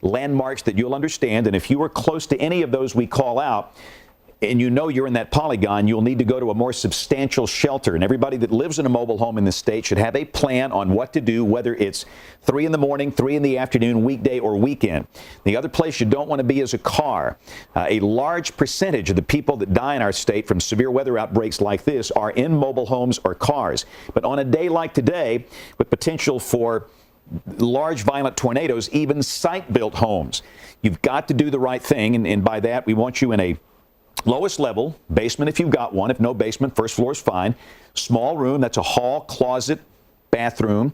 landmarks that you'll understand. And if you are close to any of those we call out, and you know you're in that polygon, you'll need to go to a more substantial shelter. And everybody that lives in a mobile home in this state should have a plan on what to do, whether it's 3 in the morning, 3 in the afternoon, weekday or weekend. The other place you don't want to be is a car. A large percentage of the people that die in our state from severe weather outbreaks like this are in mobile homes or cars. But on a day like today, with potential for large violent tornadoes, even site-built homes, you've got to do the right thing. And by that, we want you in a lowest level, basement if you've got one. If no basement, first floor is fine. Small room, that's a hall, closet, bathroom.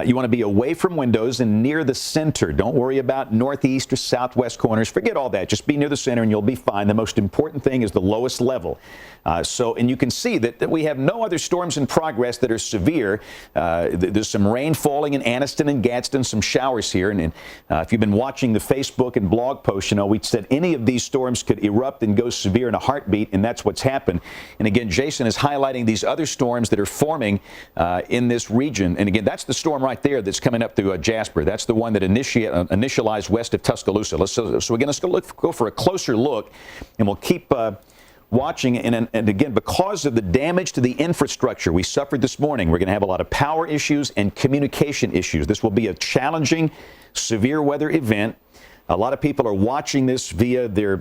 You want to be away from windows and near the center. Don't worry about northeast or southwest corners. Forget all that. Just be near the center and you'll be fine. The most important thing is the lowest level. And you can see that we have no other storms in progress that are severe. There's some rain falling in Anniston and Gadsden, some showers here. And if you've been watching the Facebook and blog posts, you know, we said any of these storms could erupt and go severe in a heartbeat, and that's what's happened. And again, Jason is highlighting these other storms that are forming in this region. And again, that's the storm right there that's coming up through Jasper. That's the one that initialized west of Tuscaloosa. So again, let's go for a closer look, and we'll keep watching. And again, because of the damage to the infrastructure we suffered this morning, we're going to have a lot of power issues and communication issues. This will be a challenging, severe weather event. A lot of people are watching this via their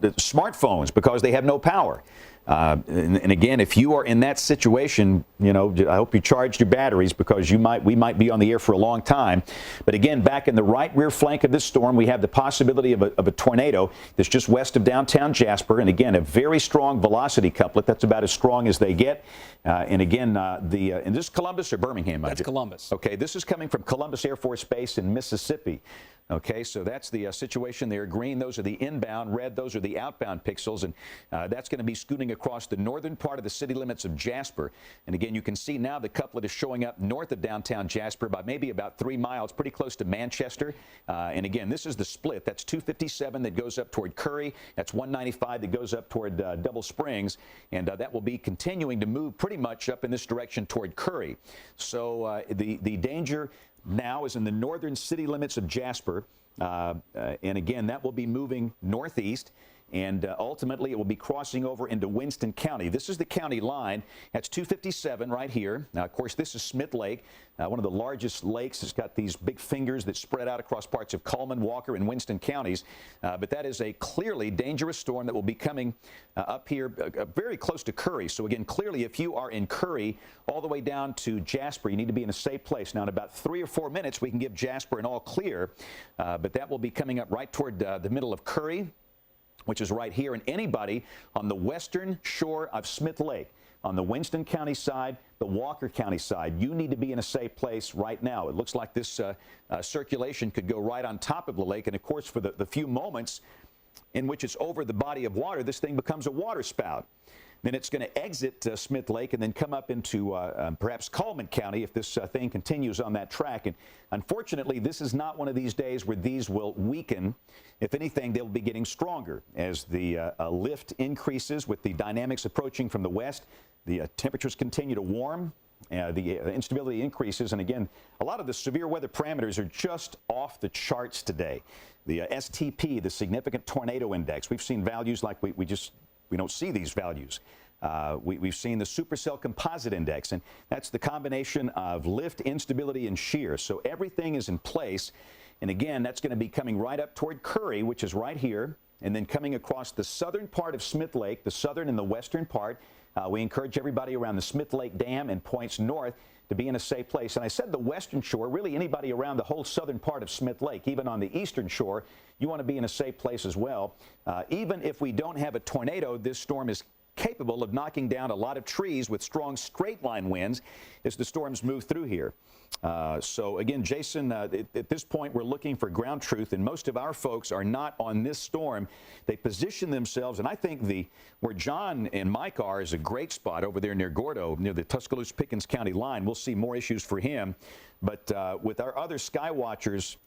smartphones because they have no power. And again, if you are in that situation, you know, I hope you charged your batteries, because we might be on the air for a long time. But again, back in the right rear flank of this storm, we have the possibility of a tornado that's just west of downtown Jasper. And again, a very strong velocity couplet. That's about as strong as they get. And again, and this is Columbus or Birmingham? That's Columbus. Okay, this is coming from Columbus Air Force Base in Mississippi. Okay, so that's the situation there. Green, those are the inbound. Red, those are the outbound pixels. And that's going to be scooting across the northern part of the city limits of Jasper. And again, you can see now the couplet is showing up north of downtown Jasper by maybe about 3 miles, pretty close to Manchester. And again, this is the split. That's 257 that goes up toward Curry. That's 195 that goes up toward Double Springs. And that will be continuing to move pretty much up in this direction toward Curry. So the danger now is in the northern city limits of Jasper. And again, that will be moving northeast. And ultimately, it will be crossing over into Winston County. This is the county line. That's 257 right here. Now, of course, this is Smith Lake, one of the largest lakes. It's got these big fingers that spread out across parts of Cullman, Walker, and Winston counties. But that is a clearly dangerous storm that will be coming up here very close to Curry. So, again, clearly, if you are in Curry all the way down to Jasper, you need to be in a safe place. Now, in about 3 or 4 minutes, we can give Jasper an all clear. But that will be coming up right toward the middle of Curry, which is right here. And anybody on the western shore of Smith Lake, on the Winston County side, the Walker County side, you need to be in a safe place right now. It looks like this circulation could go right on top of the lake. And, of course, for the few moments in which it's over the body of water, this thing becomes a water spout. Then it's going to exit Smith Lake and then come up into perhaps Cullman County if this thing continues on that track. And unfortunately, this is not one of these days where these will weaken. If anything, they'll be getting stronger as the lift increases with the dynamics approaching from the west. The temperatures continue to warm. The instability increases. And again, a lot of the severe weather parameters are just off the charts today. The STP, the Significant Tornado Index, we've seen values like we don't see these values. We've seen the Supercell Composite Index, and that's the combination of lift, instability, and shear. So everything is in place. And again, that's going to be coming right up toward Curry, which is right here, and then coming across the southern part of Smith Lake, the southern and the western part. We encourage everybody around the Smith Lake Dam and points north to be in a safe place. And I said the western shore, really anybody around the whole southern part of Smith Lake, even on the eastern shore, you want to be in a safe place as well. Even if we don't have a tornado, this storm is capable of knocking down a lot of trees with strong straight line winds as the storms move through here. So again, Jason, at this point, we're looking for ground truth, and most of our folks are not on this storm. They position themselves, and I think where John and Mike are is a great spot over there near Gordo, near the Tuscaloosa-Pickens County line. We'll see more issues for him. But with our other sky watchers,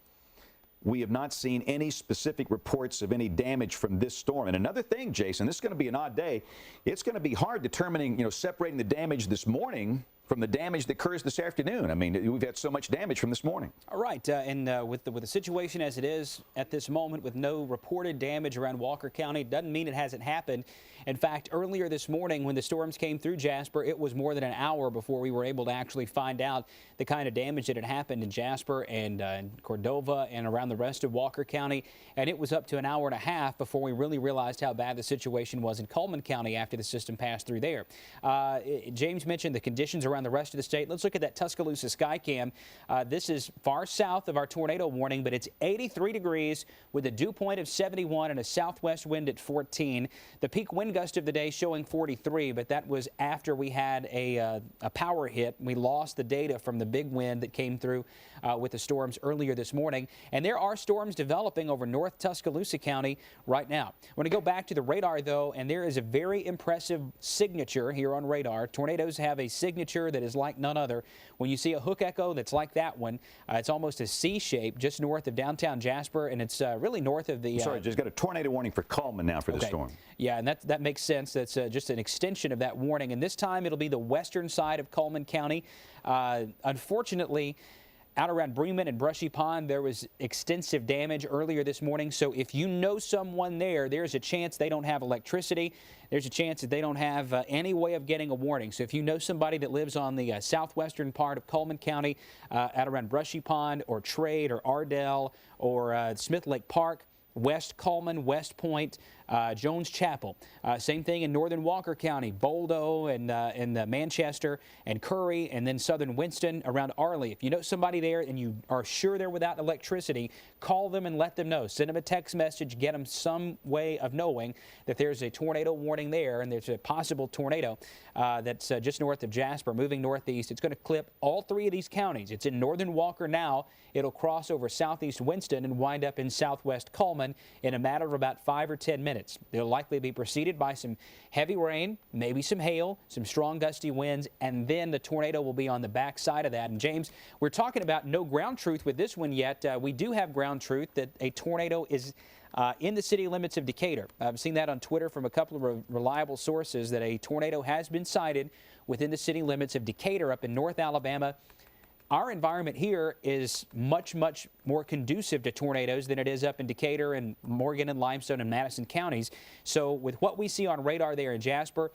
we have not seen any specific reports of any damage from this storm. And another thing, Jason, this is going to be an odd day. It's going to be hard determining, separating the damage this morning from the damage that occurs this afternoon. I mean, we've had so much damage from this morning. All right, and with the situation as it is at this moment, with no reported damage around Walker County, doesn't mean it hasn't happened. In fact, earlier this morning when the storms came through Jasper, it was more than an hour before we were able to actually find out the kind of damage that had happened in Jasper and Cordova and around the rest of Walker County. And it was up to an hour and a half before we really realized how bad the situation was in Cullman County after the system passed through there. James mentioned the conditions around the rest of the state. Let's look at that Tuscaloosa Skycam. This is far south of our tornado warning, but it's 83 degrees with a dew point of 71 and a southwest wind at 14. The peak wind gust of the day showing 43, but that was after we had a power hit. We lost the data from the big wind that came through with the storms earlier this morning. And there are storms developing over North Tuscaloosa County right now. I want to go back to the radar, though, and there is a very impressive signature here on radar. Tornadoes have a signature that is like none other. When you see a hook echo that's like that one, it's almost a C shape just north of downtown Jasper, and it's really north of the... Sorry, just got a tornado warning for Cullman now for the storm. Yeah, and that makes sense. That's just an extension of that warning. And this time it'll be the western side of Cullman County. Unfortunately, out around Bremen and Brushy Pond, there was extensive damage earlier this morning. So if you know someone there, there's a chance they don't have electricity. There's a chance that they don't have any way of getting a warning. So if you know somebody that lives on the southwestern part of Cullman County, out around Brushy Pond or Trade or Ardell or Smith Lake Park, West Cullman, West Point, Jones Chapel. Same thing in northern Walker County, Boldo and Manchester and Curry, and then southern Winston around Arley. If you know somebody there and you are sure they're without electricity, call them and let them know. Send them a text message, get them some way of knowing that there's a tornado warning there and there's a possible tornado that's just north of Jasper, moving northeast. It's going to clip all three of these counties. It's in northern Walker now. It'll cross over southeast Winston and wind up in southwest Cullman in a matter of about 5 or 10 minutes. They'll likely be preceded by some heavy rain, maybe some hail, some strong gusty winds, and then the tornado will be on the back side of that. And James, we're talking about no ground truth with this one yet. We do have ground truth that a tornado is in the city limits of Decatur. I've seen that on Twitter from a couple of reliable sources that a tornado has been sighted within the city limits of Decatur up in North Alabama. Our environment here is much, much more conducive to tornadoes than it is up in Decatur and Morgan and Limestone and Madison counties. So with what we see on radar there in Jasper,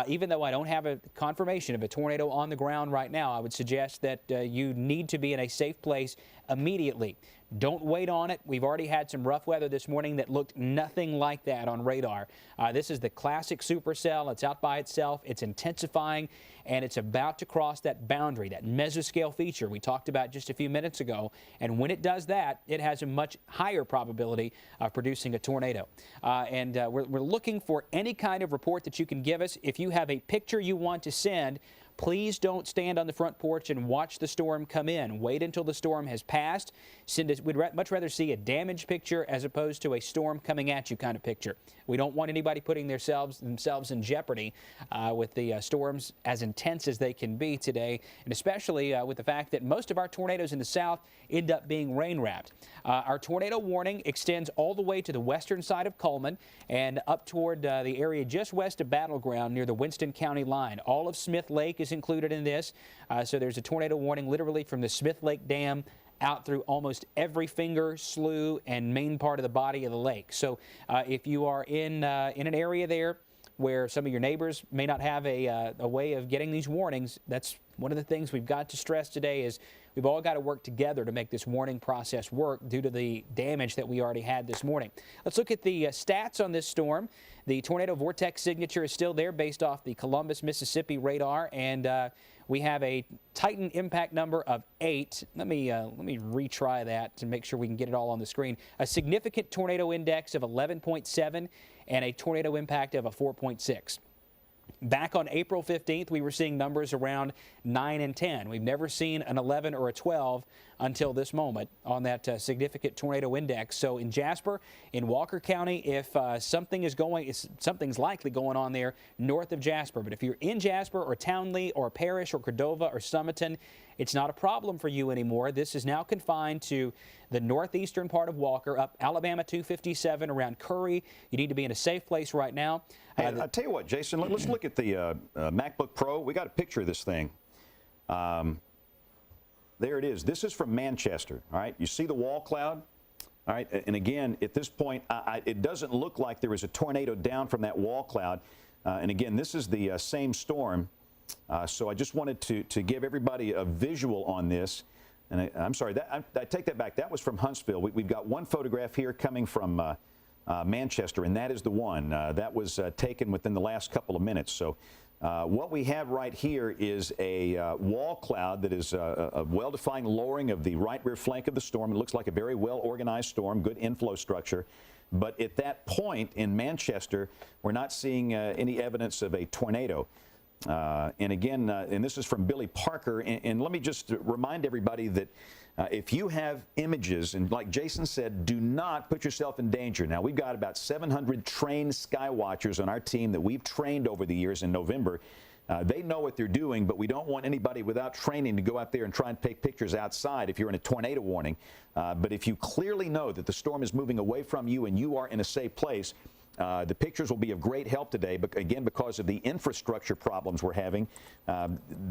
even though I don't have a confirmation of a tornado on the ground right now, I would suggest that you need to be in a safe place immediately. Don't wait on it. We've already had some rough weather this morning that looked nothing like that on radar. This is the classic supercell. It's out by itself. It's intensifying, and it's about to cross that boundary, that mesoscale feature we talked about just a few minutes ago. And when it does that, it has a much higher probability of producing a tornado. We're looking for any kind of report that you can give us. If you have a picture you want to send, please don't stand on the front porch and watch the storm come in. Wait until the storm has passed. We'd much rather see a damaged picture as opposed to a storm coming at you kind of picture. We don't want anybody putting themselves in jeopardy with the storms as intense as they can be today, and especially with the fact that most of our tornadoes in the south end up being rain-wrapped. Our tornado warning extends all the way to the western side of Cullman and up toward the area just west of Battleground near the Winston County line. All of Smith Lake is included in this. So there's a tornado warning literally from the Smith Lake Dam out through almost every finger, slough, and main part of the body of the lake. So if you are in an area there where some of your neighbors may not have a way of getting these warnings, that's one of the things we've got to stress today is we've all got to work together to make this warning process work due to the damage that we already had this morning. Let's look at the stats on this storm. The tornado vortex signature is still there based off the Columbus, Mississippi radar, and we have a Titan impact number of 8. Let me retry that to make sure we can get it all on the screen. A significant tornado index of 11.7 and a tornado impact of a 4.6. Back on April 15th, we were seeing numbers around 9 and 10. We've never seen an 11 or a 12 until this moment on that significant tornado index. So in Jasper, in Walker County, if something's likely going on there north of Jasper. But if you're in Jasper or Townley or Parrish or Cordova or Summerton, it's not a problem for you anymore. This is now confined to the northeastern part of Walker, up Alabama 257 around Curry. You need to be in a safe place right now. Hey, I'll tell you what, Jason, let's look at the MacBook Pro. We got a picture of this thing. There it is. This is from Manchester. All right. You see the wall cloud? All right. And again, at this point, it doesn't look like there is a tornado down from that wall cloud. And again, this is the same storm. So I just wanted to give everybody a visual on this. And I'm sorry, I take that back. That was from Huntsville. We've got one photograph here coming from Manchester, and that is the one. That was taken within the last couple of minutes. So what we have right here is a wall cloud that is a well-defined lowering of the right rear flank of the storm. It looks like a very well-organized storm, good inflow structure. But at that point in Manchester, we're not seeing any evidence of a tornado. And again, and this is from Billy Parker, and let me just remind everybody that if you have images, and like Jason said, do not put yourself in danger. Now, we've got about 700 trained sky watchers on our team that we've trained over the years in November. They know what they're doing, but we don't want anybody without training to go out there and try and take pictures outside if you're in a tornado warning. But if you clearly know that the storm is moving away from you and you are in a safe place, the pictures will be of great help today, but again, because of the infrastructure problems we're having.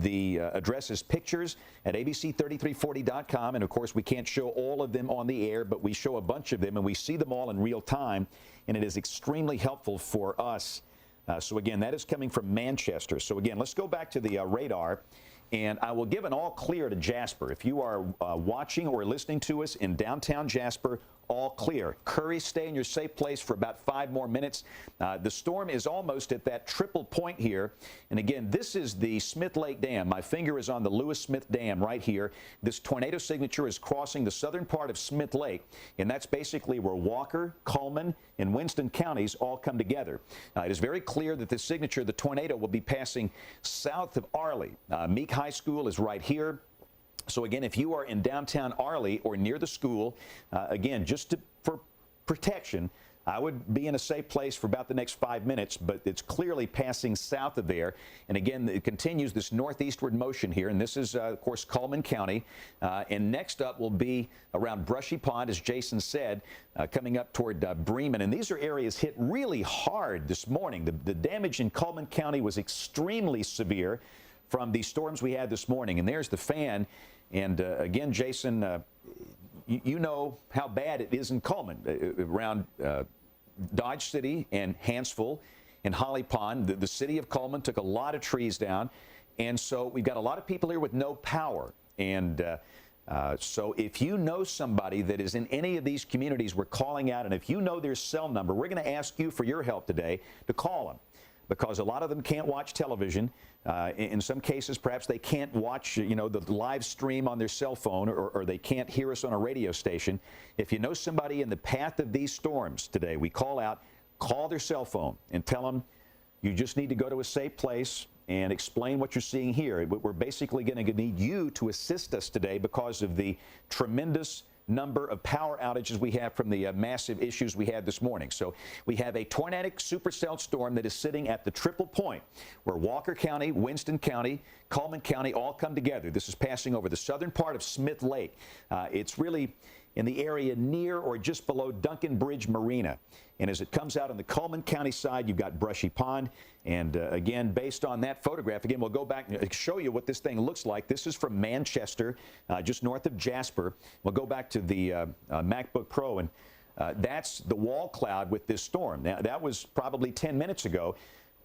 The address is pictures at abc3340.com, and of course, we can't show all of them on the air, but we show a bunch of them, and we see them all in real time, and it is extremely helpful for us. So again, that is coming from Manchester. So again, let's go back to the radar. And I will give an all clear to Jasper. If you are watching or listening to us in downtown Jasper, all clear. Curry, stay in your safe place for about 5 more minutes. The storm is almost at that triple point here. And again, this is the Smith Lake Dam. My finger is on the Lewis Smith Dam right here. This tornado signature is crossing the southern part of Smith Lake, and that's basically where Walker, Cullman, and Winston counties all come together. It is very clear that this signature, the tornado, will be passing south of Arley. Meek High School is right here. So again, if you are in downtown Arley or near the school, again, for protection, I would be in a safe place for about the next 5 minutes, but it's clearly passing south of there. And again, it continues this northeastward motion here, and this is, of course, Cullman County. And next up will be around Brushy Pond, as Jason said, coming up toward Bremen. And these are areas hit really hard this morning. The damage in Cullman County was extremely severe from the storms we had this morning. And there's the fan. And again, Jason, you know how bad it is in Cullman, around Dodge City and Hanceville and Holly Pond. The city of Cullman took a lot of trees down. And so we've got a lot of people here with no power. And so if you know somebody that is in any of these communities, we're calling out. And if you know their cell number, we're going to ask you for your help today to call them, because a lot of them can't watch television. In some cases, perhaps they can't watch, the live stream on their cell phone, or they can't hear us on a radio station. If you know somebody in the path of these storms today, we call out, call their cell phone and tell them you just need to go to a safe place and explain what you're seeing here. We're basically going to need you to assist us today because of the tremendous number of power outages we have from the massive issues we had this morning. So we have a tornadic supercell storm that is sitting at the triple point where Walker County, Winston County, Cullman County all come together. This is passing over the southern part of Smith Lake. It's really in the area near or just below Duncan Bridge Marina. And as it comes out on the Cullman County side, you've got Brushy Pond. And again, based on that photograph, again, we'll go back and show you what this thing looks like. This is from Manchester, just north of Jasper. We'll go back to the MacBook Pro, and that's the wall cloud with this storm. Now, that was probably 10 minutes ago.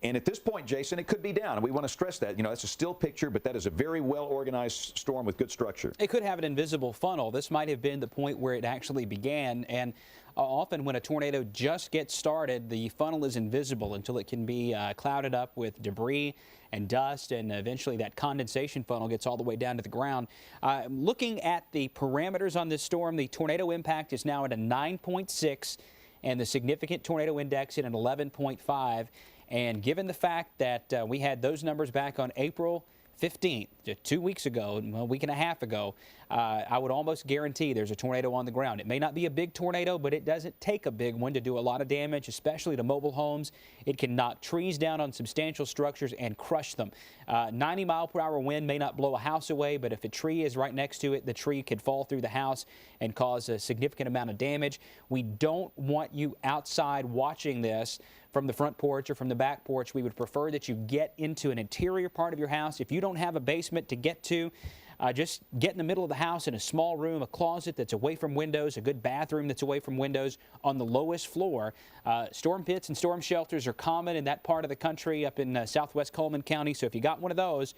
And at this point, Jason, it could be down. And we want to stress that. That's a still picture, but that is a very well-organized storm with good structure. It could have an invisible funnel. This might have been the point where it actually began. And often when a tornado just gets started, the funnel is invisible until it can be clouded up with debris and dust, and eventually that condensation funnel gets all the way down to the ground. Looking at the parameters on this storm, the tornado impact is now at a 9.6, and the significant tornado index at an 11.5. And given the fact that we had those numbers back on April 15th, 2 weeks ago, a week and a half ago, I would almost guarantee there's a tornado on the ground. It may not be a big tornado, but it doesn't take a big one to do a lot of damage, especially to mobile homes. It can knock trees down on substantial structures and crush them. 90-mile-per-hour wind may not blow a house away, but if a tree is right next to it, the tree could fall through the house and cause a significant amount of damage. We don't want you outside watching this from the front porch or from the back porch. We would prefer that you get into an interior part of your house. If you don't have a basement to get to, just get in the middle of the house in a small room, a closet that's away from windows, a good bathroom that's away from windows on the lowest floor. Storm pits and storm shelters are common in that part of the country up in southwest Coleman County. So if you got one of those,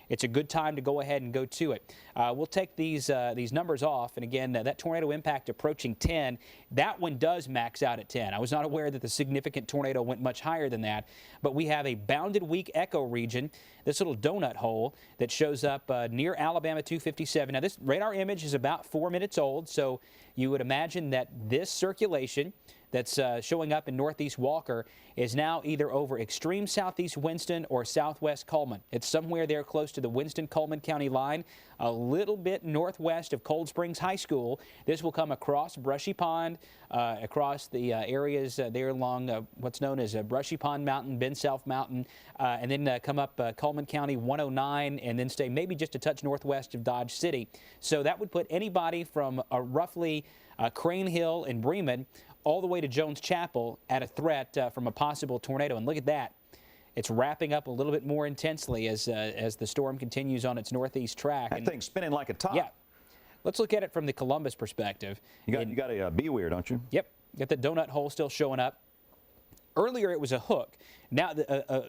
it's a good time to go ahead and go to it. We'll take these numbers off. And again, that tornado impact approaching 10, that one does max out at 10. I was not aware that the significant tornado went much higher than that. But we have a bounded weak echo region, this little donut hole that shows up near Alabama 257. Now, this radar image is about 4 minutes old, so you would imagine that this circulation that's showing up in northeast Walker is now either over extreme southeast Winston or southwest Coleman. It's somewhere there close to the Winston-Coleman County line, a little bit northwest of Cold Springs High School. This will come across Brushy Pond, across the areas there along what's known as Brushy Pond Mountain, Ben South Mountain, and then come up Coleman County 109 and then stay maybe just a touch northwest of Dodge City. So that would put anybody from roughly Crane Hill and Bremen all the way to Jones Chapel at a threat from a possible tornado. And look at that. It's wrapping up a little bit more intensely as the storm continues on its northeast track. That thing's spinning like a top. Yeah. Let's look at it from the Columbus perspective. You got a be weird, don't you? Yep. Got the donut hole still showing up. Earlier it was a hook. Now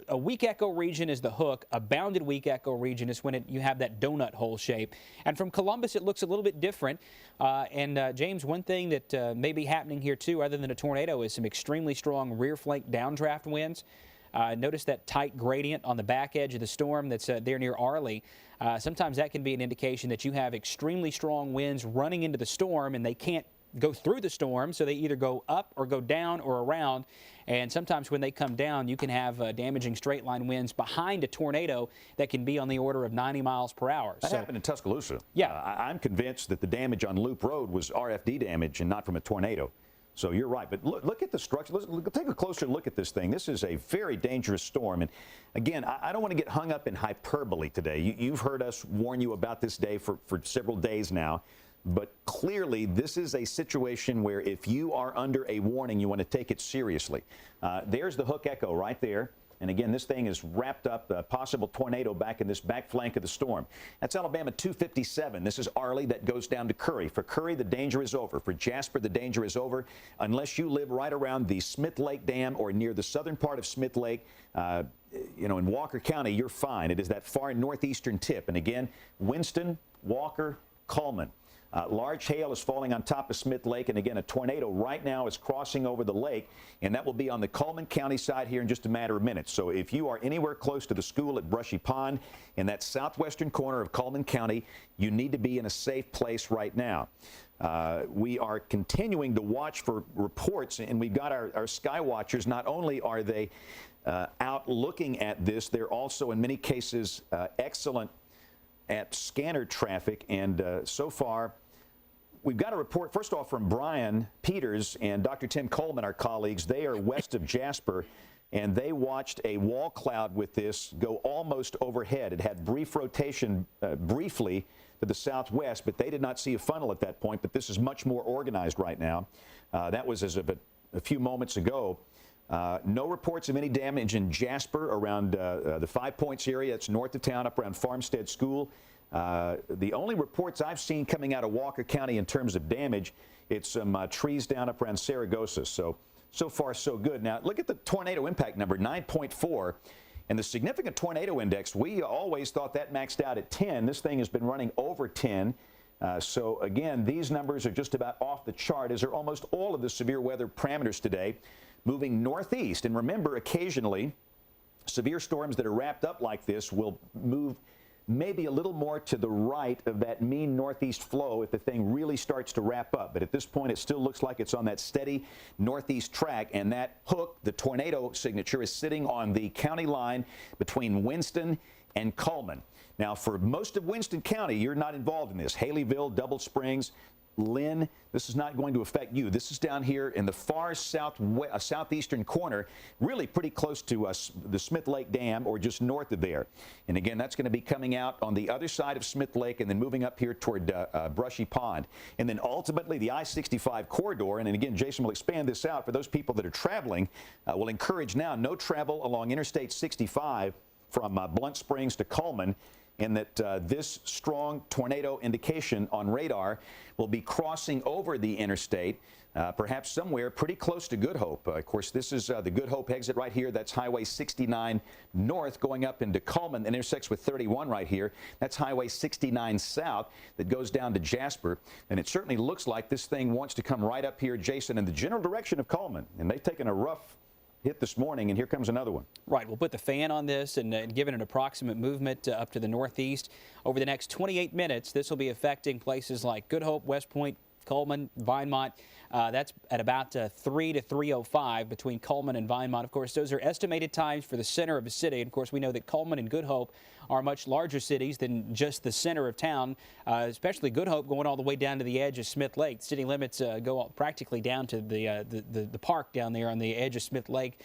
a weak echo region is the hook. A bounded weak echo region is when you have that donut hole shape. And from Columbus it looks a little bit different. James, one thing that may be happening here too, other than a tornado, is some extremely strong rear flank downdraft winds. Notice that tight gradient on the back edge of the storm that's there near Arley. Sometimes that can be an indication that you have extremely strong winds running into the storm and they can't go through the storm, so they either go up or go down or around. And sometimes when they come down, you can have damaging straight line winds behind a tornado that can be on the order of 90 miles per hour. That happened in Tuscaloosa. Yeah. I'm convinced that the damage on Loop Road was RFD damage and not from a tornado. So you're right. But look at the structure. Take a closer look at this thing. This is a very dangerous storm. And again, I don't want to get hung up in hyperbole today. You've heard us warn you about this day for several days now. But clearly, this is a situation where if you are under a warning, you want to take it seriously. There's the hook echo right there. And again, this thing is wrapped up, a possible tornado back in this back flank of the storm. That's Alabama 257. This is Arley that goes down to Curry. For Curry, the danger is over. For Jasper, the danger is over. Unless you live right around the Smith Lake Dam or near the southern part of Smith Lake, in Walker County, you're fine. It is that far northeastern tip. And again, Winston, Walker, Coleman. Large hail is falling on top of Smith Lake, and again, a tornado right now is crossing over the lake, and that will be on the Coleman County side here in just a matter of minutes. So if you are anywhere close to the school at Brushy Pond in that southwestern corner of Coleman County, you need to be in a safe place right now. We are continuing to watch for reports, and we've got our sky watchers. Not only are they out looking at this, they're also in many cases excellent at scanner traffic, and so far we've got a report, first off, from Brian Peters and Dr. Tim Coleman, our colleagues. They are west of Jasper, and they watched a wall cloud with this go almost overhead. It had brief rotation briefly to the southwest, but they did not see a funnel at that point. But this is much more organized right now. That was as of a few moments ago. No reports of any damage in Jasper around the 5 Points area. It's north of town, up around Farmstead School. The only reports I've seen coming out of Walker County in terms of damage, it's some trees down up around Saragossa. So far, so good. Now, look at the tornado impact number, 9.4. And the significant tornado index, we always thought that maxed out at 10. This thing has been running over 10. So, again, these numbers are just about off the chart, as are almost all of the severe weather parameters today, moving northeast. And remember, occasionally, severe storms that are wrapped up like this will move maybe a little more to the right of that mean northeast flow if the thing really starts to wrap up. But at this point, it still looks like it's on that steady northeast track, and that hook, the tornado signature, is sitting on the county line between Winston and Coleman. Now, for most of Winston County, you're not involved in this. Haleyville, Double Springs, Lynn, this is not going to affect you. This is down here in the far southeastern corner, really pretty close to the Smith Lake Dam or just north of there. And again, that's going to be coming out on the other side of Smith Lake and then moving up here toward Brushy Pond. And then ultimately the I-65 corridor, and again, Jason will expand this out for those people that are traveling, will encourage now no travel along Interstate 65 from Blunt Springs to Coleman, and that this strong tornado indication on radar will be crossing over the interstate, perhaps somewhere pretty close to Good Hope. Of course, this is the Good Hope exit right here. That's Highway 69 north going up into Coleman and intersects with 31 right here. That's Highway 69 south that goes down to Jasper. And it certainly looks like this thing wants to come right up here, Jason, in the general direction of Coleman. And they've taken a rough hit this morning, and here comes another one. Right. We'll put the fan on this and give it an approximate movement up to the northeast. Over the next 28 minutes, this will be affecting places like Good Hope, West Point, Coleman, Vinemont. That's at about 3 to 3:05 between Coleman and Vinemont. Of course, those are estimated times for the center of the city. And of course, we know that Coleman and Good Hope are much larger cities than just the center of town, especially Good Hope going all the way down to the edge of Smith Lake. City limits go practically down to the park down there on the edge of Smith Lake,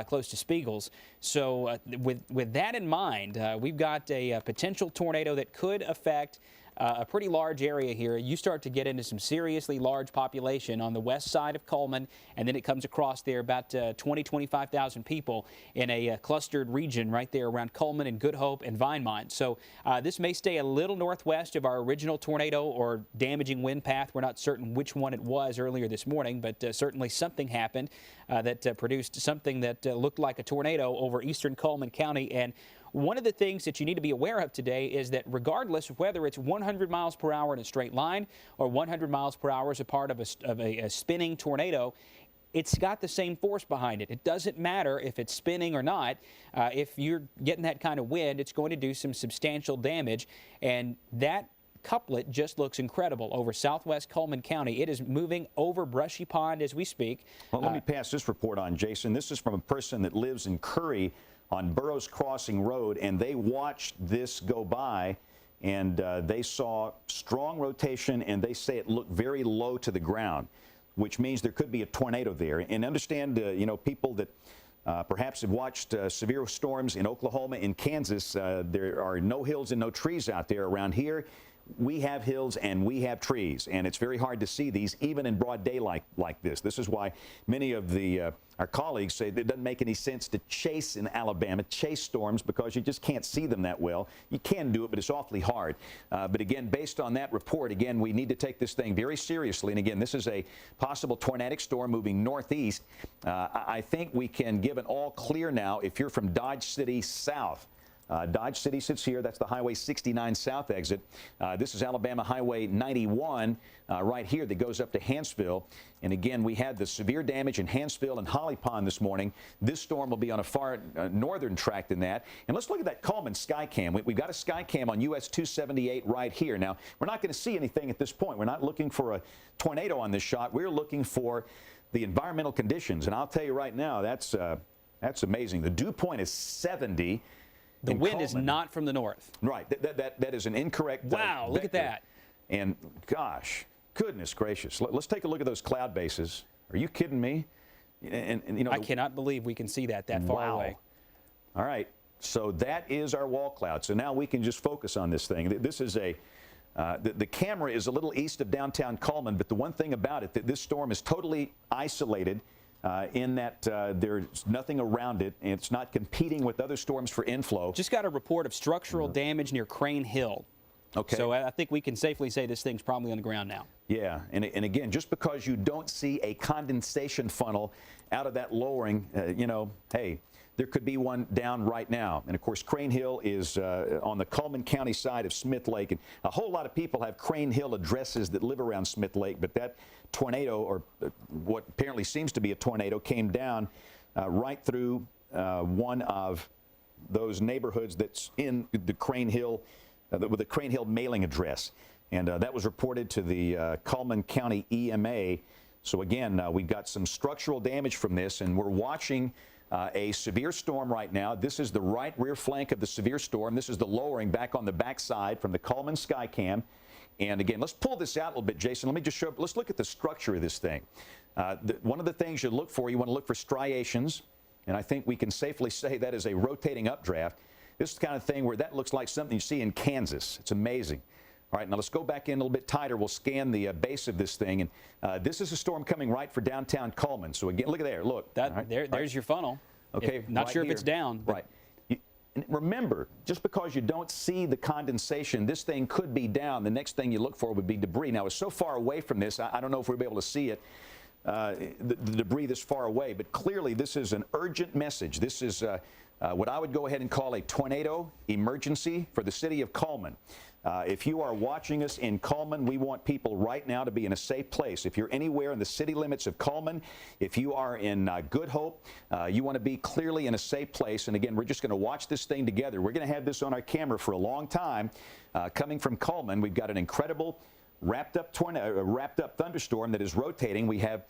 close to Spiegel's. So with that in mind, we've got a potential tornado that could affect a pretty large area here. You start to get into some seriously large population on the west side of Coleman, and then it comes across there about 25,000 people in a clustered region right there around Coleman and Good Hope and Vinemont. So this may stay a little northwest of our original tornado or damaging wind path. We're not certain which one it was earlier this morning, but certainly something happened that produced something that looked like a tornado over eastern Coleman County. And one of the things that you need to be aware of today is that regardless of whether it's 100 miles per hour in a straight line or 100 miles per hour as a part of a spinning tornado, it's got the same force behind it. It doesn't matter if it's spinning or not. If you're getting that kind of wind, it's going to do some substantial damage. And that couplet just looks incredible over southwest Coleman County. It is moving over Brushy Pond as we speak. Well, let me pass this report on, Jason. This is from a person that lives in Curry on Burroughs Crossing Road, and they watched this go by, and they saw strong rotation, and they say it looked very low to the ground, which means there could be a tornado there. And understand, you know, people that perhaps have watched severe storms in Oklahoma and Kansas, there are no hills and no trees out there. Around here, we have hills and we have trees, and it's very hard to see these even in broad daylight like this. This is why many of our colleagues say it doesn't make any sense to chase in Alabama, chase storms, because you just can't see them that well. You can do it, but it's awfully hard. But again, based on that report, again, we need to take this thing very seriously. And again, this is a possible tornadic storm moving northeast. I think we can give an all clear now if you're from Dodge City south. Dodge City sits here. That's the Highway 69 south exit. This is Alabama Highway 91 right here that goes up to Hanceville. And again, we had the severe damage in Hanceville and Holly Pond this morning. This storm will be on a far northern track than that. And let's look at that Coleman Skycam. We've got a Skycam on US 278 right here. Now, we're not going to see anything at this point. We're not looking for a tornado on this shot. We're looking for the environmental conditions. And I'll tell you right now, that's amazing. The dew point is 70. The wind is not from the north. Right. That is an incorrect. Wow, look at that. And gosh, goodness gracious. Let's take a look at those cloud bases. Are you kidding me? And you know, I cannot believe we can see that far away. All right. So that is our wall cloud. So now we can just focus on this thing. This is the camera is a little east of downtown Coleman, but the one thing about it, that this storm is totally isolated. In that there's nothing around it, and it's not competing with other storms for inflow. Just got a report of structural damage near Crane Hill. Okay. So I think we can safely say this thing's probably on the ground now. Yeah, and again, just because you don't see a condensation funnel out of that lowering, you know, hey, there could be one down right now. And of course, Crane Hill is on the Coleman County side of Smith Lake. And a whole lot of people have Crane Hill addresses that live around Smith Lake, but that tornado, or what apparently seems to be a tornado, came down right through one of those neighborhoods that's in the Crane Hill, with the Crane Hill mailing address. And that was reported to the Coleman County EMA. So again, we've got some structural damage from this, and we're watching a severe storm right now. This is the right rear flank of the severe storm. This is the lowering back on the backside from the Coleman Skycam. And again, let's pull this out a little bit, Jason. Let me just show up. Let's look at the structure of this thing. One of the things you look for, you want to look for striations. And I think we can safely say that is a rotating updraft. This is the kind of thing where that looks like something you see in Kansas. It's amazing. All right, now let's go back in a little bit tighter. We'll scan the base of this thing. And this is a storm coming right for downtown Cullman. So again, look at there. Look. That, right, there's your funnel. Okay. Not sure if it's down. Right. And remember, just because you don't see the condensation, this thing could be down. The next thing you look for would be debris. Now, it's so far away from this, I don't know if we'll be able to see it, the debris this far away. But clearly, this is an urgent message. This is what I would go ahead and call a tornado emergency for the city of Cullman. If you are watching us in Cullman, we want people right now to be in a safe place. If you're anywhere in the city limits of Cullman, if you are in Good Hope, you want to be clearly in a safe place. And again, we're just going to watch this thing together. We're going to have this on our camera for a long time. Coming from Cullman, we've got an incredible wrapped up thunderstorm that is rotating. We have,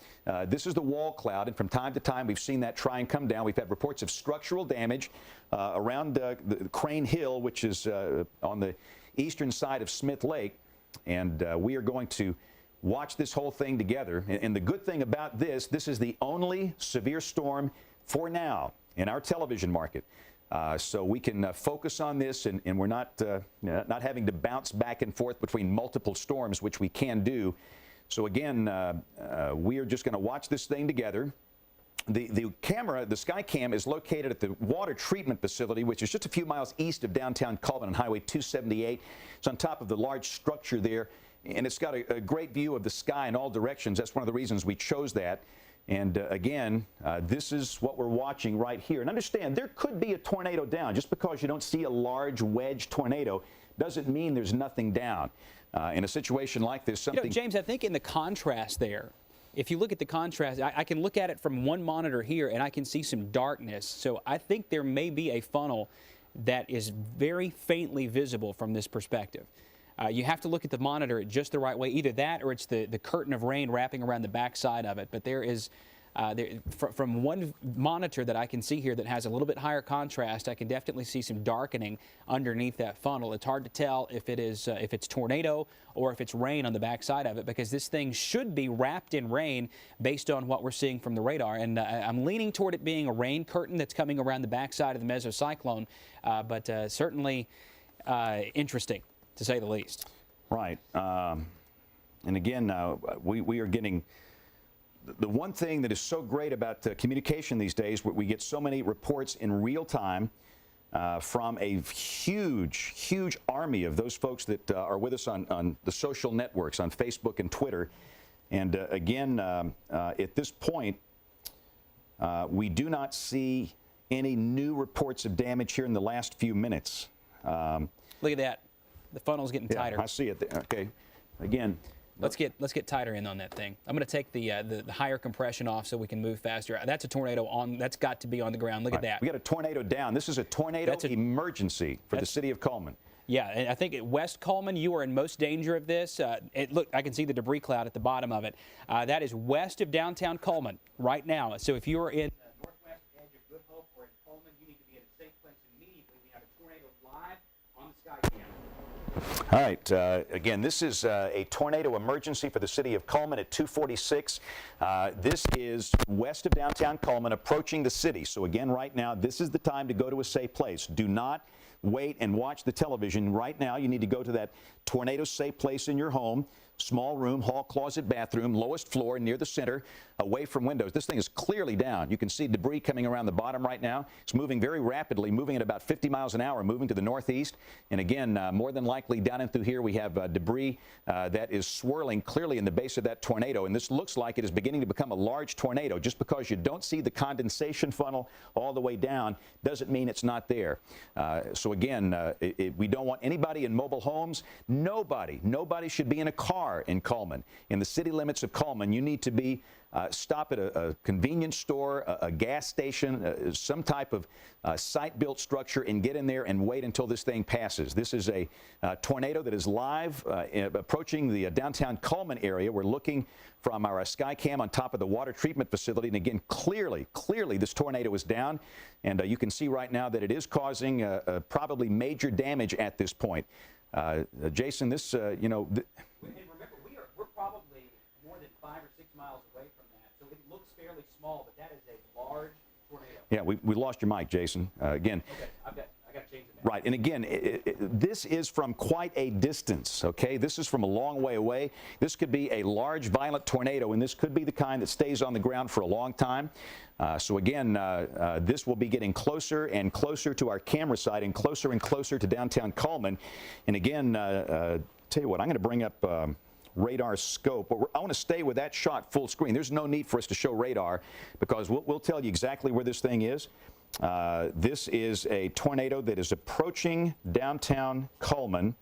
this is the wall cloud, and from time to time we've seen that try and come down. We've had reports of structural damage around the Crane Hill, which is on the eastern side of Smith Lake, and we are going to watch this whole thing together. And the good thing about this is the only severe storm for now in our television market. So we can focus on this, and we're not having to bounce back and forth between multiple storms, which we can do. So again, we are just going to watch this thing together. The camera, the Skycam, is located at the water treatment facility, which is just a few miles east of downtown Cullman on Highway 278. It's on top of the large structure there, and it's got a great view of the sky in all directions. That's one of the reasons we chose that. And again, this is what we're watching right here. And understand, there could be a tornado down. Just because you don't see a large wedge tornado doesn't mean there's nothing down. In a situation like this, something... James, I think in the contrast there, if you look at the contrast, I can look at it from one monitor here and I can see some darkness. So I think there may be a funnel that is very faintly visible from this perspective. You have to look at the monitor just the right way. Either that or it's the curtain of rain wrapping around the backside of it. But there is, from one monitor that I can see here that has a little bit higher contrast, I can definitely see some darkening underneath that funnel. It's hard to tell if it's tornado or if it's rain on the backside of it, because this thing should be wrapped in rain based on what we're seeing from the radar. And I'm leaning toward it being a rain curtain that's coming around the backside of the mesocyclone, but certainly interesting, to say the least. Right. And again, we are getting the one thing that is so great about communication these days, we get so many reports in real time from a huge army of those folks that are with us on the social networks, on Facebook and Twitter. And again, at this point, we do not see any new reports of damage here in the last few minutes. Look at that. The funnel's getting tighter. I see it there. Okay. Again, let's get tighter in on that thing. I'm going to take the higher compression off so we can move faster. That's a tornado on. That's got to be on the ground. Look at that. We got a tornado down. This is a tornado emergency for the city of Cullman. Yeah, and I think at West Cullman, you are in most danger of this. Look, I can see the debris cloud at the bottom of it. That is west of downtown Cullman right now. So if you are in northwest edge of Good Hope or in Cullman, you need to be in a safe place immediately. We have a tornado live on the Skycam. All right. Again, this is a tornado emergency for the city of Cullman at 246. This is west of downtown Cullman, approaching the city. So again, right now, this is the time to go to a safe place. Do not wait and watch the television. Right now, you need to go to that tornado safe place in your home. Small room, hall, closet, bathroom, lowest floor, near the center, away from windows. This thing is clearly down. You can see debris coming around the bottom right now. It's moving very rapidly, moving at about 50 miles an hour, moving to the northeast. And again, more than likely down and through here, we have debris that is swirling clearly in the base of that tornado. And this looks like it is beginning to become a large tornado. Just because you don't see the condensation funnel all the way down doesn't mean it's not there. So again, we don't want anybody in mobile homes. Nobody should be in a car in Cullman. In the city limits of Cullman, you need to be stop at a convenience store, a gas station, some type of site-built structure, and get in there and wait until this thing passes. This is a tornado that is live approaching the downtown Cullman area. We're looking from our Skycam on top of the water treatment facility, and again, clearly this tornado is down, and you can see right now that it is causing probably major damage at this point. Jason, this, And remember, we're probably more than 5 or 6 miles away from that, so it looks fairly small, but that is a large tornado. yeah, we lost your mic, Jason. Again. Okay, I got to change it. Right, and again, this is from quite a distance, okay? This is from a long way away. This could be a large, violent tornado, and this could be the kind that stays on the ground for a long time. So again, this will be getting closer and closer to our camera site and closer to downtown Cullman. And again, tell you what, I'm going to bring up radar scope. But I want to stay with that shot full screen. There's no need for us to show radar because we'll tell you exactly where this thing is. This is a tornado that is approaching downtown Cullman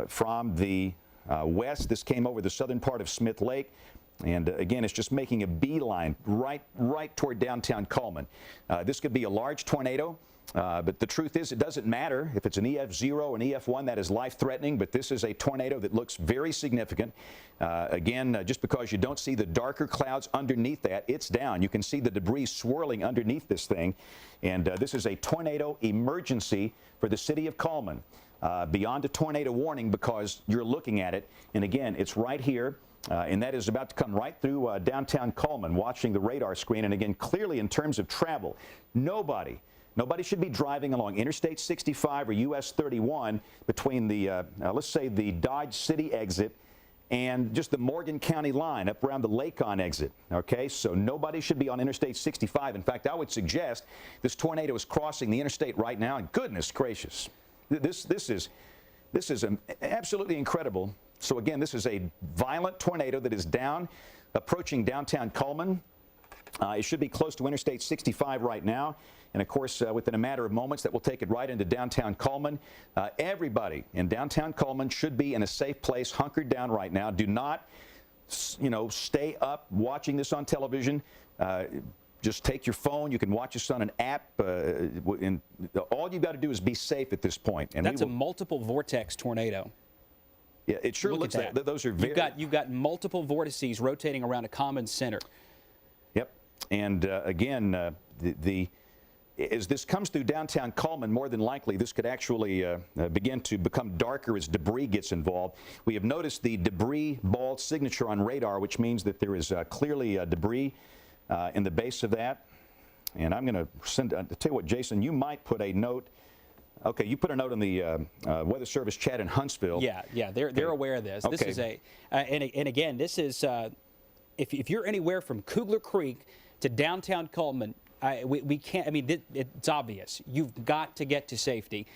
from the west. This came over the southern part of Smith Lake. And again, it's just making a beeline right toward downtown Cullman. This could be a large tornado. But the truth is, it doesn't matter if it's an EF0 or an EF1, that is life-threatening, but this is a tornado that looks very significant. Again, just because you don't see the darker clouds underneath that, it's down. You can see the debris swirling underneath this thing, and this is a tornado emergency for the city of Cullman. Beyond a tornado warning because you're looking at it, and again, it's right here. And that is about to come right through downtown Cullman, watching the radar screen. And again, clearly in terms of travel, nobody should be driving along Interstate 65 or US 31 between the, let's say, the Dodge City exit and just the Morgan County line up around the Lacon exit. Okay, so nobody should be on Interstate 65. In fact, I would suggest this tornado is crossing the interstate right now. And goodness gracious, this is absolutely incredible. So again, this is a violent tornado that is approaching downtown Cullman. It should be close to Interstate 65 right now. And of course, within a matter of moments, that will take it right into downtown Cullman. Everybody in downtown Cullman should be in a safe place, hunkered down right now. Do not, stay up watching this on television. Just take your phone. You can watch this on an app. And all you've got to do is be safe at this point. And that's a multiple vortex tornado. Yeah, it sure looks like that. Those are very. You've got multiple vortices rotating around a common center. Yep. And again, as this comes through downtown Cullman, more than likely this could actually begin to become darker as debris gets involved. We have noticed the debris ball signature on radar, which means that there is clearly debris in the base of that. And I'm going to tell you what, Jason, you might put a note. Okay, you put a note on the Weather Service chat in Huntsville. Yeah, they're aware of this. Okay. This is and again, this is if you're anywhere from Kugler Creek to downtown Cullman, we can't. I mean, it's obvious. You've got to get to safety.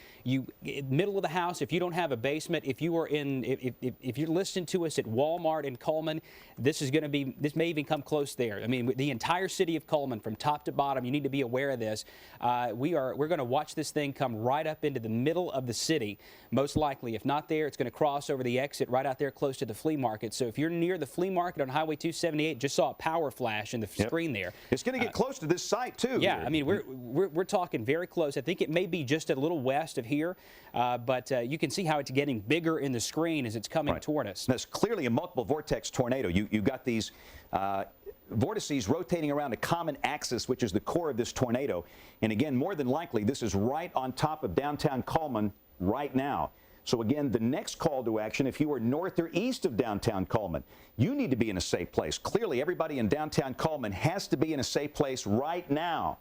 Middle of the house. If you don't have a basement, if you are if you're listening to us at Walmart in Cullman, this may even come close there. I mean, the entire city of Cullman, from top to bottom, you need to be aware of this. We're going to watch this thing come right up into the middle of the city. Most likely, if not there, it's going to cross over the exit right out there close to the flea market. So if you're near the flea market on Highway 278, just saw a power flash in the screen there. It's going to get close to this site too. Yeah, here. I mean, we're talking very close. I think it may be just a little west of here, but you can see how it's getting bigger in the screen as it's coming toward us. That's clearly a multiple vortex tornado. You've got these vortices rotating around a common axis, which is the core of this tornado. And again, more than likely, this is right on top of downtown Cullman right now. So again, the next call to action, if you are north or east of downtown Cullman, you need to be in a safe place. Clearly, everybody in downtown Cullman has to be in a safe place right now.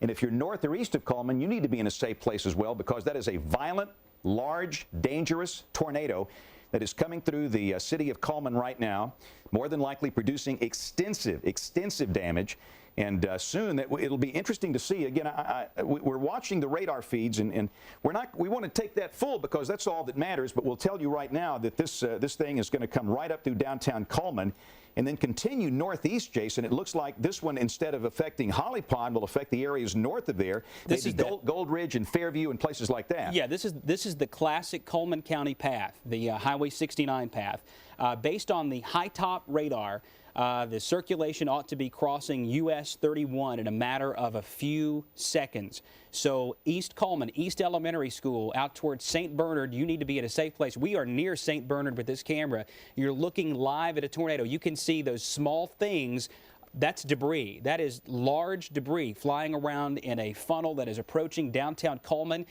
And if you're north or east of Cullman, you need to be in a safe place as well, because that is a violent, large, dangerous tornado that is coming through the city of Cullman right now, more than likely producing extensive damage. And soon it'll be interesting to see. Again, we're watching the radar feeds, and we want to take that full because that's all that matters. But we'll tell you right now that this thing is going to come right up through downtown Cullman and then continue northeast, Jason. It looks like this one, instead of affecting Holly Pond, will affect the areas north of there. This is Gold Ridge and Fairview and places like that. Yeah, this is the classic Cullman County path, the Highway 69 path. Based on the high top radar, the circulation ought to be crossing US 31 in a matter of a few seconds. So East Cullman, East Elementary School, out towards St. Bernard, you need to be at a safe place. We are near St. Bernard with this camera. You're looking live at a tornado. You can see those small things That's debris. That is large debris flying around in a funnel that is approaching downtown Coleman.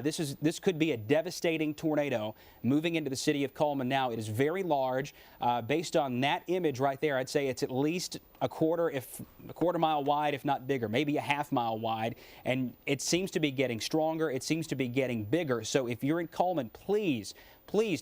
This could be a devastating tornado moving into the city of Coleman now. It is very large. Based on that image right there, I'd say it's at least a quarter mile wide, if not bigger, maybe a half mile wide. And it seems to be getting stronger. It seems to be getting bigger. So if you're in Coleman, please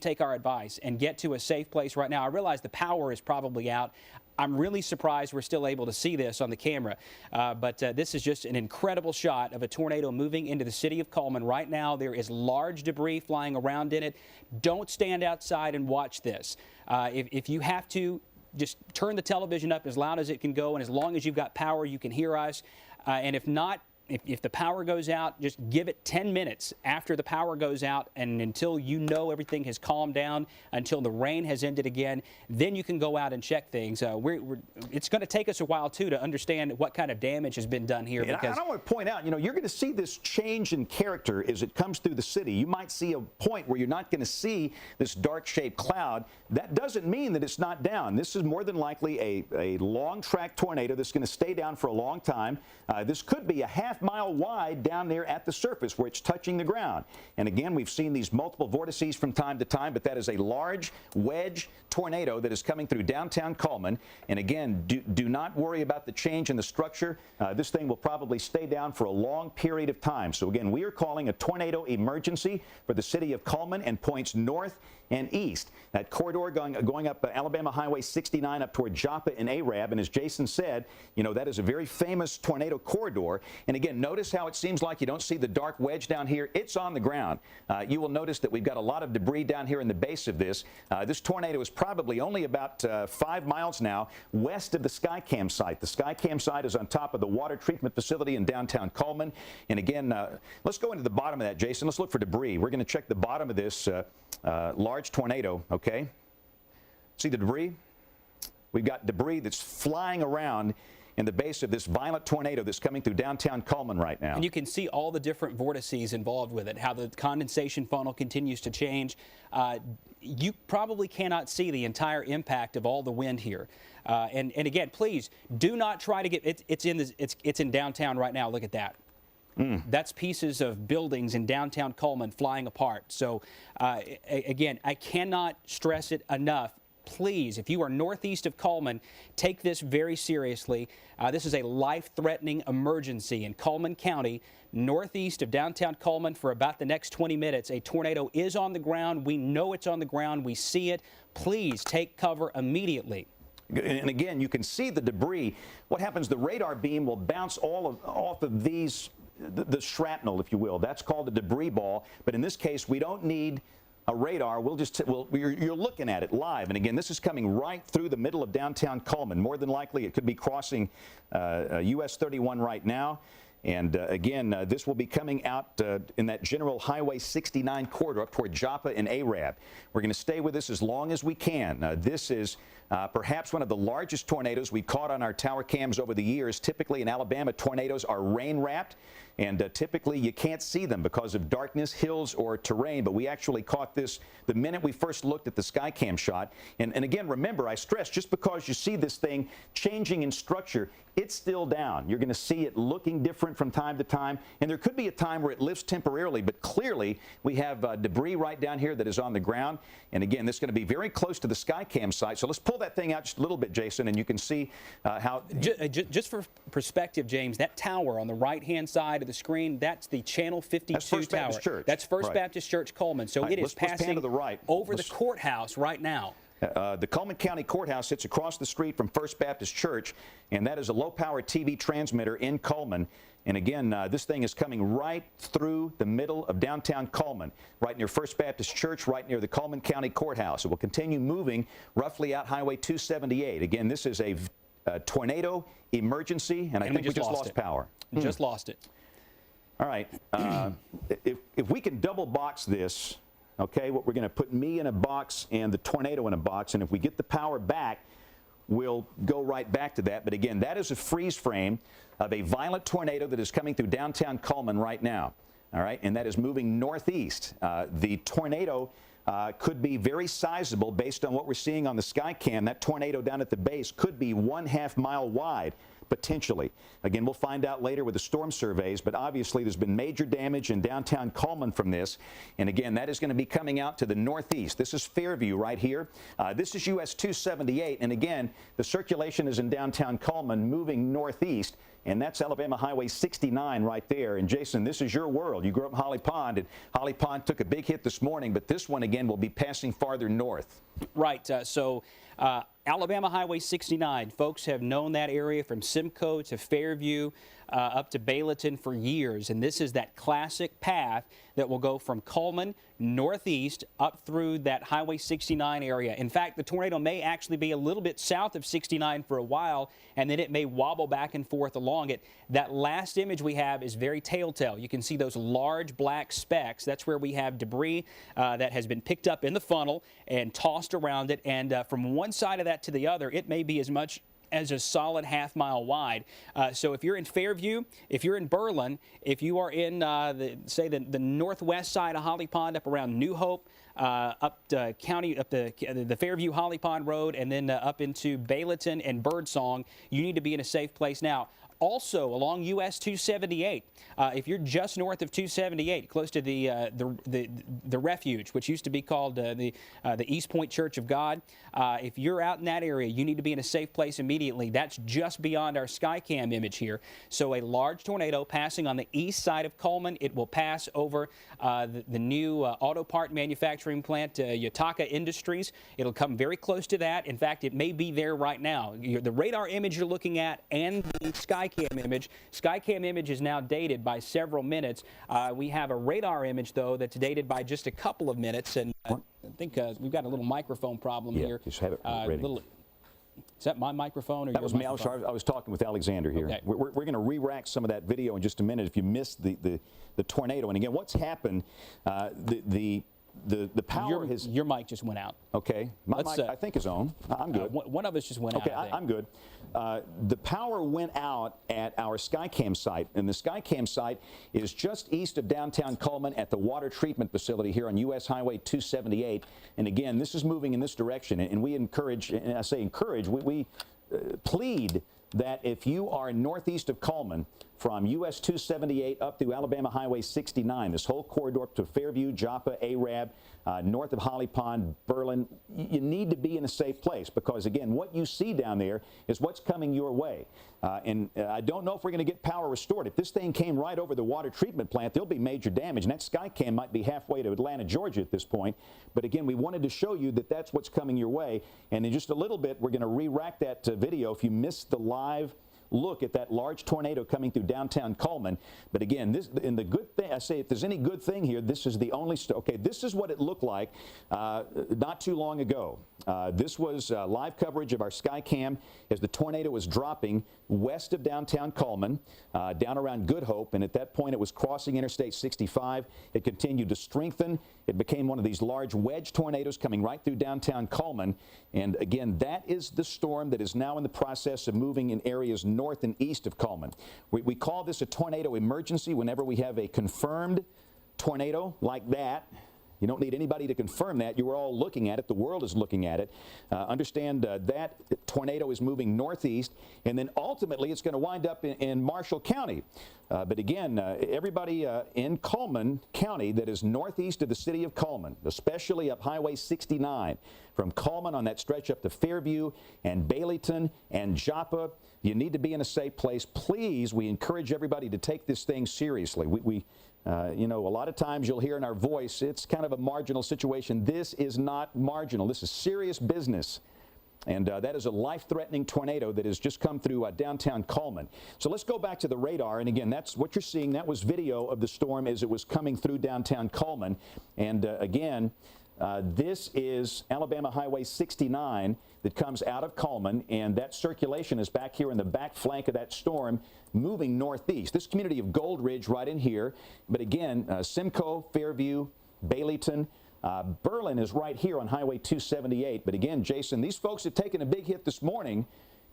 take our advice and get to a safe place right now. I realize the power is probably out. I'm really surprised we're still able to see this on the camera. But this is just an incredible shot of a tornado moving into the city of Coleman. Right now, there is large debris flying around in it. Don't stand outside and watch this. If you have to, just turn the television up as loud as it can go, and as long as you've got power, you can hear us. And if not, if the power goes out, just give it 10 minutes after the power goes out and until you know everything has calmed down, until the rain has ended again, then you can go out and check things. It's going to take us a while, too, to understand what kind of damage has been done here. Because I want to point out, you're going to see this change in character as it comes through the city. You might see a point where you're not going to see this dark-shaped cloud. That doesn't mean that it's not down. This is more than likely a long-track tornado that's going to stay down for a long time. This could be a half-mile wide down there at the surface where it's touching the ground. And again, we've seen these multiple vortices from time to time, but that is a large wedge tornado that is coming through downtown Coleman. And again, do not worry about the change in the structure. This thing will probably stay down for a long period of time. So again, we are calling a tornado emergency for the city of Coleman and points north and east. That corridor going up Alabama Highway 69 up toward Joppa and Arab. And as Jason said, that is a very famous tornado corridor. And again, notice how it seems like you don't see the dark wedge down here. It's on the ground. You will notice that we've got a lot of debris down here in the base of this. This tornado is probably only about 5 miles now west of the Skycam site. The Skycam site is on top of the water treatment facility in downtown Coleman. And again, let's go into the bottom of that, Jason. Let's look for debris. We're going to check the bottom of this large tornado, okay? See the debris? We've got debris that's flying around in the base of this violent tornado that's coming through downtown Coleman right now. And you can see all the different vortices involved with it, how the condensation funnel continues to change. You probably cannot see the entire impact of all the wind here. And again, please do not try to get it's in downtown right now. Look at that. That's pieces of buildings in downtown Coleman flying apart. So again, I cannot stress it enough. Please, if you are northeast of Coleman, take this very seriously. This is a life-threatening emergency in Coleman County, northeast of downtown Coleman. For about the next 20 minutes, a tornado is on the ground. We know it's on the ground. We see it. Please take cover immediately. And again, you can see the debris. What happens, the radar beam will bounce off of these, the shrapnel, if you will. That's called a debris ball. But in this case, we don't need a radar. You're looking at it live. And again, this is coming right through the middle of downtown Coleman. More than likely, it could be crossing US 31 right now. And again, this will be coming out in that general Highway 69 corridor up toward Joppa and Arab. We're going to stay with this as long as we can. This is perhaps one of the largest tornadoes we've caught on our tower cams over the years. Typically in Alabama, tornadoes are rain-wrapped, and typically you can't see them because of darkness, hills, or terrain. But we actually caught this the minute we first looked at the Skycam shot. And again, remember, I stress, just because you see this thing changing in structure, it's still down. You're going to see it looking different from time to time, and there could be a time where it lifts temporarily, but clearly we have debris right down here that is on the ground. And again, this is going to be very close to the Skycam site. So let's pull that thing out just a little bit, Jason, and you can see how... Just for perspective, James, that tower on the right-hand side of the screen, that's the Channel 52 that's First tower. Baptist Church. That's First Baptist Church Coleman. So it is passing to the right. over the courthouse right now. The Coleman County Courthouse sits across the street from First Baptist Church, and that is a low-power TV transmitter in Coleman. And again, this thing is coming right through the middle of downtown Coleman, right near First Baptist Church, right near the Coleman County Courthouse. It will continue moving roughly out Highway 278. Again, this is a tornado emergency, and I think we just lost power. Just lost it. All right. If we can double box this, okay, we're going to put me in a box and the tornado in a box, and if we get the power back, we'll go right back to that. But again, that is a freeze frame of a violent tornado that is coming through downtown Coleman right now. All right, and that is moving northeast. The tornado could be very sizable based on what we're seeing on the Skycam. That tornado down at the base could be 1/2 mile wide, potentially. Again, we'll find out later with the storm surveys, but obviously there's been major damage in downtown Cullman from this. And again, that is going to be coming out to the northeast. This is Fairview right here. This is US 278. And again, the circulation is in downtown Cullman moving northeast. And that's Alabama Highway 69 right there. And Jason, this is your world. You grew up in Holly Pond, and Holly Pond took a big hit this morning, but this one again will be passing farther north. Right. Alabama Highway 69, folks have known that area from Simcoe to Fairview up to Bayleton for years. And this is that classic path that will go from Cullman northeast up through that Highway 69 area. In fact, the tornado may actually be a little bit south of 69 for a while, and then it may wobble back and forth along it. That last image we have is very telltale. You can see those large black specks. That's where we have debris that has been picked up in the funnel and tossed around it. And from one side of that to the other, it may be as much as a solid 1/2 mile wide. So if you're in Fairview, if you're in Berlin, if you are in, the northwest side of Holly Pond, up around New Hope, up the Fairview Holly Pond Road, and then up into Bayleton and Birdsong, you need to be in a safe place now. Also, along US 278, if you're just north of 278, close to the refuge, which used to be called the East Point Church of God, if you're out in that area, you need to be in a safe place immediately. That's just beyond our Skycam image here. So a large tornado passing on the east side of Cullman. It will pass over the new auto part manufacturing plant, Yataka Industries. It'll come very close to that. In fact, it may be there right now. The radar image you're looking at and the Skycam image is now dated by several minutes. We have a radar image, though, that's dated by just a couple of minutes, and I think we've got a little microphone problem here. Just have it ready. Is that my microphone? Or that was me. I was talking with Alexander here. Okay. We're going to re-rack some of that video in just a minute if you missed the tornado. And again, what's happened, the power has... Your mic just went out. Okay. My mic, I think, is on. I'm good. One of us just went out. Okay, I'm good. The power went out at our Skycam site, and the Skycam site is just east of downtown Cullman at the water treatment facility here on US Highway 278. And again, this is moving in this direction, and we encourage, and I say encourage, we plead that if you are northeast of Cullman, from US 278 up through Alabama Highway 69, this whole corridor up to Fairview, Joppa, Arab, north of Holly Pond, Berlin, you need to be in a safe place because, again, what you see down there is what's coming your way. And I don't know if we're going to get power restored. If this thing came right over the water treatment plant, there'll be major damage. And that Skycam might be halfway to Atlanta, Georgia at this point. But again, we wanted to show you that that's what's coming your way. And in just a little bit, we're going to re-rack that video if you missed the live look at that large tornado coming through downtown Cullman. But again, the good thing, I say, if there's any good thing here, this is the only, okay, this is what it looked like not too long ago. This was live coverage of our Skycam as the tornado was dropping west of downtown Cullman, down around Good Hope, and at that point it was crossing Interstate 65. It continued to strengthen. It became one of these large wedge tornadoes coming right through downtown Cullman. And again, that is the storm that is now in the process of moving in areas north and east of Cullman. We call this a tornado emergency whenever we have a confirmed tornado like that. You don't need anybody to confirm that. You are all looking at it. The world is looking at it. Understand that tornado is moving northeast, and then ultimately it's going to wind up in Marshall County. But again, everybody in Cullman County that is northeast of the city of Cullman, especially up Highway 69, from Cullman on that stretch up to Fairview and Bayleton and Joppa, you need to be in a safe place. Please, we encourage everybody to take this thing seriously. You know, a lot of times you'll hear in our voice, it's kind of a marginal situation. This is not marginal. This is serious business. And that is a life-threatening tornado that has just come through downtown Cullman. So let's go back to the radar. And again, that's what you're seeing. That was video of the storm as it was coming through downtown Cullman. And again, this is Alabama Highway 69 that comes out of Cullman, and that circulation is back here in the back flank of that storm moving northeast. This community of Gold Ridge right in here, but again, Simcoe, Fairview, Bayleton, Berlin is right here on Highway 278. But again, Jason, these folks have taken a big hit this morning,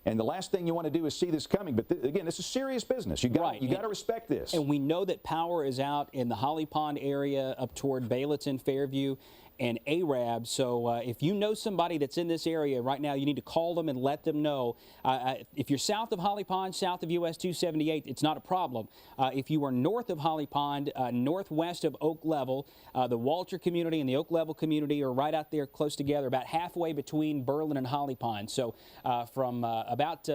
and the last thing you want to do is see this coming. But again, this is serious business. You got to respect this. And we know that power is out in the Holly Pond area up toward Bayleton, Fairview, and Arab. So if you know somebody that's in this area right now, you need to call them and let them know. If you're south of Holly Pond, south of US 278, it's not a problem. If you are north of Holly Pond, northwest of Oak Level, the Walter community and the Oak Level community are right out there close together, about halfway between Berlin and Holly Pond. So from about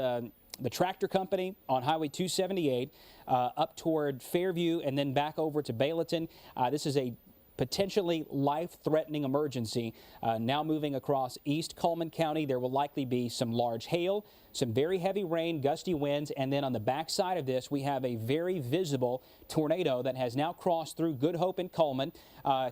the tractor company on Highway 278 up toward Fairview and then back over to Bayleton. This is a potentially life-threatening emergency. Now moving across East Cullman County, there will likely be some large hail, some very heavy rain, gusty winds, and then on the backside of this, we have a very visible tornado that has now crossed through Good Hope and Cullman.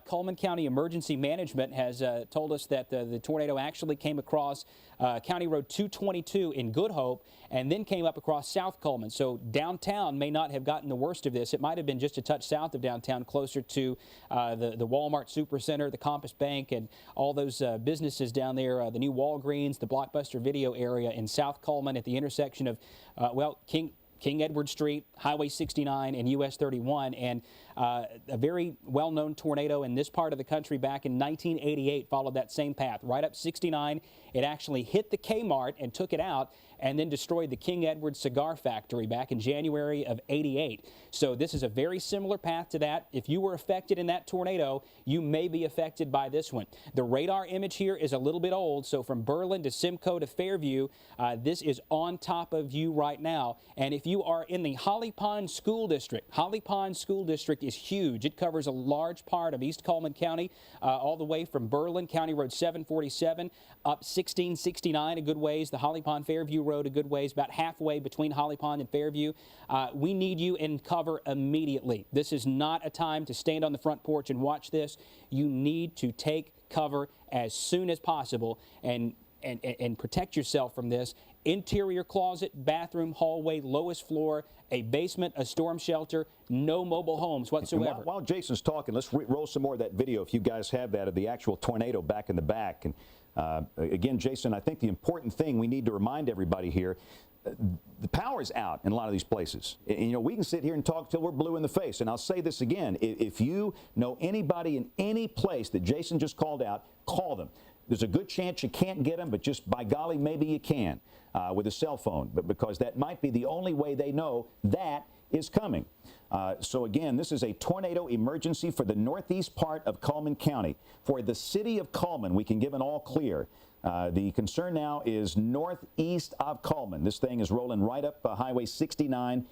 Cullman County Emergency Management has told us that the tornado actually came across County Road 222 in Good Hope and then came up across South Cullman. So downtown may not have gotten the worst of this. It might have been just a touch south of downtown, closer to the Walmart Supercenter, the Compass Bank, and all those businesses down there, the new Walgreens, the Blockbuster Video area in South Cullman at the intersection of, King Edward Street, Highway 69, and US 31, and a very well-known tornado in this part of the country back in 1988 followed that same path. Right up 69, it actually hit the Kmart and took it out, and then destroyed the King Edward Cigar Factory back in January of '88. So this is a very similar path to that. If you were affected in that tornado, you may be affected by this one. The radar image here is a little bit old, so from Berlin to Simcoe to Fairview, this is on top of you right now. And if you are in the Holly Pond School District, Holly Pond School District is huge. It covers a large part of East Cullman County, all the way from Berlin, County Road 747, up 1669 a good ways, the Holly Pond Fairview Road a good ways, about halfway between Holly Pond and Fairview. We need you in cover immediately. This is not a time to stand on the front porch and watch this. You need to take cover as soon as possible and protect yourself from this. Interior closet, bathroom, hallway, lowest floor, a basement, a storm shelter, no mobile homes whatsoever. While Jason's talking, let's roll some more of that video if you guys have that of the actual tornado back in the back. And again, Jason, I think the important thing we need to remind everybody here, the power's out in a lot of these places. And, you know, we can sit here and talk till we're blue in the face. And I'll say this again, if you know anybody in any place that Jason just called out, call them. There's a good chance you can't get them, but just by golly, maybe you can with a cell phone, but because that might be the only way they know that is coming. So again, this is a tornado emergency for the northeast part of Cullman County. For the city of Cullman, we can give an all clear. The concern now is northeast of Cullman. This thing is rolling right up Highway 69,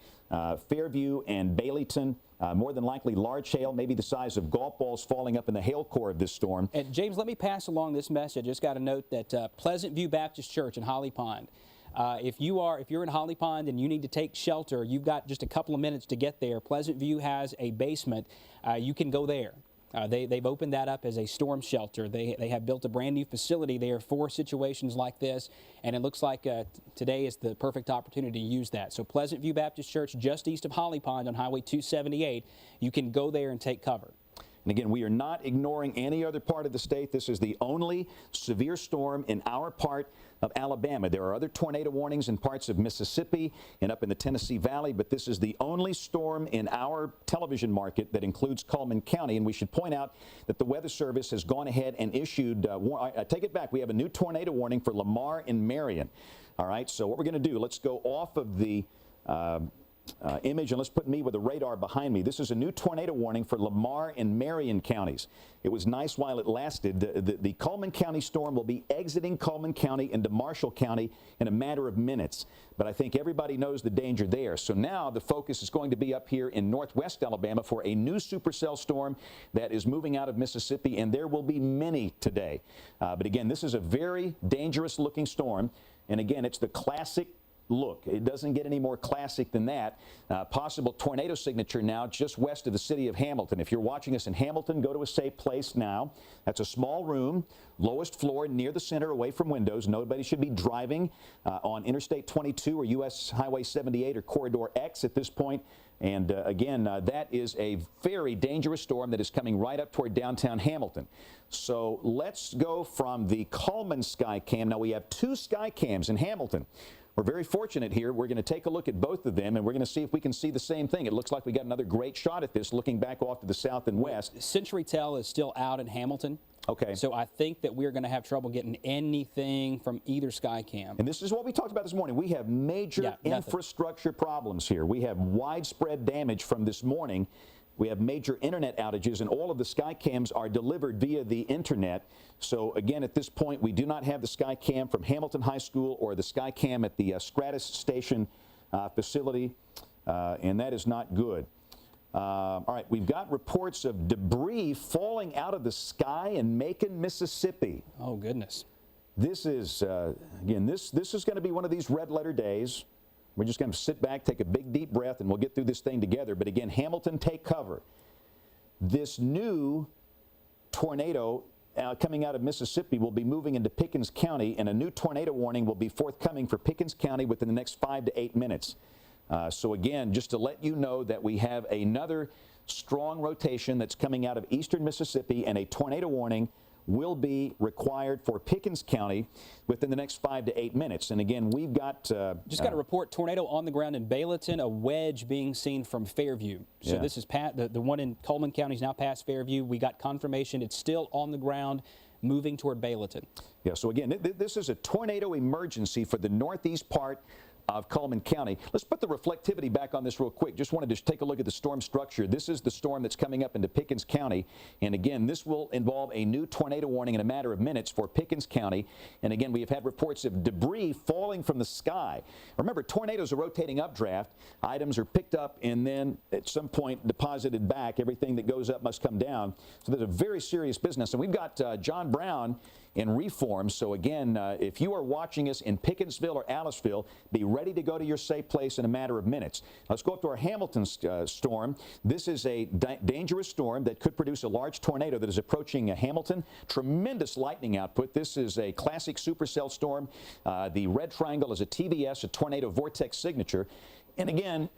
Fairview and Bayleton. More than likely large hail, maybe the size of golf balls falling up in the hail core of this storm. And James, let me pass along this message. Just got a note that Pleasant View Baptist Church in Holly Pond. If you're in Holly Pond and you need to take shelter, you've got just a couple of minutes to get there. Pleasant View has a basement. You can go there. They've opened that up as a storm shelter. They have built a brand new facility there for situations like this, and it looks like today is the perfect opportunity to use that. So Pleasant View Baptist Church, just east of Holly Pond on Highway 278, you can go there and take cover. And again, we are not ignoring any other part of the state. This is the only severe storm in our part of Alabama. There are other tornado warnings in parts of Mississippi and up in the Tennessee Valley, but this is the only storm in our television market that includes Cullman County. And we should point out that the Weather Service has gone ahead and issued, I take it back, we have a new tornado warning for Lamar and Marion. All right, so what we're going to do, let's go off of the image, and let's put me with a radar behind me. This is a new tornado warning for Lamar and Marion counties. It was nice while it lasted. The Cullman County storm will be exiting Cullman County into Marshall County in a matter of minutes. But I think everybody knows the danger there. So now the focus is going to be up here in northwest Alabama for a new supercell storm that is moving out of Mississippi, and there will be many today. But again, this is a very dangerous looking storm. And again, it's the classic look. It doesn't get any more classic than that. Possible tornado signature now just west of the city of Hamilton. If you're watching us in Hamilton, go to a safe place now. That's a small room, lowest floor, near the center, away from windows. Nobody should be driving on Interstate 22 or U.S. Highway 78 or Corridor X at this point. And again, that is a very dangerous storm that is coming right up toward downtown Hamilton. So let's go from the Cullman sky cam. Now we have two sky cams in Hamilton. we're very fortunate here. We're going to take a look at both of them, and we're going to see if we can see the same thing. It looks like we got another great shot at this, looking back off to the south and west. Century-Tel is still out in Hamilton. Okay. So I think that we're going to have trouble getting anything from either Skycam. And this is what we talked about this morning. We have major infrastructure problems here. We have widespread damage from this morning. We have major internet outages, and all of the Skycams are delivered via the internet. So again, at this point, we do not have the Skycam from Hamilton High School or the Skycam at the Stratus Station facility, and that is not good. All right, we've got reports of debris falling out of the sky in Macon, Mississippi. Oh, goodness. This is, again, this is going to be one of these red letter days. We're just going to sit back, take a big deep breath, and we'll get through this thing together. But again, Hamilton, take cover. This new tornado coming out of Mississippi will be moving into Pickens County, and a new tornado warning will be forthcoming for Pickens County within the next 5 to 8 minutes. So again, just to let you know that we have another strong rotation that's coming out of eastern Mississippi, and a tornado warning will be required for Pickens County within the next 5 to 8 minutes. And again, we've got just got a report, tornado on the ground in Bayleton, a wedge being seen from Fairview. So this is the one in Coleman County is now past Fairview. We got confirmation it's still on the ground, moving toward Bayleton. Yeah, so again, this is a tornado emergency for the northeast part of Coleman County. Let's put the reflectivity back on this real quick. Just wanted to take a look at the storm structure. This is the storm that's coming up into Pickens County. And again, this will involve a new tornado warning in a matter of minutes for Pickens County. And again, we have had reports of debris falling from the sky. Remember, tornadoes are rotating updraft. Items are picked up and then at some point deposited back. Everything that goes up must come down. So there's a very serious business. And we've got John Brown in Reform. So again, if you are watching us in Pickensville or Aliceville, be ready to go to your safe place in a matter of minutes. Let's go up to our Hamilton storm. This is a dangerous storm that could produce a large tornado that is approaching Hamilton. Tremendous lightning output. This is a classic supercell storm. The red triangle is a TVS, a tornado vortex signature. And again,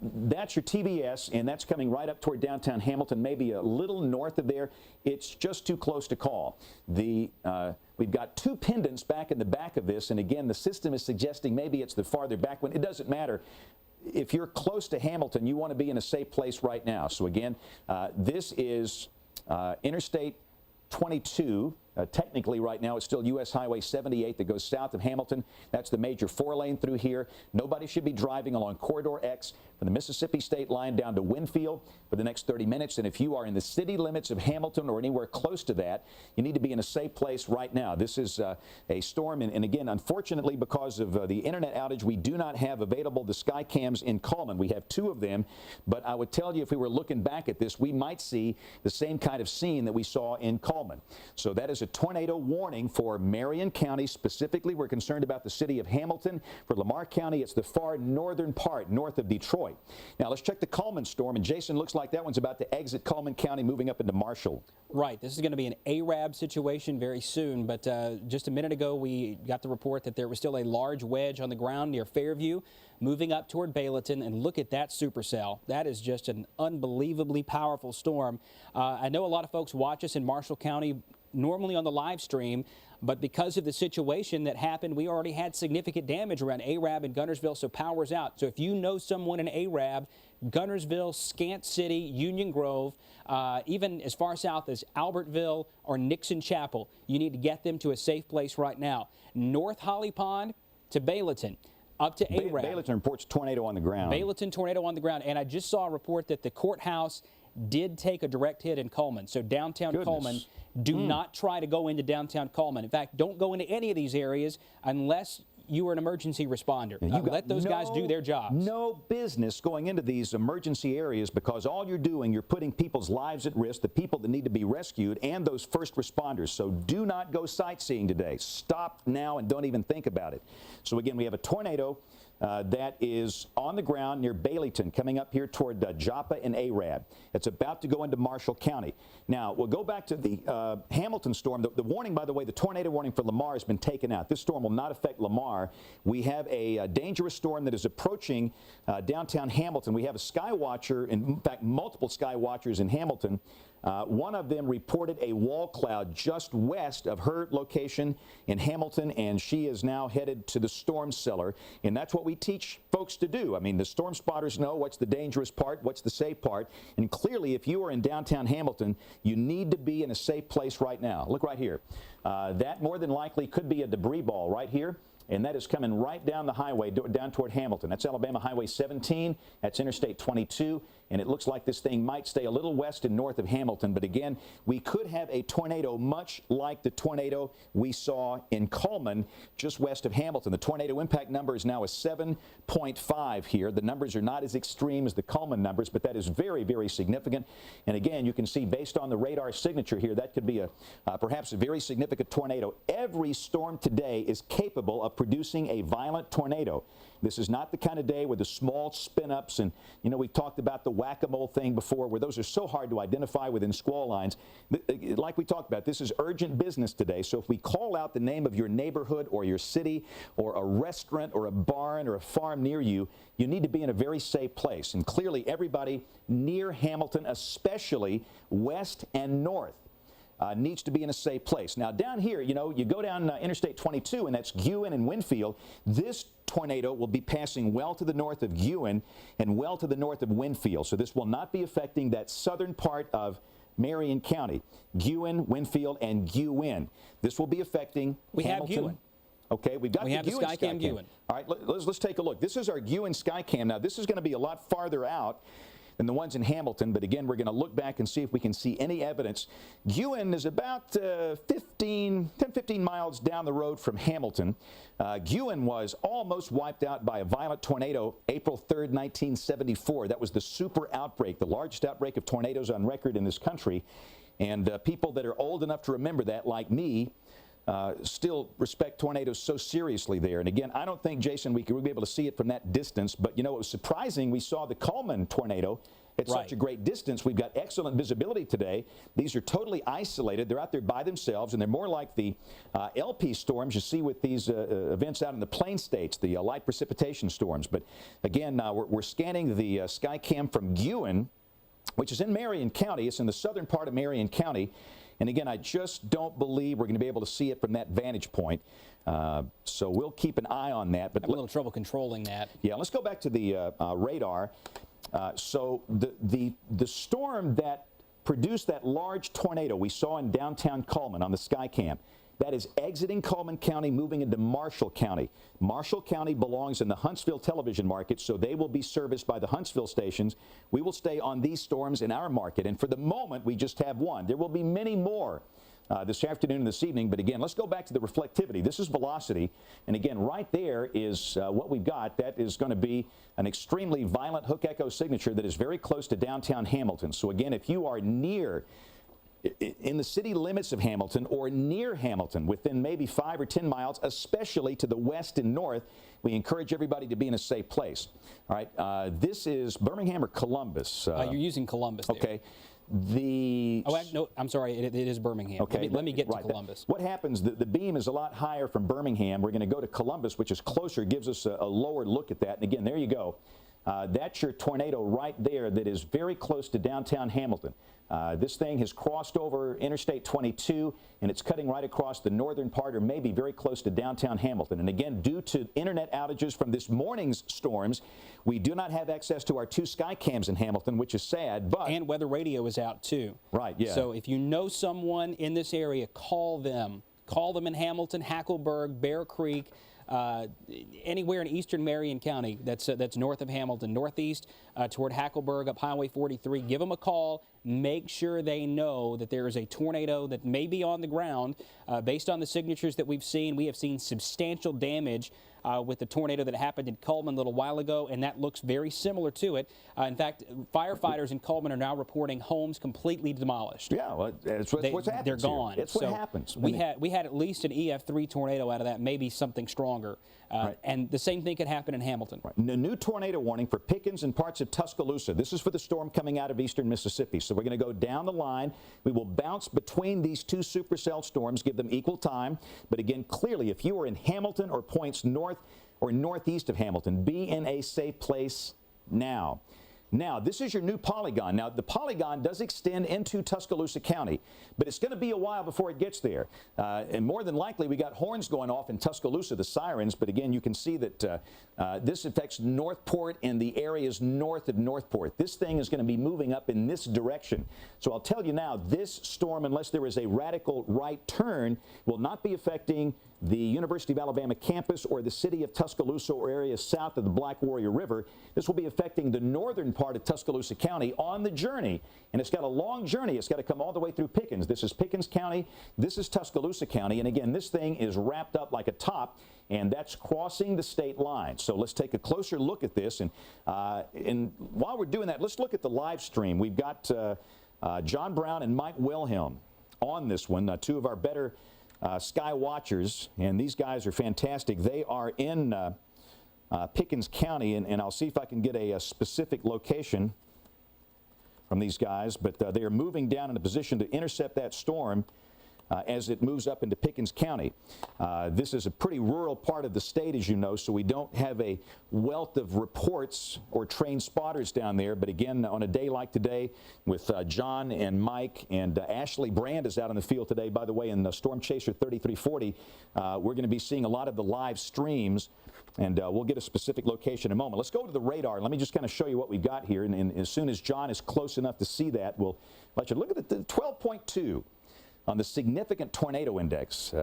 that's your TBS, and that's coming right up toward downtown Hamilton, maybe a little north of there. It's just too close to call. We've got two pendants back in the back of this, and again, the system is suggesting maybe it's the farther back one. It doesn't matter. If you're close to Hamilton, you want to be in a safe place right now. So again, this is Interstate 22. Technically, right now, it's still U.S. Highway 78 that goes south of Hamilton. That's the major 4-lane through here. Nobody should be driving along Corridor X from the Mississippi State line down to Winfield for the next 30 minutes. And if you are in the city limits of Hamilton or anywhere close to that, you need to be in a safe place right now. This is a storm. And again, unfortunately, because of the internet outage, we do not have available the Skycams in Coleman. We have 2 of them. But I would tell you, if we were looking back at this, we might see the same kind of scene that we saw in Coleman. So that is a tornado warning for Marion County. Specifically, we're concerned about the city of Hamilton. For Lamar County, it's the far northern part, north of Detroit. Now, let's check the Coleman storm. And Jason, looks like that one's about to exit Coleman County, moving up into Marshall. Right. This is going to be an ARAB situation very soon. But just a minute ago, we got the report that there was still a large wedge on the ground near Fairview, moving up toward Bayleton. And look at that supercell. That is just an unbelievably powerful storm. I know a lot of folks watch us in Marshall County normally on the live stream, but because of the situation that happened, we already had significant damage around ARAB and Guntersville, so power's out. So if you know someone in ARAB, Guntersville, Scant City, Union Grove, even as far south as Albertville or Nixon Chapel, you need to get them to a safe place right now. North Holly Pond to Bayleton, up to ARAB. Bayleton reports tornado on the ground. Bayleton tornado on the ground. And I just saw a report that the courthouse did take a direct hit in Coleman. So downtown Coleman, do not try to go into downtown Coleman. In fact, don't go into any of these areas unless you are an emergency responder. Let those guys do their jobs. No business going into these emergency areas, because all you're doing, you're putting people's lives at risk, the people that need to be rescued, and those first responders. So do not go sightseeing today. Stop now and don't even think about it. So again, we have a tornado that is on the ground near Bayleton, coming up here toward Joppa and Arab. It's about to go into Marshall County. Now, we'll go back to the Hamilton storm. The warning, by the way, the tornado warning for Lamar has been taken out. This storm will not affect Lamar. We have a dangerous storm that is approaching downtown Hamilton. We have a sky watcher, in fact, multiple sky watchers in Hamilton. One of them reported a wall cloud just west of her location in Hamilton, and she is now headed to the storm cellar. And that's what we teach folks to do. I mean, the storm spotters know what's the dangerous part, what's the safe part. And clearly, if you are in downtown Hamilton, you need to be in a safe place right now. Look right here. That more than likely could be a debris ball right here. And that is coming right down the highway, down toward Hamilton. That's Alabama Highway 17. That's Interstate 22. And it looks like this thing might stay a little west and north of Hamilton. But again, we could have a tornado much like the tornado we saw in Coleman, just west of Hamilton. The tornado impact number is now a 7.5 here. The numbers are not as extreme as the Coleman numbers, but that is very, very significant. And again, you can see based on the radar signature here, that could be perhaps a very significant tornado. Every storm today is capable of producing a violent tornado. This is not the kind of day with the small spin-ups, and you know, we've talked about the whack-a-mole thing before, where those are so hard to identify within squall lines. Like we talked about, this is urgent business today. So if we call out the name of your neighborhood or your city or a restaurant or a barn or a farm near you, you need to be in a very safe place. And clearly everybody near Hamilton, especially west and north, needs to be in a safe place. Now down here, you know, you go down Interstate 22, and that's Guin and Winfield. This tornado will be passing well to the north of Guin and well to the north of Winfield. So this will not be affecting that southern part of Marion County. Guin, Winfield, and Guin. This will be affecting Hamilton. Have Guin. Okay, we have the Skycam Guin. All right, let's take a look. This is our Guin Skycam. Now this is going to be a lot farther out than the ones in Hamilton, but again, we're going to look back and see if we can see any evidence. Guin is about 10-15 miles down the road from Hamilton. Guin was almost wiped out by a violent tornado April 3rd, 1974. That was the super outbreak, the largest outbreak of tornadoes on record in this country. And people that are old enough to remember that, like me, still respect tornadoes so seriously there. And again, I don't think, Jason, we'll be able to see it from that distance, but you know, it was surprising we saw the Coleman tornado at such a great distance. We've got excellent visibility today. These are totally isolated. They're out there by themselves, and they're more like the LP storms you see with these events out in the plain states, the light precipitation storms. But again, we're scanning the Skycam from Guin, which is in Marion County. It's in the southern part of Marion County. And again, I just don't believe we're going to be able to see it from that vantage point. So we'll keep an eye on that. But I have a little trouble controlling that. Yeah, let's go back to the radar. So the storm that produced that large tornado we saw in downtown Coleman on the Skycam, that is exiting Coleman County, moving into Marshall County. Marshall County belongs in the Huntsville television market, so they will be serviced by the Huntsville stations. We will stay on these storms in our market, and for the moment, we just have one. There will be many more this afternoon and this evening, but again, let's go back to the reflectivity. This is velocity, and again, right there is what we've got. That is going to be an extremely violent hook echo signature that is very close to downtown Hamilton. So again, if you are near in the city limits of Hamilton or near Hamilton, within maybe 5 or 10 miles, especially to the west and north, we encourage everybody to be in a safe place. All right, this is Birmingham or Columbus? You're using Columbus there. Okay. No, I'm sorry, it is Birmingham. Okay, let me get to Columbus. What happens, the beam is a lot higher from Birmingham. We're going to go to Columbus, which is closer, gives us a lower look at that. And again, there you go. That's your tornado right there that is very close to downtown Hamilton. This thing has crossed over Interstate 22, and it's cutting right across the northern part, or maybe very close to downtown Hamilton. And again, due to internet outages from this morning's storms, we do not have access to our 2 Skycams in Hamilton, which is sad. But and weather radio is out too. Right, yeah. So if you know someone in this area, call them. Call them in Hamilton, Hackleburg, Bear Creek, anywhere in eastern Marion County that's north of Hamilton, northeast toward Hackleburg, up Highway 43. Give them a call. Make sure they know that there is a tornado that may be on the ground. Based on the signatures that we've seen, we have seen substantial damage with the tornado that happened in Coleman a little while ago, and that looks very similar to it. In fact, firefighters in Coleman are now reporting homes completely demolished. Yeah, well, that's what's happening. They're gone. It's what happens. We had at least an EF3 tornado out of that, maybe something stronger. Right. And the same thing could happen in Hamilton. Right. A new tornado warning for Pickens and parts of Tuscaloosa. This is for the storm coming out of eastern Mississippi. So we're going to go down the line. We will bounce between these 2 supercell storms, give them equal time. But again, clearly, if you are in Hamilton or points north or northeast of Hamilton, be in a safe place now. Now, this is your new polygon. Now, the polygon does extend into Tuscaloosa County, but it's going to be a while before it gets there. And more than likely, we got horns going off in Tuscaloosa, the sirens, but again, you can see that this affects Northport and the areas north of Northport. This thing is going to be moving up in this direction. So I'll tell you now, this storm, unless there is a radical right turn, will not be affecting the University of Alabama campus or the city of Tuscaloosa or areas south of the Black Warrior River. This will be affecting the northern part of Tuscaloosa County on the journey, and it's got a long journey. It's got to come all the way through Pickens. This is Pickens County. This is Tuscaloosa County, and again, this thing is wrapped up like a top, and that's crossing the state line. So let's take a closer look at this, and while we're doing that, let's look at the live stream. We've got John Brown and Mike Wilhelm on this one, two of our better sky watchers, and these guys are fantastic. They are in Pickens County, and I'll see if I can get a specific location from these guys, but they are moving down in a position to intercept that storm as it moves up into Pickens County. This is a pretty rural part of the state, as you know, so we don't have a wealth of reports or trained spotters down there. But again, on a day like today with John and Mike and Ashley Brand is out in the field today, by the way, in the Storm Chaser 3340. We're going to be seeing a lot of the live streams, and we'll get a specific location in a moment. Let's go to the radar. Let me just kind of show you what we've got here, and as soon as John is close enough to see that, we'll let you look at the 12.2. On the significant tornado index.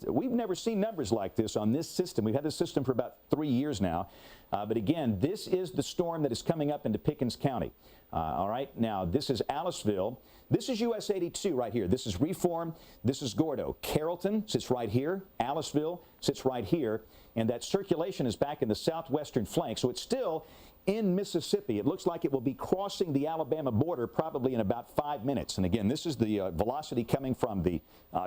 We've never seen numbers like this on this system. We've had this system for about 3 years now. But again, this is the storm that is coming up into Pickens County. All right, now this is Aliceville. This is US 82 right here. This is Reform. This is Gordo. Carrollton sits right here. Aliceville sits right here. And that circulation is back in the southwestern flank. So it's still in Mississippi. It looks like it will be crossing the Alabama border probably in about 5 minutes. And again, this is the velocity coming from the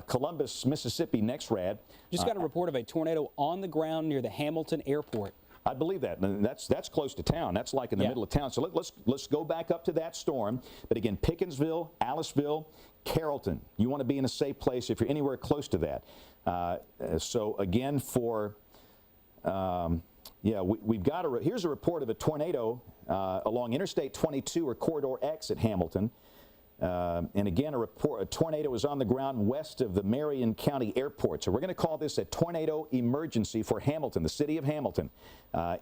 Columbus, Mississippi NexRad. Just got a report of a tornado on the ground near the Hamilton Airport. I believe that. And that's close to town. That's like in the middle of town. So let's go back up to that storm. But again, Pickensville, Aliceville, Carrollton. You want to be in a safe place if you're anywhere close to that. So again, for we've got here's a report of a tornado along Interstate 22 or Corridor X at Hamilton. And again, a tornado is on the ground west of the Marion County Airport. So we're going to call this a tornado emergency for Hamilton, the city of Hamilton.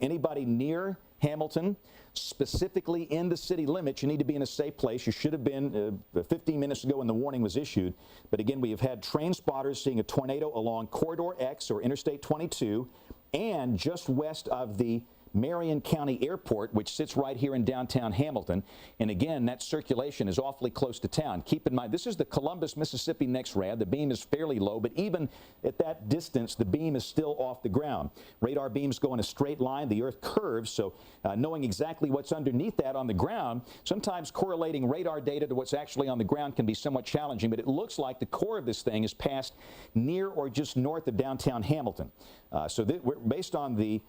Anybody near Hamilton, specifically in the city limits, you need to be in a safe place. You should have been 15 minutes ago when the warning was issued. But again, we have had trained spotters seeing a tornado along Corridor X or Interstate 22 and just west of the Marion County Airport, which sits right here in downtown Hamilton. And again, that circulation is awfully close to town. Keep in mind, this is the Columbus, Mississippi NexRad. The beam is fairly low, but even at that distance, the beam is still off the ground. Radar beams go in a straight line. The Earth curves, so knowing exactly what's underneath that on the ground, sometimes correlating radar data to what's actually on the ground can be somewhat challenging, but it looks like the core of this thing is passed near or just north of downtown Hamilton. We're based on the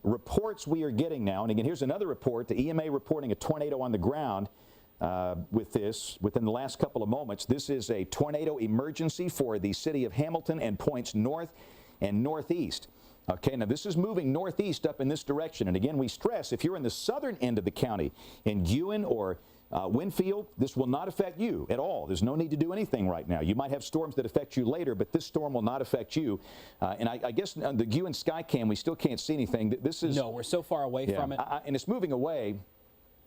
reports we are getting now, and again, here's another report, the EMA reporting a tornado on the ground with this within the last couple of moments. This is a tornado emergency for the city of Hamilton and points north and northeast. Okay, now this is moving northeast up in this direction, and again, we stress if you're in the southern end of the county, in Guin or Winfield, this will not affect you at all. There's no need to do anything right now. You might have storms that affect you later, but this storm will not affect you. And I guess on the Guin Skycam, we still can't see anything. This is no, we're so far away from it. And it's moving away.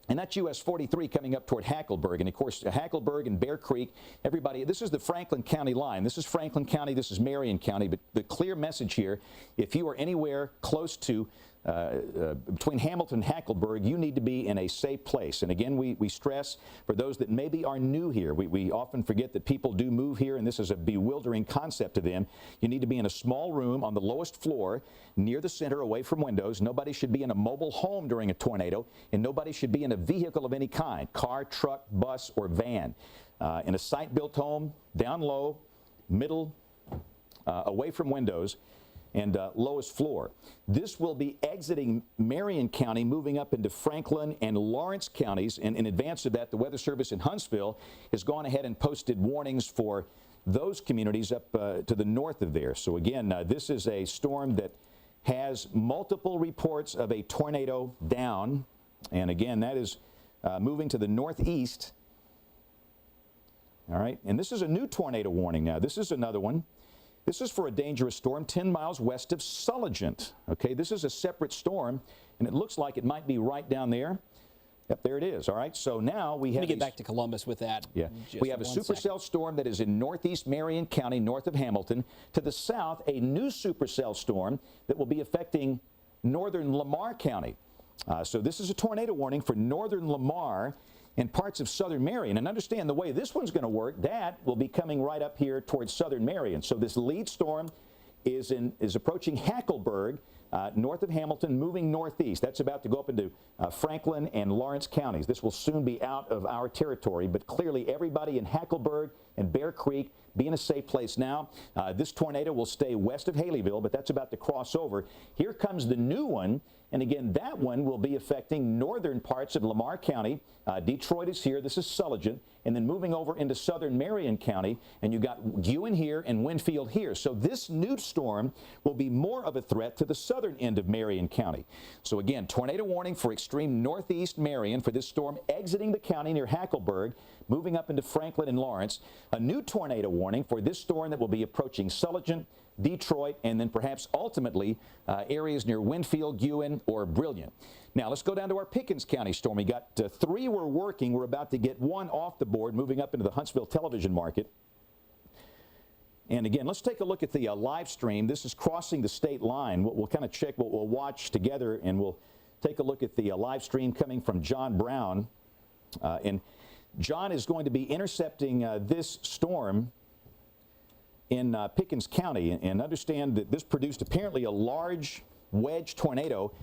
And that's US 43 coming up toward Hackleburg. And of course, Hackleburg and Bear Creek, everybody, this is the Franklin County line. This is Franklin County, this is Marion County. But the clear message here, if you are anywhere close to between Hamilton and Hackleburg, you need to be in a safe place. And again, we stress for those that maybe are new here, we often forget that people do move here, and this is a bewildering concept to them. You need to be in a small room on the lowest floor, near the center, away from windows. Nobody should be in a mobile home during a tornado, and nobody should be in a vehicle of any kind, car, truck, bus, or van. In a site-built home, down low, middle, away from windows, and lowest floor. This will be exiting Marion County, moving up into Franklin and Lawrence counties. And in advance of that, the Weather Service in Huntsville has gone ahead and posted warnings for those communities up to the north of there. So again, this is a storm that has multiple reports of a tornado down. And again, that is moving to the northeast. All right, and this is a new tornado warning now. This is another one. This is for a dangerous storm 10 miles west of Sulligent. Okay, this is a separate storm, and it looks like it might be right down there. Yep, there it is. All right, so now we have. Let me get back to Columbus with that. Yeah, we have a supercell storm that is in northeast Marion County, north of Hamilton. To the south, a new supercell storm that will be affecting northern Lamar County. So this is a tornado warning for northern Lamar and parts of southern Marion. And understand the way this one's going to work, that will be coming right up here towards southern Marion. So this lead storm is approaching Hackleburg, north of Hamilton, moving northeast. That's about to go up into Franklin and Lawrence counties. This will soon be out of our territory, but clearly everybody in Hackleburg and Bear Creek be in a safe place now. This tornado will stay west of Haleyville, but that's about to cross over. Here comes the new one, and again, that one will be affecting northern parts of Lamar County. Detroit is here. This is Sulligent. And then moving over into southern Marion County, and you've got Ewan here and Winfield here. So this new storm will be more of a threat to the southern end of Marion County. So again, tornado warning for extreme northeast Marion for this storm exiting the county near Hackleburg, moving up into Franklin and Lawrence. A new tornado warning for this storm that will be approaching Sulligent, Detroit, and then perhaps ultimately areas near Winfield, Ewan, or Brilliant. Now let's go down to our Pickens County storm. We got 3 we're working. We're about to get 1 off the board, moving up into the Huntsville television market. And again, let's take a look at the live stream. This is crossing the state line. We'll kind of check what we'll watch together, and we'll take a look at the live stream coming from John Brown. And John is going to be intercepting this storm in Pickens County, and understand that this produced apparently a large wedge tornado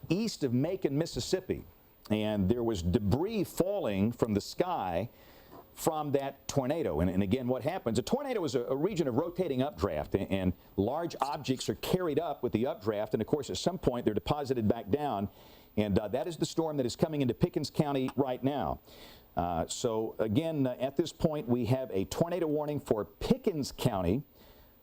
east of Macon, Mississippi, and there was debris falling from the sky from that tornado. And again, what happens, a tornado is a region of rotating updraft, and large objects are carried up with the updraft, and of course at some point they're deposited back down, and that is the storm that is coming into Pickens County right now. So again, at this point, we have a tornado warning for Pickens County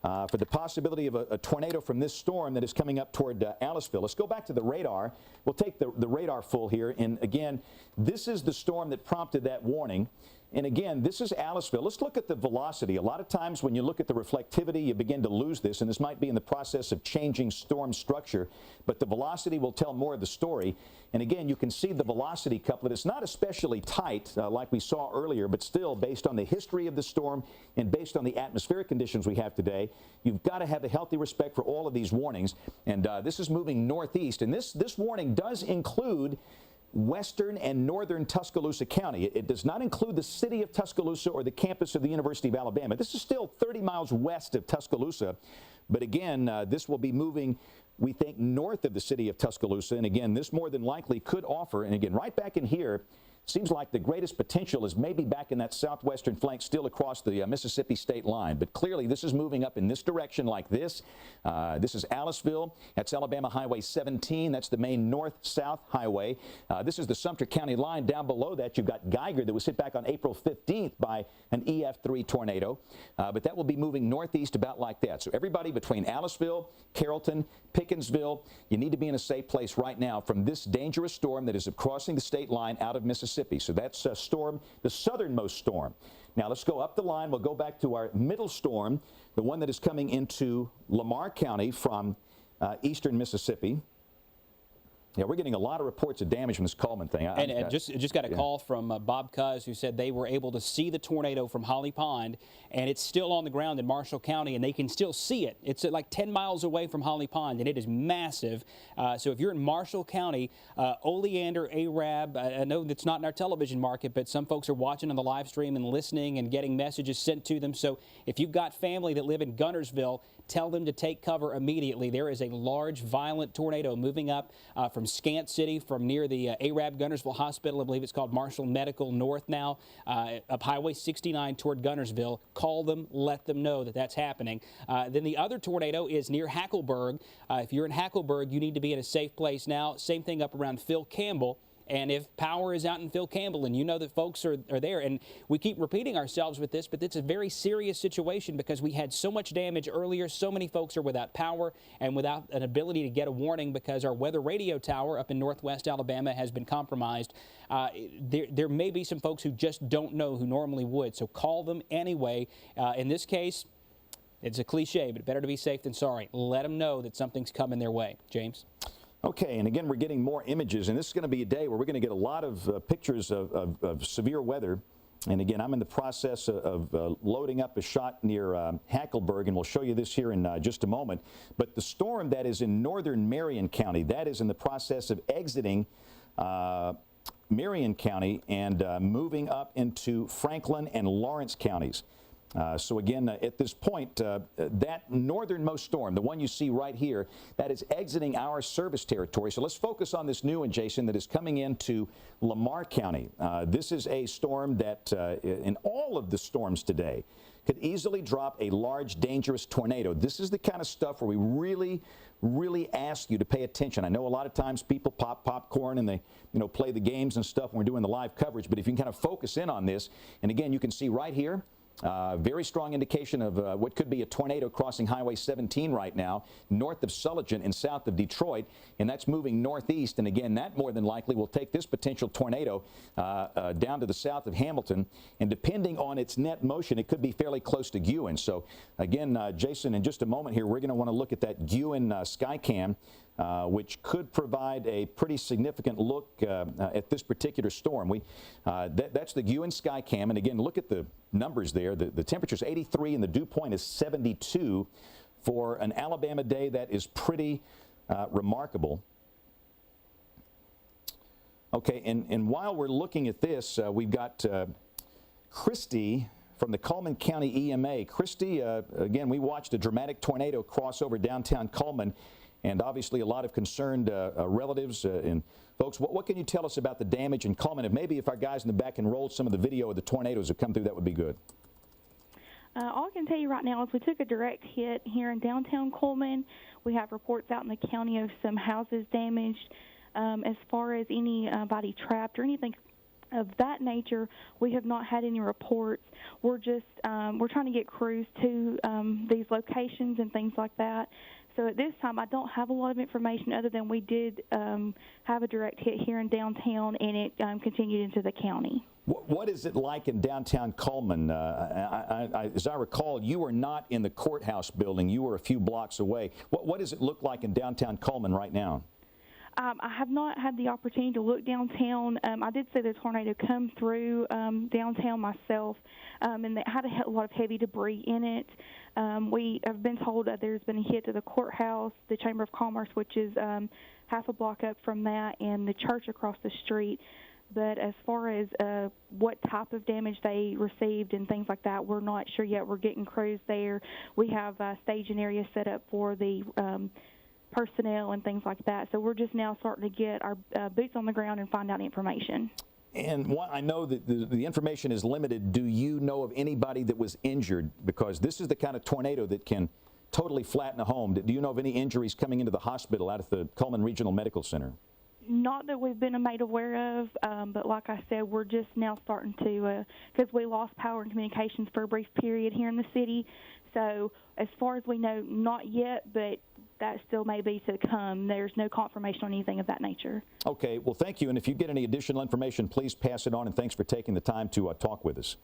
for the possibility of a tornado from this storm that is coming up toward Aliceville. Let's go back to the radar. We'll take the radar full here. And again, this is the storm that prompted that warning. And again, this is Aliceville. Let's look at the velocity. A lot of times when you look at the reflectivity, you begin to lose this, and this might be in the process of changing storm structure, but the velocity will tell more of the story. And again, you can see the velocity couplet. It's not especially tight like we saw earlier, but still, based on the history of the storm and based on the atmospheric conditions we have today, you've got to have a healthy respect for all of these warnings. And this is moving northeast, and this warning does include western and northern Tuscaloosa County. It does not include the city of Tuscaloosa or the campus of the University of Alabama. This is still 30 miles west of Tuscaloosa, but again, this will be moving, we think, north of the city of Tuscaloosa, and again, this more than likely could offer, and again, right back in here, seems like the greatest potential is maybe back in that southwestern flank, still across the Mississippi state line. But clearly, this is moving up in this direction like this. This is Aliceville. That's Alabama Highway 17. That's the main north-south highway. This is the Sumter County line. Down below that, you've got Geiger that was hit back on April 15th by an EF3 tornado. But that will be moving northeast about like that. So everybody between Aliceville, Carrollton, Pickensville, you need to be in a safe place right now from this dangerous storm that is crossing the state line out of Mississippi. So that's storm, the southernmost storm. Now let's go up the line. We'll go back to our middle storm, the one that is coming into Lamar County from eastern Mississippi. Yeah, we're getting a lot of reports of damage from this Coleman thing. And just got a call from Bob Cuz, who said they were able to see the tornado from Holly Pond, and it's still on the ground in Marshall County, and they can still see it. It's like 10 miles away from Holly Pond, and it is massive. So if you're in Marshall County, Oleander, Arab, I know that's not in our television market, but some folks are watching on the live stream and listening and getting messages sent to them. So if you've got family that live in Guntersville, tell them to take cover immediately. There is a large, violent tornado moving up from Scant City, from near the Arab Guntersville Hospital. I believe it's called Marshall Medical North now, up Highway 69 toward Guntersville. Call them, let them know that that's happening. Then the other tornado is near Hackleburg. If you're in Hackleburg, you need to be in a safe place now. Same thing up around Phil Campbell. And if power is out in Phil Campbell and you know that folks are there, and we keep repeating ourselves with this, but it's a very serious situation because we had so much damage earlier. So many folks are without power and without an ability to get a warning because our weather radio tower up in northwest Alabama has been compromised. There may be some folks who just don't know who normally would, so call them anyway. In this case, it's a cliche, but better to be safe than sorry. Let them know that something's coming their way. James? Okay, and again, we're getting more images, and this is going to be a day where we're going to get a lot of pictures of severe weather. And again, I'm in the process of loading up a shot near Hackleburg, and we'll show you this here in just a moment. But the storm that is in northern Marion County, that is in the process of exiting Marion County and moving up into Franklin and Lawrence counties. So again, at this point, that northernmost storm, the one you see right here, that is exiting our service territory. So let's focus on this new one, Jason, that is coming into Lamar County. This is a storm that, in all of the storms today, could easily drop a large, dangerous tornado. This is the kind of stuff where we really ask you to pay attention. I know a lot of times people pop popcorn and they, play the games and stuff when we're doing the live coverage, but if you can kind of focus in on this, and again, you can see right here, very strong indication of what could be a tornado crossing Highway 17 right now, north of Sulligent and south of Detroit, and that's moving northeast. And again, that more than likely will take this potential tornado down to the south of Hamilton. And depending on its net motion, it could be fairly close to Guin. So again, Jason, in just a moment here, we're going to want to look at that Guin Skycam, which could provide a pretty significant look at this particular storm. That's the Guin Skycam, and again, look at the numbers there. The temperature's 83 and the dew point is 72 for an Alabama day. That is pretty remarkable. Okay, and while we're looking at this, we've got Christy from the Cullman County EMA. Christy, again, we watched a dramatic tornado cross over downtown Cullman, and obviously a lot of concerned relatives and folks. What can you tell us about the damage in Cullman? And maybe if our guys in the back can roll some of the video of the tornadoes that come through, that would be good. All I can tell you right now is we took a direct hit here in downtown Cullman. We have reports out in the county of some houses damaged. As far as anybody trapped or anything of that nature, we have not had any reports. We're just we're trying to get crews to these locations and things like that. So at this time, I don't have a lot of information other than we did have a direct hit here in downtown, and it continued into the county. What is it like in downtown Cullman? As I recall, you were not in the courthouse building. You were a few blocks away. What does it look like in downtown Cullman right now? I have not had the opportunity to look downtown. I did see the tornado come through downtown myself, and it had a lot of heavy debris in it. We have been told that there's been a hit to the courthouse, the Chamber of Commerce, which is half a block up from that, and the church across the street. But as far as what type of damage they received and things like that, we're not sure yet. We're getting crews there. We have staging areas set up for the personnel and things like that. So we're just now starting to get our boots on the ground and find out information. And I know that the information is limited. Do you know of anybody that was injured? Because this is the kind of tornado that can totally flatten a home. Do you know of any injuries coming into the hospital out of the Cullman Regional Medical Center? Not that we've been made aware of, but like I said, we're just now starting to, because we lost power and communications for a brief period here in the city. So as far as we know, not yet, but that still may be to come. There's no confirmation on anything of that nature. Okay, well, thank you. And if you get any additional information, please pass it on. And thanks for taking the time to talk with us.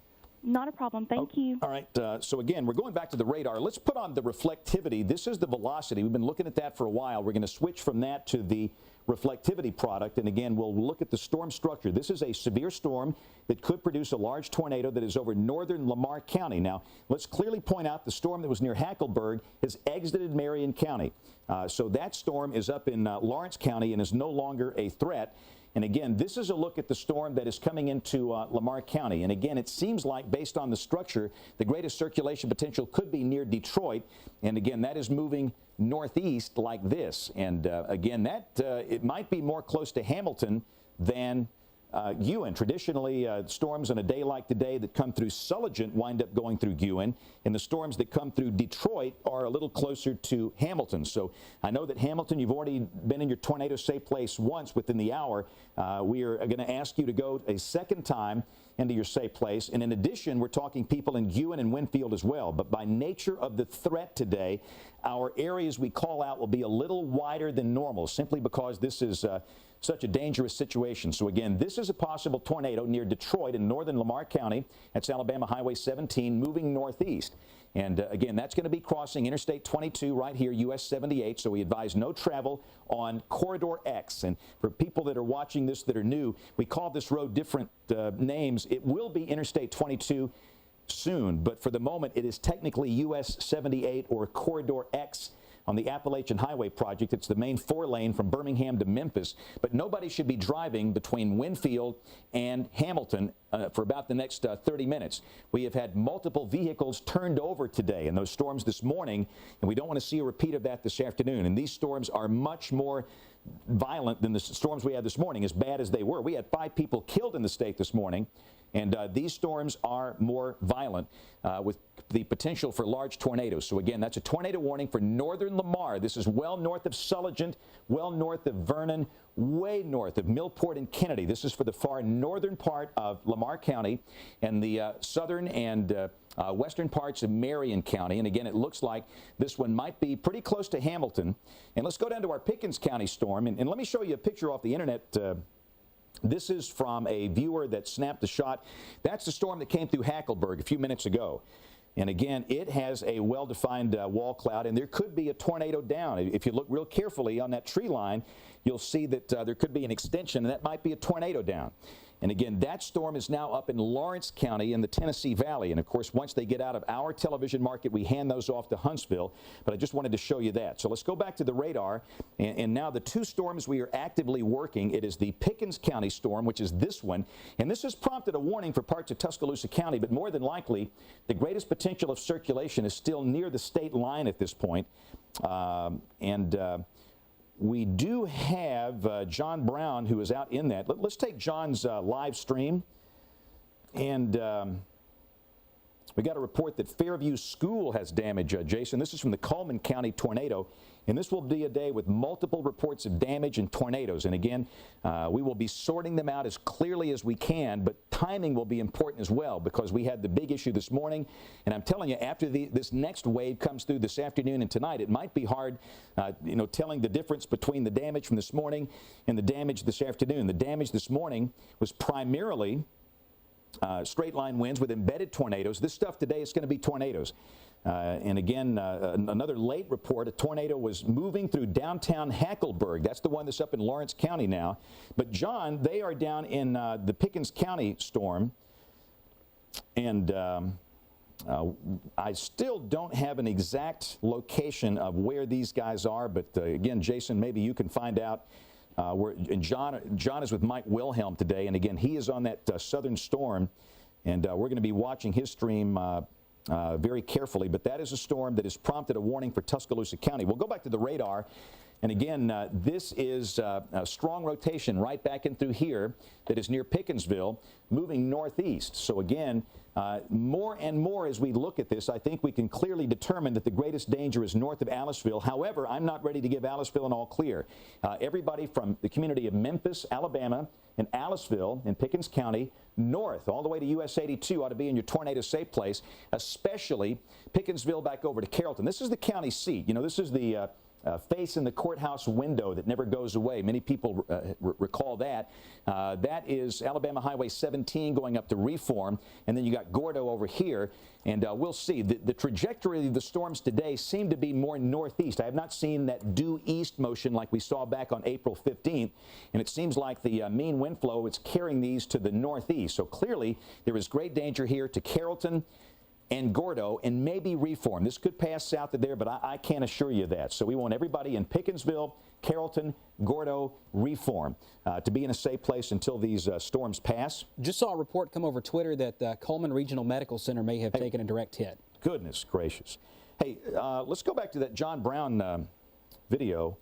Not a problem. Thank you. All right. So again, we're going back to the radar. Let's put on the reflectivity. This is the velocity. We've been looking at that for a while. We're going to switch from that to the reflectivity product. And again, we'll look at the storm structure. This is a severe storm that could produce a large tornado that is over northern Lamar County. Now, let's clearly point out the storm that was near Hackleburg has exited Marion County. So that storm is up in Lawrence County and is no longer a threat. And again, this is a look at the storm that is coming into Lamar County. And again, it seems like, based on the structure, the greatest circulation potential could be near Detroit. And again, that is moving northeast like this. And again, that it might be more close to Hamilton than Ewan. Traditionally, storms on a day like today that come through Sulligent wind up going through Ewan, and the storms that come through Detroit are a little closer to Hamilton. So I know that Hamilton, you've already been in your tornado safe place once within the hour. We are going to ask you to go a second time into your safe place. And in addition, we're talking people in Ewan and Winfield as well. But by nature of the threat today, our areas we call out will be a little wider than normal, simply because this is such a dangerous situation. So again, this is a possible tornado near Detroit in northern Lamar County. That's Alabama Highway 17 moving northeast. And again, that's going to be crossing Interstate 22 right here, US 78. So we advise no travel on Corridor X. And for people that are watching this that are new, we call this road different names. It will be Interstate 22 soon, but for the moment, it is technically US 78 or Corridor X on the Appalachian Highway project. It's the main 4-lane from Birmingham to Memphis, but nobody should be driving between Winfield and Hamilton for about the next 30 minutes. We have had multiple vehicles turned over today in those storms this morning, and we don't want to see a repeat of that this afternoon. And these storms are much more violent than the storms we had this morning, as bad as they were. We had 5 people killed in the state this morning. And these storms are more violent with the potential for large tornadoes. So again, that's a tornado warning for northern Lamar. This is well north of Sulligent, well north of Vernon, way north of Millport and Kennedy. This is for the far northern part of Lamar County and the southern and western parts of Marion County. And again, it looks like this one might be pretty close to Hamilton. And let's go down to our Pickens County storm. And let me show you a picture off the internet. This is from a viewer that snapped the shot. That's the storm that came through Hackleburg a few minutes ago. And again, it has a well-defined wall cloud, and there could be a tornado down. If you look real carefully on that tree line, you'll see that there could be an extension, and that might be a tornado down. And again, that storm is now up in Lawrence County in the Tennessee Valley. And of course, once they get out of our television market, we hand those off to Huntsville. But I just wanted to show you that. So let's go back to the radar. And now the 2 storms we are actively working, it is the Pickens County storm, which is this one. And this has prompted a warning for parts of Tuscaloosa County. But more than likely, the greatest potential of circulation is still near the state line at this point. We do have John Brown, who is out in that. Let's take John's live stream. And we got a report that Fairview School has damage, Jason. This is from the Cullman County tornado. And this will be a day with multiple reports of damage and tornadoes. And again, we will be sorting them out as clearly as we can, but timing will be important as well, because we had the big issue this morning. And I'm telling you, after this next wave comes through this afternoon and tonight, it might be hard, telling the difference between the damage from this morning and the damage this afternoon. The damage this morning was primarily straight line winds with embedded tornadoes. This stuff today is going to be tornadoes. And again, another late report, a tornado was moving through downtown Hackleburg. That's the one that's up in Lawrence County now. But John, they are down in the Pickens County storm. And I still don't have an exact location of where these guys are. But again, Jason, maybe you can find out. And John is with Mike Wilhelm today. And again, he is on that southern storm. And we're going to be watching his stream very carefully, but that is a storm that has prompted a warning for Tuscaloosa County. We'll go back to the radar, and again, this is a strong rotation right back in through here that is near Pickensville, moving northeast. So again, more and more as we look at this, I think we can clearly determine that the greatest danger is north of Aliceville. However, I'm not ready to give Aliceville an all clear. Everybody from the community of Memphis, Alabama, and Aliceville in Pickens County, north all the way to US 82 ought to be in your tornado safe place, especially Pickensville back over to Carrollton. This is the county seat. You know, this is the face in the courthouse window that never goes away. Many people recall that. That is Alabama Highway 17 going up to Reform, and then you got Gordo over here. And we'll see. The trajectory of the storms today seem to be more northeast. I have not seen that due east motion like we saw back on April 15th. And it seems like the mean wind flow is carrying these to the northeast. So clearly there is great danger here to Carrollton and Gordo, and maybe Reform. This could pass south of there, but I can't assure you that. So we want everybody in Pickensville, Carrollton, Gordo, Reform to be in a safe place until these storms pass. Just saw a report come over Twitter that Coleman Regional Medical Center may have taken a direct hit. Goodness gracious. Hey, let's go back to that John Brown video,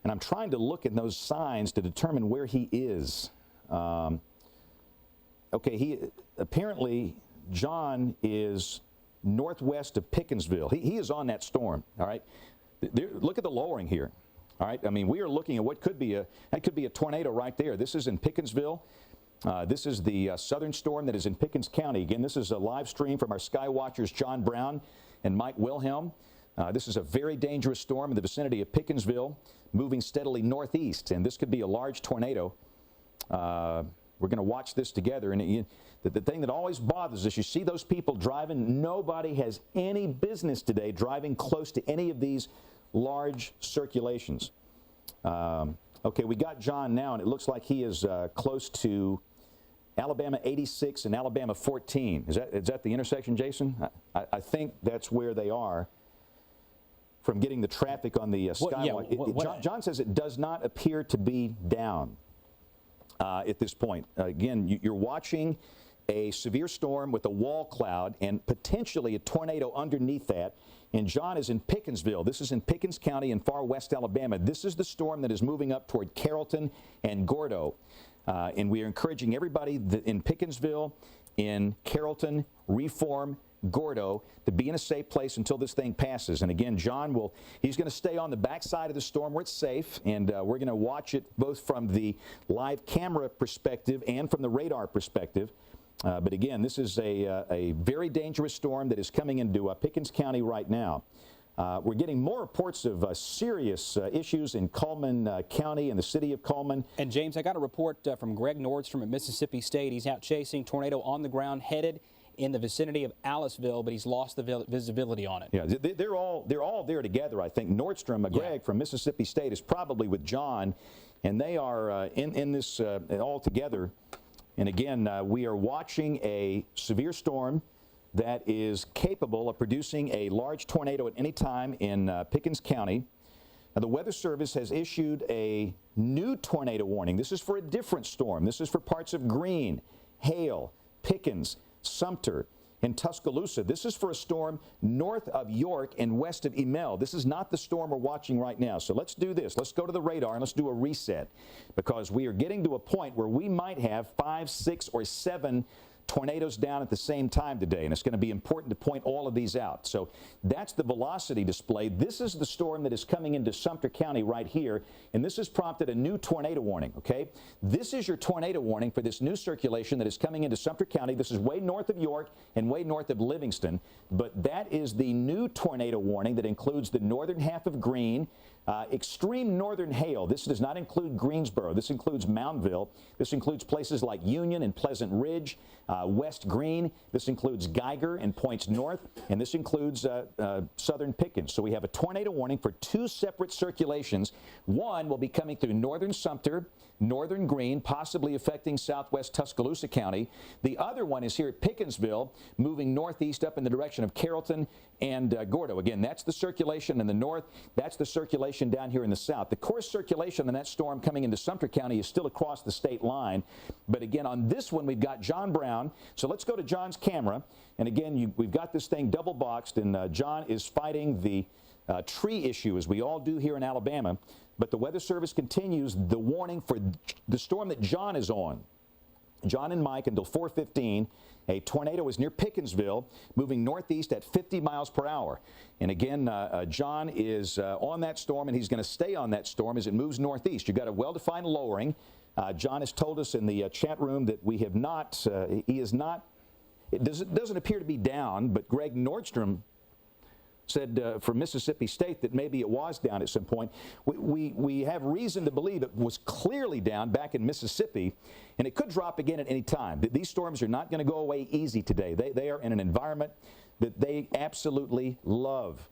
and I'm trying to look at those signs to determine where he is. Okay, apparently John is northwest of Pickensville. He is on that storm, all right? Look at the lowering here, all right? I mean, we are looking at what could be a tornado right there. This is in Pickensville. This is the southern storm that is in Pickens County. Again, this is a live stream from our sky watchers, John Brown and Mike Wilhelm. This is a very dangerous storm in the vicinity of Pickensville, moving steadily northeast, and this could be a large tornado. We're going to watch this together, and the thing that always bothers us, you see those people driving. Nobody has any business today driving close to any of these large circulations. Okay, we got John now, and it looks like he is close to Alabama 86 and Alabama 14. Is that the intersection, Jason? I think that's where they are from getting the traffic on the skywalk. John says it does not appear to be down at this point. Again, you're watching a severe storm with a wall cloud and potentially a tornado underneath that. And John is in Pickensville. This is in Pickens County in far west Alabama. This is the storm that is moving up toward Carrollton and Gordo. And we are encouraging everybody in Pickensville, in Carrollton, Reform, Gordo, to be in a safe place until this thing passes. And again, John he's going to stay on the backside of the storm where it's safe, and we're going to watch it both from the live camera perspective and from the radar perspective. But again, this is a very dangerous storm that is coming into Pickens County right now. We're getting more reports of serious issues in Cullman County and the city of Cullman. And James, I got a report from Greg Nordstrom at Mississippi State. He's out chasing tornado on the ground, headed in the vicinity of Aliceville, but he's lost the visibility on it. Yeah, they're all there together, I think. Nordstrom, Greg from Mississippi State, is probably with John, and they are in this all together. And again, we are watching a severe storm that is capable of producing a large tornado at any time in Pickens County. Now, the Weather Service has issued a new tornado warning. This is for a different storm. This is for parts of Greene, Hale, Pickens, Sumter, and Tuscaloosa. This is for a storm north of York and west of Emil. This is not the storm we're watching right now. So let's do this. Let's go to the radar and let's do a reset, because we are getting to a point where we might have 5, 6, or 7 tornadoes down at the same time today, and it's going to be important to point all of these out. So that's the velocity display. This is the storm that is coming into Sumter County right here, and this has prompted a new tornado warning, okay? This is your tornado warning for this new circulation that is coming into Sumter County. This is way north of York and way north of Livingston, but that is the new tornado warning that includes the northern half of Greene, extreme northern hail. This does not include Greensboro. This includes Moundville. This includes places like Union and Pleasant Ridge, West Greene. This includes Geiger and points north, and this includes southern Pickens. So we have a tornado warning for 2 separate circulations. One will be coming through northern Sumter, northern Greene, possibly affecting southwest Tuscaloosa County. The other one is here at Pickensville, moving northeast up in the direction of Carrollton and Gordo. Again, that's the circulation in the north. That's the circulation down here in the south. The course circulation in that storm coming into Sumter County is still across the state line. But again, on this one, we've got John Brown. So let's go to John's camera. And again, we've got this thing double boxed, and John is fighting the tree issue, as we all do here in Alabama. But the Weather Service continues the warning for the storm that John is on. John and Mike, until 4:15, a tornado is near Pickensville, moving northeast at 50 miles per hour. And again, John is on that storm, and he's going to stay on that storm as it moves northeast. You've got a well-defined lowering. John has told us in the chat room that we have not, he is not, it doesn't appear to be down, but Greg Nordstrom said from Mississippi State that maybe it was down at some point. We have reason to believe it was clearly down back in Mississippi, and it could drop again at any time. These storms are not going to go away easy today. They are in an environment that they absolutely love.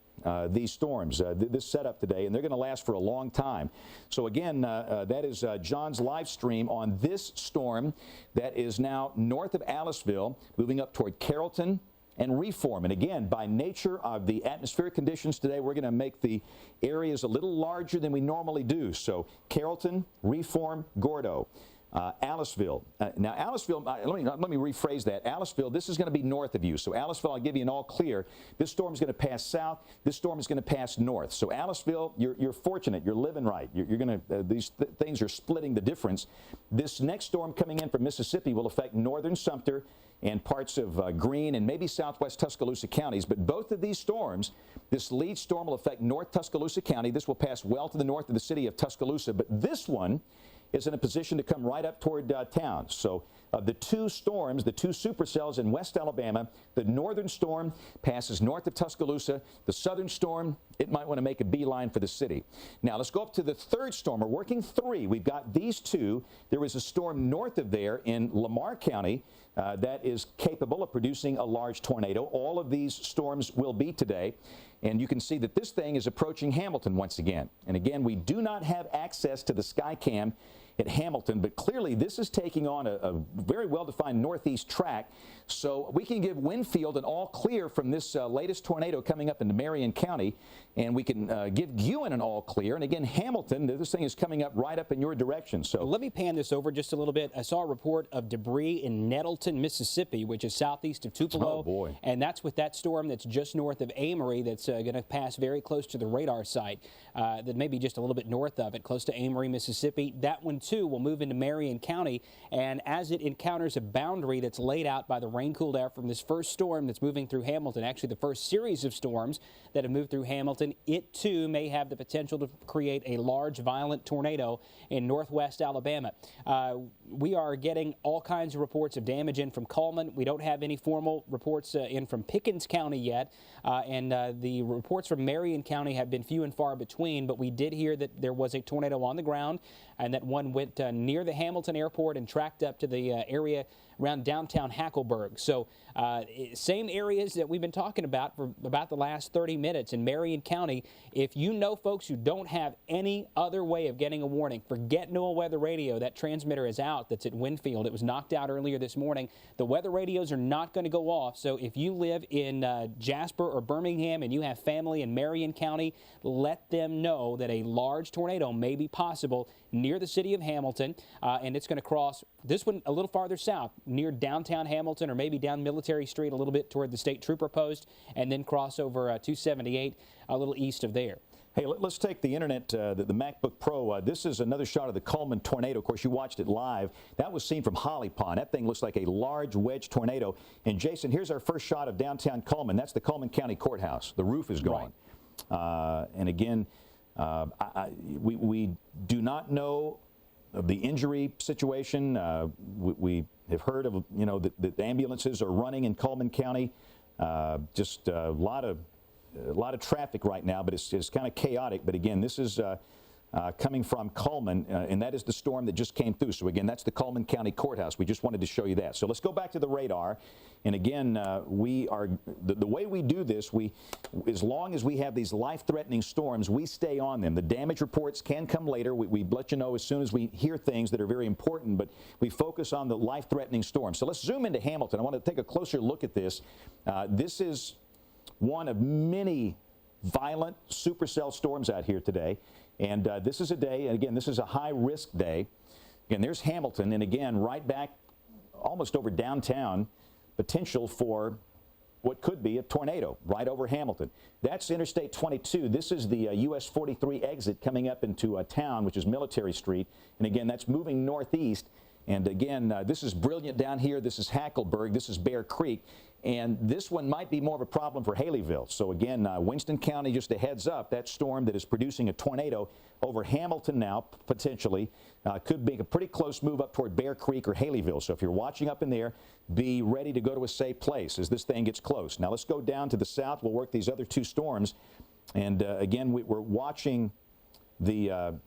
These storms, this setup today, and they're going to last for a long time. So again, that is John's live stream on this storm that is now north of Aliceville, moving up toward Carrollton and Reform. And again, by nature of the atmospheric conditions today, we're going to make the areas a little larger than we normally do. So Carrollton, Reform, Gordo. Aliceville. Now, Aliceville, let me rephrase that. Aliceville, this is going to be north of you. So Aliceville, I'll give you an all clear. This storm is going to pass south. This storm is going to pass north. So Aliceville, you're fortunate. You're living right. You're going to, these things are splitting the difference. This next storm coming in from Mississippi will affect northern Sumter and parts of Greene and maybe southwest Tuscaloosa counties. But both of these storms, this lead storm will affect north Tuscaloosa County. This will pass well to the north of the city of Tuscaloosa. But this one is in a position to come right up toward town. So the two storms, the two supercells in West Alabama, the northern storm passes north of Tuscaloosa. The southern storm, it might want to make a beeline for the city. Now let's go up to the third storm. We're working three. We've got these two. There is a storm north of there in Lamar County that is capable of producing a large tornado. All of these storms will be today. And you can see that this thing is approaching Hamilton once again. And again, we do not have access to the Skycam at Hamilton, but clearly this is taking on a very well-defined northeast track. So we can give Winfield an all clear from this latest tornado coming up into Marion County, and we can give Ewan an all clear. And again, Hamilton, this thing is coming up right up in your direction. So let me pan this over just a little bit. I saw a report of debris in Nettleton, Mississippi, which is southeast of Tupelo. Oh, boy. And that's with that storm that's just north of Amory that's going to pass very close to the radar site, that may be just a little bit north of it, close to Amory, Mississippi. That one, too, will move into Marion County, and as it encounters a boundary that's laid out by the rain-cooled air from this first storm that's moving through Hamilton, actually the first series of storms that have moved through Hamilton, it, too, may have the potential to create a large, violent tornado in northwest Alabama. We are getting all kinds of reports of damage in from Cullman. We don't have any formal reports in from Pickens County yet, and the reports from Marion County have been few and far between, but we did hear that there was a tornado on the ground and that one went near the Hamilton airport and tracked up to the area around downtown Hackleburg. So same areas that we've been talking about for about the last 30 minutes in Marion County. If you know folks who don't have any other way of getting a warning, forget NOAA Weather Radio. That transmitter is out. That's at Winfield. It was knocked out earlier this morning. The weather radios are not going to go off. So if you live in Jasper or Birmingham and you have family in Marion County, let them know that a large tornado may be possible near the city of Hamilton, and it's going to cross this one a little farther south near downtown Hamilton, or maybe down Military Street a little bit toward the state trooper post, and then cross over 278 a little east of there. Hey, let's take the internet, the MacBook Pro. This is another shot of the Cullman tornado. Of course, you watched it live. That was seen from Holly Pond. That thing looks like a large wedge tornado. And Jason, here's our first shot of downtown Cullman. That's the Cullman County Courthouse. The roof is gone. Right. And again, we do not know of the injury situation. We have heard of, you know, that the ambulances are running in Cullman County. Just a lot of traffic right now, but it's kind of chaotic. But again, this is coming from Cullman, and that is the storm that just came through. So again, that's the Cullman County Courthouse. We just wanted to show you that. So let's go back to the radar. And again, we are the way we do this. As long as we have these life-threatening storms, we stay on them. The damage reports can come later. We let you know as soon as we hear things that are very important, but we focus on the life-threatening storms. So let's zoom into Hamilton. I want to take a closer look at this. This is one of many violent supercell storms out here today. And this is a day, and again, this is a high-risk day. Again, there's Hamilton, and again, right back almost over downtown, potential for what could be a tornado right over Hamilton. That's Interstate 22. This is the US 43 exit coming up into town, which is Military Street. And again, that's moving northeast. And again, this is Brilliant down here. This is Hackleburg. This is Bear Creek. And this one might be more of a problem for Haleyville. So again, Winston County, just a heads up, that storm that is producing a tornado over Hamilton now, potentially, could be a pretty close move up toward Bear Creek or Haleyville. So if you're watching up in there, be ready to go to a safe place as this thing gets close. Now let's go down to the south. We'll work these other two storms. And again, we're watching the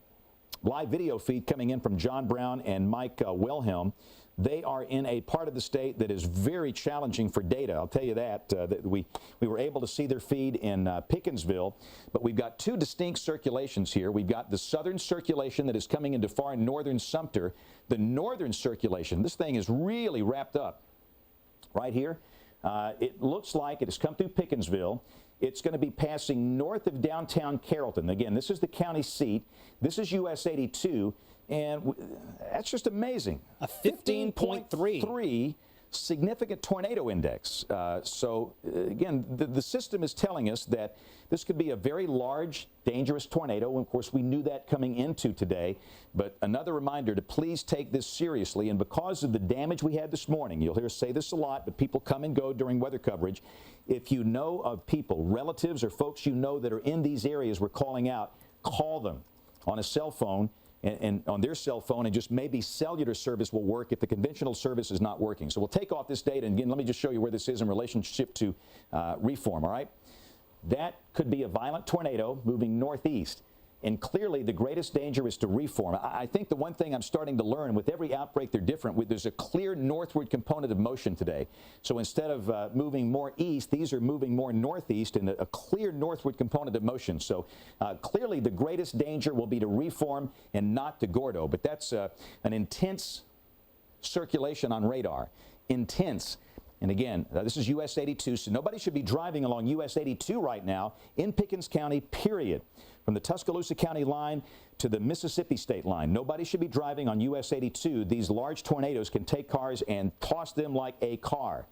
live video feed coming in from John Brown and Mike Wilhelm. They are in a part of the state that is very challenging for data. I'll tell you that. That we were able to see their feed in Pickensville, but we've got two distinct circulations here. We've got the southern circulation that is coming into far northern Sumter. The northern circulation, this thing is really wrapped up right here. It looks like it has come through Pickensville. It's going to be passing north of downtown Carrollton. Again, this is the county seat. This is US 82. And that's just amazing. A 15.3. Significant tornado index. Again, the system is telling us that this could be a very large, dangerous tornado. And of course, we knew that coming into today. But another reminder to please take this seriously. And because of the damage we had this morning, you'll hear us say this a lot, but people come and go during weather coverage. If you know of people, relatives or folks you know that are in these areas we're calling out, call them on a cell phone. And on their cell phone, and just maybe cellular service will work if the conventional service is not working. So we'll take off this data, and again, let me just show you where this is in relationship to reform, all right? That could be a violent tornado moving northeast. And clearly, the greatest danger is to reform. I think the one thing I'm starting to learn, with every outbreak, they're different. There's a clear northward component of motion today. So instead of moving more east, these are moving more northeast and a clear northward component of motion. So clearly, the greatest danger will be to reform and not to Gordo. But that's an intense circulation on radar. Intense. And again, this is US 82, so nobody should be driving along US 82 right now in Pickens County, period. From the Tuscaloosa County line to the Mississippi state line. Nobody should be driving on US 82. These large tornadoes can take cars and toss them like a car,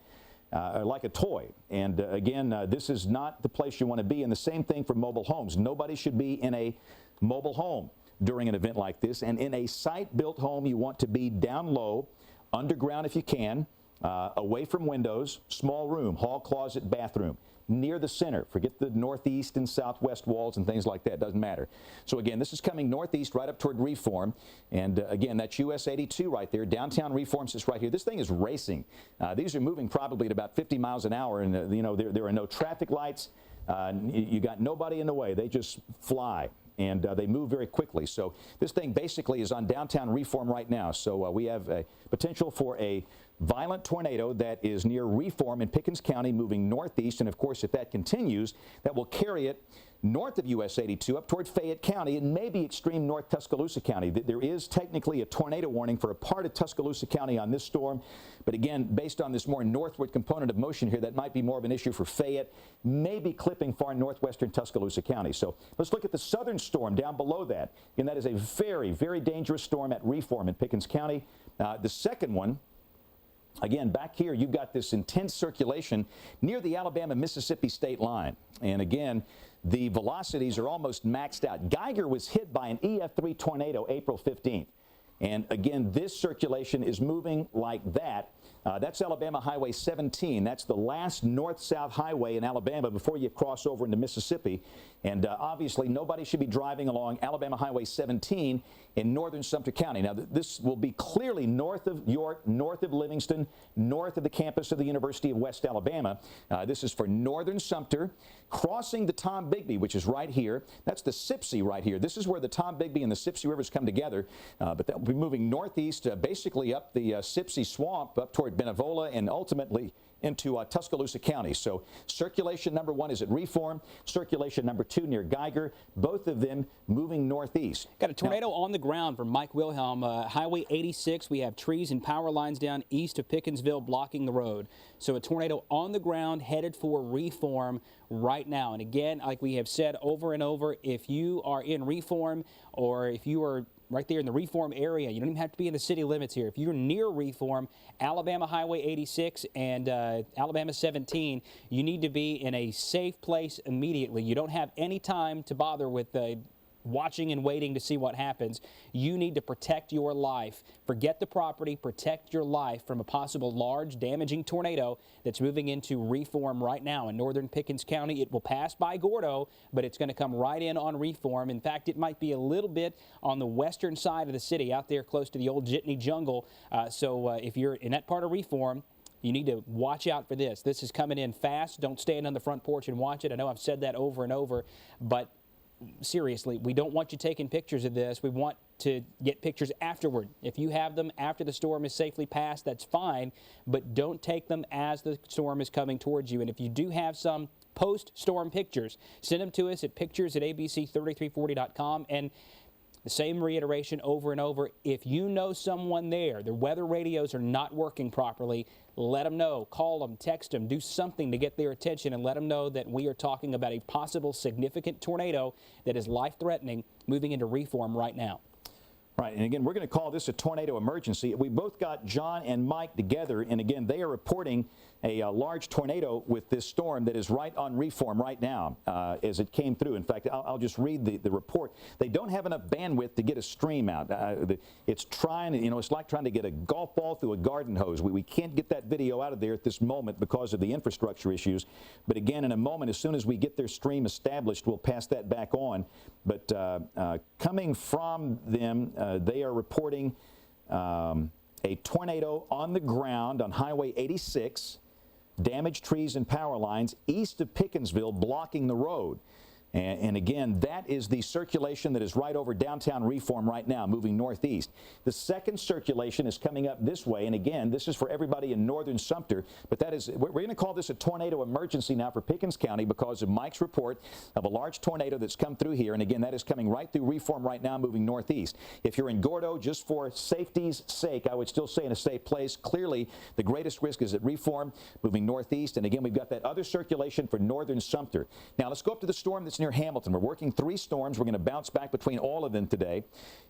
like a toy. And again, this is not the place you want to be. And the same thing for mobile homes. Nobody should be in a mobile home during an event like this. And in a site-built home, you want to be down low, underground if you can, away from windows, small room, hall, closet, bathroom, near the center. Forget the northeast and southwest walls and things like that. Doesn't matter. So again, this is coming northeast right up toward Reform. And again, that's US 82 right there. Downtown Reform sits right here. This thing is racing. These are moving probably at about 50 miles an hour. And, you know, there are no traffic lights. You got nobody in the way. They just fly. And they move very quickly. So this thing basically is on downtown Reform right now. So we have a potential for a violent tornado that is near Reform in Pickens County, moving northeast. And of course, if that continues, that will carry it north of US 82 up toward Fayette County and maybe extreme north Tuscaloosa County. There is technically a tornado warning for a part of Tuscaloosa County on this storm. But again, based on this more northward component of motion here, that might be more of an issue for Fayette, maybe clipping far northwestern Tuscaloosa County. So let's look at the southern storm down below that. And that is a very, very dangerous storm at Reform in Pickens County. The second one, again, back here, you've got this intense circulation near the Alabama-Mississippi state line. And again, the velocities are almost maxed out. Geiger was hit by an EF3 tornado April 15th. And again, this circulation is moving like that. That's Alabama Highway 17. That's the last north-south highway in Alabama before you cross over into Mississippi. And obviously, nobody should be driving along Alabama Highway 17 in northern Sumter County. Now, this will be clearly north of York, north of Livingston, north of the campus of the University of West Alabama. This is for northern Sumter, crossing the Tom Bigby, which is right here. That's the Sipsey right here. This is where the Tom Bigby and the Sipsey rivers come together. But that will be moving northeast, basically up the Sipsey swamp, up toward Benevola, and ultimately into Tuscaloosa County. So circulation number one is at Reform, circulation number two near Geiger, both of them moving northeast. Got a tornado on the ground from Mike Wilhelm. Highway 86, we have trees and power lines down east of Pickensville blocking the road. So a tornado on the ground headed for Reform right now. And again, like we have said over and over, if you are in Reform or if you are right there in the Reform area, you don't even have to be in the city limits here. If you're near Reform, Alabama Highway 86 and Alabama 17, you need to be in a safe place immediately. You don't have any time to bother with watching and waiting to see what happens. You need to protect your life. Forget the property, protect your life from a possible large damaging tornado that's moving into Reform right now in northern Pickens County. It will pass by Gordo, but it's going to come right in on Reform. In fact, it might be a little bit on the western side of the city, out there close to the old Jitney Jungle. So if you're in that part of Reform, you need to watch out for this. This is coming in fast. Don't stand on the front porch and watch it. I know I've said that over and over, but seriously, we don't want you taking pictures of this. We want to get pictures afterward. If you have them after the storm is safely passed, that's fine, but don't take them as the storm is coming towards you. And if you do have some post-storm pictures, send them to us at pictures@abc3340.com. And the same reiteration over and over. If you know someone there, their weather radios are not working properly, let them know. Call them, text them, do something to get their attention and let them know that we are talking about a possible significant tornado that is life-threatening moving into Reform right now. Right, and again, we're going to call this a tornado emergency. We both got John and Mike together, and again, they are reporting a large tornado with this storm that is right on Reform right now as it came through. In fact, I'll just read the report. They don't have enough bandwidth to get a stream out. It's trying, it's like trying to get a golf ball through a garden hose. We can't get that video out of there at this moment because of the infrastructure issues. But again, in a moment, as soon as we get their stream established, we'll pass that back on. But coming from them, they are reporting a tornado on the ground on Highway 86, damaged trees and power lines east of Pickensville blocking the road. And again, that is the circulation that is right over downtown Reform right now, moving northeast. The second circulation is coming up this way, and again, this is for everybody in northern Sumter, but that is, we're going to call this a tornado emergency now for Pickens County because of Mike's report of a large tornado that's come through here, and again, that is coming right through Reform right now, moving northeast. If you're in Gordo, just for safety's sake, I would still say in a safe place. Clearly, the greatest risk is at Reform, moving northeast, and again, we've got that other circulation for northern Sumter. Now, let's go up to the storm that's near Hamilton. We're working 3 storms. We're going to bounce back between all of them today.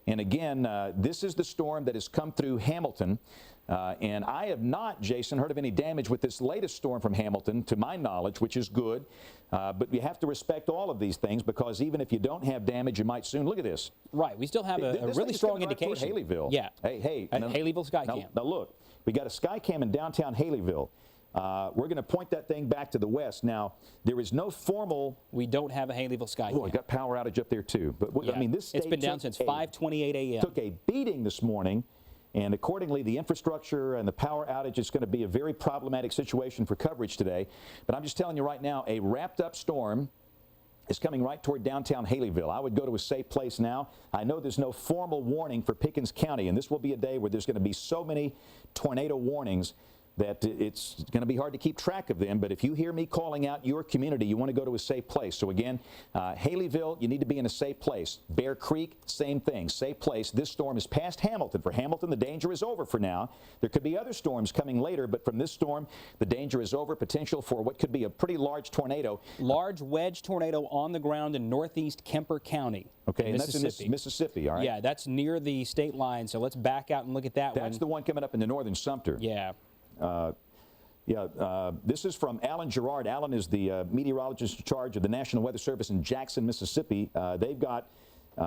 And again, this is the storm that has come through Hamilton. And I have not, Jason, heard of any damage with this latest storm from Hamilton, to my knowledge, which is good. But you have to respect all of these things because even if you don't have damage, you might soon. Look at this. Right. We still have a really strong indication. Right Haleyville. Yeah. Hey. Haleyville Skycam. Now look, we got a Skycam in downtown Haleyville. We're going to point that thing back to the west. Now, there is no formal... We don't have a Haleyville Skycam. Oh, we got power outage up there, too. But yeah. I mean, this it's been down since 5:28 a.m. Took a beating this morning, and accordingly, the infrastructure and the power outage is going to be a very problematic situation for coverage today. But I'm just telling you right now, a wrapped-up storm is coming right toward downtown Haleyville. I would go to a safe place now. I know there's no formal warning for Pickens County, and this will be a day where there's going to be so many tornado warnings that it's going to be hard to keep track of them. But if you hear me calling out your community, you want to go to a safe place. So again, Haleyville, you need to be in a safe place. Bear Creek, same thing, safe place. This storm is past Hamilton. For Hamilton, the danger is over for now. There could be other storms coming later, but from this storm, the danger is over. Potential for what could be a pretty large tornado. Large wedge tornado on the ground in northeast Kemper County. Okay, and that's in Mississippi, all right? Yeah, that's near the state line, so let's back out and look at that one. That's the one coming up into northern Sumter. Yeah. This is from Alan Gerard. Alan is the meteorologist in charge of the National Weather Service in Jackson, Mississippi. They've got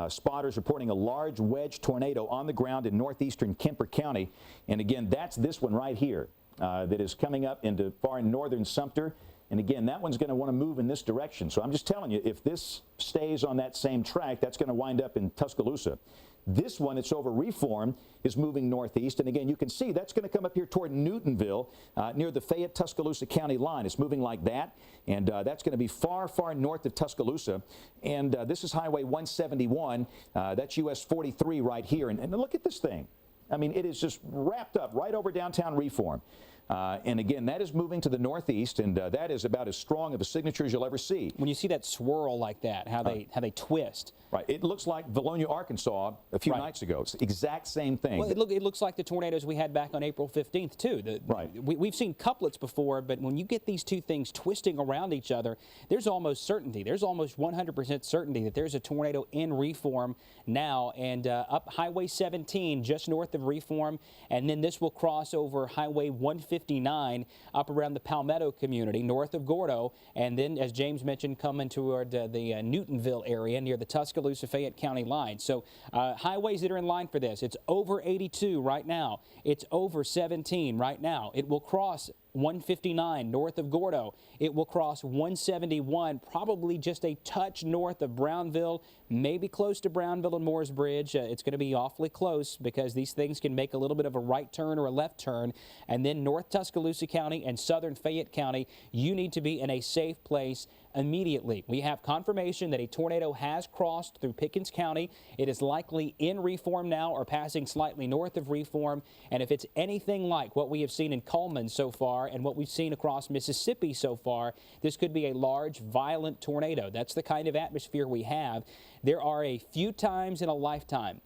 spotters reporting a large wedge tornado on the ground in northeastern Kemper County. And again, that's this one right here that is coming up into far northern Sumter. And again, that one's going to want to move in this direction. So I'm just telling you, if this stays on that same track, that's going to wind up in Tuscaloosa. This one, it's over Reform, is moving northeast. And again, you can see that's going to come up here toward Newtonville, near the Fayette-Tuscaloosa County line. It's moving like that. And that's going to be far, far north of Tuscaloosa. And this is Highway 171. That's US 43 right here. And look at this thing. I mean, it is just wrapped up right over downtown Reform. And again, that is moving to the northeast, and that is about as strong of a signature as you'll ever see. When you see that swirl like that, how they twist. Right. It looks like Valonia, Arkansas a few nights ago. It's the exact same thing. Well, it looks like the tornadoes we had back on April 15th, too. We've seen couplets before, but when you get these two things twisting around each other, there's almost certainty. There's almost 100% certainty that there's a tornado in Reform now, and up Highway 17 just north of Reform, and then this will cross over Highway 159 up around the Palmetto community north of Gordo, and then, as James mentioned, coming toward the Newtonville area near the Tuscaloosa Fayette County line. So highways that are in line for this, it's over 82 right now. It's over 17 right now. It will cross 159 north of Gordo. It will cross 171, probably just a touch north of Brownville, maybe close to Brownville and Moores Bridge. It's going to be awfully close because these things can make a little bit of a right turn or a left turn. And then North Tuscaloosa County and Southern Fayette County, you need to be in a safe place immediately. We have confirmation that a tornado has crossed through Pickens County. It is likely in Reform now or passing slightly north of Reform. And if it's anything like what we have seen in Coleman so far and what we've seen across Mississippi so far, this could be a large, violent tornado. That's the kind of atmosphere we have. There are a few times in a lifetime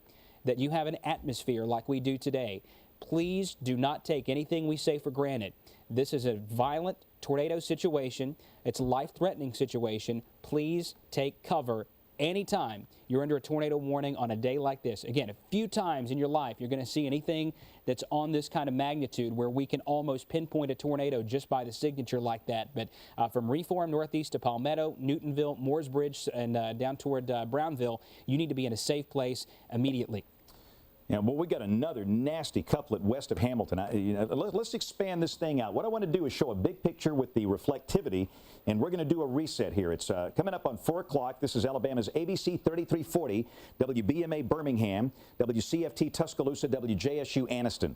that you have an atmosphere like we do today. Please do not take anything we say for granted. This is a violent tornado situation. It's a life-threatening situation. Please take cover anytime you're under a tornado warning on a day like this, again, a few times in your life you're going to see anything that's on this kind of magnitude where we can almost pinpoint a tornado just by the signature like that. But from Reform northeast to Palmetto, Newtonville, Mooresbridge, and down toward Brownville, you need to be in a safe place immediately. Yeah, well, we got another nasty couplet west of Hamilton. Let's expand this thing out. What I want to do is show a big picture with the reflectivity, and we're going to do a reset here. It's coming up on 4 o'clock. This is Alabama's ABC 3340, WBMA Birmingham, WCFT Tuscaloosa, WJSU Anniston.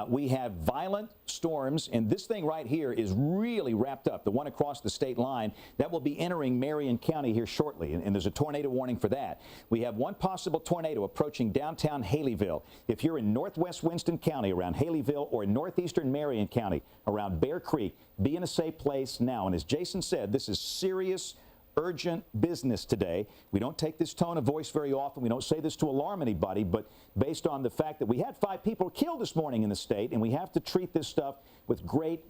We have violent storms, and this thing right here is really wrapped up, the one across the state line. That will be entering Marion County here shortly, and there's a tornado warning for that. We have one possible tornado approaching downtown Haleyville. If you're in northwest Winston County around Haleyville or northeastern Marion County around Bear Creek, be in a safe place now. And as Jason said, this is serious, urgent business today. We don't take this tone of voice very often. We don't say this to alarm anybody, but based on the fact that we had 5 people killed this morning in the state, and we have to treat this stuff with great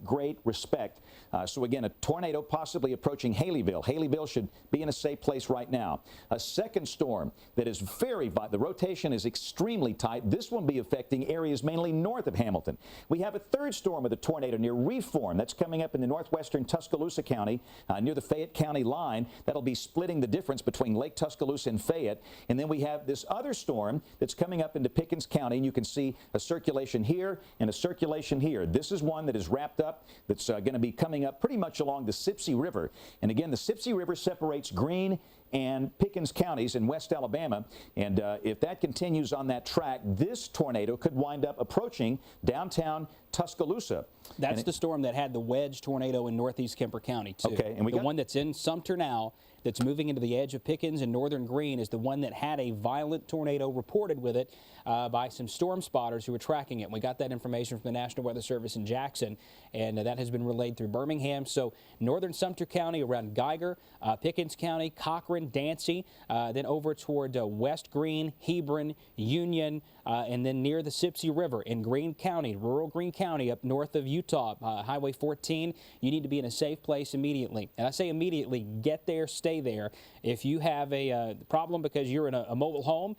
respect. So again, a tornado possibly approaching Haleyville. Haleyville should be in a safe place right now. A second storm that is the rotation is extremely tight. This will be affecting areas mainly north of Hamilton. We have a third storm with a tornado near Reform. That's coming up in the northwestern Tuscaloosa County near the Fayette County line. That'll be splitting the difference between Lake Tuscaloosa and Fayette. And then we have this other storm that's coming up into Pickens County, and you can see a circulation here and a circulation here. This is one that is wrapped up that's going to be coming up pretty much along the Sipsey River. And again, the Sipsey River separates Greene and Pickens counties in West Alabama, and if that continues on that track, this tornado could wind up approaching downtown Tuscaloosa. That's the storm that had the wedge tornado in northeast Kemper County, too. Okay, and the one that's in Sumter now, that's moving into the edge of Pickens and northern Greene, is the one that had a violent tornado reported with it by some storm spotters who were tracking it. We got that information from the National Weather Service in Jackson, and that has been relayed through Birmingham. So northern Sumter County around Geiger, Pickens County, Cochran, Dancy, then over toward West Greene, Hebron, Union, and then near the Sipsey River in Greene County, rural Greene County up north of Utah, Highway 14. You need to be in a safe place immediately. And I say immediately, get there, stay there. If you have a problem because you're in a mobile home,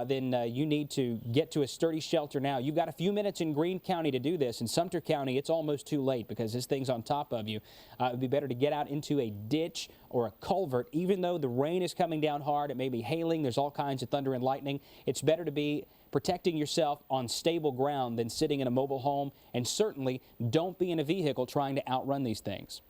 then you need to get to a sturdy shelter now. You've got a few minutes in Greene County to do this. In Sumter County, it's almost too late because this thing's on top of you. It would be better to get out into a ditch or a culvert. Even though the rain is coming down hard, it may be hailing, there's all kinds of thunder and lightning, it's better to be protecting yourself on stable ground than sitting in a mobile home, and certainly don't be in a vehicle trying to outrun these things.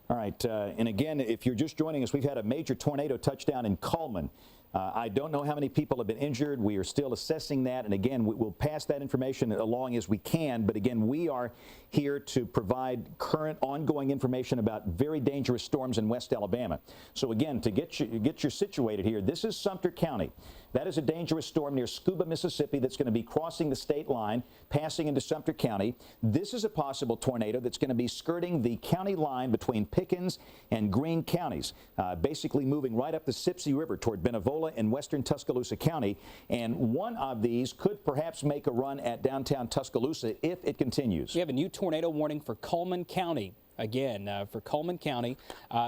All right, and again, if you're just joining us, we've had a major tornado touchdown in Cullman. I don't know how many people have been injured. We are still assessing that, and again, we'll pass that information along as we can, but again, we are here to provide current, ongoing information about very dangerous storms in West Alabama. So again, to get you situated here, this is Sumter County. That is a dangerous storm near Scuba, Mississippi, that's going to be crossing the state line, passing into Sumter County. This is a possible tornado that's going to be skirting the county line between Pickens and Greene counties, basically moving right up the Sipsey River toward Benevola in western Tuscaloosa County. And one of these could perhaps make a run at downtown Tuscaloosa if it continues. We have a new tornado warning for Cullman County. Again, for Cullman County.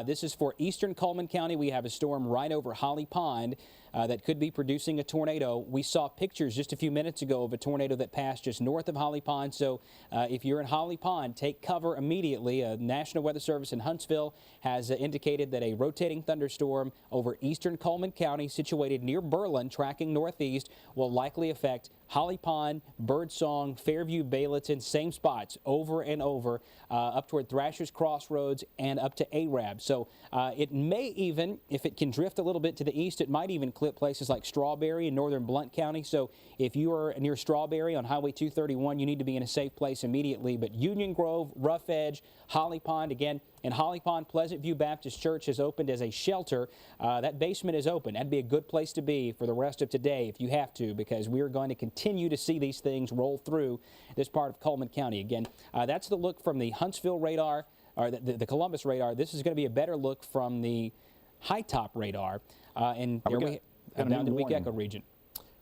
This is for eastern Cullman County. We have a storm right over Holly Pond that could be producing a tornado. We saw pictures just a few minutes ago of a tornado that passed just north of Holly Pond. So if you're in Holly Pond, take cover immediately. National Weather Service in Huntsville has indicated that a rotating thunderstorm over eastern Cullman County, situated near Berlin, tracking northeast, will likely affect Holly Pond, Birdsong, Fairview, Bayleton, same spots over and over, up toward Thrasher's Crossroads and up to Arab. So it may even, if it can drift a little bit to the east, it might even clip places like Strawberry in northern Blount County. So if you are near Strawberry on Highway 231, you need to be in a safe place immediately. But Union Grove, Rough Edge, Holly Pond, again, in Holly Pond, Pleasant View Baptist Church has opened as a shelter. That basement is open. That'd be a good place to be for the rest of today if you have to, because we're going to continue to see these things roll through this part of Cullman County. Again, that's the look from the Huntsville radar, or the Columbus radar. This is going to be a better look from the high top radar and down to the Weak Echo region.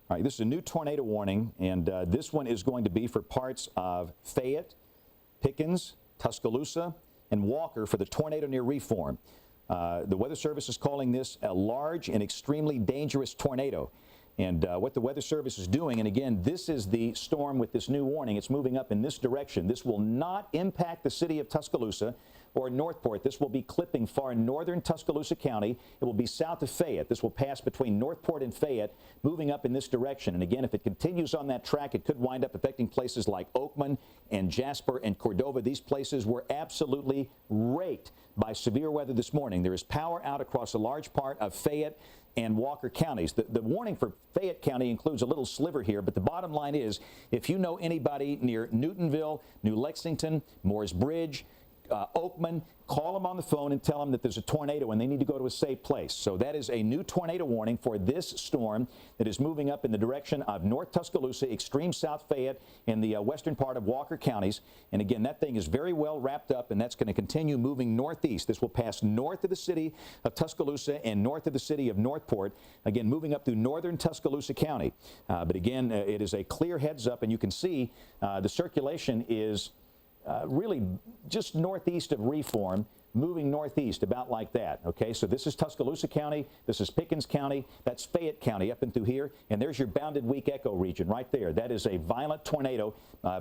All right, this is a new tornado warning, and this one is going to be for parts of Fayette, Pickens, Tuscaloosa, and Walker for the tornado near Reform. The Weather Service is calling this a large and extremely dangerous tornado. And what the Weather Service is doing, and again, this is the storm with this new warning. It's moving up in this direction. This will not impact the city of Tuscaloosa or Northport. This will be clipping far northern Tuscaloosa County. It will be south of Fayette. This will pass between Northport and Fayette, moving up in this direction. And again, if it continues on that track, it could wind up affecting places like Oakman and Jasper and Cordova. These places were absolutely raked by severe weather this morning. There is power out across a large part of Fayette and Walker counties. The warning for Fayette County includes a little sliver here, but the bottom line is, if you know anybody near Newtonville, New Lexington, Moores Bridge, Oakman, call them on the phone and tell them that there's a tornado and they need to go to a safe place. So that is a new tornado warning for this storm that is moving up in the direction of North Tuscaloosa, extreme South Fayette, and the western part of Walker counties. And again, that thing is very well wrapped up, and that's going to continue moving northeast. This will pass north of the city of Tuscaloosa and north of the city of Northport, again moving up through northern Tuscaloosa County. But again, it is a clear heads up, and you can see the circulation is really just northeast of Reform, moving northeast about like that. Okay, so this is Tuscaloosa County, this is Pickens County, that's Fayette County up and through here, and there's your bounded weak echo region right there. That is a violent tornado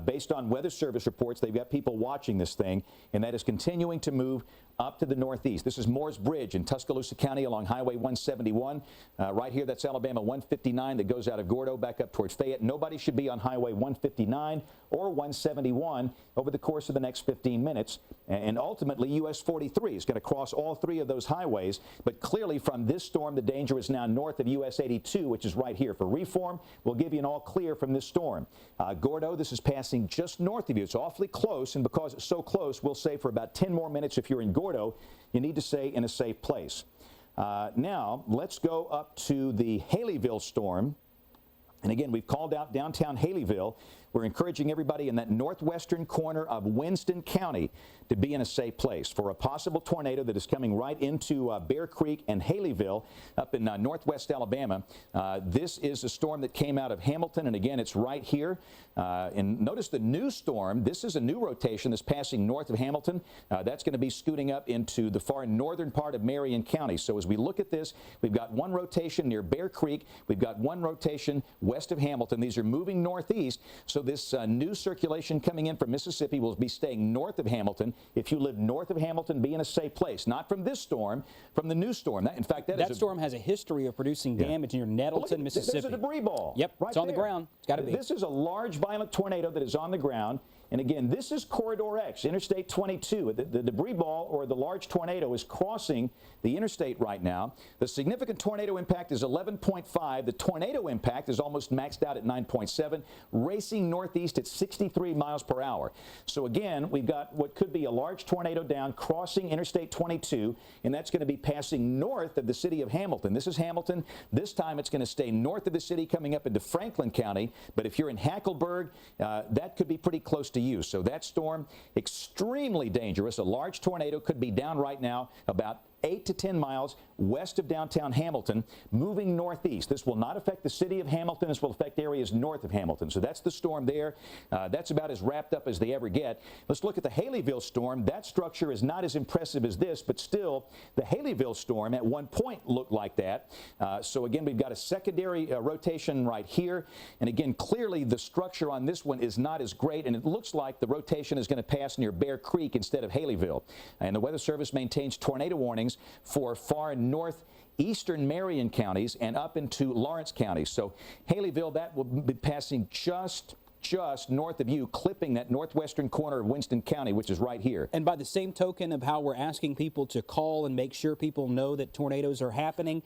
based on Weather Service reports. They've got people watching this thing, and that is continuing to move up to the northeast. This is Moores Bridge in Tuscaloosa County along Highway 171. Right here, that's Alabama 159 that goes out of Gordo back up towards Fayette. Nobody should be on Highway 159 or 171 over the course of the next 15 minutes. And ultimately, US 43 is going to cross all three of those highways. But clearly, from this storm, the danger is now north of US 82, which is right here. For Reform, we'll give you an all clear from this storm. Gordo, this is passing just north of you. It's awfully close, and because it's so close, we'll say for about 10 more minutes if you're in Gordo, you need to stay in a safe place. Now, let's go up to the Haleyville storm. And again, we've called out downtown Haleyville. We're encouraging everybody in that northwestern corner of Winston County to be in a safe place for a possible tornado that is coming right into Bear Creek and Haleyville up in northwest Alabama. This is a storm that came out of Hamilton, and again, it's right here. And notice the new storm. This is a new rotation that's passing north of Hamilton. That's going to be scooting up into the far northern part of Marion County. So as we look at this, we've got one rotation near Bear Creek. We've got one rotation west of Hamilton. These are moving northeast. So this new circulation coming in from Mississippi will be staying north of Hamilton. If you live north of Hamilton, be in a safe place. Not from this storm, from the new storm. In fact, that storm has a history of producing damage near Nettleton, Mississippi. There's a debris ball. Yep, right it's on there. the ground. It's got to be. This is a large, violent tornado that is on the ground. And again, this is Corridor X, Interstate 22. The debris ball, or the large tornado, is crossing the interstate right now. The significant tornado impact is 11.5. The tornado impact is almost maxed out at 9.7, racing northeast at 63 miles per hour. So again, we've got what could be a large tornado down crossing Interstate 22, and that's going to be passing north of the city of Hamilton. This is Hamilton. This time it's going to stay north of the city, coming up into Franklin County. But if you're in Hackleburg, that could be pretty close to you. So that storm, extremely dangerous. A large tornado could be down right now about 8 to 10 miles west of downtown Hamilton, moving northeast. This will not affect the city of Hamilton. This will affect areas north of Hamilton. So that's the storm there. That's about as wrapped up as they ever get. Let's look at the Haleyville storm. That structure is not as impressive as this, but still, the Haleyville storm at one point looked like that. So again, we've got a secondary rotation right here. And again, clearly the structure on this one is not as great, and it looks like the rotation is going to pass near Bear Creek instead of Haleyville. And the Weather Service maintains tornado warnings for far northeastern Marion counties and up into Lawrence County. So Haleyville, that will be passing just north of you, clipping that northwestern corner of Winston County, which is right here. And by the same token of how we're asking people to call and make sure people know that tornadoes are happening,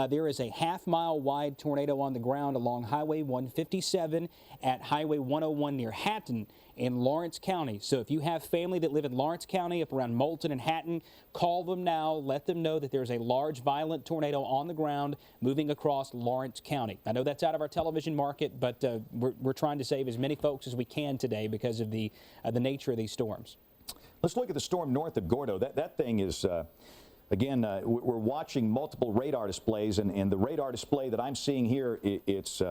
there is a half-mile wide tornado on the ground along Highway 157 at Highway 101 near Hatton in Lawrence County. So if you have family that live in Lawrence County up around Moulton and Hatton, call them now. Let them know that there's a large violent tornado on the ground moving across Lawrence County. I know that's out of our television market, but we're trying to save as many folks as we can today because of the nature of these storms. Let's look at the storm north of Gordo. That thing is... Again, we're watching multiple radar displays, and the radar display that I'm seeing here, it's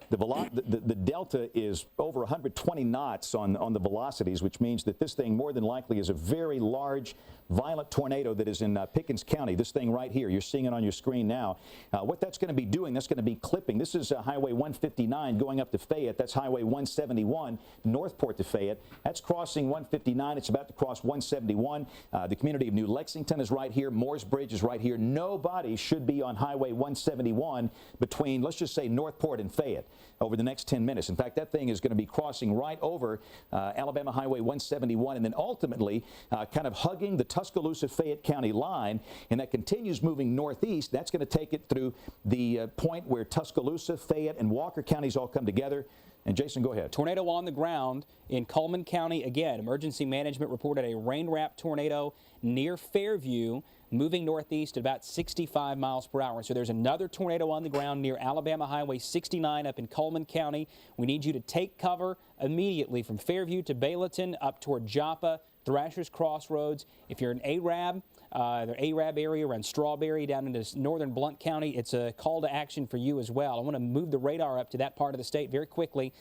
the delta is over 120 knots on the velocities, which means that this thing more than likely is a very large, violent tornado that is in Pickens County. This thing right here, you're seeing it on your screen now. What that's going to be doing, that's going to be clipping. This is Highway 159 going up to Fayette. That's Highway 171, Northport to Fayette. That's crossing 159. It's about to cross 171. The community of New Lexington is right here. Moore's Bridge is right here. Nobody should be on Highway 171 between, let's just say, Northport and Fayette over the next 10 minutes. In fact, that thing is going to be crossing right over Alabama Highway 171 and then ultimately kind of hugging the Tuscaloosa-Fayette County line, and that continues moving northeast. That's going to take it through the point where Tuscaloosa, Fayette, and Walker counties all come together. And Jason, go ahead. Tornado on the ground in Coleman County. Again, emergency management reported a rain-wrapped tornado near Fairview, moving northeast at about 65 miles per hour. So there's another tornado on the ground near Alabama Highway 69 up in Coleman County. We need you to take cover immediately from Fairview to Bayleton up toward Joppa, Thrasher's Crossroads. If you're in Arab, the Arab area around Strawberry down into northern Blount County, it's a call to action for you as well. I want to move the radar up to that part of the state very quickly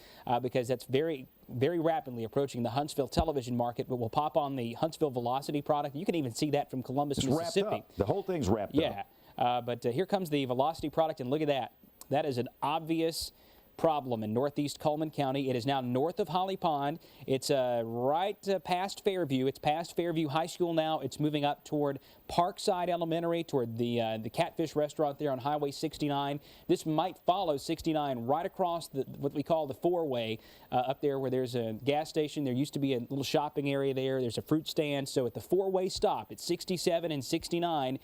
because that's very rapidly approaching the Huntsville television market, but we'll pop on the Huntsville Velocity product. You can even see that from Columbus, it's Mississippi. Wrapped up. The whole thing's wrapped up. Yeah, but here comes the Velocity product, and look at that. That is an obvious problem in northeast Coleman County. It is now north of Holly Pond. It's right past Fairview. It's past Fairview High School now. It's moving up toward Parkside Elementary, toward the Catfish restaurant there on Highway 69. This might follow 69 right across what we call the four-way up there where there's a gas station. There used to be a little shopping area there. There's a fruit stand. So at the four-way stop at 67 and 69,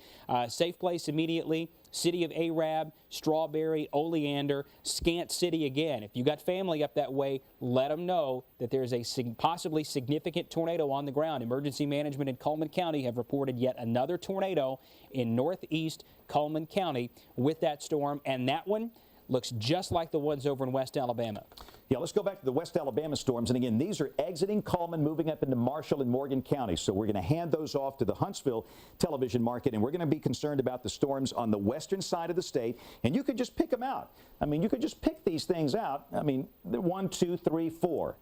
safe place immediately. City of Arab, Strawberry, Oleander, Scant City again. If you got family up that way, let them know that there's a possibly significant tornado on the ground. Emergency management in Coleman County have reported yet another tornado in northeast Coleman County with that storm, and that one looks just like the ones over in West Alabama. Yeah, let's go back to the West Alabama storms. And again, these are exiting Coleman, moving up into Marshall and Morgan County. So we're going to hand those off to the Huntsville television market, and we're going to be concerned about the storms on the western side of the state. And you could just pick them out. I mean, you could just pick these things out. I mean, 1, 2, 3, 4.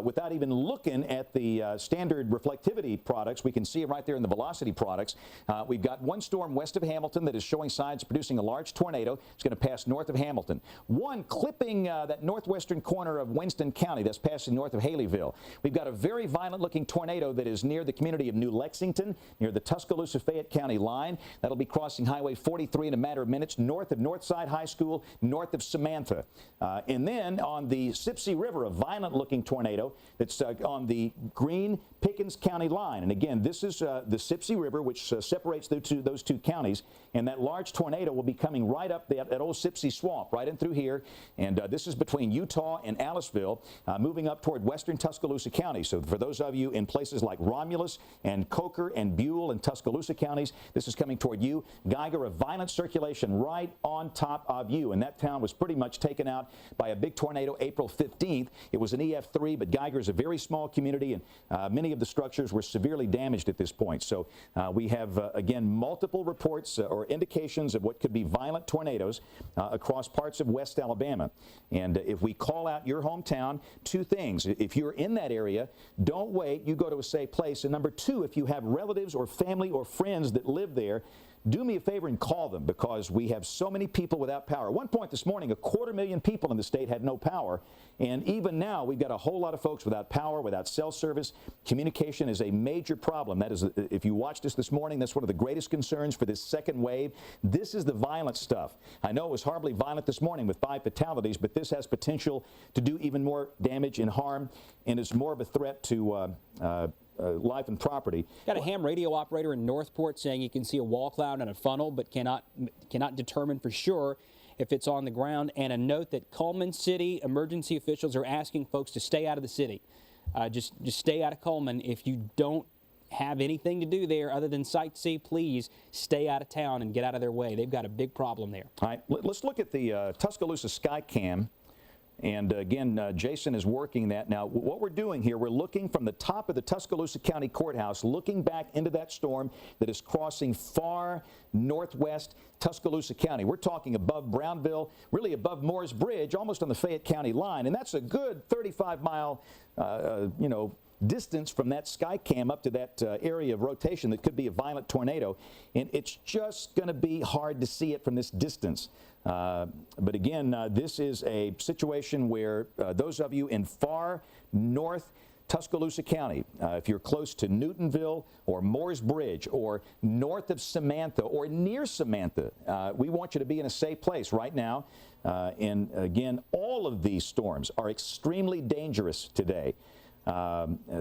Without even looking at the standard reflectivity products. We can see it right there in the velocity products. We've got one storm west of Hamilton that is showing signs of producing a large tornado. It's going to pass north of Hamilton. One clipping that northwestern corner of Winston County that's passing north of Haleyville. We've got a very violent looking tornado that is near the community of New Lexington, near the Tuscaloosa-Fayette County line. That'll be crossing Highway 43 in a matter of minutes, north of Northside High School, north of Samantha. And then on the Sipsey River, a violent looking tornado that's on the Green Pickens County line. And again, this is the Sipsey River, which separates those two counties. And that large tornado will be coming right up that old Sipsey Swamp, right in through here. And this is between Utah and Aliceville, moving up toward western Tuscaloosa County. So for those of you in places like Romulus and Coker and Buell and Tuscaloosa counties, this is coming toward you. Geiger, a violent circulation right on top of you. And that town was pretty much taken out by a big tornado April 15th. It was an EF3, but Geiger is a very small community, and many of the structures were severely damaged at this point. So we have, again, multiple reports or indications of what could be violent tornadoes across parts of West Alabama. And if we call out your hometown, two things. If you're in that area, don't wait. You go to a safe place. And number two, if you have relatives or family or friends that live there, do me a favor and call them, because we have so many people without power. At one point this morning, 250,000 people in the state had no power. And even now, we've got a whole lot of folks without power, without cell service. Communication is a major problem. That is, if you watched us this morning, that's one of the greatest concerns for this second wave. This is the violent stuff. I know it was horribly violent this morning with 5 fatalities, but this has potential to do even more damage and harm, and is more of a threat to life and property. Got a ham radio operator in Northport saying you can see a wall cloud and a funnel, but cannot determine for sure if it's on the ground. And a note that Coleman City emergency officials are asking folks to stay out of the city. Just stay out of Coleman. If you don't have anything to do there other than sightsee, please stay out of town and get out of their way. They've got a big problem there. All right, let's look at the Tuscaloosa Skycam. And again, Jason is working that. Now, what we're doing here, we're looking from the top of the Tuscaloosa County Courthouse, looking back into that storm that is crossing far northwest Tuscaloosa County. We're talking above Brownville, really above Moore's Bridge, almost on the Fayette County line. And that's a good 35-mile, distance from that sky cam up to that area of rotation that could be a violent tornado, and it's just going to be hard to see it from this distance. But again, this is a situation where those of you in far north Tuscaloosa County, if you're close to Newtonville or Moores Bridge or north of Samantha or near Samantha, we want you to be in a safe place right now. And again, all of these storms are extremely dangerous today.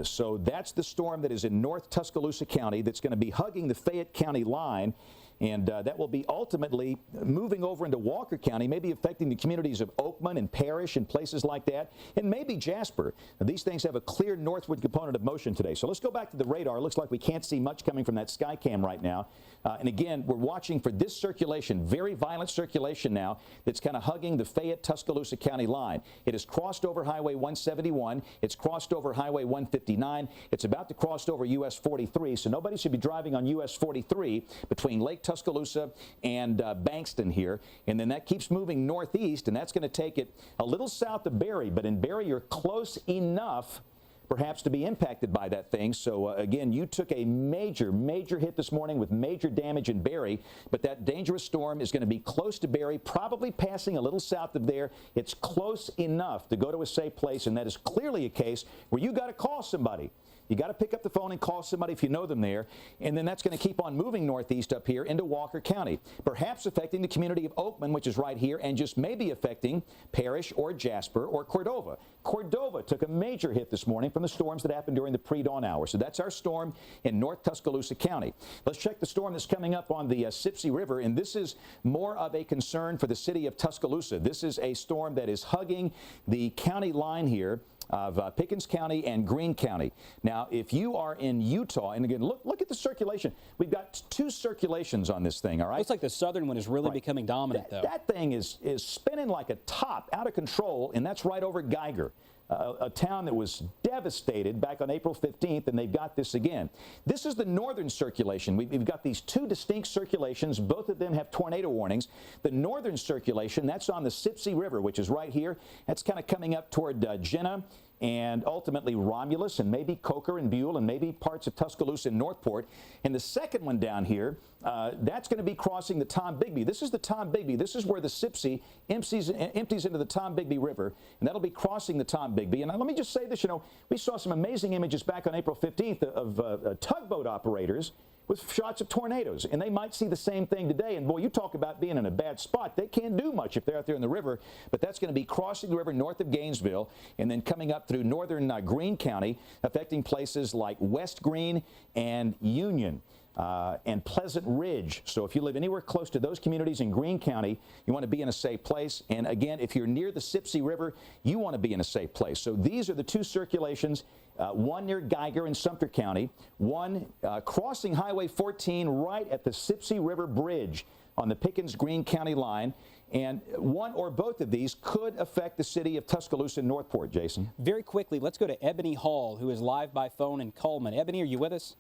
So that's the storm that is in North Tuscaloosa County that's going to be hugging the Fayette County line. And that will be ultimately moving over into Walker County, maybe affecting the communities of Oakman and Parrish and places like that, and maybe Jasper. Now, these things have a clear northward component of motion today. So let's go back to the radar. Looks like we can't see much coming from that Skycam right now. And again, we're watching for this circulation, very violent circulation now, that's kind of hugging the Fayette-Tuscaloosa County line. It has crossed over Highway 171. It's crossed over Highway 159. It's about to cross over US 43. So nobody should be driving on US 43 between Lake Tuscaloosa and Bankston here, and then that keeps moving northeast, and that's going to take it a little south of Barry, but in Barry you're close enough perhaps to be impacted by that thing. So again, you took a major hit this morning with major damage in Barry, but that dangerous storm is going to be close to Barry, probably passing a little south of there. It's close enough to go to a safe place, and that is clearly a case where you got to call somebody. You got to pick up the phone and call somebody if you know them there, and then that's going to keep on moving northeast up here into Walker County, perhaps affecting the community of Oakman, which is right here, and just maybe affecting Parrish or Jasper or Cordova. Cordova took a major hit this morning from the storms that happened during the pre-dawn hour. So that's our storm in North Tuscaloosa County. Let's check the storm that's coming up on the Sipsey River, and this is more of a concern for the city of Tuscaloosa. This is a storm that is hugging the county line here of Pickens County and Greene County. Now, if you are in Utah, and again, look at the circulation. We've got two circulations on this thing, all right? Looks like the southern one is really becoming dominant, though. That thing is spinning like a top, out of control, and that's right over Geiger. A town that was devastated back on April 15th, and they've got this again. This is the northern circulation. We've got these two distinct circulations. Both of them have tornado warnings. The northern circulation, that's on the Sipsey River, which is right here. That's kind of coming up toward Jenna and ultimately Romulus and maybe Coker and Buell and maybe parts of Tuscaloosa and Northport. And the second one down here, that's going to be crossing the Tombigbee. This is the Tombigbee. This is where the Sipsey empties into the Tombigbee River, and that'll be crossing the Tombigbee. And let me just say this, we saw some amazing images back on April 15th of tugboat operators with shots of tornadoes, and they might see the same thing today. And boy, you talk about being in a bad spot. They can't do much if they're out there in the river, but that's going to be crossing the river north of Gainesville and then coming up through northern Greene County, affecting places like West Greene and Union. And Pleasant Ridge. So if you live anywhere close to those communities in Greene County, you want to be in a safe place. And again, if you're near the Sipsey River, you want to be in a safe place. So these are the two circulations, one near Geiger in Sumter County, one crossing Highway 14 right at the Sipsey River Bridge on the Pickens-Greene County line. And one or both of these could affect the city of Tuscaloosa and Northport, Jason. Very quickly, let's go to Ebony Hall, who is live by phone in Coleman. Ebony, are you with us?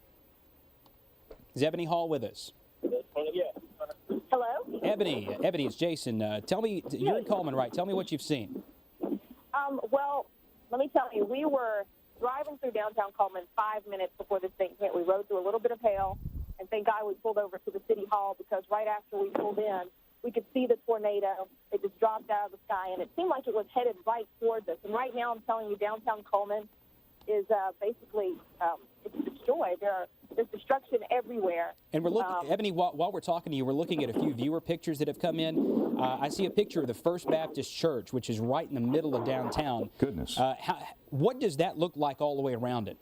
Is Ebony Hall with us? Hello? Ebony, it's Jason. Tell me, you're in Coleman, right? Tell me what you've seen. Well, let me tell you, we were driving through downtown Coleman 5 minutes before this thing hit. We rode through a little bit of hail, and thank God we pulled over to the city hall, because right after we pulled in, we could see the tornado. It just dropped out of the sky, and it seemed like it was headed right towards us. And right now, I'm telling you, downtown Coleman is basically it's destroyed. There's destruction everywhere. And we're looking, Ebony, while we're talking to you, we're looking at a few viewer pictures that have come in. I see a picture of the First Baptist Church, which is right in the middle of downtown. Goodness. What does that look like all the way around it?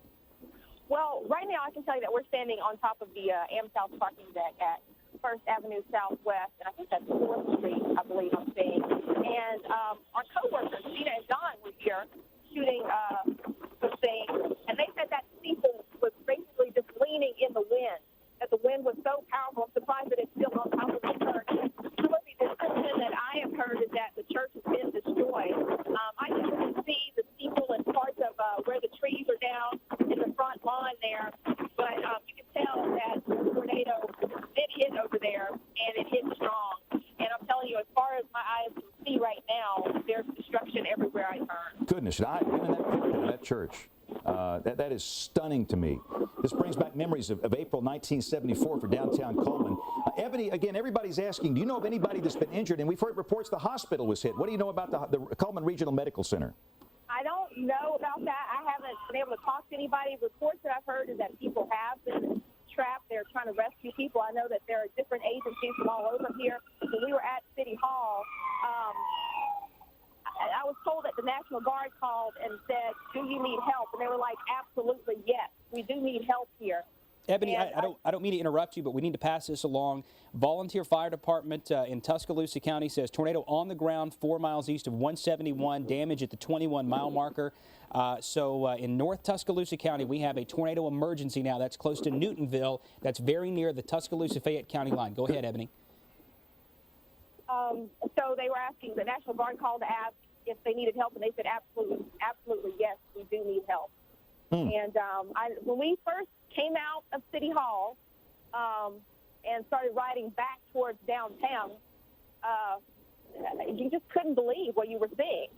Well, right now I can tell you that we're standing on top of the AmSouth parking deck at First Avenue Southwest, and I think that's 4th Street, I believe I'm saying. And our coworkers, Gina and Don, were here shooting the thing, and they said that steeple was basically just leaning in the wind, that the wind was so powerful. I'm surprised that it's still on top of the church. Some of the description that I have heard is that the church has been destroyed. I can see the steeple and parts of where the trees are down in the front lawn there, but you can tell that the tornado did hit over there, and it hit strong. And I'm telling you, as far as my eyes can see right now, there's destruction everywhere I turn. Goodness, I've been in that pulpit of that church. That is stunning to me. This brings back memories of April 1974 for downtown Coleman. Ebony, again, everybody's asking, do you know of anybody that's been injured? And we've heard reports the hospital was hit. What do you know about the Coleman Regional Medical Center? I don't know about that. I haven't been able to talk to anybody. Reports that I've heard is that people have been trapped. They're trying to rescue people. I know that there are different agencies from all over here. When we were at City Hall, I was told that the National Guard called and said, do you need help? And they were like, absolutely, yes. We do need help here. Ebony, I don't mean to interrupt you, but we need to pass this along. Volunteer Fire Department in Tuscaloosa County says tornado on the ground 4 miles east of 171, damage at the 21-mile marker. So in North Tuscaloosa County, we have a tornado emergency now. That's close to Newtonville. That's very near the Tuscaloosa-Fayette County line. Go ahead, Ebony. So they were asking, the National Guard called to ask if they needed help, and they said, absolutely, yes, we do need help. And when we first came out of City Hall and started riding back towards downtown, you just couldn't believe what you were seeing.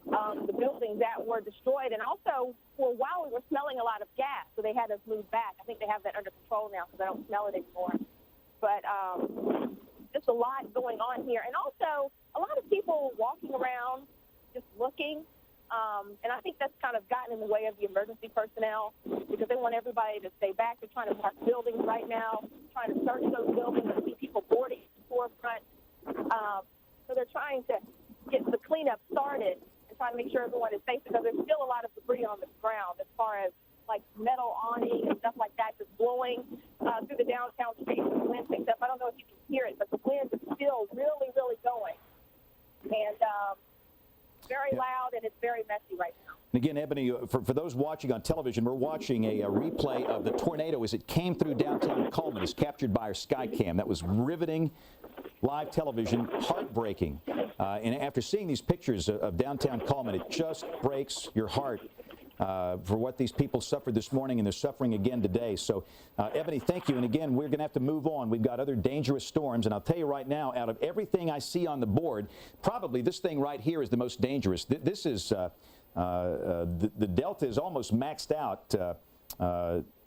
The buildings that were destroyed, and also for a while we were smelling a lot of gas, so they had us move back. I think they have that under control now because I don't smell it anymore. But just a lot going on here, and also a lot of people walking around just looking. And I think that's kind of gotten in the way of the emergency personnel because they want everybody to stay back. They're trying to park buildings right now, trying to search those buildings and see people boarding the forefront. So they're trying to get the cleanup started and trying to make sure everyone is safe because there's still a lot of debris on the ground as far as like metal awning and stuff like that just blowing through the downtown streets as the wind picks up. I don't know if you can hear it, but the wind is still really, really going. And very loud, and it's very messy right now. And again, Ebony, for those watching on television, we're watching a replay of the tornado as it came through downtown Coleman. It's captured by our Skycam. That was riveting live television, heartbreaking. And after seeing these pictures of downtown Coleman, it just breaks your heart for what these people suffered this morning, and they're suffering again today. So, Ebony, thank you. And again, we're going to have to move on. We've got other dangerous storms, and I'll tell you right now, out of everything I see on the board, probably this thing right here is the most dangerous. This is the delta is almost maxed out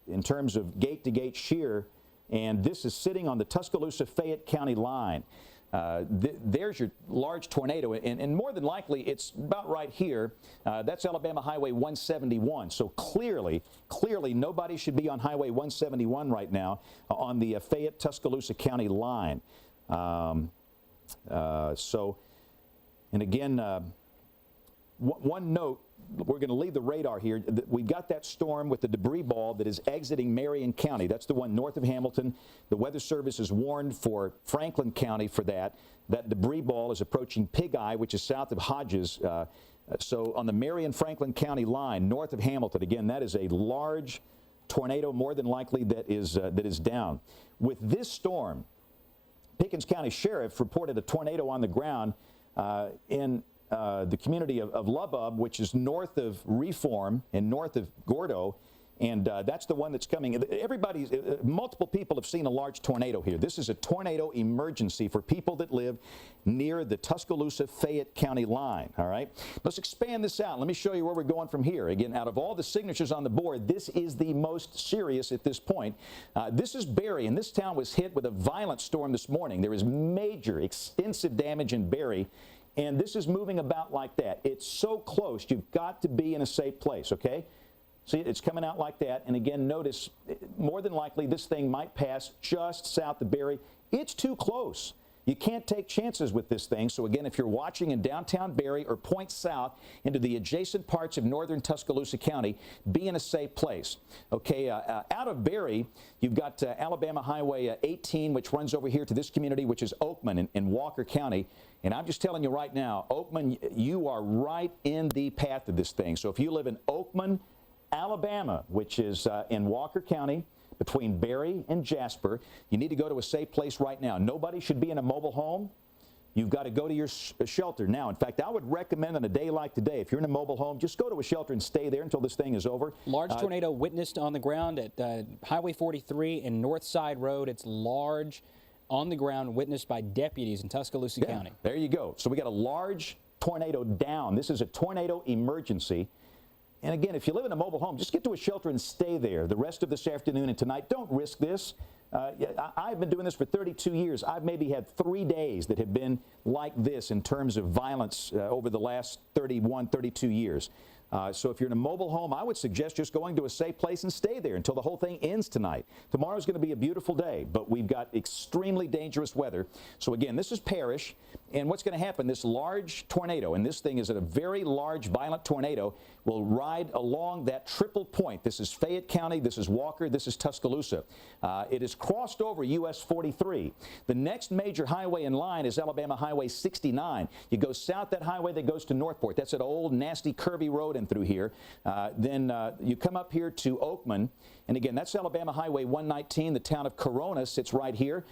in terms of gate-to-gate shear, and this is sitting on the Tuscaloosa-Fayette County line. There's your large tornado, and more than likely it's about right here. That's Alabama Highway 171. So clearly nobody should be on Highway 171 right now on the Fayette-Tuscaloosa County line. And again, one note. We're going to leave the radar here. We've got that storm with the debris ball that is exiting Marion County. That's the one north of Hamilton. The Weather Service has warned for Franklin County for that. That debris ball is approaching Pig Eye, which is south of Hodges. So on the Marion-Franklin County line, north of Hamilton, again, that is a large tornado, more than likely, that is down. With this storm, Pickens County Sheriff reported a tornado on the ground in the community of Lubbock, which is north of Reform and north of Gordo, and that's the one that's coming. Multiple people have seen a large tornado here. This is a tornado emergency for people that live near the Tuscaloosa-Fayette County line, all right? Let's expand this out. Let me show you where we're going from here. Again, out of all the signatures on the board, this is the most serious at this point. This is Barry, and this town was hit with a violent storm this morning. There is major, extensive damage in Barry. And this is moving about like that. It's so close, you've got to be in a safe place, okay? See, it's coming out like that. And again, notice, more than likely, this thing might pass just south of Barry. It's too close. You can't take chances with this thing. So again, if you're watching in downtown Barry or point south into the adjacent parts of northern Tuscaloosa County, be in a safe place. Okay, out of Barry, you've got Alabama Highway 18, which runs over here to this community, which is Oakman in Walker County. And I'm just telling you right now, Oakman, you are right in the path of this thing. So if you live in Oakman, Alabama, which is in Walker County, between Barry and Jasper, you need to go to a safe place right now. Nobody should be in a mobile home. You've got to go to your shelter now. In fact, I would recommend on a day like today, if you're in a mobile home, just go to a shelter and stay there until this thing is over. Large tornado witnessed on the ground at Highway 43 and Northside Road. It's large on the ground, witnessed by deputies in Tuscaloosa County. There you go. So we got a large tornado down. This is a tornado emergency. And again, if you live in a mobile home, just get to a shelter and stay there the rest of this afternoon and tonight. Don't risk this. I've been doing this for 32 years. I've maybe had 3 days that have been like this in terms of violence over the last 31, 32 years. So if you're in a mobile home, I would suggest just going to a safe place and stay there until the whole thing ends tonight. Tomorrow's going to be a beautiful day, but we've got extremely dangerous weather. So again, this is Parrish, and what's going to happen, this large tornado, and this thing is a very large, violent tornado, will ride along that triple point. This is Fayette County, this is Walker, this is Tuscaloosa. It has crossed over US 43. The next major highway in line is Alabama Highway 69. You go south that highway that goes to Northport. That's an old, nasty, curvy road in through here. Then you come up here to Oakman, and again, that's Alabama Highway 119. The town of Corona sits right here.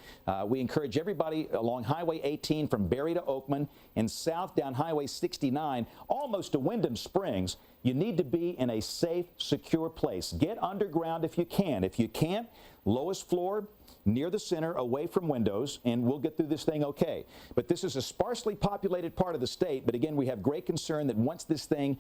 We encourage everybody along Highway 18 from Berry to Oakman and south down Highway 69, almost to Wyndham Springs. You need to be in a safe, secure place. Get underground if you can. If you can't, lowest floor, near the center, away from windows, and we'll get through this thing okay. But this is a sparsely populated part of the state, but again, we have great concern that once this thing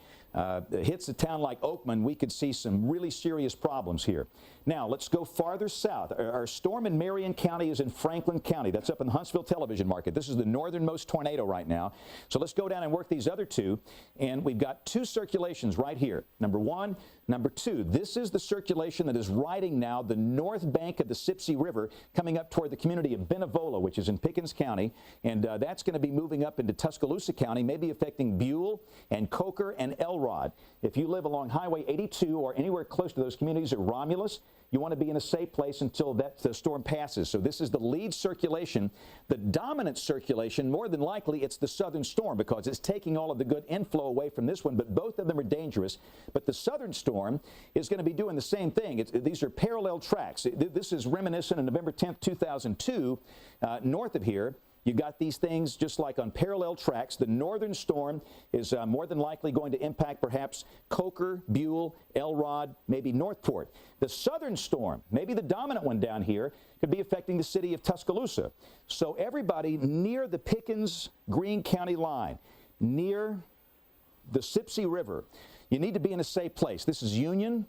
hits a town like Oakman, we could see some really serious problems here. Now, let's go farther south. Our storm in Marion County is in Franklin County. That's up in the Huntsville television market. This is the northernmost tornado right now. So let's go down and work these other two, and we've got two circulations right here. Number one, number two. This is the circulation that is riding now the north bank of the Sipsey River, coming up toward the community of Benevola, which is in Pickens County, and that's going to be moving up into Tuscaloosa County, maybe affecting Buell and Coker and Elrod. If you live along Highway 82 or anywhere close to those communities or Romulus, you want to be in a safe place until that storm passes. So this is the lead circulation. The dominant circulation, more than likely, it's the southern storm because it's taking all of the good inflow away from this one, but both of them are dangerous. But the southern storm is going to be doing the same thing. These are parallel tracks. This is reminiscent of November 10th, 2002, north of here. You got these things just like on parallel tracks. The northern storm is more than likely going to impact perhaps Coker, Buell, Elrod, maybe Northport. The southern storm, maybe the dominant one down here, could be affecting the city of Tuscaloosa. So everybody near the Pickens-Greene County line, near the Sipsey River, you need to be in a safe place. This is Union.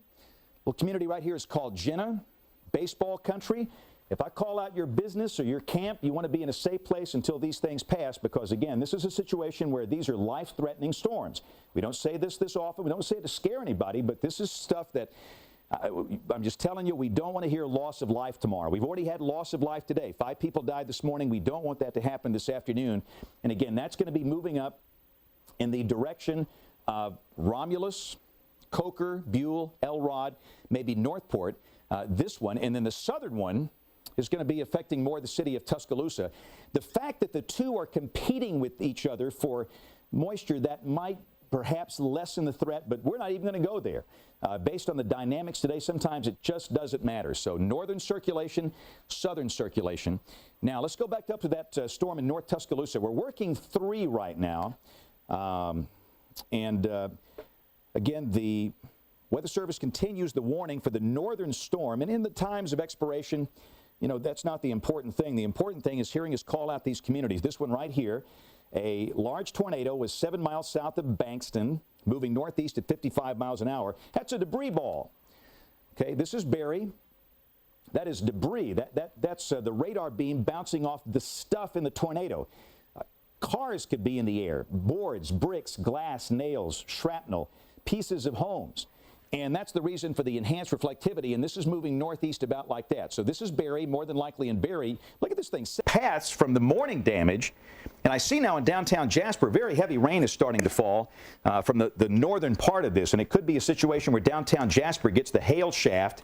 Little community right here is called Jenna, baseball country. If I call out your business or your camp, you want to be in a safe place until these things pass because, again, this is a situation where these are life-threatening storms. We don't say this often. We don't say it to scare anybody, but this is stuff that I'm just telling you, we don't want to hear loss of life tomorrow. We've already had loss of life today. 5 people died this morning. We don't want that to happen this afternoon. And, again, that's going to be moving up in the direction of Romulus, Coker, Buell, Elrod, maybe Northport, this one. And then the southern one is going to be affecting more the city of Tuscaloosa. The fact that the two are competing with each other for moisture, that might perhaps lessen the threat, but we're not even going to go there. Based on the dynamics today, sometimes it just doesn't matter. So northern circulation, southern circulation. Now let's go back up to that storm in North Tuscaloosa. We're working 3 right now. Again, the Weather Service continues the warning for the northern storm, and in the times of expiration, you know, that's not the important thing. The important thing is hearing us call out these communities. This one right here, a large tornado was 7 miles south of Bankston, moving northeast at 55 miles an hour. That's a debris ball. Okay, this is Berry. That is debris. That's the radar beam bouncing off the stuff in the tornado. Cars could be in the air, boards, bricks, glass, nails, shrapnel, pieces of homes. And that's the reason for the enhanced reflectivity, and this is moving northeast about like that. So this is Berry, more than likely in Berry. Look at this thing. Paths from the morning damage, and I see now in downtown Jasper, very heavy rain is starting to fall from the northern part of this, and it could be a situation where downtown Jasper gets the hail shaft,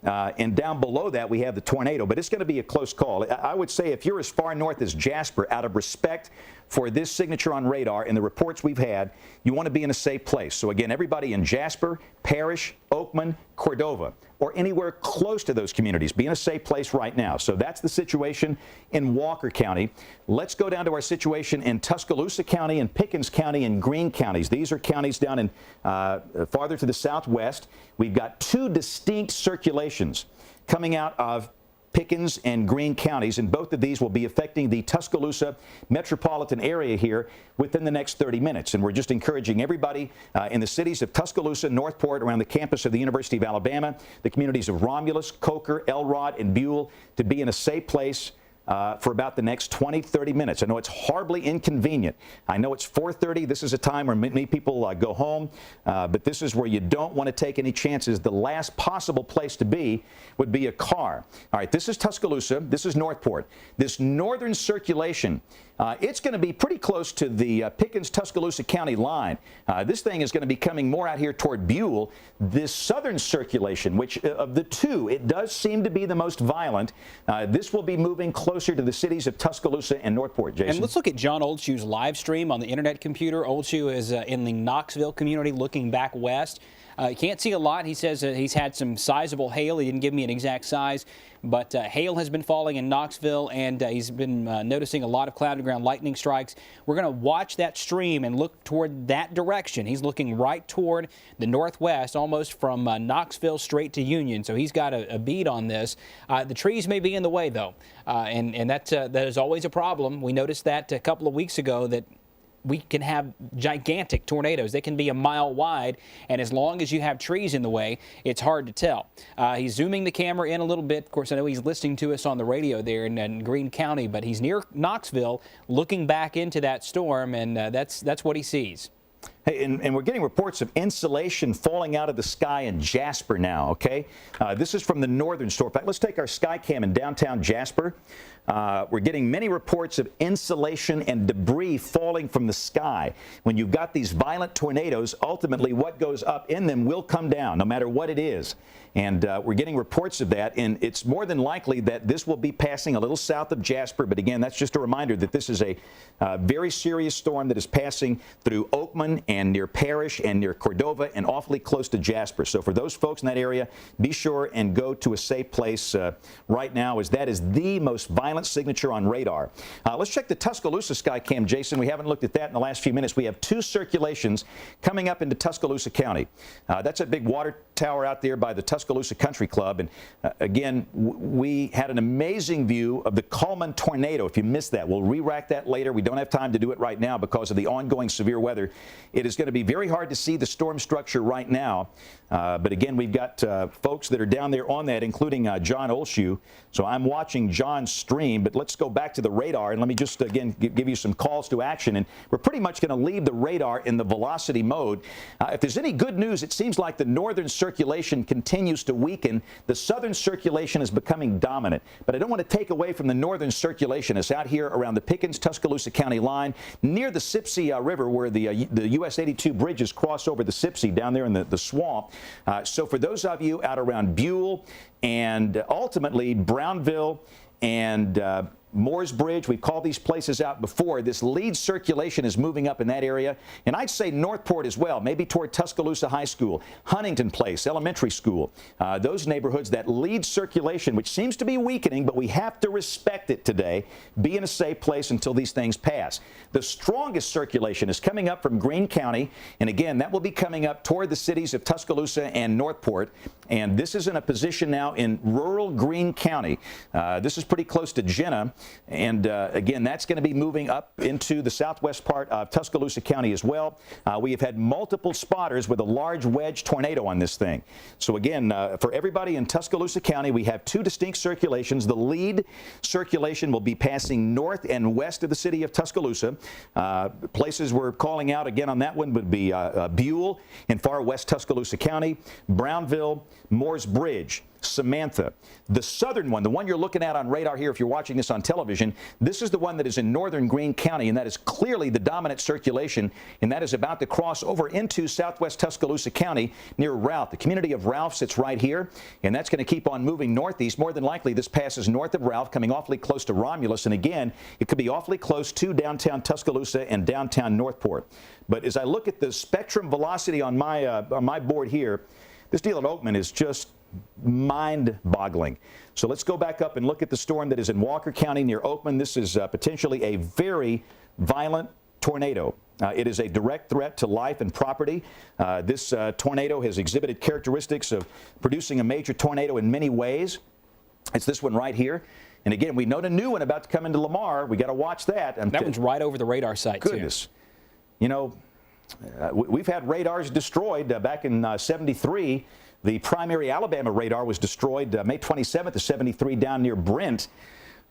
and down below that we have the tornado, but it's going to be a close call. I would say if you're as far north as Jasper, out of respect for this signature on radar and the reports we've had, you want to be in a safe place. So again, everybody in Jasper, Parrish, Oakman, Cordova, or anywhere close to those communities, be in a safe place right now. So that's the situation in Walker County. Let's go down to our situation in Tuscaloosa County and Pickens County and Greene counties. These are counties down in farther to the southwest. We've got 2 distinct circulations coming out of Pickens, and Greene counties, and both of these will be affecting the Tuscaloosa metropolitan area here within the next 30 minutes. And we're just encouraging everybody in the cities of Tuscaloosa, Northport, around the campus of the University of Alabama, the communities of Romulus, Coker, Elrod, and Buell to be in a safe place for about the next 20-30 minutes. I know it's horribly inconvenient. I know it's 4:30. This is a time where many people go home, but this is where you don't want to take any chances. The last possible place to be would be a car. All right, this is Tuscaloosa. This is Northport. This northern circulation, it's going to be pretty close to the Pickens-Tuscaloosa County line. This thing is going to be coming more out here toward Buell. This southern circulation, which of the two, it does seem to be the most violent. This will be moving closer to the cities of Tuscaloosa and Northport, Jason. And let's look at John Oldshoe's live stream on the internet computer. Oldshoe is in the Knoxville community looking back west. You can't see a lot. He says he's had some sizable hail. He didn't give me an exact size, but hail has been falling in Knoxville, and he's been noticing a lot of cloud-to-ground lightning strikes. We're going to watch that stream and look toward that direction. He's looking right toward the northwest, almost from Knoxville straight to Union, so he's got a bead on this. The trees may be in the way, though, and that is always a problem. We noticed that a couple of weeks ago that we can have gigantic tornadoes. They can be a mile wide, and as long as you have trees in the way, it's hard to tell. He's zooming the camera in a little bit. Of course, I know he's listening to us on the radio there in Greene County, but he's near Knoxville looking back into that storm, and that's what he sees. Hey, and we're getting reports of insulation falling out of the sky in Jasper now, okay? This is from the northern store. In fact, let's take our sky cam in downtown Jasper. We're getting many reports of insulation and debris falling from the sky. When you've got these violent tornadoes, ultimately what goes up in them will come down, no matter what it is. And we're getting reports of that, and it's more than likely that this will be passing a little south of Jasper. But again, that's just a reminder that this is a very serious storm that is passing through Oakman and near Parrish and near Cordova and awfully close to Jasper. So for those folks in that area, be sure and go to a safe place right now, as that is the most violent signature on radar. Let's check the Tuscaloosa sky cam, Jason. We haven't looked at that in the last few minutes. We have two circulations coming up into Tuscaloosa County. That's a big water tower out there by the Tuscaloosa Country Club. And again, we had an amazing view of the Coleman tornado. If you missed that, we'll re-rack that later. We don't have time to do it right now because of the ongoing severe weather. It is going to be very hard to see the storm structure right now. But again, we've got folks that are down there on that, including John Oldshoe. So I'm watching John's stream, but let's go back to the radar and let me just again give you some calls to action. And we're pretty much going to leave the radar in the velocity mode. If there's any good news, it seems like the northern circulation continues to weaken. The southern circulation is becoming dominant. But I don't want to take away from the northern circulation. It's out here around the Pickens-Tuscaloosa County line near the Sipsey River, where the US 82 bridges cross over the Sipsey down there in the swamp. So for those of you out around Buell and ultimately Brownville and Moores Bridge, we've called these places out before. This lead circulation is moving up in that area. And I'd say Northport as well, maybe toward Tuscaloosa High School, Huntington Place, Elementary School. Those neighborhoods, that lead circulation, which seems to be weakening, but we have to respect it today, be in a safe place until these things pass. The strongest circulation is coming up from Greene County. And again, that will be coming up toward the cities of Tuscaloosa and Northport. And this is in a position now in rural Greene County. This is pretty close to Jenna. And again, that's going to be moving up into the southwest part of Tuscaloosa County as well. We have had multiple spotters with a large wedge tornado on this thing. So again, for everybody in Tuscaloosa County, we have two distinct circulations. The lead circulation will be passing north and west of the city of Tuscaloosa. Places we're calling out again on that one would be Buell in far west Tuscaloosa County, Brownville, Moores Bridge, Samantha. The southern one, the one you're looking at on radar here if you're watching this on television, this is the one that is in northern Greene County, and that is clearly the dominant circulation, and that is about to cross over into southwest Tuscaloosa County near Ralph. The community of Ralph sits right here, and that's going to keep on moving northeast. More than likely, this passes north of Ralph, coming awfully close to Romulus, and again, it could be awfully close to downtown Tuscaloosa and downtown Northport. But as I look at the spectrum velocity on my board here, this deal at Oakman is just mind-boggling. So let's go back up and look at the storm that is in Walker County near Oakman. This is potentially a very violent tornado. It is a direct threat to life and property. This tornado has exhibited characteristics of producing a major tornado in many ways. It's this one right here. And again, we know the new one about to come into Lamar. We got to watch that. That one's right over the radar site, goodness. You know, we've had radars destroyed back in 73. The primary Alabama radar was destroyed May 27th of 73 down near Brent.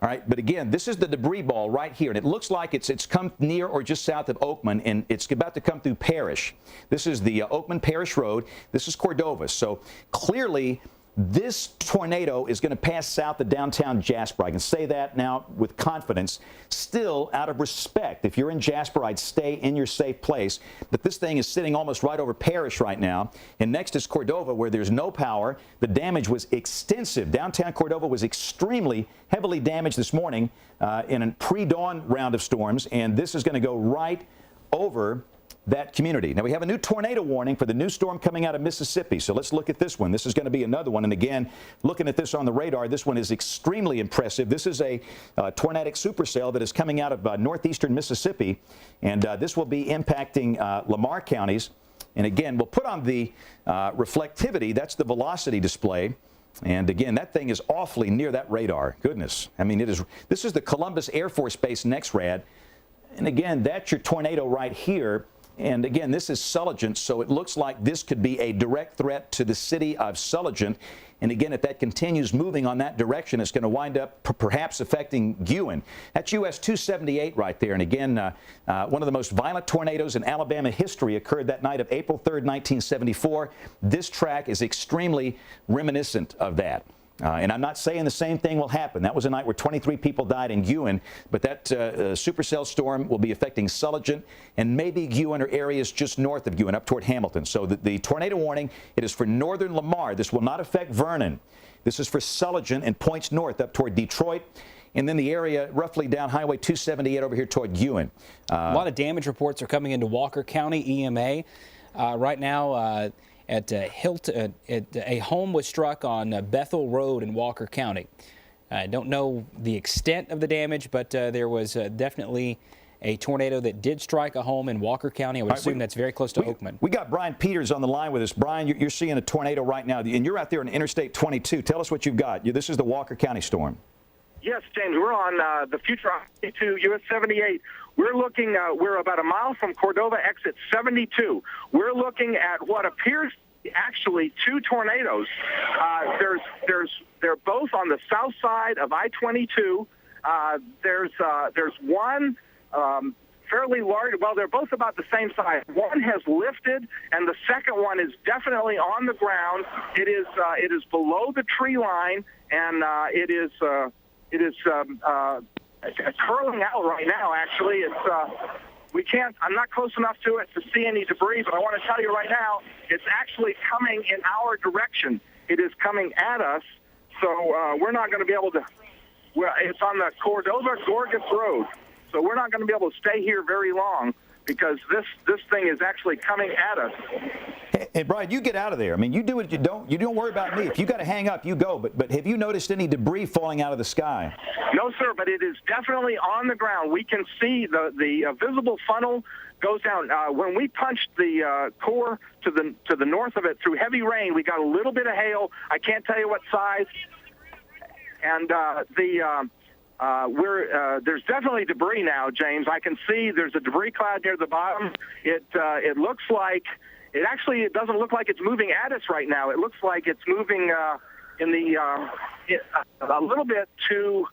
All right, but again, this is the debris ball right here, and it looks like it's come near or just south of Oakman, and it's about to come through Parish. This is the Oakman Parish Road. This is Cordova. So clearly, this tornado is going to pass south of downtown Jasper. I can say that now with confidence. Still, out of respect, if you're in Jasper, I'd stay in your safe place. But this thing is sitting almost right over Parish right now. And next is Cordova, where there's no power. The damage was extensive. Downtown Cordova was extremely heavily damaged this morning in a pre-dawn round of storms. And this is going to go right over that community. Now, we have a new tornado warning for the new storm coming out of Mississippi. So let's look at this one. This is going to be another one. And again, looking at this on the radar, this one is extremely impressive. This is a tornadic supercell that is coming out of northeastern Mississippi. And this will be impacting Lamar counties. And again, we'll put on the reflectivity. That's the velocity display. And again, that thing is awfully near that radar. Goodness. I mean, this is the Columbus Air Force Base NEXRAD. And again, that's your tornado right here. And again, this is Sulligent, so it looks like this could be a direct threat to the city of Sulligent. And again, if that continues moving on that direction, it's going to wind up perhaps affecting Guin. That's US 278 right there. And again, one of the most violent tornadoes in Alabama history occurred that night of April 3rd, 1974. This track is extremely reminiscent of that. And I'm not saying the same thing will happen. That was a night where 23 people died in Guin, but that supercell storm will be affecting Sulligent and maybe Guin or areas just north of Guin up toward Hamilton. So the tornado warning, it is for northern Lamar. This will not affect Vernon. This is for Sulligent and points north up toward Detroit. And then the area roughly down Highway 278 over here toward Guin. A lot of damage reports are coming into Walker County EMA right now. At Hilton, a home was struck on Bethel Road in Walker County. I don't know the extent of the damage, but there was definitely a tornado that did strike a home in Walker County. I would assume that's very close to Oakman. We got Brian Peters on the line with us. Brian, you're seeing a tornado right now, and you're out there on Interstate 22. Tell us what you've got. This is the Walker County storm. Yes, James, we're on the future I-22 US 78. We're looking, we're about a mile from Cordova exit 72. We're looking at what appears actually two tornadoes. They're both on the south side of I-22. There's one fairly large. Well, they're both about the same size. One has lifted, and the second one is definitely on the ground. It is below the tree line, and it is curling out right now. Actually, I'm not close enough to it to see any debris, but I want to tell you right now, it's actually coming in our direction. It is coming at us, so we're not going to be able to. It's on the Cordova-Gorgas Road, so we're not going to be able to stay here very long because this thing is actually coming at us. Hey, Brian, you get out of there. I mean, you do what you don't. You don't worry about me. If you got to hang up, you go. But have you noticed any debris falling out of the sky? No, sir, but it is definitely on the ground. We can see the visible funnel goes down. When we punched the core to the north of it through heavy rain, we got a little bit of hail. I can't tell you what size. And there's definitely debris now, James. I can see there's a debris cloud near the bottom. It looks like. It doesn't look like it's moving at us right now. It looks like it's moving a little bit to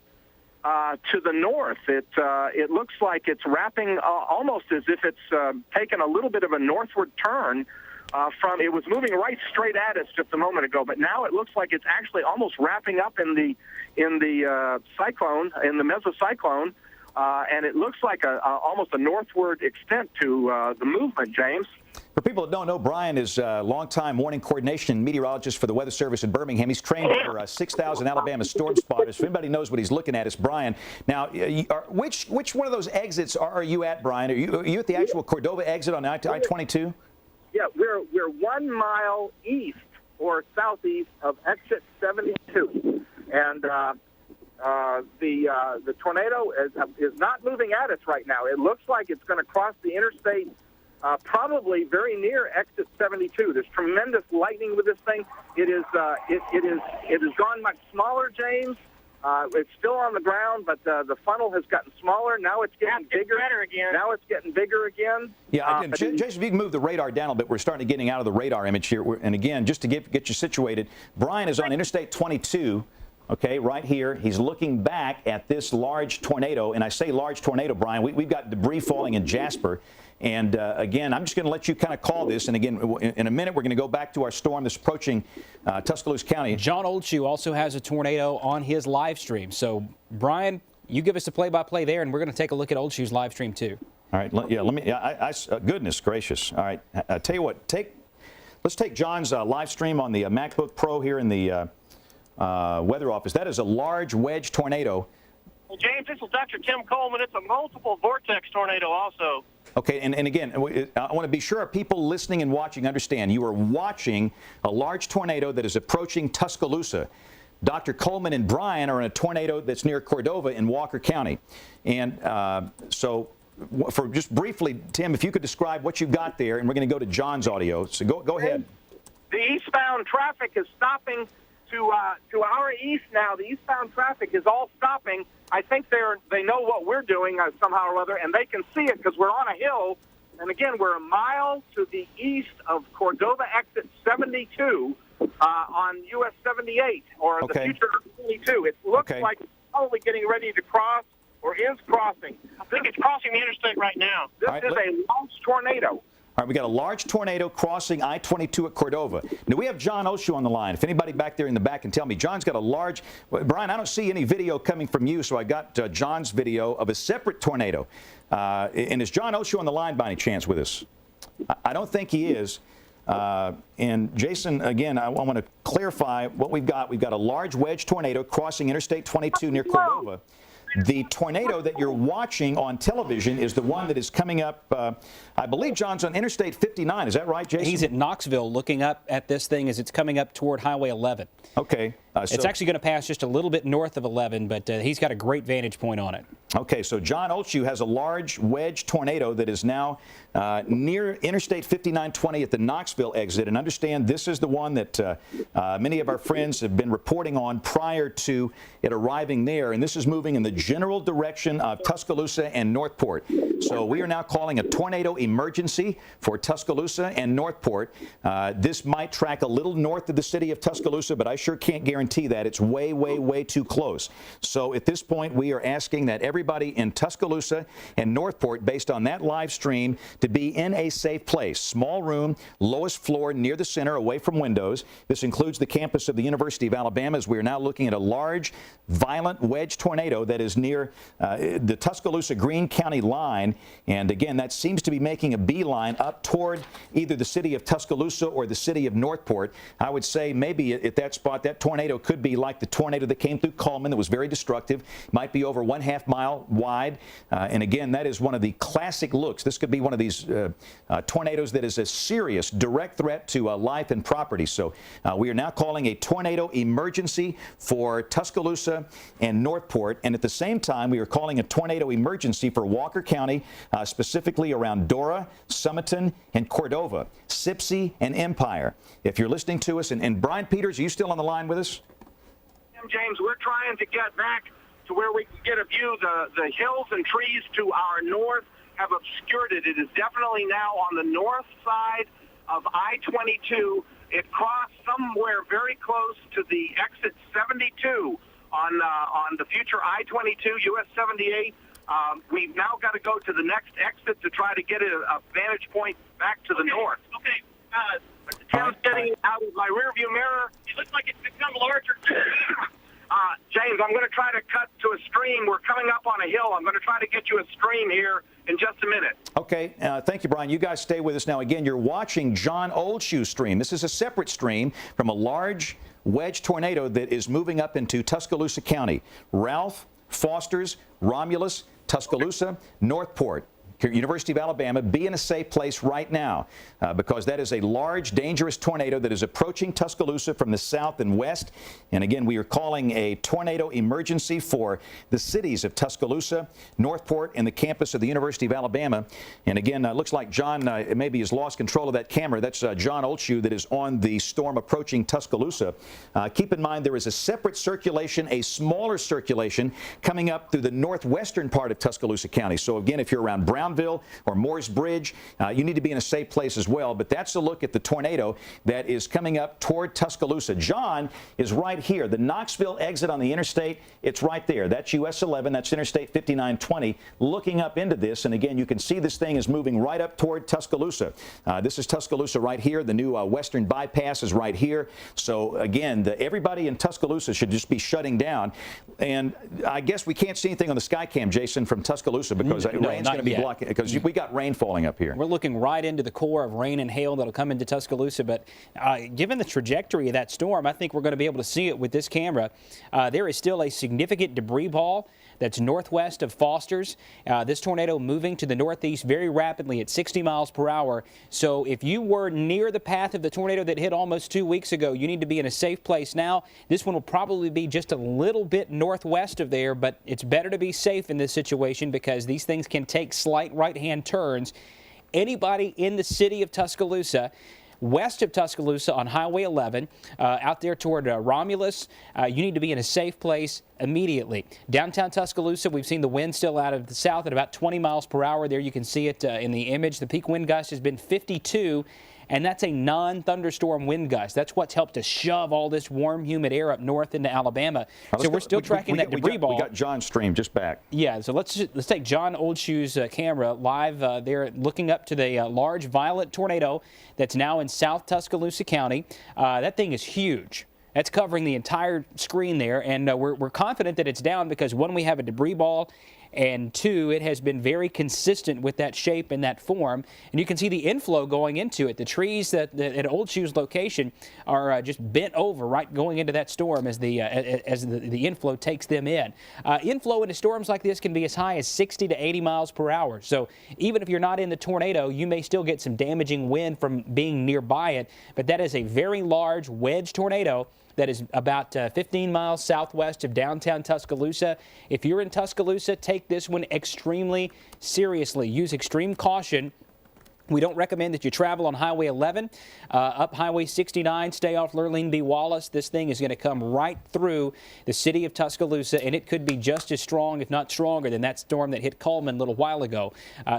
the north. It looks like it's wrapping almost as if it's taken a little bit of a northward turn from. It was moving right straight at us just a moment ago, but now it looks like it's actually almost wrapping up in the cyclone, in the mesocyclone. And it looks like almost a northward extent to the movement, James. For people that don't know, Brian is a longtime morning coordination meteorologist for the Weather Service in Birmingham. He's trained over 6,000 Alabama storm spotters. If anybody knows what he's looking at, it's Brian. Now, which one of those exits are you at, Brian? Are you at the actual Cordova exit on I-22? Yeah, we're 1 mile east or southeast of exit 72, and the tornado is not moving at us right now. It looks like it's going to cross the interstate probably very near exit 72. There's tremendous lightning with this thing. It has gone much smaller, James. It's still on the ground, but the funnel has gotten smaller. Now it's getting bigger. Better again. Now it's getting bigger again. Yeah, Jason, if you can move the radar down a bit, we're starting to getting out of the radar image here. And again, just to get you situated, Brian is on Interstate 22. Okay, right here. He's looking back at this large tornado, and I say large tornado, Brian. We've got debris falling in Jasper. And again, I'm just going to let you kind of call this. And again, in a minute, we're going to go back to our storm that's approaching Tuscaloosa County. John Oldshoe also has a tornado on his live stream. So, Brian, you give us a play-by-play there, and we're going to take a look at Oldshoe's live stream too. All right. Goodness gracious. All right. I tell you what. Let's take John's live stream on the MacBook Pro here in the weather office. That is a large wedge tornado. Well, James, this is Dr. Tim Coleman. It's a multiple vortex tornado also. Okay, and again, I want to be sure people listening and watching understand. You are watching a large tornado that is approaching Tuscaloosa. Dr. Coleman and Brian are in a tornado that's near Cordova in Walker County. And so for just briefly, Tim, if you could describe what you've got there, and we're going to go to John's audio. So go ahead. The eastbound traffic is stopping to our east now. The eastbound traffic is all stopping. I think they know what we're doing somehow or other, and they can see it because we're on a hill. And again, we're a mile to the east of Cordova exit 72 on US 78 or the future 22. It looks like it's probably getting ready to cross or is crossing. I think it's crossing the interstate right now. This is a launch tornado. All right, we got a large tornado crossing I-22 at Cordova. Now, we have John Oldshoe on the line. If anybody back there in the back can tell me, John's got a large, Brian, I don't see any video coming from you, so I got John's video of a separate tornado. And is John Oldshoe on the line by any chance with us? I don't think he is. And Jason, again, I want to clarify what we've got. We've got a large wedge tornado crossing Interstate 22 near Cordova. The tornado that you're watching on television is the one that is coming up, I believe, John's on Interstate 59. Is that right, Jason? He's at Knoxville looking up at this thing as it's coming up toward Highway 11. Okay. It's actually going to pass just a little bit north of 11, but he's got a great vantage point on it. Okay, so John Oldshoe has a large wedge tornado that is now near Interstate 5920 at the Knoxville exit. And understand this is the one that many of our friends have been reporting on prior to it arriving there. And this is moving in the general direction of Tuscaloosa and Northport. So we are now calling a tornado emergency for Tuscaloosa and Northport. This might track a little north of the city of Tuscaloosa, but I sure can't guarantee that. It's way, way, way too close. So at this point, we are asking that everybody in Tuscaloosa and Northport, based on that live stream, to be in a safe place. Small room, lowest floor, near the center, away from windows. This includes the campus of the University of Alabama, as we are now looking at a large, violent wedge tornado that is near the Tuscaloosa-Greene County line. And again, that seems to be making a beeline up toward either the city of Tuscaloosa or the city of Northport. I would say maybe at that spot, that tornado could be like the tornado that came through Coleman that was very destructive, might be over 1/2 mile wide. And again, that is one of the classic looks. This could be one of these tornadoes that is a serious direct threat to life and property. So we are now calling a tornado emergency for Tuscaloosa and Northport. And at the same time, we are calling a tornado emergency for Walker County, specifically around Dora, Summerton, and Cordova, Sipsey, and Empire. If you're listening to us, and Brian Peters, are you still on the line with us? James, we're trying to get back to where we can get a view. The hills and trees to our north have obscured it. It is definitely now on the north side of I-22. It crossed somewhere very close to the exit 72 on the future I-22, US 78. We've now got to go to the next exit to try to get a vantage point back to the north. Okay. Tim's getting out of my rearview mirror. It looks like it's become larger. James, I'm going to try to cut to a stream. We're coming up on a hill. I'm going to try to get you a stream here in just a minute. Okay. Thank you, Brian. You guys stay with us now. Again, you're watching John Oldshoe's stream. This is a separate stream from a large wedge tornado that is moving up into Tuscaloosa County. Ralph, Foster's, Romulus, Tuscaloosa, Northport. University of Alabama, be in a safe place right now because that is a large, dangerous tornado that is approaching Tuscaloosa from the south and west. And again, we are calling a tornado emergency for the cities of Tuscaloosa, Northport, and the campus of the University of Alabama. And again, it looks like John maybe has lost control of that camera. That's John Oldshoe that is on the storm approaching Tuscaloosa. Keep in mind there is a separate circulation, a smaller circulation coming up through the northwestern part of Tuscaloosa County. So again, if you're around Brownville or Moores Bridge, you need to be in a safe place as well. But that's a look at the tornado that is coming up toward Tuscaloosa. John is right here. The Knoxville exit on the interstate, it's right there. That's US 11. That's Interstate 5920 looking up into this. And again, you can see this thing is moving right up toward Tuscaloosa. This is Tuscaloosa right here. The new western bypass is right here. So again, everybody in Tuscaloosa should just be shutting down. And I guess we can't see anything on the Skycam, Jason, from Tuscaloosa because rain's going to be blocking because we got rain falling up here. We're looking right into the core of rain and hail that'll come into Tuscaloosa. But given the trajectory of that storm, I think we're going to be able to see it with this camera. There is still a significant debris ball that's northwest of Foster's. This tornado moving to the northeast very rapidly at 60 miles per hour. So if you were near the path of the tornado that hit almost 2 weeks ago, you need to be in a safe place now. This one will probably be just a little bit northwest of there, but it's better to be safe in this situation because these things can take slight right-hand turns. Anybody in the city of Tuscaloosa, west of Tuscaloosa on Highway 11, out there toward Romulus, you need to be in a safe place immediately. Downtown Tuscaloosa, we've seen the wind still out of the south at about 20 miles per hour. There you can see it in the image. The peak wind gust has been 52. And that's a non-thunderstorm wind gust. That's what's helped to shove all this warm, humid air up north into Alabama. So we're still tracking that debris ball. We got John's stream just back. Yeah, so let's take John Oldshoe's camera live there looking up to the large violent tornado that's now in South Tuscaloosa County. That thing is huge. That's covering the entire screen there, and we're confident that it's down because, one, we have a debris ball, and two, it has been very consistent with that shape and that form. And you can see the inflow going into it. The trees at Oldshoe's location are just bent over right going into that storm as the inflow takes them in. Inflow into storms like this can be as high as 60 to 80 miles per hour. So even if you're not in the tornado, you may still get some damaging wind from being nearby it. But that is a very large wedge tornado that is about 15 miles southwest of downtown Tuscaloosa. If you're in Tuscaloosa, take this one extremely seriously. Use extreme caution. We don't recommend that you travel on Highway 11, up Highway 69, stay off Lurleen B. Wallace. This thing is going to come right through the city of Tuscaloosa, and it could be just as strong, if not stronger, than that storm that hit Coleman a little while ago.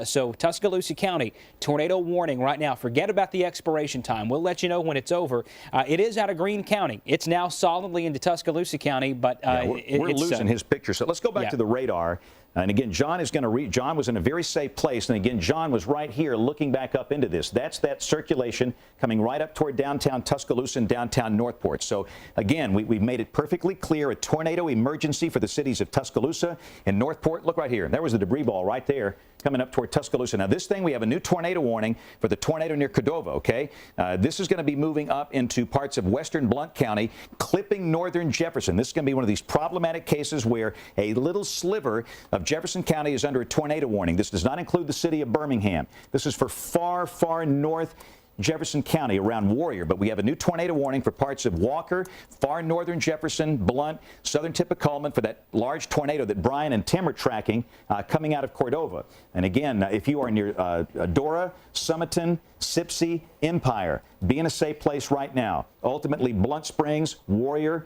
So Tuscaloosa County, tornado warning right now. Forget about the expiration time. We'll let you know when it's over. It is out of Greene County. It's now solidly into Tuscaloosa County, but we're losing his picture. So let's go back to the radar. And again, John is going to read. John was in a very safe place. And again, John was right here looking back up into this. That's that circulation coming right up toward downtown Tuscaloosa and downtown Northport. So again, we've made it perfectly clear, a tornado emergency for the cities of Tuscaloosa and Northport. Look right here. There was the debris ball right there coming up toward Tuscaloosa. Now this thing, we have a new tornado warning for the tornado near Cordova, okay? This is going to be moving up into parts of western Blount County, clipping northern Jefferson. This is going to be one of these problematic cases where a little sliver of Jefferson County is under a tornado warning. This does not include the city of Birmingham. This is for far, far north Jefferson County around Warrior, but we have a new tornado warning for parts of Walker, far northern Jefferson, Blount, southern tip of Coleman for that large tornado that Brian and Tim are tracking coming out of Cordova. And again, if you are near Dora, Summerton, Sipsey, Empire, be in a safe place right now. Ultimately, Blunt Springs, Warrior,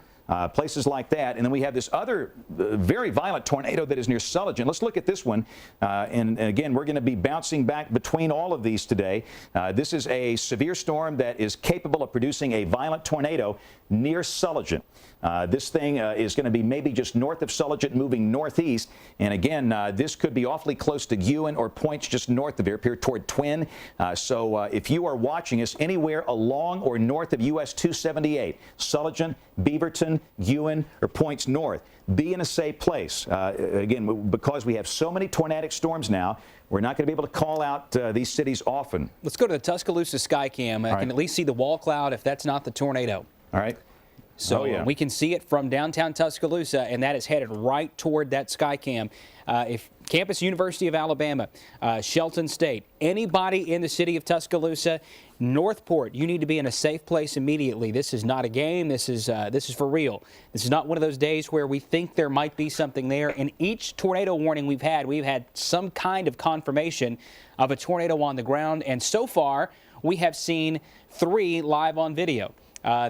places like that. And then we have this other very violent tornado that is near Sullivan. Let's look at this one. And again, we're going to be bouncing back between all of these today. This is a severe storm that is capable of producing a violent tornado near Sullivan. This thing is going to be maybe just north of Sullivan, moving northeast. And again, this could be awfully close to Ewan or points just north of here toward Twin. So if you are watching us anywhere along or north of US 278, Sullivan, Beaverton, Ewan, or points north, be in a safe place. Again, because we have so many tornadic storms now, we're not going to be able to call out these cities often. Let's go to the Tuscaloosa Skycam. I can at least see the wall cloud if that's not the tornado. All right. So we can see it from downtown Tuscaloosa, and that is headed right toward that Skycam. If Campus University of Alabama, Shelton State, anybody in the city of Tuscaloosa, Northport, you need to be in a safe place immediately. This is not a game. This is for real. This is not one of those days where we think there might be something there. In each tornado warning we've had some kind of confirmation of a tornado on the ground, and so far we have seen 3 live on video.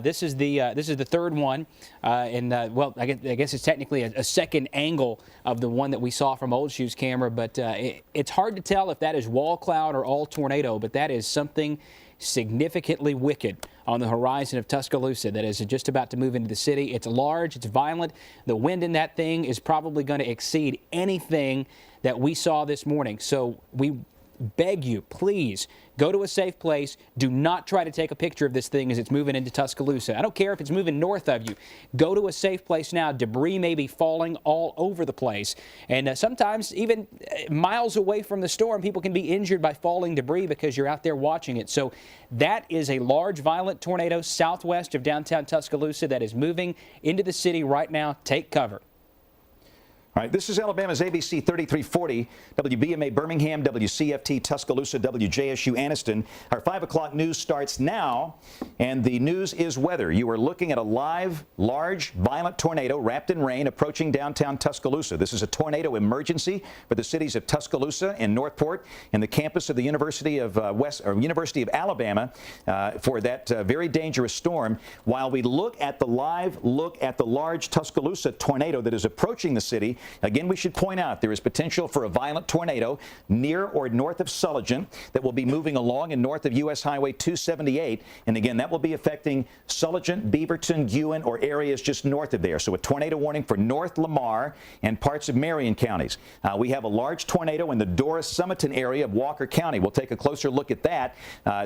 This is the third one, well, I guess it's technically a second angle of the one that we saw from Old Shoe's camera, but it's hard to tell if that is wall cloud or all tornado, but that is something significantly wicked on the horizon of Tuscaloosa that is just about to move into the city. It's large, it's violent. The wind in that thing is probably going to exceed anything that we saw this morning. So we beg you, please go to a safe place. Do not try to take a picture of this thing as it's moving into Tuscaloosa. I don't care if it's moving north of you. Go to a safe place now. Debris may be falling all over the place. And sometimes even miles away from the storm, people can be injured by falling debris because you're out there watching it. So that is a large, violent tornado southwest of downtown Tuscaloosa that is moving into the city right now. Take cover. All right, this is Alabama's ABC 3340, WBMA Birmingham, WCFT Tuscaloosa, WJSU Anniston. Our 5 o'clock news starts now, and the news is weather. You are looking at a live, large, violent tornado wrapped in rain approaching downtown Tuscaloosa. This is a tornado emergency for the cities of Tuscaloosa and Northport and the campus of the University of University of Alabama for that very dangerous storm. While we look at the large Tuscaloosa tornado that is approaching the city, again, we should point out there is potential for a violent tornado near or north of Sulligent that will be moving along and north of U.S. Highway 278. And again, that will be affecting Sulligent, Beaverton, Ewan, or areas just north of there. So a tornado warning for North Lamar and parts of Marion counties. We have a large tornado in the Dora-Summerton area of Walker County. We'll take a closer look at that.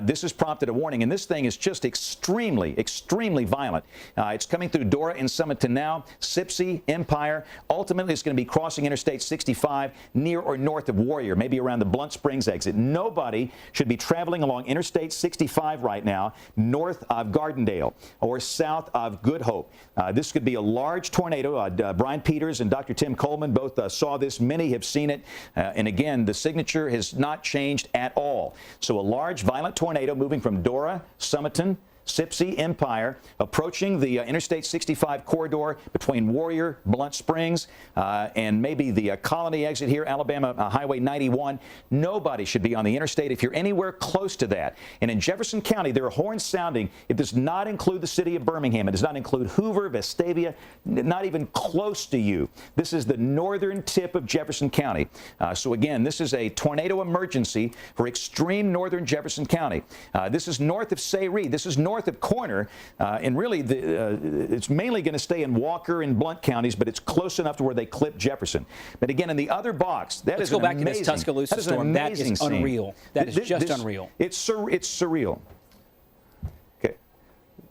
This has prompted a warning, and this thing is just extremely, extremely violent. It's coming through Dora and Summerton now, Sipsey, Empire. Ultimately, it's going to be crossing Interstate 65 near or north of Warrior, maybe around the Blunt Springs exit. Nobody should be traveling along Interstate 65 right now north of Gardendale or south of Good Hope. This could be a large tornado. Brian Peters and Dr. Tim Coleman both saw this. Many have seen it. And again, the signature has not changed at all. So a large, violent tornado moving from Dora, Summerton, Sipsey, Empire, approaching the Interstate 65 corridor between Warrior, Blunt Springs, and maybe the Colony exit here, Alabama Highway 91. Nobody should be on the interstate if you're anywhere close to that. And in Jefferson County, there are horns sounding. It does not include the city of Birmingham. It does not include Hoover, Vestavia, not even close to you. This is the northern tip of Jefferson County. So again, this is a tornado emergency for extreme northern Jefferson County. This is north of Sayre. This is north of Corner, and really it's mainly going to stay in Walker and Blunt counties, but it's close enough to where they clip Jefferson. But again, in the other box, Let's go back to this Tuscaloosa storm. That is unreal. That is just unreal. It's surreal.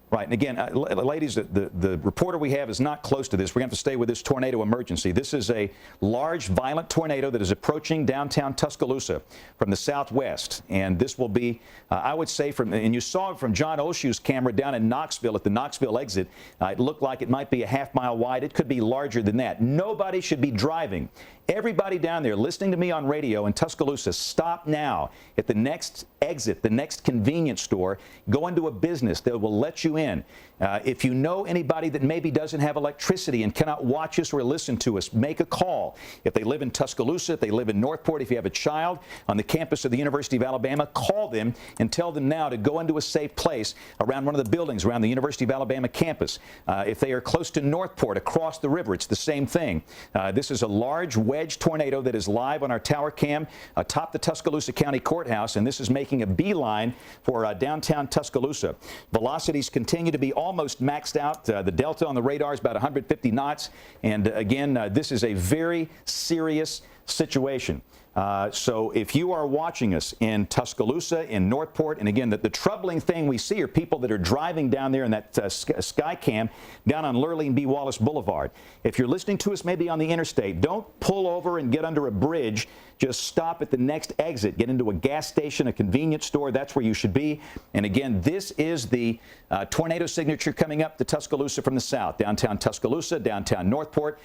Right, and again, ladies, the reporter we have is not close to this. We're going to have to stay with this tornado emergency. This is a large, violent tornado that is approaching downtown Tuscaloosa from the southwest. And this will be, I would say, and you saw it from John Olshue's camera down in Knoxville at the Knoxville exit. It looked like it might be a half-mile wide. It could be larger than that. Nobody should be driving. Everybody down there listening to me on radio in Tuscaloosa, stop now at the next exit, the next convenience store. Go into a business that will let you in. If you know anybody that maybe doesn't have electricity and cannot watch us or listen to us, make a call. If they live in Tuscaloosa, if they live in Northport, if you have a child on the campus of the University of Alabama, call them and tell them now to go into a safe place around one of the buildings around the University of Alabama campus. If they are close to Northport, across the river, it's the same thing. This is a large wedge tornado that is live on our tower cam atop the Tuscaloosa County Courthouse, and this is making a beeline for downtown Tuscaloosa. Velocities continue to be almost maxed out. The delta on the radar is about 150 knots. And again, this is a very serious situation. So if you are watching us in Tuscaloosa, in Northport, and again, the troubling thing we see are people that are driving down there in that sky cam down on Lurleen B. Wallace Boulevard. If you're listening to us maybe on the interstate, don't pull over and get under a bridge. Just stop at the next exit. Get into a gas station, a convenience store. That's where you should be. And again, this is the tornado signature coming up to Tuscaloosa from the south. Downtown Tuscaloosa, downtown Northport.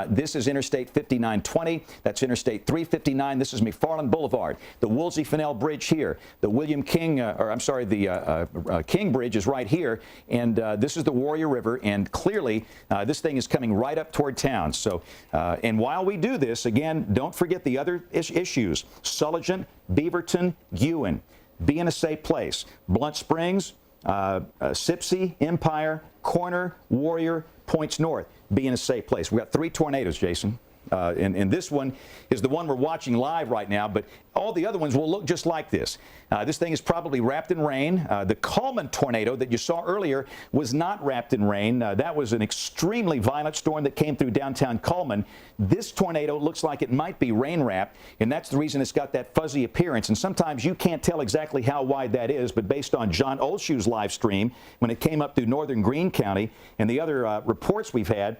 This is Interstate 5920. That's Interstate 359. This is McFarland Boulevard. The Woolsey-Fennell Bridge here. The William King, the King Bridge is right here. And this is the Warrior River. And clearly, this thing is coming right up toward town. So, and while we do this, again, don't forget the other issues. Sulligent, Beaverton, Ewan. Be in a safe place. Blunt Springs, Sipsey, Empire, Corner, Warrior, Points North. Be in a safe place. We've got 3 tornadoes, Jason. And this one is the one we're watching live right now, but all the other ones will look just like this. This thing is probably wrapped in rain. The Coleman tornado that you saw earlier was not wrapped in rain. That was an extremely violent storm that came through downtown Coleman. This tornado looks like it might be rain wrapped, and that's the reason it's got that fuzzy appearance. And sometimes you can't tell exactly how wide that is, but based on John Olshue's live stream, when it came up through northern Greene County and the other reports we've had,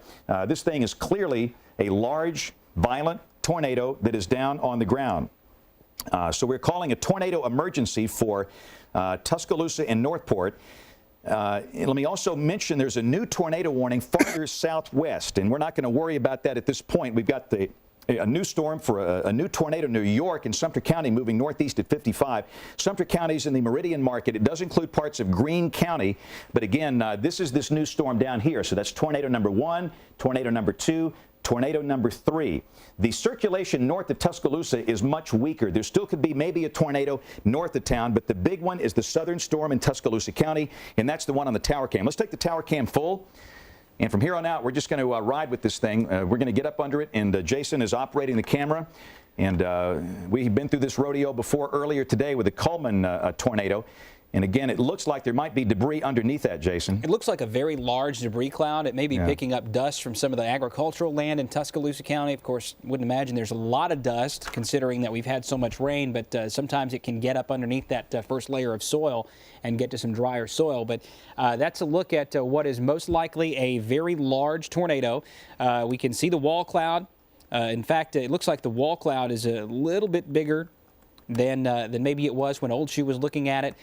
this thing is clearly a large, violent tornado that is down on the ground. So we're calling a tornado emergency for Tuscaloosa and Northport. Let me also mention there's a new tornado warning farther southwest, and we're not going to worry about that at this point. We've got a new storm for a new tornado in New York in Sumter County moving northeast at 55. Sumter County's in the Meridian market. It does include parts of Greene County, but again, this is this new storm down here. So that's tornado number 1, tornado number 2, tornado number 3. The circulation north of Tuscaloosa is much weaker. There still could be maybe a tornado north of town, but the big one is the southern storm in Tuscaloosa County, and that's the one on the tower cam. Let's take the tower cam full. And from here on out, we're just going to ride with this thing. We're going to get up under it, and Jason is operating the camera. And we've been through this rodeo before earlier today with the Coleman tornado. And again, it looks like there might be debris underneath that, Jason. It looks like a very large debris cloud. It may be picking up dust from some of the agricultural land in Tuscaloosa County. Of course, wouldn't imagine there's a lot of dust considering that we've had so much rain, but sometimes it can get up underneath that first layer of soil and get to some drier soil. But that's a look at what is most likely a very large tornado. We can see the wall cloud. In fact, it looks like the wall cloud is a little bit bigger than maybe it was when Oldshoe was looking at it.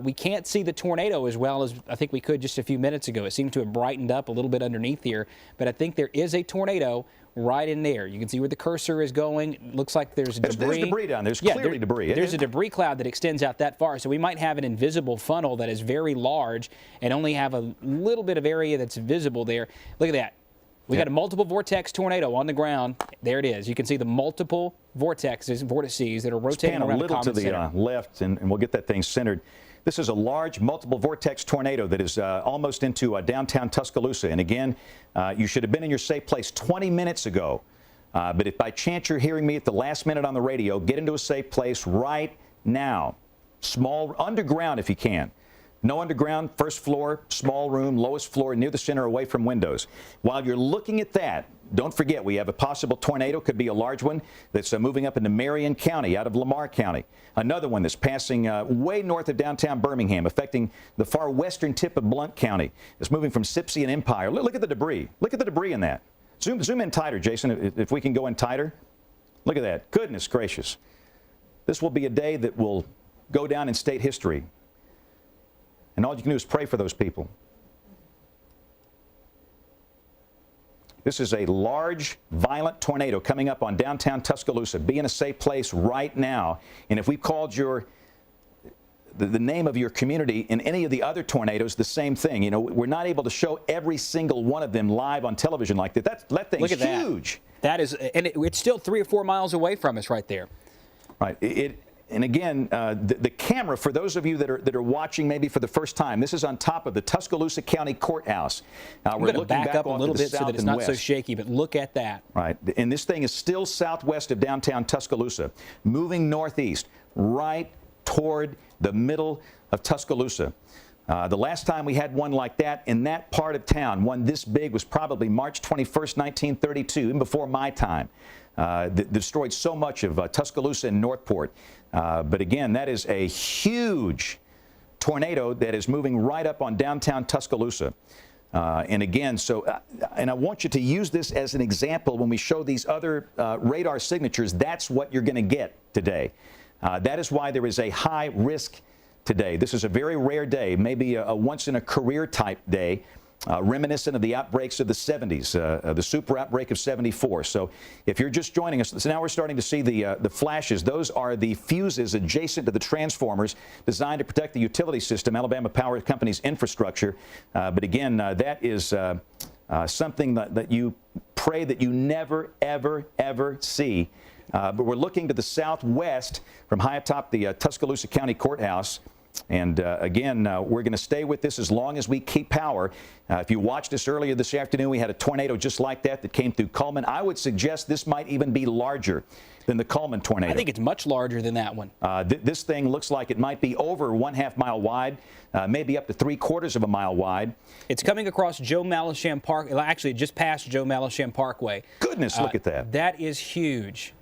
We can't see the tornado as well as I think we could just a few minutes ago. It seemed to have brightened up a little bit underneath here, but I think there is a tornado right in there. You can see where the cursor is going. It looks like there's debris. There's debris down there. There's clearly debris. There's a debris cloud that extends out that far, so we might have an invisible funnel that is very large and only have a little bit of area that's visible there. Look at that. We got a multiple vortex tornado on the ground. There it is. You can see the multiple vortices that are rotating around the common center. Pan a little to the left, and we'll get that thing centered. This is a large multiple vortex tornado that is almost into downtown Tuscaloosa. And again, you should have been in your safe place 20 minutes ago. But if by chance you're hearing me at the last minute on the radio, get into a safe place right now. Small, underground if you can. No underground, first floor, small room, lowest floor, near the center, away from windows. While you're looking at that, don't forget we have a possible tornado, could be a large one, that's moving up into Marion County out of Lamar County. Another one that's passing way north of downtown Birmingham, affecting the far western tip of Blount County. It's moving from Sipsey and Empire. Look at the debris. Look at the debris in that. Zoom in tighter, Jason, if we can go in tighter. Look at that. Goodness gracious. This will be a day that will go down in state history. And all you can do is pray for those people. This is a large, violent tornado coming up on downtown Tuscaloosa. Be in a safe place right now. And if we've called the name of your community in any of the other tornadoes, the same thing. You know, we're not able to show every single one of them live on television like that. That thing's huge. That is, and it's still 3 or 4 miles away from us right there. Right. And again, the camera, for those of you that are watching maybe for the first time, this is on top of the Tuscaloosa County Courthouse. We're going to back up a little bit so that it's not so shaky, but look at that. Right. And this thing is still southwest of downtown Tuscaloosa, moving northeast, right toward the middle of Tuscaloosa. The last time we had one like that in that part of town, one this big, was probably March 21st, 1932, even before my time. destroyed so much of Tuscaloosa and Northport. But again, that is a huge tornado that is moving right up on downtown Tuscaloosa. And again, and I want you to use this as an example when we show these other radar signatures. That's what you're going to get today. That is why there is a high risk today. This is a very rare day, maybe a once-in-a-career type day, reminiscent of the outbreaks of the 70s, the super outbreak of 74. So if you're just joining us, so now we're starting to see the flashes. Those are the fuses adjacent to the transformers designed to protect the utility system, Alabama Power Company's infrastructure. But again, that is something that you pray that you never, ever, ever see. But we're looking to the southwest from high atop the Tuscaloosa County Courthouse. And again, we're going to stay with this as long as we keep power. If you watched us earlier this afternoon, we had a tornado just like that came through Cullman. I would suggest this might even be larger than the Cullman tornado. I think it's much larger than that one. This thing looks like it might be over 1/2 mile wide, maybe up to 3/4 of a mile wide. It's coming across Joe Malisham Park. Actually, just past Joe Malisham Parkway. Goodness, look at that. That is huge.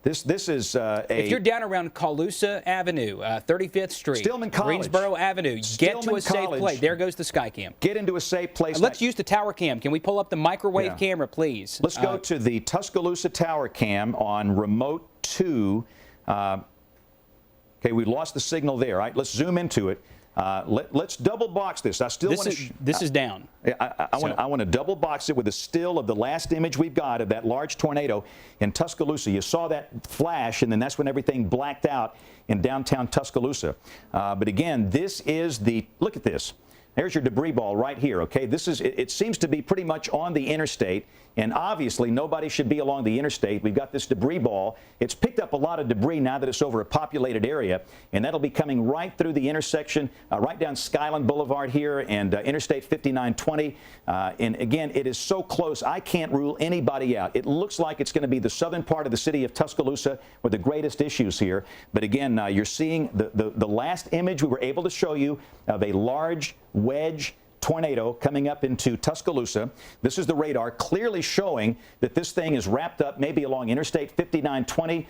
This is if you're down around Colusa Avenue, 35th Street, Stillman College, Greensboro Avenue, get to a safe place. There goes the Skycam. Get into a safe place. Let's use the tower cam. Can we pull up the microwave camera, please? Let's go to the Tuscaloosa tower cam on remote 2. Okay, we lost the signal there. All right, let's zoom into it. Let's double box this. I still want to. This is down. I want to double box it with a still of the last image we've got of that large tornado in Tuscaloosa. You saw that flash, and then that's when everything blacked out in downtown Tuscaloosa. But again, this is the look at this. There's your debris ball right here. Okay, this is. It seems to be pretty much on the interstate. And obviously, nobody should be along the interstate. We've got this debris ball. It's picked up a lot of debris now that it's over a populated area, and that'll be coming right through the intersection, right down Skyland Boulevard here and Interstate 5920. And again, it is so close, I can't rule anybody out. It looks like it's going to be the southern part of the city of Tuscaloosa with the greatest issues here. But again, you're seeing the last image we were able to show you of a large wedge tornado coming up into Tuscaloosa. This is the radar clearly showing that this thing is wrapped up maybe along Interstate 5920.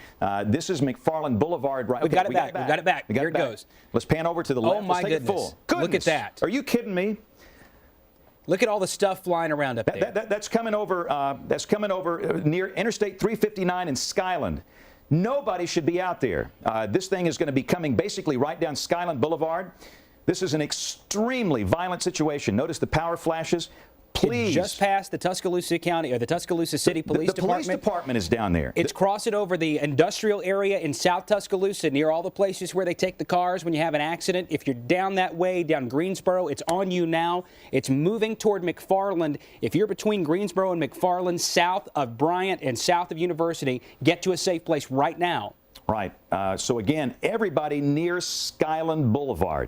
This is McFarland Boulevard. Right. We got it back. We got it back. Here it goes. Let's pan over to the left. Oh, my goodness. goodness. Look at that. Are you kidding me? Look at all the stuff flying around up there. That's coming over. That's coming over near Interstate 359 in Skyland. Nobody should be out there. This thing is going to be coming basically right down Skyland Boulevard. This is an extremely violent situation. Notice the power flashes. Please. Just past the Tuscaloosa County or the Tuscaloosa City Police Department. The police department is down there. It's crossing over the industrial area in South Tuscaloosa near all the places where they take the cars when you have an accident. If you're down that way, down Greensboro, it's on you now. It's moving toward McFarland. If you're between Greensboro and McFarland, south of Bryant and south of University, get to a safe place right now. Right. So again, everybody near Skyland Boulevard,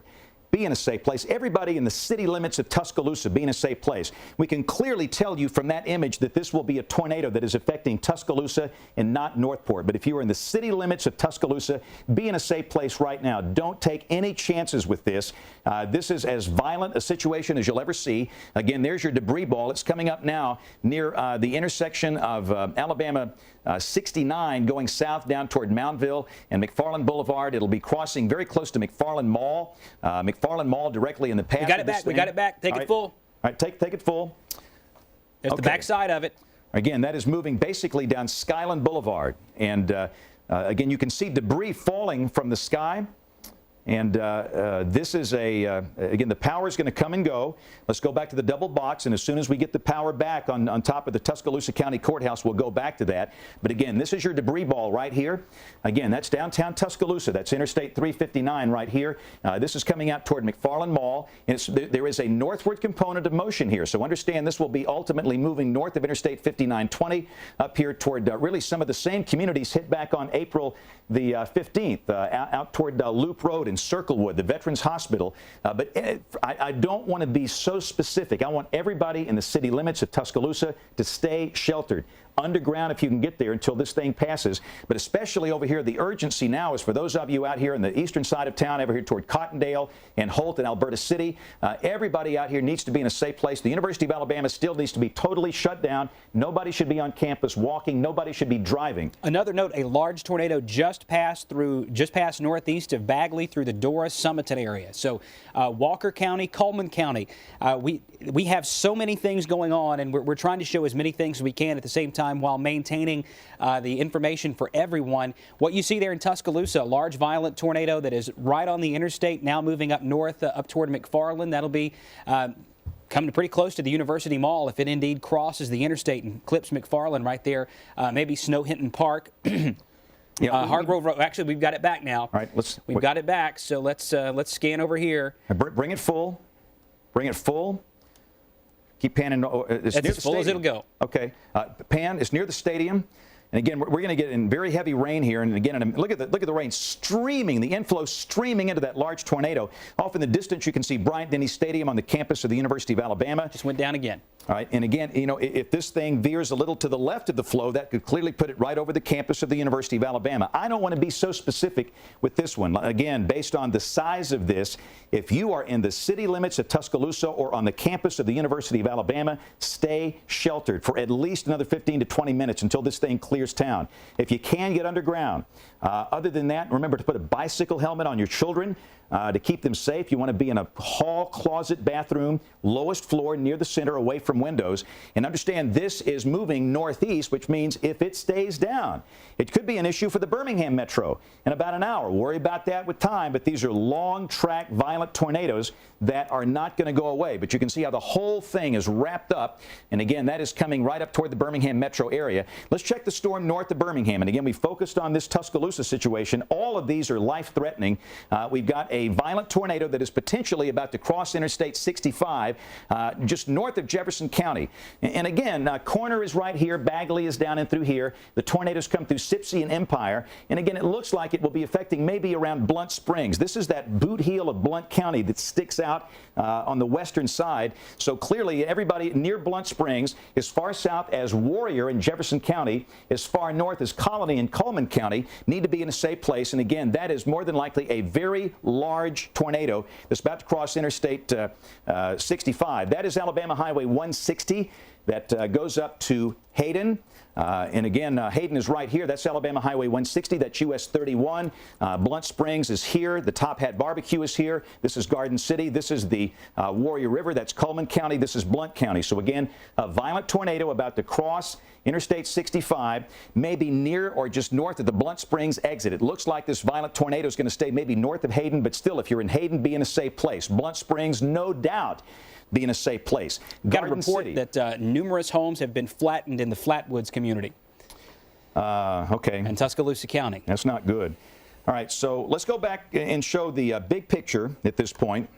be in a safe place. Everybody in the city limits of Tuscaloosa be in a safe place. We can clearly tell you from that image that this will be a tornado that is affecting Tuscaloosa and not Northport. But if you are in the city limits of Tuscaloosa, be in a safe place right now. Don't take any chances with this. This is as violent a situation as you'll ever see. Again, there's your debris ball. It's coming up now near the intersection of Alabama 69 going south down toward Mountville and McFarland Boulevard. It'll be crossing very close to McFarland Mall. McFarland Mall directly in the path. We got it back. We got it back. Take it full. All right, take it full. There's the back side of it. Again, that is moving basically down Skyland Boulevard. And again, you can see debris falling from the sky. And this is again, the power is going to come and go. Let's go back to the double box, and as soon as we get the power back on top of the Tuscaloosa County Courthouse, we'll go back to that. But again, this is your debris ball right here. Again, that's downtown Tuscaloosa. That's Interstate 359 right here. This is coming out toward McFarland Mall. And there is a northward component of motion here. So understand this will be ultimately moving north of Interstate 5920 up here toward really some of the same communities hit back on April the 15th, out toward Loop Road and Circlewood, the Veterans Hospital. But I don't want to be so specific. I want everybody in the city limits of Tuscaloosa to stay sheltered. underground if you can get there until this thing passes. But especially over here, the urgency now is for those of you out here in the eastern side of town, over here toward Cottondale and Holt and Alberta City. Everybody out here needs to be in a safe place. The University of Alabama still needs to be totally shut down. Nobody should be on campus walking. Nobody should be driving. Another note, a large tornado just passed northeast of Bagley through the Dora Summerton area. So Walker County, Coleman County, we have so many things going on, and we're trying to show as many things as we can at the same time while maintaining the information for everyone. What you see there in Tuscaloosa, a large violent tornado that is right on the interstate, now moving up north up toward McFarland. That'll be coming pretty close to the University Mall if it indeed crosses the interstate and clips McFarland right there, maybe Snow Hinton Park. Hargrove Road. Actually, we've got it back now. All right, we've got it back. So let's scan over here. Bring it full. Bring it full. Keep panning. It's as full as it'll go. Okay. Pan. It's near the stadium. And again, we're going to get in very heavy rain here. And again, look at the rain streaming, the inflow streaming into that large tornado. Off in the distance, you can see Bryant-Denny Stadium on the campus of the University of Alabama. Just went down again. All right, and again, you know, if this thing veers a little to the left of the flow, that could clearly put it right over the campus of the University of Alabama. I don't want to be so specific with this one. Again, based on the size of this, if you are in the city limits of Tuscaloosa or on the campus of the University of Alabama, stay sheltered for at least another 15 to 20 minutes until this thing clears town. If you can, get underground. Other than that, remember to put a bicycle helmet on your children to keep them safe. You want to be in a hall, closet, bathroom, lowest floor near the center, away from windows. And understand this is moving northeast, which means if it stays down, it could be an issue for the Birmingham Metro in about an hour. Worry about that with time, but these are long track, violent tornadoes that are not going to go away. But you can see how the whole thing is wrapped up. And again, that is coming right up toward the Birmingham metro area. Let's check the storm north of Birmingham. And again, we focused on this Tuscaloosa situation. All of these are life-threatening. We've got a violent tornado that is potentially about to cross Interstate 65 just north of Jefferson County. And again, Corner is right here. Bagley is down and through here. The tornadoes come through Sipsey and Empire. And again, it looks like it will be affecting maybe around Blunt Springs. This is that boot heel of Blunt County that sticks out on the western side. So clearly, everybody near Blunt Springs, as far south as Warrior in Jefferson County, as far north as Colony in Coleman County, need to be in a safe place. And again, that is more than likely a very large tornado that's about to cross Interstate 65. That is Alabama Highway 160 that goes up to Hayden. And again, Hayden is right here. That's Alabama Highway 160. That's US 31. Blunt Springs is here. The Top Hat Barbecue is here. This is Garden City. This is the Warrior River. That's Coleman County. This is Blunt County. So again, a violent tornado about to cross Interstate 65, maybe near or just north of the Blunt Springs exit. It looks like this violent tornado is going to stay maybe north of Hayden, but still, if you're in Hayden, be in a safe place. Blunt Springs, no doubt, be in a safe place. Got a report that numerous homes have been flattened in the Flatwoods community. Okay. And Tuscaloosa County. That's not good. All right, so let's go back and show the big picture at this point.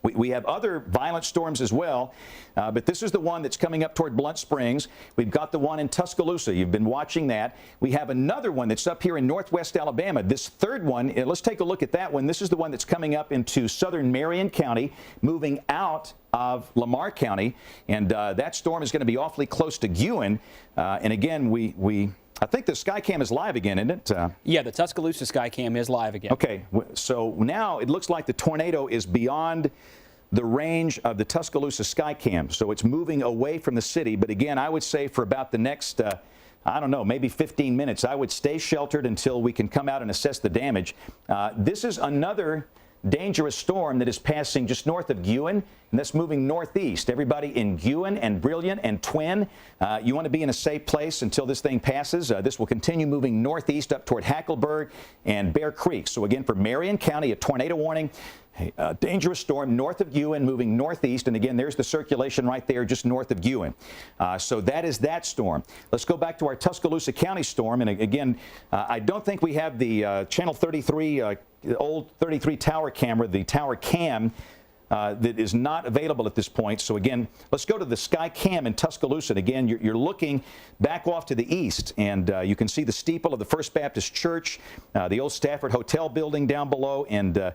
We have other violent storms as well, but this is the one that's coming up toward Blunt Springs. We've got the one in Tuscaloosa. You've been watching that. We have another one that's up here in northwest Alabama. This third one, let's take a look at that one. This is the one that's coming up into southern Marion County, moving out of Lamar County, and that storm is going to be awfully close to Guin. And again, I think the Skycam is live again, isn't it? Yeah, the Tuscaloosa Skycam is live again. Okay, so now it looks like the tornado is beyond the range of the Tuscaloosa Skycam, so it's moving away from the city. But again, I would say for about the next, I don't know, maybe 15 minutes, I would stay sheltered until we can come out and assess the damage. This is another dangerous storm that is passing just north of Guin, and that's moving northeast. Everybody in Guin and Brilliant and Twin, you want to be in a safe place until this thing passes. This will continue moving northeast up toward Hackleburg and Bear Creek. So again, for Marion County, a tornado warning. A dangerous storm north of Guin, moving northeast. And again, there's the circulation right there just north of Guin. So that is that storm. Let's go back to our Tuscaloosa County storm. And again, I don't think we have the Channel 33, old 33 tower camera, the tower cam, that is not available at this point. So again, let's go to the sky cam in Tuscaloosa. And again, you're looking back off to the east, and you can see the steeple of the First Baptist Church, the old Stafford Hotel building down below, and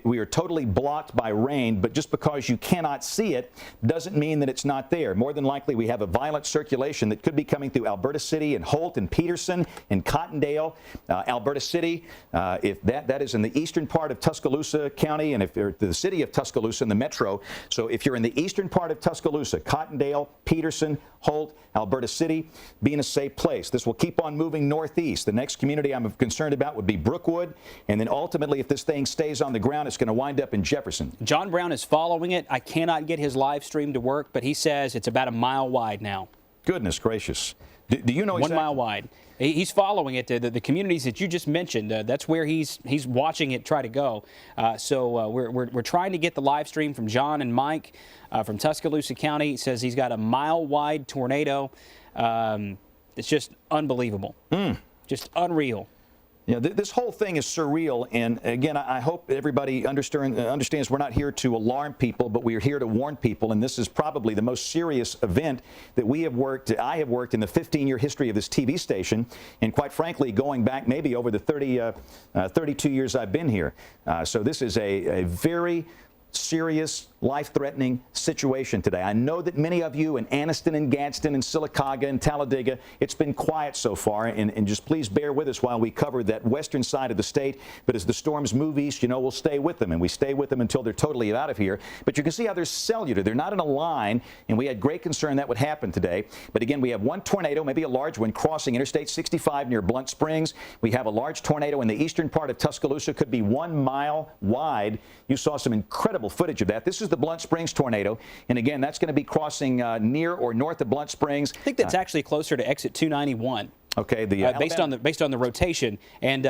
we are totally blocked by rain. But just because you cannot see it doesn't mean that it's not there. More than likely, we have a violent circulation that could be coming through Alberta City and Holt and Peterson and Cottondale. Alberta City, if that is in the eastern part of Tuscaloosa County, and if you're the city of Tuscaloosa in the metro. So if you're in the eastern part of Tuscaloosa, Cottondale, Peterson, Holt, Alberta City, be in a safe place. This will keep on moving northeast. The next community I'm concerned about would be Brookwood, and then ultimately, if this thing stays on the ground, it's going to wind up in Jefferson. John Brown is following it. I cannot get his live stream to work, but he says it's about a mile wide now. Goodness gracious. Do you know exactly? 1 mile wide. He's following it. The communities that you just mentioned, that's where he's watching it try to go. So we're trying to get the live stream from John and Mike from Tuscaloosa County. He says he's got a mile-wide tornado. It's just unbelievable. Just unreal. Yeah, this whole thing is surreal, and again, I hope everybody understands we're not here to alarm people, but we are here to warn people, and this is probably the most serious event that I have worked in the 15-year history of this TV station, and quite frankly, going back maybe over the 32 years I've been here. So this is a very serious, life-threatening situation today. I know that many of you in Anniston and Gadsden and Sylacauga and Talladega, it's been quiet so far, and just please bear with us while we cover that western side of the state. But as the storms move east, you know, we'll stay with them, and we stay with them until they're totally out of here. But you can see how they're cellular. They're not in a line, and we had great concern that would happen today. But again, we have one tornado, maybe a large one, crossing Interstate 65 near Blunt Springs. We have a large tornado in the eastern part of Tuscaloosa, could be 1 mile wide. You saw some incredible footage of that. This is the Blunt Springs tornado, and again, that's going to be crossing near or north of Blunt Springs. I think that's actually closer to exit 291. Okay, based on the rotation, and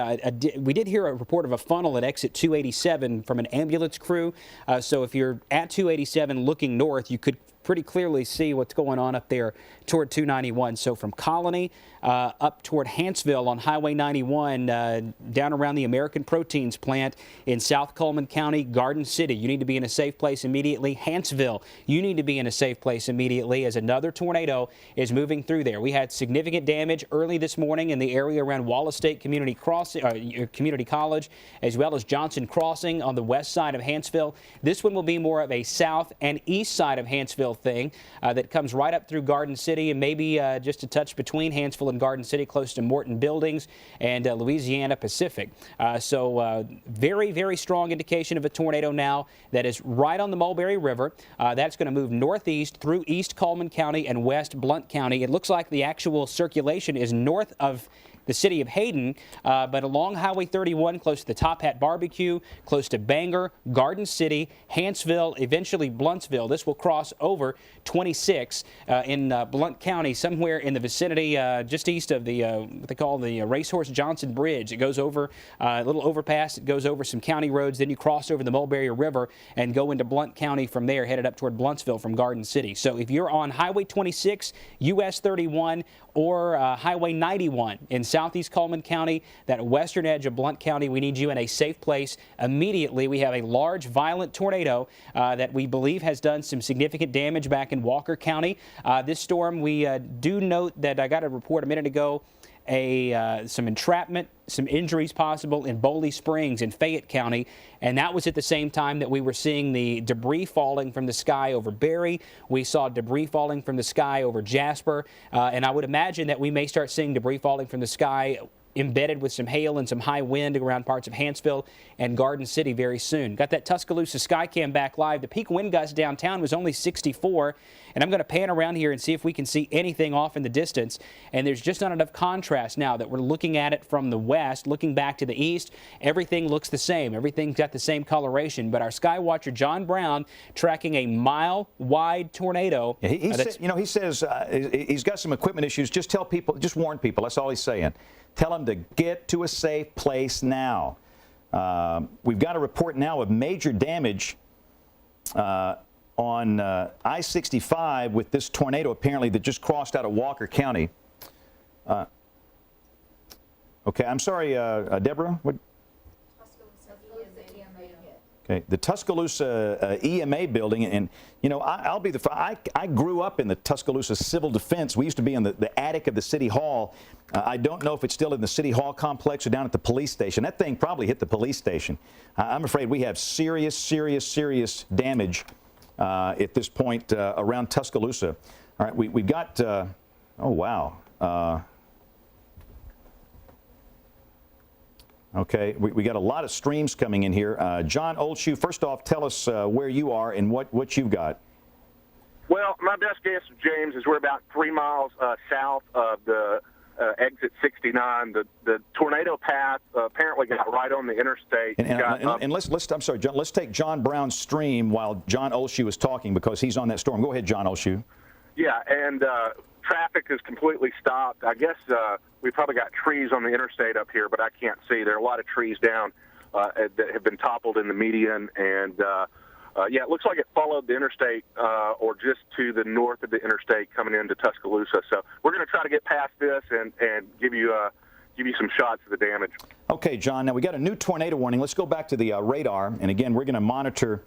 we did hear a report of a funnel at exit 287 from an ambulance crew. So if you're at 287 looking north, you could pretty clearly see what's going on up there toward 291. So from Colony up toward Hanceville on Highway 91, down around the American Proteins plant in South Coleman County, Garden City. You need to be in a safe place immediately. Hanceville, you need to be in a safe place immediately as another tornado is moving through there. We had significant damage early this morning in the area around Wallace State Community College, as well as Johnson Crossing on the west side of Hanceville. This one will be more of a south and east side of Hanceville thing that comes right up through Garden City and maybe just a touch between Hanceville and Garden City, close to Morton Buildings and Louisiana Pacific. So very, very strong indication of a tornado now that is right on the Mulberry River. That's going to move northeast through East Coleman County and West Blount County. It looks like the actual circulation is north of the city of Hayden, but along Highway 31, close to the Top Hat Barbecue, close to Bangor, Garden City, Hanceville, eventually Bluntsville. This will cross over 26 in Blount County, somewhere in the vicinity just east of the what they call the Racehorse Johnson Bridge. It goes over a little overpass. It goes over some county roads. Then you cross over the Mulberry River and go into Blount County from there, headed up toward Bluntsville from Garden City. So if you're on Highway 26, US 31, or Highway 91 in southeast Coleman County, that western edge of Blount County, we need you in a safe place immediately. We have a large, violent tornado that we believe has done some significant damage back in Walker County. This storm, we do note that I got a report a minute ago, some entrapment, some injuries possible in Boley Springs in Fayette County, and that was at the same time that we were seeing the debris falling from the sky over Berry. We saw debris falling from the sky over Jasper, and I would imagine that we may start seeing debris falling from the sky embedded with some hail and some high wind around parts of Hanceville and Garden City very soon. Got that Tuscaloosa Skycam back live. The peak wind gust downtown was only 64, and I'm going to pan around here and see if we can see anything off in the distance. And there's just not enough contrast now that we're looking at it from the west, looking back to the east. Everything looks the same. Everything's got the same coloration. But our sky watcher, John Brown, tracking a mile-wide tornado. Yeah, he says he's got some equipment issues. Just tell people, just warn people. That's all he's saying. Tell them to get to a safe place now. We've got a report now of major damage on I-65 with this tornado apparently that just crossed out of Walker County. Okay, I'm sorry, Deborah. What? Okay, the Tuscaloosa EMA building, and you know, I grew up in the Tuscaloosa Civil Defense. We used to be in the attic of the City Hall. I don't know if it's still in the City Hall complex or down at the police station. That thing probably hit the police station. I'm afraid we have serious damage at this point around Tuscaloosa. All right, we've got, oh wow. Okay, we got a lot of streams coming in here. John Oldshoe, first off, tell us where you are and what you've got. Well, my best guess, James, is we're about 3 miles south of the exit 69. The tornado path apparently got right on the interstate. And let's I'm sorry, John, let's take John Brown's stream while John Oldshoe is talking because he's on that storm. Go ahead, John Oldshoe. Yeah, and traffic is completely stopped. I guess we probably got trees on the interstate up here, but I can't see. There are a lot of trees down that have been toppled in the median, and yeah, it looks like it followed the interstate or just to the north of the interstate coming into Tuscaloosa. So we're going to try to get past this and give you some shots of the damage. Okay, John. Now we got a new tornado warning. Let's go back to the radar, and again, we're going to monitor.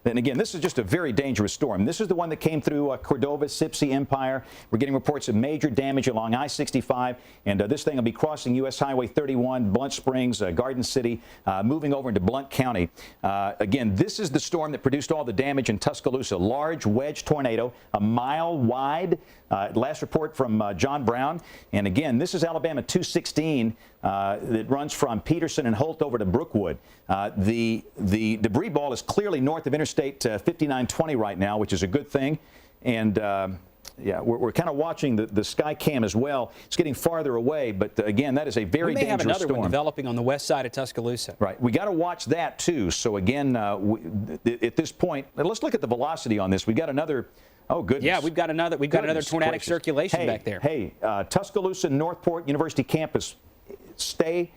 And again, this is just a very dangerous storm. This is the one that came through Cordova, Sipsey, Empire. We're getting reports of major damage along I-65, and this thing will be crossing U.S. Highway 31, Blunt Springs, Garden City, moving over into Blount County. Again, this is the storm that produced all the damage in Tuscaloosa. Large wedge tornado, a mile wide. Last report from John Brown. And again, this is Alabama 216 that runs from Peterson and Holt over to Brookwood. The debris ball is clearly north of Interstate 5920 right now, which is a good thing. And yeah, we're kind of watching the sky cam as well. It's getting farther away, but again, that is a very dangerous storm. We may have another one developing on the west side of Tuscaloosa. Right. We got to watch that too. So again, at this point, let's look at the velocity on this. We got another. Oh goodness! Yeah, we've got another tornadic circulation back there. Hey, Tuscaloosa Northport University campus, stay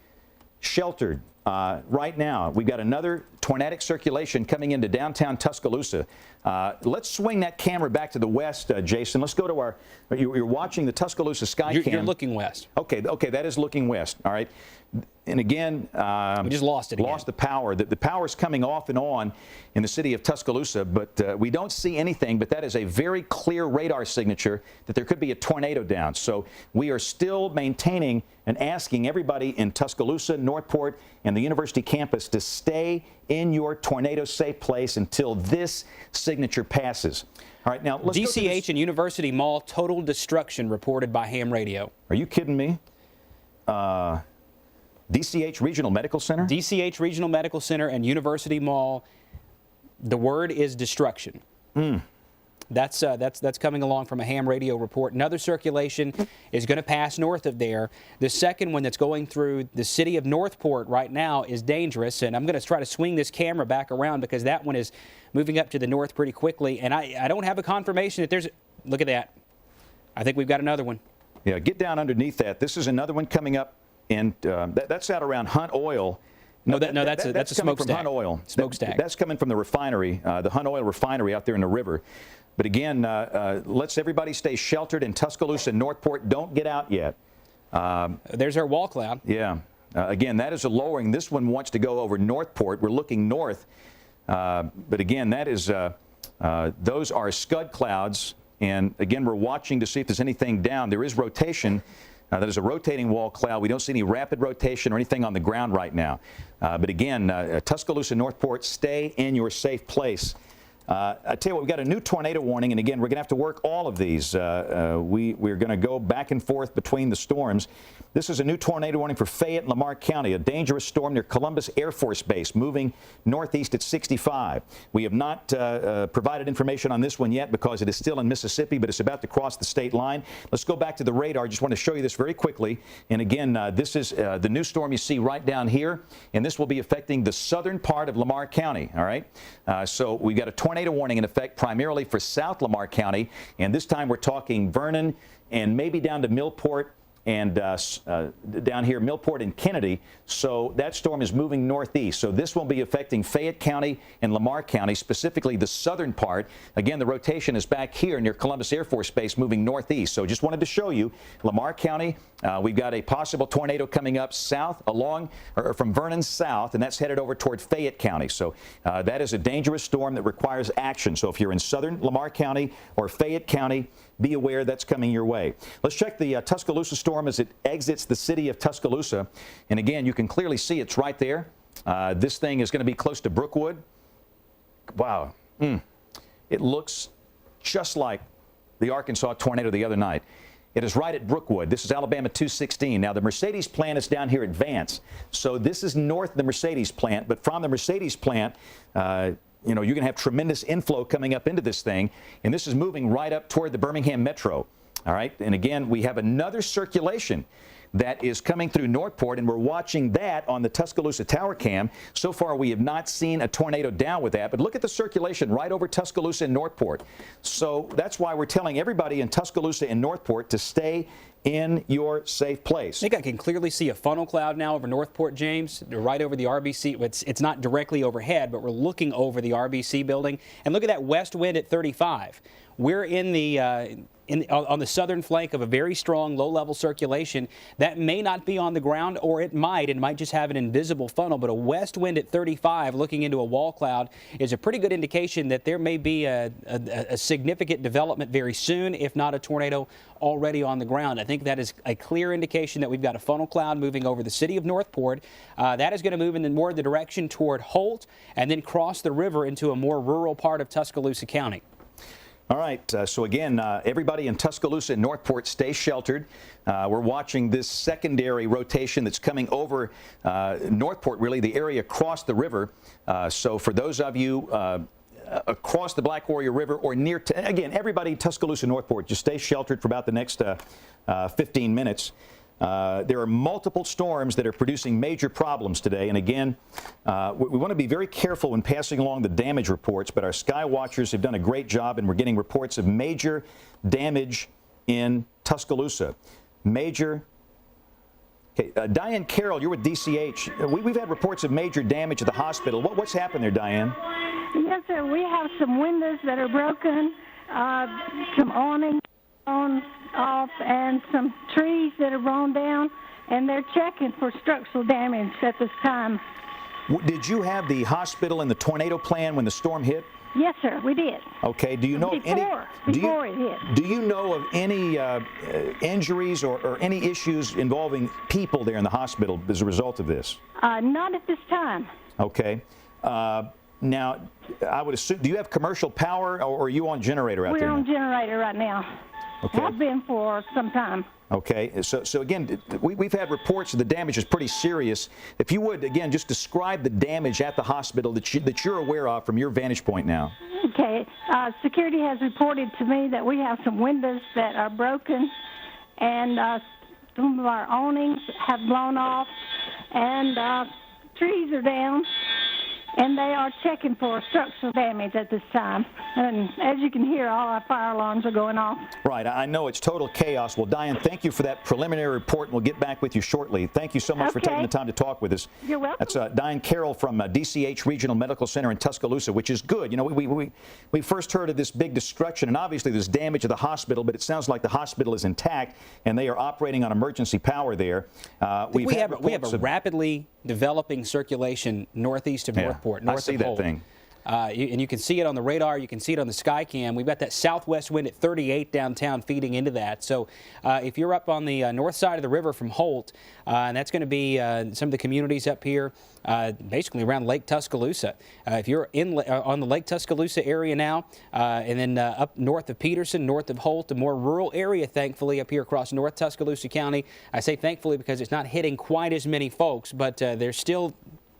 sheltered right now. We've got another tornadic circulation coming into downtown Tuscaloosa. Let's swing that camera back to the west, Jason. Let's go to our. You're watching the Tuscaloosa sky cam. You're looking west. Okay, that is looking west. All right. And again, we just lost it. Lost the power. The power is coming off and on in the city of Tuscaloosa, but we don't see anything. But that is a very clear radar signature that there could be a tornado down. So we are still maintaining and asking everybody in Tuscaloosa, Northport, and the university campus to stay in your tornado-safe place until this signature passes. All right, now let's go to DCH and University Mall total destruction reported by ham radio. Are you kidding me? DCH Regional Medical Center? DCH Regional Medical Center and University Mall. The word is destruction. That's coming along from a ham radio report. Another circulation is going to pass north of there. The second one that's going through the city of Northport right now is dangerous, and I'm going to try to swing this camera back around because that one is moving up to the north pretty quickly, and I don't have a confirmation that there's. Look at that. I think we've got another one. Yeah, get down underneath that. This is another one coming up. And that's out around Hunt Oil. That's a smokestack. From Hunt Oil. Smokestack. That's coming from the refinery, the Hunt Oil refinery out there in the river. But again, let's everybody stay sheltered in Tuscaloosa and Northport. Don't get out yet. There's our wall cloud. Yeah. Again, that is a lowering. This one wants to go over Northport. We're looking north. But again, that is those are scud clouds. And again, we're watching to see if there's anything down. There is rotation. That is a rotating wall cloud. We don't see any rapid rotation or anything on the ground right now. But again, Tuscaloosa, Northport, stay in your safe place. I tell you what, we've got a new tornado warning, and again, we're going to have to work all of these. We're going to go back and forth between the storms. This is a new tornado warning for Fayette and Lamar County, a dangerous storm near Columbus Air Force Base, moving northeast at 65. We have not provided information on this one yet because it is still in Mississippi, but it's about to cross the state line. Let's go back to the radar. I just want to show you this very quickly. And again, this is the new storm you see right down here, and this will be affecting the southern part of Lamar County, all right? So we've got a tornado warning in effect primarily for South Lamar County, and this time we're talking Vernon and maybe down to Millport and down here, Millport and Kennedy. So that storm is moving northeast. So this will be affecting Fayette County and Lamar County, specifically the southern part. Again, the rotation is back here near Columbus Air Force Base, moving northeast. So just wanted to show you Lamar County. We've got a possible tornado coming up south along or from Vernon south, and that's headed over toward Fayette County. So that is a dangerous storm that requires action. So if you're in southern Lamar County or Fayette County, be aware that's coming your way. Let's check the Tuscaloosa storm as it exits the city of Tuscaloosa. And again, you can clearly see it's right there. This thing is going to be close to Brookwood. Wow. It looks just like the Arkansas tornado the other night. It is right at Brookwood. This is Alabama 216. Now, the Mercedes plant is down here at Vance. So this is north of the Mercedes plant. But from the Mercedes plant, you're going to have tremendous inflow coming up into this thing. And this is moving right up toward the Birmingham Metro. All right. And again, we have another circulation that is coming through Northport, and we're watching that on the Tuscaloosa Tower Cam. So far, we have not seen a tornado down with that, but look at the circulation right over Tuscaloosa and Northport. So that's why we're telling everybody in Tuscaloosa and Northport to stay in your safe place. I think I can clearly see a funnel cloud now over Northport, James, right over the RBC. It's not directly overhead, but we're looking over the RBC building. And look at that west wind at 35. We're in the on the southern flank of a very strong low-level circulation that may not be on the ground, or it might. It might just have an invisible funnel, but a west wind at 35 looking into a wall cloud is a pretty good indication that there may be a significant development very soon, if not a tornado already on the ground. I think that is a clear indication that we've got a funnel cloud moving over the city of Northport. That is going to move in more the direction toward Holt and then cross the river into a more rural part of Tuscaloosa County. All right, so again, everybody in Tuscaloosa and Northport, stay sheltered. We're watching this secondary rotation that's coming over Northport, really, the area across the river. So for those of you across the Black Warrior River or near, again, everybody Tuscaloosa, Northport, just stay sheltered for about the next 15 minutes. There are multiple storms that are producing major problems today. And again, we want to be very careful when passing along the damage reports, but our sky watchers have done a great job, and we're getting reports of major damage in Tuscaloosa. Major. Okay, Diane Carroll, you're with DCH. We've had reports of major damage at the hospital. What's happened there, Diane? Yes, sir. We have some windows that are broken, some awnings off, and some trees that are blown down, and they're checking for structural damage at this time. Did you have the hospital and the tornado plan when the storm hit? Yes, sir, we did. Okay. Do you know of any? Before it hit. Do you know of any injuries or any issues involving people there in the hospital as a result of this? Not at this time. Okay. Now, I would assume, do you have commercial power, or are you on generator out there? We're on generator right now. Okay. Have been for some time. Okay. So again, we've had reports that the damage is pretty serious. If you would, again, just describe the damage at the hospital that you're aware of from your vantage point now. Okay. Security has reported to me that we have some windows that are broken, and some of our awnings have blown off, and trees are down, and they are checking for structural damage at this time. And as you can hear, all our fire alarms are going off. Right. I know it's total chaos. Well, Diane, thank you for that preliminary report, and we'll get back with you shortly. Thank you so much for taking the time to talk with us. You're welcome. That's Diane Carroll from DCH Regional Medical Center in Tuscaloosa, which is good. You know, we first heard of this big destruction, and obviously there's damage to the hospital, but it sounds like the hospital is intact, and they are operating on emergency power there. We have a rapidly developing circulation northeast of Northport, north I see of that Holt. thing. And you can see it on the radar. You can see it on the sky cam. We've got that southwest wind at 38 downtown feeding into that. So if you're up on the north side of the river from Holt, and that's going to be some of the communities up here, basically around Lake Tuscaloosa. If you're on the Lake Tuscaloosa area now, and then up north of Peterson, north of Holt, a more rural area, thankfully, up here across North Tuscaloosa County. I say thankfully because it's not hitting quite as many folks, but there's still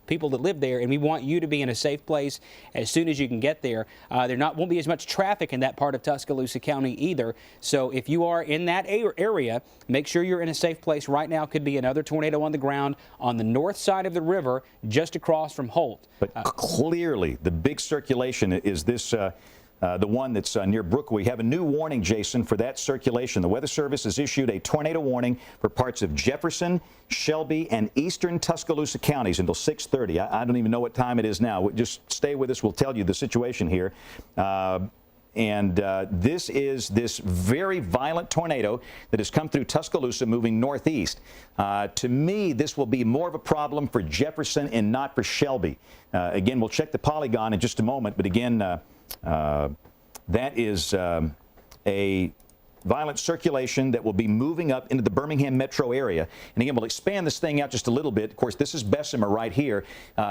people that live there, and we want you to be in a safe place as soon as you can get there. There won't be as much traffic in that part of Tuscaloosa County either. So if you are in that area, make sure you're in a safe place. Right now could be another tornado on the ground on the north side of the river, just across from Holt. But clearly, the big circulation is this the one that's near Brookwood. We have a new warning, Jason, for that circulation. The Weather Service has issued a tornado warning for parts of Jefferson, Shelby, and eastern Tuscaloosa counties until 6:30. I don't even know what time it is now. Just stay with us. We'll tell you the situation here. This is this very violent tornado that has come through Tuscaloosa moving northeast. To me, this will be more of a problem for Jefferson and not for Shelby. Again, we'll check the polygon in just a moment, but again, that is a violent circulation that will be moving up into the Birmingham metro area. And again, we'll expand this thing out just a little bit. Of course, this is Bessemer right here.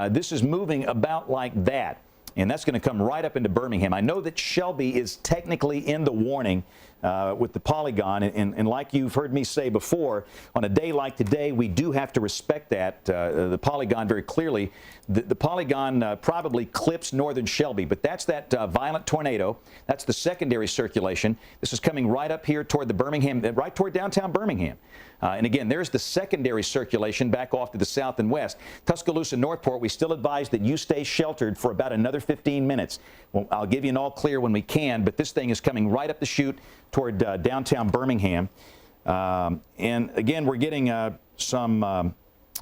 This is moving about like that. And that's going to come right up into Birmingham. I know that Shelby is technically in the warning with the polygon. And like you've heard me say before, on a day like today, we do have to respect that, the polygon very clearly. The polygon probably clips northern Shelby, but that's that violent tornado. That's the secondary circulation. This is coming right up here toward the Birmingham, right toward downtown Birmingham. And again, there's the secondary circulation back off to the south and west. Tuscaloosa, Northport, we still advise that you stay sheltered for about another 15 minutes. Well, I'll give you an all clear when we can, but this thing is coming right up the chute toward downtown Birmingham. And again, we're getting some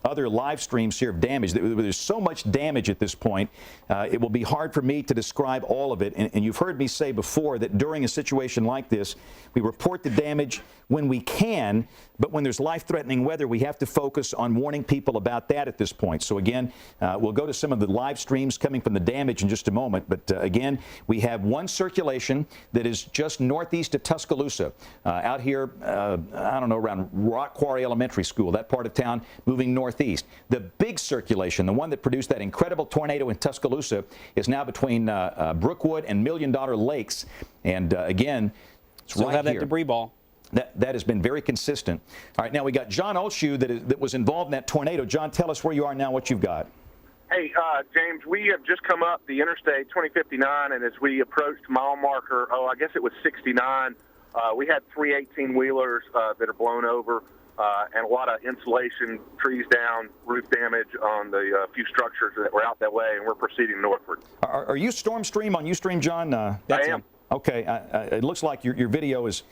other live streams here of damage. There's so much damage at this point, it will be hard for me to describe all of it. And you've heard me say before that during a situation like this, we report the damage when we can, but when there's life-threatening weather, we have to focus on warning people about that at this point. So again, we'll go to some of the live streams coming from the damage in just a moment. But again, we have one circulation that is just northeast of Tuscaloosa, out here, I don't know, around Rock Quarry Elementary School, that part of town, moving northeast. The big circulation, the one that produced that incredible tornado in Tuscaloosa, is now between Brookwood and Million Dollar Lakes. And again, it's still right have that here. debris ball. That has been very consistent. All right, now we got John Olshoe that was involved in that tornado. John, tell us where you are now, what you've got. Hey, James, we have just come up the Interstate 2059, and as we approached mile marker, I guess it was 69, we had 3 18-wheelers that are blown over, and a lot of insulation, trees down, roof damage on the few structures that were out that way, and we're proceeding northward. Are you Stormstream on Ustream, John? I am. Okay. It looks like your video is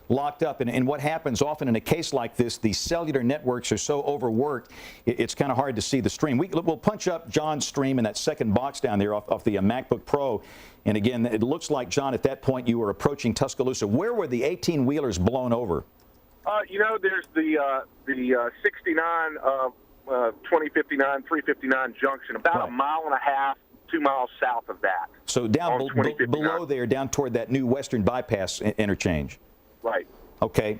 locked up. And what happens often in a case like this, the cellular networks are so overworked, it's kind of hard to see the stream. We'll punch up John's stream in that second box down there off the MacBook Pro. And again, it looks like, John, at that point you were approaching Tuscaloosa. Where were the 18-wheelers blown over? There's the 69, 2059, 359 junction, about a mile and a half, 2 miles south of that. So down below there, down toward that new Western Bypass interchange. Right. Okay.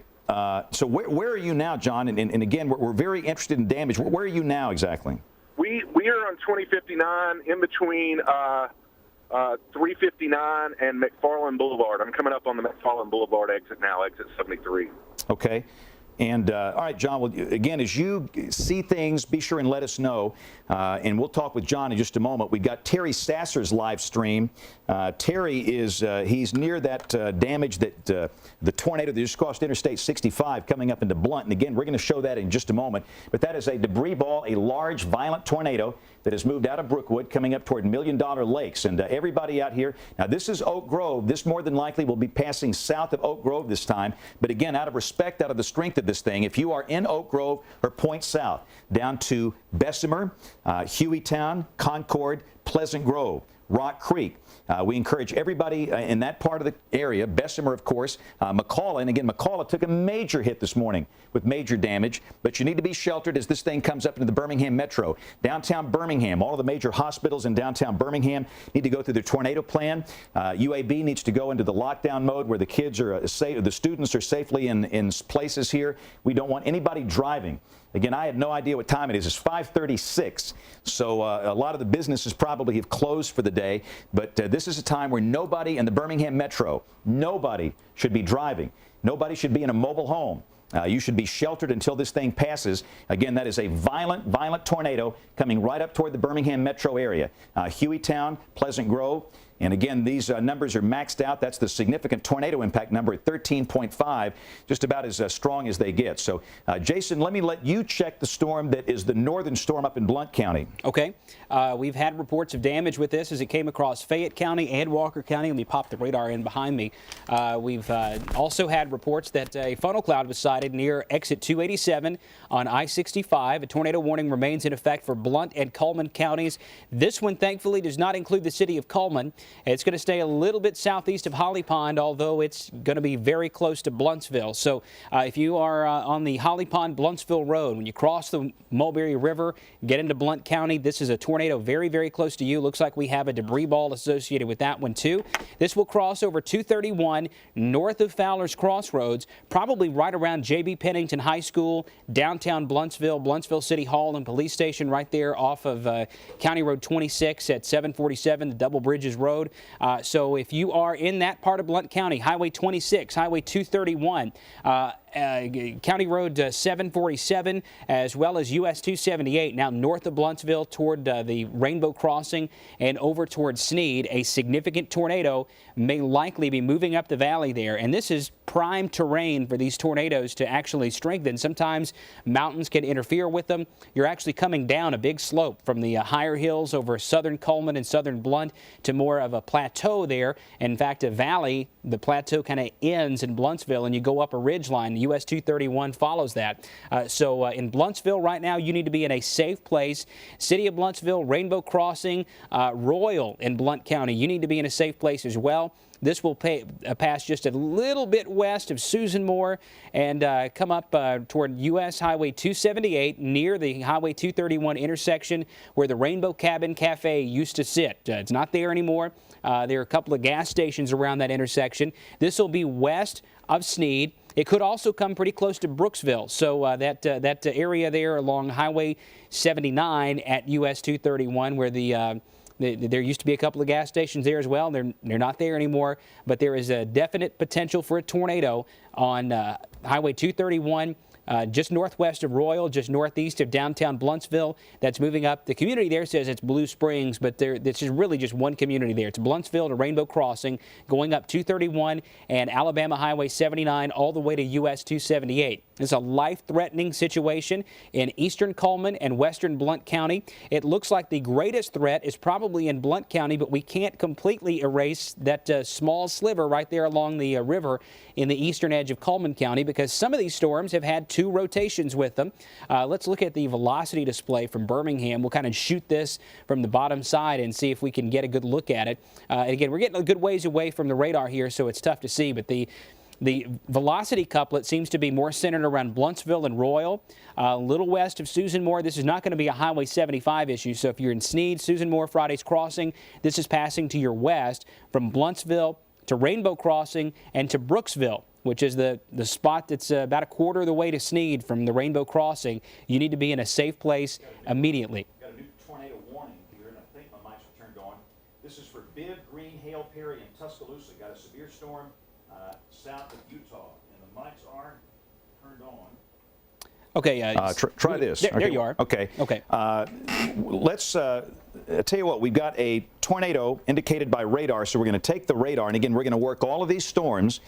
So where are you now, John? And again, we're very interested in damage. Where are you now exactly? We are on 2059 in between 359 and McFarland Boulevard. I'm coming up on the McFarland Boulevard exit now, exit 73. Okay. And all right, John, well, again, as you see things, be sure and let us know. And we'll talk with John in just a moment. We've got Terry Sasser's live stream. Terry is he's near that damage that the tornado that just crossed Interstate 65 coming up into Blunt. And again, we're going to show that in just a moment. But that is a debris ball, a large, violent tornado that has moved out of Brookwood coming up toward Million Dollar Lakes. And everybody out here, now this is Oak Grove. This more than likely will be passing south of Oak Grove this time. But again, out of respect, out of the strength of this thing, if you are in Oak Grove or point south down to Bessemer, Hueytown, Concord, Pleasant Grove, Rock Creek, we encourage everybody in that part of the area, Bessemer, of course, McCalla. And again, McCalla took a major hit this morning with major damage, but you need to be sheltered as this thing comes up into the Birmingham metro. Downtown Birmingham, all of the major hospitals in downtown Birmingham need to go through their tornado plan. UAB needs to go into the lockdown mode where the kids are safe, the students are safely in places here. We don't want anybody driving. Again, I had no idea what time it is. It's 5:36, so a lot of the businesses probably have closed for the day, but this is a time where nobody in the Birmingham metro, nobody should be driving. Nobody should be in a mobile home. You should be sheltered until this thing passes. Again, that is a violent, violent tornado coming right up toward the Birmingham metro area. Hueytown, Pleasant Grove, And again, these numbers are maxed out. That's the significant tornado impact number at 13.5, just about as strong as they get. So, Jason, let me let you check the storm that is the northern storm up in Blount County. Okay. We've had reports of damage with this as it came across Fayette County and Walker County. Let me pop the radar in behind me. We've also had reports that a funnel cloud was sighted near exit 287 on I-65. A tornado warning remains in effect for Blount and Cullman counties. This one, thankfully, does not include the city of Cullman. It's going to stay a little bit southeast of Holly Pond, although it's going to be very close to Blountsville. So if you are on the Holly Pond Blountsville Road, when you cross the Mulberry River, get into Blount County, this is a tornado very, very close to you. Looks like we have a debris ball associated with that one, too. This will cross over 231 north of Fowler's Crossroads, probably right around J.B. Pennington High School, downtown Blountsville City Hall and Police Station right there off of County Road 26 at 747, the Double Bridges Road. So if you are in that part of Blount County, Highway 26, Highway 231, County Road 747, as well as US 278, now north of Blountsville toward the Rainbow Crossing and over toward Sneed, a significant tornado may likely be moving up the valley there. And this is prime terrain for these tornadoes to actually strengthen. Sometimes mountains can interfere with them. You're actually coming down a big slope from the higher hills over southern Cullman and southern Blount to more of a plateau there. In fact, a valley, the plateau kind of ends in Blountsville and you go up a ridge line. US 231 follows that. So in Blountsville right now, you need to be in a safe place. City of Blountsville, Rainbow Crossing, Royal in Blount County, you need to be in a safe place as well. This will pass just a little bit west of Susan Moore and come up toward U.S. Highway 278 near the Highway 231 intersection where the Rainbow Cabin Cafe used to sit. It's not there anymore. There are a couple of gas stations around that intersection. This will be west of Sneed. It could also come pretty close to Brooksville. So that area there along Highway 79 at US 231 where there used to be a couple of gas stations there as well. They're not there anymore, but there is a definite potential for a tornado on Highway 231. Just northwest of Royal, just northeast of downtown Blountsville. That's moving up. The community there says it's Blue Springs, but this is really just one community there. It's Blountsville to Rainbow Crossing, going up 231 and Alabama Highway 79 all the way to US 278. It's a life-threatening situation in eastern Cullman and western Blount County. It looks like the greatest threat is probably in Blount County, but we can't completely erase that small sliver right there along the river in the eastern edge of Cullman County because some of these storms have had two rotations with them. Let's look at the velocity display from Birmingham. We'll kind of shoot this from the bottom side and see if we can get a good look at it. Again, we're getting a good ways away from the radar here, so it's tough to see, but the velocity couplet seems to be more centered around Blountsville and Royal, a little west of Susan Moore. This is not going to be a Highway 75 issue, so if you're in Sneed, Susan Moore, Friday's Crossing, this is passing to your west from Blountsville to Rainbow Crossing and to Brooksville, which is the spot that's about a quarter of the way to Sneed from the Rainbow Crossing. You need to be in a safe place immediately. Got a new tornado warning here, and I think my mics are turned on. This is for Bibb, Greene, Hale, Perry, and Tuscaloosa. Got a severe storm south of Utah, and the mics are turned on. Okay. Try this. There you are. Okay. Okay. Let's tell you what. We've got a tornado indicated by radar, so we're going to take the radar, and again, we're going to work all of these storms.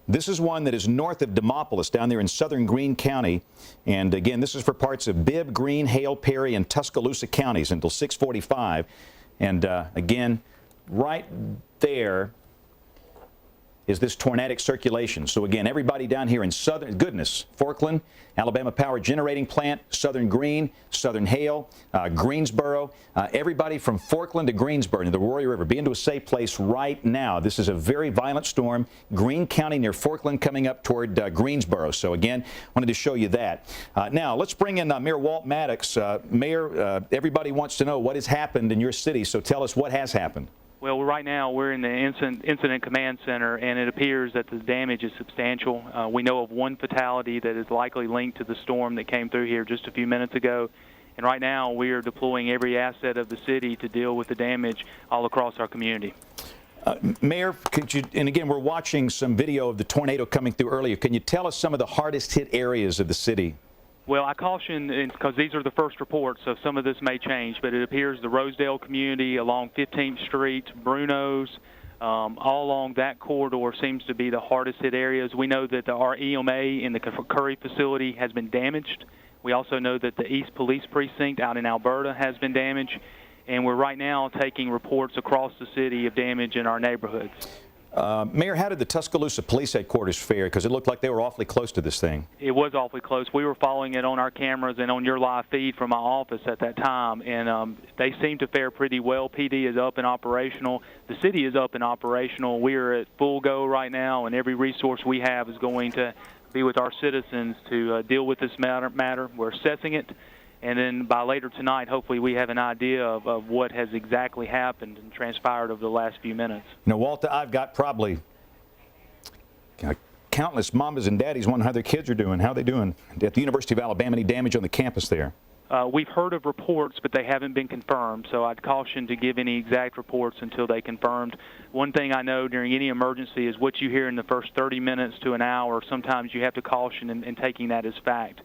This is one that is north of Demopolis, down there in southern Greene County, and again, this is for parts of Bibb, Greene, Hale, Perry, and Tuscaloosa counties until 6:45. And again, right there is this tornadic circulation. So again, everybody down here in southern, Forkland, Alabama Power Generating Plant, southern Greene, southern Hale, Greensboro, everybody from Forkland to Greensboro to the Roy River, be into a safe place right now. This is a very violent storm. Greene County near Forkland coming up toward Greensboro. So again, wanted to show you that. Now, let's bring in Mayor Walt Maddox. Mayor, everybody wants to know what has happened in your city, so tell us what has happened. Well, right now we're in the incident command center, and it appears that the damage is substantial. We know of one fatality that is likely linked to the storm that came through here just a few minutes ago. And right now we are deploying every asset of the city to deal with the damage all across our community. Mayor, could you, and again, we're watching some video of the tornado coming through earlier. Can you tell us some of the hardest hit areas of the city? Well, I caution, because these are the first reports, so some of this may change, but it appears the Rosedale community along 15th Street, Bruno's, all along that corridor seems to be the hardest hit areas. We know that our EMA in the Curry facility has been damaged. We also know that the East Police Precinct out in Alberta has been damaged, and we're right now taking reports across the city of damage in our neighborhoods. Mayor, how did the Tuscaloosa Police Headquarters fare? Because it looked like they were awfully close to this thing. It was awfully close. We were following it on our cameras and on your live feed from my office at that time, and they seem to fare pretty well. PD is up and operational. The city is up and operational. We are at full go right now, and every resource we have is going to be with our citizens to deal with this matter. We're assessing it. And then by later tonight, hopefully we have an idea of what has exactly happened and transpired over the last few minutes. Now, Walter, I've got probably countless mamas and daddies wondering how their kids are doing. How are they doing at the University of Alabama? Any damage on the campus there? We've heard of reports, but they haven't been confirmed, so I'd caution to give any exact reports until they confirmed. One thing I know during any emergency is what you hear in the first 30 minutes to an hour. Sometimes you have to caution in taking that as fact.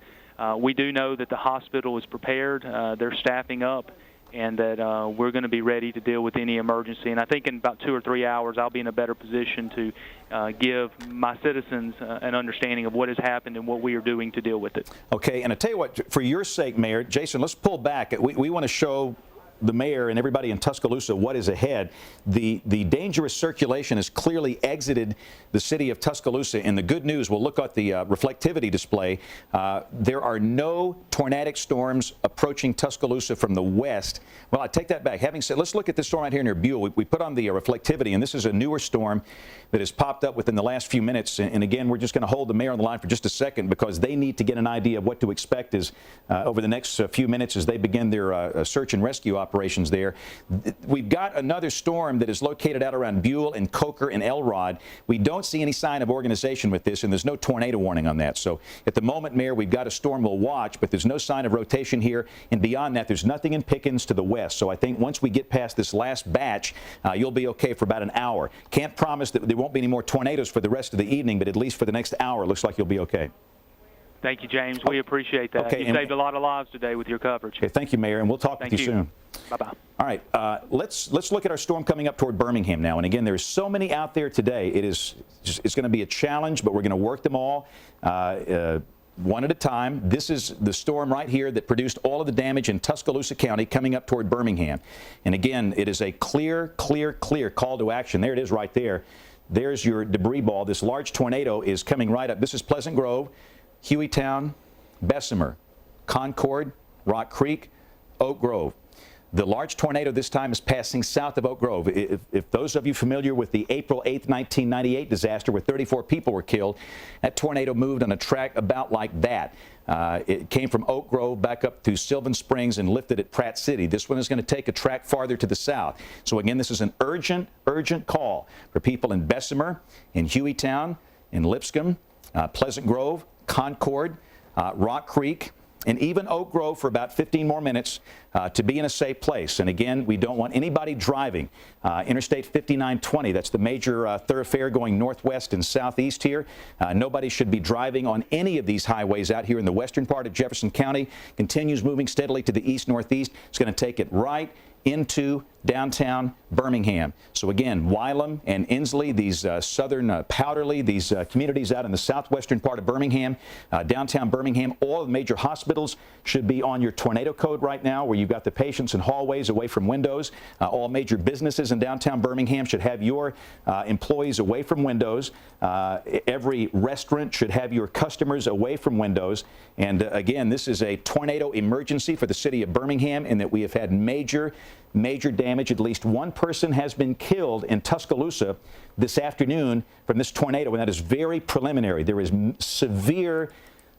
We do know that the hospital is prepared, they're staffing up, and that we're going to be ready to deal with any emergency. And I think in about 2 or 3 hours, I'll be in a better position to give my citizens an understanding of what has happened and what we are doing to deal with it. Okay, and I tell you what, for your sake, Mayor, Jason, let's pull back. We want to show the mayor and everybody in Tuscaloosa what is ahead. The dangerous circulation has clearly exited the city of Tuscaloosa, and the good news, we'll look at the reflectivity display. There are no tornadic storms approaching Tuscaloosa from the west. Well, I take that back. Having said, let's look at this storm right here near Buell. We put on the reflectivity, and this is a newer storm that has popped up within the last few minutes. And again, we're just going to hold the mayor on the line for just a second because they need to get an idea of what to expect as over the next few minutes as they begin their search and rescue operations there. We've got another storm that is located out around Buell and Coker and Elrod. We don't see any sign of organization with this, and there's no tornado warning on that. So at the moment, Mayor, we've got a storm we'll watch, but there's no sign of rotation here. And beyond that, there's nothing in Pickens to the west. So I think once we get past this last batch, you'll be okay for about an hour. Can't promise that there won't be any more tornadoes for the rest of the evening, but at least for the next hour, it looks like you'll be okay. Thank you, James. We appreciate that. Okay, you saved a lot of lives today with your coverage. Okay, thank you, Mayor, and we'll talk with you soon. Bye-bye. All right, let's look at our storm coming up toward Birmingham now. And again, there's so many out there today. It's going to be a challenge, but we're going to work them all one at a time. This is the storm right here that produced all of the damage in Tuscaloosa County coming up toward Birmingham. And again, it is a clear call to action. There it is right there. There's your debris ball. This large tornado is coming right up. This is Pleasant Grove, Hueytown, Bessemer, Concord, Rock Creek, Oak Grove. The large tornado this time is passing south of Oak Grove. If those of you familiar with the April 8th, 1998 disaster where 34 people were killed, that tornado moved on a track about like that. It came from Oak Grove back up through Sylvan Springs and lifted at Pratt City. This one is going to take a track farther to the south. So again, this is an urgent call for people in Bessemer, in Hueytown, in Lipscomb, Pleasant Grove, Concord, Rock Creek, and even Oak Grove for about 15 more minutes to be in a safe place. And again, we don't want anybody driving Interstate 5920. That's the major thoroughfare going northwest and southeast here. Nobody should be driving on any of these highways out here in the western part of Jefferson County. Continues moving steadily to the east-northeast. It's going to take it right into downtown Birmingham. So again, Wylam and Inslee, these southern Powderly, these communities out in the southwestern part of Birmingham, downtown Birmingham, all the major hospitals should be on your tornado code right now, where you've got the patients in hallways away from windows. All major businesses in downtown Birmingham should have your employees away from windows. Every restaurant should have your customers away from windows. And again, this is a tornado emergency for the city of Birmingham, in that we have had major damage. At least one person has been killed in Tuscaloosa this afternoon from this tornado, and that is very preliminary. There is severe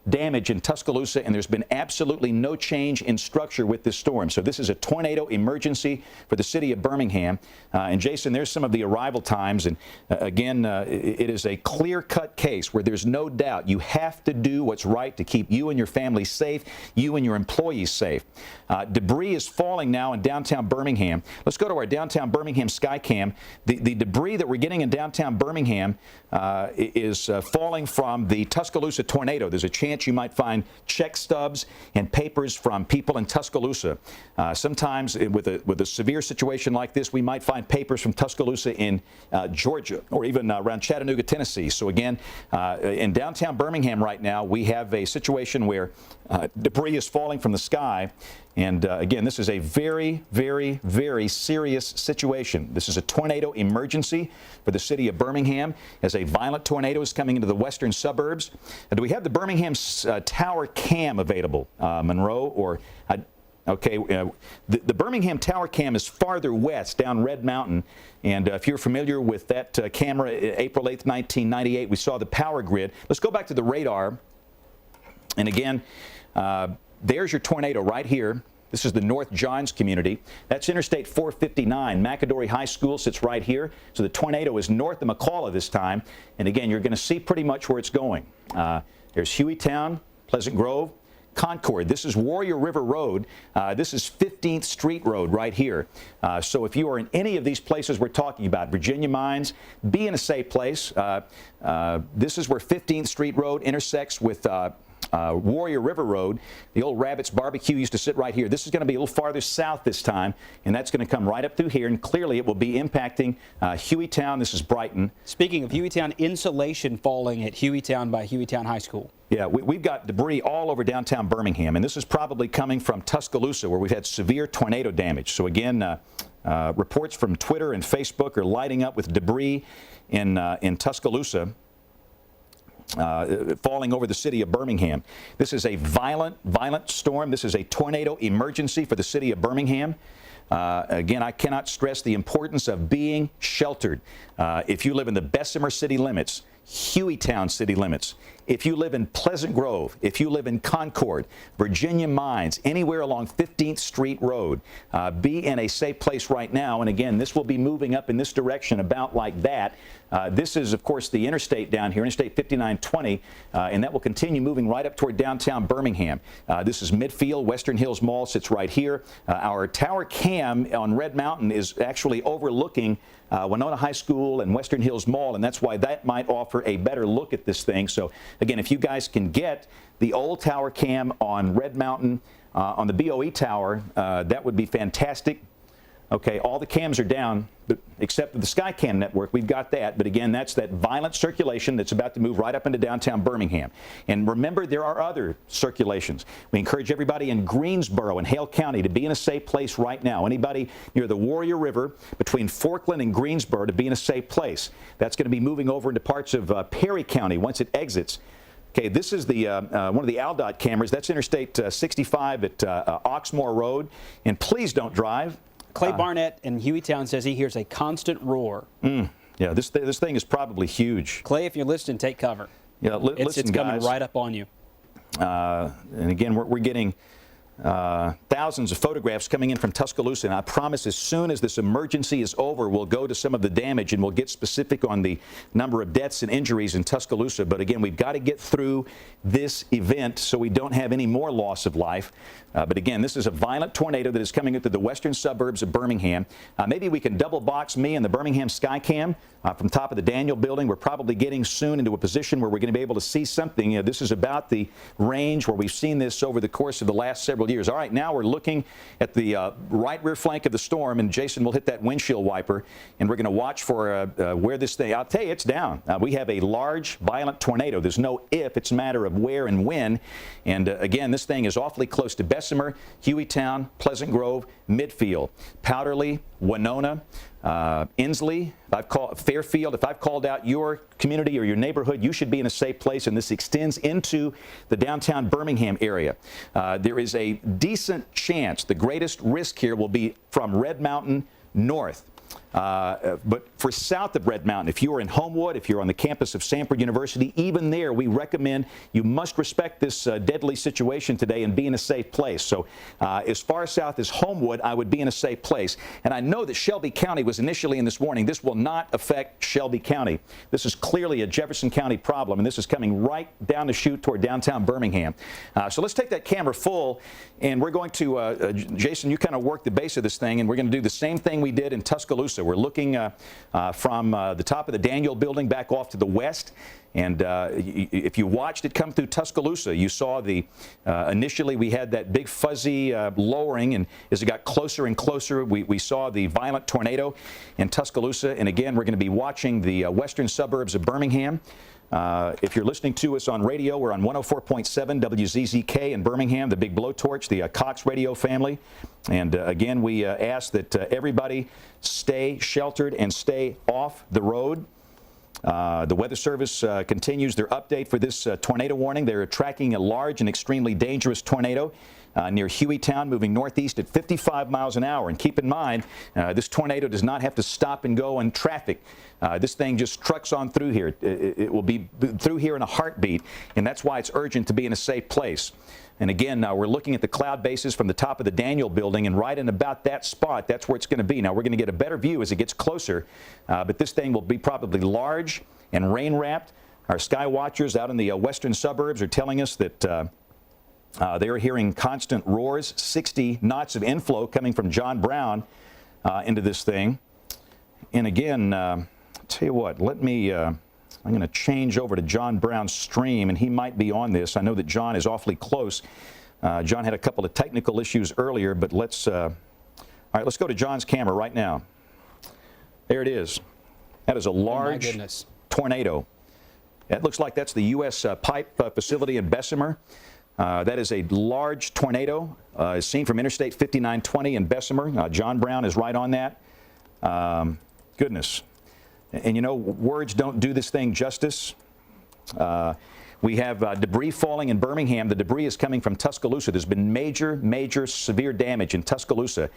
damage in Tuscaloosa, and there's been absolutely no change in structure with this storm. So this is a tornado emergency for the city of Birmingham. And Jason, there's some of the arrival times. And again, it is a clear-cut case where there's no doubt you have to do what's right to keep you and your family safe, you and your employees safe. Debris is falling now in downtown Birmingham. Let's go to our downtown Birmingham Skycam. The debris that we're getting in downtown Birmingham is falling from the Tuscaloosa tornado. There's a chance chance you might find check stubs and papers from people in Tuscaloosa. Sometimes with a severe situation like this, we might find papers from Tuscaloosa in Georgia or even around Chattanooga, Tennessee. So again, in downtown Birmingham right now, we have a situation where debris is falling from the sky. And again, this is a very, very, very serious situation. This is a tornado emergency for the city of Birmingham as a violent tornado is coming into the western suburbs. Do we have the Birmingham Tower Cam available, Monroe? Or okay, the Birmingham Tower Cam is farther west down Red Mountain. And if you're familiar with that camera, April 8th, 1998, we saw the power grid. Let's go back to the radar. And again, there's your tornado right here. This is the North Johns community. That's Interstate 459. McAdory High School sits right here. So the tornado is north of McCalla this time. And again, you're going to see pretty much where it's going. There's Hueytown, Pleasant Grove, Concord. This is Warrior River Road. This is 15th Street Road right here. So if you are in any of these places we're talking about, Virginia Mines, be in a safe place. This is where 15th Street Road intersects with Warrior River Road. The old Rabbit's Barbecue used to sit right here. This is going to be a little farther south this time, and that's going to come right up through here, and clearly it will be impacting Hueytown. This is Brighton. Speaking of Hueytown, insulation falling at Hueytown by Hueytown High School. Yeah, we've got debris all over downtown Birmingham, and this is probably coming from Tuscaloosa, where we've had severe tornado damage. So again, reports from Twitter and Facebook are lighting up with debris in Tuscaloosa. Falling over the city of Birmingham. This is a violent storm. This is a tornado emergency for the city of Birmingham. Again, I cannot stress the importance of being sheltered. If you live in the Bessemer city limits, Hueytown city limits, if you live in Pleasant Grove, if you live in Concord, Virginia Mines, anywhere along 15th Street Road, be in a safe place right now. And again, this will be moving up in this direction about like that. This is, of course, the interstate down here, Interstate 5920, and that will continue moving right up toward downtown Birmingham. This is Midfield. Western Hills Mall sits right here. Our Tower Cam on Red Mountain is actually overlooking Winona High School and Western Hills Mall, and that's why that might offer a better look at this thing. So again, if you guys can get the old Tower Cam on Red Mountain on the BOE Tower, that would be fantastic. Okay, all the cams are down, except for the Skycam network. We've got that. But again, that's that violent circulation that's about to move right up into downtown Birmingham. And remember, there are other circulations. We encourage everybody in Greensboro and Hale County to be in a safe place right now. Anybody near the Warrior River between Forkland and Greensboro to be in a safe place. That's going to be moving over into parts of Perry County once it exits. Okay, this is the one of the ALDOT cameras. That's Interstate 65 at Oxmoor Road. And please don't drive. Clay Barnett in Hueytown says he hears a constant roar. Yeah, this thing is probably huge. Clay, if you're listening, take cover. Yeah, it's listen, coming guys. right up on you. And again, we're getting thousands of photographs coming in from Tuscaloosa, and I promise as soon as this emergency is over, we'll go to some of the damage and we'll get specific on the number of deaths and injuries in Tuscaloosa. But again, we've got to get through this event so we don't have any more loss of life. But again, this is a violent tornado that is coming into the western suburbs of Birmingham. Maybe we can double box me and the Birmingham Skycam from top of the Daniel building. We're probably getting soon into a position where we're going to be able to see something. This is about the range where we've seen this over the course of the last several years. All right, now we're looking at the right rear flank of the storm, and Jason will hit that windshield wiper, and we're going to watch for where this thing, I'll tell you, it's down. We have a large, violent tornado. There's no if, it's a matter of where and when. And again, this thing is awfully close to Bessemer, Hueytown, Pleasant Grove, Midfield, Powderly, Winona, Inslee, Fairfield. If I've called out your community or your neighborhood, you should be in a safe place, and this extends into the downtown Birmingham area. There is a decent chance the greatest risk here will be from Red Mountain north. But for south of Red Mountain, if you are in Homewood, if you're on the campus of Samford University, even there we recommend you must respect this deadly situation today and be in a safe place. So as far south as Homewood, I would be in a safe place. And I know that Shelby County was initially in this warning. This will not affect Shelby County. This is clearly a Jefferson County problem, and this is coming right down the chute toward downtown Birmingham. So let's take that camera full, and we're going to, Jason, you kind of work the base of this thing, and we're going to do the same thing we did in Tuscaloosa Tuscaloosa. We're looking from the top of the Daniel building back off to the west. And if you watched it come through Tuscaloosa, you saw initially we had that big fuzzy lowering, and as it got closer and closer, we saw the violent tornado in Tuscaloosa. And again, we're going to be watching the western suburbs of Birmingham. If you're listening to us on radio, we're on 104.7 WZZK in Birmingham, the big blowtorch, the Cox radio family. And again, we ask that everybody stay sheltered and stay off the road. The Weather Service continues their update for this tornado warning. They're tracking a large and extremely dangerous tornado near Hueytown, moving northeast at 55 miles an hour. And keep in mind, this tornado does not have to stop and go in traffic. This thing just trucks on through here. It will be through here in a heartbeat, and that's why it's urgent to be in a safe place. And again, we're looking at the cloud bases from the top of the Daniel building, and right in about that spot, that's where it's going to be. Now, we're going to get a better view as it gets closer, but this thing will be probably large and rain-wrapped. Our sky watchers out in the western suburbs are telling us that they are hearing constant roars, 60 knots of inflow coming from John Brown into this thing. And again, I'll tell you what, I'm going to change over to John Brown's stream, and he might be on this. I know that John is awfully close. John had a couple of technical issues earlier, but all right, let's go to John's camera right now. There it is. That is a large tornado. It looks like that's the U.S. pipe facility in Bessemer. That is a large tornado seen from Interstate 5920 in Bessemer. John Brown is right on that. Goodness. And you know, words don't do this thing justice. We have debris falling in Birmingham. The debris is coming from Tuscaloosa. There's been major, severe damage in Tuscaloosa.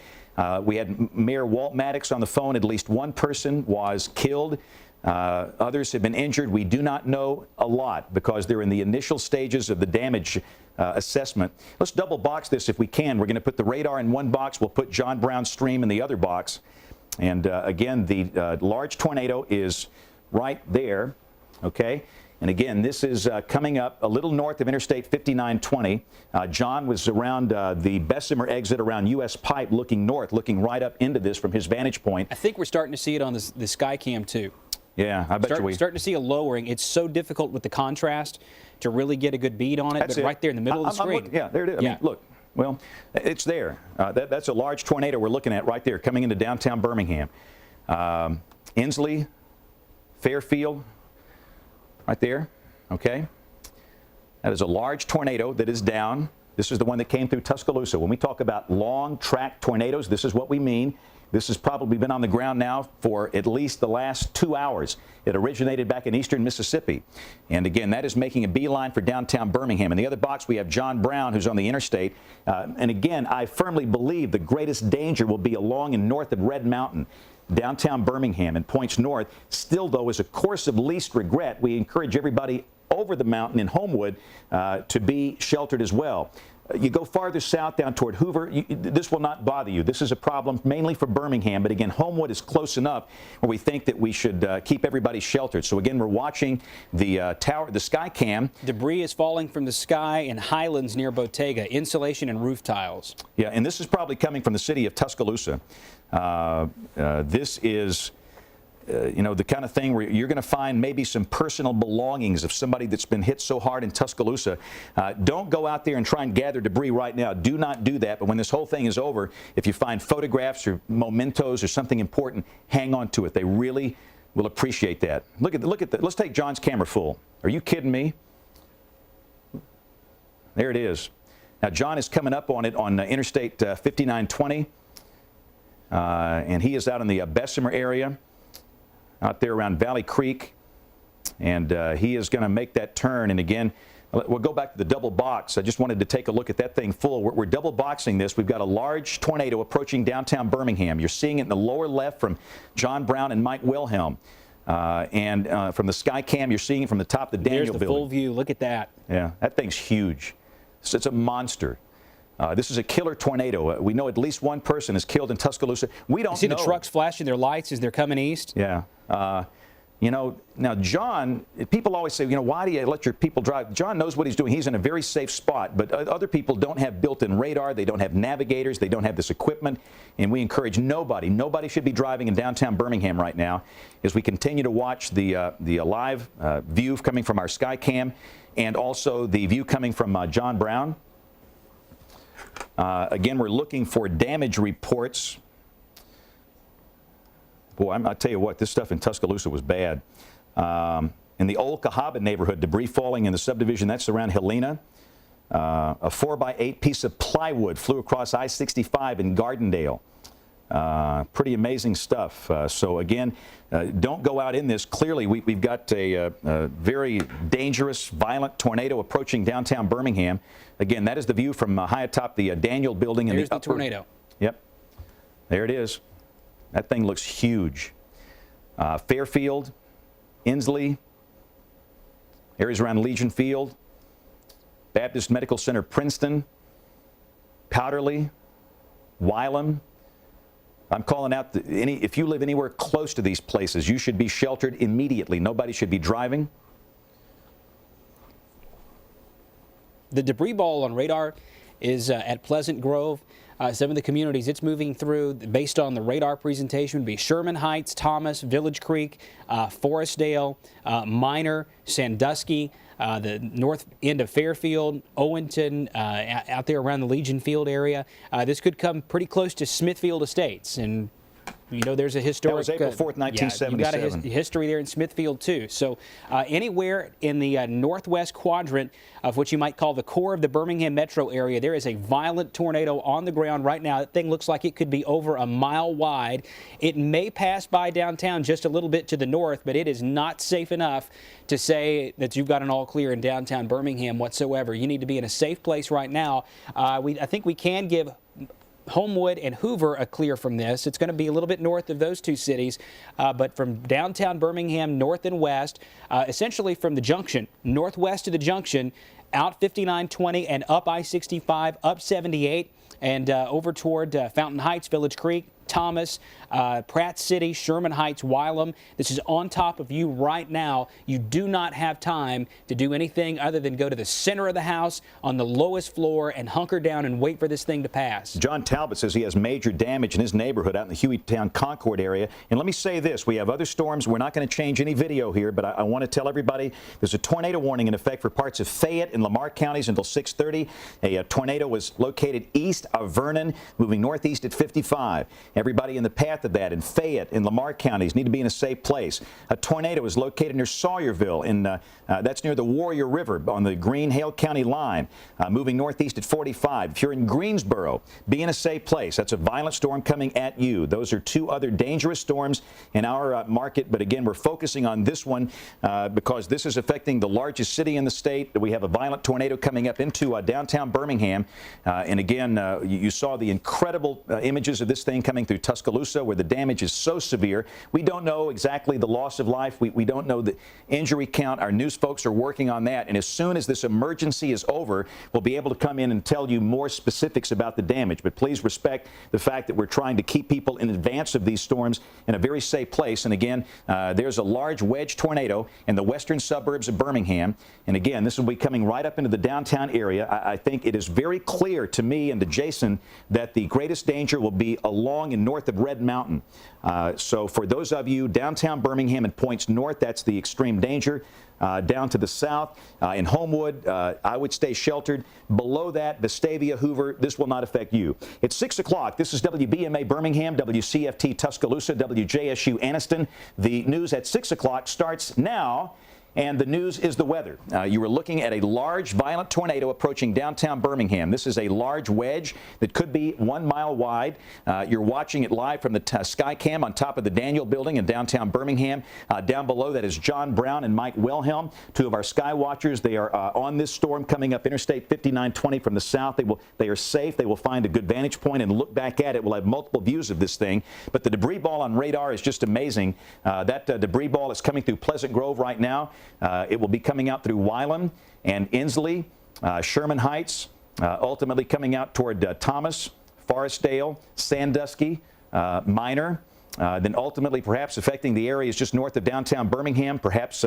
We had Mayor Walt Maddox on the phone. At least one person was killed. Others have been injured. We do not know a lot because they're in the initial stages of the damage assessment. Let's double box this if we can. We're going to put the radar in one box. We'll put John Brown's stream in the other box. And again, the large tornado is right there, okay? And again, this is coming up a little north of Interstate 5920. John was around the Bessemer exit around U.S. Pipe looking north, looking right up into this from his vantage point. I think we're starting to see it on the Skycam, too. Yeah, I bet you we starting to see a lowering. It's so difficult with the contrast to really get a good bead on it, but right there in the middle of the screen. Yeah, there it is. I mean, look. Well, it's there. That's a large tornado we're looking at right there coming into downtown Birmingham. Inslee, Fairfield, right there, okay? That is a large tornado that is down. This is the one that came through Tuscaloosa. When we talk about long track tornadoes, this is what we mean. This has probably been on the ground now for at least the last 2 hours. It originated back in eastern Mississippi. And again, that is making a beeline for downtown Birmingham. In the other box, we have John Brown, who's on the interstate. And again, I firmly believe the greatest danger will be along and north of Red Mountain, downtown Birmingham, and points north. Still, though, as a course of least regret, we encourage everybody over the mountain in Homewood to be sheltered as well. You go farther south down toward Hoover, this will not bother you. This is a problem mainly for Birmingham, but again, Homewood is close enough where we think that we should keep everybody sheltered. So again, we're watching the tower, the sky cam. Debris is falling from the sky in Highlands near Bottega, insulation and roof tiles. Yeah, and this is probably coming from the city of Tuscaloosa. This is you know, the kind of thing where you're going to find maybe some personal belongings of somebody that's been hit so hard in Tuscaloosa. Don't go out there and try and gather debris right now. Do not do that. But when this whole thing is over, if you find photographs or mementos or something important, hang on to it. They really will appreciate that. Look at that. Let's take John's camera full. Are you kidding me? There it is. Now, John is coming up on it on Interstate 5920, and he is out in the Bessemer area, out there around Valley Creek, and he is going to make that turn. And again, we'll go back to the double box. I just wanted to take a look at that thing full. We're double boxing this. We've got a large tornado approaching downtown Birmingham. You're seeing it in the lower left from John Brown and Mike Wilhelm. And from the sky cam, you're seeing it from the top of the Daniel building. There's the full view. Look at that. Yeah, that thing's huge. It's a monster. This is a killer tornado. We know at least one person is killed in Tuscaloosa. We don't know. You see the trucks flashing their lights as they're coming east? Yeah. You know, now John, people always say, why do you let your people drive? John knows what he's doing. He's in a very safe spot, but other people don't have built-in radar. They don't have navigators. They don't have this equipment. And we encourage nobody should be driving in downtown Birmingham right now as we continue to watch the live view coming from our Skycam and also the view coming from John Brown. Again, we're looking for damage reports. Boy, I tell you what, this stuff in Tuscaloosa was bad. In the old Cahaba neighborhood, debris falling in the subdivision that's around Helena. A 4x8 piece of plywood flew across I-65 in Gardendale. Pretty amazing stuff. So again, don't go out in this. Clearly, we've got a very dangerous, violent tornado approaching downtown Birmingham. Again, that is the view from high atop the Daniel building. There's the tornado. Yep. There it is. That thing looks huge. Fairfield, Inslee, areas around Legion Field, Baptist Medical Center, Princeton, Powderly, Wylam. I'm calling out, if you live anywhere close to these places, you should be sheltered immediately. Nobody should be driving. The debris ball on radar is at Pleasant Grove. Some of the communities it's moving through, based on the radar presentation, would be Sherman Heights, Thomas, Village Creek, Forestdale, Minor, Sandusky, the north end of Fairfield, Owenton, out there around the Legion Field area. This could come pretty close to Smithfield Estates, and there's a historic. That was April 4th, 1977. You've got a history there in Smithfield, too. So anywhere in the northwest quadrant of what you might call the core of the Birmingham metro area, there is a violent tornado on the ground right now. That thing looks like it could be over a mile wide. It may pass by downtown just a little bit to the north, but it is not safe enough to say that you've got an all clear in downtown Birmingham whatsoever. You need to be in a safe place right now. I think we can give Homewood and Hoover a clear from this. It's going to be a little bit north of those two cities, but from downtown Birmingham, north and west, essentially from the junction, northwest of the junction, out 5920 and up I-65, up 78, and over toward Fountain Heights, Village Creek, Thomas, Pratt City, Sherman Heights, Wylam. This is on top of you right now. You do not have time to do anything other than go to the center of the house on the lowest floor and hunker down and wait for this thing to pass. John Talbot says he has major damage in his neighborhood out in the Hueytown Concord area. And let me say this, we have other storms. We're not going to change any video here, but I want to tell everybody there's a tornado warning in effect for parts of Fayette and Lamar counties until 6:30. A tornado was located east of Vernon, moving northeast at 55. Everybody in the path of that in Fayette and Lamar counties need to be in a safe place. A tornado is located near Sawyerville, that's near the Warrior River on the Green-Hale County line, moving northeast at 45. If you're in Greensboro, be in a safe place. That's a violent storm coming at you. Those are two other dangerous storms in our market, but again, we're focusing on this one because this is affecting the largest city in the state. We have a violent tornado coming up into downtown Birmingham, and again, you saw the incredible images of this thing coming through Tuscaloosa, where the damage is so severe. We don't know exactly the loss of life. We don't know the injury count. Our news folks are working on that, and as soon as this emergency is over, we'll be able to come in and tell you more specifics about the damage. But please respect the fact that we're trying to keep people in advance of these storms in a very safe place. And again, there's a large wedge tornado in the western suburbs of Birmingham, and again, this will be coming right up into the downtown area. I think it is very clear to me and to Jason that the greatest danger will be along and north of Red Mountain. So for those of you downtown Birmingham and points north, that's the extreme danger. Down to the south, in Homewood, I would stay sheltered. Below that, Vestavia, Hoover, this will not affect you. It's 6 o'clock. This is WBMA Birmingham, WCFT Tuscaloosa, WJSU Anniston. The news at 6 o'clock starts now. And the news is the weather. You were looking at a large, violent tornado approaching downtown Birmingham. This is a large wedge that could be 1 mile wide. You're watching it live from the Skycam on top of the Daniel building in downtown Birmingham. Down below that is John Brown and Mike Wilhelm, two of our sky watchers. They are on this storm coming up Interstate 5920 from the south. They are safe. They will find a good vantage point and look back at it. We'll have multiple views of this thing. But the debris ball on radar is just amazing. That debris ball is coming through Pleasant Grove right now. It will be coming out through Wylam and Inslee, Sherman Heights, ultimately coming out toward Thomas, Forestdale, Sandusky, Minor, Then ultimately perhaps affecting the areas just north of downtown Birmingham, perhaps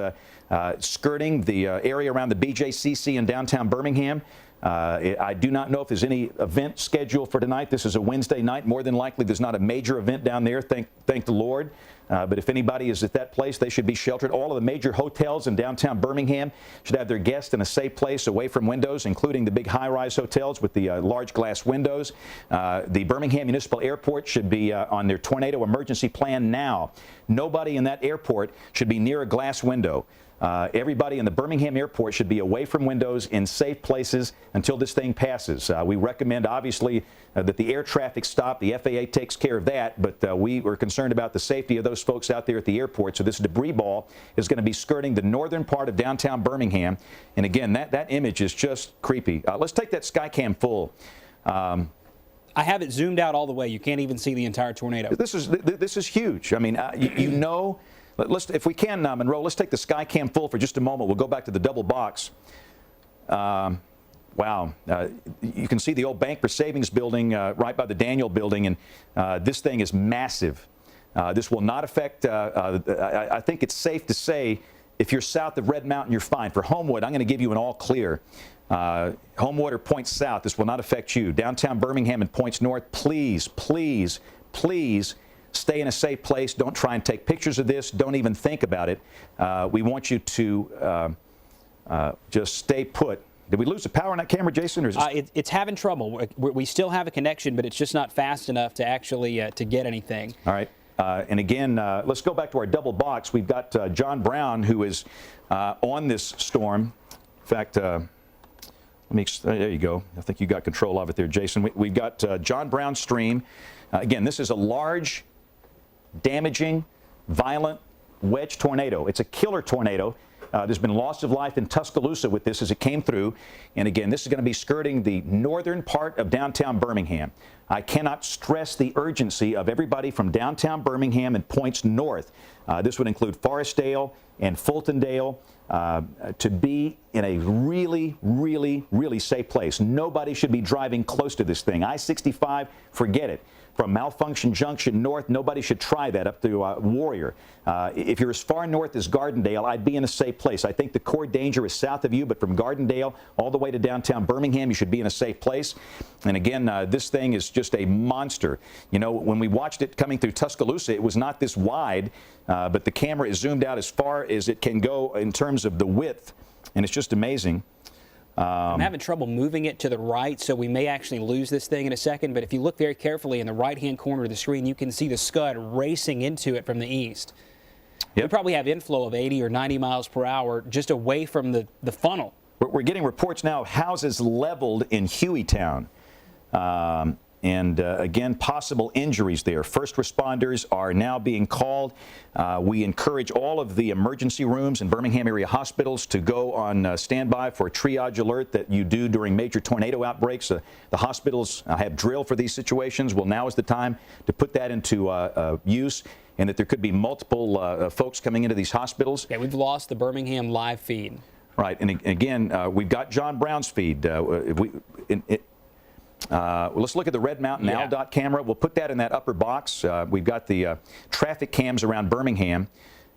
skirting the area around the BJCC in downtown Birmingham. I do not know if there's any event scheduled for tonight. This is a Wednesday night. More than likely there's not a major event down there, thank the Lord. But if anybody is at that place, they should be sheltered. All of the major hotels in downtown Birmingham should have their guests in a safe place away from windows, including the big high-rise hotels with the large glass windows. The Birmingham Municipal Airport should be on their tornado emergency plan now. Nobody in that airport should be near a glass window. Everybody in the Birmingham airport should be away from windows in safe places until this thing passes. We recommend, obviously, that the air traffic stop. The FAA takes care of that, but we are concerned about the safety of those folks out there at the airport. So this debris ball is going to be skirting the northern part of downtown Birmingham. And again, that image is just creepy. Let's take that Skycam full. I have it zoomed out all the way. You can't even see the entire tornado. This is huge. I mean, you know. If we can, Monroe, let's take the Skycam full for just a moment. We'll go back to the double box. Wow. You can see the old Bank for Savings building right by the Daniel building, and this thing is massive. This will not affect, I think it's safe to say, if you're south of Red Mountain, you're fine. For Homewood, I'm going to give you an all clear. Homewood or points south, this will not affect you. Downtown Birmingham and points north, please, please, please, stay in a safe place. Don't try and take pictures of this. Don't even think about it. We want you to just stay put. Did we lose the power on that camera, Jason? Or is it's having trouble. We still have a connection, but it's just not fast enough to actually to get anything. All right. And again, let's go back to our double box. We've got John Brown, who is on this storm. In fact, there you go. I think you got control of it there, Jason. We've got John Brown's stream. Again, this is a large, damaging, violent wedge tornado. It's a killer tornado. There's been loss of life in Tuscaloosa with this as it came through. And again, this is going to be skirting the northern part of downtown Birmingham. I cannot stress the urgency of everybody from downtown Birmingham and points north. This would include Forestdale and Fultondale to be in a really, really, really safe place. Nobody should be driving close to this thing. I-65, forget it. From Malfunction Junction north, nobody should try that up to Warrior. If you're as far north as Gardendale, I'd be in a safe place. I think the core danger is south of you, but from Gardendale all the way to downtown Birmingham, you should be in a safe place. And again, this thing is just a monster. You know, when we watched it coming through Tuscaloosa, it was not this wide, but the camera is zoomed out as far as it can go in terms of the width, and it's just amazing. I'm having trouble moving it to the right, so we may actually lose this thing in a second. But if you look very carefully in the right-hand corner of the screen, you can see the Scud racing into it from the east. Yep. We probably have inflow of 80 or 90 miles per hour just away from the funnel. We're getting reports now of houses leveled in Hueytown. And again, possible injuries there. First responders are now being called. We encourage all of the emergency rooms in Birmingham area hospitals to go on standby for a triage alert that you do during major tornado outbreaks. The hospitals have drill for these situations. Well, now is the time to put that into use, and that there could be multiple folks coming into these hospitals. Yeah, we've lost the Birmingham live feed. Right, and again, we've got John Brown's feed. Let's look at the Red Mountain ALDOT camera. We'll put that in that upper box. We've got the traffic cams around Birmingham,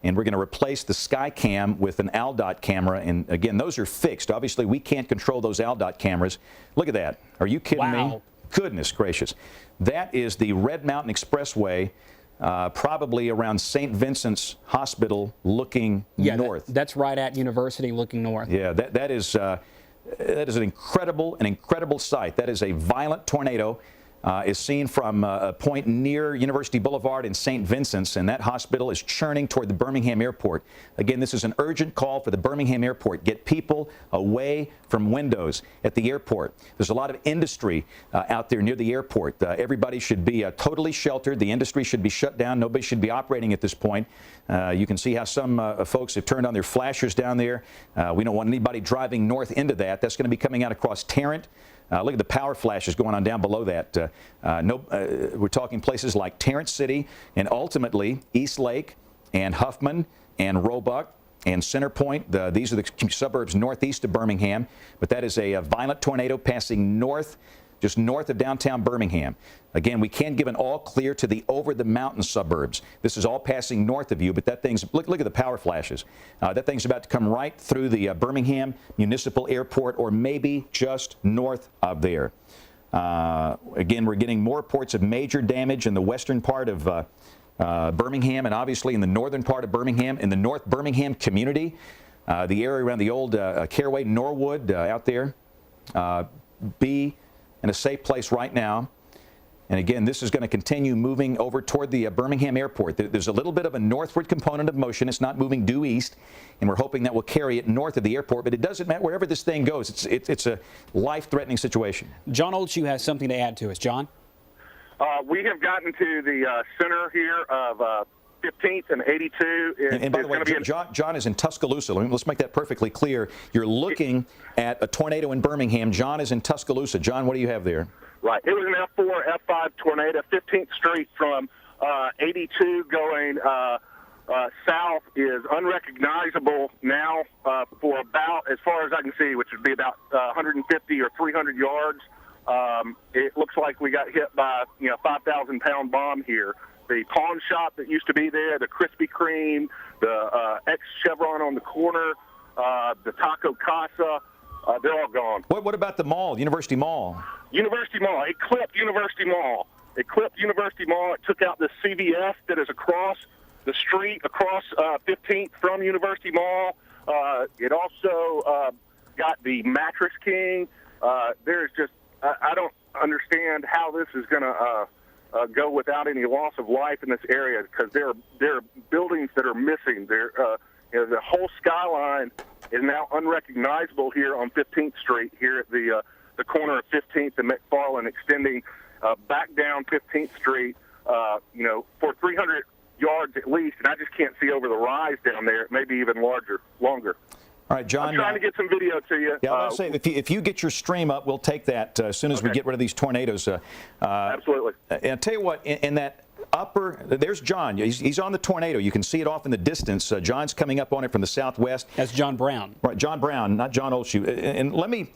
and we're going to replace the Skycam with an ALDOT camera. And again, those are fixed. Obviously, we can't control those ALDOT cameras. Look at that. Are you kidding me? Goodness gracious. That is the Red Mountain Expressway, probably around St. Vincent's Hospital looking north. That's right at University looking north. Yeah, that is an incredible sight. That is a violent tornado. Is seen from a point near University Boulevard in St. Vincent's, and that hospital is churning toward the Birmingham airport. Again, this is an urgent call for the Birmingham airport. Get people away from windows at the airport. There's a lot of industry out there near the airport. Everybody should be totally sheltered. The industry should be shut down. Nobody should be operating at this point. You can see how some folks have turned on their flashers down there. We don't want anybody driving north into that. That's going to be coming out across Tarrant. Look at the power flashes going on down below that. We're talking places like Tarrant City and ultimately East Lake and Huffman and Roebuck and Center Point. These are the suburbs northeast of Birmingham. But that is a violent tornado passing north just north of downtown Birmingham. Again, we can give an all clear to the over-the-mountain suburbs. This is all passing north of you, but that thing's, look at the power flashes. That thing's about to come right through the Birmingham Municipal Airport, or maybe just north of there. Again, we're getting more reports of major damage in the western part of Birmingham, and obviously in the northern part of Birmingham, in the North Birmingham community, the area around the old Caraway, Norwood, out there. Be in a safe place right now. And again, this is going to continue moving over toward the Birmingham airport. There's a little bit of a northward component of motion. It's not moving due east, and we're hoping that will carry it north of the airport. But it doesn't matter wherever this thing goes. It's a life-threatening situation. John Oldshoe has something to add to us. John? We have gotten to the center here of 15th and 82. And by the way, John is in Tuscaloosa. Let's make that perfectly clear. You're looking at a tornado in Birmingham. John is in Tuscaloosa. John, what do you have there? Right. It was an F4, F5 tornado, 15th Street from 82 going south is unrecognizable now for about, as far as I can see, which would be about 150 or 300 yards. It looks like we got hit by, 5,000-pound bomb here. The pawn shop that used to be there, the Krispy Kreme, the ex-Chevron on the corner, the Taco Casa, they're all gone. What about the mall, University Mall? University Mall. It clipped University Mall. It took out the CVS that is across the street, across 15th from University Mall. It also got the Mattress King. There's just, I don't understand how this is going to go without any loss of life in this area, because there are buildings that are missing. The whole skyline is now unrecognizable here on 15th Street, here at the corner of 15th and McFarland, extending back down 15th Street, for 300 yards at least, and I just can't see over the rise down there. It may be even longer. All right, John. I'm trying to get some video to you. Yeah, I was going to say, if you get your stream up, we'll take that as soon as we get rid of these tornadoes. Absolutely. And I'll tell you what, in that upper, there's John. He's on the tornado. You can see it off in the distance. John's coming up on it from the southwest. That's John Brown. Right, John Brown, not John Oldshoe. And let me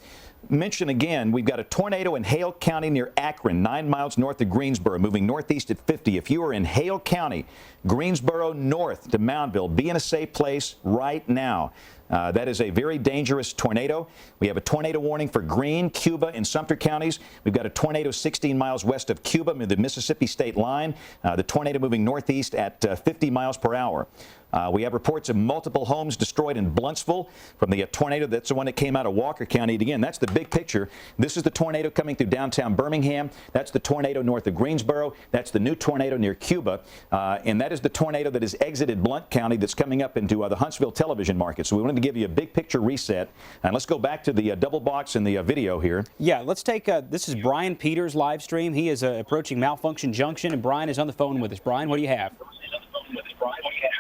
mention again, we've got a tornado in Hale County near Akron, 9 miles north of Greensboro, moving northeast at 50. If you are in Hale County, Greensboro north to Moundville, be in a safe place right now. That is a very dangerous tornado. We have a tornado warning for Greene, Cuba, and Sumter counties. We've got a tornado 16 miles west of Cuba near the Mississippi state line. The tornado moving northeast at 50 miles per hour. We have reports of multiple homes destroyed in Bluntsville from the tornado. That's the one that came out of Walker County. And again, that's the big picture. This is the tornado coming through downtown Birmingham. That's the tornado north of Greensboro. That's the new tornado near Cuba. And that is the tornado that has exited Blount County that's coming up into the Huntsville television market. So we wanted to give you a big picture reset. And let's go back to the double box and the video here. Yeah, let's take, this is Brian Peters' live stream. He is approaching Malfunction Junction, and Brian is on the phone with us. Brian, what do you have?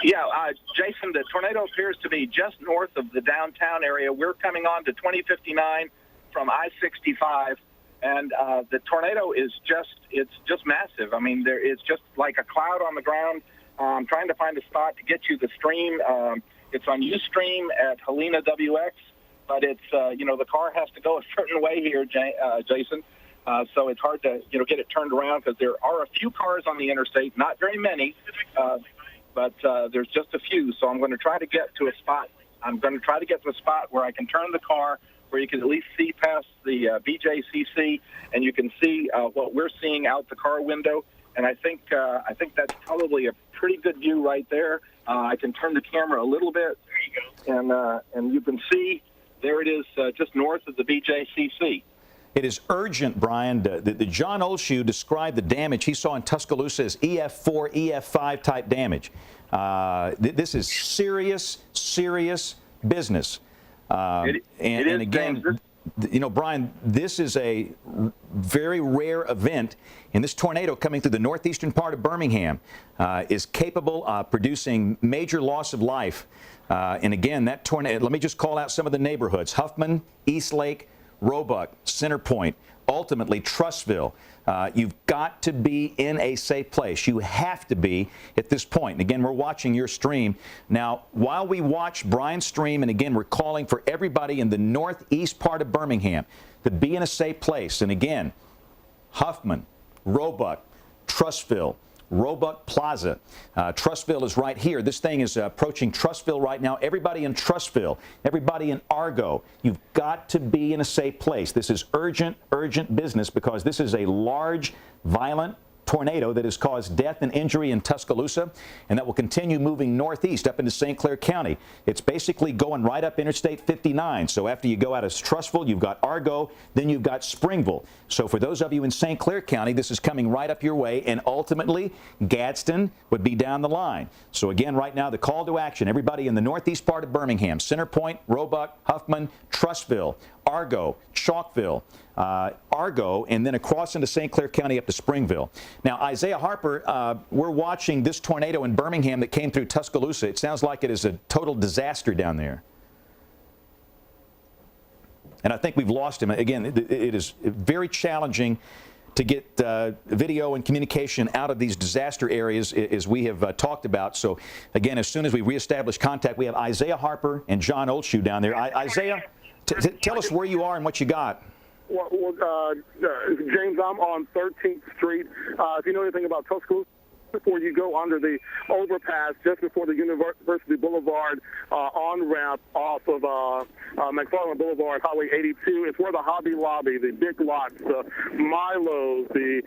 Yeah, Jason, the tornado appears to be just north of the downtown area. We're coming on to 2059 from I-65, and the tornado is it's just massive. I mean, it's just like a cloud on the ground. I'm trying to find a spot to get you the stream. It's on Ustream at Helena WX, but it's, the car has to go a certain way here, Jason. So it's hard to, get it turned around because there are a few cars on the interstate, not very many, but there's just a few. So I'm going to try to get to a spot. I'm going to try to get to a spot where I can turn the car, where you can at least see past the BJCC, and you can see what we're seeing out the car window. And I think that's probably a pretty good view right there. I can turn the camera a little bit, and you can see there it is, just north of the BJCC. It is urgent, Brian. The John Oldshoe described the damage he saw in Tuscaloosa as EF4, EF5 type damage. This is serious business. It is and again, dangerous. Brian, this is a very rare event, and this tornado coming through the northeastern part of Birmingham is capable of producing major loss of life. And again, that tornado, let me just call out some of the neighborhoods: Huffman, Eastlake, Roebuck, Center Point, ultimately Trussville. You've got to be in a safe place. You have to be at this point. And again, we're watching your stream. Now, while we watch Brian's stream, and again, we're calling for everybody in the northeast part of Birmingham to be in a safe place. And again, Huffman, Roebuck, Trussville, Roebuck Plaza. Trussville is right here. This thing is approaching Trussville right now. Everybody in Trussville, everybody in Argo, you've got to be in a safe place. This is urgent, urgent business because this is a large, violent tornado that has caused death and injury in Tuscaloosa, and that will continue moving northeast up into St. Clair County. It's basically going right up Interstate 59. So after you go out of Trussville, you've got Argo, then you've got Springville. So for those of you in St. Clair County, this is coming right up your way, and ultimately Gadsden would be down the line. So again, right now, the call to action, everybody in the northeast part of Birmingham, Center Point, Roebuck, Huffman, Trussville, Argo, Chalkville, Argo, and then across into St. Clair County up to Springville. Now, Isaiah Harper, we're watching this tornado in Birmingham that came through Tuscaloosa. It sounds like it is a total disaster down there. And I think we've lost him. Again, it is very challenging to get video and communication out of these disaster areas, as we have talked about. So, again, as soon as we reestablish contact, we have Isaiah Harper and John Oldshoe down there. Isaiah, tell us where you are and what you got. Well, James, I'm on 13th Street. If you know anything about Tuscaloosa, before you go under the overpass, just before the University Boulevard on-ramp off of McFarland Boulevard, Highway 82, it's where the Hobby Lobby, the Big Lots, Milo's, the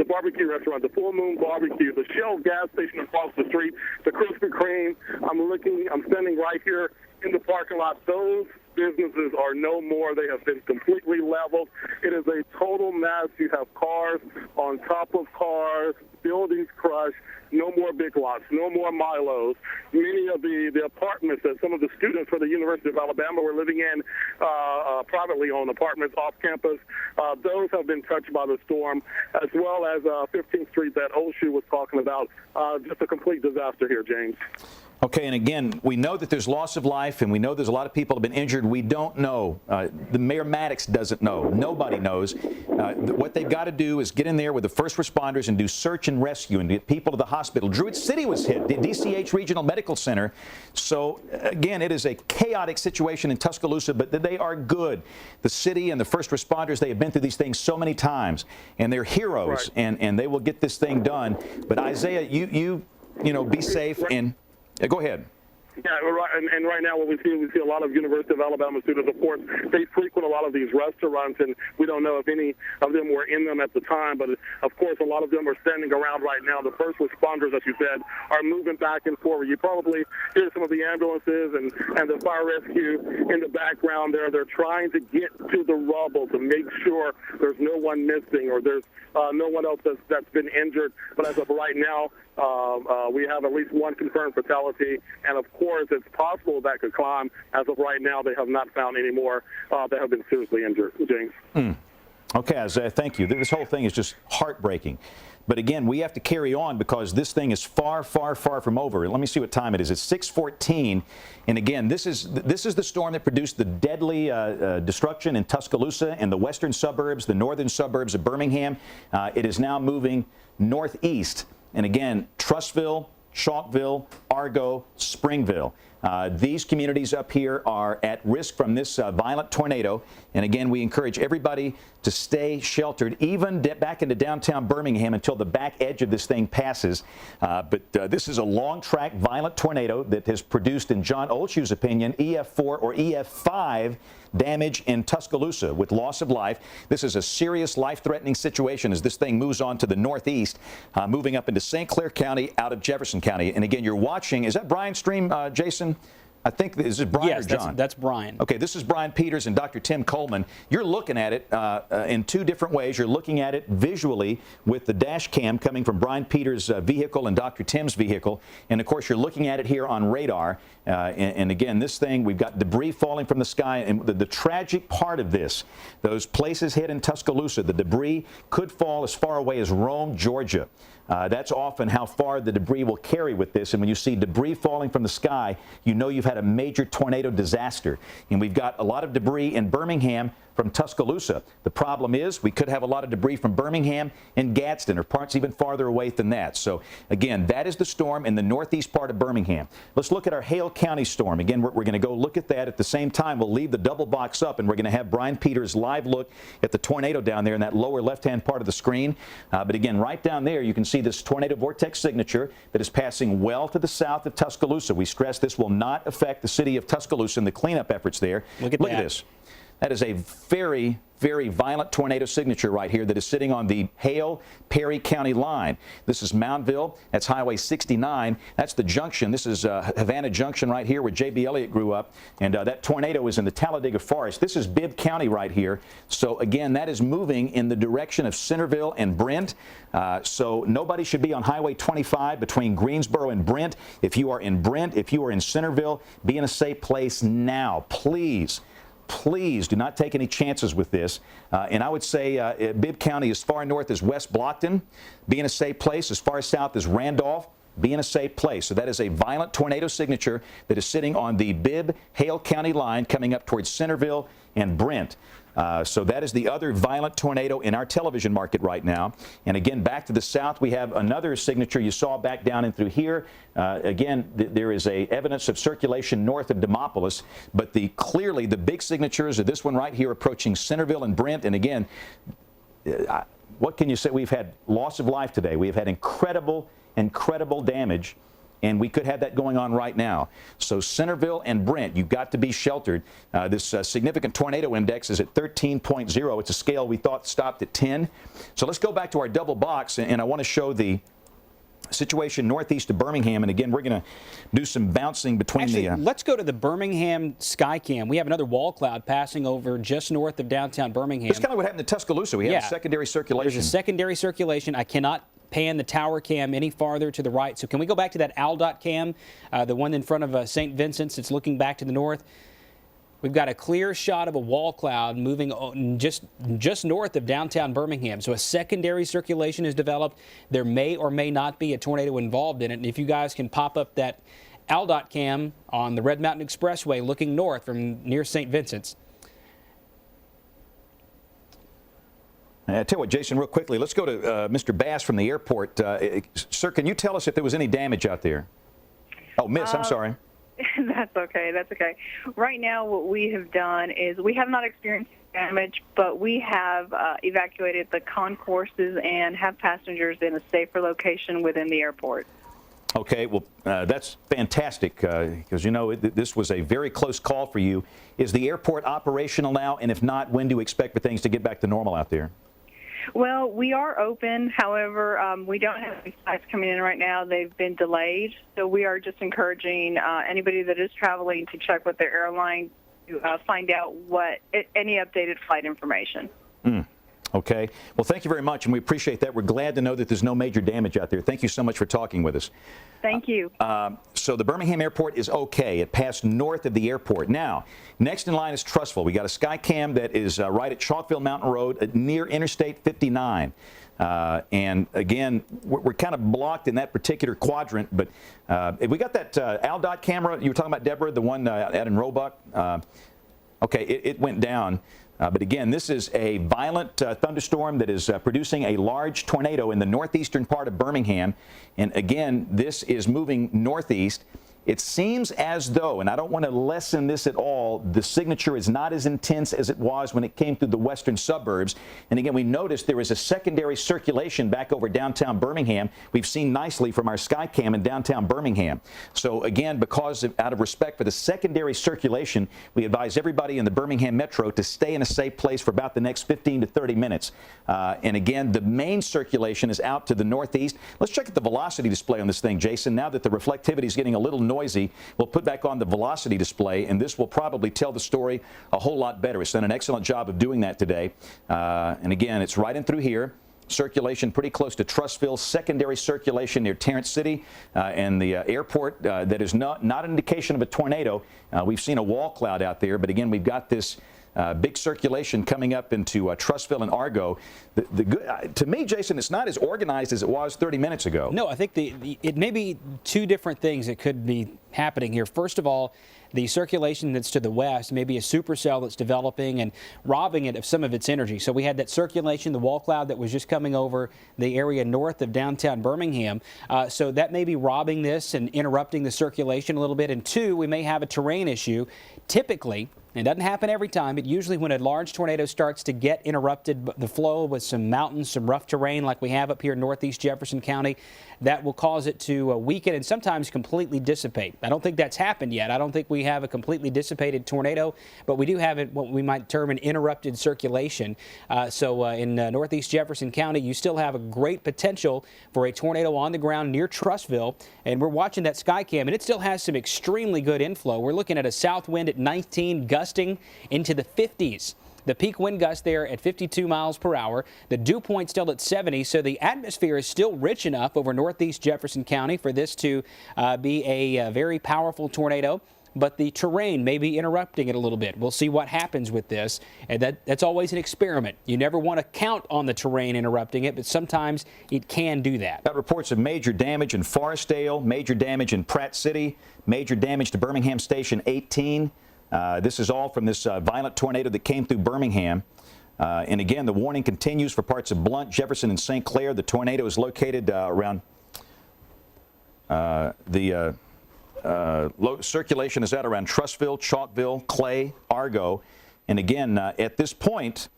barbecue restaurant, the Full Moon Barbecue, the Shell gas station across the street, the Krispy Kreme. I'm standing right here in the parking lot. Those businesses are no more. They have been completely leveled. It is a total mess. You have cars on top of cars, buildings crushed, no more Big Lots, no more Milo's. Many of the apartments that some of the students for the University of Alabama were living in, privately owned apartments off campus, those have been touched by the storm, as well as 15th Street that Oldshoe was talking about. Just a complete disaster here, James. Okay, and again, we know that there's loss of life, and we know there's a lot of people have been injured. We don't know. The Mayor Maddox doesn't know. Nobody knows. What they've got to do is get in there with the first responders and do search and rescue and get people to the hospital. Druid City was hit, the DCH Regional Medical Center. So, again, it is a chaotic situation in Tuscaloosa, but they are good. The city and the first responders, they have been through these things so many times, and they're heroes, right, and they will get this thing done. But, Isaiah, you know, be safe and... Go ahead. Yeah, and right now what we see a lot of University of Alabama students, of course, they frequent a lot of these restaurants, and we don't know if any of them were in them at the time, but of course a lot of them are standing around right now. The first responders, as you said, are moving back and forward. You probably hear some of the ambulances and the fire rescue in the background there. They're trying to get to the rubble to make sure there's no one missing or there's no one else that's been injured. But as of right now, we have at least one confirmed fatality, and of course it's possible that could climb. As of right now, they have not found any more that have been seriously injured. James. Okay, Isaiah, thank you. This whole thing is just heartbreaking. But again, we have to carry on because this thing is far, far, far from over. Let me see what time it is. It's 6:14, and again, this is the storm that produced the deadly destruction in Tuscaloosa and the western suburbs, the northern suburbs of Birmingham. It is now moving northeast. And again, Trussville, Chalkville, Argo, Springville. These communities up here are at risk from this violent tornado. And again, we encourage everybody to stay sheltered, even back into downtown Birmingham until the back edge of this thing passes. But this is a long-track, violent tornado that has produced, in John Oldshoe's opinion, EF4 or EF5 damage in Tuscaloosa with loss of life. This is a serious, life-threatening situation as this thing moves on to the northeast, moving up into St. Clair County out of Jefferson County. And again, you're watching, is that Brian's stream, Jason? I think, is it Brian or John? Yes, that's Brian. Okay, this is Brian Peters and Dr. Tim Coleman. You're looking at it in two different ways. You're looking at it visually with the dash cam coming from Brian Peters' vehicle and Dr. Tim's vehicle. And, of course, you're looking at it here on radar. And again, this thing, we've got debris falling from the sky. And the tragic part of this, those places hit in Tuscaloosa, the debris could fall as far away as Rome, Georgia. That's often how far the debris will carry with this. And when you see debris falling from the sky, you know you've had a major tornado disaster. And we've got a lot of debris in Birmingham from Tuscaloosa. The problem is we could have a lot of debris from Birmingham and Gadsden, or parts even farther away than that. So again, that is the storm in the northeast part of Birmingham. Let's look at our Hale County storm. Again, we're going to go look at that. At the same time, we'll leave the double box up, and we're going to have Brian Peters' live look at the tornado down there in that lower left-hand part of the screen. But again, right down there, you can see this tornado vortex signature that is passing well to the south of Tuscaloosa. We stress this will not affect the city of Tuscaloosa and the cleanup efforts there. Look at this. That is a very, very violent tornado signature right here that is sitting on the Hale-Perry County line. This is Moundville. That's Highway 69. That's the junction. This is Havana Junction right here where J.B. Elliott grew up. And that tornado is in the Talladega Forest. This is Bibb County right here. So, again, that is moving in the direction of Centerville and Brent. So nobody should be on Highway 25 between Greensboro and Brent. If you are in Brent, if you are in Centerville, be in a safe place now. Please. Please do not take any chances with this. And I would say Bibb County as far north as West Blockton, be in a safe place. As far south as Randolph, be in a safe place. So that is a violent tornado signature that is sitting on the Bibb-Hale County line coming up towards Centerville and Brent. So that is the other violent tornado in our television market right now. And again, back to the south, we have another signature you saw back down and through here. Again, there is evidence of circulation north of Demopolis, but clearly the big signatures are this one right here approaching Centerville and Brent. And again, what can you say? We've had loss of life today. We have had incredible damage. And we could have that going on right now. So Centerville and Brent, you've got to be sheltered. This significant tornado index is at 13.0. It's a scale we thought stopped at 10. So let's go back to our double box, and I want to show the situation northeast of Birmingham. And again, we're going to do some bouncing between let's go to the Birmingham Skycam. We have another wall cloud passing over just north of downtown Birmingham. That's kind of what happened to Tuscaloosa. We have a secondary circulation. There's a secondary circulation. I cannot pan the tower cam any farther to the right. So can we go back to that ALDOT cam, the one in front of St. Vincent's? It's looking back to the north. We've got a clear shot of a wall cloud moving just north of downtown Birmingham. So a secondary circulation is developed. There may or may not be a tornado involved in it. And if you guys can pop up that ALDOT cam on the Red Mountain Expressway looking north from near St. Vincent's. I tell you what, Jason, real quickly, let's go to Mr. Bass from the airport. Sir, can you tell us if there was any damage out there? Oh, Miss, I'm sorry. That's okay. That's okay. Right now, what we have done is we have not experienced damage, but we have evacuated the concourses and have passengers in a safer location within the airport. Okay, well, that's fantastic because, you know, this was a very close call for you. Is the airport operational now? And if not, when do you expect for things to get back to normal out there? Well, we are open. However, we don't have any flights coming in right now. They've been delayed. So we are just encouraging anybody that is traveling to check with their airline to find out any updated flight information. Okay. Well, thank you very much, and we appreciate that. We're glad to know that there's no major damage out there. Thank you so much for talking with us. Thank you. So the Birmingham airport is okay. It passed north of the airport. Now, next in line is Trussville. We got a Skycam that is right at Chalkville Mountain Road near Interstate 59. And again, we're kind of blocked in that particular quadrant, but we got that ALDOT camera you were talking about, Deborah, the one out in Roebuck. Okay, it went down. But again, this is a violent thunderstorm that is producing a large tornado in the northeastern part of Birmingham. And again, this is moving northeast. It seems as though, and I don't want to lessen this at all, the signature is not as intense as it was when it came through the western suburbs. And again, we noticed there is a secondary circulation back over downtown Birmingham. We've seen nicely from our Skycam in downtown Birmingham. So again, out of respect for the secondary circulation, we advise everybody in the Birmingham Metro to stay in a safe place for about the next 15 to 30 minutes. And again, the main circulation is out to the northeast. Let's check out the velocity display on this thing, Jason. Now that the reflectivity is getting a little noisy, we'll put back on the velocity display, and this will probably tell the story a whole lot better. It's done an excellent job of doing that today. And again, it's right in through here. Circulation pretty close to Trussville, secondary circulation near Tarrant City, and the airport that is not an indication of a tornado. We've seen a wall cloud out there, but again, we've got this big circulation coming up into Trussville and Argo. To me, Jason, it's not as organized as it was 30 minutes ago. No, I think it may be two different things that could be happening here. First of all, the circulation that's to the west may be a supercell that's developing and robbing it of some of its energy. So we had that circulation, the wall cloud that was just coming over the area north of downtown Birmingham. So that may be robbing this and interrupting the circulation a little bit. And two, we may have a terrain issue. Typically, it doesn't happen every time, but usually when a large tornado starts to get interrupted, the flow with some mountains, some rough terrain like we have up here in northeast Jefferson County, that will cause it to weaken and sometimes completely dissipate. I don't think that's happened yet. I don't think we have a completely dissipated tornado, but we do have what we might term an interrupted circulation. So in northeast Jefferson County, you still have a great potential for a tornado on the ground near Trussville, and we're watching that sky cam, and it still has some extremely good inflow. We're looking at a south wind at 19, gusting into the 50s. The peak wind gust there at 52 miles per hour. The dew point still at 70, so the atmosphere is still rich enough over northeast Jefferson County for this to be a very powerful tornado. But the terrain may be interrupting it a little bit. We'll see what happens with this. And that's always an experiment. You never want to count on the terrain interrupting it, but sometimes it can do that. Got reports of major damage in Forestdale, major damage in Pratt City, major damage to Birmingham Station 18. This is all from this violent tornado that came through Birmingham. And again, the warning continues for parts of Blount, Jefferson, and St. Clair. The tornado is located around low circulation is at around Trussville, Chalkville, Clay, Argo. And again, at this point,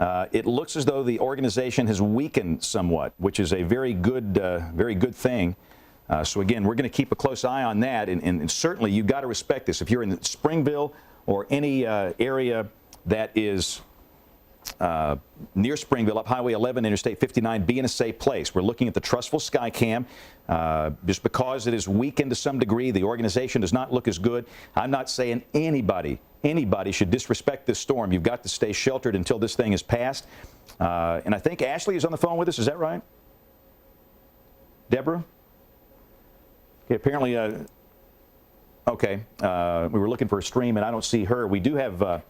it looks as though the organization has weakened somewhat, which is a very good thing. So again, we're going to keep a close eye on that, and certainly you've got to respect this. If you're in Springville or any area that is near Springville, up Highway 11, Interstate 59, be in a safe place. We're looking at the Trussville sky cam. Just because it is weakened to some degree, the organization does not look as good. I'm not saying anybody should disrespect this storm. You've got to stay sheltered until this thing is passed. And I think Ashley is on the phone with us. Is that right? Deborah? Okay, apparently, okay, we were looking for a stream, and I don't see her. We do have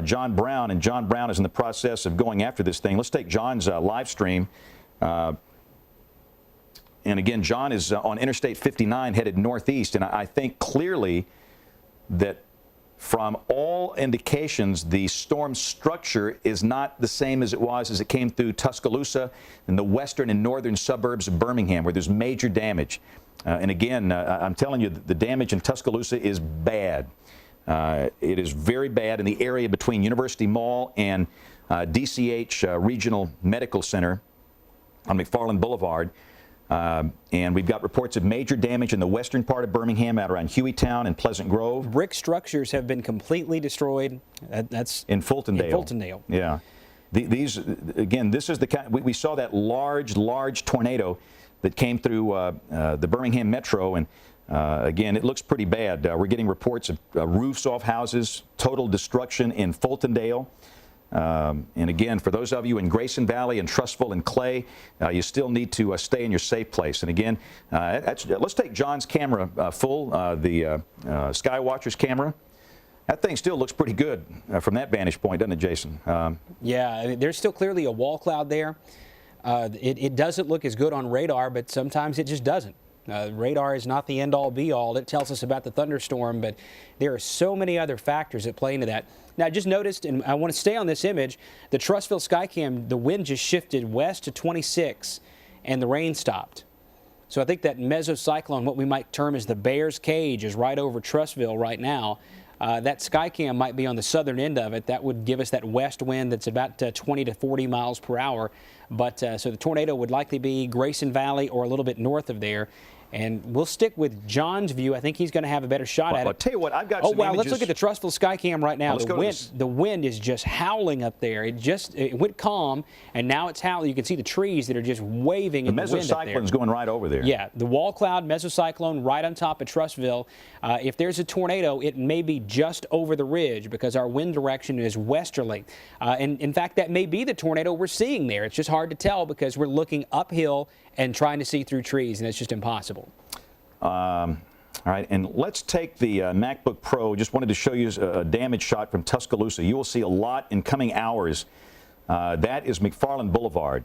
John Brown, and John Brown is in the process of going after this thing. Let's take John's live stream. And again, John is on Interstate 59 headed northeast, and I think clearly that from all indications, the storm structure is not the same as it was as it came through Tuscaloosa and the western and northern suburbs of Birmingham, where there's major damage. And again, I'm telling you, the damage in Tuscaloosa is bad. It is very bad in the area between University Mall and DCH Regional Medical Center on McFarland Boulevard. And we've got reports of major damage in the western part of Birmingham out around Hueytown and Pleasant Grove. Brick structures have been completely destroyed. That's in Fultondale. In Fultondale. Yeah. These, again, this is the kind, we saw that large tornado that came through the Birmingham Metro, and again, it looks pretty bad. We're getting reports of roofs off houses, total destruction in Fultondale. And again, for those of you in Grayson Valley and Trussville and Clay, you still need to stay in your safe place. And again, let's take John's camera full, the Skywatcher's camera. That thing still looks pretty good from that vantage point, doesn't it, Jason? Yeah, I mean, there's still clearly a wall cloud there. It doesn't look as good on radar, but sometimes it just doesn't. Radar is not the end-all, be-all. It tells us about the thunderstorm, but there are so many other factors that play into that. Now, I just noticed, and I want to stay on this image, the Trussville Skycam, the wind just shifted west to 26, and the rain stopped. So I think that mesocyclone, what we might term as the bear's cage, is right over Trussville right now. That Skycam might be on the southern end of it. That would give us that west wind that's about 20 to 40 miles per hour. But so the tornado would likely be Grayson Valley or a little bit north of there. And we'll stick with John's view. I think he's going to have a better shot at it. I'll tell you what, I've got some images. Oh, wow, let's look at the Trussville Skycam right now. The wind is just howling up there. It went calm, and now it's howling. You can see the trees that are just waving in the wind up there. The mesocyclone's going right over there. Yeah, the wall cloud, mesocyclone right on top of Trussville. If there's a tornado, it may be just over the ridge because our wind direction is westerly. And in fact, that may be the tornado we're seeing there. It's just hard to tell because we're looking uphill and trying to see through trees, and it's just impossible. All right, and let's take the MacBook Pro. Just wanted to show you a damage shot from Tuscaloosa. You will see a lot in coming hours. That is McFarland Boulevard.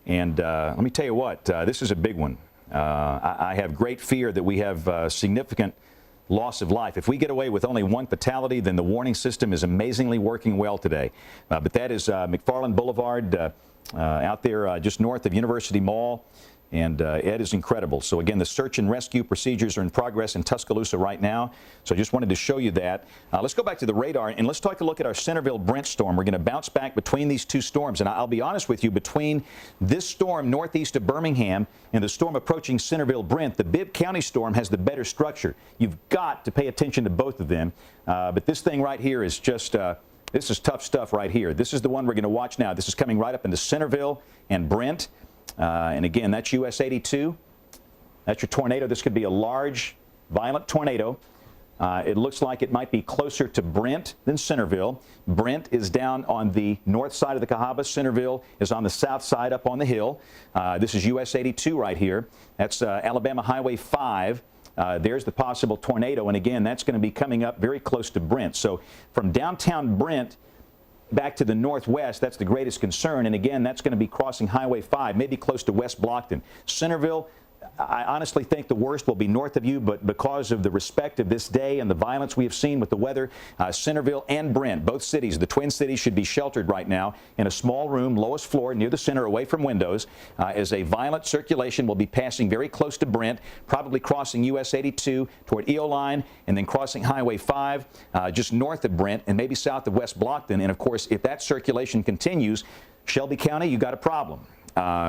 And let me tell you what, this is a big one. I have great fear that we have significant loss of life. If we get away with only one fatality, then the warning system is amazingly working well today. But that is McFarland Boulevard out there just north of University Mall. And Ed is incredible. So again, the search and rescue procedures are in progress in Tuscaloosa right now. So I just wanted to show you that. Let's go back to the radar and let's take a look at our Centerville-Brent storm. We're going to bounce back between these two storms. And I'll be honest with you, between this storm northeast of Birmingham and the storm approaching Centerville-Brent, the Bibb County storm has the better structure. You've got to pay attention to both of them. But this thing right here is just... this is tough stuff right here. This is the one we're going to watch now. This is coming right up into Centerville and Brent. And again, that's US 82. That's your tornado. This could be a large, violent tornado. It looks like it might be closer to Brent than Centerville. Brent is down on the north side of the Cahaba. Centerville is on the south side up on the hill. This is US 82 right here. That's Alabama Highway 5. There's the possible tornado. And again, that's going to be coming up very close to Brent. So from downtown Brent back to the northwest, that's the greatest concern. And again, that's going to be crossing Highway 5, maybe close to West Blockton. Centerville, I honestly think the worst will be north of you, but because of the respect of this day and the violence we have seen with the weather, Centerville and Brent, both cities, the Twin Cities, should be sheltered right now in a small room, lowest floor, near the center, away from windows, as a violent circulation will be passing very close to Brent, probably crossing US 82 toward Eoline, and then crossing Highway 5 just north of Brent and maybe south of West Blockton. And of course, if that circulation continues, Shelby County, you've got a problem.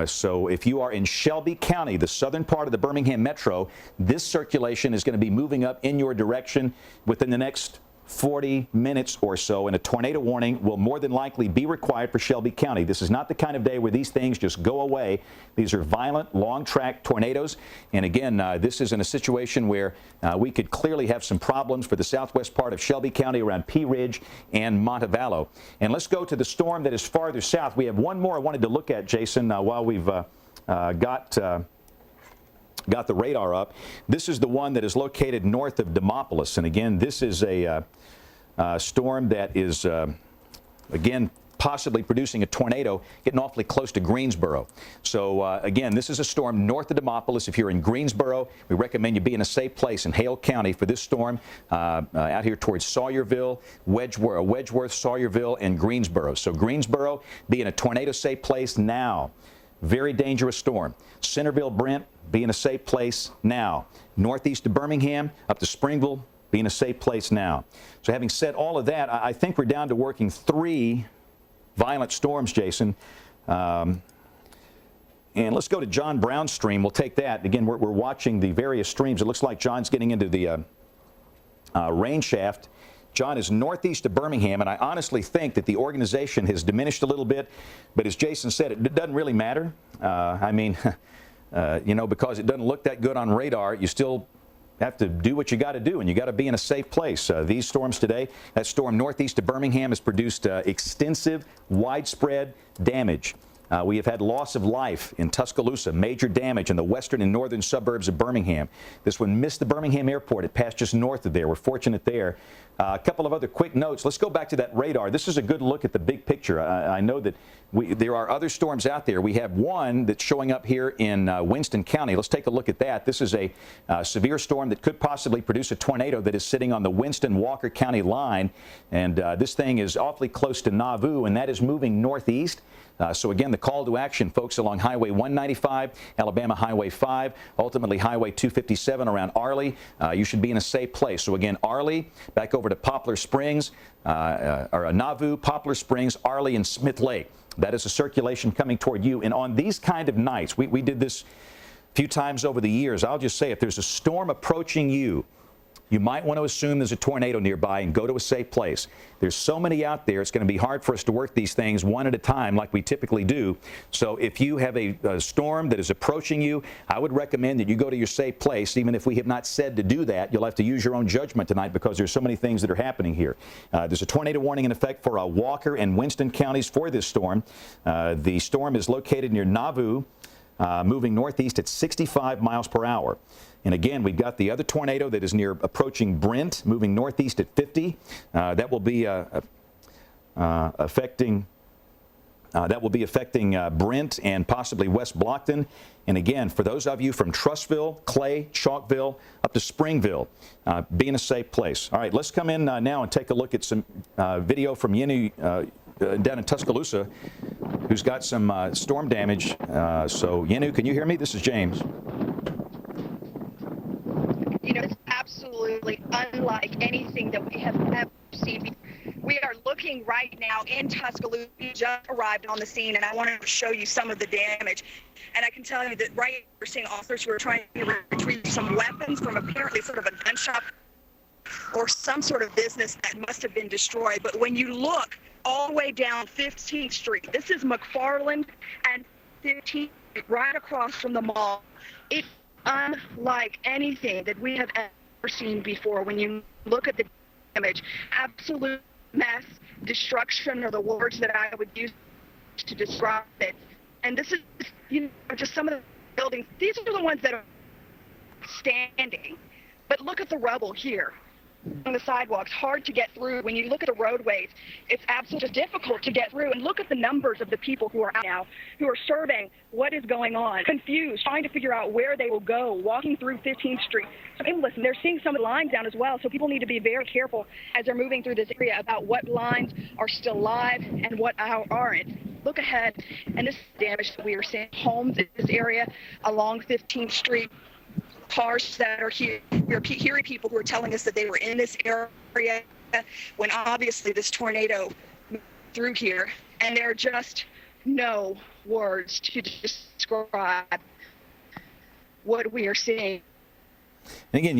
So if you are in Shelby County, the southern part of the Birmingham Metro, this circulation is going to be moving up in your direction within the next 40 minutes or so, and a tornado warning will more than likely be required for Shelby County. This is not the kind of day where these things just go away. These are violent, long-track tornadoes. And again, this is in a situation where we could clearly have some problems for the southwest part of Shelby County around Pea Ridge and Montevallo. And let's go to the storm that is farther south. We have one more I wanted to look at, Jason, while we've got the radar up. This is the one that is located north of Demopolis. And again, this is a storm that is, again, possibly producing a tornado getting awfully close to Greensboro. So, again, this is a storm north of Demopolis. If you're in Greensboro, we recommend you be in a safe place in Hale County for this storm out here towards Sawyerville, Wedgeworth, Sawyerville, and Greensboro. So Greensboro, be in a tornado-safe place now. Very dangerous storm. Centerville, Brent, be in a safe place now. Northeast of Birmingham, up to Springville, be in a safe place now. So having said all of that, I think we're down to working 3 violent storms, Jason. And let's go to John Brown's stream. We'll take that. Again, we're watching the various streams. It looks like John's getting into the rain shaft. John is northeast of Birmingham, and I honestly think that the organization has diminished a little bit. But as Jason said, it doesn't really matter. I mean, you know, because it doesn't look that good on radar, you still have to do what you got to do, and you got to be in a safe place. These storms today, that storm northeast of Birmingham has produced extensive, widespread damage. We have had loss of life in Tuscaloosa, major damage in the western and northern suburbs of Birmingham. This one missed the Birmingham airport. It passed just north of there. We're fortunate there. A couple of other quick notes. Let's go back to that radar. This is a good look at the big picture. I know that there are other storms out there. We have one that's showing up here in Winston County. Let's take a look at that. This is a severe storm that could possibly produce a tornado that is sitting on the Winston-Walker County line. And this thing is awfully close to Nauvoo, and that is moving northeast. So again, the call to action, folks, along Highway 195, Alabama Highway 5, ultimately Highway 257 around Arley. You should be in a safe place. So again, Arley, back over to Poplar Springs, or Nauvoo, Poplar Springs, Arley, and Smith Lake. That is a circulation coming toward you. And on these kind of nights, we did this a few times over the years. I'll just say, if there's a storm approaching you, you might want to assume there's a tornado nearby and go to a safe place. There's so many out there, it's going to be hard for us to work these things one at a time like we typically do. So if you have a storm that is approaching you, I would recommend that you go to your safe place. Even if we have not said to do that, you'll have to use your own judgment tonight because there's so many things that are happening here. There's a tornado warning in effect for Walker and Winston counties for this storm. The storm is located near Nauvoo, moving northeast at 65 miles per hour. And again, we've got the other tornado that is near approaching Brent, moving northeast at 50. That will be affecting That will be affecting Brent and possibly West Blockton. And again, for those of you from Trussville, Clay, Chalkville, up to Springville, be in a safe place. All right, let's come in now and take a look at some video from Yenu down in Tuscaloosa, who's got some storm damage. So, Yenu, can you hear me? This is James. You know, it's absolutely unlike anything that we have ever seen before. We are looking right now in Tuscaloosa. We just arrived on the scene, and I wanted to show you some of the damage. And I can tell you that right now we're seeing officers who are trying to retrieve some weapons from apparently sort of a gun shop or some sort of business that must have been destroyed. But when you look all the way down 15th Street, this is McFarland and 15th Street, right across from the mall. It's unlike anything that we have ever seen before. When you look at the damage, absolute mess, destruction are the words that I would use to describe it. And this is, you know, just some of the buildings. These are the ones that are standing. But look at the rubble here on the sidewalks. Hard to get through. When you look at the roadways, it's absolutely difficult to get through. And look at the numbers of the people who are out now, who are serving what is going on, confused, trying to figure out where they will go, walking through 15th Street. So, and listen, they're seeing some of the lines down as well, so people need to be very careful as they're moving through this area about what lines are still live and what aren't. Look ahead, and this damage that we are seeing, homes in this area along 15th Street, cars that are here. We're hearing people who are telling us that they were in this area when obviously this tornado moved through here, and there are just no words to describe what we are seeing. And again,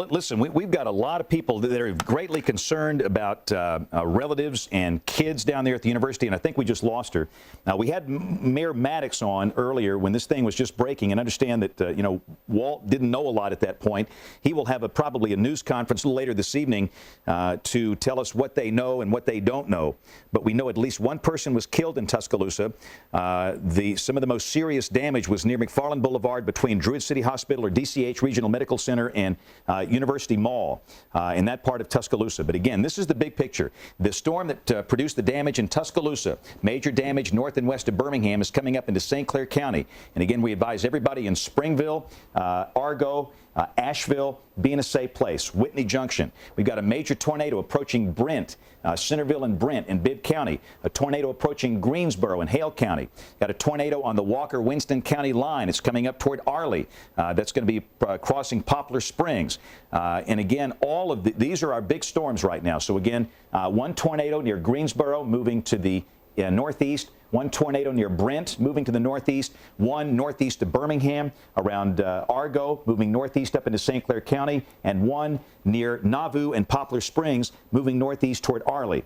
listen, we've got a lot of people that are greatly concerned about relatives and kids down there at the university, and I think we just lost her. Now, we had Mayor Maddox on earlier when this thing was just breaking, and understand that, you know, Walt didn't know a lot at that point. He will have probably a news conference a little later this evening to tell us what they know and what they don't know. But we know at least one person was killed in Tuscaloosa. Some of the most serious damage was near McFarland Boulevard between Druid City Hospital or DCH Regional Medical Center and University Mall in that part of Tuscaloosa. But again, this is the big picture. The storm that produced the damage in Tuscaloosa, major damage north and west of Birmingham, is coming up into St. Clair County. And again, we advise everybody in Springville, Argo, Asheville, be in a safe place. Whitney Junction. We've got a major tornado approaching Brent, Centerville and Brent in Bibb County. A tornado approaching Greensboro in Hale County. Got a tornado on the Walker-Winston County line. It's coming up toward Arley. That's going to be crossing Poplar Springs. And again, all of these are our big storms right now. So again, one tornado near Greensboro moving to the northeast. One tornado near Brent, moving to the northeast. One northeast of Birmingham, around Argo, moving northeast up into St. Clair County. And one near Nauvoo and Poplar Springs, moving northeast toward Arley.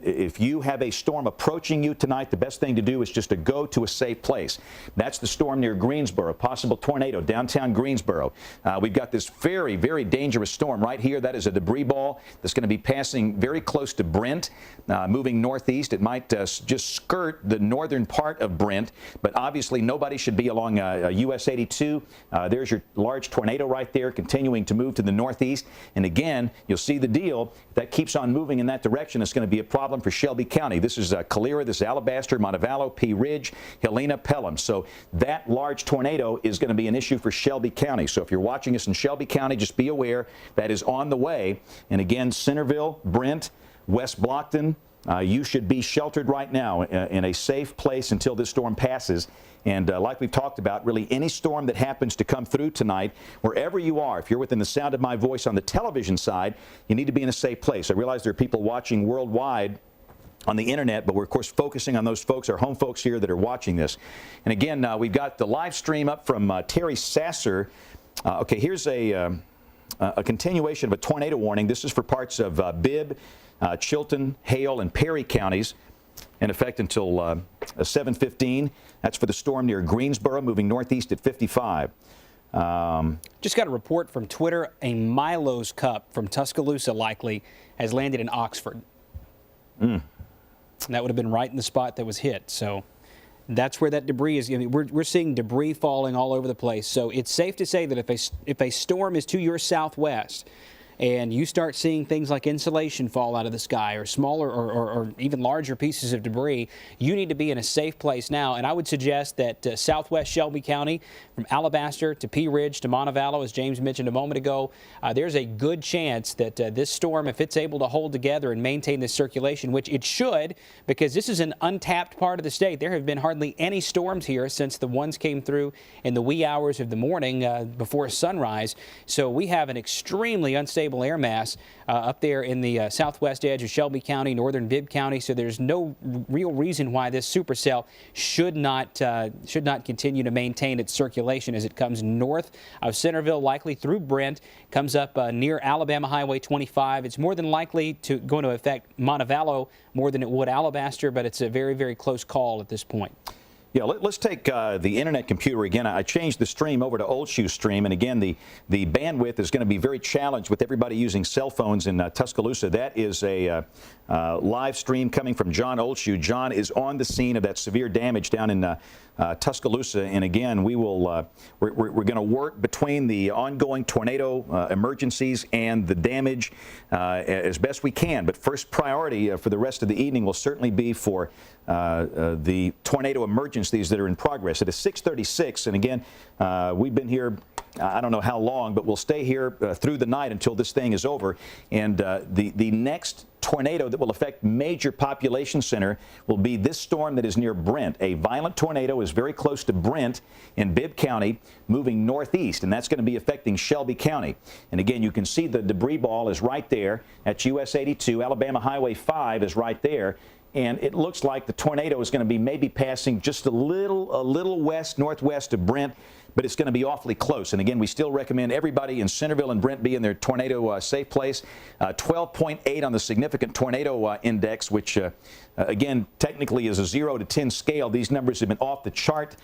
If you have a storm approaching you tonight, the best thing to do is just to go to a safe place. That's the storm near Greensboro, possible tornado, downtown Greensboro. We've got this very, very dangerous storm right here. That is a debris ball that's going to be passing very close to Brent, moving northeast. It might just skirt the northern part of Brent, but obviously nobody should be along US 82. There's your large tornado right there, continuing to move to the northeast. And again, you'll see the deal. If that keeps on moving in that direction, it's going to be a problem for Shelby County. This is Calera, this is Alabaster, Montevallo, Pea Ridge, Helena, Pelham. So that large tornado is going to be an issue for Shelby County. So if you're watching us in Shelby County, just be aware that is on the way. And again, Centerville, Brent, West Blockton, you should be sheltered right now in a safe place until this storm passes. And like we've talked about, really any storm that happens to come through tonight, wherever you are, if you're within the sound of my voice on the television side, you need to be in a safe place. I realize there are people watching worldwide on the internet, but we're, of course, focusing on those folks, our home folks here that are watching this. And again, we've got the live stream up from Terry Sasser. Okay, here's a continuation of a tornado warning. This is for parts of Bibb, Chilton, Hale, and Perry counties, in effect until 7:15. That's for the storm near Greensboro, moving northeast at 55. Just got a report from Twitter. A Milo's Cup from Tuscaloosa likely has landed in Oxford. And that would have been right in the spot that was hit. So that's where that debris is. I mean, we're seeing debris falling all over the place. So it's safe to say that if a storm is to your southwest and you start seeing things like insulation fall out of the sky or smaller or even larger pieces of debris, you need to be in a safe place now. And I would suggest that southwest Shelby County, from Alabaster to Pea Ridge to Montevallo, as James mentioned a moment ago, there's a good chance that this storm, if it's able to hold together and maintain this circulation, which it should, because this is an untapped part of the state. There have been hardly any storms here since the ones came through in the wee hours of the morning before sunrise. So we have an extremely unstable air mass up there in the southwest edge of Shelby County, northern Bibb County. So there's no real reason why this supercell should not continue to maintain its circulation as it comes north of Centerville, likely through Brent, comes up near Alabama Highway 25. It's more than likely going to affect Montevallo more than it would Alabaster, but it's a very, very close call at this point. Yeah, let's take the internet computer again. I changed the stream over to Old Shoe Stream, and again, the bandwidth is going to be very challenged with everybody using cell phones in Tuscaloosa. That is a live stream coming from John Oldshoe. John is on the scene of that severe damage down in Tuscaloosa, and again, we're going to work between the ongoing tornado emergencies and the damage as best we can. But first priority for the rest of the evening will certainly be for the tornado emergencies that are in progress. It is 6:36, and again, we've been here I don't know how long, but we'll stay here through the night until this thing is over. And the next tornado that will affect major population center will be this storm that is near Brent. A violent tornado is very close to Brent in Bibb County, moving northeast, and that's going to be affecting Shelby County. And again, you can see the debris ball is right there. That's US 82. Alabama Highway 5 is right there. And it looks like the tornado is going to be maybe passing just a little west, northwest of Brent, but it's going to be awfully close. And again, we still recommend everybody in Centerville and Brent be in their tornado safe place. 12.8 on the significant tornado index, which again, technically is a 0 to 10 scale. These numbers have been off the chart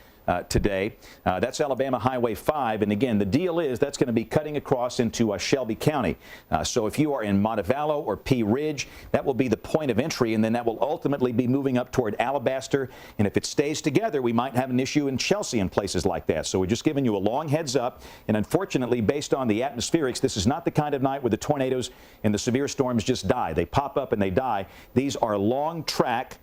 today. That's Alabama Highway 5. And again, the deal is that's going to be cutting across into Shelby County. So if you are in Montevallo or Pea Ridge, that will be the point of entry, and then that will ultimately be moving up toward Alabaster. And if it stays together, we might have an issue in Chelsea and places like that. So we're just giving you a long heads up. And unfortunately, based on the atmospherics, this is not the kind of night where the tornadoes and the severe storms just die. They pop up and they die. These are long track,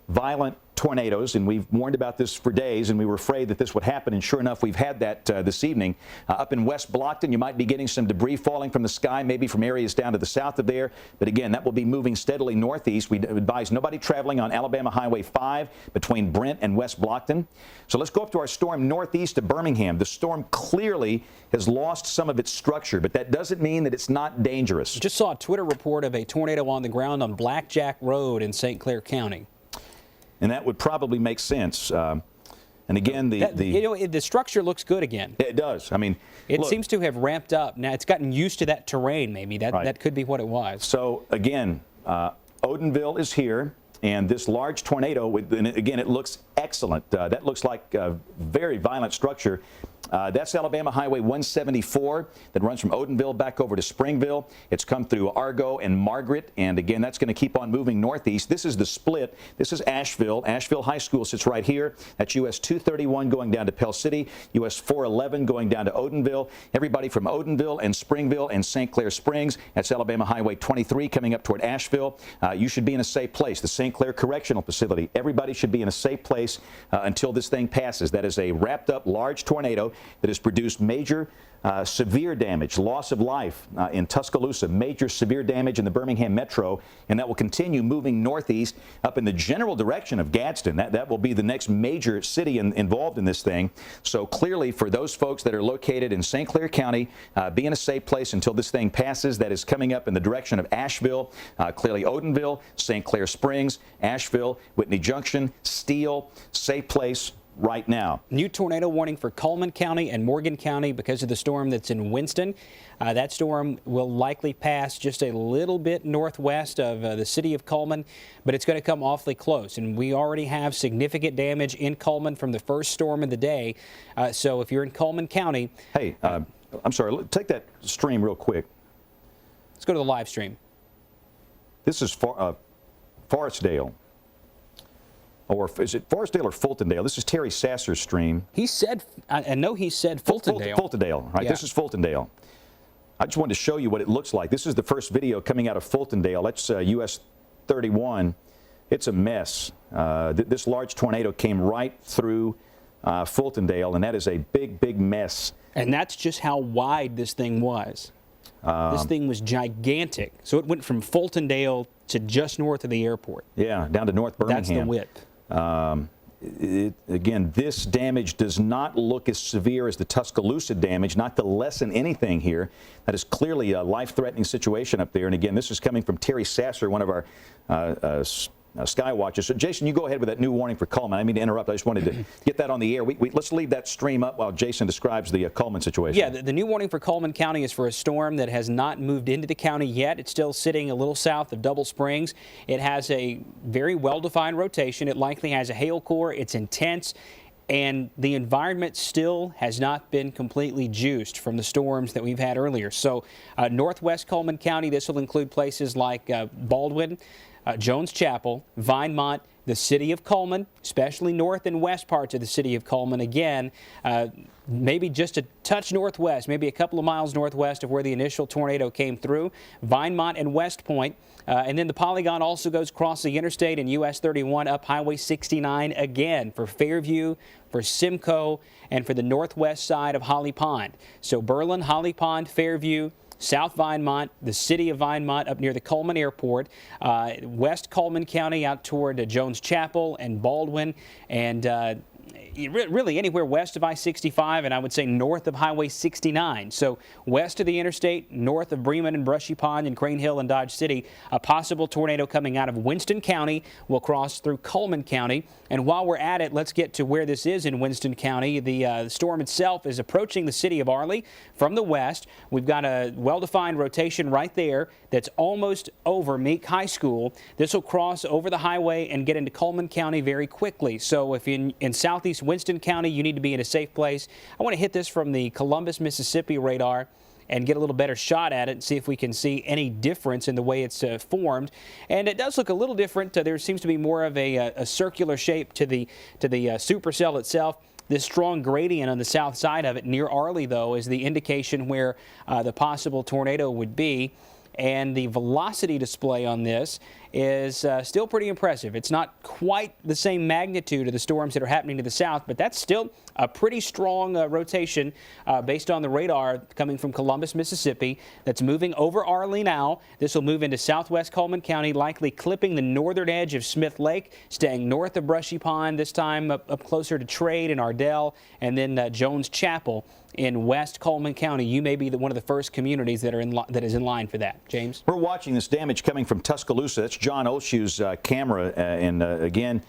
violent tornadoes, and we've warned about this for days, and we were afraid that this would happen, and sure enough, we've had that this evening. Up in West Blockton, you might be getting some debris falling from the sky, maybe from areas down to the south of there, but again, that will be moving steadily northeast. We advise nobody traveling on Alabama Highway 5 between Brent and West Blockton. So let's go up to our storm northeast of Birmingham. The storm clearly has lost some of its structure, but that doesn't mean that it's not dangerous. Just saw a Twitter report of a tornado on the ground on Blackjack Road in St. Clair County. And that would probably make sense. And again, the structure looks good again. It does. I mean, it seems to have ramped up. Now it's gotten used to that terrain. Maybe that could be what it was. So again, Odenville is here, and this large tornado. And again, it looks excellent. That looks like a very violent structure. That's Alabama Highway 174 that runs from Odenville back over to Springville. It's come through Argo and Margaret, and again, that's going to keep on moving northeast. This is the split. This is Asheville. Asheville High School sits right here. That's US 231 going down to Pell City, US 411 going down to Odenville. Everybody from Odenville and Springville and St. Clair Springs. That's Alabama Highway 23 coming up toward Asheville. You should be in a safe place. The St. Clair Correctional Facility. Everybody should be in a safe place until this thing passes. That is a wrapped up large tornado that has produced major severe damage, loss of life in Tuscaloosa, major severe damage in the Birmingham metro, and that will continue moving northeast up in the general direction of Gadsden. That will be the next major city involved in this thing. So clearly, for those folks that are located in St. Clair County, be in a safe place until this thing passes. That is coming up in the direction of Asheville, clearly Odenville, St. Clair Springs, Asheville, Whitney Junction, Steele, safe place right now. New tornado warning for Cullman County and Morgan County because of the storm that's in Winston. That storm will likely pass just a little bit northwest of the city of Cullman, but it's going to come awfully close. And we already have significant damage in Cullman from the first storm of the day. So if you're in Cullman County... Hey, I'm sorry, take that stream real quick. Let's go to the live stream. This is Forestdale. Or is it Forestdale or Fultondale? This is Terry Sasser's stream. He said, I know he said Fultondale. Fultondale, right? Yeah. This is Fultondale. I just wanted to show you what it looks like. This is the first video coming out of Fultondale. That's US 31. It's a mess. This large tornado came right through Fultondale, and that is a big, big mess. And that's just how wide this thing was. This thing was gigantic. So it went from Fultondale to just north of the airport. Yeah, down to North Birmingham. That's the width. Again, this damage does not look as severe as the Tuscaloosa damage, not to lessen anything here. That is clearly a life-threatening situation up there. And again, this is coming from Terry Sasser, one of our sky watchers. So, Jason, you go ahead with that new warning for Cullman. I mean to interrupt. I just wanted to get that on the air. Let's leave that stream up while Jason describes the Cullman situation. Yeah, the new warning for Cullman County is for a storm that has not moved into the county yet. It's still sitting a little south of Double Springs. It has a very well-defined rotation. It likely has a hail core. It's intense. And the environment still has not been completely juiced from the storms that we've had earlier. So northwest Cullman County, this will include places like Baldwin, Jones Chapel, Vinemont, the city of Cullman, especially north and west parts of the city of Cullman. Again, maybe just a touch northwest, maybe a couple of miles northwest of where the initial tornado came through, Vinemont and West Point. And then the polygon also goes across the interstate and US 31 up Highway 69 again for Fairview, for Simcoe, and for the northwest side of Holly Pond. So Berlin, Holly Pond, Fairview, South Vinemont, the city of Vinemont up near the Cullman Airport, West Cullman County out toward Jones Chapel and Baldwin, and really anywhere west of I-65, and I would say north of Highway 69. So west of the interstate, north of Bremen and Brushy Pond and Crane Hill and Dodge City, a possible tornado coming out of Winston County will cross through Cullman County. And while we're at it, let's get to where this is in Winston County. The storm itself is approaching the city of Arley from the west. We've got a well-defined rotation right there that's almost over Meek High School. This will cross over the highway and get into Cullman County very quickly. So if in southeast Winston County, you need to be in a safe place. I want to hit this from the Columbus, Mississippi radar and get a little better shot at it and see if we can see any difference in the way it's formed. And it does look a little different. There seems to be more of a circular shape to the supercell itself. This strong gradient on the south side of it near Arley, though, is the indication where the possible tornado would be. And the velocity display on this is still pretty impressive. It's not quite the same magnitude of the storms that are happening to the south, but that's still a pretty strong rotation based on the radar coming from Columbus, Mississippi, that's moving over Arley now. This will move into southwest Cullman County, likely clipping the northern edge of Smith Lake, staying north of Brushy Pond, this time up closer to Trade and Ardell, and then Jones Chapel in West Cullman County. You may be one of the first communities that is in line for that. James? We're watching this damage coming from Tuscaloosa. That's John Olshue's camera. Again,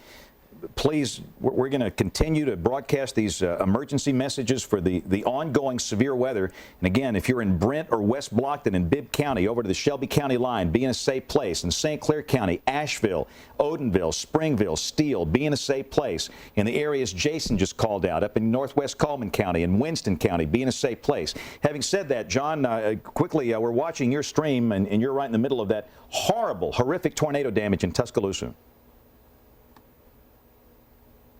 please, we're going to continue to broadcast these emergency messages for the ongoing severe weather. And again, if you're in Brent or West Blockton in Bibb County, over to the Shelby County line, be in a safe place. In St. Clair County, Asheville, Odenville, Springville, Steele, be in a safe place. In the areas Jason just called out, up in northwest Cullman County and Winston County, be in a safe place. Having said that, John, quickly, we're watching your stream, and you're right in the middle of that horrible, horrific tornado damage in Tuscaloosa.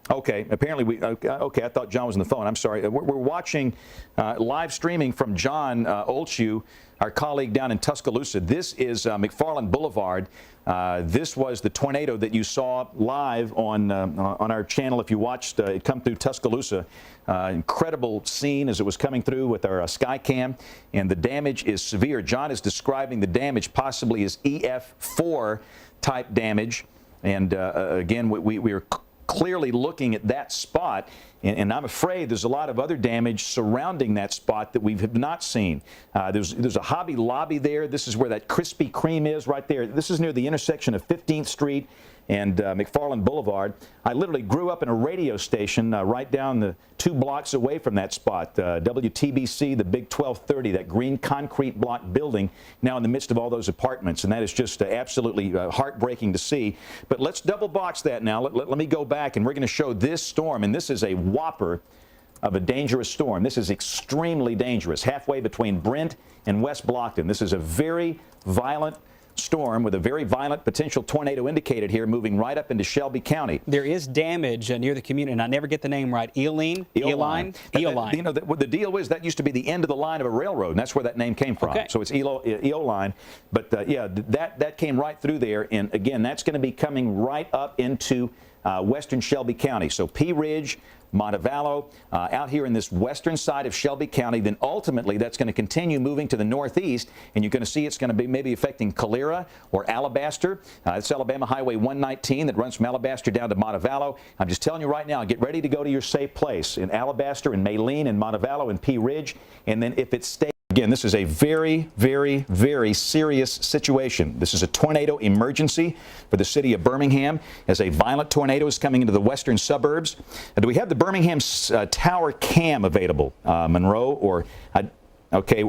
Okay, apparently okay, I thought John was on the phone. I'm sorry. We're watching live streaming from John Olshue, our colleague down in Tuscaloosa. This is McFarland Boulevard. This was the tornado that you saw live on our channel if you watched it come through Tuscaloosa. Incredible scene as it was coming through with our Skycam, and the damage is severe. John is describing the damage possibly as EF4 type damage, and again, we are clearly looking at that spot, and I'm afraid there's a lot of other damage surrounding that spot that we have not seen. There's a Hobby Lobby there. This is where that Krispy Kreme is right there. This is near the intersection of 15th Street and McFarland Boulevard. I literally grew up in a radio station right down the 2 blocks away from that spot. WTBC, the Big 1230, that green concrete block building, now in the midst of all those apartments. And that is just absolutely heartbreaking to see. But let's double box that now. Let me go back, and we're going to show this storm. And this is a whopper of a dangerous storm. This is extremely dangerous, halfway between Brent and West Blockton. This is a very violent storm with a very violent potential tornado indicated here, moving right up into Shelby County. There is damage near the community, and I never get the name right. Eoline? You know, the deal is that used to be the end of the line of a railroad, and that's where that name came from. Okay. So it's Eoline. But yeah, that came right through there, and again, that's going to be coming right up into western Shelby County. So Pea Ridge, Montevallo, out here in this western side of Shelby County. Then ultimately that's going to continue moving to the northeast, and you're going to see it's going to be maybe affecting Calera or Alabaster. It's Alabama Highway 119 that runs from Alabaster down to Montevallo. I'm just telling you right now, get ready to go to your safe place in Alabaster and Maline and Montevallo and Pea Ridge. And then if it stays, again, this is a very, very, very serious situation. This is a tornado emergency for the city of Birmingham as a violent tornado is coming into the western suburbs. Do we have the Birmingham Tower Cam available, Monroe? Or okay,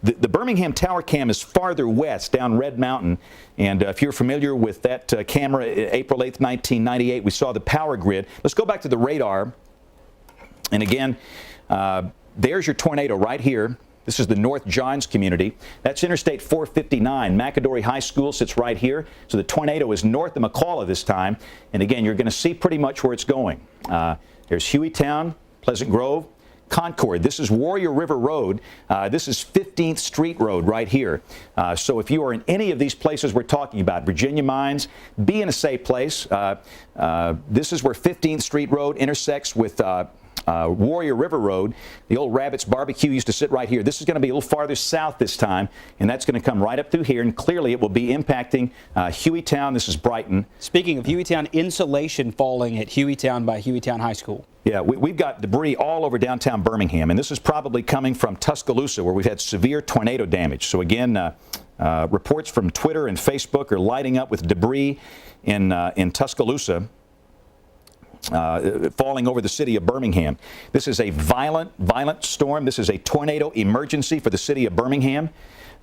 the Birmingham Tower Cam is farther west down Red Mountain. And if you're familiar with that camera, April 8th, 1998, we saw the power grid. Let's go back to the radar. And again, there's your tornado right here. This is the North Johns community. That's Interstate 459. McAdory High School sits right here. So the tornado is north of McCalla this time. And again, you're going to see pretty much where it's going. There's Hueytown, Pleasant Grove, Concord. This is Warrior River Road. This is 15th Street Road right here. So if you are in any of these places we're talking about, Virginia Mines, be in a safe place. This is where 15th Street Road intersects with Warrior River Road. The old Rabbit's Barbecue used to sit right here. This is going to be a little farther south this time, and that's going to come right up through here, and clearly it will be impacting Hueytown. This is Brighton. Speaking of Hueytown, insulation falling at Hueytown by Hueytown High School. Yeah, we've got debris all over downtown Birmingham, and this is probably coming from Tuscaloosa, where we've had severe tornado damage. So again, reports from Twitter and Facebook are lighting up with debris in Tuscaloosa. Falling over the city of Birmingham. This is a violent storm. This is a tornado emergency for the city of Birmingham.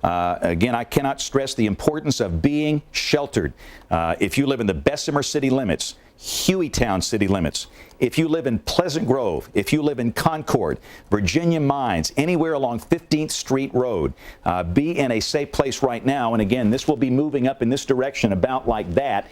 Again, I cannot stress the importance of being sheltered. If you live in the Bessemer city limits, Hueytown city limits, if you live in Pleasant Grove, if you live in Concord, Virginia Mines, anywhere along 15th Street Road, be in a safe place right now. And again, this will be moving up in this direction about like that.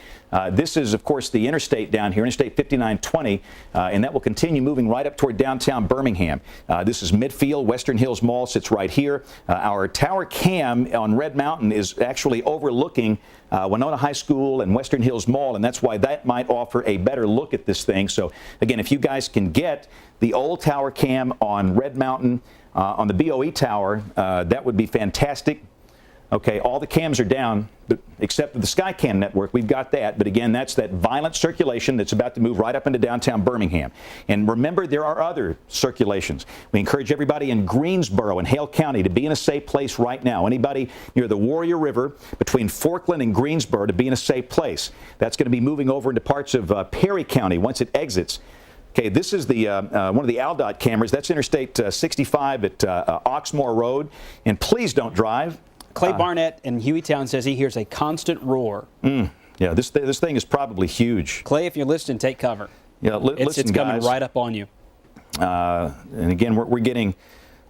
This is, of course, the interstate down here, Interstate 5920, and that will continue moving right up toward downtown Birmingham. This is Midfield. Western Hills Mall sits right here. Our tower cam on Red Mountain is actually overlooking Winona High School and Western Hills Mall, and that's why that might offer a better look at this thing. So again, if you guys can get the old tower cam on Red Mountain, on the BOE tower, that would be fantastic. Okay, all the cams are down, except for the Skycam network. We've got that. But again, that's that violent circulation that's about to move right up into downtown Birmingham. And remember, there are other circulations. We encourage everybody in Greensboro and Hale County to be in a safe place right now. Anybody near the Warrior River between Forkland and Greensboro to be in a safe place. That's going to be moving over into parts of Perry County once it exits. Okay, this is the one of the ALDOT cameras. That's Interstate 65 at Oxmoor Road. And please don't drive. Clay Barnett in Hueytown says he hears a constant roar. Yeah, this thing is probably huge. Clay, if you're listening, take cover. Yeah, it's listen, coming guys. right up on you. And again, we're getting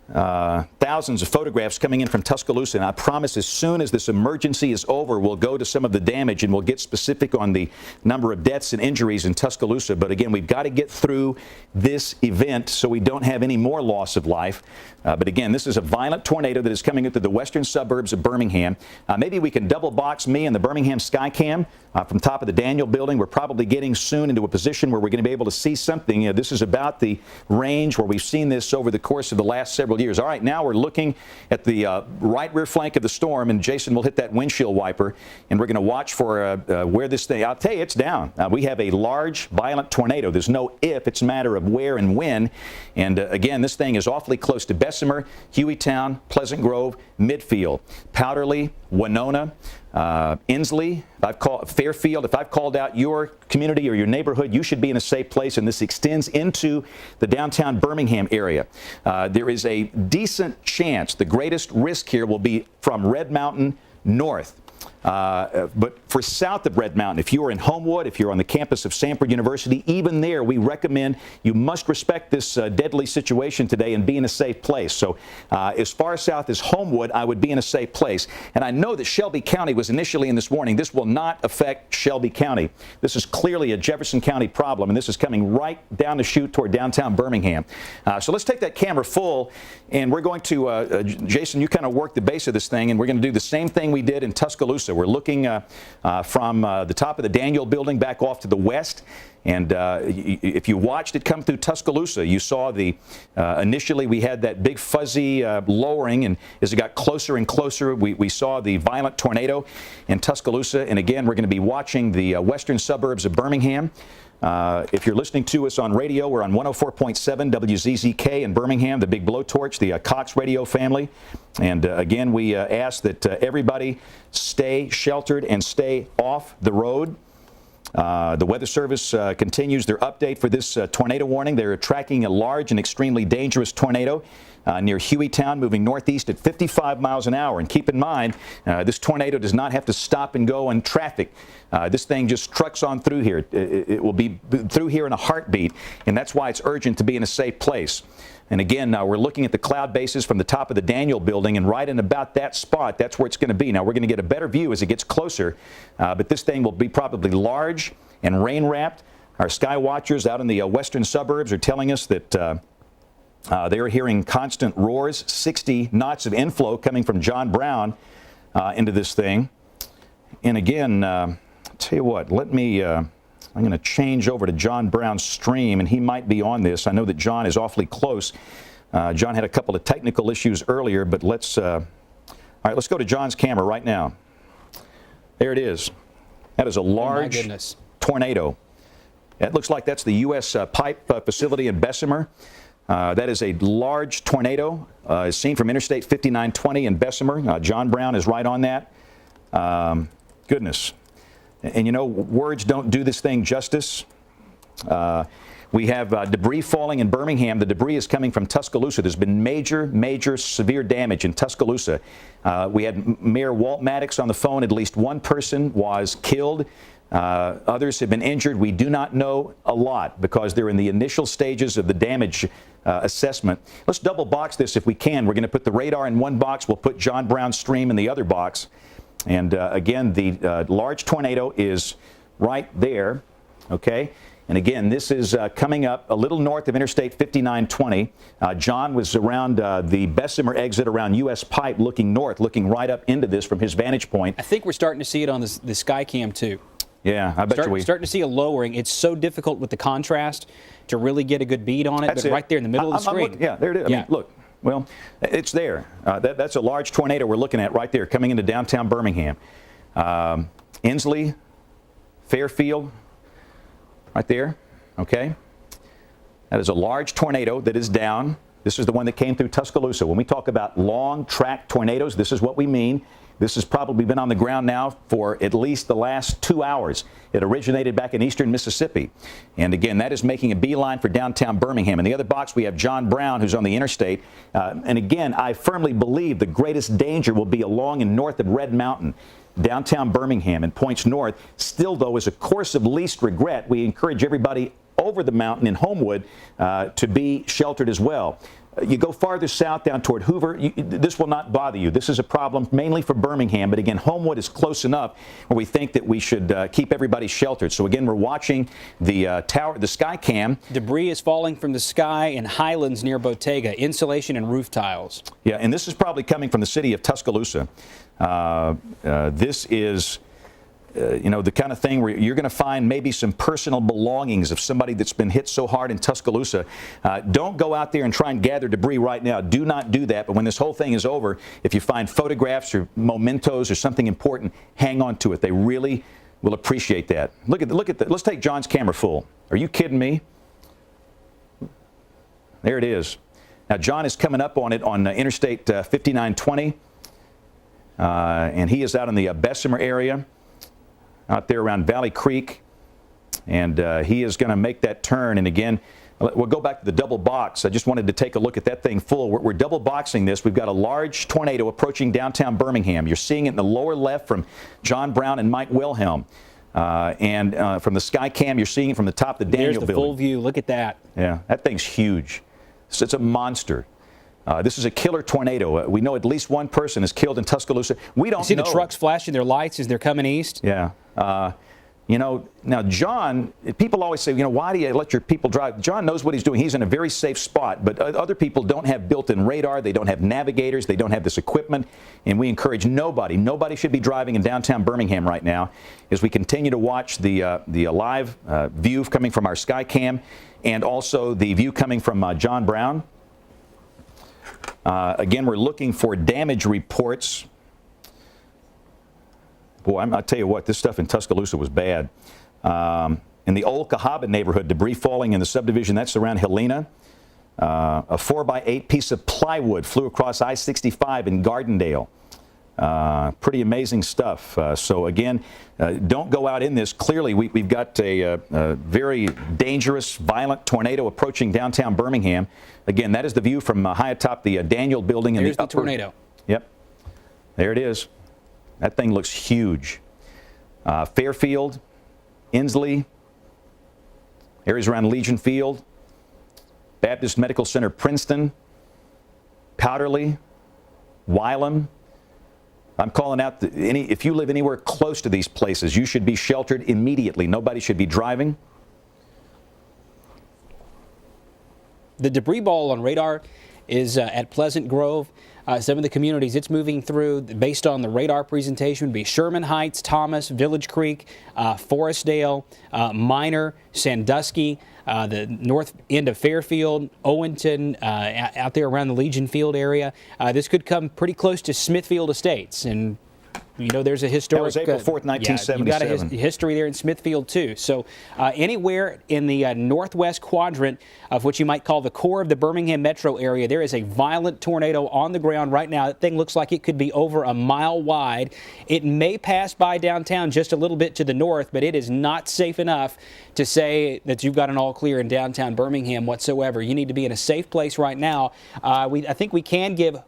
thousands of photographs coming in from Tuscaloosa, and I promise as soon as this emergency is over, we'll go to some of the damage and we'll get specific on the number of deaths and injuries in Tuscaloosa. But again, we've got to get through this event so we don't have any more loss of life. But again, this is a violent tornado that is coming into the western suburbs of Birmingham. Maybe we can double box me and the Birmingham Skycam from top of the Daniel building. We're probably getting soon into a position where we're going to be able to see something. This is about the range where we've seen this over the course of the last several years. All right, now we're looking at the right rear flank of the storm, and Jason will hit that windshield wiper, and we're going to watch for where this thing, I'll tell you, it's down. We have a large, violent tornado. There's no if, it's a matter of where and when. And again, this thing is awfully close to Bessemer, Hueytown, Pleasant Grove, Midfield, Powderly, Winona, Inslee, Fairfield. If I've called out your community or your neighborhood, you should be in a safe place, and this extends into the downtown Birmingham area. There is a decent chance the greatest risk here will be from Red Mountain north. But for south of Red Mountain, if you are in Homewood, if you're on the campus of Samford University, even there we recommend you must respect this deadly situation today and be in a safe place. So as far south as Homewood, I would be in a safe place. And I know that Shelby County was initially in this warning. This will not affect Shelby County. This is clearly a Jefferson County problem, and this is coming right down the chute toward downtown Birmingham. So let's take that camera full, and we're going to, Jason, you kind of work the base of this thing, and we're going to do the same thing we did in Tuscaloosa. We're looking from the top of the Daniel building back off to the west. And if you watched it come through Tuscaloosa, you saw initially we had that big fuzzy lowering, and as it got closer and closer, we saw the violent tornado in Tuscaloosa. And again, we're going to be watching the western suburbs of Birmingham. If you're listening to us on radio, we're on 104.7 WZZK in Birmingham, the big blowtorch, the Cox radio family. And again, we ask that everybody stay sheltered and stay off the road. The Weather Service continues their update for this tornado warning. They're tracking a large and extremely dangerous tornado near Hueytown, moving northeast at 55 miles an hour. And keep in mind, this tornado does not have to stop and go in traffic. This thing just trucks on through here. It will be through here in a heartbeat, and that's why it's urgent to be in a safe place. And again, we're looking at the cloud bases from the top of the Daniel building, and right in about that spot, that's where it's going to be. Now, we're going to get a better view as it gets closer, but this thing will be probably large and rain-wrapped. Our sky watchers out in the western suburbs are telling us that they are hearing constant roars, 60 knots of inflow coming from John Brown into this thing. And again, I'll tell you what, I'm going to change over to John Brown's stream, and he might be on this. I know that John is awfully close. John had a couple of technical issues earlier, but all right, let's go to John's camera right now. There it is. That is a large tornado. It looks like that's the U.S. pipe facility in Bessemer. That is a large tornado, as seen from Interstate 5920 in Bessemer. John Brown is right on that. Goodness. And you know, words don't do this thing justice. We have debris falling in Birmingham. The debris is coming from Tuscaloosa. There's been major, severe damage in Tuscaloosa. We had Mayor Walt Maddox on the phone. At least one person was killed. Others have been injured. We do not know a lot because they're in the initial stages of the damage assessment. Let's double box this if we can. We're going to put the radar in one box. We'll put John Brown's stream in the other box. And again, the large tornado is right there, okay? And again, this is coming up a little north of Interstate 5920. John was around the Bessemer exit around U.S. Pipe looking north, looking right up into this from his vantage point. I think we're starting to see it on the Skycam too. Yeah, I bet you we. Starting to see a lowering. It's so difficult with the contrast to really get a good bead on it. That's but right there in the middle of the screen. Yeah, there it is. I mean, look. Well, it's there. That's a large tornado we're looking at right there coming into downtown Birmingham. Inslee, Fairfield, right there, okay? That is a large tornado that is down. This is the one that came through Tuscaloosa. When we talk about long track tornadoes, this is what we mean. This has probably been on the ground now for at least the last 2 hours. It originated back in eastern Mississippi. And again, that is making a beeline for downtown Birmingham. In the other box, we have John Brown, who's on the interstate. And again, I firmly believe the greatest danger will be along and north of Red Mountain, downtown Birmingham, and points north. Still, though, as a course of least regret, we encourage everybody over the mountain in Homewood to be sheltered as well. You go farther south down toward Hoover, this will not bother you. This is a problem mainly for Birmingham, but again, Homewood is close enough where we think that we should keep everybody sheltered. So again, we're watching the tower, the sky cam. Debris is falling from the sky in Highlands near Bottega, insulation and roof tiles. Yeah, and this is probably coming from the city of Tuscaloosa. This is the kind of thing where you're going to find maybe some personal belongings of somebody that's been hit so hard in Tuscaloosa. Don't go out there and try and gather debris right now. Do not do that. But when this whole thing is over, if you find photographs or mementos or something important, hang on to it. They really will appreciate that. Look at that. Let's take John's camera full. Are you kidding me? There it is. Now, John is coming up on it on Interstate 5920, and he is out in the Bessemer area, out there around Valley Creek, and he is going to make that turn. And again, We'll go back to the double box. I just wanted to take a look at that thing full. We're double boxing this. We've got a large tornado approaching downtown Birmingham. You're seeing it in the lower left from John Brown and Mike Wilhelm. And from the sky cam, you're seeing it from the top of the Daniel building. Building. There's the full view. Look at that. Yeah, that thing's huge. It's a monster. This is a killer tornado. We know at least one person is killed in Tuscaloosa. We don't know. You see the trucks flashing their lights as they're coming east? Yeah. You know, now John, people always say, you know, why do you let your people drive? John knows what he's doing. He's in a very safe spot, but other people don't have built-in radar. They don't have navigators. They don't have this equipment. And we encourage nobody should be driving in downtown Birmingham right now as we continue to watch the live view coming from our sky cam and also the view coming from John Brown. Again, we're looking for damage reports. Boy, I'll tell you what, this stuff in Tuscaloosa was bad. In the old Cahaba neighborhood, debris falling in the subdivision, that's around Helena. A 4x8 piece of plywood flew across I-65 in Gardendale. Pretty amazing stuff. So again, don't go out in this. Clearly, we've got a very dangerous, violent tornado approaching downtown Birmingham. Again, that is the view from high atop the Daniel Building. There's the tornado. Yep. There it is. That thing looks huge. Fairfield, Inslee, areas around Legion Field, Baptist Medical Center, Princeton, Powderly, Wylam. I'm calling out, if you live anywhere close to these places, you should be sheltered immediately. Nobody should be driving. The debris ball on radar is at Pleasant Grove. Some of the communities it's moving through, based on the radar presentation, would be Sherman Heights, Thomas, Village Creek, Forestdale, Minor, Sandusky, the north end of Fairfield, Owenton, out there around the Legion Field area. This could come pretty close to Smithfield Estates, and you know, there's a historic. That was April 4th, 1977. Yeah, you've got a history there in Smithfield, too. So anywhere in the northwest quadrant of what you might call the core of the Birmingham metro area, there is a violent tornado on the ground right now. That thing looks like it could be over a mile wide. It may pass by downtown just a little bit to the north, but it is not safe enough to say that you've got an all clear in downtown Birmingham whatsoever. You need to be in a safe place right now. I think we can give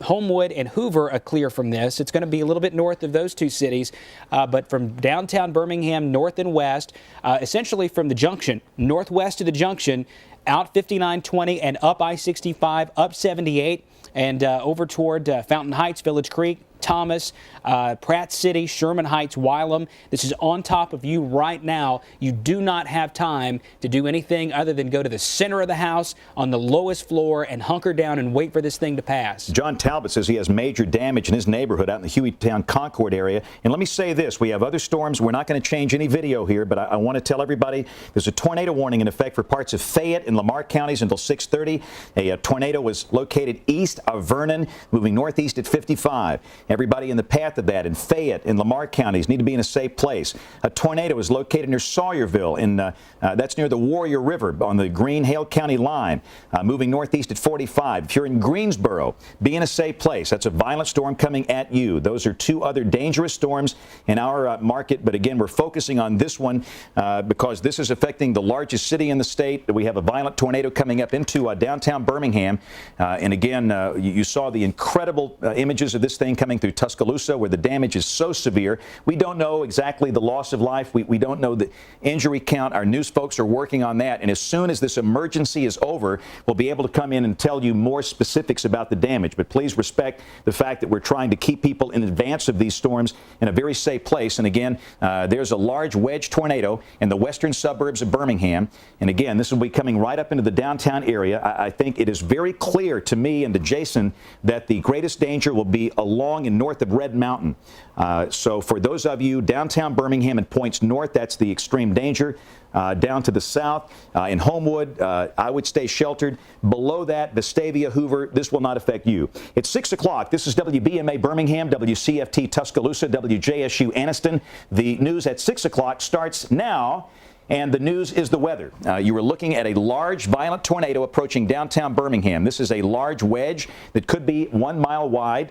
Homewood and Hoover a clear from this. It's going to be a little bit north of those two cities, but from downtown Birmingham, north and west, essentially from the junction, northwest of the junction, out 5920 and up I-65, up 78, and over toward Fountain Heights, Village Creek, Thomas, Pratt City, Sherman Heights, Wylam. This is on top of you right now. You do not have time to do anything other than go to the center of the house on the lowest floor and hunker down and wait for this thing to pass. John Talbot says he has major damage in his neighborhood out in the Hueytown Concord area. And let me say this, we have other storms. We're not going to change any video here, but I want to tell everybody there's a tornado warning in effect for parts of Fayette and Lamar counties until 6:30. A tornado was located east of Vernon, moving northeast at 55. Everybody in the path of that in Fayette and Lamar counties need to be in a safe place. A tornado is located near Sawyerville, that's near the Warrior River on the Green-Hale County line, moving northeast at 45. If you're in Greensboro, be in a safe place. That's a violent storm coming at you. Those are two other dangerous storms in our market, but again, we're focusing on this one because this is affecting the largest city in the state. We have a violent tornado coming up into downtown Birmingham, and again, you saw the incredible images of this thing coming through Tuscaloosa, where the damage is so severe. We don't know exactly the loss of life. We don't know the injury count. Our news folks are working on that, and as soon as this emergency is over, we'll be able to come in and tell you more specifics about the damage. But please respect the fact that we're trying to keep people in advance of these storms in a very safe place. And again, there's a large wedge tornado in the western suburbs of Birmingham, and again, this will be coming right up into the downtown area. I think it is very clear to me and to Jason that the greatest danger will be along and north of Red Mountain. So for those of you downtown Birmingham and points north, that's the extreme danger. Down to the south, in Homewood, I would stay sheltered. Below that, Vestavia, Hoover, this will not affect you. It's 6 o'clock. This is WBMA Birmingham, WCFT Tuscaloosa, WJSU Anniston. The news at 6 o'clock starts now. And the news is the weather. You are looking at a large, violent tornado approaching downtown Birmingham. This is a large wedge that could be 1 mile wide.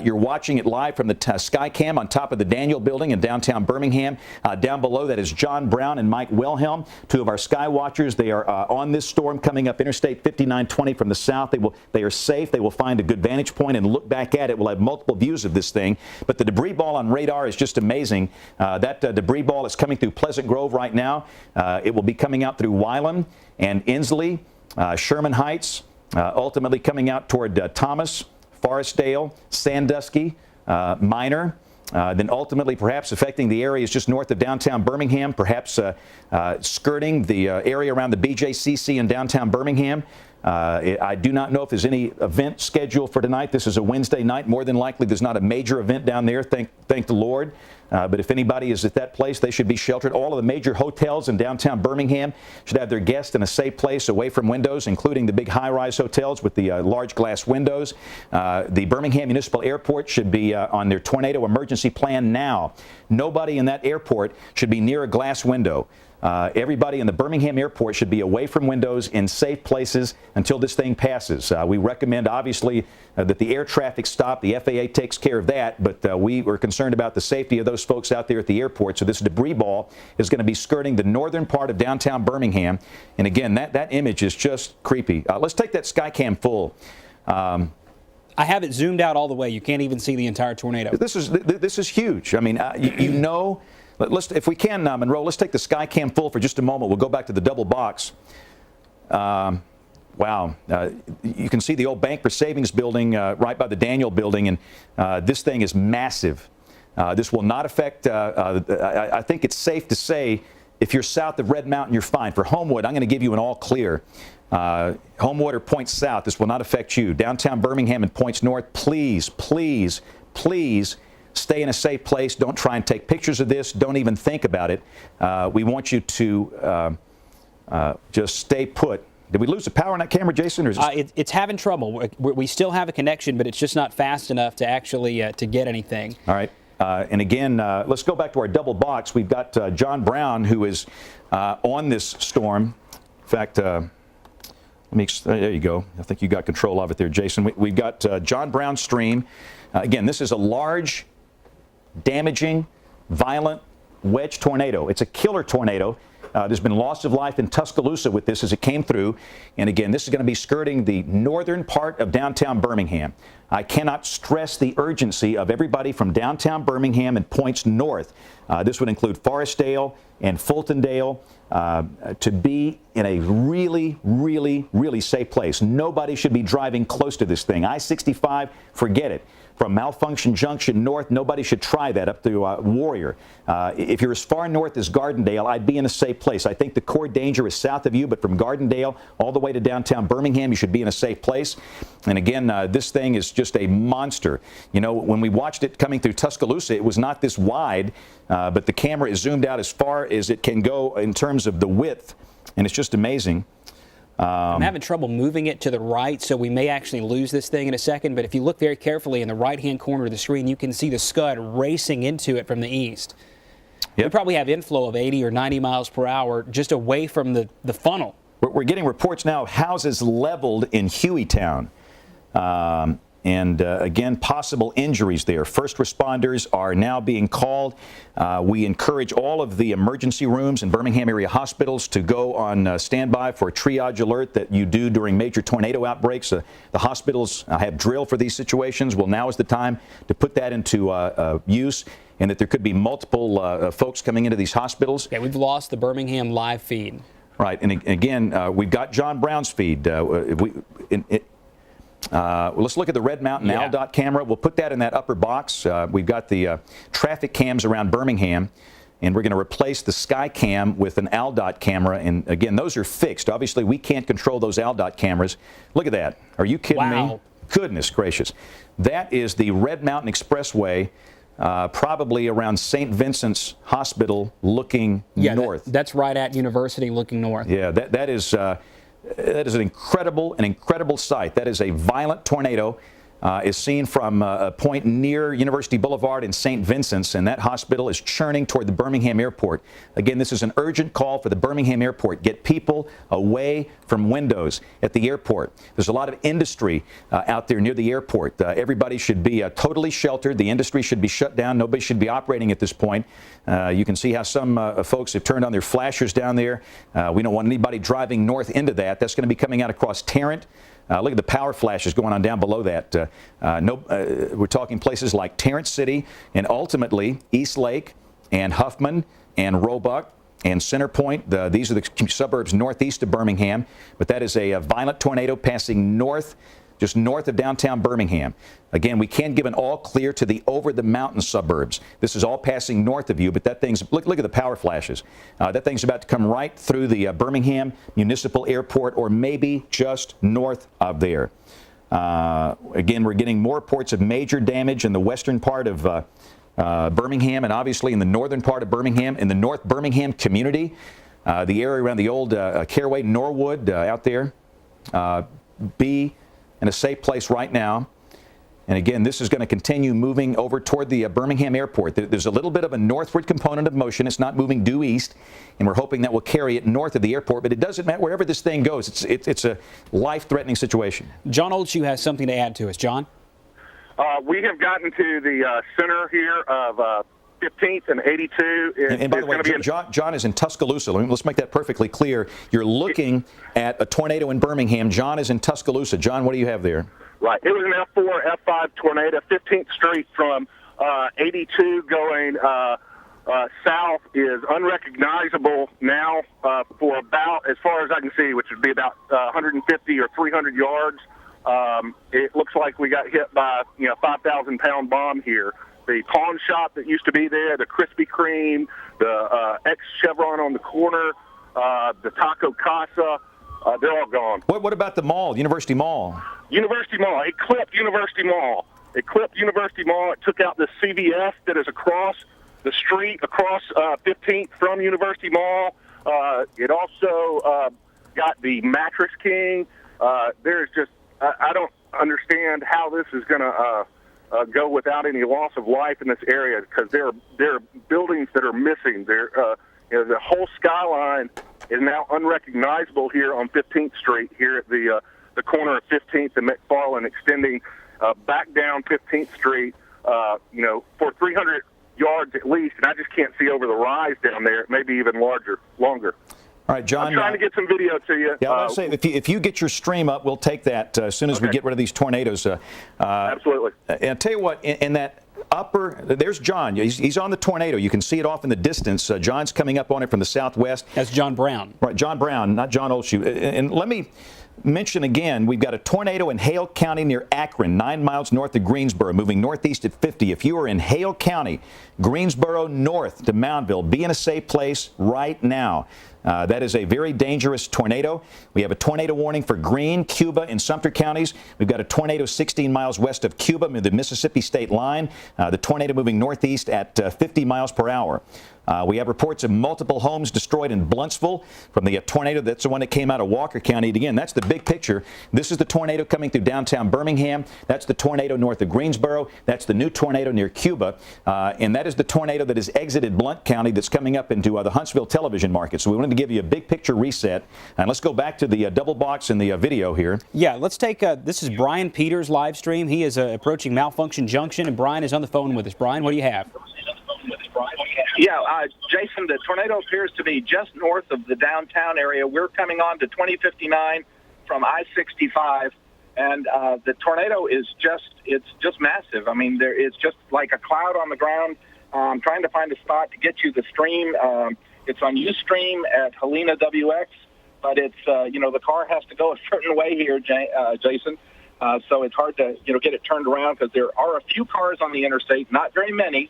You're watching it live from the Skycam on top of the Daniel Building in downtown Birmingham. Down below, that is John Brown and Mike Wilhelm, two of our sky watchers. They are on this storm coming up Interstate 5920 from the south. They are safe. They will find a good vantage point and look back at it. We'll have multiple views of this thing. But the debris ball on radar is just amazing. That debris ball is coming through Pleasant Grove right now. It will be coming out through Wylam and Inslee, Sherman Heights, ultimately coming out toward Thomas, Forestdale, Sandusky, Minor, then ultimately perhaps affecting the areas just north of downtown Birmingham, perhaps skirting the area around the BJCC in downtown Birmingham. I do not know if there's any event scheduled for tonight. This is a Wednesday night. More than likely, there's not a major event down there, thank the Lord. But if anybody is at that place, they should be sheltered. All of the major hotels in downtown Birmingham should have their guests in a safe place away from windows, including the big high-rise hotels with the large glass windows. The Birmingham Municipal Airport should be on their tornado emergency plan now. Nobody in that airport should be near a glass window. Everybody in the Birmingham airport should be away from windows in safe places until this thing passes. We recommend, obviously, that the air traffic stop. The FAA takes care of that, but we are concerned about the safety of those folks out there at the airport. So this debris ball is going to be skirting the northern part of downtown Birmingham. And again, that image is just creepy. Let's take that Skycam full. I have it zoomed out all the way. You can't even see the entire tornado. This is huge. I mean, you know. If we can, Monroe, let's take the Skycam full for just a moment. We'll go back to the double box. Wow. You can see the old Bank for Savings building right by the Daniel Building, and this thing is massive. This will not affect, I think it's safe to say, if you're south of Red Mountain, you're fine. For Homewood, I'm going to give you an all clear. Homewood or points south, this will not affect you. Downtown Birmingham and points north, please, please, please, stay in a safe place. Don't try and take pictures of this. Don't even think about it. We want you to just stay put. Did we lose the power on that camera, Jason? Or is it's having trouble. We still have a connection, but it's just not fast enough to actually to get anything. All right. And again, let's go back to our double box. We've got John Brown, who is on this storm. In fact, there you go. I think you got control of it there, Jason. We've got John Brown's stream. Again, this is a large, damaging, violent wedge tornado. It's a killer tornado. There's been loss of life in Tuscaloosa with this as it came through. And again, this is going to be skirting the northern part of downtown Birmingham. I cannot stress the urgency of everybody from downtown Birmingham and points north. This would include Forestdale and Fultondale to be in a really, really, really safe place. Nobody should be driving close to this thing. I-65, forget it. From Malfunction Junction north, nobody should try that up to Warrior. If you're as far north as Gardendale, I'd be in a safe place. I think the core danger is south of you, but from Gardendale all the way to downtown Birmingham, you should be in a safe place. And again, this thing is just a monster. You know, when we watched it coming through Tuscaloosa, it was not this wide, but the camera is zoomed out as far as it can go in terms of the width, and it's just amazing. I'm having trouble moving it to the right, so we may actually lose this thing in a second. But if you look very carefully in the right-hand corner of the screen, you can see the Scud racing into it from the east. Yep. We probably have inflow of 80 or 90 miles per hour just away from the funnel. We're getting reports now of houses leveled in Hueytown. And again, possible injuries there. First responders are now being called. We encourage all of the emergency rooms in Birmingham area hospitals to go on standby for a triage alert that you do during major tornado outbreaks. The hospitals have drill for these situations. Well, now is the time to put that into use, and that there could be multiple folks coming into these hospitals. Yeah, we've lost the Birmingham live feed. Right, and again, we've got John Brown's feed. Let's look at the Red Mountain ALDOT camera. We'll put that in that upper box. We've got the traffic cams around Birmingham, and we're going to replace the Skycam with an ALDOT camera. And again, those are fixed. Obviously, we can't control those ALDOT cameras. Look at that. Are you kidding me? Goodness gracious. That is the Red Mountain Expressway, probably around St. Vincent's Hospital looking north. That's right at University looking north. Yeah, that is an incredible sight. That is a violent tornado. is seen from a point near University Boulevard in St. Vincent's, and that hospital is churning toward the Birmingham airport. Again, this is an urgent call for the Birmingham airport. Get people away from windows at the airport. There's a lot of industry out there near the airport. Everybody should be totally sheltered. The industry should be shut down. Nobody should be operating at this point. You can see how some folks have turned on their flashers down there. We don't want anybody driving north into that. That's going to be coming out across Tarrant. Look at the power flashes going on down below that. We're talking places like Tarrant City and ultimately East Lake and Huffman and Roebuck and Center Point. These are the suburbs northeast of Birmingham. But that is a violent tornado passing north, just north of downtown Birmingham. Again, we can give an all clear to the over-the-mountain suburbs. This is all passing north of you, but that thing's, look at the power flashes. That thing's about to come right through the Birmingham Municipal Airport, or maybe just north of there. Again, we're getting more reports of major damage in the western part of Birmingham, and obviously in the northern part of Birmingham, in the North Birmingham community, the area around the old Caraway, Norwood out there. Be in a safe place right now. And again, this is going to continue moving over toward the Birmingham airport. There's a little bit of a northward component of motion. It's not moving due east, and we're hoping that will carry it north of the airport. But it doesn't matter wherever this thing goes. It's a life-threatening situation. John Oldshoe has something to add to us. John? We have gotten to the center here of 15th and 82. And by the way, John is in Tuscaloosa. Let's make that perfectly clear. You're looking at a tornado in Birmingham. John is in Tuscaloosa. John, what do you have there? Right. It was an F4, F5 tornado, 15th Street from 82 going south is unrecognizable now for about, as far as I can see, which would be about 150 or 300 yards. It looks like we got hit by, 5,000-pound bomb here. The pawn shop that used to be there, the Krispy Kreme, the ex-Chevron on the corner, the Taco Casa, they're all gone. What about the mall, University Mall? University Mall. It clipped University Mall. It took out the CVS that is across the street, across 15th from University Mall. It also got the Mattress King. There's just, I don't understand how this is going to go without any loss of life in this area, because there are buildings that are missing. The whole skyline is now unrecognizable here on 15th Street, here at the corner of 15th and McFarland, extending back down 15th Street, for 300 yards at least, and I just can't see over the rise down there. It may be even longer. All right, John. I'm trying to get some video to you. Yeah, I was going to say, if you get your stream up, we'll take that as soon as we get rid of these tornadoes. Absolutely. And I'll tell you what, in that upper, there's John. He's on the tornado. You can see it off in the distance. John's coming up on it from the southwest. That's John Brown. Right, John Brown, not John Oldshoe. And let me mention again, we've got a tornado in Hale County near Akron, 9 miles north of Greensboro, moving northeast at 50. If you are in Hale County, Greensboro north to Moundville, be in a safe place right now. That is a very dangerous tornado. We have a tornado warning for Greene, Cuba, and Sumter counties. We've got a tornado 16 miles west of Cuba near the Mississippi state line. The tornado moving northeast at 50 miles per hour. We have reports of multiple homes destroyed in Bluntsville from the tornado. That's the one that came out of Walker County. And again, that's the big picture. This is the tornado coming through downtown Birmingham. That's the tornado north of Greensboro. That's the new tornado near Cuba. And that is the tornado that has exited Blount County that's coming up into the Huntsville television market. So we wanted to give you a big picture reset. And let's go back to the double box in the video here. Yeah, let's take, this is Brian Peters' live stream. He is approaching Malfunction Junction, and Brian is on the phone with us. Brian, what do you have? Yeah, Jason, the tornado appears to be just north of the downtown area. We're coming on to 2059 from I-65, and the tornado is just massive. I mean, it's just like a cloud on the ground. I'm trying to find a spot to get you the stream. It's on Ustream at Helena WX, but it's, the car has to go a certain way here, Jason. So it's hard to, get it turned around because there are a few cars on the interstate, not very many,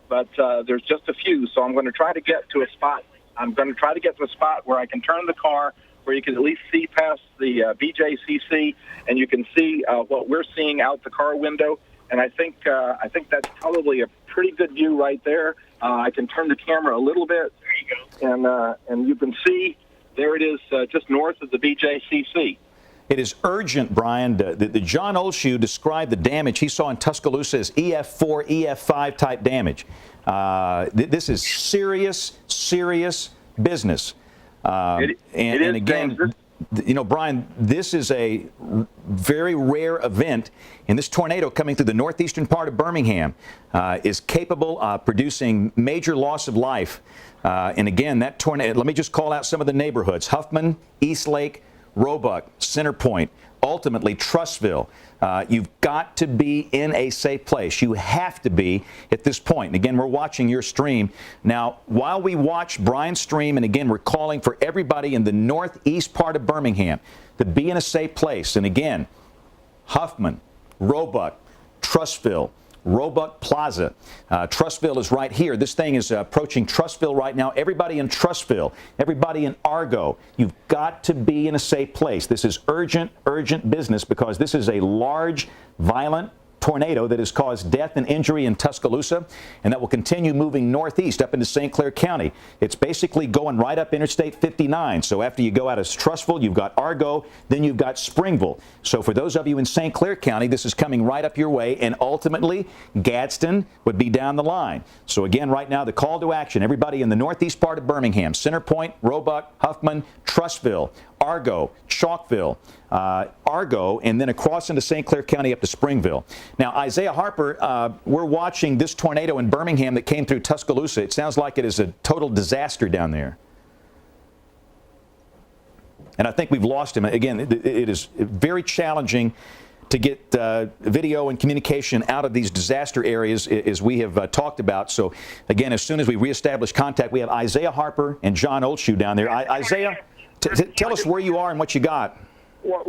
but there's just a few. So I'm going to try to get to a spot. I'm going to try to get to a spot where I can turn the car, where you can at least see past the BJCC, and you can see what we're seeing out the car window. And I think that's probably a pretty good view right there. I can turn the camera a little bit, and you can see there it is, just north of the BJCC. It is urgent, Brian. The John Olshoe described the damage he saw in Tuscaloosa as EF4, EF5 type damage. This is serious, serious business. And again, you know, Brian, this is a very rare event, and this tornado coming through the northeastern part of Birmingham is capable of producing major loss of life. And again, that tornado, let me just call out some of the neighborhoods: Huffman, Eastlake, Roebuck, Center Point, ultimately Trussville. You've got to be in a safe place. You have to be at this point. And again, we're watching your stream. Now, while we watch Brian's stream, and again, we're calling for everybody in the northeast part of Birmingham to be in a safe place. And again, Huffman, Roebuck, Trussville, Roebuck Plaza. Trussville is right here. This thing is approaching Trussville right now. Everybody in Trussville, everybody in Argo, you've got to be in a safe place. This is urgent, urgent business, because this is a large, violent tornado that has caused death and injury in Tuscaloosa, and that will continue moving northeast up into St. Clair County. It's basically going right up Interstate 59. So after you go out of Trussville, you've got Argo, then you've got Springville. So for those of you in St. Clair County, this is coming right up your way, and ultimately Gadsden would be down the line. So again, right now, the call to action: everybody in the northeast part of Birmingham, Center Point, Roebuck, Huffman, Trussville, Argo, Chalkville, Argo, and then across into St. Clair County up to Springville. Now, Isaiah Harper, we're watching this tornado in Birmingham that came through Tuscaloosa. It sounds like it is a total disaster down there. And I think we've lost him. Again, it is very challenging to get video and communication out of these disaster areas, as we have talked about. So, again, as soon as we reestablish contact, we have Isaiah Harper and John Olshoe down there. Isaiah, tell us where you are and what you got. Well,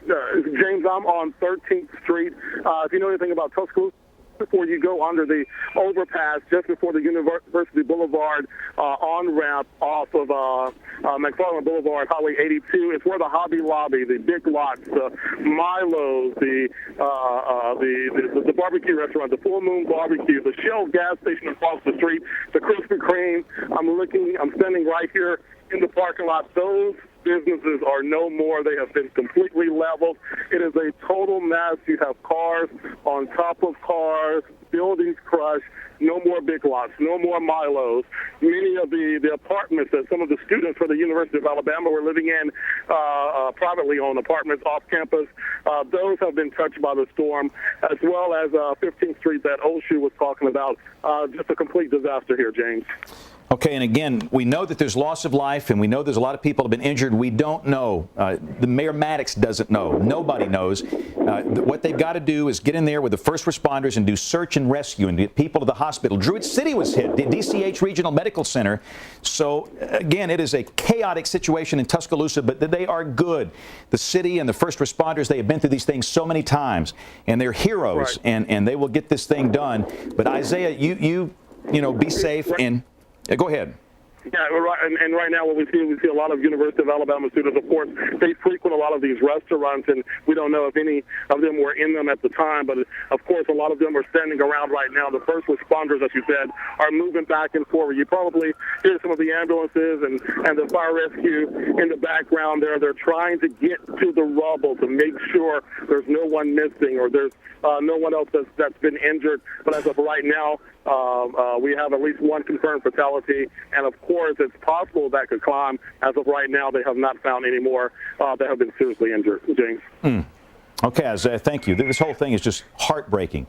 James, I'm on 13th Street. If you know anything about Tuscaloosa, before you go under the overpass, just before the University Boulevard on-ramp off of McFarland Boulevard, Highway 82, it's where the Hobby Lobby, the Big Lots, the Milo's, the barbecue restaurant, the Full Moon Barbecue, the Shell gas station across the street, the Krispy Kreme. I'm standing right here in the parking lot. Those businesses are no more. They have been completely leveled. It is a total mess. You have cars on top of cars, buildings crushed, no more Big Lots, no more Milos. Many of the apartments that some of the students for the University of Alabama were living in, privately owned apartments off campus, those have been touched by the storm, as well as 15th Street that Olshoe was talking about. Just a complete disaster here, James. Okay, and again, we know that there's loss of life, and we know there's a lot of people have been injured. We don't know. The Mayor Maddox doesn't know. Nobody knows. What they've got to do is get in there with the first responders and do search and rescue and get people to the hospital. Druid City was hit, the DCH Regional Medical Center. So, again, it is a chaotic situation in Tuscaloosa, but they are good. The city and the first responders, they have been through these things so many times, and they're heroes, right, and they will get this thing done. But, Isaiah, you know, be safe and... Go ahead. Yeah, and right now what we see a lot of University of Alabama students, of course, they frequent a lot of these restaurants, and we don't know if any of them were in them at the time, but of course a lot of them are standing around right now. The first responders, as you said, are moving back and forward. You probably hear some of the ambulances and the fire rescue in the background there. They're trying to get to the rubble to make sure there's no one missing or there's no one else that's been injured. But as of right now, we have at least one confirmed fatality, and of course it's possible that could climb. As of right now, they have not found any more that have been seriously injured. James. Okay, Isaiah, thank you. This whole thing is just heartbreaking.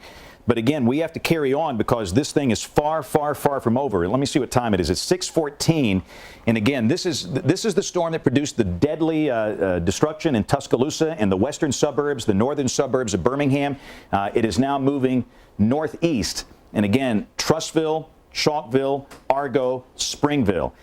But again, we have to carry on because this thing is far, far, far from over. Let me see what time it is. It's 6:14. And again, this is the storm that produced the deadly destruction in Tuscaloosa and the western suburbs, the northern suburbs of Birmingham. It is now moving northeast. And again, Trussville, Chalkville, Argo, Springville.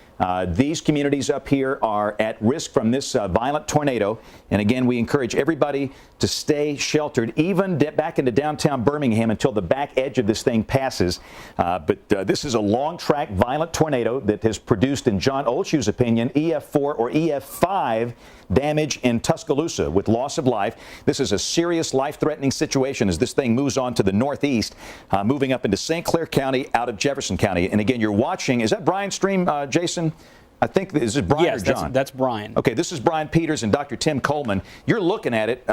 These communities up here are at risk from this violent tornado. And again, we encourage everybody to stay sheltered, even back into downtown Birmingham until the back edge of this thing passes. But this is a long-track, violent tornado that has produced, in John Olshoe's opinion, EF4 or EF5 damage in Tuscaloosa with loss of life. This is a serious life-threatening situation as this thing moves on to the northeast, moving up into St. Clair County out of Jefferson County. And again, you're watching, is that Brian's stream, Jason? I think, is it Brian yes, or John? That's Brian. Okay, this is Brian Peters and Dr. Tim Coleman. You're looking at it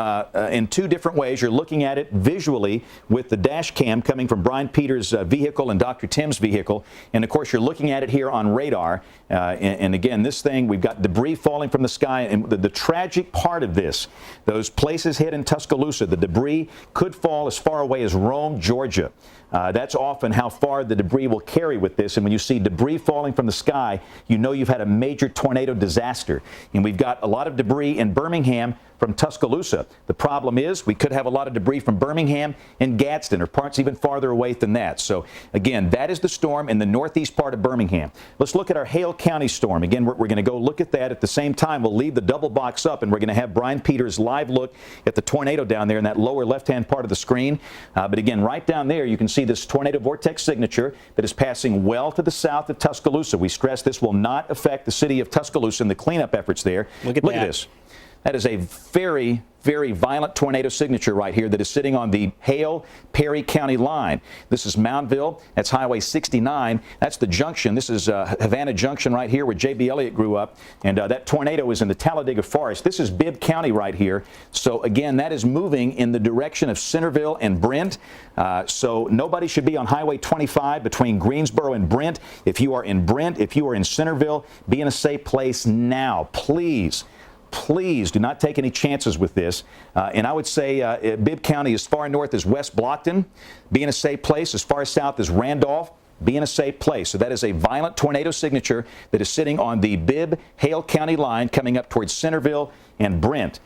in two different ways. You're looking at it visually with the dash cam coming from Brian Peters' vehicle and Dr. Tim's vehicle. And, of course, you're looking at it here on radar. And again, this thing, we've got debris falling from the sky. And the tragic part of this, those places hit in Tuscaloosa, the debris could fall as far away as Rome, Georgia. That's often how far the debris will carry with this. And when you see debris falling from the sky, you know you've had a major tornado disaster. And we've got a lot of debris in Birmingham from Tuscaloosa. The problem is we could have a lot of debris from Birmingham and Gadsden, or parts even farther away than that. So, again, that is the storm in the northeast part of Birmingham. Let's look at our Hale County storm. Again, we're going to go look at that. At the same time, we'll leave the double box up, and we're going to have Brian Peters' live look at the tornado down there in that lower left-hand part of the screen. But, again, right down there, you can see this tornado vortex signature that is passing well to the south of Tuscaloosa. We stress this will not affect the city of Tuscaloosa and the cleanup efforts there. Look at this. That is a very, very violent tornado signature right here that is sitting on the Hale-Perry County line. This is Moundville. That's Highway 69. That's the junction. This is Havana Junction right here where J.B. Elliott grew up. And that tornado is in the Talladega Forest. This is Bibb County right here. So, again, that is moving in the direction of Centerville and Brent. So nobody should be on Highway 25 between Greensboro and Brent. If you are in Brent, if you are in Centerville, be in a safe place now. Please. Please do not take any chances with this. And I would say Bibb County as far north as West Blockton, be in a safe place. As far south as Randolph, be in a safe place. So that is a violent tornado signature that is sitting on the Bibb-Hale County line coming up towards Centerville and Brent.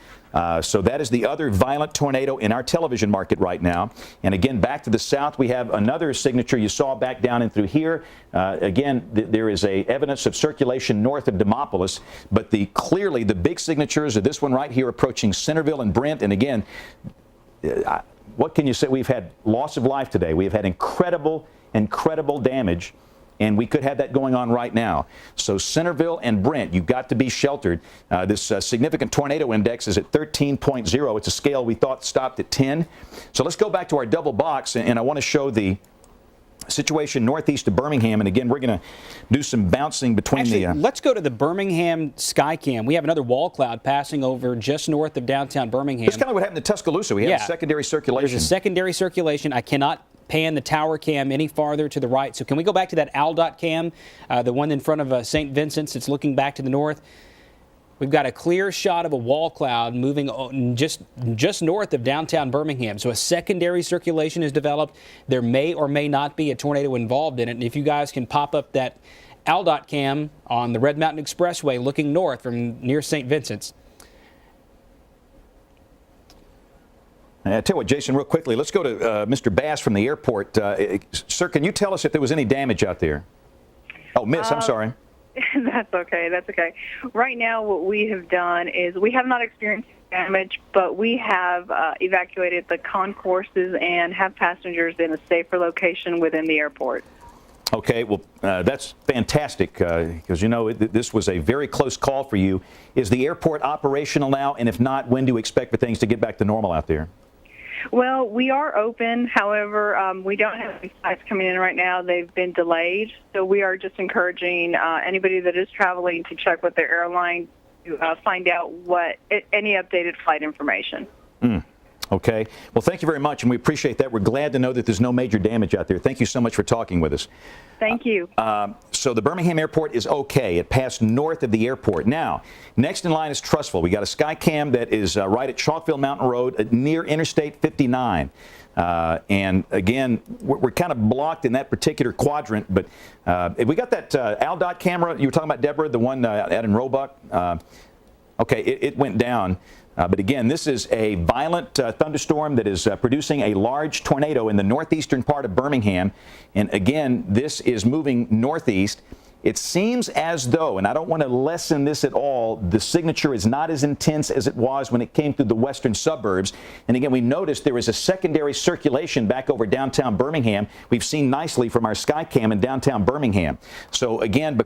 So that is the other violent tornado in our television market right now. And again, back to the south, we have another signature you saw back down and through here. Again, there is evidence of circulation north of Demopolis, but clearly the big signatures are this one right here approaching Centerville and Brent. And again, what can you say? We've had loss of life today. We have had incredible damage. And we could have that going on right now. So Centerville and Brent, you've got to be sheltered. This significant tornado index is at 13.0. It's a scale we thought stopped at 10. So let's go back to our double box, and I want to show the situation northeast of Birmingham. And again, we're going to do some bouncing between let's go to the Birmingham Skycam. We have another wall cloud passing over just north of downtown Birmingham. This is kind of what happened to Tuscaloosa. We have a secondary circulation. There's a secondary circulation. I cannot pan the tower cam any farther to the right. So can we go back to that ALDOT cam, the one in front of St. Vincent's? It's looking back to the north. We've got a clear shot of a wall cloud moving just north of downtown Birmingham. So a secondary circulation is developed. There may or may not be a tornado involved in it. And if you guys can pop up that ALDOT cam on the Red Mountain Expressway looking north from near St. Vincent's. I tell you what, Jason, real quickly, let's go to Mr. Bass from the airport. Sir, can you tell us if there was any damage out there? Oh, Miss, I'm sorry. That's okay. That's okay. Right now, what we have done is we have not experienced damage, but we have evacuated the concourses and have passengers in a safer location within the airport. Okay, well, that's fantastic because, you know, this was a very close call for you. Is the airport operational now? And if not, when do you expect for things to get back to normal out there? Well, we are open. However, we don't have any flights coming in right now. They've been delayed. So we are just encouraging anybody that is traveling to check with their airline to find out any updated flight information. Okay. Well, thank you very much, and we appreciate that. We're glad to know that there's no major damage out there. Thank you so much for talking with us. Thank you. So the Birmingham airport is okay. It passed north of the airport. Now, next in line is Trussville. We got a Skycam that is right at Chalkville Mountain Road near Interstate 59. And again, we're kind of blocked in that particular quadrant. But we got that ALDOT camera you were talking about, Deborah, the one out in Roebuck. Okay, it went down. But again, this is a violent thunderstorm that is producing a large tornado in the northeastern part of Birmingham. And again, this is moving northeast. It seems as though, and I don't want to lessen this at all, the signature is not as intense as it was when it came through the western suburbs. And again, we noticed there is a secondary circulation back over downtown Birmingham. We've seen nicely from our Skycam in downtown Birmingham. So again,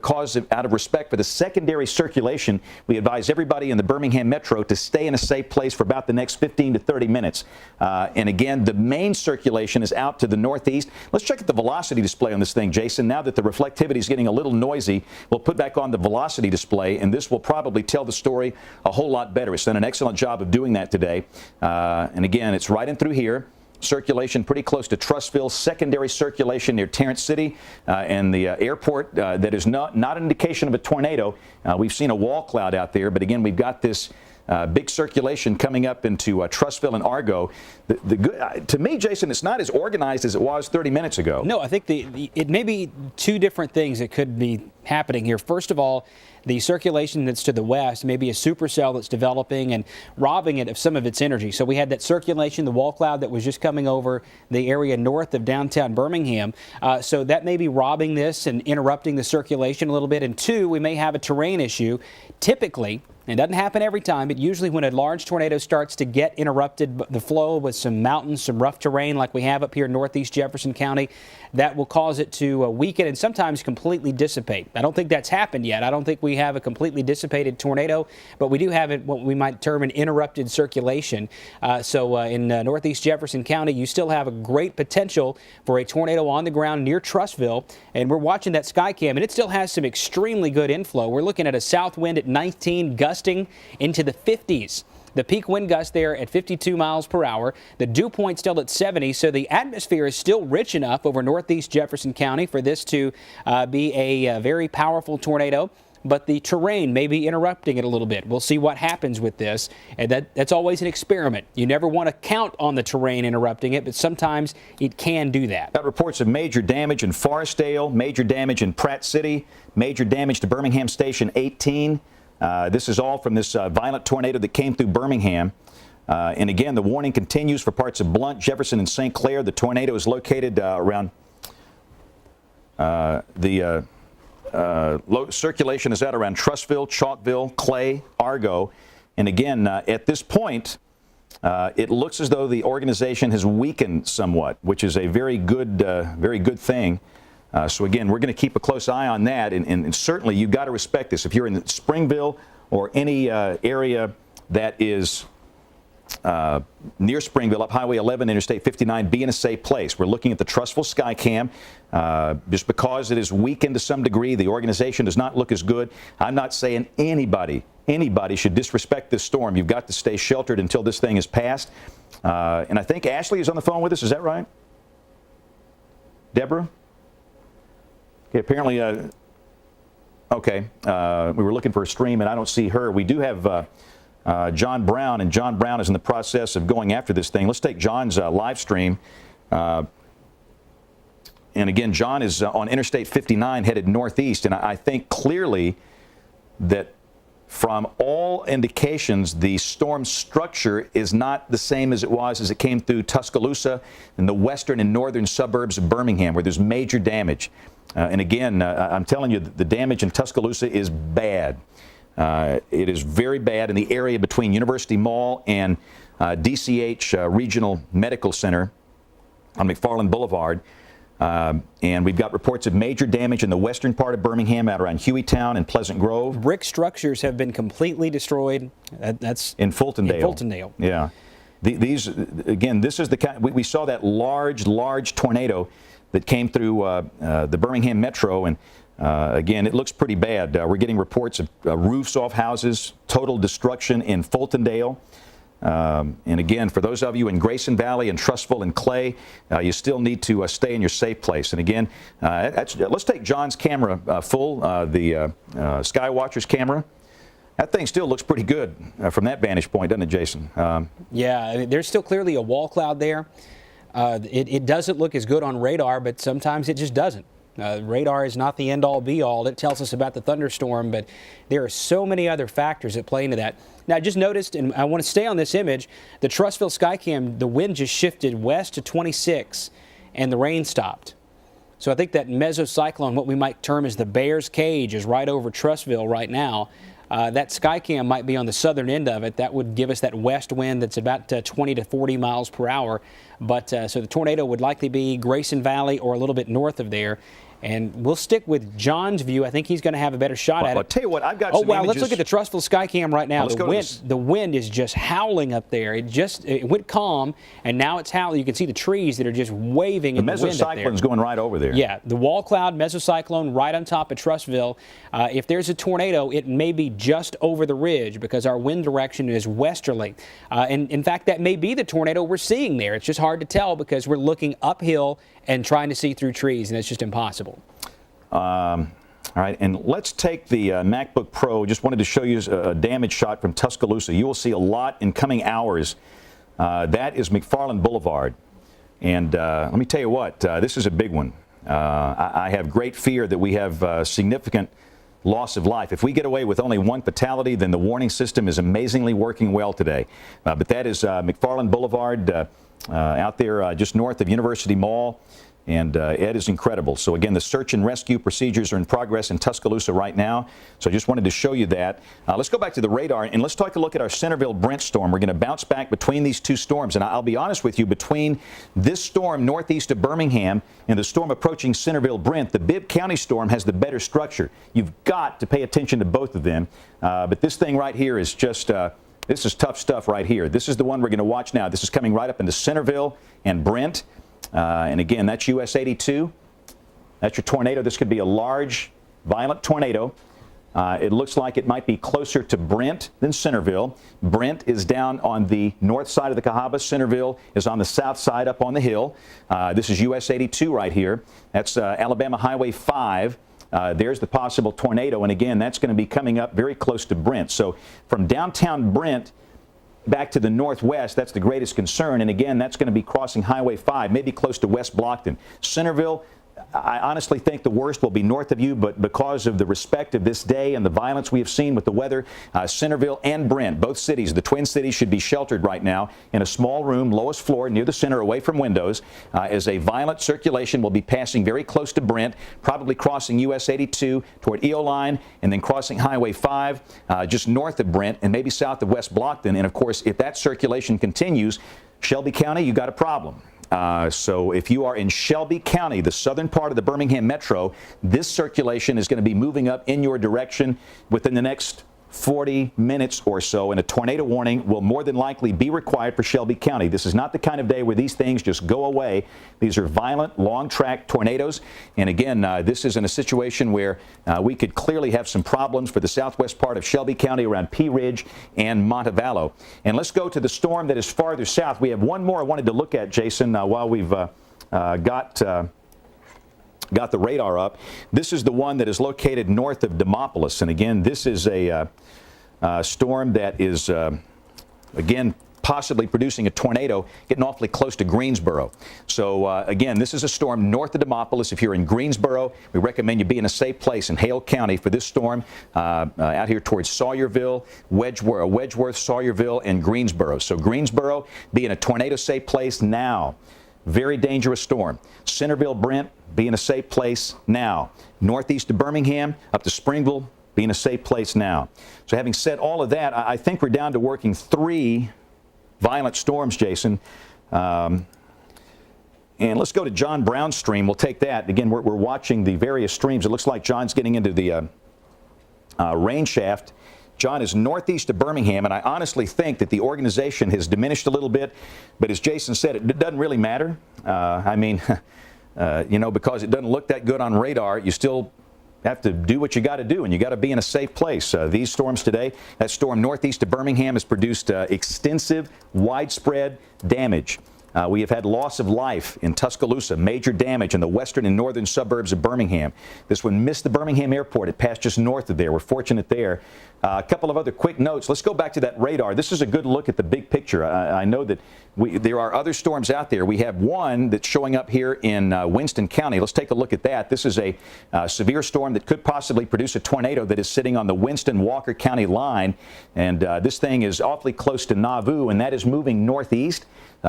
out of respect for the secondary circulation, we advise everybody in the Birmingham Metro to stay in a safe place for about the next 15 to 30 minutes. And again, the main circulation is out to the northeast. Let's check out the velocity display on this thing, Jason, now that the reflectivity is getting a little noisy. We'll put back on the velocity display, and this will probably tell the story a whole lot better. It's done an excellent job of doing that today. And again, it's right in through here. Circulation pretty close to Trussville, secondary circulation near Tarrant City and the airport. That is not an indication of a tornado. We've seen a wall cloud out there, but again, we've got this big circulation coming up into Trussville and Argo. To me, Jason, it's not as organized as it was 30 minutes ago. No, I think it may be two different things that could be happening here. First of all, the circulation that's to the west may be a supercell that's developing and robbing it of some of its energy. So we had that circulation, the wall cloud that was just coming over the area north of downtown Birmingham. So that may be robbing this and interrupting the circulation a little bit. And two, we may have a terrain issue. Typically, it doesn't happen every time, but usually when a large tornado starts to get interrupted, the flow with some mountains, some rough terrain like we have up here in northeast Jefferson County, that will cause it to weaken and sometimes completely dissipate. I don't think that's happened yet. I don't think we have a completely dissipated tornado, but we do have what we might term an interrupted circulation. So in northeast Jefferson County, you still have a great potential for a tornado on the ground near Trussville, and we're watching that sky cam, and it still has some extremely good inflow. We're looking at a south wind at 19, gusting into the 50s. The peak wind gust there at 52 miles per hour. The dew point still at 70, so the atmosphere is still rich enough over northeast Jefferson County for this to be a very powerful tornado. But the terrain may be interrupting it a little bit. We'll see what happens with this. And that's always an experiment. You never want to count on the terrain interrupting it, but sometimes it can do that. Got reports of major damage in Forestdale, major damage in Pratt City, major damage to Birmingham Station 18. This is all from this violent tornado that came through Birmingham. And again, the warning continues for parts of Blount, Jefferson, and St. Clair. The tornado is located around low circulation is out around Trussville, Chalkville, Clay, Argo. And again, at this point, it looks as though the organization has weakened somewhat, which is a very good thing. So again, we're going to keep a close eye on that, and certainly you've got to respect this. If you're in Springville or any area that is near Springville, up Highway 11, Interstate 59, be in a safe place. We're looking at the Trussville sky cam. Just because it is weakened to some degree, the organization does not look as good. I'm not saying anybody should disrespect this storm. You've got to stay sheltered until this thing is passed. And I think Ashley is on the phone with us. Is that right? Deborah? Okay, apparently, okay, we were looking for a stream, and I don't see her. We do have John Brown, and John Brown is in the process of going after this thing. Let's take John's live stream. And again, John is on Interstate 59 headed northeast, and I think clearly that from all indications, the storm structure is not the same as it was as it came through Tuscaloosa and the western and northern suburbs of Birmingham, where there's major damage. And again, I'm telling you, the damage in Tuscaloosa is bad. It is very bad in the area between University Mall and DCH Regional Medical Center on McFarland Boulevard. And we've got reports of major damage in the western part of Birmingham out around Hueytown and Pleasant Grove. Brick structures have been completely destroyed. That's in Fultondale. In Fultondale. Yeah. These, again, this is the kind, we saw that large tornado that came through the Birmingham Metro, and again, it looks pretty bad. We're getting reports of roofs off houses, total destruction in Fultondale. And again, for those of you in Grayson Valley and Trussville and Clay, you still need to stay in your safe place. And again, let's take John's camera full, the Skywatcher's camera. That thing still looks pretty good from that vantage point, doesn't it, Jason? Yeah, I mean, there's still clearly a wall cloud there. It doesn't look as good on radar, but sometimes it just doesn't. Radar is not the end-all, be-all. It tells us about the thunderstorm, but there are so many other factors that play into that. Now, I just noticed, and I want to stay on this image, the Trussville Skycam, the wind just shifted west to 26, and the rain stopped. So I think that mesocyclone, what we might term as the bear's cage, is right over Trussville right now. That Skycam might be on the southern end of it. That would give us that west wind that's about 20 to 40 miles per hour. But so the tornado would likely be Grayson Valley or a little bit north of there. And we'll stick with John's view. I think he's going to have a better shot at it. I'll tell you what, I've got Oh, some wow, images. let's look at the Trussville Skycam right now. The wind is just howling up there. It went calm, and now it's howling. You can see the trees that are just waving in the wind up there. The mesocyclone's going right over there. Yeah, the wall cloud mesocyclone right on top of Trussville. If there's a tornado, it may be just over the ridge because our wind direction is westerly. And in fact, that may be the tornado we're seeing there. It's just hard to tell because we're looking uphill and trying to see through trees, and it's just impossible. All right, and let's take the MacBook Pro. Just wanted to show you a damage shot from Tuscaloosa. You will see a lot in coming hours. That is McFarland Boulevard. And let me tell you what, this is a big one. I have great fear that we have significant loss of life. If we get away with only one fatality, then the warning system is amazingly working well today. But that is McFarland Boulevard out there just north of University Mall. And it is incredible. So again, the search and rescue procedures are in progress in Tuscaloosa right now. So I just wanted to show you that. Let's go back to the radar and let's take a look at our Centerville-Brent storm. We're going to bounce back between these two storms. And I'll be honest with you, between this storm northeast of Birmingham and the storm approaching Centerville-Brent, the Bibb County storm has the better structure. You've got to pay attention to both of them. But this thing right here is just... this is tough stuff right here. This is the one we're going to watch now. This is coming right up into Centerville and Brent. And again, that's US 82. That's your tornado. This could be a large, violent tornado. It looks like it might be closer to Brent than Centerville. Brent is down on the north side of the Cahaba. Centerville is on the south side up on the hill. This is US 82 right here. That's Alabama Highway 5. There's the possible tornado. And again, that's going to be coming up very close to Brent. So from downtown Brent back to the northwest, that's the greatest concern. And again, that's going to be crossing Highway 5, maybe close to West Blockton. Centerville, I honestly think the worst will be north of you, but because of the respect of this day and the violence we have seen with the weather, Centerville and Brent, both cities, the Twin Cities, should be sheltered right now in a small room, lowest floor, near the center, away from windows, as a violent circulation will be passing very close to Brent, probably crossing US 82 toward Eoline, and then crossing Highway 5 just north of Brent and maybe south of West Blockton. And of course, if that circulation continues, Shelby County, you've got a problem. So if you are in Shelby County, the southern part of the Birmingham Metro, this circulation is going to be moving up in your direction within the next 40 minutes or so, and a tornado warning will more than likely be required for Shelby County. This is not the kind of day where these things just go away. These are violent, long-track tornadoes. And again, this is in a situation where we could clearly have some problems for the southwest part of Shelby County around Pea Ridge and Montevallo. And let's go to the storm that is farther south. We have one more I wanted to look at, Jason, while we've got the radar up. This is the one that is located north of Demopolis. And again, this is a storm that is, again, possibly producing a tornado getting awfully close to Greensboro. So, again, this is a storm north of Demopolis. If you're in Greensboro, we recommend you be in a safe place in Hale County for this storm out here towards Sawyerville, Wedgeworth, Sawyerville, and Greensboro. So Greensboro, be in a tornado-safe place now. Very dangerous storm. Centerville, Brent, be in a safe place now. Northeast of Birmingham, up to Springville, be in a safe place now. So having said all of that, I think we're down to working 3 violent storms, Jason. And let's go to John Brown's stream. We'll take that. Again, we're watching the various streams. It looks like John's getting into the rain shaft. John is northeast of Birmingham, and I honestly think that the organization has diminished a little bit. But as Jason said, it doesn't really matter. I mean, you know, because it doesn't look that good on radar, you still have to do what you got to do, and you got to be in a safe place. These storms today, that storm northeast of Birmingham has produced extensive, widespread damage. We have had loss of life in Tuscaloosa, major damage in the western and northern suburbs of Birmingham. This one missed the Birmingham airport. It passed just north of there. We're fortunate there. A couple of other quick notes. Let's go back to that radar. This is a good look at the big picture. I know that there are other storms out there. We have one that's showing up here in Winston County. Let's take a look at that. This is a severe storm that could possibly produce a tornado that is sitting on the Winston-Walker County line. And this thing is awfully close to Nauvoo, and that is moving northeast.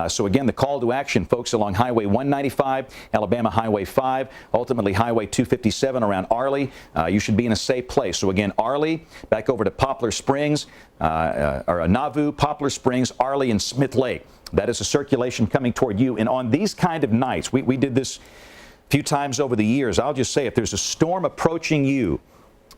So again, the call to action, folks, along Highway 195, Alabama Highway 5, ultimately Highway 257 around Arley. You should be in a safe place. So again, Arley, back over to Poplar Springs, or Nauvoo, Poplar Springs, Arley, and Smith Lake. That is a circulation coming toward you. And on these kind of nights, we did this few times over the years. I'll just say, if there's a storm approaching you,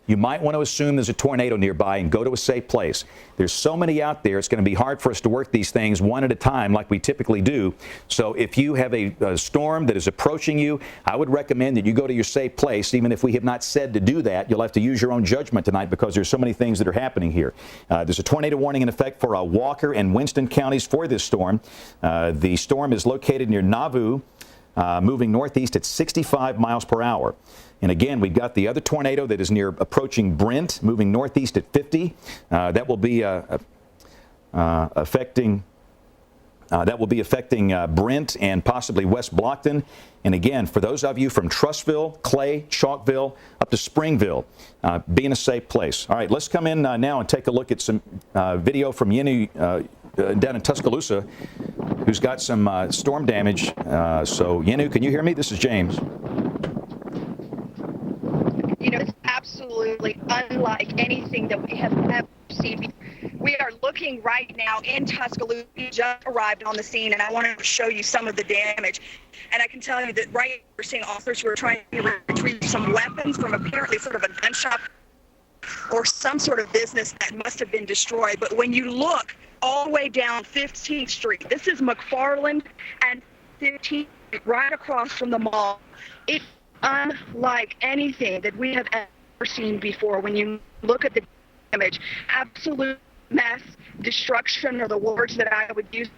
you might want to assume there's a tornado nearby and go to a safe place. There's so many out there, it's going to be hard for us to work these things one at a time like we typically do. So if you have a storm that is approaching you, I would recommend that you go to your safe place. Even if we have not said to do that, you'll have to use your own judgment tonight because there's so many things that are happening here. There's a tornado warning in effect for Walker and Winston counties for this storm. The storm is located near Nauvoo, moving northeast at 65 miles per hour. And again, we've got the other tornado that is near approaching Brent, moving northeast at 50. That will be affecting Brent and possibly West Blockton. And again, for those of you from Trussville, Clay, Chalkville, up to Springville, be in a safe place. All right, let's come in now and take a look at some video from Yenu down in Tuscaloosa, who's got some storm damage. So, Yenu, can you hear me? This is James. You know, it's absolutely unlike anything that we have ever seen before. We are looking right now in Tuscaloosa. We just arrived on the scene, and I wanted to show you some of the damage. And I can tell you that right now we're seeing officers who are trying to retrieve some weapons from apparently sort of a gun shop or some sort of business that must have been destroyed. But when you look all the way down 15th Street, this is McFarland and 15th Street, right across from the mall. It's unlike anything that we have ever seen before. When you look at the damage, absolute mess, destruction are the words that I would use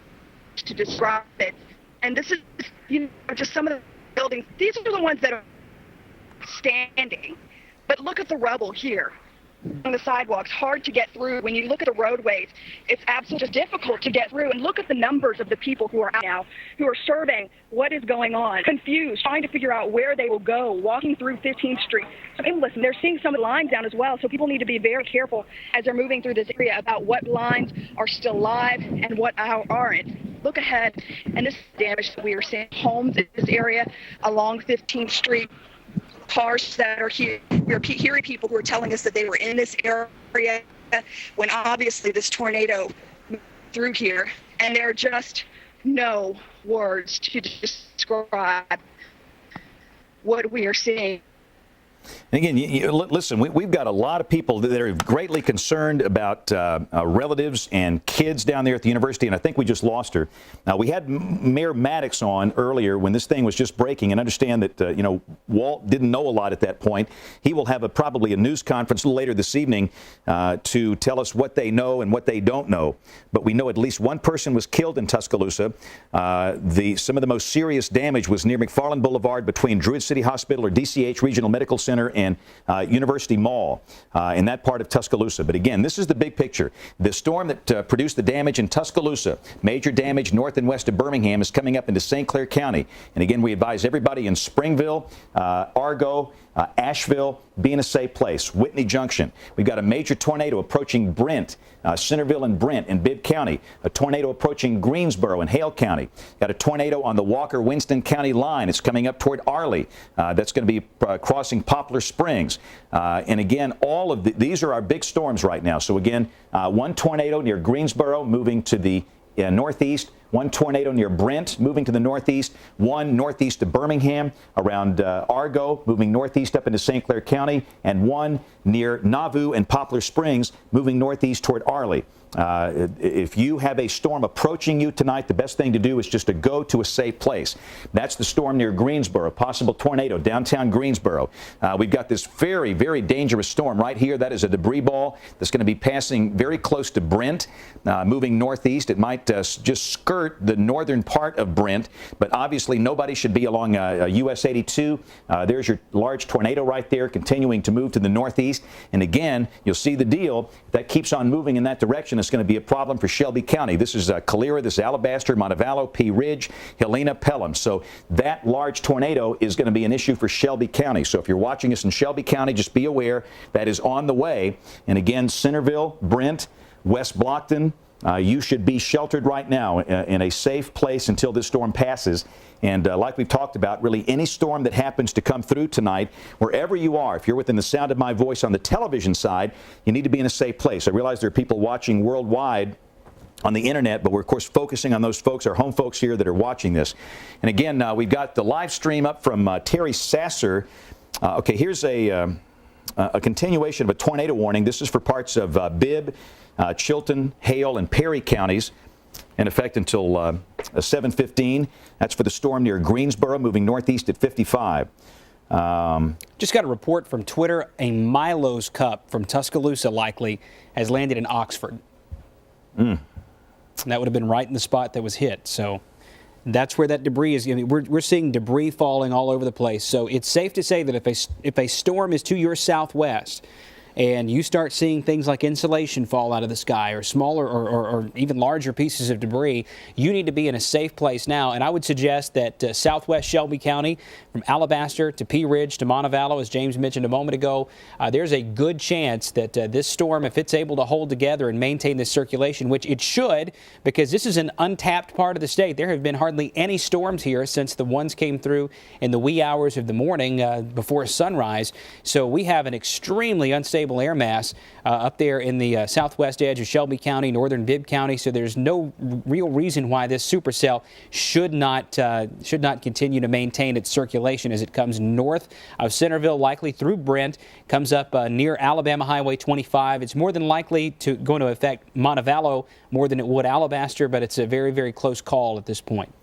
to describe it. And this is, you know, just some of the buildings. These are the ones that are standing. But look at the rubble here on the sidewalks, hard to get through. When you look at the roadways, it's absolutely difficult to get through. And look at the numbers of the people who are out now, who are surveying what is going on, confused, trying to figure out where they will go, walking through 15th Street. So, and listen, they're seeing some of the lines down as well, so people need to be very careful as they're moving through this area about what lines are still live and what aren't. Look ahead, and this damage that we are seeing, homes in this area along 15th Street, cars that are here. We're hearing people who are telling us that they were in this area when obviously this tornado moved through here, and there are just no words to describe what we are seeing. Again, listen, we've got a lot of people that are greatly concerned about relatives and kids down there at the university, and I think we just lost her. We had Mayor Maddox on earlier when this thing was just breaking, and understand that, you know, Walt didn't know a lot at that point. He will have probably a news conference a little later this evening to tell us what they know and what they don't know. But we know at least one person was killed in Tuscaloosa. Some of the most serious damage was near McFarland Boulevard between Druid City Hospital or DCH Regional Medical Center and University Mall in that part of Tuscaloosa. But again, this is the big picture. The storm that produced the damage in Tuscaloosa, major damage north and west of Birmingham, is coming up into St. Clair County. And again, we advise everybody in Springville, Argo, Asheville, be in a safe place. Whitney Junction. We've got a major tornado approaching Brent, Centerville and Brent in Bibb County. A tornado approaching Greensboro in Hale County. Got a tornado on the Walker-Winston County line. It's coming up toward Arley. That's going to be crossing Poplar Springs. And again, all of these are our big storms right now. So again, one tornado near Greensboro moving to the northeast. One tornado near Brent, moving to the northeast. One northeast of Birmingham, around Argo, moving northeast up into St. Clair County. And one near Nauvoo and Poplar Springs, moving northeast toward Arley. If you have a storm approaching you tonight, the best thing to do is just to go to a safe place. That's the storm near Greensboro, possible tornado, downtown Greensboro. We've got this very, very dangerous storm right here. That is a debris ball that's going to be passing very close to Brent, moving northeast. It might just skirt the northern part of Brent, but obviously nobody should be along US 82. There's your large tornado right there, continuing to move to the northeast. And again, you'll see the deal. If that keeps on moving in that direction, it's going to be a problem for Shelby County. This is Calera, this is Alabaster, Montevallo, Pea Ridge, Helena, Pelham. So that large tornado is going to be an issue for Shelby County. So if you're watching us in Shelby County, just be aware that is on the way. And again, Centerville, Brent, West Blockton, you should be sheltered right now in a safe place until this storm passes. And like we've talked about, really any storm that happens to come through tonight, wherever you are, if you're within the sound of my voice on the television side, you need to be in a safe place. I realize there are people watching worldwide on the internet, but we're, of course, focusing on those folks, our home folks here that are watching this. And again, we've got the live stream up from Terry Sasser. Okay, here's a continuation of a tornado warning. This is for parts of Bibb, Chilton, Hale, and Perry counties, in effect until 7:15. That's for the storm near Greensboro, moving northeast at 55. Just got a report from Twitter. A Milo's Cup from Tuscaloosa likely has landed in Oxford. That would have been right in the spot that was hit. So that's where that debris is. I mean, we're seeing debris falling all over the place. So it's safe to say that if a storm is to your southwest and you start seeing things like insulation fall out of the sky or smaller or even larger pieces of debris, you need to be in a safe place now. And I would suggest that southwest Shelby County, from Alabaster to Pea Ridge to Montevallo, as James mentioned a moment ago, there's a good chance that this storm, if it's able to hold together and maintain this circulation, which it should, because this is an untapped part of the state. There have been hardly any storms here since the ones came through in the wee hours of the morning before sunrise. So we have an extremely unstable air mass up there in the southwest edge of Shelby County, northern Bibb County. So there's no real reason why this supercell should not continue to maintain its circulation as it comes north of Centerville, likely through Brent, comes up near Alabama Highway 25. It's more than likely going to affect Montevallo more than it would Alabaster, but it's a very, very close call at this point.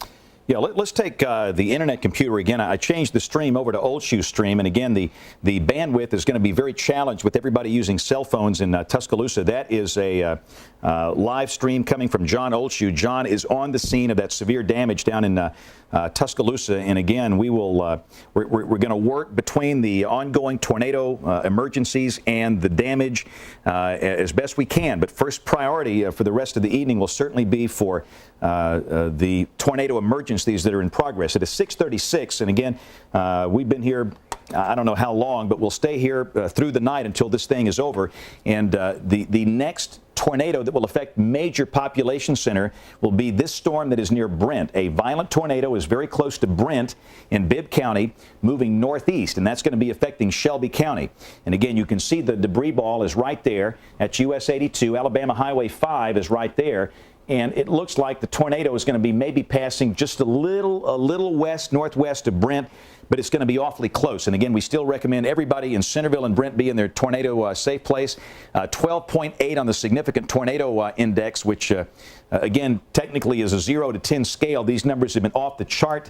Yeah, let's take the internet computer again. I changed the stream over to Old Shoe Stream, and again, the bandwidth is going to be very challenged with everybody using cell phones in Tuscaloosa. That is a live stream coming from John Oldshoe. John is on the scene of that severe damage down in Tuscaloosa, and again, we're going to work between the ongoing tornado emergencies and the damage as best we can. But first priority for the rest of the evening will certainly be for the tornado emergencies that are in progress. It is 6:36, and again, we've been here I don't know how long, but we'll stay here through the night until this thing is over. And the next tornado that will affect major population center will be this storm that is near Brent. A violent tornado is very close to Brent in Bibb County, moving northeast, and that's going to be affecting Shelby County. And again, you can see the debris ball is right there. That's US 82. Alabama Highway 5 is right there. And it looks like the tornado is going to be maybe passing just a little northwest of Brent, but it's going to be awfully close. And again, we still recommend everybody in Centerville and Brent be in their tornado safe place. 12.8 on the significant tornado index, which again technically is a 0 to 10 scale. These numbers have been off the chart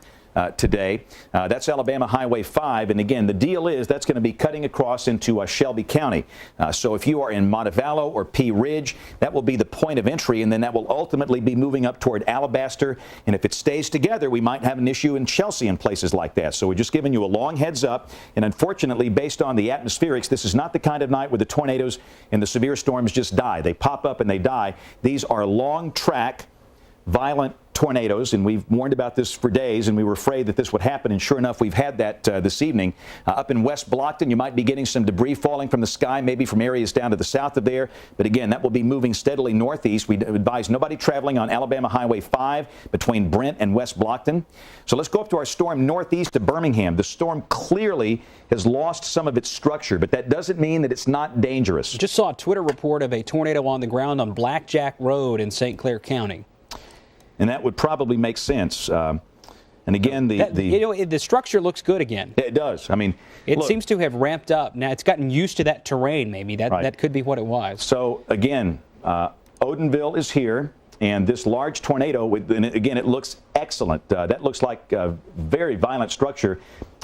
today. That's Alabama Highway 5. And again, the deal is that's going to be cutting across into Shelby County. So if you are in Montevallo or Pea Ridge, that will be the point of entry, and then that will ultimately be moving up toward Alabaster. And if it stays together, we might have an issue in Chelsea and places like that. So we're just giving you a long heads up. And unfortunately, based on the atmospherics, this is not the kind of night where the tornadoes and the severe storms just die. They pop up and they die. These are long track, violent tornadoes, and we've warned about this for days, and we were afraid that this would happen, and sure enough, we've had that this evening. Up in West Blockton, you might be getting some debris falling from the sky, maybe from areas down to the south of there, but again, that will be moving steadily northeast. We advise nobody traveling on Alabama Highway 5 between Brent and West Blockton. So let's go up to our storm northeast of Birmingham. The storm clearly has lost some of its structure, but that doesn't mean that it's not dangerous. Just saw a Twitter report of a tornado on the ground on Blackjack Road in St. Clair County. And that would probably make sense. And again, the structure llooks good again. It does. I mean, it seems to have ramped up. Now it's gotten used to that terrain. Maybe that could be what it was. So again, Odenville is here, and this large tornado. And again, it looks excellent. That looks like a very violent structure.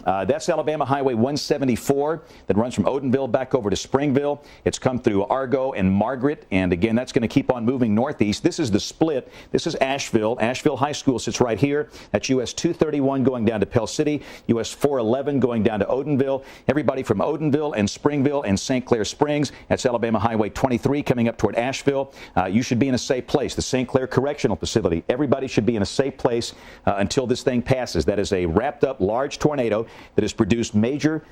That's Alabama Highway 174 that runs from Odenville back over to Springville. It's come through Argo and Margaret, and again, that's going to keep on moving northeast. This is the split. This is Asheville. Asheville High School sits right here. That's US 231 going down to Pell City, US 411 going down to Odenville. Everybody from Odenville and Springville and St. Clair Springs, that's Alabama Highway 23 coming up toward Asheville. You should be in a safe place. The St. Clair Correctional Facility. Everybody should be in a safe place until this thing passes. That is a wrapped up large tornado. tornado that has produced major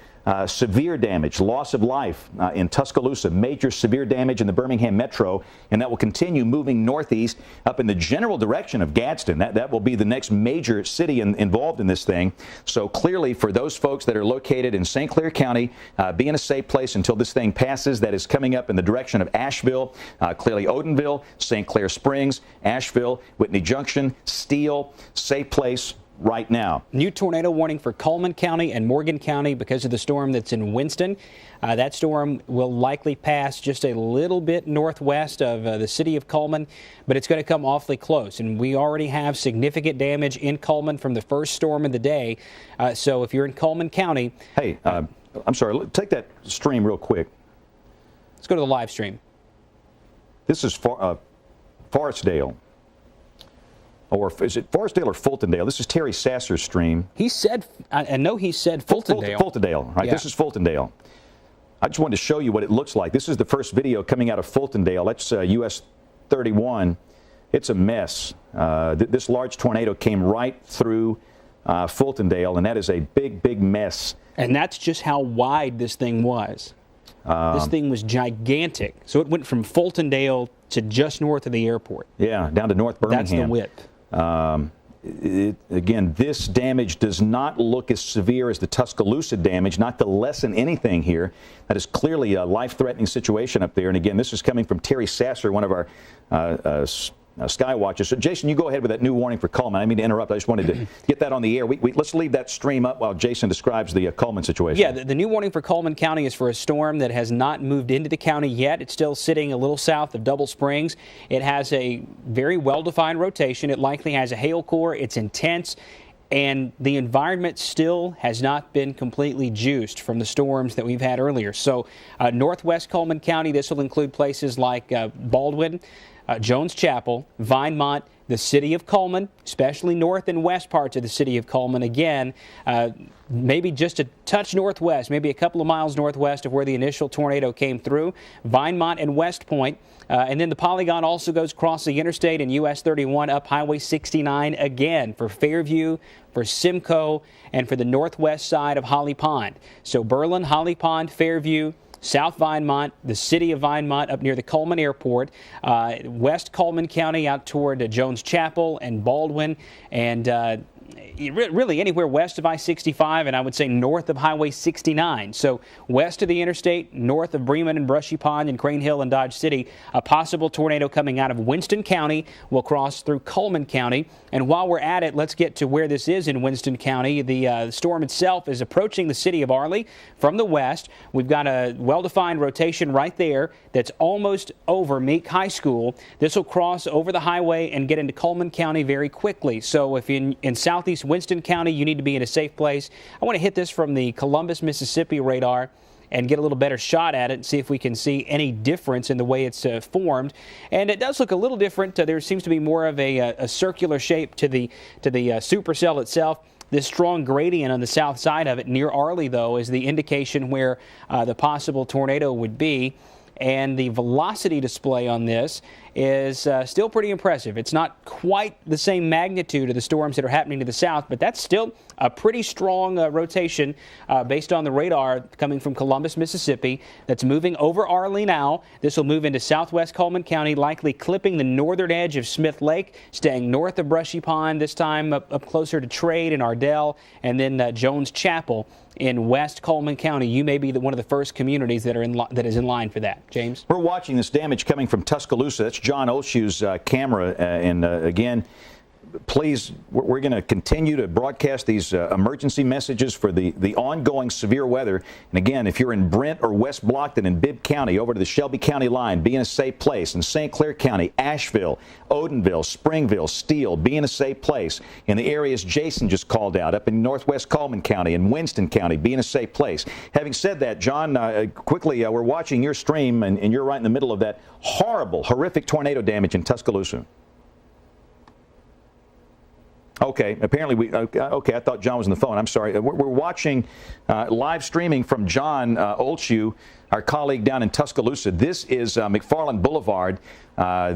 severe damage, loss of life in Tuscaloosa, major severe damage in the Birmingham metro, and that will continue moving northeast up in the general direction of Gadsden. That will be the next major city involved in this thing. So clearly, for those folks that are located in St. Clair County, be in a safe place until this thing passes. That is coming up in the direction of Asheville, clearly Odenville, St. Clair Springs, Asheville, Whitney Junction, Steele, safe place right now. New tornado warning for Coleman County and Morgan County because of the storm that's in Winston. That storm will likely pass just a little bit northwest of the city of Coleman, but it's going to come awfully close. And we already have significant damage in Coleman from the first storm of the day. So if you're in Coleman County... Hey, I'm sorry, take that stream real quick. Let's go to the live stream. This is Forestdale. Or is it Forestdale or Fultondale? This is Terry Sasser's stream. He said, I know he said Fultondale. Fultondale, right? Yeah. This is Fultondale. I just wanted to show you what it looks like. This is the first video coming out of Fultondale. That's US 31. It's a mess. This large tornado came right through Fultondale, and that is a big, big mess. And that's just how wide this thing was. This thing was gigantic. So it went from Fultondale to just north of the airport. Yeah, down to North Birmingham. That's the width. Again, this damage does not look as severe as the Tuscaloosa damage, not to lessen anything here. That is clearly a life-threatening situation up there. And again, this is coming from Terry Sasser, one of our sky watchers. So, Jason, you go ahead with that new warning for Coleman. I didn't mean to interrupt. I just wanted to get that on the air. Let's leave that stream up while Jason describes the Coleman situation. Yeah, the new warning for Coleman County is for a storm that has not moved into the county yet. It's still sitting a little south of Double Springs. It has a very well-defined rotation. It likely has a hail core. It's intense. And the environment still has not been completely juiced from the storms that we've had earlier. So northwest Coleman County, this will include places like Baldwin, Jones Chapel, Vinemont, the city of Coleman, especially north and west parts of the city of Coleman. Again, maybe just a touch northwest, maybe a couple of miles northwest of where the initial tornado came through, Vinemont and West Point. And then the polygon also goes across the interstate in US 31 up Highway 69 again for Fairview, for Simcoe, and for the northwest side of Holly Pond. So Berlin, Holly Pond, Fairview, South Vinemont, the city of Vinemont up near the Coleman Airport, West Coleman County out toward Jones Chapel and Baldwin, and really anywhere west of I-65 and I would say north of Highway 69. So west of the interstate, north of Bremen and Brushy Pond and Crane Hill and Dodge City, a possible tornado coming out of Winston County will cross through Coleman County. And while we're at it, let's get to where this is in Winston County. The storm itself is approaching the city of Arley from the west. We've got a well-defined rotation right there that's almost over Meek High School. This will cross over the highway and get into Coleman County very quickly. So if in southeast Winston County, you need to be in a safe place. I want to hit this from the Columbus, Mississippi radar and get a little better shot at it and see if we can see any difference in the way it's formed. And it does look a little different. There seems to be more of a circular shape to the supercell itself. This strong gradient on the south side of it near Arley, though, is the indication where the possible tornado would be. And the velocity display on this is still pretty impressive. It's not quite the same magnitude of the storms that are happening to the south, but that's still a pretty strong rotation based on the radar coming from Columbus, Mississippi, that's moving over Arley now. This will move into southwest Coleman County, likely clipping the northern edge of Smith Lake, staying north of Brushy Pond, this time up closer to Trade and Ardell, and then Jones Chapel in West Coleman County. You may be one of the first communities that is in line for that. James? We're watching this damage coming from Tuscaloosa. That's John Olshue's camera. Again, please, we're going to continue to broadcast these emergency messages for the ongoing severe weather. And again, if you're in Brent or West Blockton in Bibb County, over to the Shelby County line, be in a safe place. In St. Clair County, Asheville, Odenville, Springville, Steele, be in a safe place. In the areas Jason just called out, up in northwest Coleman County and Winston County, be in a safe place. Having said that, John, quickly, we're watching your stream, and you're right in the middle of that horrible, horrific tornado damage in Tuscaloosa. Okay, apparently okay, I thought John was on the phone. I'm sorry. We're watching live streaming from John Olshew, our colleague down in Tuscaloosa. This is McFarland Boulevard.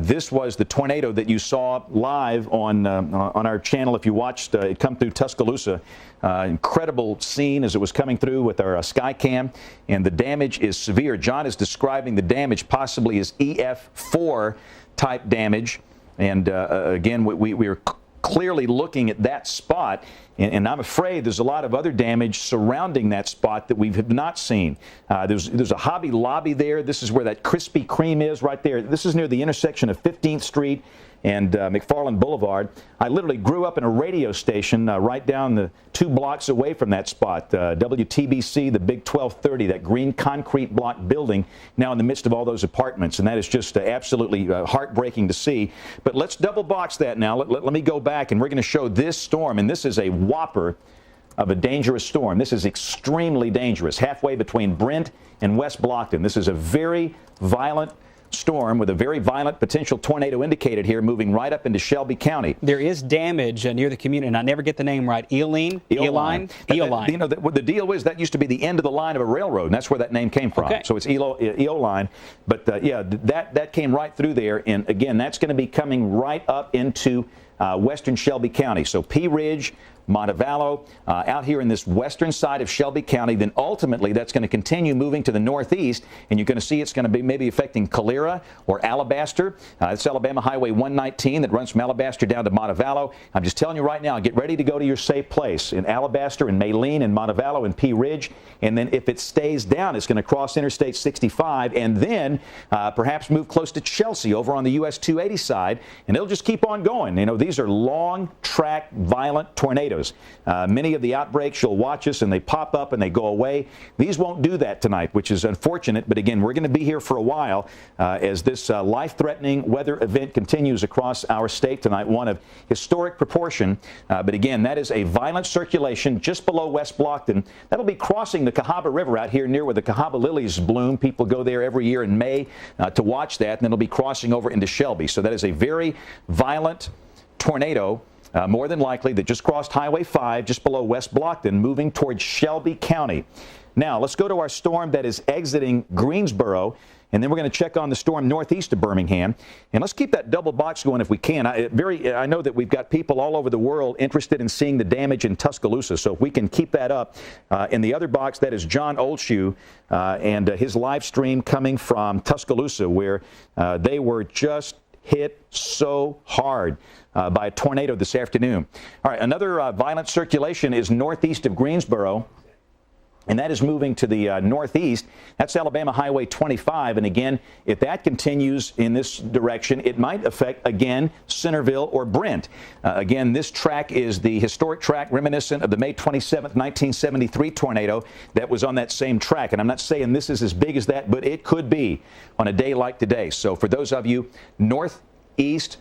This was the tornado that you saw live on our channel if you watched it come through Tuscaloosa. Incredible scene as it was coming through with our Skycam, and the damage is severe. John is describing the damage possibly as EF4 type damage, and again, we are clearly looking at that spot, and I'm afraid there's a lot of other damage surrounding that spot that we have not seen. There's a Hobby Lobby there. This is where that Krispy Kreme is right there. This is near the intersection of 15th Street and McFarland Boulevard. I literally grew up in a radio station right down the 2 blocks away from that spot. WTBC, the Big 1230, that green concrete block building, now in the midst of all those apartments. And that is just absolutely heartbreaking to see. But let's double box that now. Let me go back, and we're going to show this storm. And this is a whopper of a dangerous storm. This is extremely dangerous, halfway between Brent and West Blockton. This is a very violent storm with a very violent potential tornado indicated here, moving right up into Shelby County. There is damage near the community, and I never get the name right. Eoline? You know, the deal is that used to be the end of the line of a railroad, and that's where that name came from. Okay. So it's Eoline. But yeah, that came right through there, and again, that's going to be coming right up into western Shelby County. So Pea Ridge, Montevallo, out here in this western side of Shelby County. Then ultimately that's going to continue moving to the northeast, and you're going to see it's going to be maybe affecting Calera or Alabaster. It's Alabama Highway 119 that runs from Alabaster down to Montevallo. I'm just telling you right now, get ready to go to your safe place in Alabaster and Maline and Montevallo and Pea Ridge. And then if it stays down, it's going to cross Interstate 65 and then perhaps move close to Chelsea over on the US 280 side, and it'll just keep on going. You know, these are long track violent tornadoes. Many of the outbreaks, you'll watch us and they pop up and they go away. These won't do that tonight, which is unfortunate. But again, we're going to be here for a while as this life-threatening weather event continues across our state tonight, one of historic proportion. But again, that is a violent circulation just below West Blockton. That'll be crossing the Cahaba River out here near where the Cahaba lilies bloom. People go there every year in May to watch that, and then it'll be crossing over into Shelby. So that is a very violent tornado, more than likely, that just crossed Highway 5 just below West Blockton, moving towards Shelby County. Now, let's go to our storm that is exiting Greensboro, and then we're going to check on the storm northeast of Birmingham. And let's keep that double box going if we can. I know that we've got people all over the world interested in seeing the damage in Tuscaloosa, so if we can keep that up. In the other box, that is John Olshew and his live stream coming from Tuscaloosa, where they were just hit so hard by a tornado this afternoon. All right, another violent circulation is northeast of Greensboro, and that is moving to the northeast. That's Alabama Highway 25, and again, if that continues in this direction, it might affect, again, Centerville or Brent. Again, this track is the historic track reminiscent of the May 27th, 1973 tornado that was on that same track. And I'm not saying this is as big as that, but it could be on a day like today. So for those of you northeast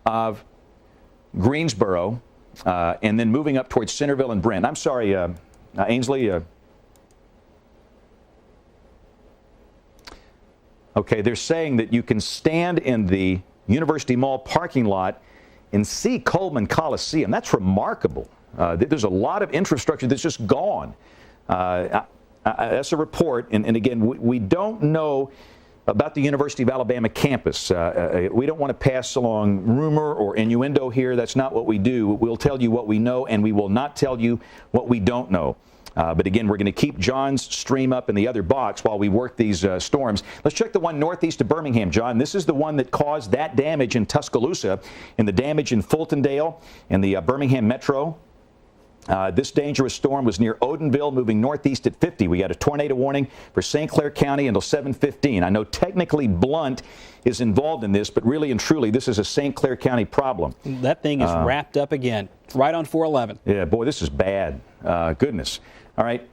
of Greensboro, and then moving up towards Centerville and Brent. I'm sorry, Ainsley. Okay, they're saying that you can stand in the University Mall parking lot and see Coleman Coliseum. That's remarkable. There's a lot of infrastructure that's just gone. That's a report, and again, we don't know about the University of Alabama campus. We don't want to pass along rumor or innuendo here. That's not what we do. We'll tell you what we know, and we will not tell you what we don't know. But again, we're going to keep John's stream up in the other box while we work these storms. Let's check the one northeast of Birmingham, John. This is the one that caused that damage in Tuscaloosa and the damage in Fultondale and the Birmingham Metro. This dangerous storm was near Odenville, moving northeast at 50. We got a tornado warning for St. Clair County until 7:15. I know technically Blount is involved in this, but really and truly, this is a St. Clair County problem. That thing is wrapped up again, right on 411. Yeah, boy, this is bad. Goodness. All right,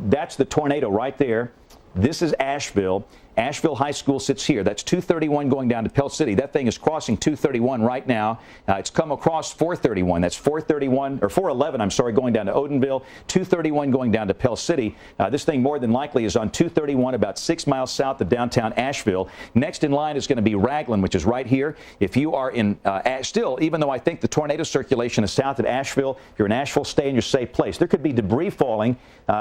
that's the tornado right there. This is Asheville. Asheville High School sits here. That's 231 going down to Pell City. That thing is crossing 231 right now. It's come across 431. That's 431 or 411. I'm sorry, going down to Odenville. 231 going down to Pell City. This thing more than likely is on 231, about 6 miles south of downtown Asheville. Next in line is going to be Raglan, which is right here. If you are in still, even though I think the tornado circulation is south of Asheville, if you're in Asheville, stay in your safe place. There could be debris falling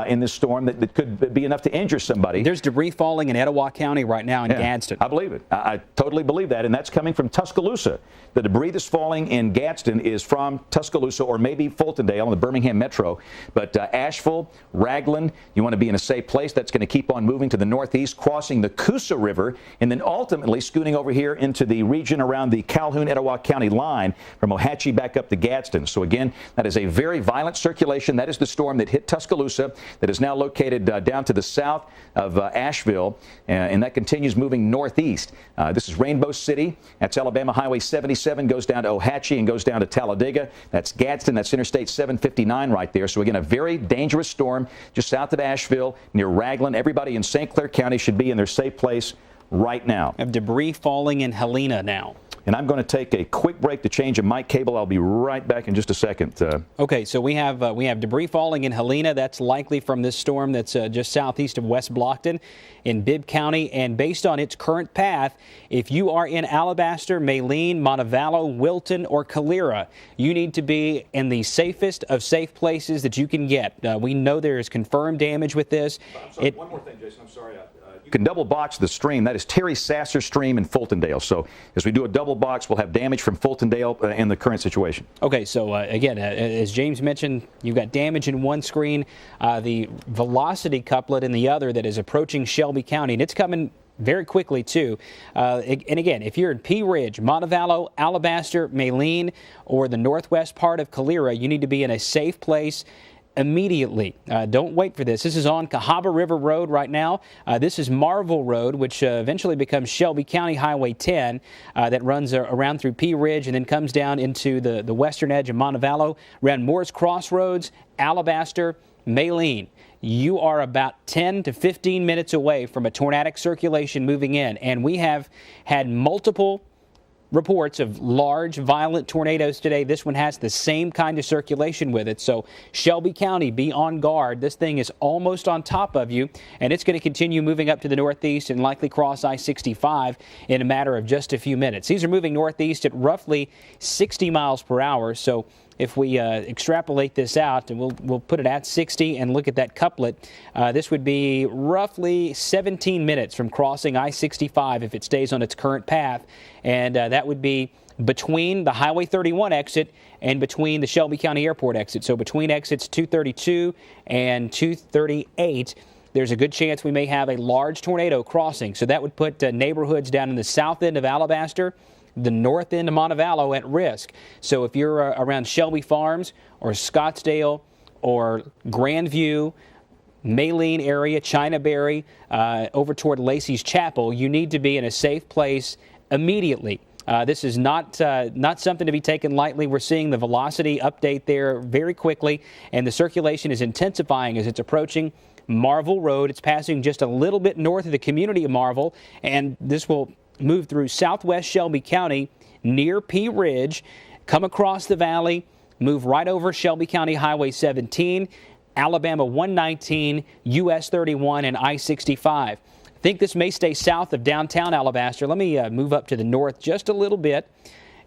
in this storm that could be enough to injure somebody. There's debris falling in Etowah County right now in Gadsden. I believe it. I totally believe that, and that's coming from Tuscaloosa. The debris that's falling in Gadsden is from Tuscaloosa or maybe Fultondale on the Birmingham Metro. But Asheville, Raglan, you want to be in a safe place. That's going to keep on moving to the northeast, crossing the Coosa River, and then ultimately scooting over here into the region around the Calhoun-Etowah County line from Ohatchee back up to Gadsden. So again, that is a very violent circulation. That is the storm that hit Tuscaloosa that is now located down to the south of Asheville, and that continues moving northeast. This is Rainbow City. That's Alabama Highway 77, goes down to Ohatchee and goes down to Talladega. That's Gadsden. That's Interstate 759 right there. So again, a very dangerous storm just south of Asheville near Raglan. Everybody in St. Clair County should be in their safe place right now. We have debris falling in Helena now. And I'm going to take a quick break to change a mic cable. I'll be right back in just a second. Okay, so we have debris falling in Helena. That's likely from this storm that's just southeast of West Blockton in Bibb County. And based on its current path, if you are in Alabaster, Maline, Montevallo, Wilton, or Calera, you need to be in the safest of safe places that you can get. We know there is confirmed damage with this. I'm sorry, one more thing, Jason. I'm sorry. You can double box the stream. That is Terry Sasser Stream in Fultondale. So as we do a double box, we'll have damage from Fultondale in the current situation. Okay, so again, as James mentioned, you've got damage in one screen, the velocity couplet in the other that is approaching Shelby County, and it's coming very quickly too. And again, if you're in Pea Ridge, Montevallo, Alabaster, Maline, or the northwest part of Calera, you need to be in a safe place immediately. Don't wait for this. This is on Cahaba River Road right now. This is Marvel Road, which eventually becomes Shelby County Highway 10 that runs around through Pea Ridge and then comes down into the western edge of Montevallo, around Moore's Crossroads, Alabaster, Maline. You are about 10 to 15 minutes away from a tornadic circulation moving in, and we have had multiple reports of large, violent tornadoes today. This one has the same kind of circulation with it. So Shelby County, be on guard. This thing is almost on top of you, and it's going to continue moving up to the northeast and likely cross I-65 in a matter of just a few minutes. These are moving northeast at roughly 60 miles per hour. So if we extrapolate this out, and we'll put it at 60 and look at that couplet, this would be roughly 17 minutes from crossing I-65 if it stays on its current path, and that would be between the Highway 31 exit and between the Shelby County Airport exit. So between exits 232 and 238, there's a good chance we may have a large tornado crossing. So that would put neighborhoods down in the south end of Alabaster, the north end of Montevallo at risk. So if you're around Shelby Farms or Scottsdale or Grandview, Maline area, Chinaberry, over toward Lacey's Chapel, you need to be in a safe place immediately. This is not something to be taken lightly. We're seeing the velocity update there very quickly, and the circulation is intensifying as it's approaching Marvel Road. It's passing just a little bit north of the community of Marvel, and this will move through southwest Shelby County near Pea Ridge, come across the valley, move right over Shelby County Highway 17, Alabama 119, US 31, and I-65. I think this may stay south of downtown Alabaster. Let me move up to the north just a little bit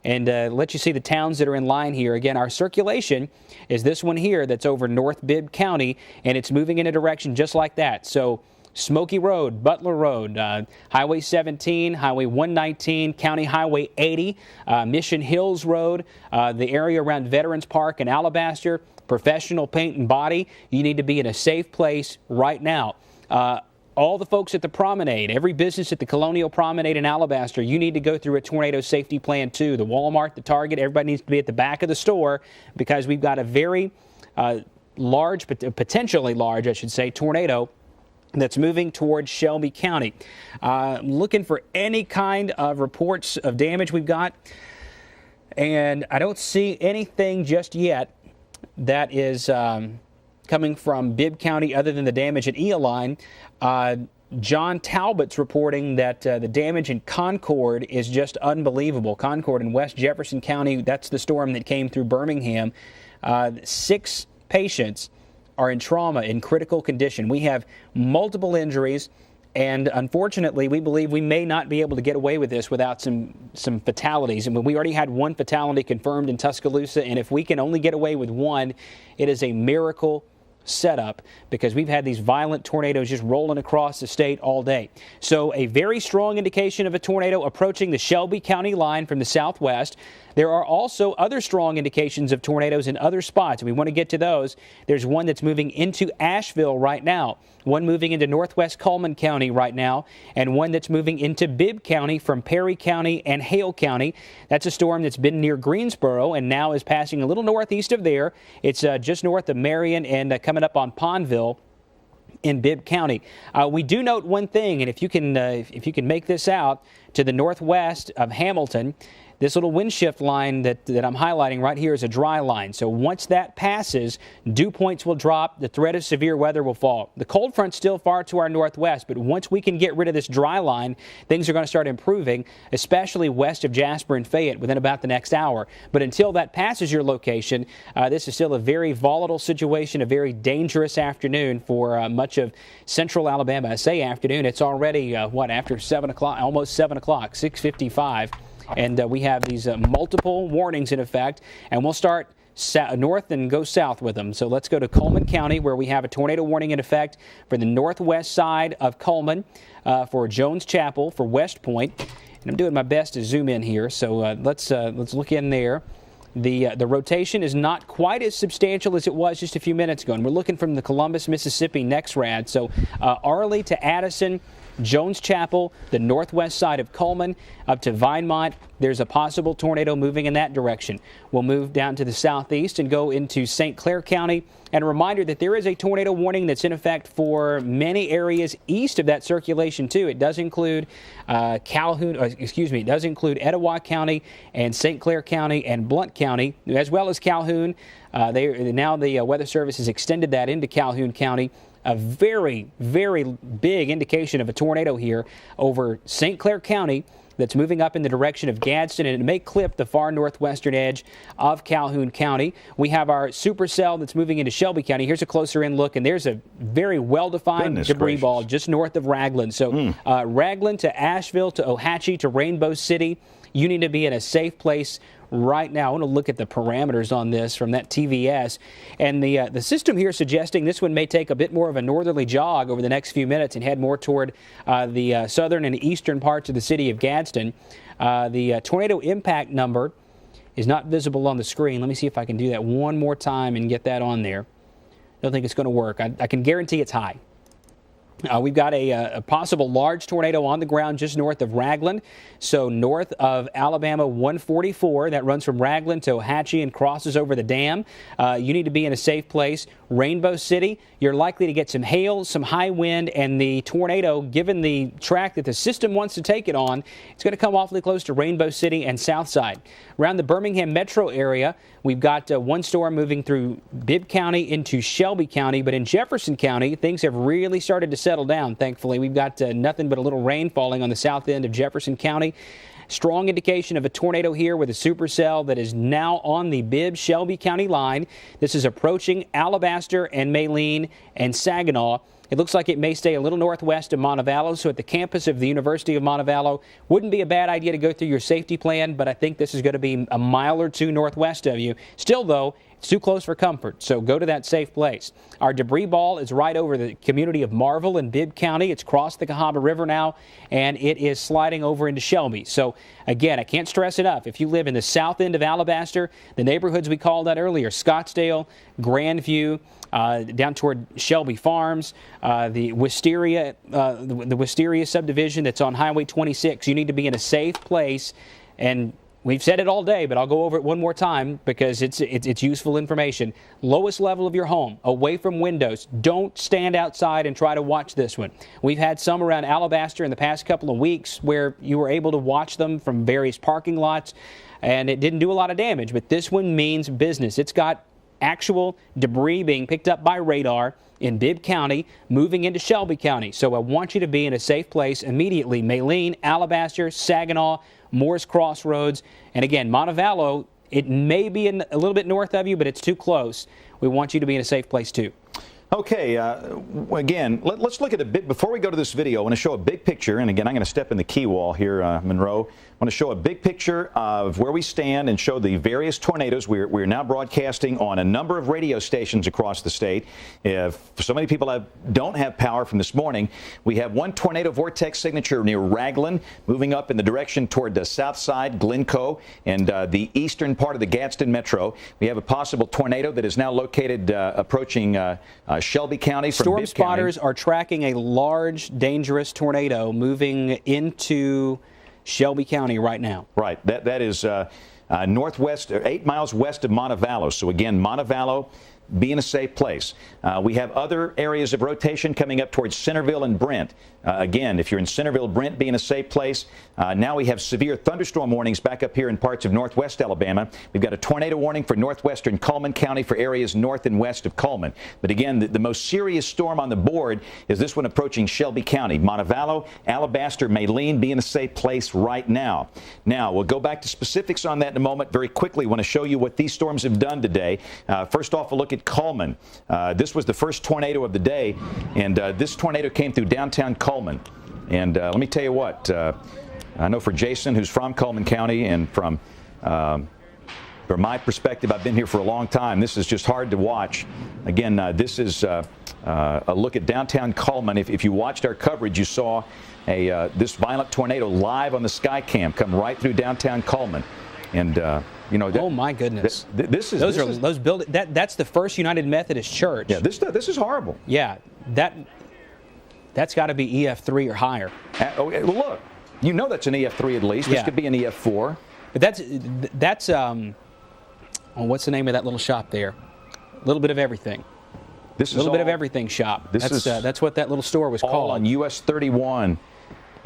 and let you see the towns that are in line here. Again, our circulation is this one here that's over North Bibb County, and it's moving in a direction just like that. So Smoky Road, Butler Road, Highway 17, Highway 119, County Highway 80, Mission Hills Road, the area around Veterans Park and Alabaster, Professional Paint and Body. You need to be in a safe place right now. All the folks at the Promenade, every business at the Colonial Promenade in Alabaster, you need to go through a tornado safety plan too. The Walmart, the Target, everybody needs to be at the back of the store because we've got a very large, potentially large, I should say, tornado that's moving towards Shelby County. Looking for any kind of reports of damage we've got, and I don't see anything just yet that is coming from Bibb County other than the damage at Eoline. John Talbot's reporting that the damage in Concord is just unbelievable. Concord in West Jefferson County, that's the storm that came through Birmingham. 6 patients are in trauma, in critical condition. We have multiple injuries, and unfortunately, we believe we may not be able to get away with this without some fatalities. And we already had 1 fatality confirmed in Tuscaloosa, and if we can only get away with 1, it is a miracle setup, because we've had these violent tornadoes just rolling across the state all day. So a very strong indication of a tornado approaching the Shelby County line from the southwest. There are also other strong indications of tornadoes in other spots, and we want to get to those. There's one that's moving into Asheville right now, one moving into northwest Cullman County right now, and one that's moving into Bibb County from Perry County and Hale County. That's a storm that's been near Greensboro and now is passing a little northeast of there. It's just north of Marion and coming up on Pondville in Bibb County. We do note one thing, and if you can make this out, to the northwest of Hamilton, this little wind shift line that I'm highlighting right here is a dry line. So once that passes, dew points will drop, the threat of severe weather will fall. The cold front's still far to our northwest, but once we can get rid of this dry line, things are going to start improving, especially west of Jasper and Fayette within about the next hour. But until that passes your location, this is still a very volatile situation, a very dangerous afternoon for much of central Alabama. I say afternoon, it's already, after 7 o'clock, almost 7 o'clock, 6:55. And we have these multiple warnings in effect, and we'll start north and go south with them. So let's go to Cullman County, where we have a tornado warning in effect for the northwest side of Cullman, for Jones Chapel, for West Point. And I'm doing my best to zoom in here, so let's look in there. The rotation is not quite as substantial as it was just a few minutes ago, and we're looking from the Columbus, Mississippi next rad. So Arley to Addison, Jones Chapel, the northwest side of Cullman, up to Vinemont. There's a possible tornado moving in that direction. We'll move down to the southeast and go into St. Clair County. And a reminder that there is a tornado warning that's in effect for many areas east of that circulation, too. It does include it does include Etowah County and St. Clair County and Blount County, as well as Calhoun. Now the Weather Service has extended that into Calhoun County. A very, very big indication of a tornado here over St. Clair County that's moving up in the direction of Gadsden, and it may clip the far northwestern edge of Calhoun County. We have our supercell that's moving into Shelby County. Here's a closer in look, and there's a very well-defined debris ball just north of Ragland. So Ragland to Asheville to Ohatchee to Rainbow City. You need to be in a safe place right now. I want to look at the parameters on this from that TVS. And the system here suggesting this one may take a bit more of a northerly jog over the next few minutes and head more toward the southern and eastern parts of the city of Gadsden. The tornado impact number is not visible on the screen. Let me see if I can do that one more time and get that on there. Don't think it's going to work. I can guarantee it's high. We've got a possible large tornado on the ground just north of Ragland, so north of Alabama 144. That runs from Ragland to Ohatchee and crosses over the dam. You need to be in a safe place. Rainbow City, you're likely to get some hail, some high wind, and the tornado, given the track that the system wants to take it on, it's going to come awfully close to Rainbow City and Southside. Around the Birmingham metro area, we've got one storm moving through Bibb County into Shelby County, but in Jefferson County, things have really started to settle down, thankfully. We've got nothing but a little rain falling on the south end of Jefferson County. Strong indication of a tornado here with a supercell that is now on the Bibb-Shelby County line. This is approaching Alabaster and Maline and Saginaw. It looks like it may stay a little northwest of Montevallo, so at the campus of the University of Montevallo, wouldn't be a bad idea to go through your safety plan, but I think this is going to be a mile or two northwest of you. Still, though, it's too close for comfort, so go to that safe place. Our debris ball is right over the community of Marvell in Bibb County. It's crossed the Cahaba River now, and it is sliding over into Shelby. So, again, I can't stress enough. If you live in the south end of Alabaster, the neighborhoods we called out earlier, Scottsdale, Grandview, down toward Shelby Farms, the Wisteria subdivision that's on Highway 26, you need to be in a safe place. And we've said it all day, but I'll go over it one more time because it's useful information. Lowest level of your home, away from windows. Don't stand outside and try to watch this one. We've had some around Alabaster in the past couple of weeks where you were able to watch them from various parking lots, and it didn't do a lot of damage. But this one means business. It's got actual debris being picked up by radar in Bibb County, moving into Shelby County. So I want you to be in a safe place immediately. Maline, Alabaster, Saginaw, Morris Crossroads, and again, Montevallo, it may be a little bit north of you, but it's too close. We want you to be in a safe place too. Okay, again, let's look at a bit. Before we go to this video, I want to show a big picture. And again, I'm going to step in the key wall here, Monroe. I want to show a big picture of where we stand and show the various tornadoes. We're now broadcasting on a number of radio stations across the state. If so many people don't have power from this morning, we have one tornado vortex signature near Raglan, moving up in the direction toward the south side, Glencoe, and the eastern part of the Gadsden Metro. We have a possible tornado that is now located approaching Shelby County from Storm Bibb County. spotters are tracking a large, dangerous tornado moving into Shelby County right now. Right. That is northwest, 8 miles west of Montevallo. So again, Montevallo, be in a safe place. We have other areas of rotation coming up towards Centerville and Brent. Again, if you're in Centerville, Brent, be in a safe place. Now we have severe thunderstorm warnings back up here in parts of northwest Alabama. We've got a tornado warning for northwestern Cullman County for areas north and west of Cullman. But again, the most serious storm on the board is this one approaching Shelby County. Montevallo, Alabaster, Maline, be in a safe place right now. Now, we'll go back to specifics on that in a moment. Very quickly, I want to show you what these storms have done today. First off, a look at Cullman. This was the first tornado of the day, and this tornado came through downtown Cullman. And let me tell you what, I know for Jason, who's from Cullman County, and from my perspective, I've been here for a long time, this is just hard to watch. Again, this is a look at downtown Cullman. If you watched our coverage, you saw this violent tornado live on the Skycam come right through downtown Cullman. And you know, oh my goodness! This is those buildings. That's the First United Methodist Church. Yeah, this is horrible. Yeah, that's got to be EF3 or higher. Well, look, you know that's an EF3 at least. This could be an EF4. But that's what's the name of that little shop there? A little bit of everything. This is a little bit of everything shop. That's what that little store was called. All on US 31,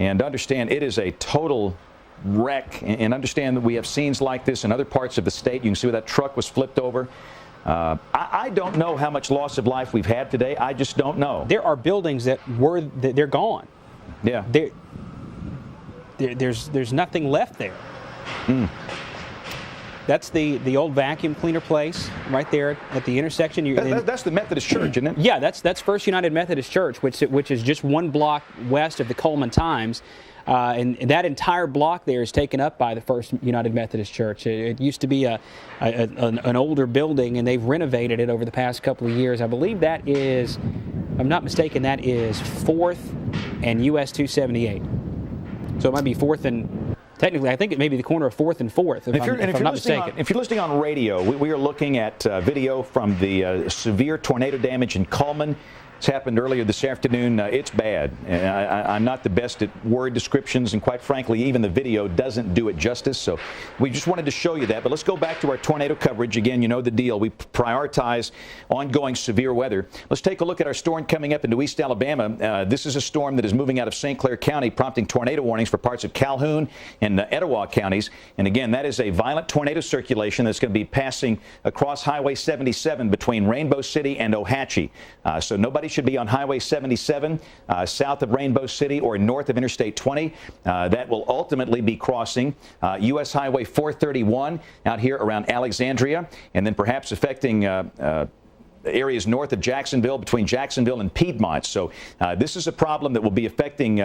and understand it is a total wreck, and understand that we have scenes like this in other parts of the state. You can see where that truck was flipped over. I don't know how much loss of life we've had today. I just don't know. There are buildings they're gone. Yeah. There's nothing left there. Mm. That's the old vacuum cleaner place right there at the intersection. That's the Methodist Church, isn't it? Yeah, that's First United Methodist Church, which is just one block west of the Cullman Times. And that entire block there is taken up by the First United Methodist Church. It used to be an older building, and they've renovated it over the past couple of years. I believe that is, if I'm not mistaken, that is 4th and US 278. So it might be 4th and, technically, I think it may be the corner of 4th and 4th, if I'm not mistaken. If you're listening on radio, we are looking at video from the severe tornado damage in Cullman. It's happened earlier this afternoon. It's bad. I'm not the best at word descriptions, and quite frankly, even the video doesn't do it justice. So we just wanted to show you that. But let's go back to our tornado coverage. Again, you know the deal. We prioritize ongoing severe weather. Let's take a look at our storm coming up into East Alabama. This is a storm that is moving out of St. Clair County, prompting tornado warnings for parts of Calhoun and Etowah counties. And again, that is a violent tornado circulation that's going to be passing across Highway 77 between Rainbow City and Ohatchee. So nobody should be on Highway 77 south of Rainbow City or north of Interstate 20. That will ultimately be crossing U.S. Highway 431 out here around Alexandria, and then perhaps affecting areas north of Jacksonville, between Jacksonville and Piedmont. So this is a problem that will be affecting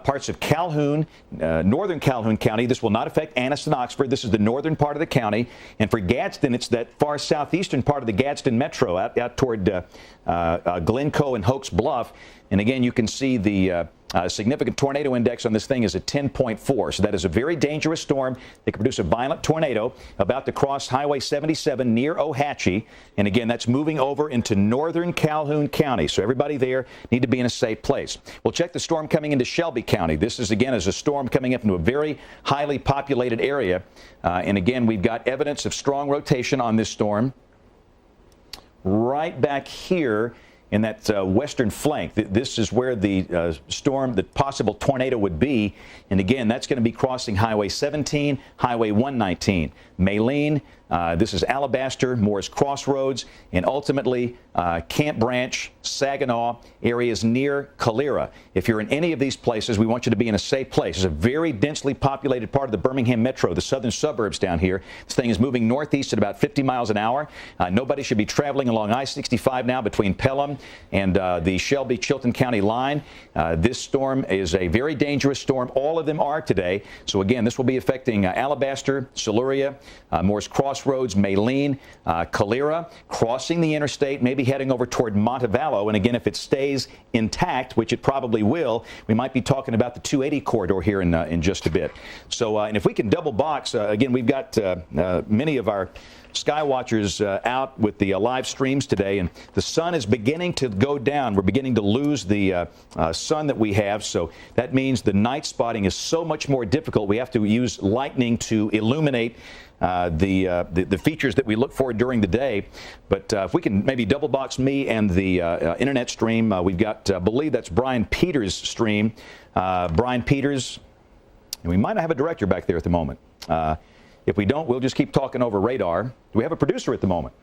parts of Calhoun, northern Calhoun County. This will not affect Anniston, Oxford. This is the northern part of the county. And for Gadsden, it's that far southeastern part of the Gadsden Metro out toward Glencoe and Hoax Bluff. And again, you can see the significant tornado index on this thing is a 10.4. So that is a very dangerous storm that could produce a violent tornado about to cross Highway 77 near Ohatchee. And again, that's moving over into northern Calhoun County. So everybody there need to be in a safe place. We'll check the storm coming into Shelby County. This is, again, as a storm coming up into a very highly populated area. And again, we've got evidence of strong rotation on this storm right back here in that western flank. This is where the storm, the possible tornado would be. And again, that's going to be crossing Highway 17, Highway 119, Maline, This is Alabaster, Morris Crossroads, and ultimately Camp Branch, Saginaw, areas near Calera. If you're in any of these places, we want you to be in a safe place. It's a very densely populated part of the Birmingham Metro, the southern suburbs down here. This thing is moving northeast at about 50 miles an hour. Nobody should be traveling along I-65 now between Pelham and the Shelby-Chilton County line. This storm is a very dangerous storm. All of them are today. So again, this will be affecting Alabaster, Siluria, Morris Crossroads, Maline, Calera, crossing the interstate, maybe heading over toward Montevallo. And again, if it stays intact, which it probably will, we might be talking about the 280 corridor here in just a bit. So, and if we can double box, again, we've got many of our sky watchers out with the live streams today, and the sun is beginning to go down. We're beginning to lose the sun that we have, so that means the night spotting is so much more difficult. We have to use lightning to illuminate the features that we look for during the day. But if we can maybe double box me and the internet stream, we've got, I believe that's Brian Peters' stream. Brian Peters, and we might not have a director back there at the moment. If we don't, we'll just keep talking over radar. Do we have a producer at the moment?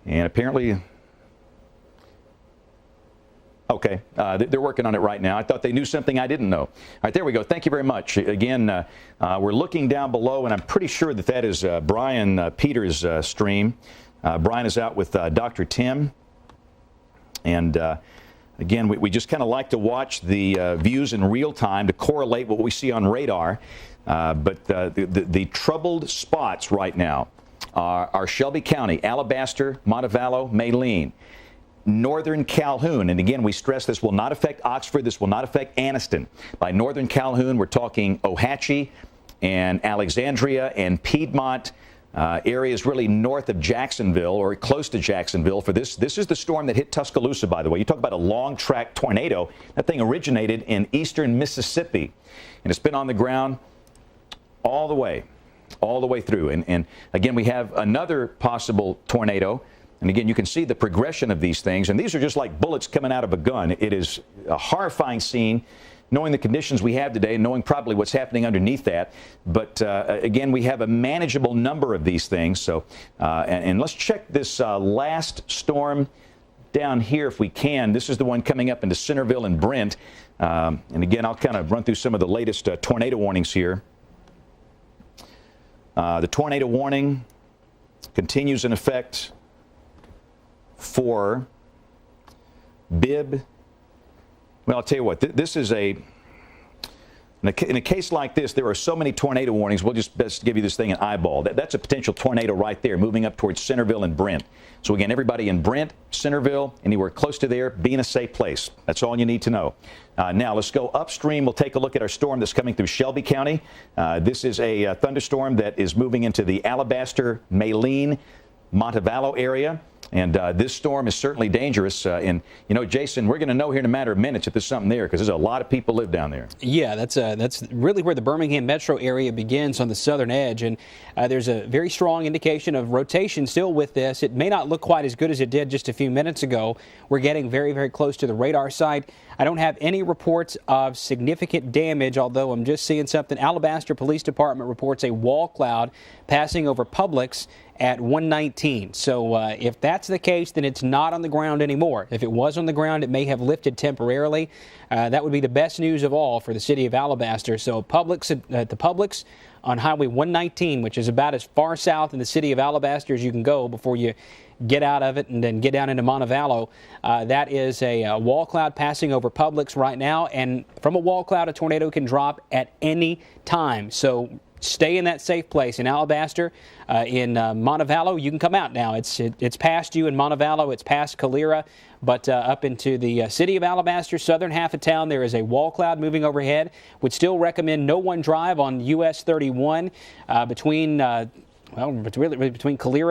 And apparently, okay, they're working on it right now. I thought they knew something I didn't know. All right, there we go. Thank you very much. Again, we're looking down below, and I'm pretty sure that that is Brian Peters' stream. Brian is out with Dr. Tim. And again, we just kind of like to watch the views in real time to correlate what we see on radar. But the troubled spots right now are Shelby County, Alabaster, Montevallo, Maline, northern Calhoun. And again, we stress this will not affect Oxford. This will not affect Anniston. By northern Calhoun, we're talking Ohatchee and Alexandria and Piedmont. Areas really north of Jacksonville or close to Jacksonville for this. This is the storm that hit Tuscaloosa, by the way. You talk about a long-track tornado. That thing originated in eastern Mississippi, and it's been on the ground all the way through. And again, we have another possible tornado. And again, you can see the progression of these things. And these are just like bullets coming out of a gun. It is a horrifying scene, knowing the conditions we have today, knowing probably what's happening underneath that. But again, we have a manageable number of these things. So, and let's check this last storm down here if we can. This is the one coming up into Centerville and Brent. And again, I'll kind of run through some of the latest tornado warnings here. The tornado warning continues in effect for Bibb. Well, I'll tell you what, this is in a case like this, there are so many tornado warnings, we'll just best give you this thing an eyeball. That's a potential tornado right there moving up towards Centerville and Brent. So again, everybody in Brent, Centerville, anywhere close to there, be in a safe place. That's all you need to know. Now let's go upstream. We'll take a look at our storm that's coming through Shelby County. This is a thunderstorm that is moving into the Alabaster, Maline, Montevallo area. And this storm is certainly dangerous. And, you know, Jason, we're going to know here in a matter of minutes if there's something there, because there's a lot of people live down there. Yeah, that's really where the Birmingham metro area begins on the southern edge. And there's a very strong indication of rotation still with this. It may not look quite as good as it did just a few minutes ago. We're getting very, very close to the radar site. I don't have any reports of significant damage, although I'm just seeing something. Alabaster Police Department reports a wall cloud passing over Publix at 119. So if that's the case, then it's not on the ground anymore. If it was on the ground, it may have lifted temporarily. That would be the best news of all for the city of Alabaster. So Publix at the Publix on Highway 119, which is about as far south in the city of Alabaster as you can go before you get out of it and then get down into Montevallo. That is a wall cloud passing over Publix right now. And from a wall cloud, a tornado can drop at any time. So stay in that safe place in Alabaster. In Montevallo, you can come out now. It's past you in Montevallo. It's past Calera. But up into the city of Alabaster, southern half of town, there is a wall cloud moving overhead. Would still recommend no one drive on US 31 between Calera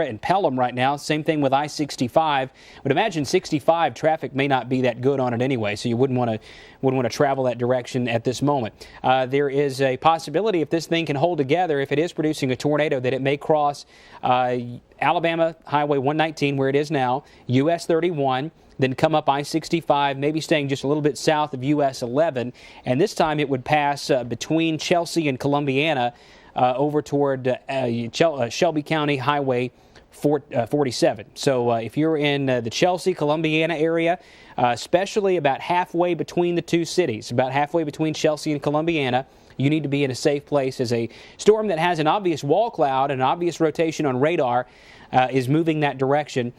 and Pelham right now. Same thing with I-65. Would imagine 65 traffic may not be that good on it anyway, so you wouldn't want to travel that direction at this moment. There is a possibility, if this thing can hold together, if it is producing a tornado, that it may cross Alabama Highway 119, where it is now, US 31, then come up I-65, maybe staying just a little bit south of US 11, and this time it would pass between Chelsea and Columbiana, over toward Shelby County Highway 47. So if you're in the Chelsea, Columbiana area, especially about halfway between the two cities, about halfway between Chelsea and Columbiana, you need to be in a safe place as a storm that has an obvious wall cloud, an obvious rotation on radar is moving that direction.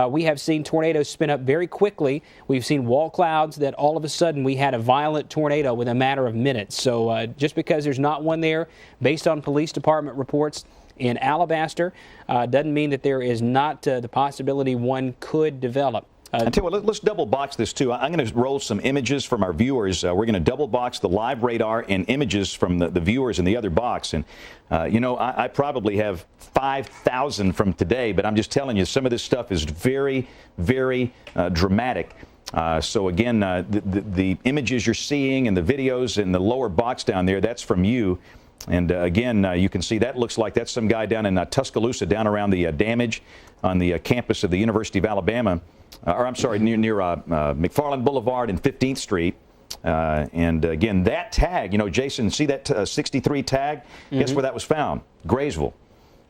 We have seen tornadoes spin up very quickly. We've seen wall clouds that all of a sudden we had a violent tornado within a matter of minutes. So just because there's not one there, based on police department reports in Alabaster, doesn't mean that there is not the possibility one could develop. I tell you what, let's double box this too. I'm going to roll some images from our viewers. We're going to double box the live radar and images from the viewers in the other box. And, you know, I probably have 5,000 from today, but I'm just telling you, some of this stuff is very, very dramatic. So again, the images you're seeing and the videos in the lower box down there, that's from you. And again, you can see that looks like that's some guy down in Tuscaloosa, down around the damage on the campus of the University of Alabama. Or I'm sorry, near McFarland Boulevard and 15th Street. And again, that tag, you know, Jason, see that 63 tag? Guess where that was found? Graysville.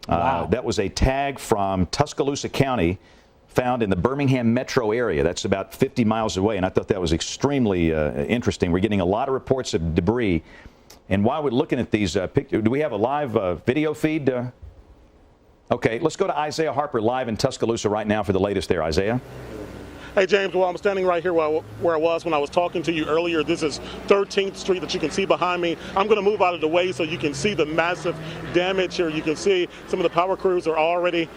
Wow. That was a tag from Tuscaloosa County, found in the Birmingham metro area. That's about 50 miles away, and I thought that was extremely interesting. We're getting a lot of reports of debris. And while we're looking at these pictures, do we have a live video feed? Okay, let's go to Isaiah Harper live in Tuscaloosa right now for the latest there. Isaiah? Hey, James, well, I'm standing right here where I was when I was talking to you earlier. This is 13th Street that you can see behind me. I'm going to move out of the way so you can see the massive damage here. You can see some of the power crews are already,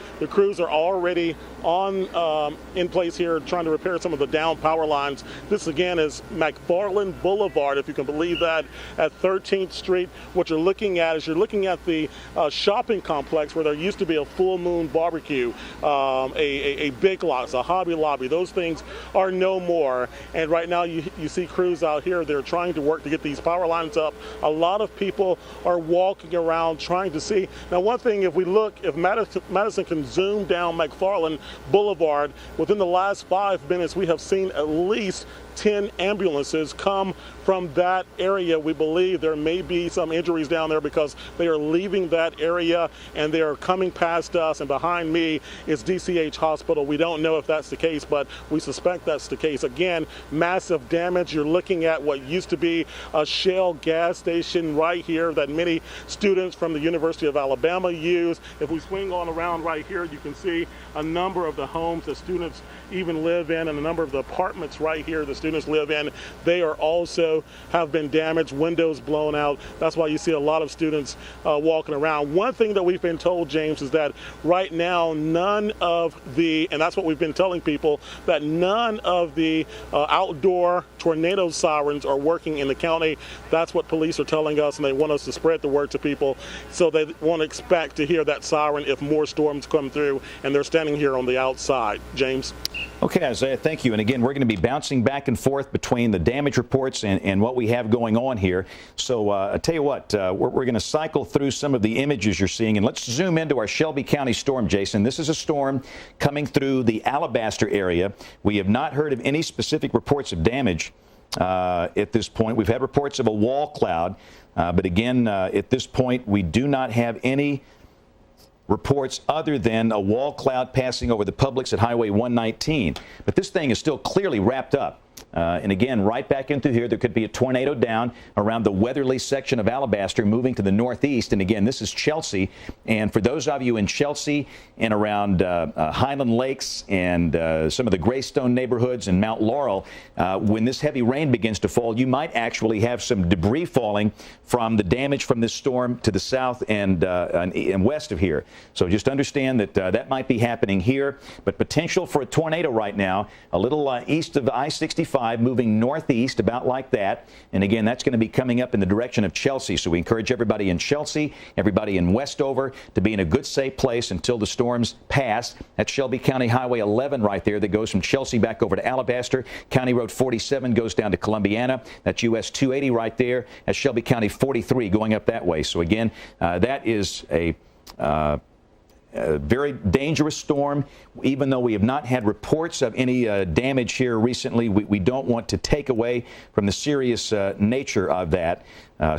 on in place here trying to repair some of the down power lines. This, again, is McFarland Boulevard, if you can believe that, at 13th Street. What you're looking at is the shopping complex where there used to be a Full Moon Barbecue, a Big Lots, a Hobby Lobby. Those things are no more, and right now you see crews out here. They're trying to work to get these power lines up. A lot of people are walking around trying to see. Now, one thing, if Madison can zoom down McFarland Boulevard, within the last 5 minutes we have seen at least 10 ambulances come from that area. We believe there may be some injuries down there because they are leaving that area and they are coming past us, and behind me is DCH Hospital. We don't know if that's the case, but we suspect that's the case. Again, massive damage. You're looking at what used to be a Shell gas station right here that many students from the University of Alabama use. If we swing on around right here, you can see a number of the homes that students even live in, and a number of the apartments right here the students live in. They are also have been damaged, windows blown out. That's why you see a lot of students walking around. One thing that we've been told, James, is that right now none of the, and that's what we've been telling people, that none of the outdoor tornado sirens are working in the county. That's what police are telling us, and they want us to spread the word to people, so they won't expect to hear that siren if more storms come through, and they're standing here on the outside. James? Okay, Isaiah, thank you. And again, we're going to be bouncing back and forth between the damage reports and what we have going on here. So I tell you what, we're going to cycle through some of the images you're seeing, and let's zoom into our Shelby County storm, Jason. This is a storm coming through the Alabaster area. We have not heard of any specific reports of damage at this point. We've had reports of a wall cloud, but again, at this point, we do not have any reports other than a wall cloud passing over the Publix at Highway 119. But this thing is still clearly wrapped up. And again, right back into here, there could be a tornado down around the Weatherly section of Alabaster moving to the northeast. And again, this is Chelsea. And for those of you in Chelsea and around Highland Lakes and some of the Greystone neighborhoods and Mount Laurel, when this heavy rain begins to fall, you might actually have some debris falling from the damage from this storm to the south and west of here. So just understand that that might be happening here, but potential for a tornado right now, a little east of I-65, moving northeast about like that. And again, that's going to be coming up in the direction of Chelsea. So we encourage everybody in Chelsea, everybody in Westover to be in a good, safe place until the storms pass. That's Shelby County Highway 11 right there that goes from Chelsea back over to Alabaster. County Road 47 goes down to Columbiana. That's US 280 right there. That's Shelby County 43 going up that way. So again, that is a very dangerous storm. Even though we have not had reports of any damage here recently, we don't want to take away from the serious nature of that.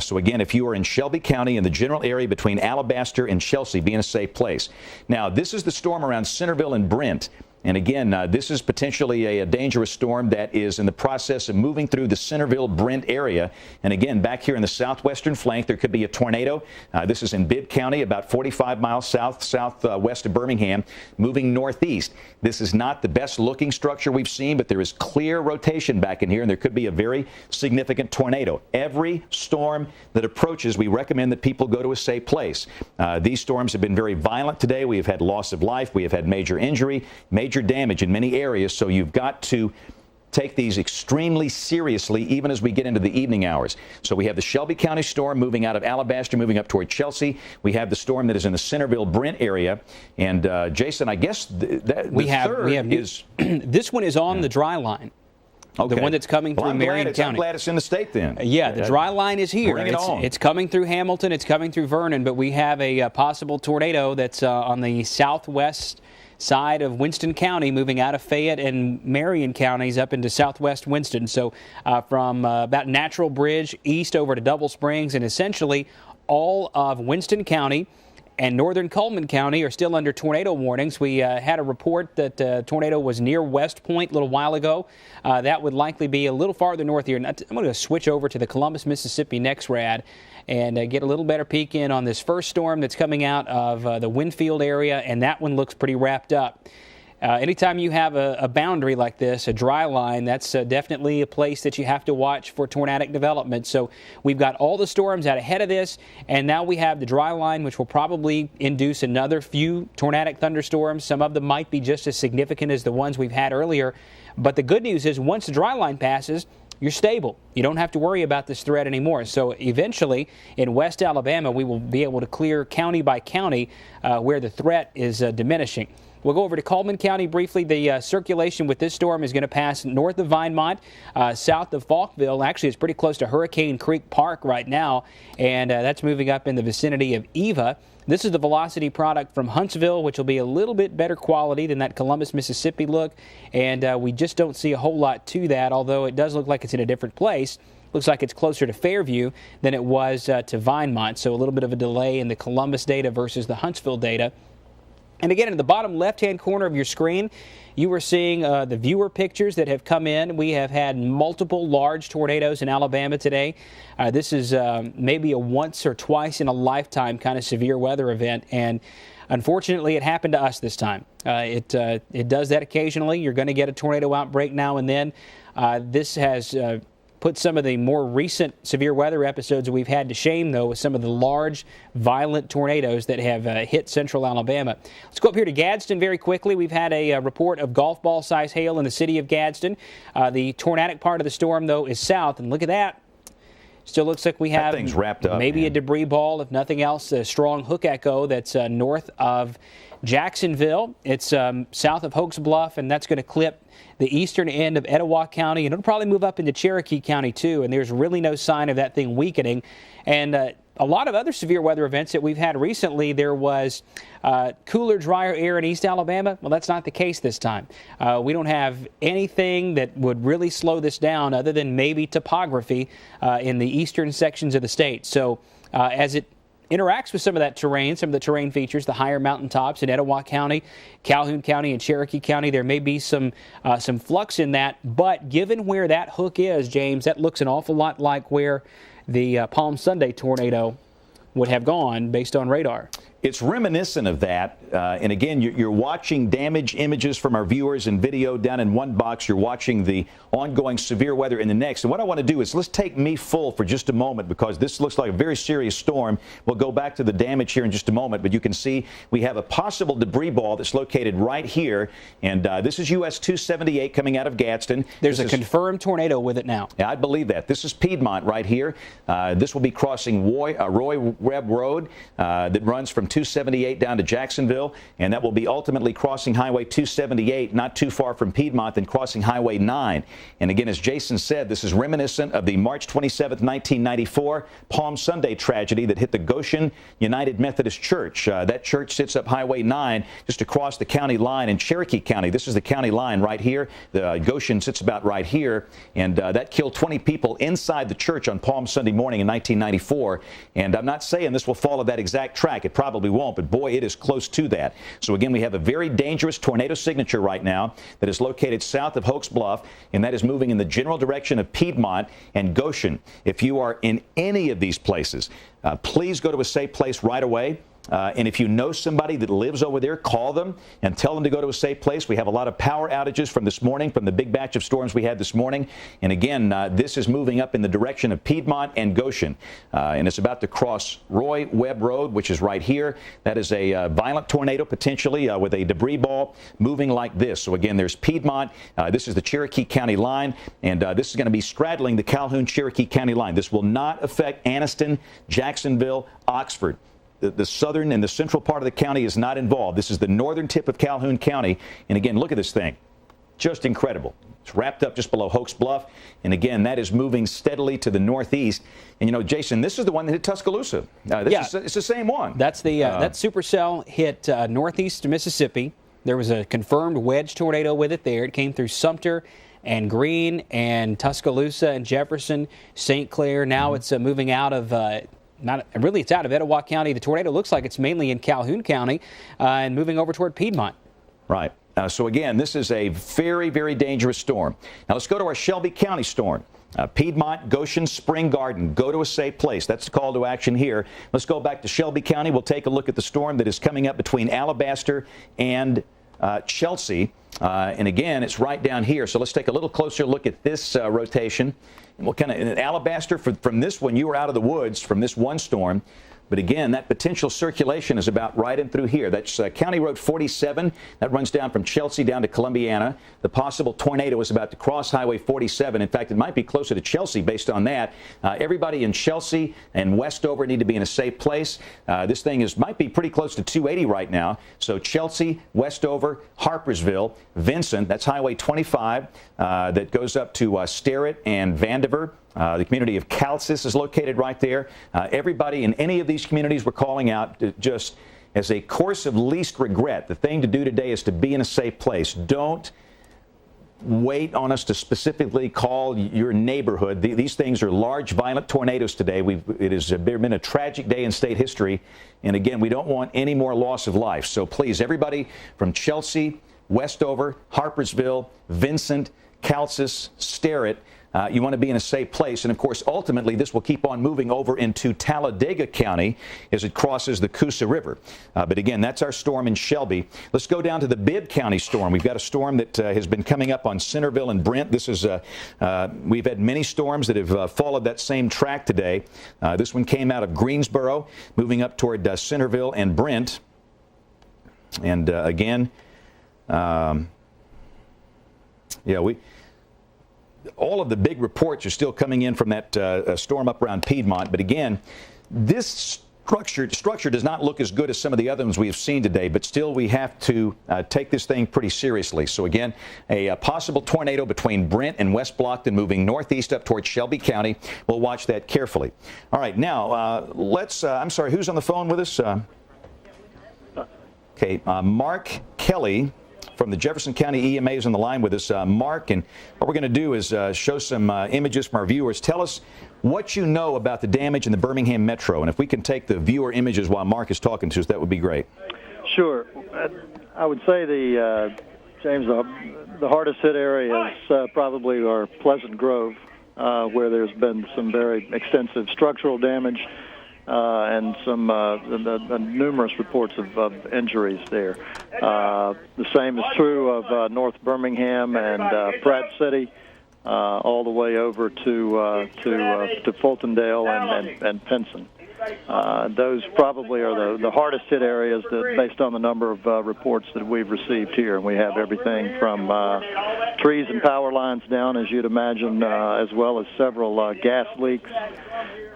So again, if you are in Shelby County in the general area between Alabaster and Chelsea, be in a safe place. Now, this is the storm around Centerville and Brent. And again, this is potentially a dangerous storm that is in the process of moving through the Centerville-Brent area. And again, back here in the southwestern flank, there could be a tornado. This is in Bibb County, about 45 miles southwest of Birmingham, moving northeast. This is not the best looking structure we've seen, but there is clear rotation back in here, and there could be a very significant tornado. Every storm that approaches, we recommend that people go to a safe place. These storms have been very violent today. We have had loss of life. We have had major injury, major damage in many areas, so you've got to take these extremely seriously even as we get into the evening hours. So we have the Shelby County storm moving out of Alabaster, moving up toward Chelsea. We have the storm that is in the Centerville-Brent area. And Jason, I guess this one is on the dry line. Okay. The one that's coming through Marion County. I'm glad it's in the state then. Yeah, the dry line is here. Bring it on. It's coming through Hamilton. It's coming through Vernon. But we have a possible tornado that's on the southwest side of Winston County, moving out of Fayette and Marion counties up into southwest Winston. So from about Natural Bridge east over to Double Springs, and essentially all of Winston County and northern Cullman County are still under tornado warnings. We had a report that a tornado was near West Point a little while ago. That would likely be a little farther north here. I'm going to switch over to the Columbus, Mississippi next, Rad, and get a little better peek in on this first storm that's coming out of the Winfield area, and that one looks pretty wrapped up. Anytime you have a boundary like this, a dry line, that's definitely a place that you have to watch for tornadic development. So we've got all the storms out ahead of this, and now we have the dry line, which will probably induce another few tornadic thunderstorms. Some of them might be just as significant as the ones we've had earlier. But the good news is once the dry line passes, you're stable. You don't have to worry about this threat anymore. So eventually, in West Alabama, we will be able to clear county by county where the threat is diminishing. We'll go over to Cullman County briefly. The circulation with this storm is going to pass north of Vinemont, south of Falkville. Actually, it's pretty close to Hurricane Creek Park right now, and that's moving up in the vicinity of Eva. This is the velocity product from Huntsville, which will be a little bit better quality than that Columbus, Mississippi look, and we just don't see a whole lot to that, although it does look like it's in a different place. Looks like it's closer to Fairview than it was to Vinemont, so a little bit of a delay in the Columbus data versus the Huntsville data. And again, in the bottom left-hand corner of your screen, you are seeing the viewer pictures that have come in. We have had multiple large tornadoes in Alabama today. This is maybe a once or twice in a lifetime kind of severe weather event, and unfortunately, it happened to us this time. It does that occasionally. You're going to get a tornado outbreak now and then. This has put some of the more recent severe weather episodes we've had to shame, though, with some of the large, violent tornadoes that have hit central Alabama. Let's go up here to Gadsden very quickly. We've had a report of golf ball size hail in the city of Gadsden. The tornadic part of the storm, though, is south, and look at that. Still looks like we have wrapped up, maybe a debris ball, if nothing else, a strong hook echo that's north of Jacksonville. It's south of Hoax Bluff, and that's going to clip the eastern end of Etowah County, and it'll probably move up into Cherokee County, too, and there's really no sign of that thing weakening. And a lot of other severe weather events that we've had recently, there was cooler, drier air in East Alabama. Well, that's not the case this time. We don't have anything that would really slow this down other than maybe topography in the eastern sections of the state. So as it interacts with some of that terrain, some of the terrain features, the higher mountaintops in Etowah County, Calhoun County, and Cherokee County, there may be some flux in that. But given where that hook is, James, that looks an awful lot like where the Palm Sunday tornado would have gone based on radar. It's reminiscent of that. And again, you're watching damage images from our viewers in video down in one box. You're watching the ongoing severe weather in the next. And what I want to do is let's take me full for just a moment, because this looks like a very serious storm. We'll go back to the damage here in just a moment. But you can see we have a possible debris ball that's located right here. And this is US 278 coming out of Gadsden. There's a confirmed tornado with it now. Yeah, I believe that. This is Piedmont right here. This will be crossing Roy Webb Road that runs from 278 down to Jacksonville, and that will be ultimately crossing Highway 278, not too far from Piedmont, then crossing Highway 9. And again, as Jason said, this is reminiscent of the March 27, 1994 Palm Sunday tragedy that hit the Goshen United Methodist Church. That church sits up Highway 9 just across the county line in Cherokee County. This is the county line right here. The Goshen sits about right here, and that killed 20 people inside the church on Palm Sunday morning in 1994. And I'm not saying this will follow that exact track. It probably won't, but boy, it is close to that. So again, we have a very dangerous tornado signature right now that is located south of Hoax Bluff, and that is moving in the general direction of Piedmont and Goshen. If you are in any of these places, please go to a safe place right away. And if you know somebody that lives over there, call them and tell them to go to a safe place. We have a lot of power outages from this morning, from the big batch of storms we had this morning. And again, this is moving up in the direction of Piedmont and Goshen. And it's about to cross Roy Webb Road, which is right here. That is a violent tornado, potentially, with a debris ball moving like this. So again, there's Piedmont. This is the Cherokee County line. And this is going to be straddling the Calhoun-Cherokee County line. This will not affect Anniston, Jacksonville, Oxford. The southern and the central part of the county is not involved. This is the northern tip of Calhoun County. And again, look at this thing. Just incredible. It's wrapped up just below Hoax Bluff. And again, that is moving steadily to the northeast. And, you know, Jason, this is the one that hit Tuscaloosa. It's the same one. That's the that supercell hit northeast Mississippi. There was a confirmed wedge tornado with it there. It came through Sumter and Greene and Tuscaloosa and Jefferson, St. Clair. Now it's moving out of it's out of Etowah County. The tornado looks like it's mainly in Calhoun County and moving over toward Piedmont. Right. So again, this is a very, very dangerous storm. Now let's go to our Shelby County storm. Piedmont, Goshen, Spring Garden. Go to a safe place. That's the call to action here. Let's go back to Shelby County. We'll take a look at the storm that is coming up between Alabaster and Chelsea. And again, it's right down here. So let's take a little closer look at this rotation. And we'll kind of, in Alabaster, from this one, you were out of the woods from this one storm. But again, that potential circulation is about right in through here. That's County Road 47. That runs down from Chelsea down to Columbiana. The possible tornado is about to cross Highway 47. In fact, it might be closer to Chelsea based on that. Everybody in Chelsea and Westover need to be in a safe place. This thing might be pretty close to 280 right now. So Chelsea, Westover, Harpersville, Vincent, that's Highway 25 that goes up to Sterrett and Vandiver. The community of Calcis is located right there. Everybody in any of these communities we're calling out just as a course of least regret. The thing to do today is to be in a safe place. Don't wait on us to specifically call your neighborhood. These things are large, violent tornadoes today. It has been a tragic day in state history. And again, we don't want any more loss of life. So please, everybody from Chelsea, Westover, Harpersville, Vincent, Calcis, Sterrett, you want to be in a safe place. And, of course, ultimately, this will keep on moving over into Talladega County as it crosses the Coosa River. But, again, that's our storm in Shelby. Let's go down to the Bibb County storm. We've got a storm that has been coming up on Centerville and Brent. This is we've had many storms that have followed that same track today. This one came out of Greensboro, moving up toward Centerville and Brent. And, again, all of the big reports are still coming in from that storm up around Piedmont. But again, this structure does not look as good as some of the other ones we have seen today, but still we have to take this thing pretty seriously. So again, a possible tornado between Brent and West Blockton moving northeast up towards Shelby County. We'll watch that carefully. All right, now let's, I'm sorry, who's on the phone with us? Okay, Mark Kelly from the Jefferson County EMA is on the line with us. Mark, and what we're going to do is show some images from our viewers. Tell us what you know about the damage in the Birmingham Metro, and if we can take the viewer images while Mark is talking to us, that would be great. Sure. I would say James, the hardest hit area is probably our Pleasant Grove, where there's been some very extensive structural damage and some numerous reports of injuries there. The same is true of North Birmingham and Pratt City, all the way over to Fultondale and Pinson. those probably are the hardest hit areas based on the number of reports that we've received here. And we have everything from trees and power lines down, as you'd imagine, as well as several gas leaks.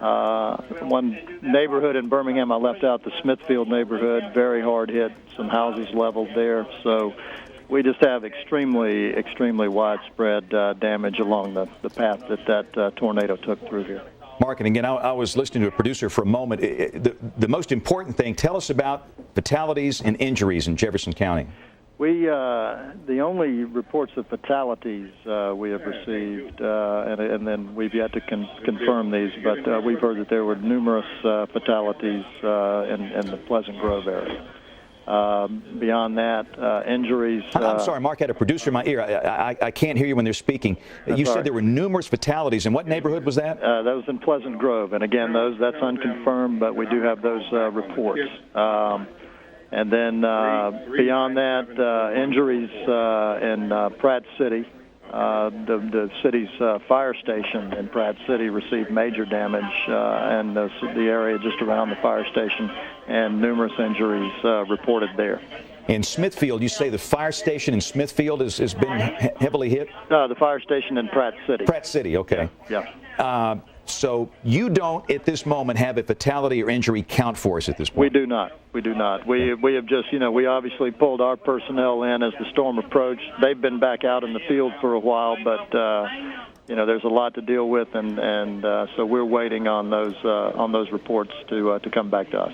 One neighborhood in Birmingham, I left out the Smithfield neighborhood, very hard hit, some houses leveled there. So we just have extremely widespread damage along the path that tornado took through here. Mark, and again, I was listening to a producer for a moment. The most important thing, tell us about fatalities and injuries in Jefferson County. The only reports of fatalities we have received, and then we've yet to confirm these, but we've heard that there were numerous fatalities in the Pleasant Grove area. Beyond that, injuries. I'm sorry, Mark, I had a producer in my ear. I can't hear you when they're speaking. You said there were numerous fatalities. In what neighborhood was that? That was in Pleasant Grove. And again, that's unconfirmed, but we do have those reports. And then beyond that, injuries in Pratt City. The city's fire station in Pratt City received major damage, and the area just around the fire station, and numerous injuries reported there. In Smithfield, you say the fire station in Smithfield has been heavily hit? The fire station in Pratt City. Pratt City, okay. Yeah. So you don't, at this moment, have a fatality or injury count for us at this point? We do not. We do not. We have just, we obviously pulled our personnel in as the storm approached. They've been back out in the field for a while, but, there's a lot to deal with, and so we're waiting on those reports to come back to us.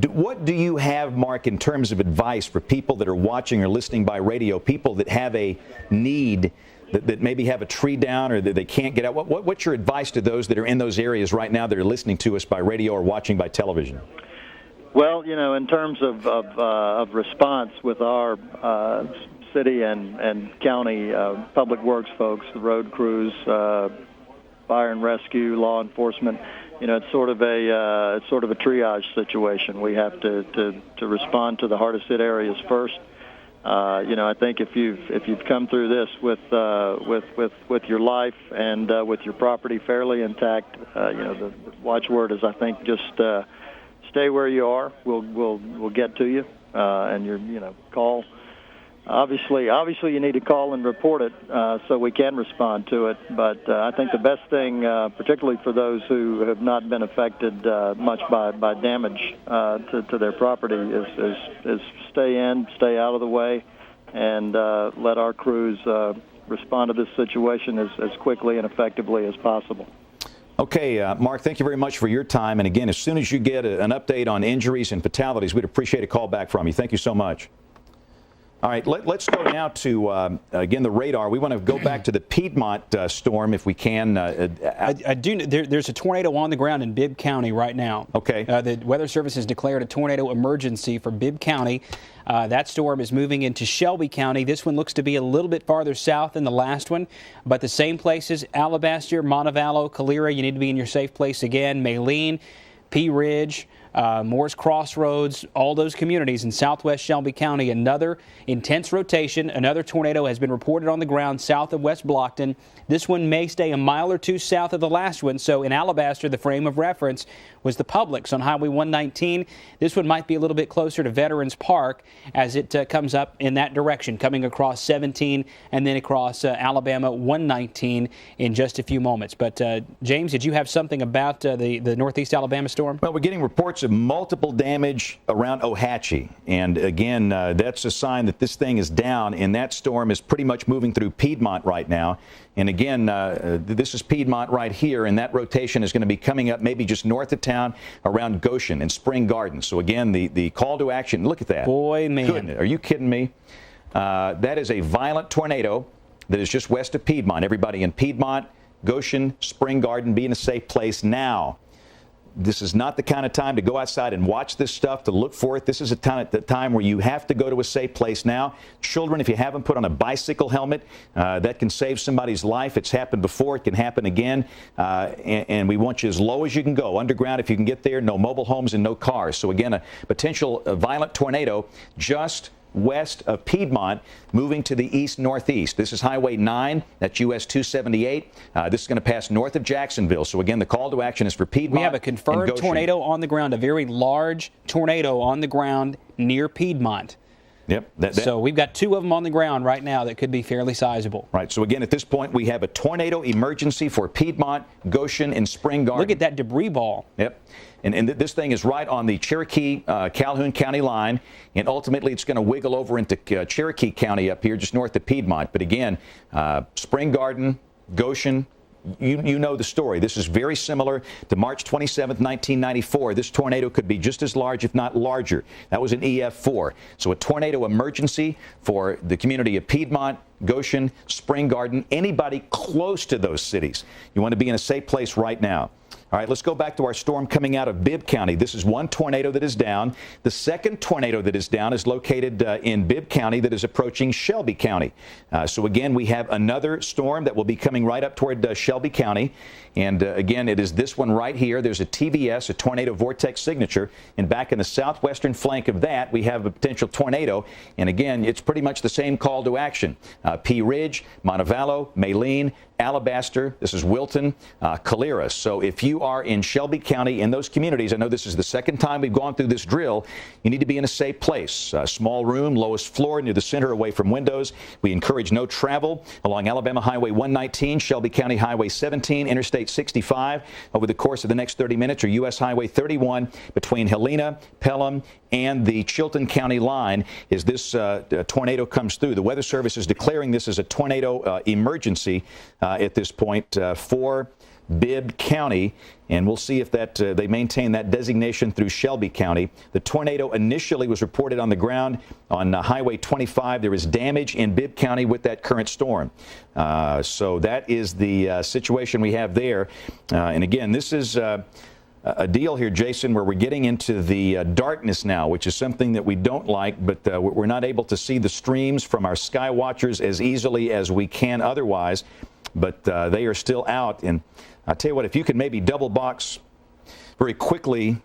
What do you have, Mark, in terms of advice for people that are watching or listening by radio, people that have a need, that maybe have a tree down or that they can't get out? What's your advice to those that are in those areas right now that are listening to us by radio or watching by television? Well, in terms of response with our city and county public works folks, the road crews, fire and rescue, law enforcement, it's sort of a triage situation. We have to respond to the hardest hit areas first. I think if you've come through this with your life and with your property fairly intact, the watchword is, I think, just stay where you are. We'll get to you, and call. Obviously, you need to call and report it so we can respond to it. But I think the best thing, particularly for those who have not been affected much by damage to their property, is stay out of the way, and let our crews respond to this situation as quickly and effectively as possible. Okay, Mark, thank you very much for your time. And again, as soon as you get an update on injuries and fatalities, we'd appreciate a call back from you. Thank you so much. All right, let's go now to, again, the radar. We want to go back to the Piedmont storm if we can. I do. There's a tornado on the ground in Bibb County right now. Okay. The Weather Service has declared a tornado emergency for Bibb County. That storm is moving into Shelby County. This one looks to be a little bit farther south than the last one, but the same places, Alabaster, Montevallo, Calera, you need to be in your safe place again, Maline, Pea Ridge, Moore's Crossroads, all those communities in southwest Shelby County. Another intense rotation. Another tornado has been reported on the ground south of West Blockton. This one may stay a mile or two south of the last one. So in Alabaster, the frame of reference was the Publix on Highway 119. This one might be a little bit closer to Veterans Park as it comes up in that direction, coming across 17 and then across Alabama 119 in just a few moments. But James, did you have something about the Northeast Alabama storm? Well, we're getting reports of multiple damage around Ohatchee. And again, that's a sign that this thing is down, and that storm is pretty much moving through Piedmont right now. And again, this is Piedmont right here, and that rotation is going to be coming up maybe just north of town around Goshen and Spring Gardens. So again, the call to action, look at that. Boy, man. Goodness, are you kidding me? That is a violent tornado that is just west of Piedmont. Everybody in Piedmont, Goshen, Spring Garden, be in a safe place now. This is not the kind of time to go outside and watch this stuff, to look for it. This is a time where you have to go to a safe place now. Children, if you haven't put on a bicycle helmet, that can save somebody's life. It's happened before. It can happen again. And we want you as low as you can go. Underground, if you can get there, no mobile homes and no cars. So again, a potential violent tornado just west of Piedmont, moving to the east-northeast. This is Highway 9. That's US 278. This is going to pass north of Jacksonville. So, again, the call to action is for Piedmont. We have a confirmed tornado on the ground, a very large tornado on the ground near Piedmont. Yep. So we've got 2 of them on the ground right now that could be fairly sizable. Right. So, again, at this point, we have a tornado emergency for Piedmont, Goshen, and Spring Garden. Look at that debris ball. Yep. And this thing is right on the Cherokee-Calhoun County line, and ultimately it's going to wiggle over into Cherokee County up here just north of Piedmont. But, again, Spring Garden, Goshen, you know the story. This is very similar to March 27th, 1994. This tornado could be just as large, if not larger. That was an EF4. So a tornado emergency for the community of Piedmont, Goshen, Spring Garden, anybody close to those cities. You want to be in a safe place right now. All right, let's go back to our storm coming out of Bibb County. This is one tornado that is down. The second tornado that is down is located in Bibb County that is approaching Shelby County. So, again, we have another storm that will be coming right up toward Shelby County. And, again, it is this one right here. There's a TVS, a tornado vortex signature. And back in the southwestern flank of that, we have a potential tornado. And, again, it's pretty much the same call to action. Pea Ridge, Montevallo, Maline, Alabaster, this is Wilton, Calera. So if you are in Shelby County, in those communities, I know this is the second time we've gone through this drill, you need to be in a safe place. Small room, lowest floor, near the center, away from windows. We encourage no travel along Alabama Highway 119, Shelby County Highway 17, Interstate 65 over the course of the next 30 minutes, or U.S. Highway 31 between Helena, Pelham, and the Chilton County line as this tornado comes through. The Weather Service is declaring this as a tornado emergency at this point for Bibb County, and we'll see if that they maintain that designation through Shelby County. The tornado initially was reported on the ground on Highway 25. There is damage in Bibb County with that current storm. So that is the situation we have there. And again, this is a deal here, Jason, where we're getting into the darkness now, which is something that we don't like, but we're not able to see the streams from our sky watchers as easily as we can otherwise, but they are still out. And I tell you what, if you could maybe double box very quickly.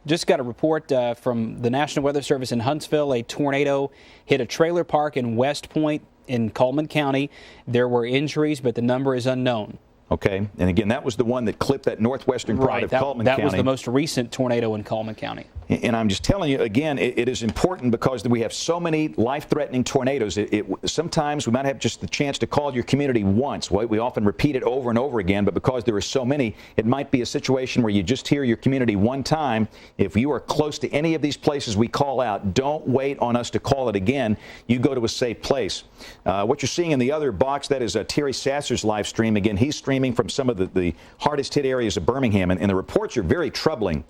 Just got a report from the National Weather Service in Huntsville. A tornado hit a trailer park in West Point in Coleman County. There were injuries, but the number is unknown. Okay, and again, that was the one that clipped that northwestern part of Coleman County. That was the most recent tornado in Coleman County. And I'm just telling you, again, it is important because we have so many life-threatening tornadoes. Sometimes we might have just the chance to call your community once. We often repeat it over and over again, but because there are so many, it might be a situation where you just hear your community one time. If you are close to any of these places we call out, don't wait on us to call it again. You go to a safe place. What you're seeing in the other box, that is Terry Sasser's live stream. Again, he's streaming from some of the hardest hit areas of Birmingham, and the reports are very troubling.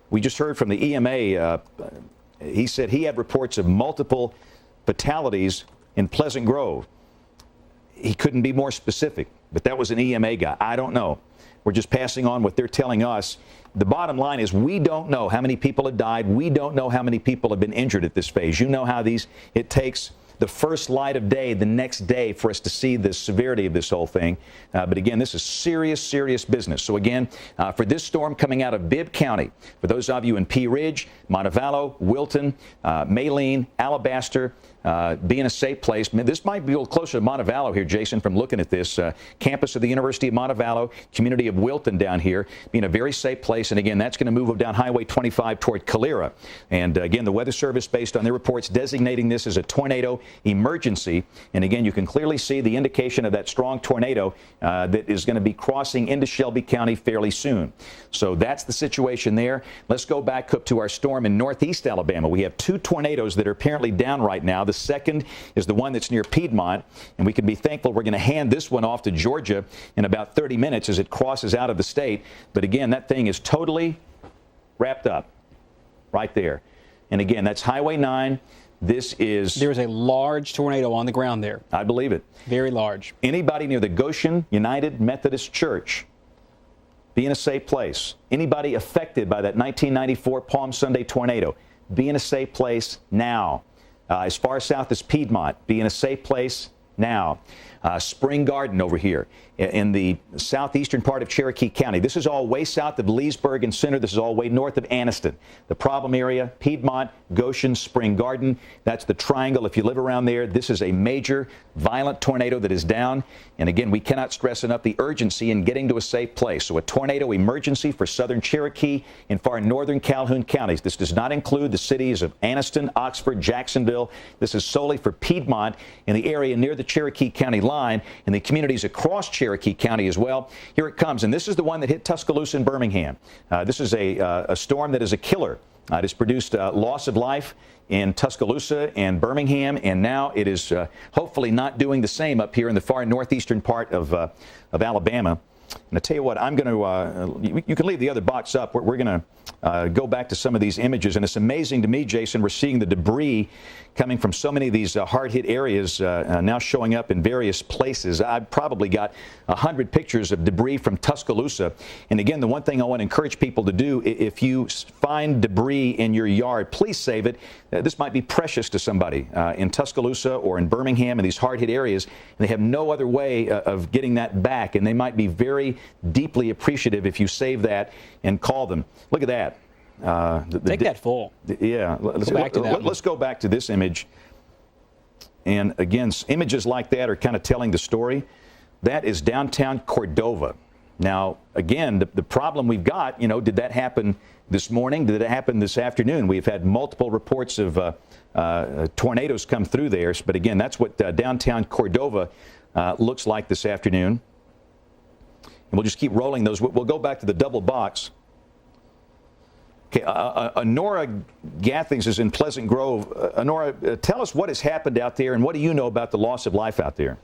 We just heard from the EMA. He said he had reports of multiple fatalities in Pleasant Grove. He couldn't be more specific, but that was an EMA guy. I don't know. We're just passing on what they're telling us. The bottom line is we don't know how many people have died. We don't know how many people have been injured at this phase. You know how it takes the first light of day the next day for us to see the severity of this whole thing. But again, this is serious, serious business. So again, for this storm coming out of Bibb County, for those of you in Pea Ridge, Montevallo, Wilton, Maline, Alabaster, be in a safe place. This might be a little closer to Montevallo here, Jason, from looking at this. Campus of the University of Montevallo, community of Wilton down here, be in a very safe place. And again, that's going to move down Highway 25 toward Calera. And again, the Weather Service, based on their reports, designating this as a tornado emergency. And again, you can clearly see the indication of that strong tornado that is going to be crossing into Shelby County fairly soon. So that's the situation there. Let's go back up to our storm in northeast Alabama. We have 2 tornadoes that are apparently down right now. The second is the one that's near Piedmont, and we can be thankful we're going to hand this one off to Georgia in about 30 minutes as it crosses out of the state. But again, that thing is totally wrapped up right there. And again, that's Highway 9. There's a large tornado on the ground there. I believe it. Very large. Anybody near the Goshen United Methodist Church, be in a safe place. Anybody affected by that 1994 Palm Sunday tornado, be in a safe place now. As far south as Piedmont, be in a safe place now. Spring Garden over here in the southeastern part of Cherokee County. This is all way south of Leesburg and Center. This is all way north of Anniston. The problem area, Piedmont, Goshen, Spring Garden. That's the triangle. If you live around there, this is a major violent tornado that is down. And again, we cannot stress enough the urgency in getting to a safe place. So a tornado emergency for southern Cherokee and far northern Calhoun counties. This does not include the cities of Anniston, Oxford, Jacksonville. This is solely for Piedmont in the area near the Cherokee County line and the communities across Cherokee County as well. Here it comes, and this is the one that hit Tuscaloosa and Birmingham. This is a storm that is a killer. It has produced loss of life in Tuscaloosa and Birmingham, and now it is hopefully not doing the same up here in the far northeastern part of Alabama. And I tell you what, I'm going to, you can leave the other box up. We're going to go back to some of these images. And it's amazing to me, Jason, we're seeing the debris coming from so many of these hard-hit areas now showing up in various places. I've probably got 100 pictures of debris from Tuscaloosa. And again, the one thing I want to encourage people to do, if you find debris in your yard, please save it. This might be precious to somebody in Tuscaloosa or in Birmingham in these hard-hit areas. And they have no other way of getting that back. And they might be very deeply appreciative if you save that and call them. Look at that. Take that full. Yeah. Let's go back to this image. And again, images like that are kind of telling the story. That is downtown Cordova. Now, again, the problem we've got, you know, did that happen this morning? Did it happen this afternoon? We've had multiple reports of tornadoes come through there. But again, that's what downtown Cordova looks like this afternoon. And we'll just keep rolling those. We'll go back to the double box. Okay, Honora Gathings is in Pleasant Grove. Honora, tell us what has happened out there and what do you know about the loss of life out there?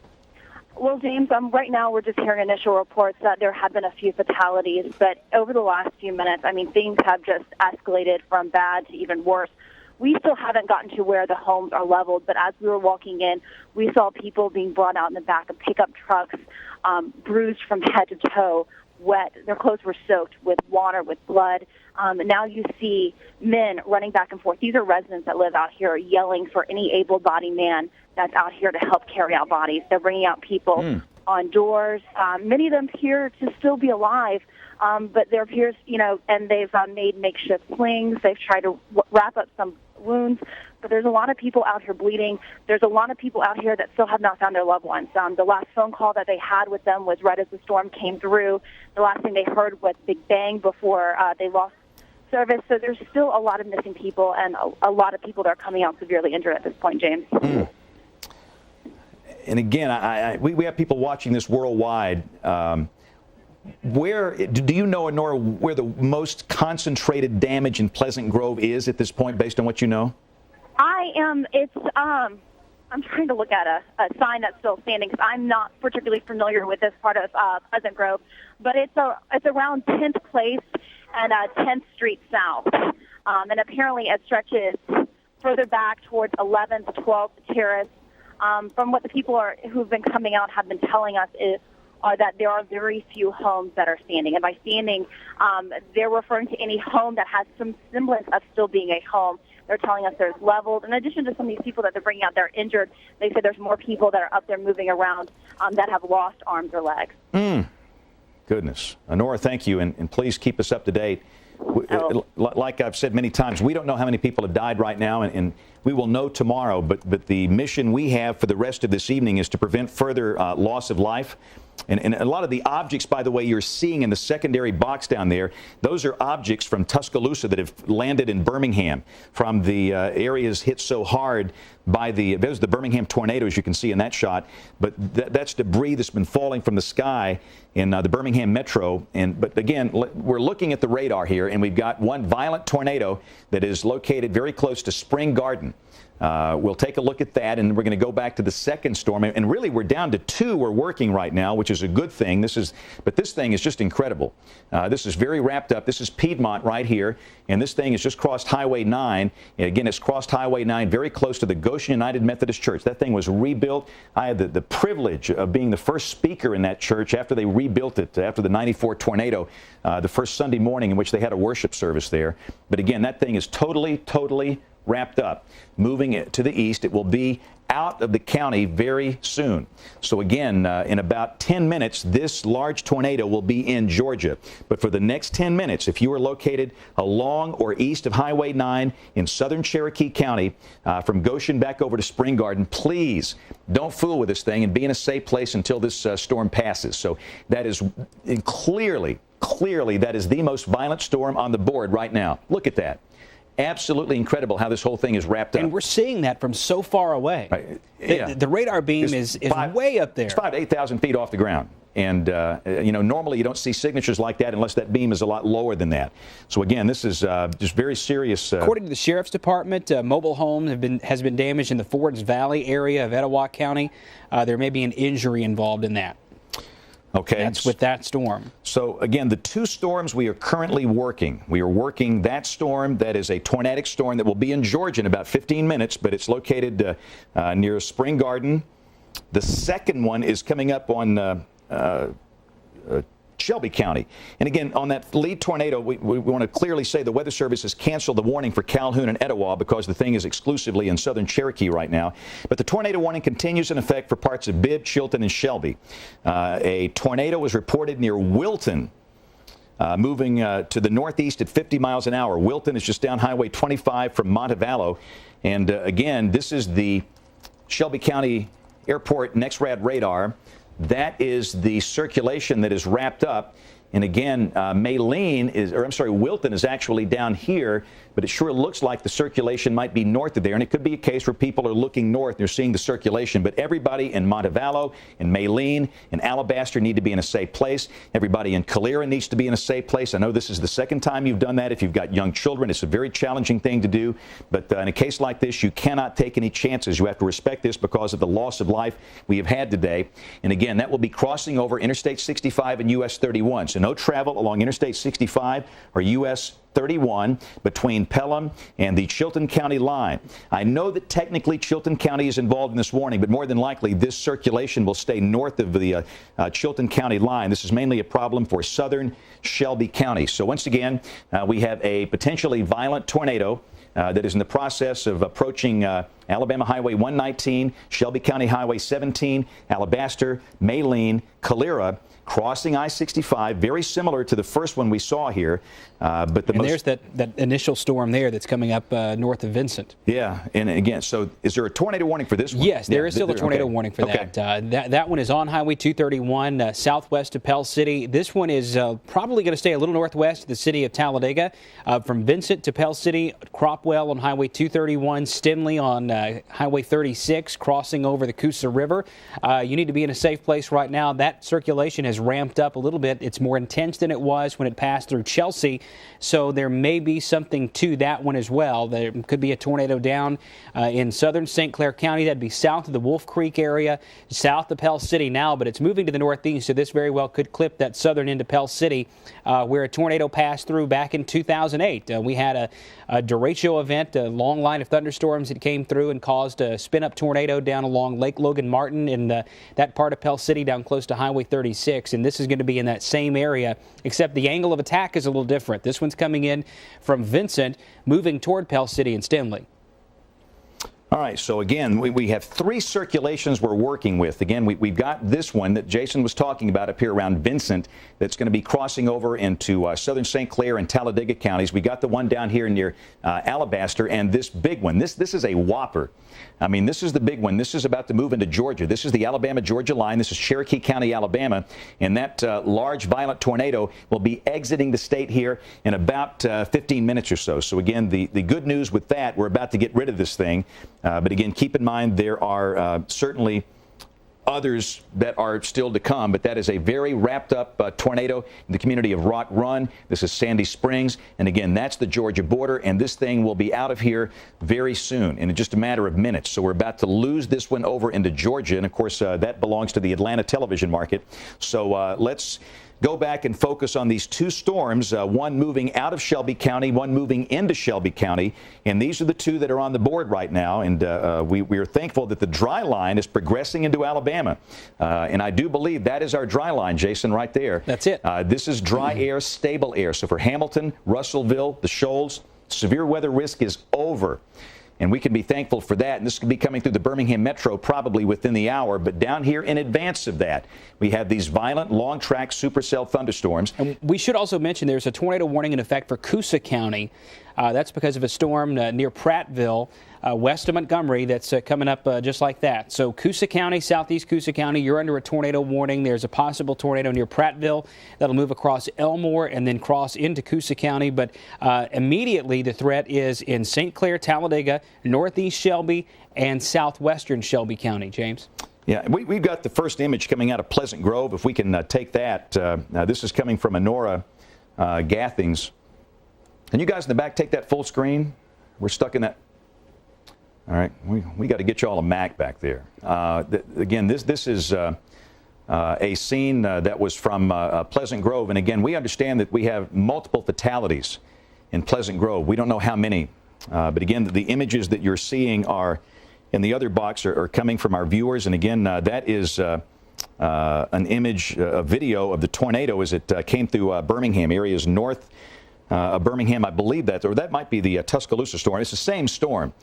Well, James, right now we're just hearing initial reports that there have been a few fatalities, but over the last few minutes, I mean, things have just escalated from bad to even worse. We still haven't gotten to where the homes are leveled, but as we were walking in, we saw people being brought out in the back of pickup trucks, bruised from head to toe, wet. Their clothes were soaked with water, with blood. Now you see men running back and forth. These are residents that live out here yelling for any able-bodied man that's out here to help carry out bodies. They're bringing out people on doors. Many of them appear to still be alive, but there appears, you know, and they've made makeshift slings. They've tried to wrap up some wounds, but there's a lot of people out here bleeding. There's a lot of people out here that still have not found their loved ones. The last phone call that they had with them was right as the storm came through. The last thing they heard was Big Bang before they lost service. So there's still a lot of missing people and a lot of people that are coming out severely injured at this point, James. And again, we have people watching this worldwide. Where do you know, Honora, where the most concentrated damage in Pleasant Grove is at this point, based on what you know? I'm trying to look at a sign that's still standing because I'm not particularly familiar with this part of Pleasant Grove, but it's around 10th Place and 10th Street South, and apparently it stretches further back towards 11th, 12th Terrace. From what the people who've been coming out have been telling us are that there are very few homes that are standing. And by standing, they're referring to any home that has some semblance of still being a home. They're telling us there's leveled. In addition to some of these people that they're bringing out that are injured, they say there's more people that are up there moving around that have lost arms or legs. Goodness. Honora, thank you, and please keep us up to date. Like I've said many times, we don't know how many people have died right now, and we will know tomorrow, but the mission we have for the rest of this evening is to prevent further loss of life. And a lot of the objects, by the way, you're seeing in the secondary box down there, those are objects from Tuscaloosa that have landed in Birmingham from the areas hit so hard by there's the Birmingham tornado, as you can see in that shot. But that's debris that's been falling from the sky in the Birmingham metro. But again, we're looking at the radar here, and we've got one violent tornado that is located very close to Spring Garden. We'll take a look at that, and we're going to go back to the second storm. And really, we're down to two we're working right now, which is a good thing. But this thing is just incredible. This is very wrapped up. This is Piedmont right here, and this thing has just crossed Highway 9. And again, it's crossed Highway 9 very close to the Goshen United Methodist Church. That thing was rebuilt. I had the privilege of being the first speaker in that church after they rebuilt it, after the '94 tornado, the first Sunday morning in which they had a worship service there. But again, that thing is totally wrapped up. Moving it to the east, it will be out of the county very soon. So again, in about 10 minutes, this large tornado will be in Georgia. But for the next 10 minutes, if you are located along or east of Highway 9 in southern Cherokee County, from Goshen back over to Spring Garden, please don't fool with this thing and be in a safe place until this storm passes. So that is clearly, that is the most violent storm on the board right now. Look at that. Absolutely incredible how this whole thing is wrapped up. And we're seeing that from so far away. Right. The radar beam is way up there. It's 5,000 to 8,000 feet off the ground. And, normally you don't see signatures like that unless that beam is a lot lower than that. So, again, this is just very serious. According to the Sheriff's Department, mobile homes has been damaged in the Fords Valley area of Etowah County. There may be an injury involved in that. Okay. That's with that storm. So, again, the two storms we are currently working. We are working that storm that is a tornadic storm that will be in Georgia in about 15 minutes, but it's located near Spring Garden. The second one is coming up on Shelby County. And again, on that lead tornado, we want to clearly say the Weather Service has canceled the warning for Calhoun and Etowah because the thing is exclusively in southern Cherokee right now. But the tornado warning continues in effect for parts of Bibb, Chilton, and Shelby. A tornado was reported near Wilton, moving to the northeast at 50 miles an hour. Wilton is just down Highway 25 from Montevallo. And again, this is the Shelby County Airport NEXRAD radar. That is the circulation that is wrapped up. And again, Wilton is actually down here, but it sure looks like the circulation might be north of there. And it could be a case where people are looking north and they're seeing the circulation. But everybody in Montevallo and Maline and Alabaster need to be in a safe place. Everybody in Calera needs to be in a safe place. I know this is the second time you've done that. If you've got young children, it's a very challenging thing to do. But in a case like this, you cannot take any chances. You have to respect this because of the loss of life we have had today. And again, that will be crossing over Interstate 65 and US 31. So no travel along Interstate 65 or US 31 between Pelham and the Chilton County line. I know that technically Chilton County is involved in this warning, but more than likely this circulation will stay north of the Chilton County line. This is mainly a problem for southern Shelby County. So once again, we have a potentially violent tornado that is in the process of approaching Alabama Highway 119, Shelby County Highway 17, Alabaster, Maline, Calera, crossing I-65, very similar to the first one we saw here. But there's that initial storm there that's coming up north of Vincent. Yeah, and again, so is there a tornado warning for this one? Yes, there is still a tornado warning for that. That one is on Highway 231, southwest of Pell City. This one is probably going to stay a little northwest of the city of Talladega. From Vincent to Pell City, Cropwell on Highway 231, Stinley on Highway 36, crossing over the Coosa River. You need to be in a safe place right now. That circulation has ramped up a little bit. It's more intense than it was when it passed through Chelsea. So there may be something to that one as well. There could be a tornado down in southern St. Clair County. That'd be south of the Wolf Creek area, south of Pell City now, but it's moving to the northeast, so this very well could clip that southern into Pell City, where a tornado passed through back in 2008. We had a derecho event, a long line of thunderstorms that came through and caused a spin-up tornado down along Lake Logan Martin in that part of Pell City down close to Highway 36, and this is going to be in that same area, except the angle of attack is a little different. This one's coming in from Vincent, moving toward Pell City and Stinley. All right, so again, we have three circulations we're working with. Again, we've got this one that Jason was talking about up here around Vincent that's going to be crossing over into southern St. Clair and Talladega counties. We got the one down here near Alabaster, and this big one. This is a whopper. I mean, this is the big one. This is about to move into Georgia. This is the Alabama-Georgia line. This is Cherokee County, Alabama, and that large violent tornado will be exiting the state here in about 15 minutes or so. So again, the good news with that, we're about to get rid of this thing. But again, keep in mind there are certainly others that are still to come, but that is a very wrapped up tornado in the community of Rock Run. This is Sandy Springs, and again, that's the Georgia border, and this thing will be out of here very soon in just a matter of minutes. So we're about to lose this one over into Georgia, and of course that belongs to the Atlanta television market. So let's go back and focus on these two storms, one moving out of Shelby County, one moving into Shelby County. And these are the two that are on the board right now. And we are thankful that the dry line is progressing into Alabama. And I do believe that is our dry line, Jason, right there. That's it. This is dry air, stable air. So for Hamilton, Russellville, the Shoals, severe weather risk is over. and we can be thankful for that. And this could be coming through the Birmingham Metro probably within the hour. But down here in advance of that, we have these violent, long-track supercell thunderstorms. And we should also mention there's a tornado warning in effect for Coosa County. That's because of a storm near Prattville, west of Montgomery, that's coming up just like that. So Coosa County, southeast Coosa County, you're under a tornado warning. There's a possible tornado near Prattville that'll move across Elmore and then cross into Coosa County. But immediately the threat is in St. Clair, Talladega, northeast Shelby, and southwestern Shelby County. James? Yeah, we've got the first image coming out of Pleasant Grove. If we can take that. This is coming from Honora Gathings. Can you guys in the back take that full screen? We're stuck in that. All right, we got to get you all a Mac back there. Again, this is a scene that was from Pleasant Grove. And again, we understand that we have multiple fatalities in Pleasant Grove. We don't know how many. But again, the images that you're seeing are in the other box are coming from our viewers. And again, that is an image, a video of the tornado as it came through Birmingham, areas north of Birmingham, I believe that, or that might be the Tuscaloosa storm. It's the same storm.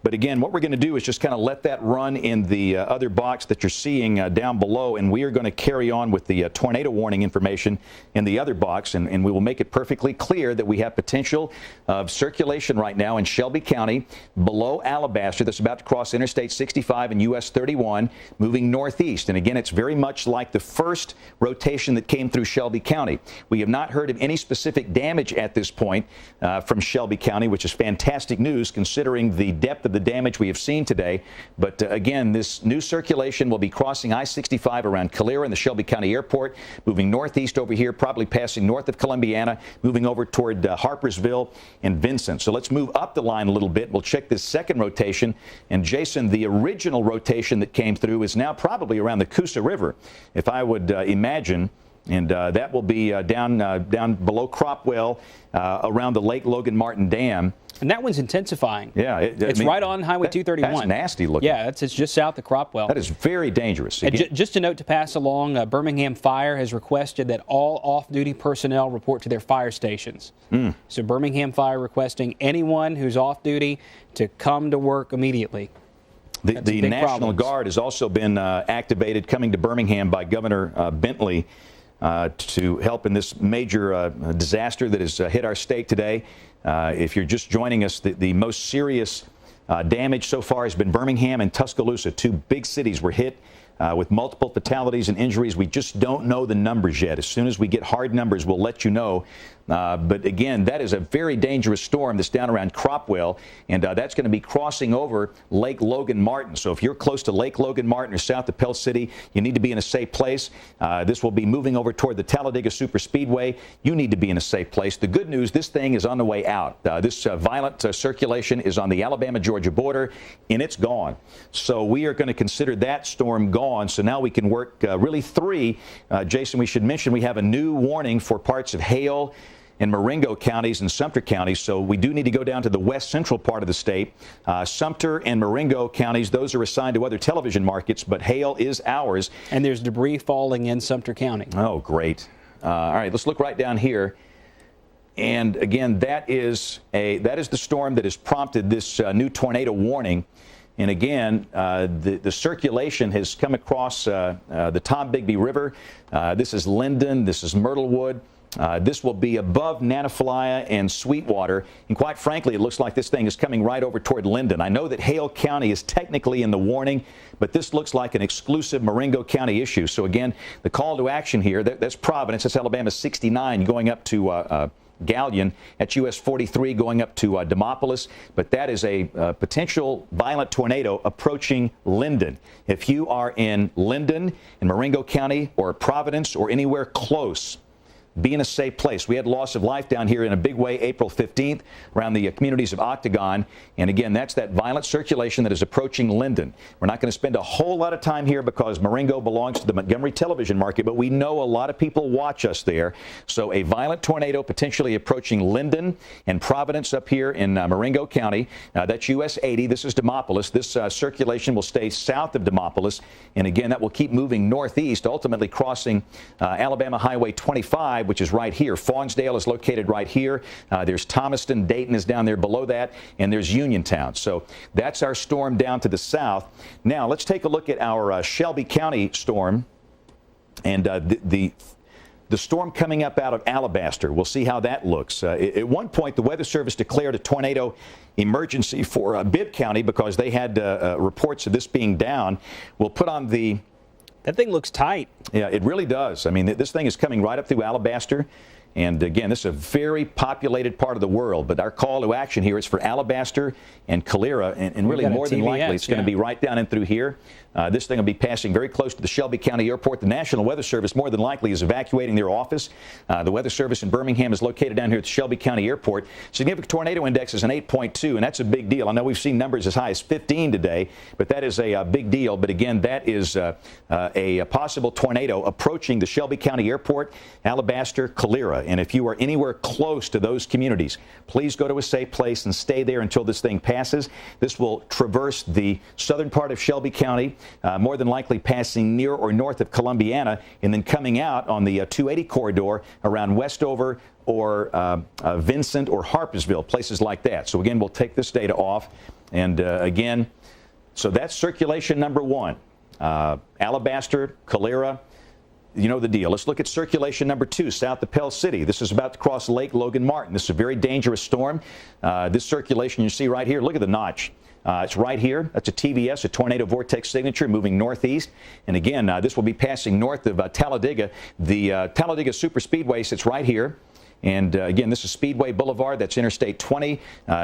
But again, what we're going to do is just kind of let that run in the other box that you're seeing down below, and we are going to carry on with the tornado warning information in the other box, and we will make it perfectly clear that we have potential of circulation right now in Shelby County below Alabaster that's about to cross Interstate 65 and US 31, moving northeast. And again, it's very much like the first rotation that came through Shelby County. We have not heard of any specific damage at this point from Shelby County, which is fantastic news considering the depth of the damage we have seen today. But again, this new circulation will be crossing I-65 around Calera and the Shelby County Airport, moving northeast over here, probably passing north of Columbiana, moving over toward Harpersville and Vincent. So let's move up the line a little bit. We'll check this second rotation. And Jason, the original rotation that came through is now probably around the Coosa River, if I would imagine. And that will be down below Cropwell, around the Lake Logan Martin Dam. And that one's intensifying. Yeah. It's right on Highway 231. That's nasty looking. Yeah, it's just south of Cropwell. That is very dangerous. And just a note to pass along, Birmingham Fire has requested that all off-duty personnel report to their fire stations. So Birmingham Fire requesting anyone who's off-duty to come to work immediately. The National Guard has also been activated, coming to Birmingham by Governor Bentley to help in this major disaster that has hit our state today. If you're just joining us, the most serious damage so far has been Birmingham and Tuscaloosa. Two big cities were hit with multiple fatalities and injuries. We just don't know the numbers yet. As soon as we get hard numbers, we'll let you know. But again, that is a very dangerous storm that's down around Cropwell, and that's going to be crossing over Lake Logan Martin. So if you're close to Lake Logan Martin or south of Pell City, you need to be in a safe place. This will be moving over toward the Talladega Superspeedway. You need to be in a safe place. The good news, this thing is on the way out. This violent circulation is on the Alabama-Georgia border, and it's gone. So we are going to consider that storm gone. So now we can work really three. Jason, we should mention we have a new warning for parts of Hale in Marengo counties and Sumter counties, so we do need to go down to the west central part of the state. Sumter and Marengo counties, those are assigned to other television markets, but Hale is ours. And there's debris falling in Sumter County. Oh, great. All right, let's look right down here. And again, that is the storm that has prompted this new tornado warning. And again, the circulation has come across the Tombigbee River. This is Linden. This is Myrtlewood. This will be above Nanaflia and Sweetwater, and quite frankly, it looks like this thing is coming right over toward Linden. I know that Hale County is technically in the warning, but this looks like an exclusive Marengo County issue. So again, the call to action here, that's Providence, that's Alabama 69 going up to Gallion, at US 43 going up to Demopolis, but that is a potential violent tornado approaching Linden. If you are in Linden, in Marengo County, or Providence, or anywhere close, be in a safe place. We had loss of life down here in a big way April 15th around the communities of Octagon. And again, that's that violent circulation that is approaching Linden. We're not going to spend a whole lot of time here because Marengo belongs to the Montgomery television market, but we know a lot of people watch us there. So a violent tornado potentially approaching Linden and Providence up here in Marengo County. That's US 80. This is Demopolis. This circulation will stay south of Demopolis. And again, that will keep moving northeast, ultimately crossing Alabama Highway 25, which is right here. Fawnsdale is located right here. There's Thomaston. Dayton is down there below that. And there's Uniontown. So that's our storm down to the south. Now, let's take a look at our Shelby County storm. And the storm coming up out of Alabaster. We'll see how that looks. At one point, the Weather Service declared a tornado emergency for Bibb County because they had reports of this being down. We'll put on the... That thing looks tight. Yeah, it really does. I mean, this thing is coming right up through Alabaster. And again, this is a very populated part of the world, but our call to action here is for Alabaster and Calera, and really more than likely it's going to be right down in through here. This thing will be passing very close to the Shelby County Airport. The National Weather Service more than likely is evacuating their office. The Weather Service in Birmingham is located down here at the Shelby County Airport. Significant tornado index is an 8.2, and that's a big deal. I know we've seen numbers as high as 15 today, but that is a big deal. But again, that is a possible tornado approaching the Shelby County Airport, Alabaster, Calera. And if you are anywhere close to those communities, please go to a safe place and stay there until this thing passes. This will traverse the southern part of Shelby County, more than likely passing near or north of Columbiana, and then coming out on the 280 corridor around Westover or Vincent or Harpersville, places like that. So again, we'll take this data off. And again, so that's circulation number one. Alabaster, Calera, you know the deal. Let's look at circulation number two, south of Pell City. This is about to cross Lake Logan Martin. This is a very dangerous storm. This circulation you see right here, look at the notch. It's right here. That's a TVS, a tornado vortex signature, moving northeast. And again, this will be passing north of Talladega. The Talladega Superspeedway sits right here. And again, this is Speedway Boulevard. That's Interstate 20.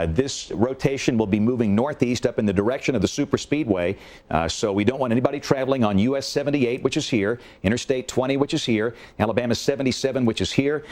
This rotation will be moving northeast up in the direction of the Superspeedway. So we don't want anybody traveling on US 78, which is here, Interstate 20, which is here, Alabama 77, which is here.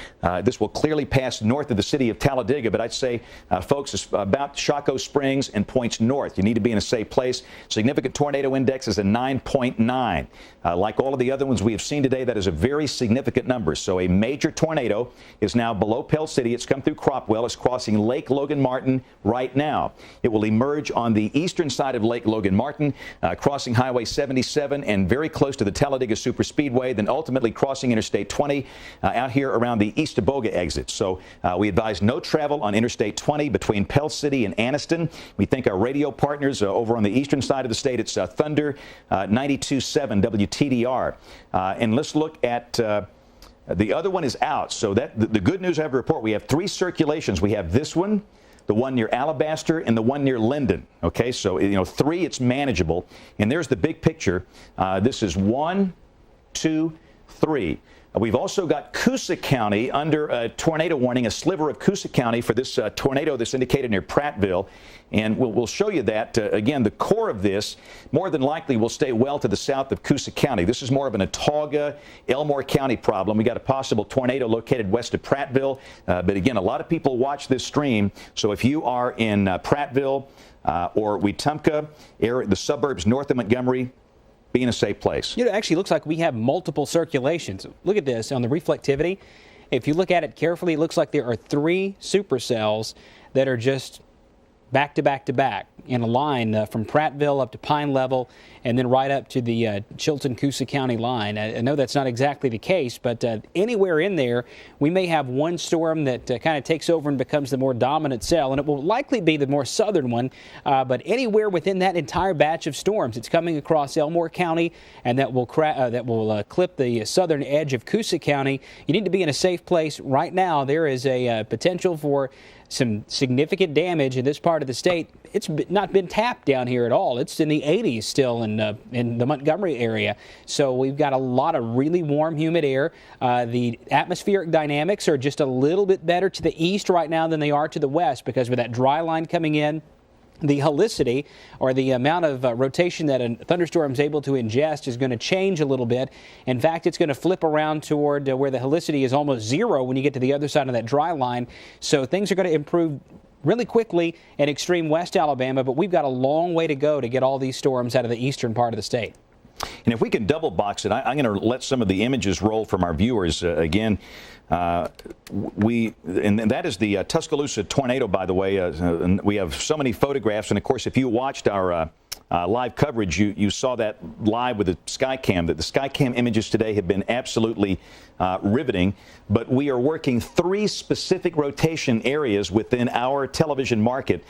This will clearly pass north of the city of Talladega, but I'd say, folks, it's about Chaco Springs and points north. You need to be in a safe place. Significant tornado index is a 9.9. Like all of the other ones we have seen today, that is a very significant number. So a major tornado is now below Pell City. It's come through Cropwell. It's crossing Lake Logan Martin right now. It will emerge on the eastern side of Lake Logan Martin, crossing Highway 77 and very close to the Talladega Superspeedway, then ultimately crossing Interstate 20 out here around the East Aboga exit. So we advise no travel on Interstate 20 between Pell City and Anniston. We thank our radio partners over on the eastern side of the state. It's Thunder 92.7 WTDR. And let's look at the other one is out. So that the good news I have to report, we have three circulations. We have this one, the one near Alabaster, and the one near Linden. Okay, so, you know, three, it's manageable. And there's the big picture. This is 1, 2, 3. We've also got Coosa County under a tornado warning, a sliver of Coosa County for this tornado that's indicated near Prattville. And we'll show you that. Again, the core of this more than likely will stay well to the south of Coosa County. This is more of an Autauga, Elmore County problem. We got a possible tornado located west of Prattville. But again, a lot of people watch this stream. So if you are in Prattville or Wetumpka, the suburbs north of Montgomery, be in a safe place. You know, it actually looks like we have multiple circulations. Look at this on the reflectivity. If you look at it carefully, it looks like there are three supercells that are just back to back to back in a line from Prattville up to Pine Level and then right up to the Chilton-Coosa County line. I know that's not exactly the case, but anywhere in there, we may have one storm that kind of takes over and becomes the more dominant cell, and it will likely be the more southern one, but anywhere within that entire batch of storms, it's coming across Elmore County, and that will clip the southern edge of Coosa County. You need to be in a safe place. Right now, there is a potential for some significant damage in this part of the state. It's not been tapped down here at all. It's in the 80s still in the Montgomery area. So we've got a lot of really warm, humid air. The atmospheric dynamics are just a little bit better to the east right now than they are to the west because of that dry line coming in. The helicity, or the amount of rotation that a thunderstorm is able to ingest, is going to change a little bit. In fact, it's going to flip around toward where the helicity is almost zero when you get to the other side of that dry line. So things are going to improve really quickly in extreme west Alabama, but we've got a long way to go to get all these storms out of the eastern part of the state. And if we can double box it, I'm going to let some of the images roll from our viewers again. And that is the Tuscaloosa tornado, by the way. And we have so many photographs. And of course, if you watched our live coverage, you saw that live with the Skycam, that the Skycam images today have been absolutely riveting. But we are working 3 specific rotation areas within our television market.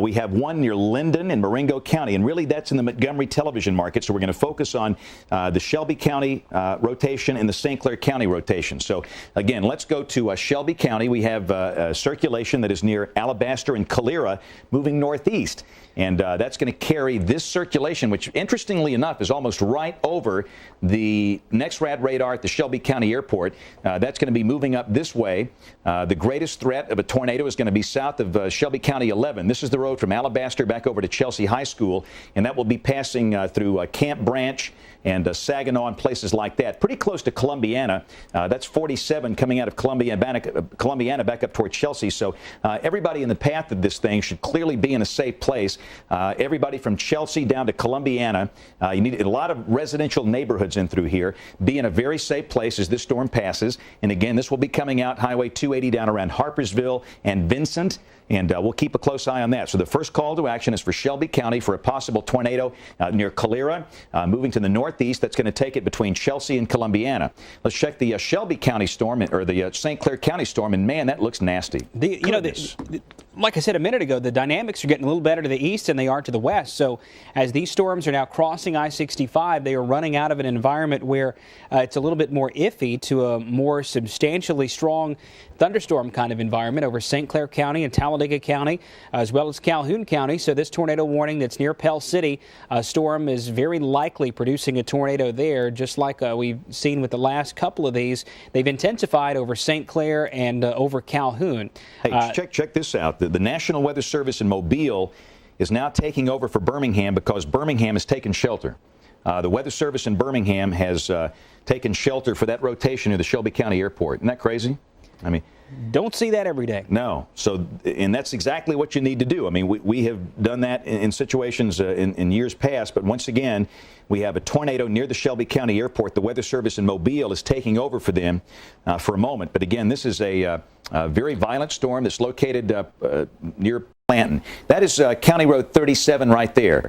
We have one near Linden in Marengo County, and really that's in the Montgomery television market. So we're going to focus on the Shelby County rotation and the St. Clair County rotation. So again, let's go to Shelby County. We have circulation that is near Alabaster and Calera moving northeast. And that's going to carry this circulation, which, interestingly enough, is almost right over the NEXRAD radar at the Shelby County Airport. That's going to be moving up this way. The greatest threat of a tornado is going to be south of Shelby County 11. This is the road from Alabaster back over to Chelsea High School, and that will be passing through Camp Branch and Saginaw and places like that. Pretty close to Columbiana. That's 47 coming out of Columbiana back up toward Chelsea. So everybody in the path of this thing should clearly be in a safe place. Everybody from Chelsea down to Columbiana, you need a lot of residential neighborhoods in through here. Be in a very safe place as this storm passes. And again, this will be coming out Highway 280 down around Harpersville and Vincent. And we'll keep a close eye on that. So the first call to action is for Shelby County for a possible tornado near Calera, moving to the northeast. That's going to take it between Chelsea and Columbiana. Let's check the Shelby County storm, or the St. Clair County storm, and man, that looks nasty. Like I said a minute ago, the dynamics are getting a little better to the east than they are to the west. So as these storms are now crossing I-65, they are running out of an environment where it's a little bit more iffy to a more substantially strong thunderstorm kind of environment over St. Clair County and Talladega County, as well as Calhoun County. So this tornado warning that's near Pell City, a storm is very likely producing a tornado there, just like we've seen with the last couple of these. They've intensified over St. Clair and over Calhoun. Hey, check this out. The National Weather Service in Mobile is now taking over for Birmingham because Birmingham has taken shelter. The Weather Service in Birmingham has taken shelter for that rotation near the Shelby County Airport. Isn't that crazy? I mean, don't see that every day. No. So, and that's exactly what you need to do. I mean, we have done that in situations in years past, but once again, we have a tornado near the Shelby County Airport. The Weather Service in Mobile is taking over for them for a moment. But again, this is a very violent storm that's located near Clanton. That is County Road 37 right there.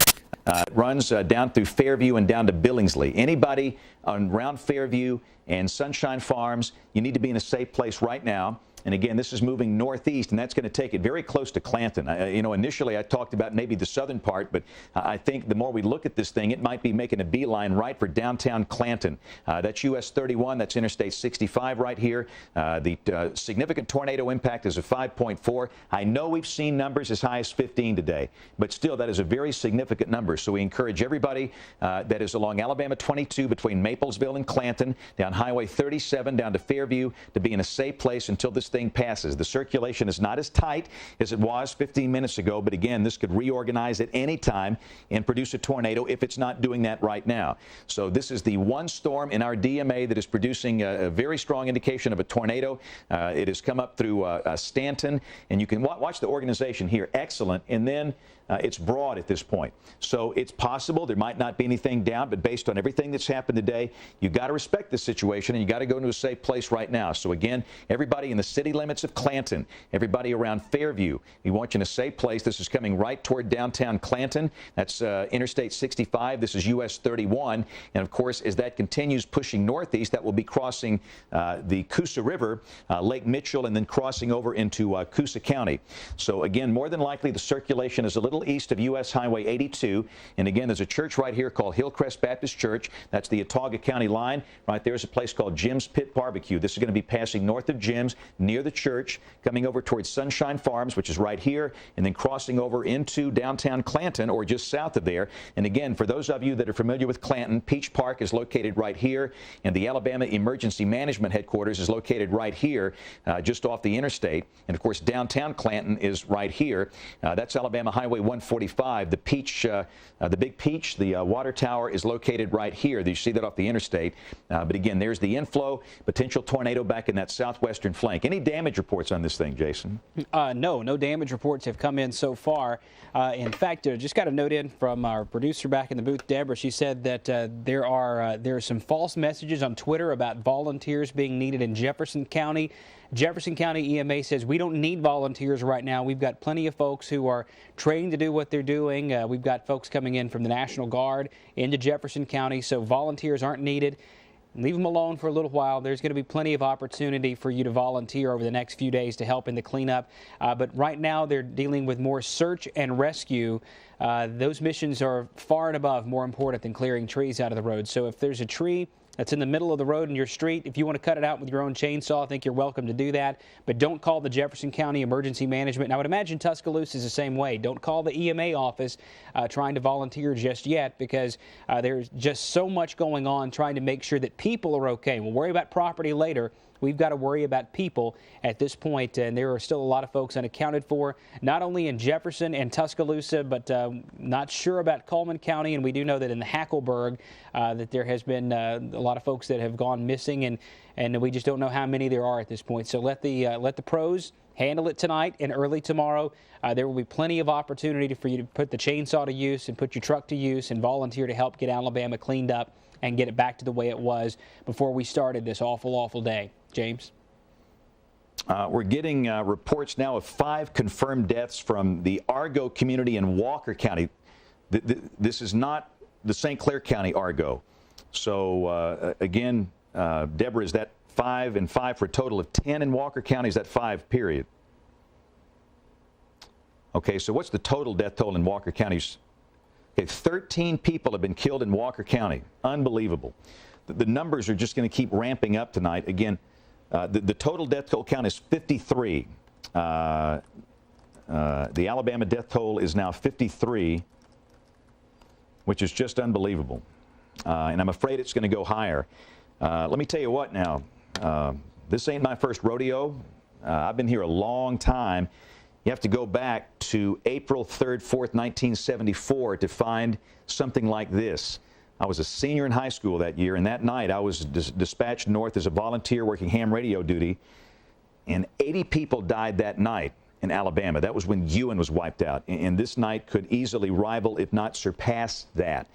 It runs down through Fairview and down to Billingsley. Anybody around Fairview and Sunshine Farms, you need to be in a safe place right now. And again, this is moving northeast, and that's going to take it very close to Clanton. Initially I talked about maybe the southern part, but I think the more we look at this thing, it might be making a beeline right for downtown Clanton. That's US 31, that's Interstate 65 right here. The significant tornado impact is a 5.4. I know we've seen numbers as high as 15 today, but still that is a very significant number. So we encourage everybody that is along Alabama 22 between Maplesville and Clanton, down Highway 37 down to Fairview, to be in a safe place until this thing passes. The circulation is not as tight as it was 15 minutes ago, but again, this could reorganize at any time and produce a tornado if it's not doing that right now. So this is the one storm in our DMA that is producing a very strong indication of a tornado. It has come up through Stanton, and you can watch the organization here. Excellent. And then it's broad at this point. So it's possible there might not be anything down, but based on everything that's happened today, you've got to respect this situation, and you got to go into a safe place right now. So again, everybody in the city limits of Clanton, everybody around Fairview, we want you in a safe place. This is coming right toward downtown Clanton. That's Interstate 65. This is US 31. And of course, as that continues pushing northeast, that will be crossing the Coosa River, Lake Mitchell, and then crossing over into Coosa County. So again, more than likely, the circulation is a little east of US Highway 82. And again, there's a church right here called Hillcrest Baptist Church. That's the Autauga County line. Right there's a place called Jim's Pit Barbecue. This is going to be passing north of Jim's, near the church, coming over towards Sunshine Farms, which is right here, and then crossing over into downtown Clanton, or just south of there. And again, for those of you that are familiar with Clanton, Peach Park is located right here, and the Alabama Emergency Management Headquarters is located right here, just off the interstate. And of course, downtown Clanton is right here. That's Alabama Highway 145. The Peach, the Big Peach, the water tower is located right here. You see that off the interstate. But again, there's the inflow, potential tornado back in that southwestern flank. Any damage reports on this thing, Jason? No damage reports have come in so far. In fact, just got a note in from our producer back in the booth, Deborah. She said that there are some false messages on Twitter about volunteers being needed in Jefferson County. Jefferson County EMA says we don't need volunteers right now. We've got plenty of folks who are trained to do what they're doing. We've got folks coming in from the National Guard into Jefferson County, so volunteers aren't needed. Leave them alone for a little while. There's going to be plenty of opportunity for you to volunteer over the next few days to help in the cleanup. But right now they're dealing with more search and rescue. Those missions are far and above more important than clearing trees out of the road. So if there's a tree that's in the middle of the road in your street, if you want to cut it out with your own chainsaw, I think you're welcome to do that. But don't call the Jefferson County Emergency Management. And I would imagine Tuscaloosa is the same way. Don't call the EMA office trying to volunteer just yet, because there's just so much going on trying to make sure that people are okay. We'll worry about property later. We've got to worry about people at this point, and there are still a lot of folks unaccounted for, not only in Jefferson and Tuscaloosa, but not sure about Coleman County. And we do know that in the Hackleburg that there has been a lot of folks that have gone missing, and we just don't know how many there are at this point. So let the pros handle it tonight and early tomorrow. There will be plenty of opportunity for you to put the chainsaw to use and put your truck to use and volunteer to help get Alabama cleaned up and get it back to the way it was before we started this awful, awful day. James? We're getting reports now of 5 confirmed deaths from the Argo community in Walker County. This is not the St. Clair County Argo. So, again, Deborah, is that 5 and 5 for a total of 10 in Walker County? Is that 5, period? Okay, so what's the total death toll in Walker County? Okay, 13 people have been killed in Walker County. Unbelievable. The numbers are just going to keep ramping up tonight. Again, the total death toll count is 53. The Alabama death toll is now 53, which is just unbelievable. And I'm afraid it's going to go higher. Let me tell you what now. This ain't my first rodeo. I've been here a long time. You have to go back to April 3rd, 4th, 1974 to find something like this. I was a senior in high school that year, and that night I was dispatched north as a volunteer working ham radio duty, and 80 people died that night in Alabama. That was when Ewan was wiped out, and this night could easily rival, if not surpass, that.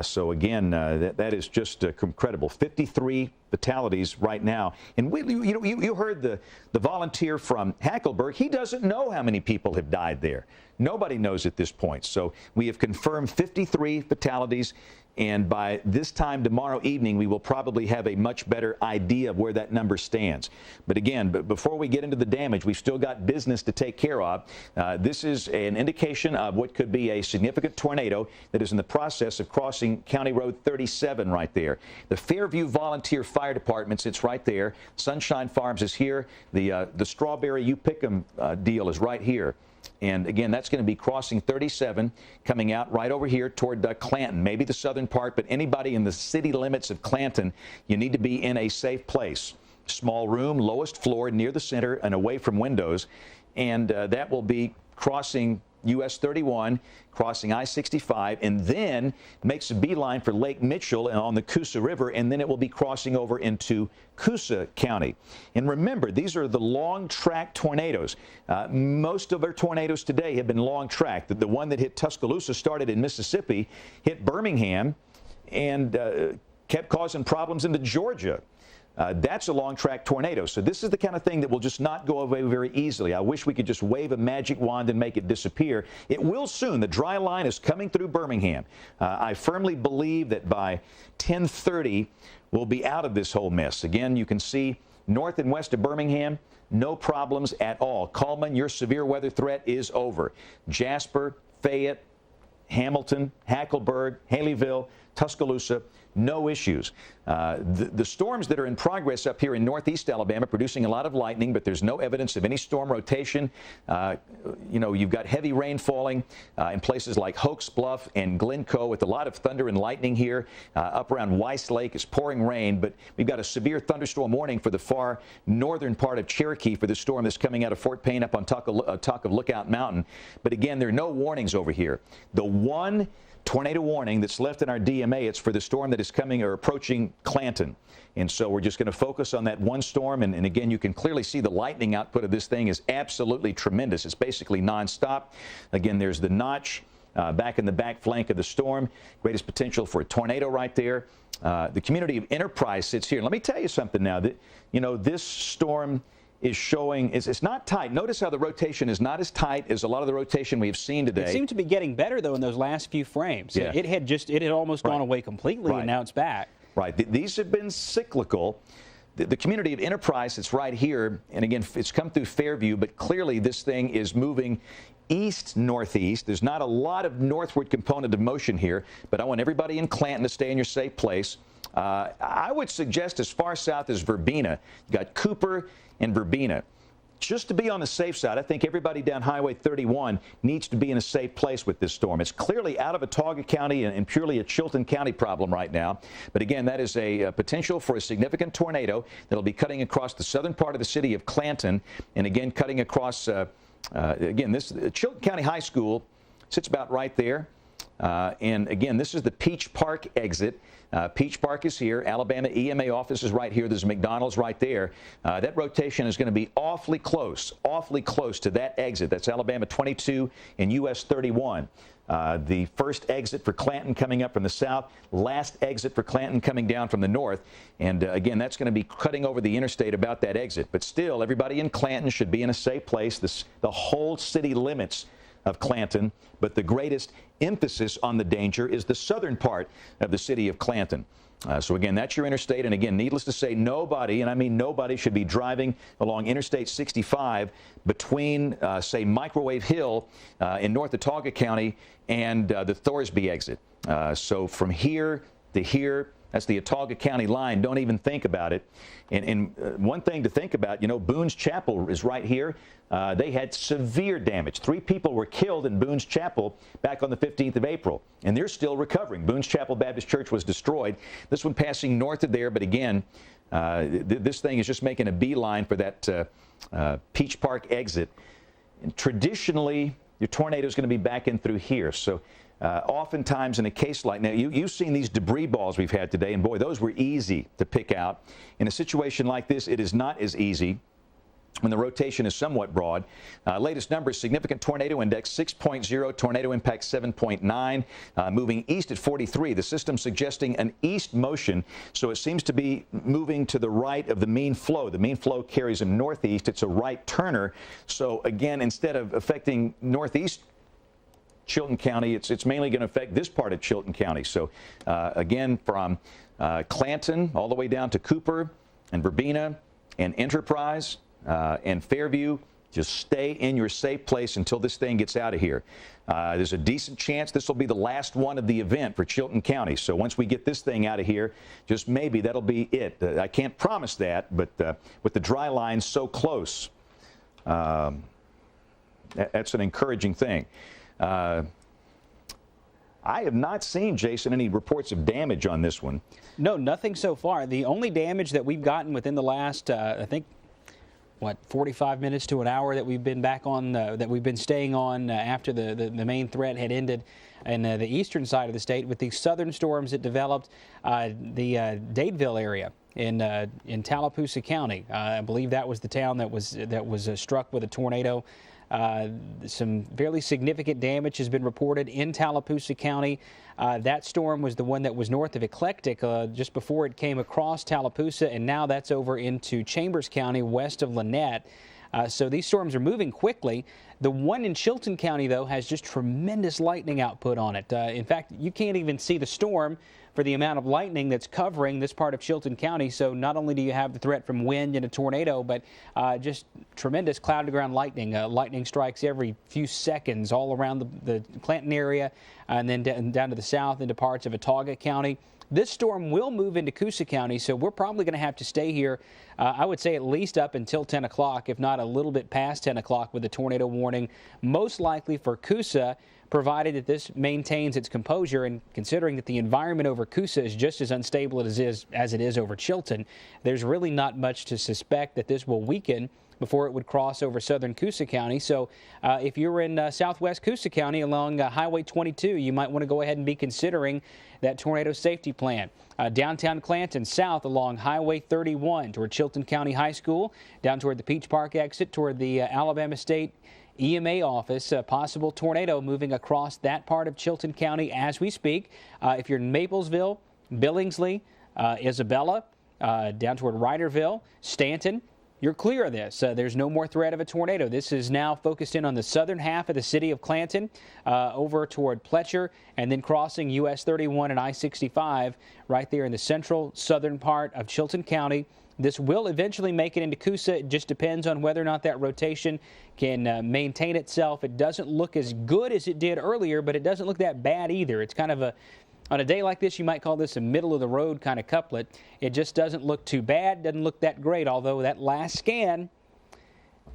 So again, that is just incredible. 53 fatalities right now. And you heard the volunteer from Hackleburg. He doesn't know how many people have died there. Nobody knows at this point. So we have confirmed 53 fatalities. And by this time tomorrow evening, we will probably have a much better idea of where that number stands. But again, before we get into the damage, we've still got business to take care of. This is an indication of what could be a significant tornado that is in the process of crossing County Road 37 right there. The Fairview Volunteer Fire Department sits right there. Sunshine Farms is here. The Strawberry You Pick 'em deal is right here. And again, that's going to be crossing 37, coming out right over here toward Clanton, maybe the southern part, but anybody in the city limits of Clanton, you need to be in a safe place. Small room, lowest floor, near the center and away from windows. And that will be crossing US 31, crossing I-65, and then makes a beeline for Lake Mitchell and on the Coosa River, and then it will be crossing over into Coosa County. And remember, these are the long-track tornadoes. Most of our tornadoes today have been long-track. The one that hit Tuscaloosa started in Mississippi, hit Birmingham, and kept causing problems into Georgia. That's a long-track tornado. So this is the kind of thing that will just not go away very easily. I wish we could just wave a magic wand and make it disappear. It will soon. The dry line is coming through Birmingham. I firmly believe that by 10:30, we'll be out of this whole mess. Again, you can see north and west of Birmingham, no problems at all. Coleman, your severe weather threat is over. Jasper, Fayette, Hamilton, Hackleburg, Haleyville, Tuscaloosa, no issues. The storms that are in progress up here in northeast Alabama producing a lot of lightning, but there's no evidence of any storm rotation. You've got heavy rain falling in places like Hoax Bluff and Glencoe with a lot of thunder and lightning here. Up around Weiss Lake is pouring rain, but we've got a severe thunderstorm warning for the far northern part of Cherokee for the storm that's coming out of Fort Payne up on top of Lookout Mountain. But again, there are no warnings over here. The one tornado warning that's left in our DMA, it's for the storm that is coming or approaching Clanton. And so we're just going to focus on that one storm. And again, you can clearly see the lightning output of this thing is absolutely tremendous. It's basically nonstop. Again, there's the notch back in the back flank of the storm. Greatest potential for a tornado right there. The community of Enterprise sits here. Let me tell you something now. That, you know, this storm is showing, it's not tight. Notice how the rotation is not as tight as a lot of the rotation we've seen today. It seemed to be getting better, though, in those last few frames. Yeah. It had almost gone away completely, and now it's back. Right. These have been cyclical. The community of Enterprise that's right here, and again, it's come through Fairview, but clearly this thing is moving east-northeast. There's not a lot of northward component of motion here, but I want everybody in Clanton to stay in your safe place. I would suggest as far south as Verbena. You got Cooper and Verbena. Just to be on the safe side, I think everybody down Highway 31 needs to be in a safe place with this storm. It's clearly out of Watauga County and purely a Chilton County problem right now. But again, that is a potential for a significant tornado that'll be cutting across the southern part of the city of Clanton, and again, cutting across, again, this Chilton County High School sits about right there. And again, this is the Peach Park exit. Peach Park is here. Alabama EMA office is right here. There's McDonald's right there. That rotation is going to be awfully close to that exit. That's Alabama 22 and US 31. The first exit for Clanton coming up from the south, last exit for Clanton coming down from the north. And again, that's going to be cutting over the interstate about that exit. But still, everybody in Clanton should be in a safe place. The whole city limits of Clanton, but the greatest emphasis on the danger is the southern part of the city of Clanton. So again, that's your interstate, and again, needless to say, nobody, and I mean nobody, should be driving along Interstate 65 between, say, Microwave Hill in North Watauga County and the Thorsby exit. So from here to here, that's the Watauga County line. Don't even think about it. And one thing to think about, you know, Boone's Chapel is right here. They had severe damage. 3 people were killed in Boone's Chapel back on the 15th of April, and they're still recovering. Boone's Chapel Baptist Church was destroyed. This one passing north of there, but again, this thing is just making a beeline for that Peach Park exit. And traditionally, your tornado is going to be back in through here. So oftentimes in a case like now, you've seen these debris balls we've had today, and boy, those were easy to pick out. In a situation like this, it is not as easy when the rotation is somewhat broad. Latest numbers, significant tornado index 6.0, tornado impact 7.9, moving east at 43. The system suggesting an east motion, so it seems to be moving to the right of the mean flow. The mean flow carries him northeast. It's a right turner. So again, instead of affecting northeast Chilton County, it's mainly going to affect this part of Chilton County. So again, from Clanton all the way down to Cooper and Verbena and Enterprise and Fairview, just stay in your safe place until this thing gets out of here. There's a decent chance this will be the last one of the event for Chilton County. So once we get this thing out of here, just maybe that'll be it. I can't promise that, but with the dry line so close, that's an encouraging thing. I have not seen, Jason, any reports of damage on this one. No, nothing so far. The only damage that we've gotten within the last, I think, 45 minutes to an hour that we've been back on, that we've been staying on after the main threat had ended in the eastern side of the state with the southern storms that developed the Dadeville area in Tallapoosa County. I believe that was the town that was struck with a tornado. Some fairly significant damage has been reported in Tallapoosa County. That storm was the one that was north of Eclectic just before it came across Tallapoosa, and now that's over into Chambers County west of Lynette. So these storms are moving quickly. The one in Chilton County, though, has just tremendous lightning output on it. In fact, you can't even see the storm for the amount of lightning that's covering this part of Chilton County. So not only do you have the threat from wind and a tornado, but just tremendous cloud-to-ground lightning. Lightning strikes every few seconds all around the Clanton area and then down to the south into parts of Watauga County. This storm will move into Coosa County, so we're probably going to have to stay here, I would say, at least up until 10 o'clock, if not a little bit past 10 o'clock with a tornado warning, most likely for Coosa, provided that this maintains its composure. And considering that the environment over Coosa is just as unstable as it is over Chilton, there's really not much to suspect that this will weaken before it would cross over southern Coosa County. So if you're in southwest Coosa County along Highway 22, you might want to go ahead and be considering that tornado safety plan. Downtown Clanton south along Highway 31 toward Chilton County High School, down toward the Peach Park exit toward the Alabama State EMA office. A possible tornado moving across that part of Chilton County as we speak. If you're in Maplesville, Billingsley, Isabella, down toward Ryderville, Stanton, you're clear of this. There's no more threat of a tornado. This is now focused in on the southern half of the city of Clanton, over toward Pletcher, and then crossing US 31 and I-65 right there in the central southern part of Chilton County. This will eventually make it into Coosa. It just depends on whether or not that rotation can maintain itself. It doesn't look as good as it did earlier, but it doesn't look that bad either. It's kind of on a day like this, you might call this a middle-of-the-road kind of couplet. It just doesn't look too bad, doesn't look that great, although that last scan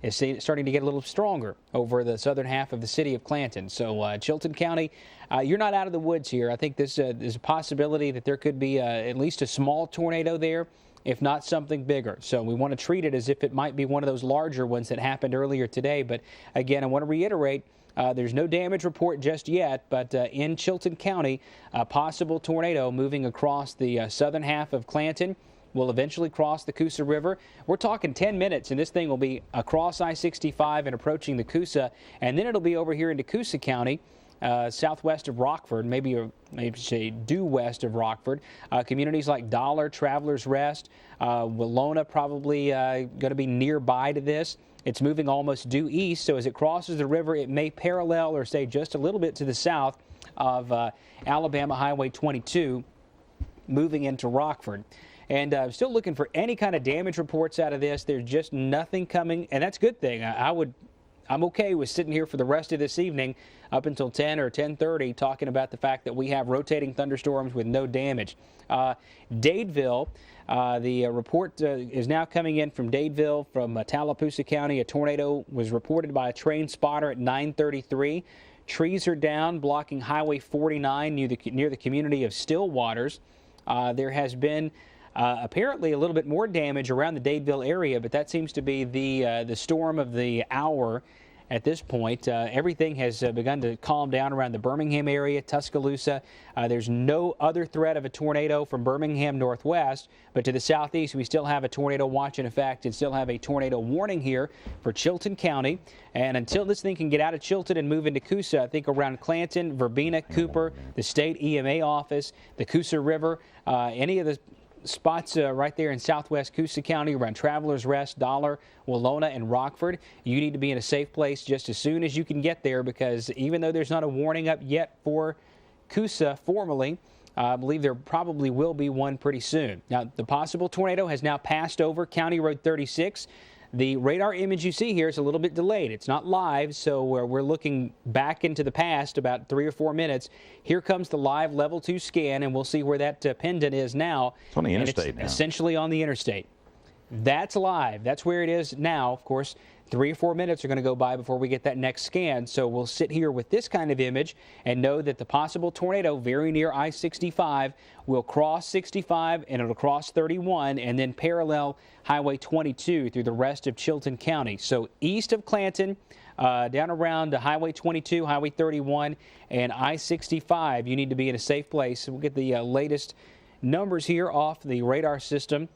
is starting to get a little stronger over the southern half of the city of Clanton. So Chilton County, you're not out of the woods here. I think there's a possibility that there could be at least a small tornado there, if not something bigger. So we want to treat it as if it might be one of those larger ones that happened earlier today. But again, I want to reiterate, there's no damage report just yet, but in Chilton County, a possible tornado moving across the southern half of Clanton will eventually cross the Coosa River. We're talking 10 minutes, and this thing will be across I-65 and approaching the Coosa, and then it'll be over here into Coosa County, southwest of Rockford, maybe say due west of Rockford. Communities like Dollar, Travelers Rest, Willona probably going to be nearby to this. It's moving almost due east, so as it crosses the river, it may parallel or stay just a little bit to the south of Alabama Highway 22, moving into Rockford. And I'm still looking for any kind of damage reports out of this. There's just nothing coming, and that's a good thing. I'm okay with sitting here for the rest of this evening up until 10 or 10:30 talking about the fact that we have rotating thunderstorms with no damage. Dadeville, the report is now coming in from Dadeville, from Tallapoosa County. A tornado was reported by a train spotter at 9:33. Trees are down, blocking Highway 49 near the community of Stillwaters. There has been apparently a little bit more damage around the Dadeville area, but that seems to be the storm of the hour at this point. Everything has begun to calm down around the Birmingham area, Tuscaloosa. There's no other threat of a tornado from Birmingham northwest, but to the southeast, we still have a tornado watch in effect and still have a tornado warning here for Chilton County. And until this thing can get out of Chilton and move into Coosa, I think around Clanton, Verbena, Cooper, the state EMA office, the Coosa River, any of the spots right there in southwest Coosa County around Travelers Rest, Dollar, Willona, and Rockford. You need to be in a safe place just as soon as you can get there, because even though there's not a warning up yet for Coosa formally, I believe there probably will be one pretty soon. Now, the possible tornado has now passed over County Road 36. The radar image you see here is a little bit delayed. It's not live, so we're looking back into the past about 3 or 4 minutes. Here comes the live level 2 scan, and we'll see where that pendant is now. It's on the interstate now. Essentially on the interstate. That's live. That's where it is now. Of course, 3 or 4 minutes are going to go by before we get that next scan. So we'll sit here with this kind of image and know that the possible tornado very near I-65 will cross 65 and it'll cross 31 and then parallel Highway 22 through the rest of Chilton County. So east of Clanton, down around Highway 22, Highway 31, and I-65, you need to be in a safe place. We'll get the latest numbers here off the radar system.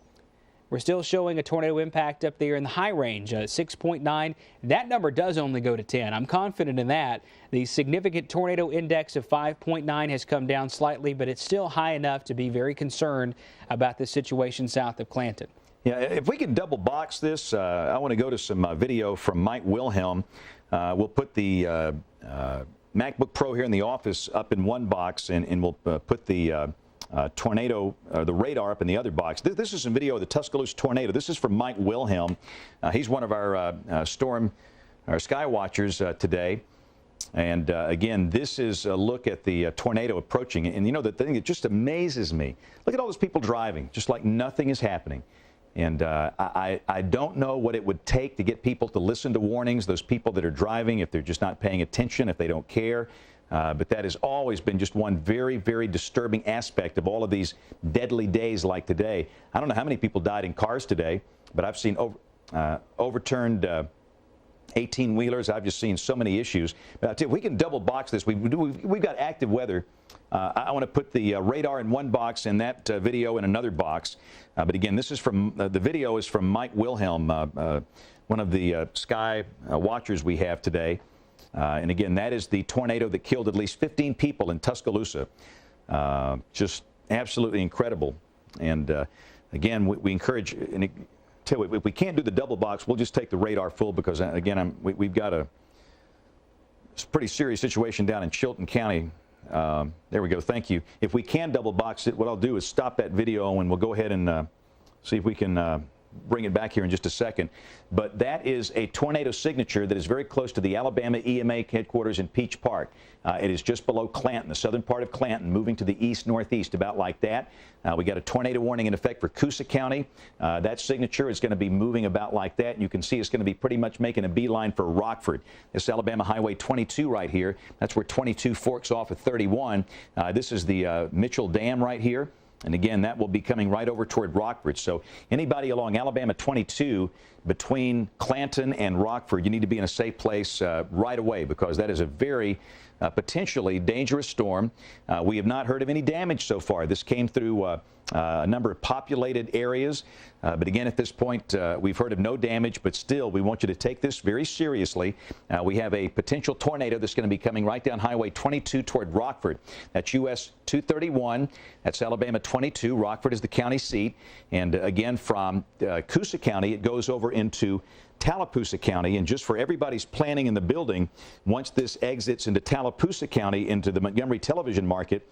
We're still showing a tornado impact up there in the high range, 6.9. That number does only go to 10. I'm confident in that. The significant tornado index of 5.9 has come down slightly, but it's still high enough to be very concerned about the situation south of Clanton. Yeah, if we can double box this, I want to go to some video from Mike Wilhelm. We'll put the MacBook Pro here in the office up in one box, and we'll put the tornado, the radar up in the other box. This is some video of the Tuscaloosa tornado. This is from Mike Wilhelm. He's one of our sky watchers today. And again, this is a look at the tornado approaching. And you know, the thing that just amazes me, look at all those people driving, just like nothing is happening. And I don't know what it would take to get people to listen to warnings, those people that are driving, if they're just not paying attention, if they don't care. But that has always been just one very, very disturbing aspect of all of these deadly days like today. I don't know how many people died in cars today, but I've seen overturned 18-wheelers. I've just seen so many issues. But I tell you, we can double box this. We've got active weather. I want to put the radar in one box and that video in another box. But again, this is from the video is from Mike Wilhelm, one of the sky watchers we have today. And again, that is the tornado that killed at least 15 people in Tuscaloosa. Just absolutely incredible. And again, we encourage. And tell you, if we can't do the double box, we'll just take the radar full because again, we've got a pretty serious situation down in Chilton County. There we go. Thank you. If we can double box it, what I'll do is stop that video and we'll go ahead and see if we can bring it back here in just a second. But that is a tornado signature that is very close to the Alabama EMA headquarters in Peach Park. It is just below Clanton, the southern part of Clanton, moving to the east-northeast, about like that. We got a tornado warning in effect for Coosa County. That signature is going to be moving about like that. You can see it's going to be pretty much making a beeline for Rockford. This Alabama Highway 22 right here. That's where 22 forks off at 31. This is the Mitchell Dam right here. And again, that will be coming right over toward Rockford. So anybody along Alabama 22 between Clanton and Rockford, you need to be in a safe place right away because that is a very potentially dangerous storm. We have not heard of any damage so far. This came through a number of populated areas. But again, at this point, we've heard of no damage, but still, we want you to take this very seriously. We have a potential tornado that's going to be coming right down Highway 22 toward Rockford. That's US 231. That's Alabama 22. Rockford is the county seat. And again, from Coosa County, it goes over into Tallapoosa County. And just for everybody's planning in the building, once this exits into Tallapoosa County, into the Montgomery television market,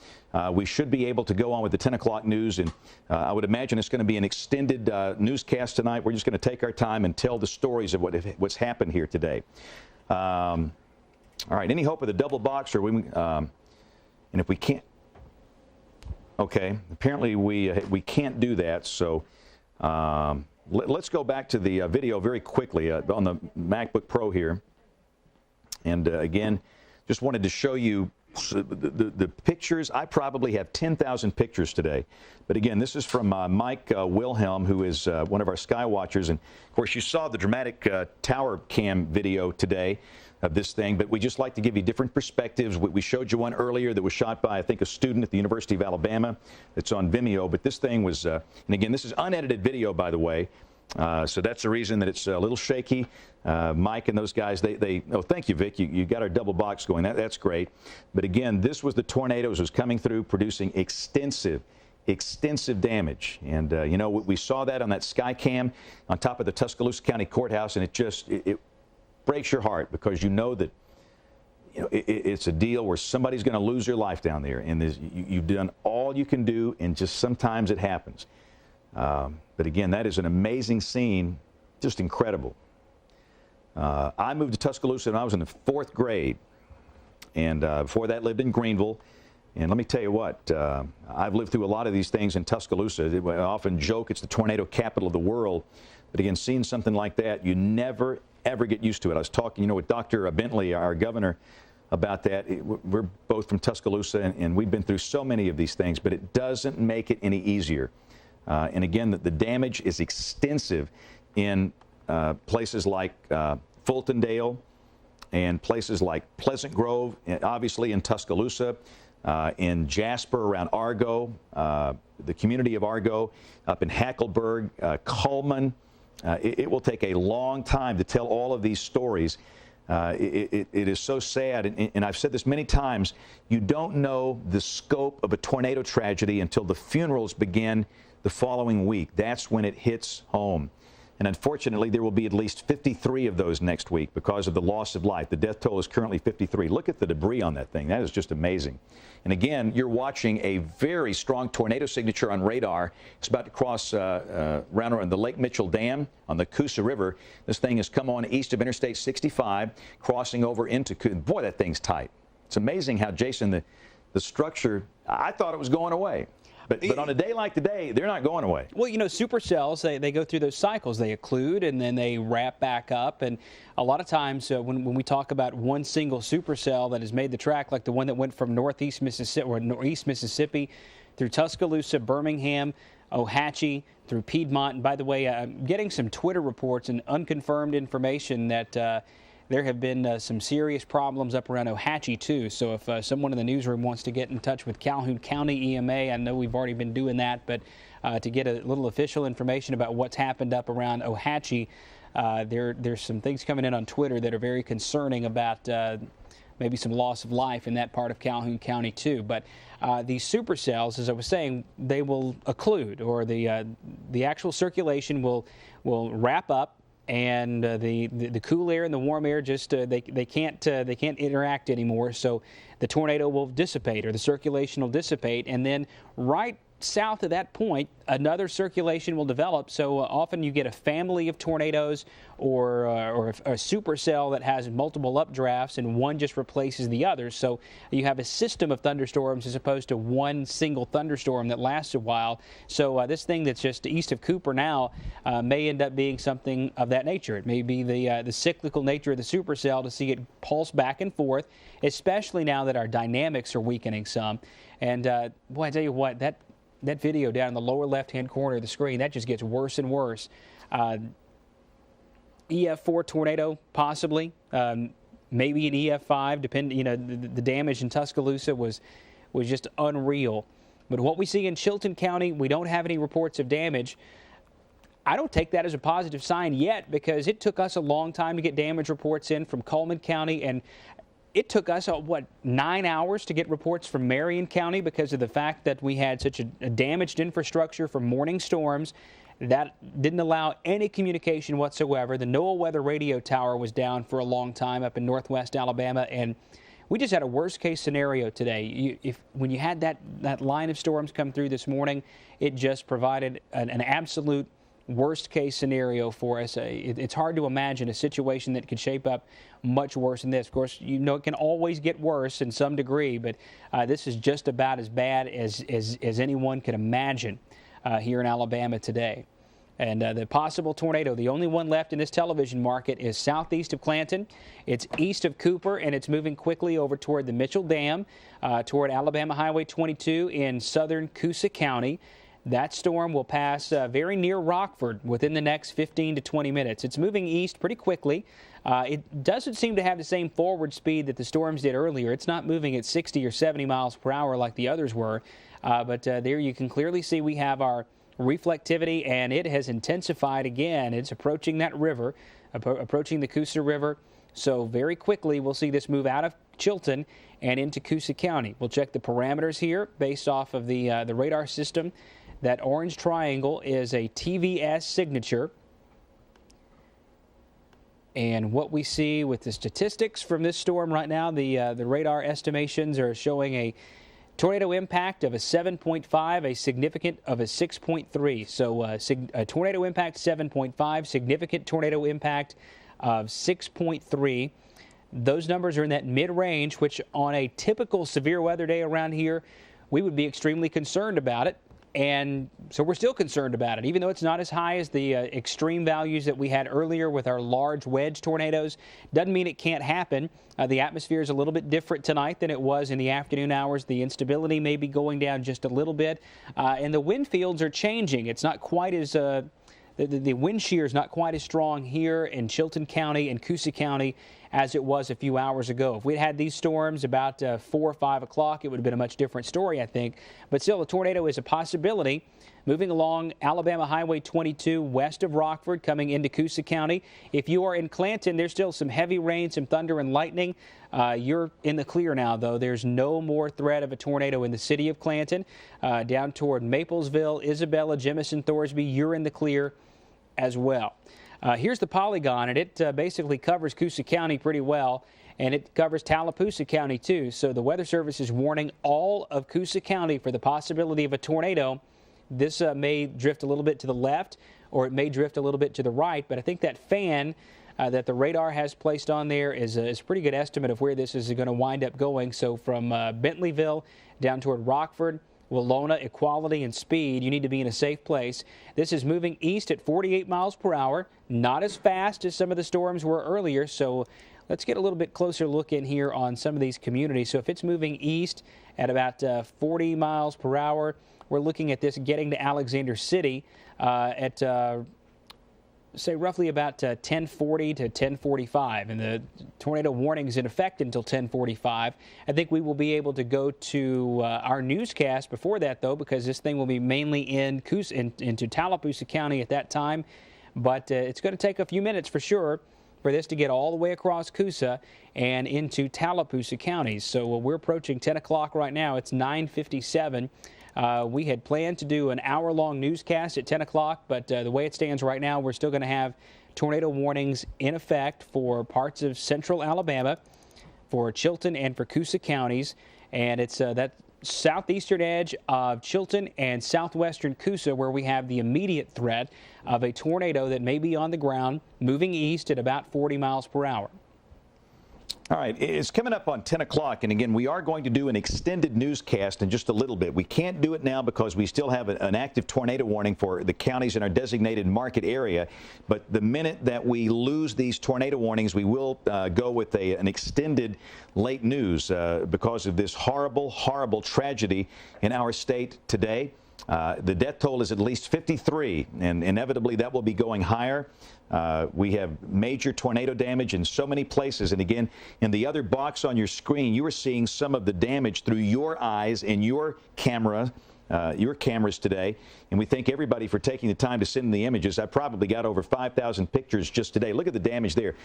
we should be able to go on with the 10 o'clock news. And I would imagine it's going to be an extended newscast tonight. We're just going to take our time and tell the stories of what's happened here today. All right, any hope of the double box? Or and if we can't, okay, apparently we can't do that. So let's go back to the video very quickly on the MacBook Pro here. And again, just wanted to show you the pictures. I probably have 10,000 pictures today. But again, this is from Mike Wilhelm, who is one of our sky watchers. And of course, you saw the dramatic tower cam video today of this thing, but we just like to give you different perspectives. We showed you one earlier that was shot by, I think, a student at the University of Alabama. It's on Vimeo, but this thing was, and again, this is unedited video, by the way, so that's the reason that it's a little shaky. Mike and those guys, oh, thank you, Vic. You got our double box going. That's great. But again, this was the tornadoes was coming through, producing extensive damage. And, you know, we saw that on that sky cam on top of the Tuscaloosa County Courthouse, and it breaks your heart because you know that it's a deal where somebody's going to lose their life down there, and you've done all you can do, and just sometimes it happens. But again, that is an amazing scene, just incredible. I moved to Tuscaloosa when I was in the 4th grade, and before that lived in Greenville. And let me tell you what, I've lived through a lot of these things in Tuscaloosa. I often joke it's the tornado capital of the world. But again, seeing something like that, you never, ever get used to it. I was talking, with Dr. Bentley, our governor, about that. We're both from Tuscaloosa, and we've been through so many of these things, but it doesn't make it any easier. And again, the damage is extensive in places like Fultondale and places like Pleasant Grove, and obviously in Tuscaloosa, in Jasper around Argo, the community of Argo, up in Hackleburg, Cullman. It will take a long time to tell all of these stories. It is so sad, and I've said this many times, you don't know the scope of a tornado tragedy until the funerals begin the following week. That's when it hits home. And unfortunately, there will be at least 53 of those next week because of the loss of life. The death toll is currently 53. Look at the debris on that thing. That is just amazing. And again, you're watching a very strong tornado signature on radar. It's about to cross around the Lake Mitchell Dam on the Coosa River. This thing has come on east of Interstate 65, crossing over into Coosa. Boy, that thing's tight. It's amazing how, Jason, the structure, I thought it was going away. But on a day like today, they're not going away. Well, supercells, they go through those cycles. They occlude and then they wrap back up. And a lot of times when we talk about one single supercell that has made the track, like the one that went from northeast Mississippi through Tuscaloosa, Birmingham, Ohatchee, through Piedmont. And by the way, I'm getting some Twitter reports and unconfirmed information that there have been some serious problems up around Ohatchee, too. So if someone in the newsroom wants to get in touch with Calhoun County EMA, I know we've already been doing that, but to get a little official information about what's happened up around Ohatchee, there's some things coming in on Twitter that are very concerning about maybe some loss of life in that part of Calhoun County, too. But these supercells, as I was saying, they will occlude, or the actual circulation will wrap up, and the cool air and the warm air just they can't interact anymore. So the tornado will dissipate, or the circulation will dissipate, and then right south of that point, another circulation will develop. So often you get a family of tornadoes, or a supercell that has multiple updrafts, and one just replaces the other. So you have a system of thunderstorms as opposed to one single thunderstorm that lasts a while. So this thing that's just east of Cooper now may end up being something of that nature. It may be the cyclical nature of the supercell to see it pulse back and forth, especially now that our dynamics are weakening some. And boy, I tell you what, that video down in the lower left-hand corner of the screen, that just gets worse and worse. EF4 tornado, possibly. Maybe an EF5, depending. You know, the damage in Tuscaloosa was just unreal. But what we see in Chilton County, we don't have any reports of damage. I don't take that as a positive sign yet, because it took us a long time to get damage reports in from Coleman County, and it took us, 9 hours to get reports from Marion County because of the fact that we had such a damaged infrastructure from morning storms. That didn't allow any communication whatsoever. The NOAA weather radio tower was down for a long time up in northwest Alabama, and we just had a worst-case scenario today. When you had that line of storms come through this morning, it just provided an absolute worst-case scenario for us. It's hard to imagine a situation that could shape up much worse than this. Of course, you know it can always get worse in some degree, but this is just about as bad as anyone could imagine here in Alabama today. And the possible tornado, the only one left in this television market, is southeast of Clanton. It's east of Cooper, and it's moving quickly over toward the Mitchell Dam, toward Alabama Highway 22 in southern Coosa County. That storm will pass very near Rockford within the next 15 to 20 minutes. It's moving east pretty quickly. It doesn't seem to have the same forward speed that the storms did earlier. It's not moving at 60 or 70 miles per hour like the others were. But there you can clearly see we have our reflectivity, and it has intensified again. It's approaching that river, approaching the Coosa River. So very quickly we'll see this move out of Chilton and into Coosa County. We'll check the parameters here based off of the radar system. That orange triangle is a TVS signature. And what we see with the statistics from this storm right now, the radar estimations are showing a tornado impact of a 7.5, a significant of a 6.3. So a tornado impact 7.5, significant tornado impact of 6.3. Those numbers are in that mid-range, which on a typical severe weather day around here, we would be extremely concerned about it. And so we're still concerned about it, even though it's not as high as the extreme values that we had earlier with our large wedge tornadoes. Doesn't mean it can't happen. The atmosphere is a little bit different tonight than it was in the afternoon hours. The instability may be going down just a little bit, and the wind fields are changing. It's not quite as the wind shear is not quite as strong here in Chilton County and Coosa County as it was a few hours ago. If we'd had these storms about 4 or 5 o'clock, it would have been a much different story, I think. But still, a tornado is a possibility. Moving along Alabama Highway 22 west of Rockford, coming into Coosa County. If you are in Clanton, there's still some heavy rain, some thunder and lightning. You're in the clear now, though. There's no more threat of a tornado in the city of Clanton. Down toward Maplesville, Isabella, Jemison, Thorsby, you're in the clear as well. Here's the polygon, and it basically covers Coosa County pretty well, and it covers Tallapoosa County too. So the Weather Service is warning all of Coosa County for the possibility of a tornado. This may drift a little bit to the left, or it may drift a little bit to the right, but I think that fan that the radar has placed on there is a pretty good estimate of where this is going to wind up going. So from Bentleyville down toward Rockford, Walona, Equality, and Speed, you need to be in a safe place. This is moving east at 48 miles per hour, not as fast as some of the storms were earlier. So let's get a little bit closer look in here on some of these communities. So if it's moving east at about 40 miles per hour, we're looking at this getting to Alexander City at say roughly about 10:40 to 10:45, and the tornado warning is in effect until 10:45. I think we will be able to go to our newscast before that, though, because this thing will be mainly into Tallapoosa County at that time. But it's going to take a few minutes for sure for this to get all the way across Coosa and into Tallapoosa counties. So we're approaching 10 o'clock right now. It's 9:57. We had planned to do an hour-long newscast at 10 o'clock, but the way it stands right now, we're still going to have tornado warnings in effect for parts of central Alabama, for Chilton and for Coosa counties, and it's that southeastern edge of Chilton and southwestern Coosa where we have the immediate threat of a tornado that may be on the ground moving east at about 40 miles per hour. All right, it's coming up on 10 o'clock, and again, we are going to do an extended newscast in just a little bit. We can't do it now because we still have an active tornado warning for the counties in our designated market area, but the minute that we lose these tornado warnings, we will go with an extended late news because of this horrible, horrible tragedy in our state today. The death toll is at least 53, and inevitably that will be going higher. We have major tornado damage in so many places. And again, in the other box on your screen, you are seeing some of the damage through your eyes and your cameras today. And we thank everybody for taking the time to send in the images. I probably got over 5,000 pictures just today. Look at the damage there.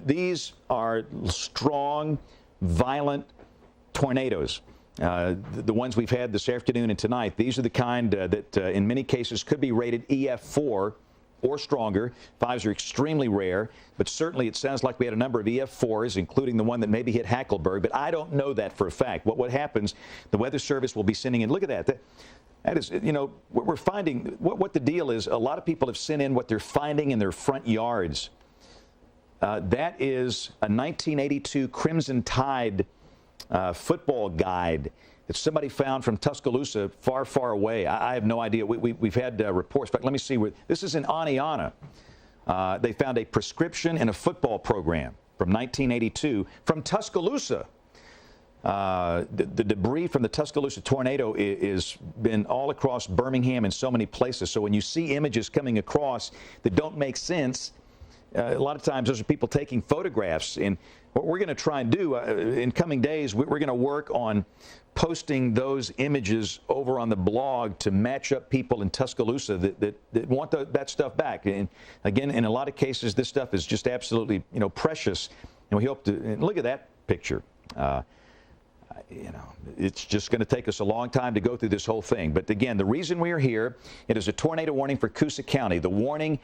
These are strong, violent tornadoes. The ones we've had this afternoon and tonight, these are the kind that in many cases could be rated EF4 or stronger. 5s are extremely rare, but certainly it sounds like we had a number of EF4s, including the one that maybe hit Hackleburg, but I don't know that for a fact. What happens, the Weather Service will be sending in, look at that. That is, you know, we're finding, what the deal is, a lot of people have sent in what they're finding in their front yards. That is a 1982 Crimson Tide football guide that somebody found from Tuscaloosa far, far away. I have no idea. We've had reports, but let me see. This is in Aniana. They found a prescription and a football program from 1982 from Tuscaloosa. The debris from the Tuscaloosa tornado is been all across Birmingham and so many places. So when you see images coming across that don't make sense, a lot of times those are people taking photographs. And what we're going to try and do in coming days, we're going to work on posting those images over on the blog to match up people in Tuscaloosa that want that stuff back. And again, in a lot of cases, this stuff is just absolutely, you know, precious. And we hope to, and look at that picture. You know, it's just going to take us a long time to go through this whole thing. But again, the reason we are here, it is a tornado warning for Coosa County. The warning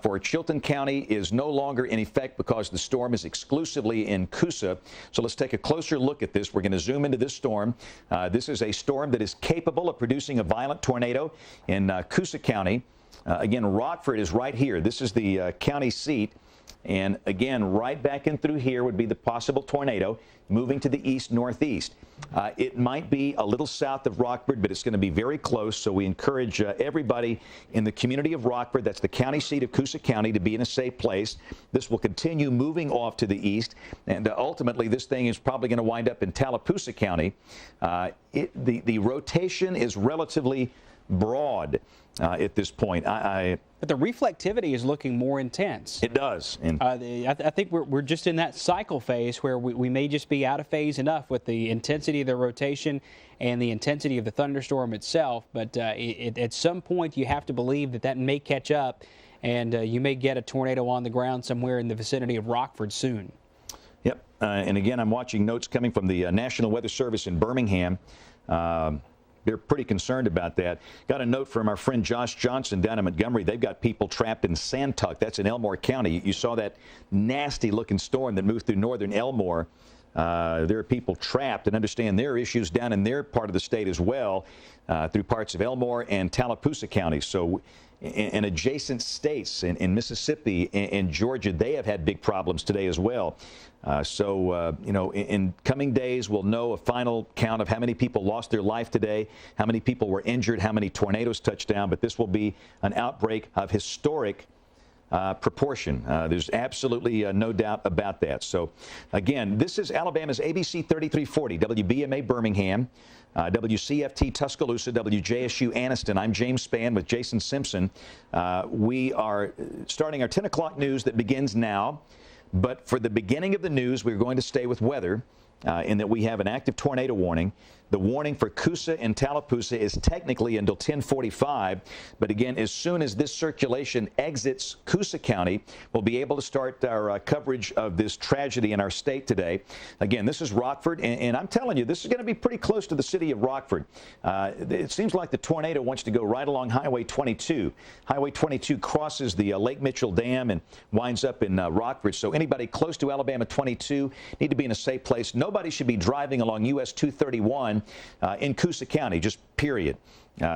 for Chilton County is no longer in effect because the storm is exclusively in Coosa. So let's take a closer look at this. We're going to zoom into this storm. This is a storm that is capable of producing a violent tornado in Coosa County. Again, Rockford is right here. This is the county seat. And again, right back in through here would be the possible tornado moving to the east-northeast. It might be a little south of Rockford, but it's going to be very close. So we encourage everybody in the community of Rockford, that's the county seat of Coosa County, to be in a safe place. This will continue moving off to the east. And ultimately, this thing is probably going to wind up in Tallapoosa County. The rotation is relatively broad at this point. But the reflectivity is looking more intense. It does. And I think we're just in that cycle phase where we may just be out of phase enough with the intensity of the rotation and the intensity of the thunderstorm itself. But at some point, you have to believe that may catch up, and you may get a tornado on the ground somewhere in the vicinity of Rockford soon. Yep. And again, I'm watching notes coming from the National Weather Service in Birmingham. They're pretty concerned about that. Got a note from our friend Josh Johnson down in Montgomery. They've got people trapped in Santuck. That's in Elmore County. You saw that nasty-looking storm that moved through northern Elmore. There are people trapped, and understand there are issues down in their part of the state as well, through parts of Elmore and Tallapoosa counties. So in adjacent states, in Mississippi and Georgia, they have had big problems today as well. You know, in coming days, we'll know a final count of how many people lost their life today, how many people were injured, how many tornadoes touched down. But this will be an outbreak of historic proportion. There's absolutely no doubt about that. So, again, this is Alabama's ABC 3340, WBMA Birmingham, WCFT Tuscaloosa, WJSU Anniston. I'm James Spann with Jason Simpson. We are starting our 10 o'clock news that begins now. But for the beginning of the news, we're going to stay with weather in that we have an active tornado warning. The warning for Coosa and Tallapoosa is technically until 10:45, but again, as soon as this circulation exits Coosa County, we'll be able to start our coverage of this tragedy in our state today. Again, this is Rockford, and I'm telling you, this is going to be pretty close to the city of Rockford. It seems like the tornado wants to go right along Highway 22. Highway 22 crosses the Lake Mitchell Dam and winds up in Rockford, so anybody close to Alabama 22 need to be in a safe place. Nobody should be driving along US 231 in Coosa County, just period.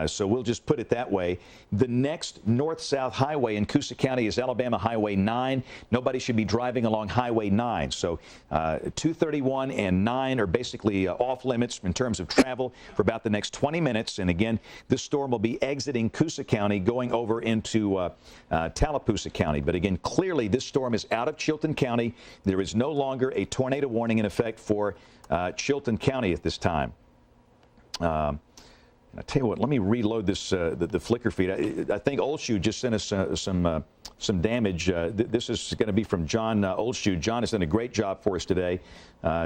So we'll just put it that way. The next north-south highway in Coosa County is Alabama Highway 9. Nobody should be driving along Highway 9. So 231 and 9 are basically off limits in terms of travel for about the next 20 minutes. And again, this storm will be exiting Coosa County, going over into Tallapoosa County. But again, clearly this storm is out of Chilton County. There is no longer a tornado warning in effect for Chilton County at this time. I tell you what, let me reload this the Flickr feed. I think Oldshoe just sent us some damage. This is going to be from John Oldshoe. John has done a great job for us today.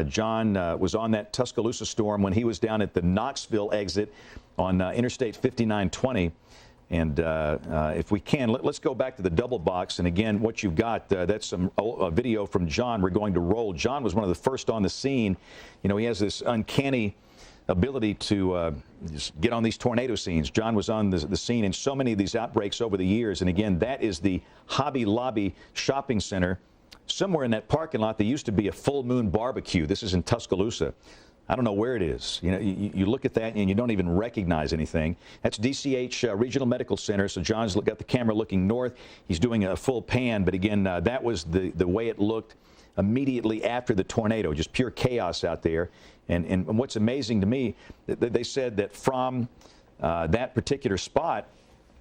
John was on that Tuscaloosa storm when he was down at the Knoxville exit on Interstate 5920. And if we can, let's go back to the double box. And again, what you've got, that's some video from John we're going to roll. John was one of the first on the scene. You know, he has this uncanny ability to just get on these tornado scenes. John was on the scene in so many of these outbreaks over the years. And again, that is the Hobby Lobby shopping center. Somewhere in that parking lot, there used to be a full moon barbecue. This is in Tuscaloosa. I don't know where it is. You know, you look at that and you don't even recognize anything. That's DCH Regional Medical Center. So John's got the camera looking north. He's doing a full pan. But again, that was the way it looked immediately after the tornado. Just pure chaos out there. And what's amazing to me, they said that from that particular spot,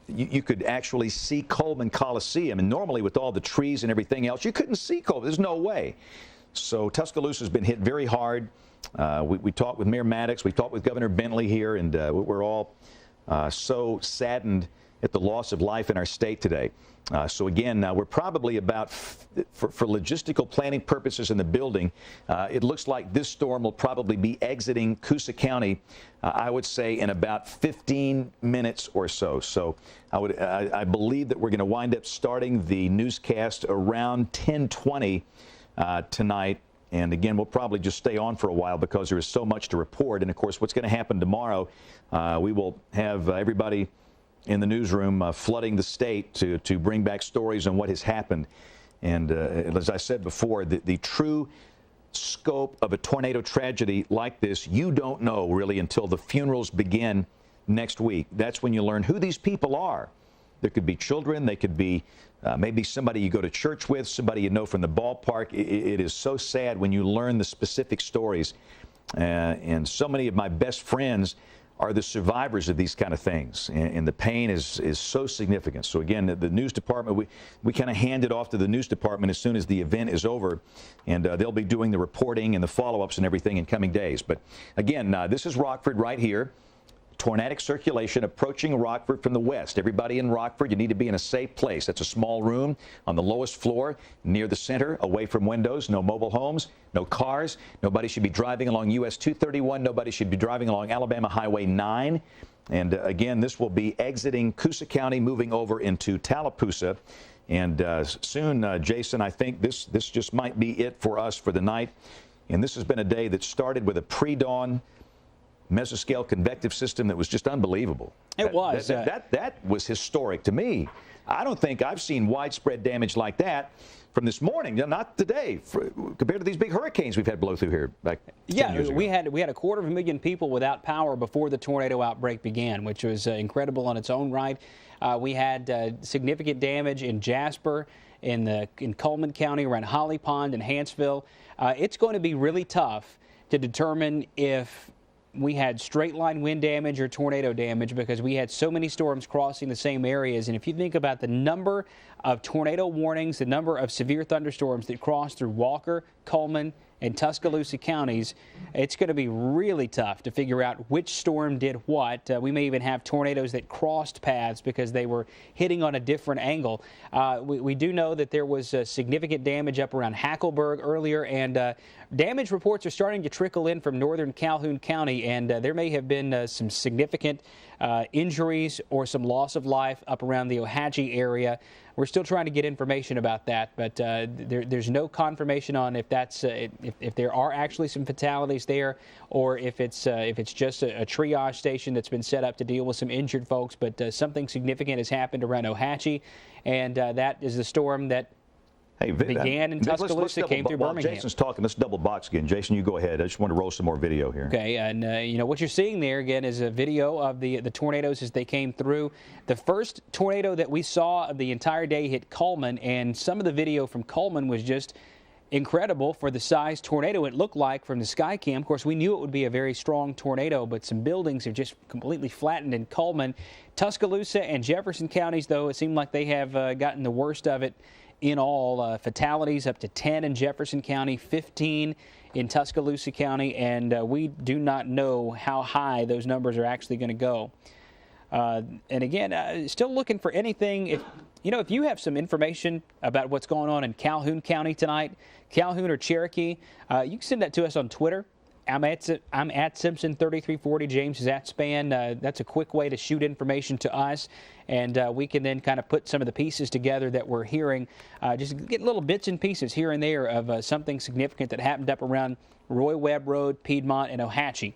you could actually see Coleman Coliseum. And normally with all the trees and everything else, you couldn't see Coleman. There's no way. So Tuscaloosa's been hit very hard. We talked with Mayor Maddox. We talked with Governor Bentley here, and we're all so saddened at the loss of life in our state today. So again, we're probably about, for logistical planning purposes in the building, it looks like this storm will probably be exiting Coosa County, I would say, in about 15 minutes or so. So I believe that we're going to wind up starting the newscast around 10:20 tonight. And again, we'll probably just stay on for a while because there is so much to report. And of course, what's going to happen tomorrow, we will have everybody in the newsroom flooding the state to bring back stories on what has happened. And as I said before, the true scope of a tornado tragedy like this, you don't know really until the funerals begin next week. That's when you learn who these people are. There could be children, they could be maybe somebody you go to church with, somebody you know from the ballpark. It is so sad when you learn the specific stories. And so many of my best friends are the survivors of these kind of things, and the pain is so significant. So again, the news department, we kind of hand it off to the news department as soon as the event is over, and they'll be doing the reporting and the follow-ups and everything in coming days. But again, this is Rockford right here. Tornadic circulation approaching Rockford from the west. Everybody in Rockford, you need to be in a safe place. That's a small room on the lowest floor, near the center, away from windows, no mobile homes, no cars. Nobody should be driving along US 231. Nobody should be driving along Alabama Highway 9. And again, this will be exiting Coosa County, moving over into Tallapoosa. And soon, Jason, I think this just might be it for us for the night. And this has been a day that started with a pre-dawn mesoscale convective system that was just unbelievable. It was. That was historic to me. I don't think I've seen widespread damage like that from this morning, not today, compared to these big hurricanes we've had blow through here back 10 years ago. we had 250,000 people without power before the tornado outbreak began, which was incredible on its own right. We had significant damage in Jasper, in Coleman County, around Holly Pond and Hanceville. It's going to be really tough to determine if we had straight line wind damage or tornado damage because we had so many storms crossing the same areas. And if you think about the number of tornado warnings, the number of severe thunderstorms that crossed through Walker, Cullman, and Tuscaloosa counties, it's going to be really tough to figure out which storm did what. We may even have tornadoes that crossed paths because they were hitting on a different angle. We do know that there was significant damage up around Hackleburg earlier, and damage reports are starting to trickle in from northern Calhoun County, and there may have been some significant injuries or some loss of life up around the Ohatchee area. We're still trying to get information about that, but there's no confirmation on if that's if there are actually some fatalities there, or if it's just a triage station that's been set up to deal with some injured folks. But something significant has happened around Ohatchee, and that is the storm that began in Tuscaloosa, came through Birmingham. While Jason's talking, let's double box again. Jason, you go ahead. I just want to roll some more video here. Okay, and what you're seeing there again is a video of the tornadoes as they came through. The first tornado that we saw of the entire day hit Cullman, and some of the video from Cullman was just incredible for the size tornado it looked like from the Skycam. Of course, we knew it would be a very strong tornado, but some buildings have just completely flattened in Cullman. Tuscaloosa and Jefferson counties, though, it seemed like they have gotten the worst of it. In all, fatalities up to 10 in Jefferson County, 15 in Tuscaloosa County, and we do not know how high those numbers are actually going to go. And again, still looking for anything. If you have some information about what's going on in Calhoun County tonight, Calhoun or Cherokee, you can send that to us on Twitter. I'm at Simpson3340. James is at Span. That's a quick way to shoot information to us, and we can then kind of put some of the pieces together that we're hearing, just get little bits and pieces here and there of something significant that happened up around Roy Webb Road, Piedmont, and Ohatchee.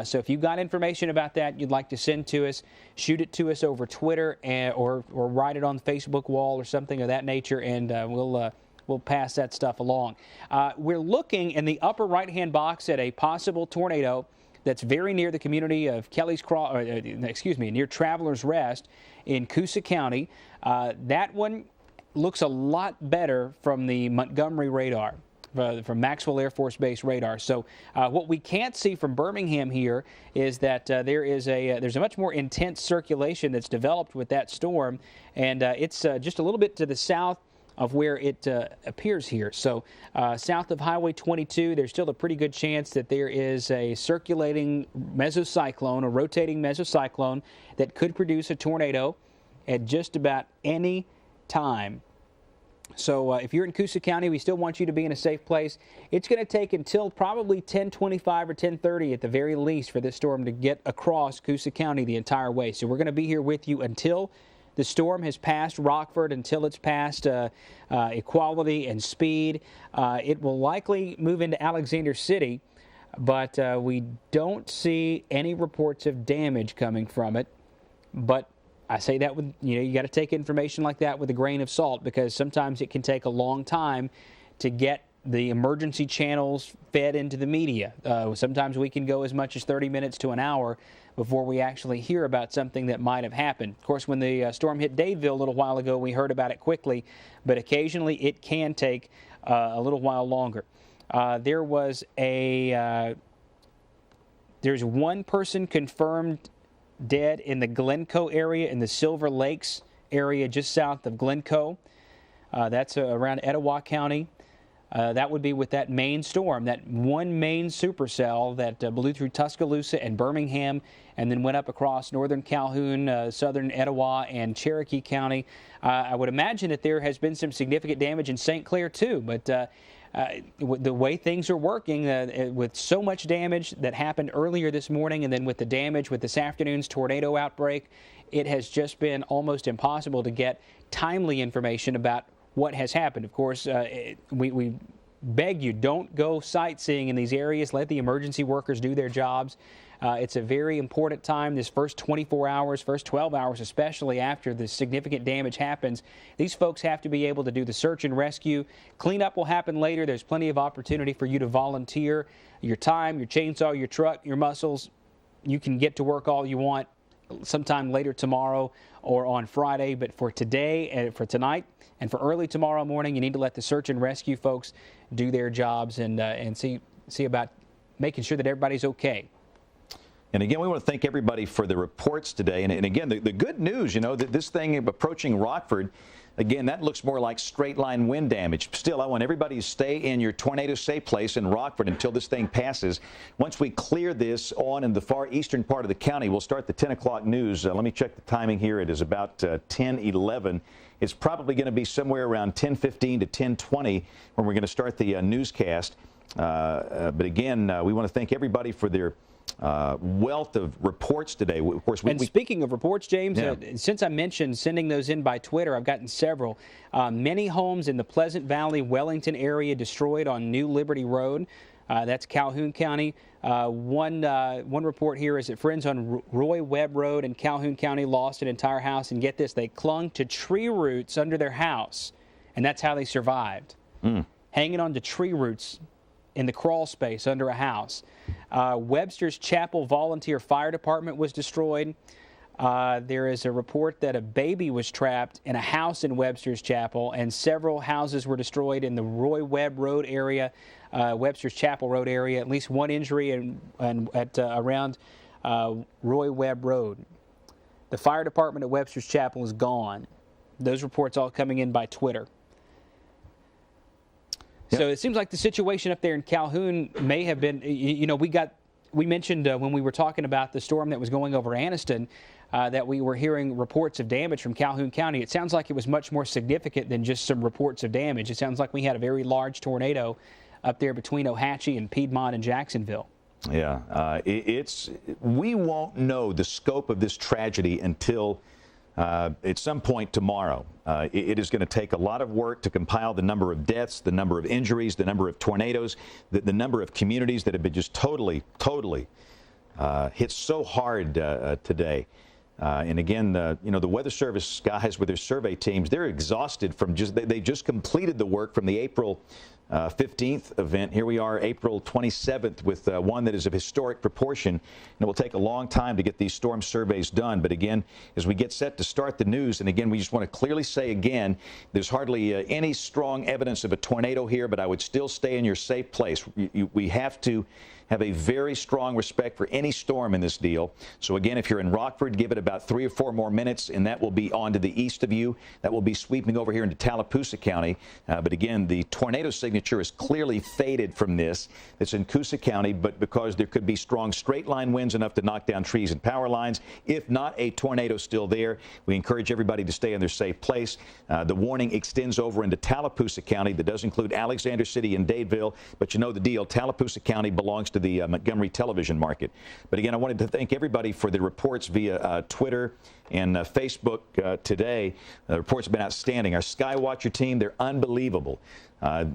So if you've got information about that you'd like to send to us, shoot it to us over Twitter or write it on the Facebook wall or something of that nature, and we'll pass that stuff along. We're looking in the upper right-hand box at a possible tornado that's very near the community of near Travelers Rest in Coosa County. That one looks a lot better from the Montgomery radar, from Maxwell Air Force Base radar. So what we can't see from Birmingham here is that there's a much more intense circulation that's developed with that storm, and it's just a little bit to the south of where it appears here. So south of Highway 22, there's still a pretty good chance that there is a circulating mesocyclone, a rotating mesocyclone, that could produce a tornado at just about any time. So if you're in Coosa County, we still want you to be in a safe place. It's going to take until probably 10:25 or 10:30 at the very least for this storm to get across Coosa County the entire way. So we're going to be here with you until the storm has passed Rockford, until it's passed Equality and Speed. It will likely move into Alexander City, but we don't see any reports of damage coming from it. But I say that with, you got to take information like that with a grain of salt, because sometimes it can take a long time to get the emergency channels fed into the media. Sometimes we can go as much as 30 minutes to an hour before we actually hear about something that might have happened. Of course, when the storm hit Dadeville a little while ago, we heard about it quickly, but occasionally it can take a little while longer. There's one person confirmed dead in the Glencoe area, in the Silver Lakes area just south of Glencoe. That's around Etowah County. That would be with that main storm, that one main supercell that blew through Tuscaloosa and Birmingham and then went up across northern Calhoun, southern Etowah, and Cherokee County. I would imagine that there has been some significant damage in St. Clair, too, but the way things are working, with so much damage that happened earlier this morning and then with the damage with this afternoon's tornado outbreak, it has just been almost impossible to get timely information about what has happened. Of course, we beg you, don't go sightseeing in these areas. Let the emergency workers do their jobs. It's a very important time, this first 24 hours, first 12 hours, especially after the significant damage happens. These folks have to be able to do the search and rescue. Cleanup will happen later. There's plenty of opportunity for you to volunteer your time, your chainsaw, your truck, your muscles. You can get to work all you want sometime later tomorrow or on Friday. But for today and for tonight and for early tomorrow morning, you need to let the search and rescue folks do their jobs and see about making sure that everybody's okay. And again, we want to thank everybody for the reports today. And again, the good news, you know, that this thing approaching Rockford, again, that looks more like straight line wind damage. Still, I want everybody to stay in your tornado safe place in Rockford until this thing passes. Once we clear this on in the far eastern part of the county, we'll start the 10 o'clock news. Let me check the timing here. It is about 10:11. It's probably going to be somewhere around 10:15 to 10:20 when we're going to start the newscast. But again, we want to thank everybody for their wealth of reports today. Of course, speaking of reports, James, yeah. Since I mentioned sending those in by Twitter, I've gotten several. Many homes in the Pleasant Valley, Wellington area destroyed on New Liberty Road. That's Calhoun County. One report here is that friends on Roy Webb Road in Calhoun County lost an entire house. And get this, they clung to tree roots under their house, and that's how they survived. Hanging on to tree roots in the crawl space under a house. Webster's Chapel Volunteer Fire Department was destroyed. There is a report that a baby was trapped in a house in Webster's Chapel, and several houses were destroyed in the Roy Webb Road area, Webster's Chapel Road area. At least one injury around Roy Webb Road. The fire department at Webster's Chapel is gone. Those reports all coming in by Twitter. So it seems like the situation up there in Calhoun may have been, you know, we mentioned when we were talking about the storm that was going over Anniston that we were hearing reports of damage from Calhoun County. It sounds like it was much more significant than just some reports of damage. It sounds like we had a very large tornado up there between Ohatchee and Piedmont and Jacksonville. Yeah, we won't know the scope of this tragedy until at some point tomorrow. It is going to take a lot of work to compile the number of deaths, the number of injuries, the number of tornadoes, the number of communities that have been just totally hit so hard today. And again, you know, the Weather Service guys with their survey teams, they're exhausted from they just completed the work from the April 15th event. Here we are, April 27th, with one that is of historic proportion. And it will take a long time to get these storm surveys done. But again, as we get set to start the news, and again, we just want to clearly say again, there's hardly any strong evidence of a tornado here, but I would still stay in your safe place. We have to have a very strong respect for any storm in this deal. So again, if you're in Rockford, give it about 3 or 4 more minutes, and that will be on to the east of you. That will be sweeping over here into Tallapoosa County. But again, the tornado signature is clearly faded from this. It's in Coosa County, but because there could be strong straight line winds enough to knock down trees and power lines, if not a tornado still there, we encourage everybody to stay in their safe place. The warning extends over into Tallapoosa County. That does include Alexander City and Dadeville, but you know the deal. Tallapoosa County belongs to the Montgomery television market. But again, I wanted to thank everybody for the reports via Twitter and Facebook today. The reports have been outstanding. Our Skywatcher team, they're unbelievable.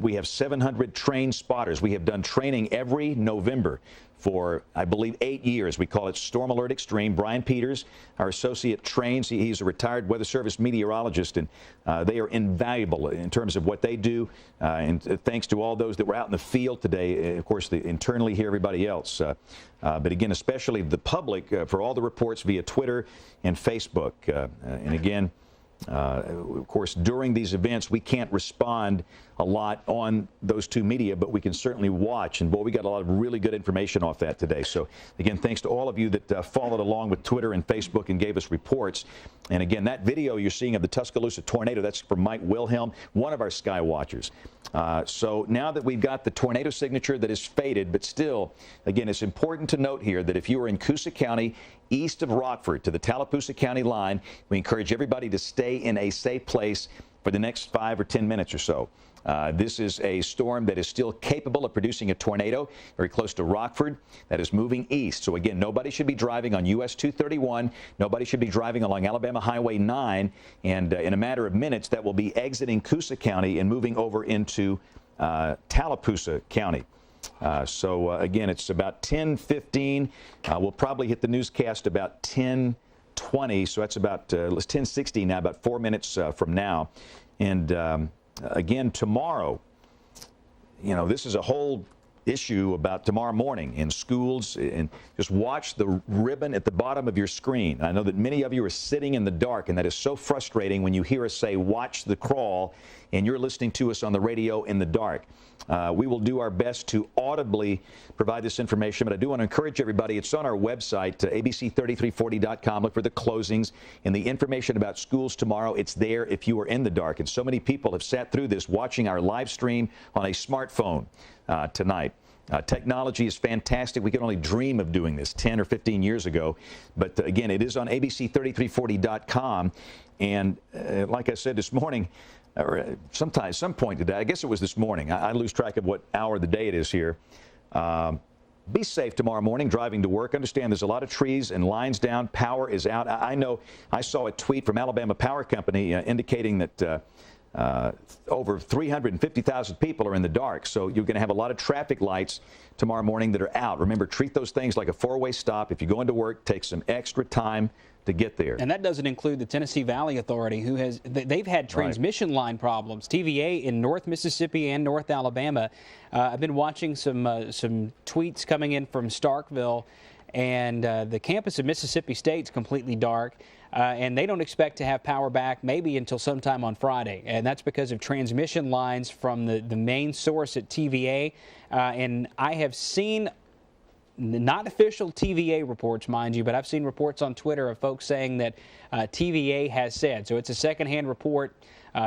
We have 700 trained spotters. We have done training every November for, I believe, 8 years. We call it Storm Alert Extreme. Brian Peters, our associate, trains. He's a retired Weather Service meteorologist, and they are invaluable in terms of what they do. And thanks to all those that were out in the field today, of course, internally here, everybody else. But again, especially the public for all the reports via Twitter and Facebook. And again, of course, during these events, we can't respond a lot on those two media, but we can certainly watch. And, boy, we got a lot of really good information off that today. So, again, thanks to all of you that followed along with Twitter and Facebook and gave us reports. And, again, that video you're seeing of the Tuscaloosa tornado, that's from Mike Wilhelm, one of our sky watchers. So now that we've got the tornado signature that is faded, but still, again, it's important to note here that if you are in Coosa County, east of Rockford to the Tallapoosa County line, we encourage everybody to stay in a safe place for the next 5 or 10 minutes or so. This is a storm that is still capable of producing a tornado very close to Rockford that is moving east. So again, nobody should be driving on US 231. Nobody should be driving along Alabama Highway 9. And in a matter of minutes, that will be exiting Coosa County and moving over into Tallapoosa County. So again, it's about 10:15. We'll probably hit the newscast about 10:20. So that's about 10:60 now, about 4 minutes from now. And again, tomorrow, you know, this is a whole issue about tomorrow morning in schools, and just watch the ribbon at the bottom of your screen. I know that many of you are sitting in the dark, and that is so frustrating when you hear us say, watch the crawl, and you're listening to us on the radio in the dark. We will do our best to audibly provide this information, but I do want to encourage everybody. It's on our website, abc3340.com. Look for the closings and the information about schools tomorrow. It's there if you are in the dark. And so many people have sat through this watching our live stream on a smartphone tonight. Technology is fantastic. We could only dream of doing this 10 or 15 years ago. But again, it is on abc3340.com. And like I said this morning, or some point today, I guess it was this morning. I lose track of what hour of the day it is here. Be safe tomorrow morning driving to work. Understand there's a lot of trees and lines down. Power is out. I know I saw a tweet from Alabama Power Company indicating that over 350,000 people are in the dark. So you're going to have a lot of traffic lights tomorrow morning that are out. Remember, treat those things like a four-way stop. If you go into work, take some extra time to get there. And that doesn't include the Tennessee Valley Authority, who they've had transmission line problems. TVA in North Mississippi and North Alabama. I've been watching some tweets coming in from Starkville, and the campus of Mississippi State's completely dark. And they don't expect to have power back maybe until sometime on Friday. And that's because of transmission lines from the main source at TVA. And I have seen, not official TVA reports, mind you, but I've seen reports on Twitter of folks saying that TVA has said. So it's a secondhand report.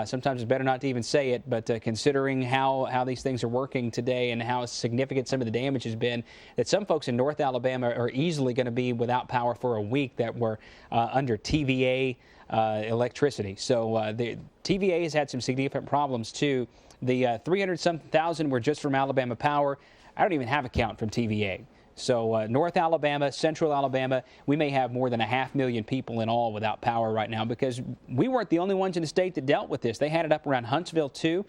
Sometimes it's better not to even say it, but considering how these things are working today and how significant some of the damage has been, that some folks in North Alabama are easily going to be without power for a week that were under TVA electricity. So the TVA has had some significant problems too. The 300-some-thousand were just from Alabama Power. I don't even have a count from TVA. So North Alabama, Central Alabama, we may have more than 500,000 people in all without power right now, because we weren't the only ones in the state that dealt with this. They had it up around Huntsville, too.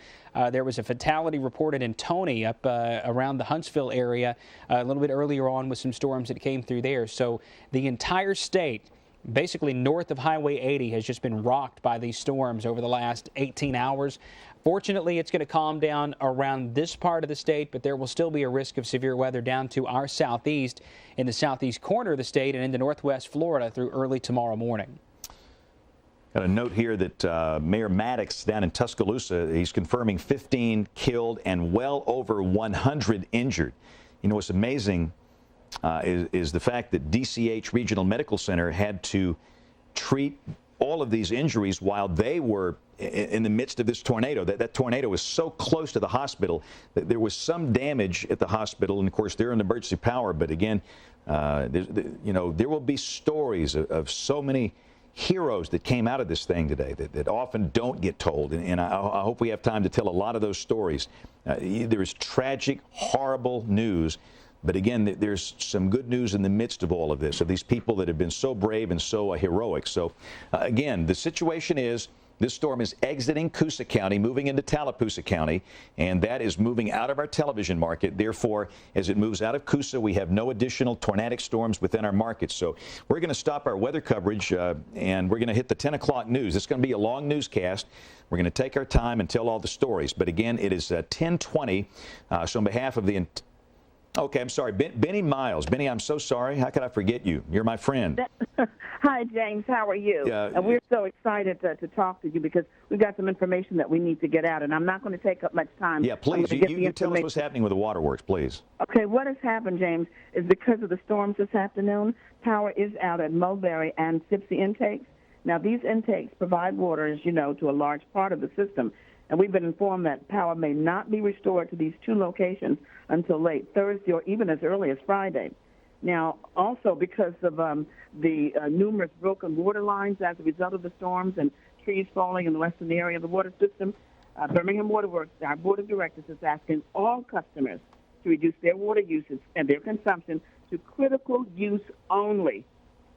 There was a fatality reported in Tony up around the Huntsville area a little bit earlier on with some storms that came through there. So the entire state, basically north of Highway 80, has just been rocked by these storms over the last 18 hours. Fortunately, it's going to calm down around this part of the state, but there will still be a risk of severe weather down to our southeast, in the southeast corner of the state, and into northwest Florida through early tomorrow morning. Got a note here that Mayor Maddox down in Tuscaloosa, he's confirming 15 killed and well over 100 injured. You know, what's amazing is the fact that DCH Regional Medical Center had to treat all of these injuries while they were in the midst of this tornado. That tornado was so close to the hospital that there was some damage at the hospital, and of course they're in emergency power. But again, there will be stories of so many heroes that came out of this thing today that often don't get told, and I hope we have time to tell a lot of those stories. There is tragic, horrible news. But again, there's some good news in the midst of all of this, of these people that have been so brave and so heroic. So, again, the situation is this storm is exiting Coosa County, moving into Tallapoosa County, and that is moving out of our television market. Therefore, as it moves out of Coosa, we have no additional tornadic storms within our market. So we're going to stop our weather coverage, and we're going to hit the 10 o'clock news. It's going to be a long newscast. We're going to take our time and tell all the stories. But again, it is 10:20. So on behalf of the Okay, I'm sorry. Benny Miles. Benny, I'm so sorry. How could I forget you? You're my friend. Hi, James. How are you? And we're so excited to talk to you because we've got some information that we need to get out, and I'm not going to take up much time. Yeah, please. You tell us what's happening with the waterworks, please. Okay, what has happened, James, is because of the storms this afternoon, power is out at Mulberry and Sipsey intakes. Now, these intakes provide water, as you know, to a large part of the system. And we've been informed that power may not be restored to these two locations until late Thursday or even as early as Friday. Now, also because of the numerous broken water lines as a result of the storms and trees falling in the western area of the water system, Birmingham Water Works, our board of directors, is asking all customers to reduce their water usage and their consumption to critical use only.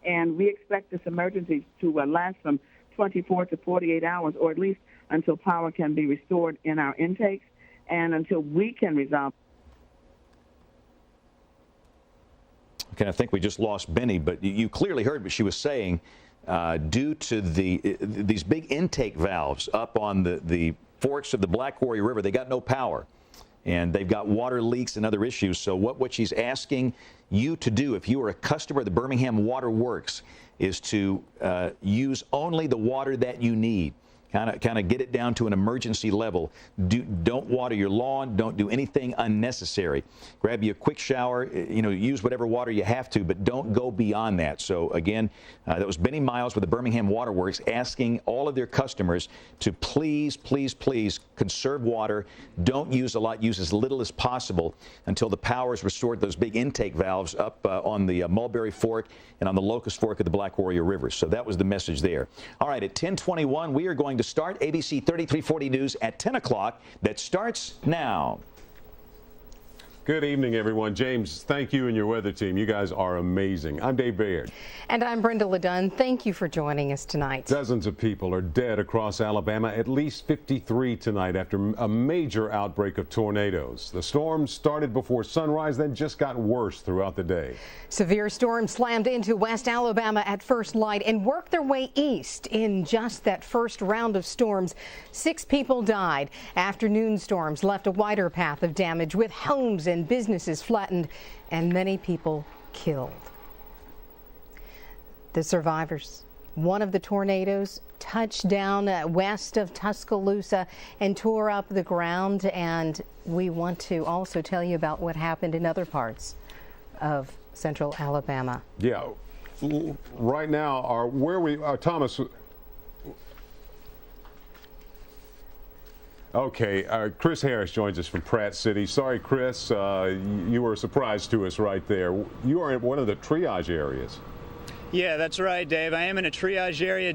And we expect this emergency to last from 24 to 48 hours, or at least until power can be restored in our intakes and until we can resolve. Okay, I think we just lost Benny, but you clearly heard what she was saying. Due to these big intake valves up on the forks of the Black Warrior River, they got no power. and they've got water leaks and other issues. So what she's asking you to do, if you are a customer of the Birmingham Water Works, is to use only the water that you need. Kind of get it down to an emergency level. Don't water your lawn. Don't do anything unnecessary. Grab you a quick shower. Use whatever water you have to, but don't go beyond that. So again, that was Benny Miles with the Birmingham Water Works asking all of their customers to please, please, please conserve water. Don't use a lot. Use as little as possible until the power is restored. Those big intake valves up on the Mulberry Fork and on the Locust Fork of the Black Warrior River. So that was the message there. All right, at 10:21, we are going to start ABC 3340 News at 10 o'clock. That starts now. Good evening, everyone. James, thank you and your weather team. You guys are amazing. I'm Dave Baird. And I'm Brenda Ledun. Thank you for joining us tonight. Dozens of people are dead across Alabama, at least 53 tonight after a major outbreak of tornadoes. The storm started before sunrise, then just got worse throughout the day. Severe storms slammed into West Alabama at first light and worked their way east in just that first round of storms. 6 people died. Afternoon storms left a wider path of damage with homes and businesses flattened and many people killed. The survivors. One of the tornadoes touched down west of Tuscaloosa and tore up the ground, and we want to also tell you about what happened in other parts of central Alabama. Yeah, right now, Thomas. Okay, Chris Harris joins us from Pratt City. Sorry, Chris, you were a surprise to us right there. You are in one of the triage areas. Yeah, that's right, Dave. I am in a triage area.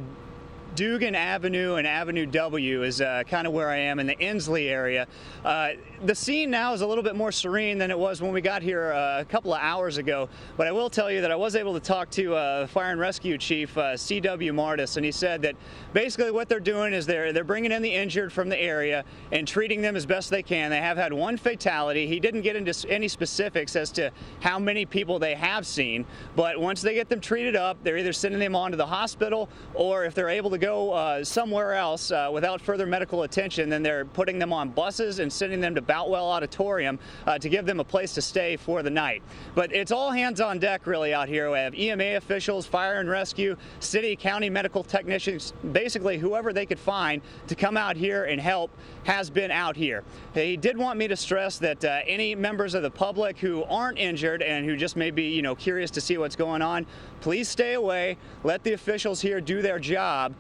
Dugan Avenue and Avenue W is kind of where I am in the Inslee area. The scene now is a little bit more serene than it was when we got here a couple of hours ago, but I will tell you that I was able to talk to Fire and Rescue Chief C.W. Martis, and he said that basically what they're doing is they're bringing in the injured from the area and treating them as best they can. They have had one fatality. He didn't get into any specifics as to how many people they have seen, but once they get them treated up, they're either sending them on to the hospital, or if they're able to go somewhere else without further medical attention, then they're putting them on buses and sending them to Boutwell Auditorium to give them a place to stay for the night. But it's all hands on deck really out here. We have EMA officials, fire and rescue, city, county medical technicians, basically whoever they could find to come out here and help has been out here. He did want me to stress that any members of the public who aren't injured and who just may be, curious to see what's going on, please stay away. Let the officials here do their job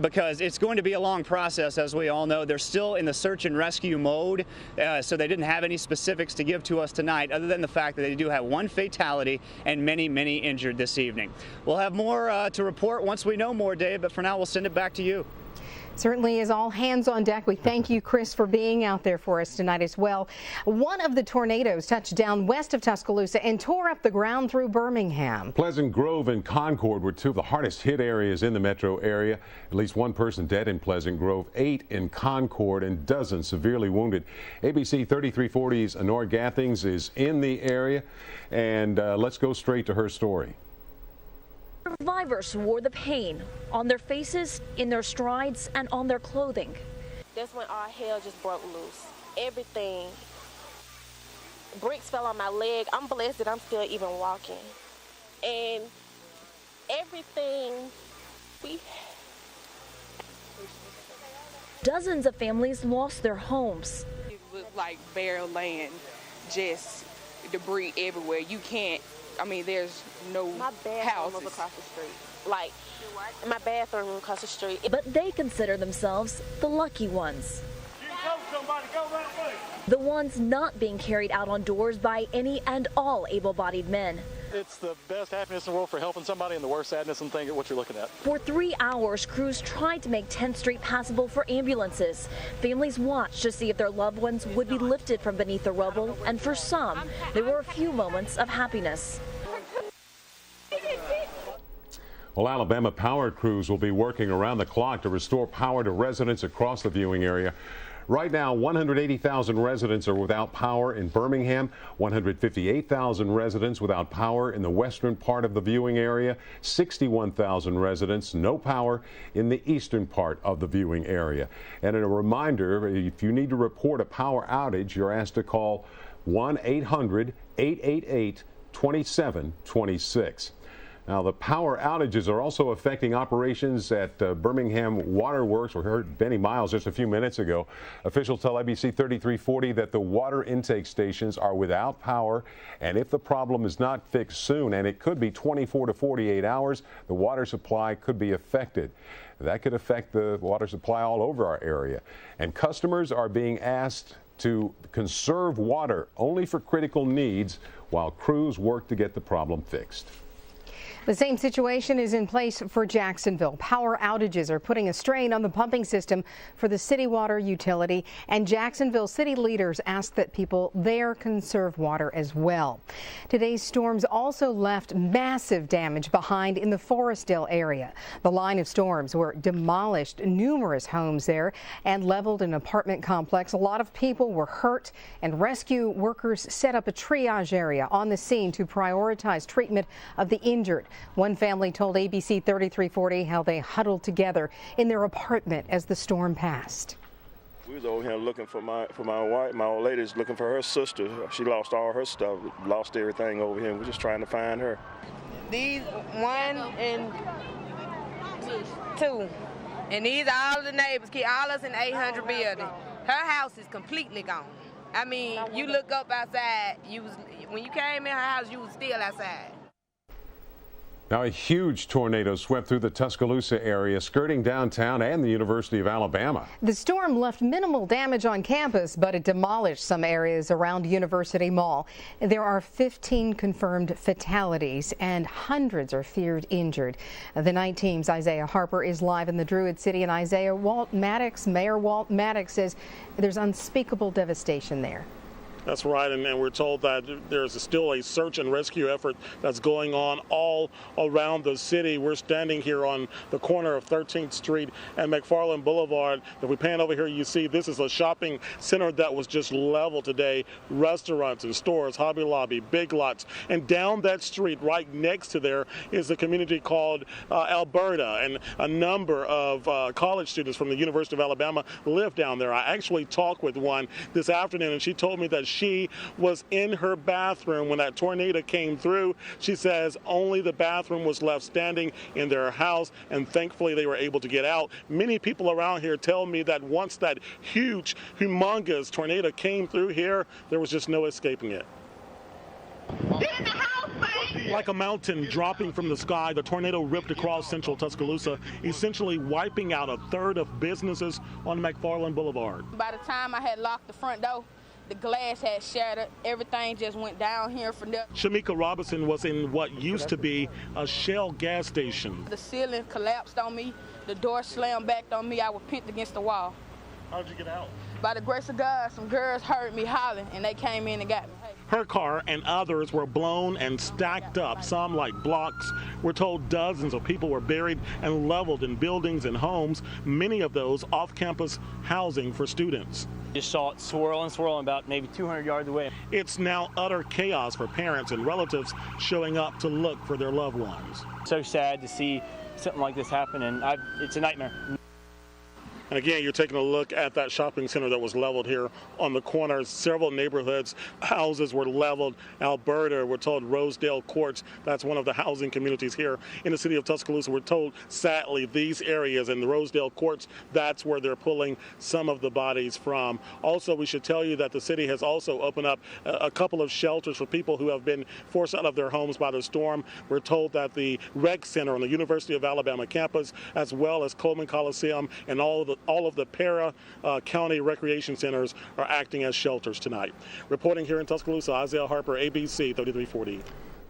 because it's going to be a long process, as we all know. They're still in the search and rescue mode, so they didn't have any specifics to give to us tonight other than the fact that they do have one fatality and many, many injured this evening. We'll have more to report once we know more, Dave, but for now we'll send it back to you. Certainly is all hands on deck. We thank you, Chris, for being out there for us tonight as well. One of the tornadoes touched down west of Tuscaloosa and tore up the ground through Birmingham. Pleasant Grove and Concord were 2 of the hardest hit areas in the metro area. At least 1 person dead in Pleasant Grove, 8 in Concord, and dozens severely wounded. ABC 3340's Honora Gathings is in the area, and let's go straight to her story. Survivors wore the pain on their faces, in their strides, and on their clothing. That's when all hell just broke loose. Everything. Bricks fell on my leg. I'm blessed that I'm still even walking. And everything Dozens of families lost their homes. It looked like bare land, just debris everywhere. You can't. There's no my bathroom houses. was across the street. Like, my bathroom was across the street. But they consider themselves the lucky ones. The ones not being carried out on doors by any and all able-bodied men. It's the best happiness in the world for helping somebody and the worst sadness and think of what you're looking at. For 3 hours, crews tried to make 10th Street passable for ambulances. Families watched to see if their loved ones would be lifted from beneath the rubble, and for some, there were a few moments of happiness. Well, Alabama power crews will be working around the clock to restore power to residents across the viewing area. Right now, 180,000 residents are without power in Birmingham, 158,000 residents without power in the western part of the viewing area, 61,000 residents no power in the eastern part of the viewing area. And a reminder, if you need to report a power outage, you're asked to call 1-800-888-2726. Now, the power outages are also affecting operations at Birmingham Waterworks. We heard Benny Miles just a few minutes ago. Officials tell ABC 3340 that the water intake stations are without power, and if the problem is not fixed soon, and it could be 24 to 48 hours, the water supply could be affected. That could affect the water supply all over our area. And customers are being asked to conserve water only for critical needs while crews work to get the problem fixed. The same situation is in place for Jacksonville. Power outages are putting a strain on the pumping system for the city water utility, and Jacksonville city leaders ask that people there conserve water as well. Today's storms also left massive damage behind in the Forestdale area. The line of storms were demolished numerous homes there and leveled an apartment complex. A lot of people were hurt, and rescue workers set up a triage area on the scene to prioritize treatment of the injured. One family told ABC 3340 how they huddled together in their apartment as the storm passed. We was over here looking for my wife. My old lady's looking for her sister. She lost all her stuff, lost everything over here. We're just trying to find her. These 1 and 2, and these are all the neighbors. All us in the 800 building. Her house is completely gone. I mean, you look up outside. When you came in her house, you was still outside. Now, a huge tornado swept through the Tuscaloosa area, skirting downtown and the University of Alabama. The storm left minimal damage on campus, but it demolished some areas around University Mall. There are 15 confirmed fatalities and hundreds are feared injured. The night team's Isaiah Harper is live in the Druid City, and Mayor Walt Maddox says there's unspeakable devastation there. That's right, and we're told that there's still a search and rescue effort that's going on all around the city. We're standing here on the corner of 13th Street and McFarland Boulevard. If we pan over here, you see this is a shopping center that was just leveled today. Restaurants and stores, Hobby Lobby, Big Lots, and down that street right next to there is a community called Alberta, and a number of college students from the University of Alabama live down there. I actually talked with one this afternoon, and she told me that she was in her bathroom when that tornado came through. She says only the bathroom was left standing in their house, and thankfully they were able to get out. Many people around here tell me that once that huge, humongous tornado came through here, there was just no escaping it. Like a mountain dropping from the sky, the tornado ripped across central Tuscaloosa, essentially wiping out a third of businesses on McFarland Boulevard. By the time I had locked the front door, the glass had shattered. Everything just went down here from there. Shamika Robinson was in what used to be a Shell gas station. The ceiling collapsed on me. The door slammed back on me. I was pinned against the wall. How did you get out? By the grace of God, some girls heard me hollering, and they came in and got me. Her car and others were blown and stacked up, some like blocks. We're told dozens of people were buried and leveled in buildings and homes, many of those off-campus housing for students. Just saw it swirling about maybe 200 yards away. It's now utter chaos for parents and relatives showing up to look for their loved ones. So sad to see something like this happen, and it's a nightmare. And again, you're taking a look at that shopping center that was leveled here on the corner. Several neighborhoods, houses were leveled. Alberta, we're told Rosedale Courts, that's one of the housing communities here in the city of Tuscaloosa. We're told, sadly, these areas in the Rosedale Courts, that's where they're pulling some of the bodies from. Also, we should tell you that the city has also opened up a couple of shelters for people who have been forced out of their homes by the storm. We're told that the rec center on the University of Alabama campus, as well as Coleman Coliseum and all of the para-county recreation centers are acting as shelters tonight. Reporting here in Tuscaloosa, Isaiah Harper, ABC 3340.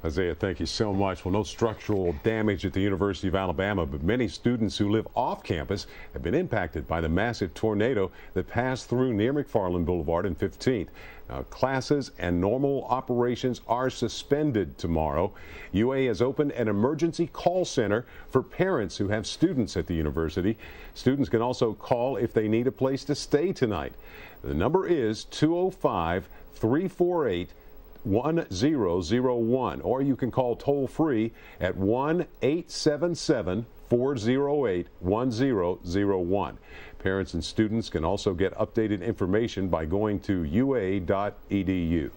Isaiah, thank you so much. Well, no structural damage at the University of Alabama, but many students who live off campus have been impacted by the massive tornado that passed through near McFarland Boulevard and 15th. Now, classes and normal operations are suspended tomorrow. UA has opened an emergency call center for parents who have students at the university. Students can also call if they need a place to stay tonight. The number is 205-348-1001, or you can call toll free at 1-877-408-1001. Parents and students can also get updated information by going to ua.edu.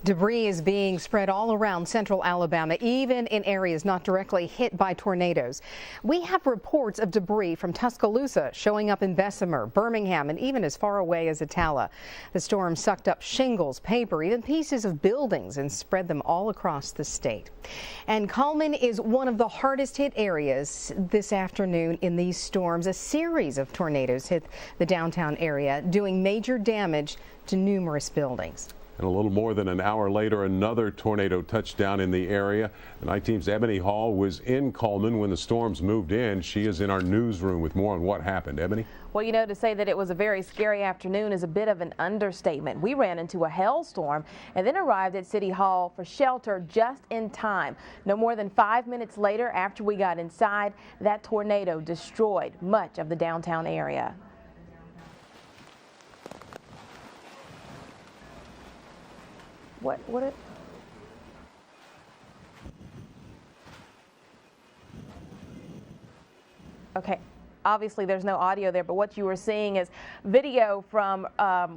Debris is being spread all around central Alabama, even in areas not directly hit by tornadoes. We have reports of debris from Tuscaloosa showing up in Bessemer, Birmingham, and even as far away as Atala. The storm sucked up shingles, paper, even pieces of buildings and spread them all across the state. And Coleman is one of the hardest hit areas this afternoon in these storms. A series of tornadoes hit the downtown area, doing major damage to numerous buildings. And a little more than an hour later, another tornado touched down in the area. The night team's Ebony Hall was in Coleman when the storms moved in. She is in our newsroom with more on what happened. Ebony? Well, you know, to say that it was a very scary afternoon is a bit of an understatement. We ran into a hailstorm and then arrived at City Hall for shelter just in time. No more than 5 minutes later, after we got inside, that tornado destroyed much of the downtown area. What it? Okay. Obviously, there's no audio there, but what you were seeing is video from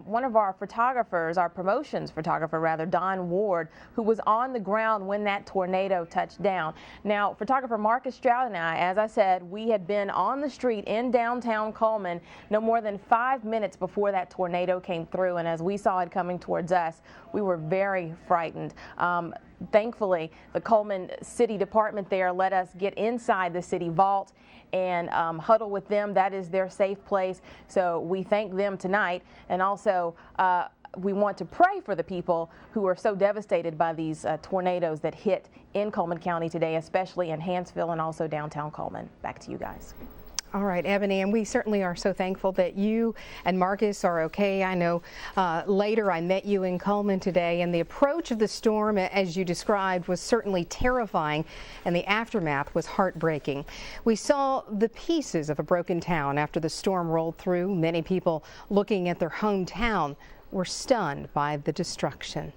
one of our photographers, our promotions photographer rather, Don Ward, who was on the ground when that tornado touched down. Now, photographer Marcus Stroud and I, as I said, we had been on the street in downtown Coleman no more than 5 minutes before that tornado came through, and as we saw it coming towards us, we were very frightened. Thankfully, the Coleman City Department there let us get inside the city vault and huddle with them. That is their safe place. So we thank them tonight. And also, we want to pray for the people who are so devastated by these tornadoes that hit in Coleman County today, especially in Hansville and also downtown Coleman. Back to you guys. All right, Ebony, and we certainly are so thankful that you and Marcus are okay. I know later I met you in Coleman today, and the approach of the storm, as you described, was certainly terrifying, and the aftermath was heartbreaking. We saw the pieces of a broken town after the storm rolled through. Many people looking at their hometown were stunned by the destruction.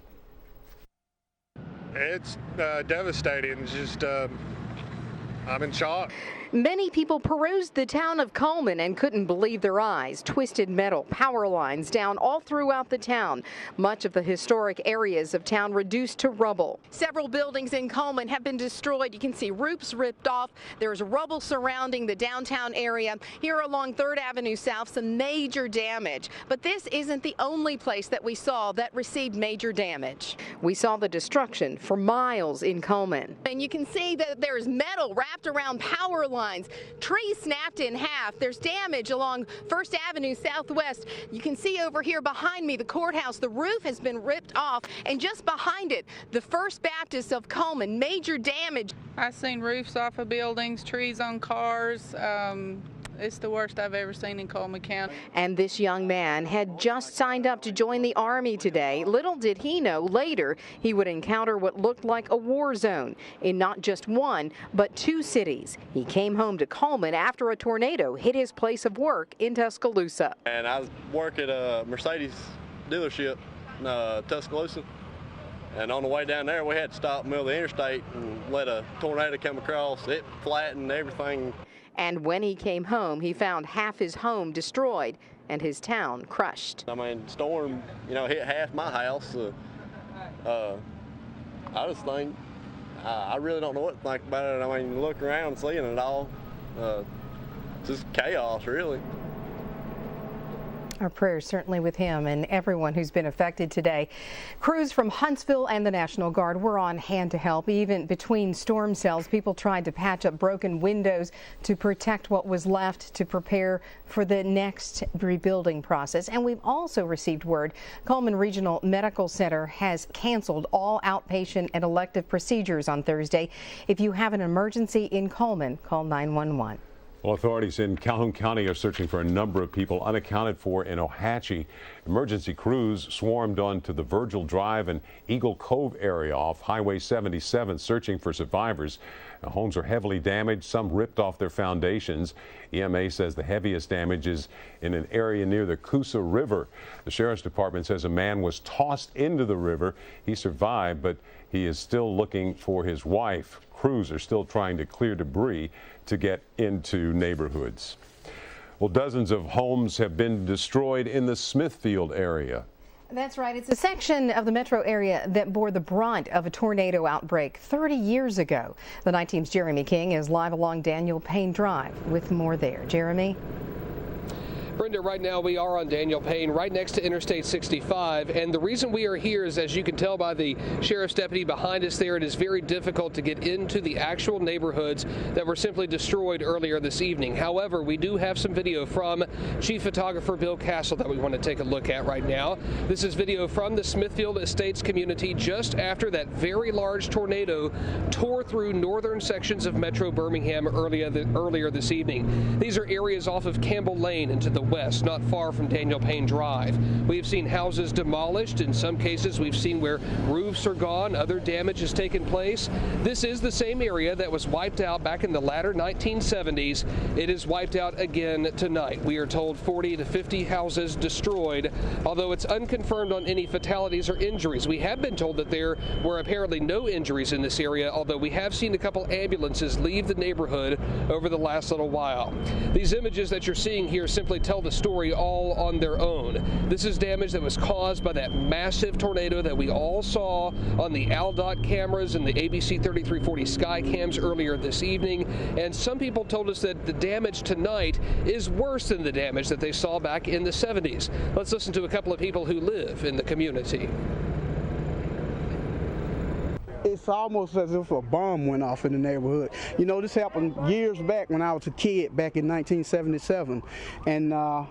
It's devastating. It's just, I'm in shock. Many people perused the town of Coleman and couldn't believe their eyes. Twisted metal power lines down all throughout the town. Much of the historic areas of town reduced to rubble. Several buildings in Coleman have been destroyed. You can see roofs ripped off. There's rubble surrounding the downtown area. Here along 3rd Avenue South, some major damage. But this isn't the only place that we saw that received major damage. We saw the destruction for miles in Coleman. And you can see that there's metal wrapped around power lines. Trees snapped in half. There's damage along 1st Avenue Southwest. You can see over here behind me the courthouse. The roof has been ripped off, and just behind it, the First Baptist of Coleman. Major damage. I've seen roofs off of buildings, trees on cars. It's the worst I've ever seen in Coleman County. And this young man had just signed up to join the Army today. Little did he know later he would encounter what looked like a war zone in not just one, but 2 cities. He came home to Coleman after a tornado hit his place of work in Tuscaloosa. And I work at a Mercedes dealership in Tuscaloosa. And on the way down there, we had to stop in the middle of the interstate and let a tornado come across. It flattened everything. And when he came home, he found half his home destroyed and his town crushed. I mean, storm, hit half my house. I just think, I really don't know what to think about it. I mean, look around, seeing it all, it's just chaos, really. Our prayers certainly with him and everyone who's been affected today. Crews from Huntsville and the National Guard were on hand to help. Even between storm cells, people tried to patch up broken windows to protect what was left to prepare for the next rebuilding process. And we've also received word Coleman Regional Medical Center has canceled all outpatient and elective procedures on Thursday. If you have an emergency in Coleman, call 911. Well, authorities in Calhoun County are searching for a number of people unaccounted for in Ohatchee. Emergency crews swarmed onto the Virgil Drive and Eagle Cove area off Highway 77 searching for survivors. Now, homes are heavily damaged, some ripped off their foundations. EMA says the heaviest damage is in an area near the Coosa River. The Sheriff's Department says a man was tossed into the river. He survived, but he is still looking for his wife. Crews are still trying to clear debris to get into neighborhoods. Well, dozens of homes have been destroyed in the Smithfield area. That's right. It's a section of the metro area that bore the brunt of a tornado outbreak 30 years ago. The Night Team's Jeremy King is live along Daniel Payne Drive with more there. Jeremy? Brenda, right now we are on Daniel Payne, right next to Interstate 65, and the reason we are here is, as you can tell by the sheriff's deputy behind us there, it is very difficult to get into the actual neighborhoods that were simply destroyed earlier this evening. However, we do have some video from Chief Photographer Bill Castle that we want to take a look at right now. This is video from the Smithfield Estates community just after that very large tornado tore through northern sections of Metro Birmingham earlier this evening. These are areas off of Campbell Lane into the west, not far from Daniel Payne Drive. We've seen houses demolished. In some cases, we've seen where roofs are gone. Other damage has taken place. This is the same area that was wiped out back in the latter 1970s. It is wiped out again tonight. We are told 40 to 50 houses destroyed, although it's unconfirmed on any fatalities or injuries. We have been told that there were apparently no injuries in this area, although we have seen a couple ambulances leave the neighborhood over the last little while. These images that you're seeing here simply tell the story all on their own. This is damage that was caused by that massive tornado that we all saw on the ALDOT cameras and the ABC 3340 sky cams earlier this evening. And some people told us that the damage tonight is worse than the damage that they saw back in the 70s. Let's listen to a couple of people who live in the community. It's almost as if a bomb went off in the neighborhood. You know, this happened years back when I was a kid, back in 1977, and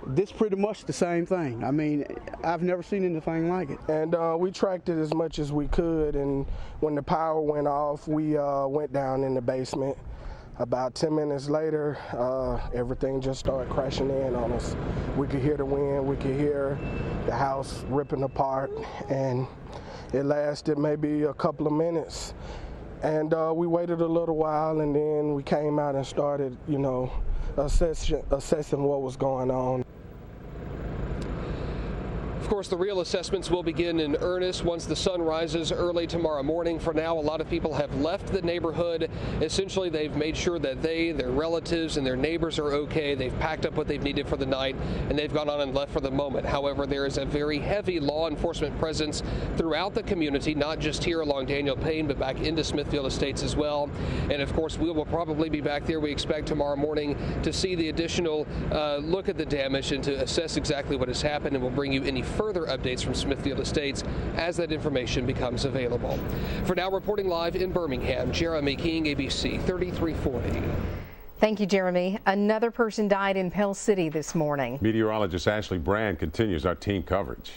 this pretty much the same thing. I mean, I've never seen anything like it. And we tracked it as much as we could, and when the power went off, we went down in the basement. About 10 minutes later, everything just started crashing in on us. We could hear the wind, we could hear the house ripping apart, and it lasted maybe a couple of minutes. And we waited a little while, and then we came out and started, you know, assessing what was going on. Of course, the real assessments will begin in earnest once the sun rises early tomorrow morning. For now, a lot of people have left the neighborhood. Essentially, they've made sure that their relatives and their neighbors are okay. They've packed up what they've needed for the night, and they've gone on and left for the moment. However, there is a very heavy law enforcement presence throughout the community, not just here along Daniel Payne, but back into Smithfield Estates as well. And of course, we will probably be back there, we expect, tomorrow morning to see the additional look at the damage and to assess exactly what has happened, and we'll bring you any further updates from Smithfield Estates as that information becomes available. For now, reporting live in Birmingham, Jeremy King, ABC 3340. Thank you, Jeremy. Another person died in Pell City this morning. Meteorologist Ashley Brand continues our team coverage.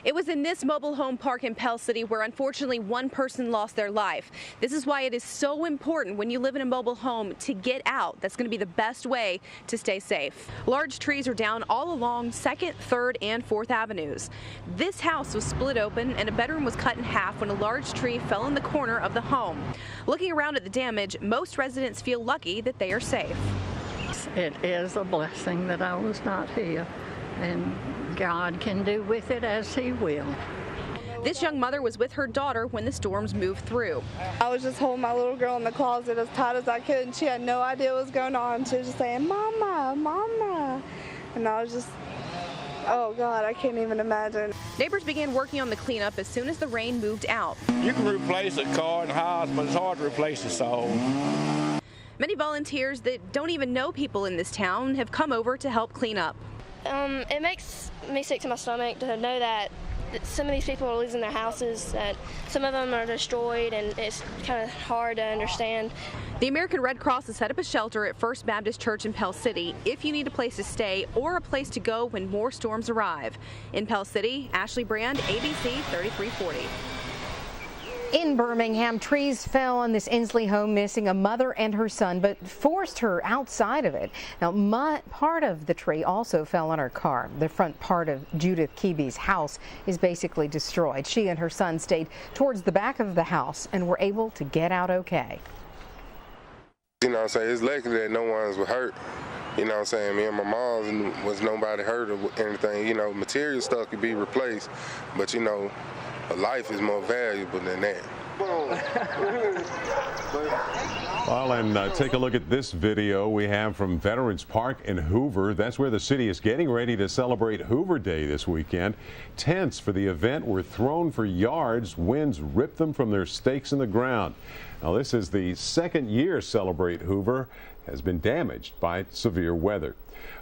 It was in this mobile home park in Pell City where unfortunately one person lost their life. This is why it is so important when you live in a mobile home to get out. That's going to be the best way to stay safe. Large trees are down all along 2nd, 3rd, and 4th Avenues. This house was split open and a bedroom was cut in half when a large tree fell in the corner of the home. Looking around at the damage, most residents feel lucky that they are safe. It is a blessing that I was not here, and God can do with it as He will. This young mother was with her daughter when the storms moved through. I was just holding my little girl in the closet as tight as I could, and she had no idea what was going on. She was just saying, "Mama, Mama," and I was just, oh God, I can't even imagine. Neighbors began working on the cleanup as soon as the rain moved out. You can replace a car and house, but it's hard to replace a soul. Many volunteers that don't even know people in this town have come over to help clean up. It makes me sick to my stomach to know that some of these people are losing their houses, that some of them are destroyed, and it's kind of hard to understand. The American Red Cross has set up a shelter at First Baptist Church in Pell City if you need a place to stay or a place to go when more storms arrive. In Pell City, Ashley Brand, ABC 3340. In Birmingham, trees fell on this Inslee home, missing a mother and her son, but forced her outside of it. Now, part of the tree also fell on her car. The front part of Judith Keeby's house is basically destroyed. She and her son stayed towards the back of the house and were able to get out okay. You know what I'm saying? It's lucky that no one's hurt. You know what I'm saying? Me and my mom was nobody hurt or anything. You know, material stuff could be replaced, but you know, a life is more valuable than that. Well, and take a look at this video we have from Veterans Park in Hoover. That's where the city is getting ready to celebrate Hoover Day this weekend. Tents for the event were thrown for yards. Winds ripped them from their stakes in the ground. Now, this is the second year Celebrate Hoover has been damaged by severe weather.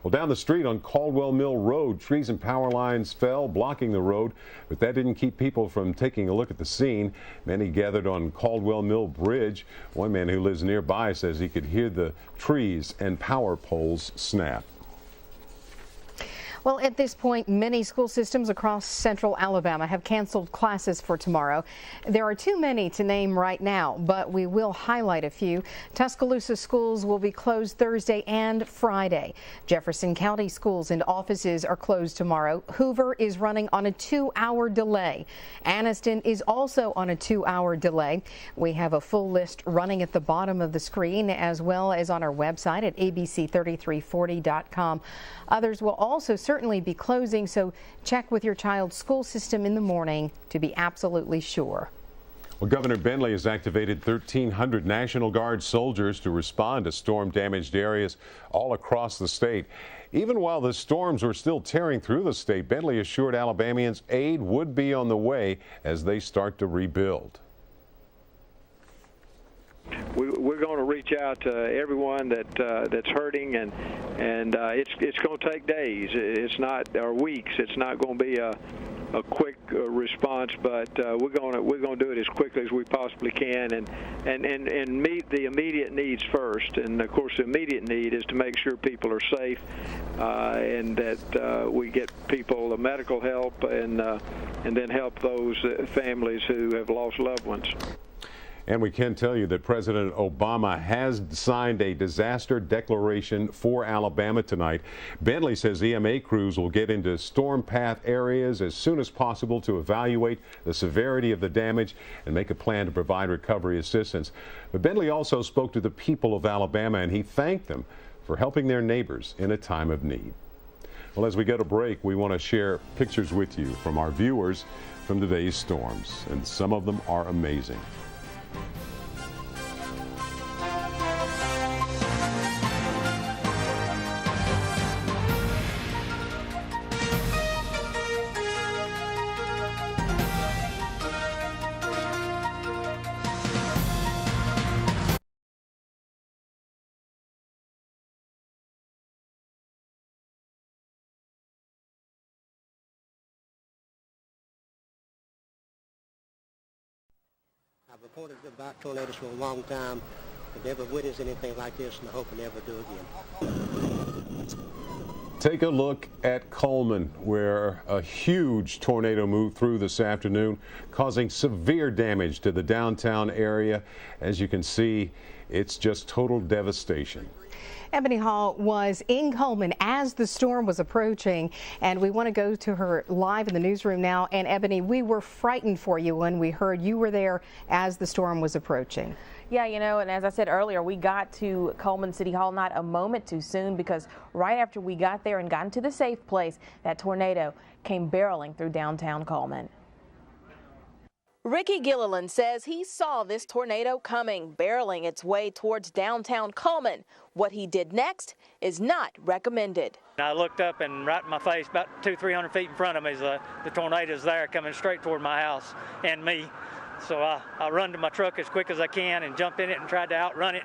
Well, down the street on Caldwell Mill Road, trees and power lines fell, blocking the road, but that didn't keep people from taking a look at the scene. Many gathered on Caldwell Mill Bridge. One man who lives nearby says he could hear the trees and power poles snap. Well, at this point, many school systems across central Alabama have canceled classes for tomorrow. There are too many to name right now, but we will highlight a few. Tuscaloosa schools will be closed Thursday and Friday. Jefferson County schools and offices are closed tomorrow. Hoover is running on a 2-hour delay. Anniston is also on a 2-hour delay. We have a full list running at the bottom of the screen as well as on our website at abc3340.com. Others will also certainly be closing, so check with your child's school system in the morning to be absolutely sure. Well, Governor Bentley has activated 1,300 National Guard soldiers to respond to storm-damaged areas all across the state. Even while the storms were still tearing through the state, Bentley assured Alabamians aid would be on the way as they start to rebuild. We're going to reach out to everyone that's hurting, and it's going to take days. It's not, or weeks. It's not going to be a quick response, but we're going to do it as quickly as we possibly can, and meet the immediate needs first. And of course, the immediate need is to make sure people are safe, and that we get people the medical help, and then help those families who have lost loved ones. And we can tell you that President Obama has signed a disaster declaration for Alabama tonight. Bentley says EMA crews will get into storm path areas as soon as possible to evaluate the severity of the damage and make a plan to provide recovery assistance. But Bentley also spoke to the people of Alabama, and he thanked them for helping their neighbors in a time of need. Well, as we go to break, we want to share pictures with you from our viewers from today's storms, and some of them are amazing. I've reported about tornadoes for a long time, but never witnessed anything like this, and I hope I never do again. Take a look at Coleman, where a huge tornado moved through this afternoon, causing severe damage to the downtown area. As you can see, it's just total devastation. Ebony Hall was in Coleman as the storm was approaching, and we want to go to her live in the newsroom now. And Ebony, we were frightened for you when we heard you were there as the storm was approaching. Yeah, you know, and as I said earlier, we got to Coleman City Hall not a moment too soon, because right after we got there and got into the safe place, that tornado came barreling through downtown Coleman. Ricky Gilliland says he saw this tornado coming, barreling its way towards downtown Coleman. What he did next is not recommended. I looked up, and right in my face, about 200-300 feet in front of me, is the tornado's there coming straight toward my house and me. So I run to my truck as quick as I can and jumped in it and tried to outrun it.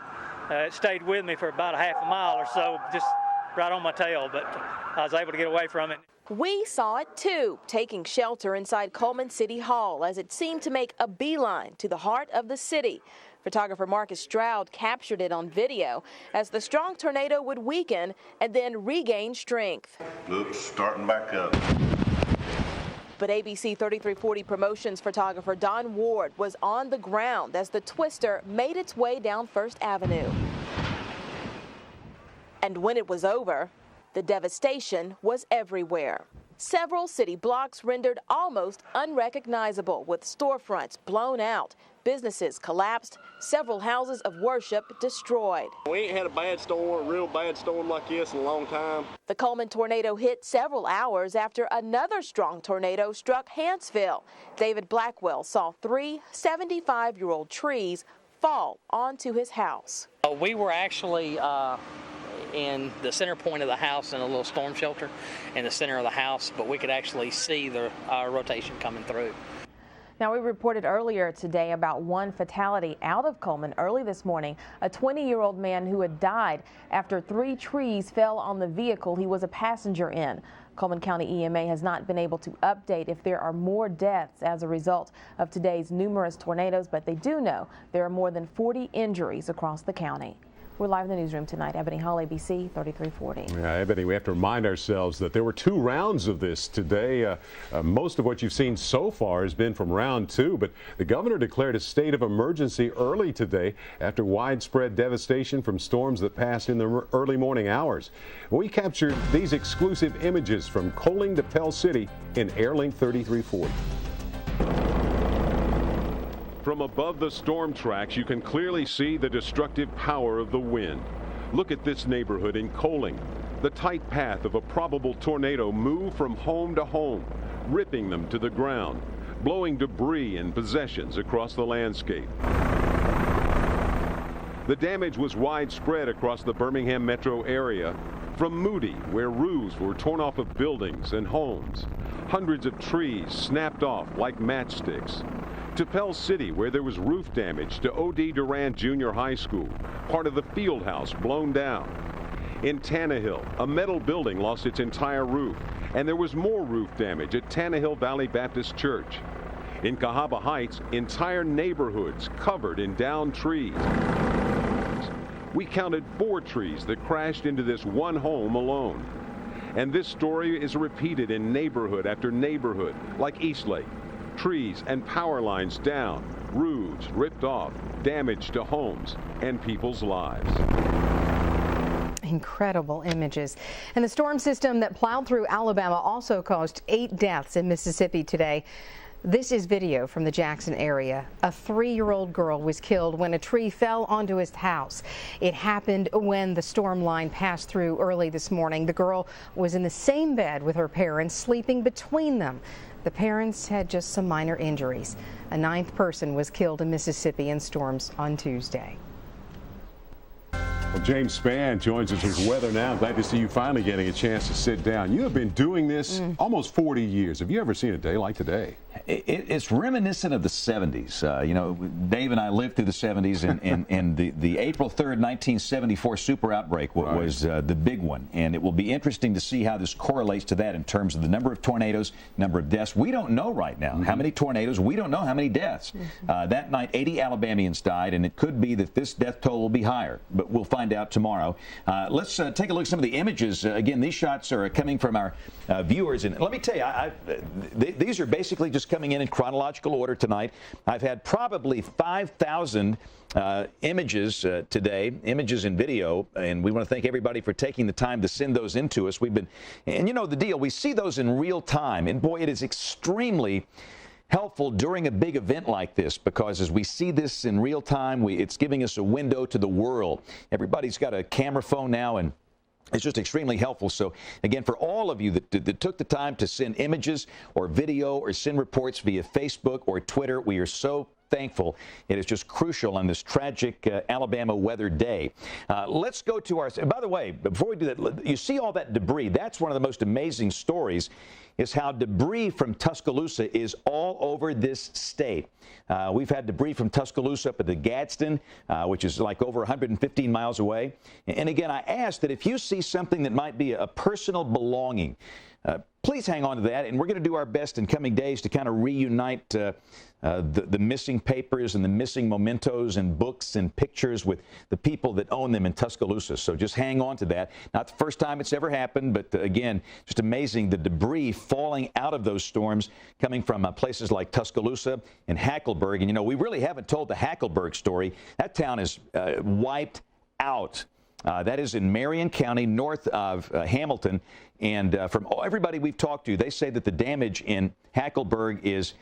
It stayed with me for about a half a mile or so, just right on my tail, but I was able to get away from it. We saw it too, taking shelter inside Coleman City Hall as it seemed to make a beeline to the heart of the city. Photographer Marcus Stroud captured it on video as the strong tornado would weaken and then regain strength. Oops, starting back up. But ABC 3340 Promotions photographer Don Ward was on the ground as the twister made its way down First Avenue. And when it was over, the devastation was everywhere. Several city blocks rendered almost unrecognizable, with storefronts blown out, businesses collapsed, several houses of worship destroyed. We ain't had a bad storm, a real bad storm like this in a long time. The Coleman tornado hit several hours after another strong tornado struck Hanceville. David Blackwell saw 3 75-year-old trees fall onto his house. We were actually in the center point of the house in a little storm shelter in the center of the house, but we could actually see the rotation coming through. Now, we reported earlier today about one fatality out of Coleman early this morning, a 20-year-old man who had died after 3 trees fell on the vehicle he was a passenger in. Coleman County EMA has not been able to update if there are more deaths as a result of today's numerous tornadoes, but they do know there are more than 40 injuries across the county. We're live in the newsroom tonight. Ebony Hall, ABC 3340. Yeah, Ebony, we have to remind ourselves that there were 2 rounds of this today. Most of what you've seen so far has been from round 2, but the governor declared a state of emergency early today after widespread devastation from storms that passed in the early morning hours. We captured these exclusive images from Coaling to Pell City in Airlink 3340. From above the storm tracks, you can clearly see the destructive power of the wind. Look at this neighborhood in Coaling. The tight path of a probable tornado moved from home to home, ripping them to the ground, blowing debris and possessions across the landscape. The damage was widespread across the Birmingham metro area, from Moody, where roofs were torn off of buildings and homes. Hundreds of trees snapped off like matchsticks. To Pell City, where there was roof damage to O.D. Durant Junior High School, part of the field house blown down. In Tannehill, a metal building lost its entire roof, and there was more roof damage at Tannehill Valley Baptist Church. In Cahaba Heights, entire neighborhoods covered in downed trees. We counted 4 trees that crashed into this one home alone. And this story is repeated in neighborhood after neighborhood, like Eastlake. Trees and power lines down, roofs ripped off, damage to homes and people's lives. Incredible images. And the storm system that plowed through Alabama also caused 8 deaths in Mississippi today. This is video from the Jackson area. A 3-year-old girl was killed when a tree fell onto his house. It happened when the storm line passed through early this morning. The girl was in the same bed with her parents, sleeping between them. The parents had just some minor injuries. A 9th person was killed in Mississippi in storms on Tuesday. Well, James Spann joins us with weather now. Glad to see you finally getting a chance to sit down. You have been doing this almost 40 years. Have you ever seen a day like today? It's reminiscent of the 70s. You know, Dave and I lived through the 70s, and the April 3rd, 1974 super outbreak was the big one. And it will be interesting to see how this correlates to that in terms of the number of tornadoes, number of deaths. We don't know right now how many tornadoes. We don't know how many deaths. That night, 80 Alabamians died, and it could be that this death toll will be higher. But we'll find out tomorrow. Let's take a look at some of the images. Again, these shots are coming from our viewers. And let me tell you, these are basically just coming in chronological order tonight. I've had probably 5,000 images today, images and video, and we want to thank everybody for taking the time to send those in to us. And you know the deal, we see those in real time, and boy, it is extremely helpful during a big event like this, because as we see this in real time, it's giving us a window to the world. Everybody's got a camera phone now, and it's just extremely helpful. So, again, for all of you that took the time to send images or video or send reports via Facebook or Twitter, we are so thankful. It is just crucial on this tragic Alabama weather day. Let's go to our, by the way, before we do that, you see all that debris. That's one of the most amazing stories is how debris from Tuscaloosa is all over this state. We've had debris from Tuscaloosa up at the Gadsden, which is like over 115 miles away. And again, I ask that if you see something that might be a personal belonging, please hang on to that, and we're going to do our best in coming days to kind of reunite the missing papers and the missing mementos and books and pictures with the people that own them in Tuscaloosa. So just hang on to that. Not the first time it's ever happened, but again, just amazing the debris falling out of those storms coming from places like Tuscaloosa and Hackleburg. And, you know, we really haven't told the Hackleburg story. That town is wiped out. That is in Marion County, north of Hamilton. And from everybody we've talked to, they say that the damage in Hackleburg is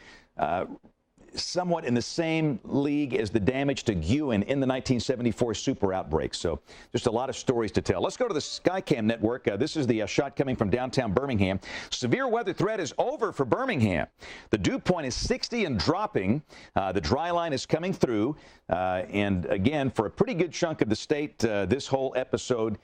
somewhat in the same league as the damage to Guin in the 1974 super outbreak. So just a lot of stories to tell. Let's go to the Skycam network. This is the shot coming from downtown Birmingham. Severe weather threat is over for Birmingham. The dew point is 60 and dropping. The dry line is coming through. And again, for a pretty good chunk of the state, this whole episode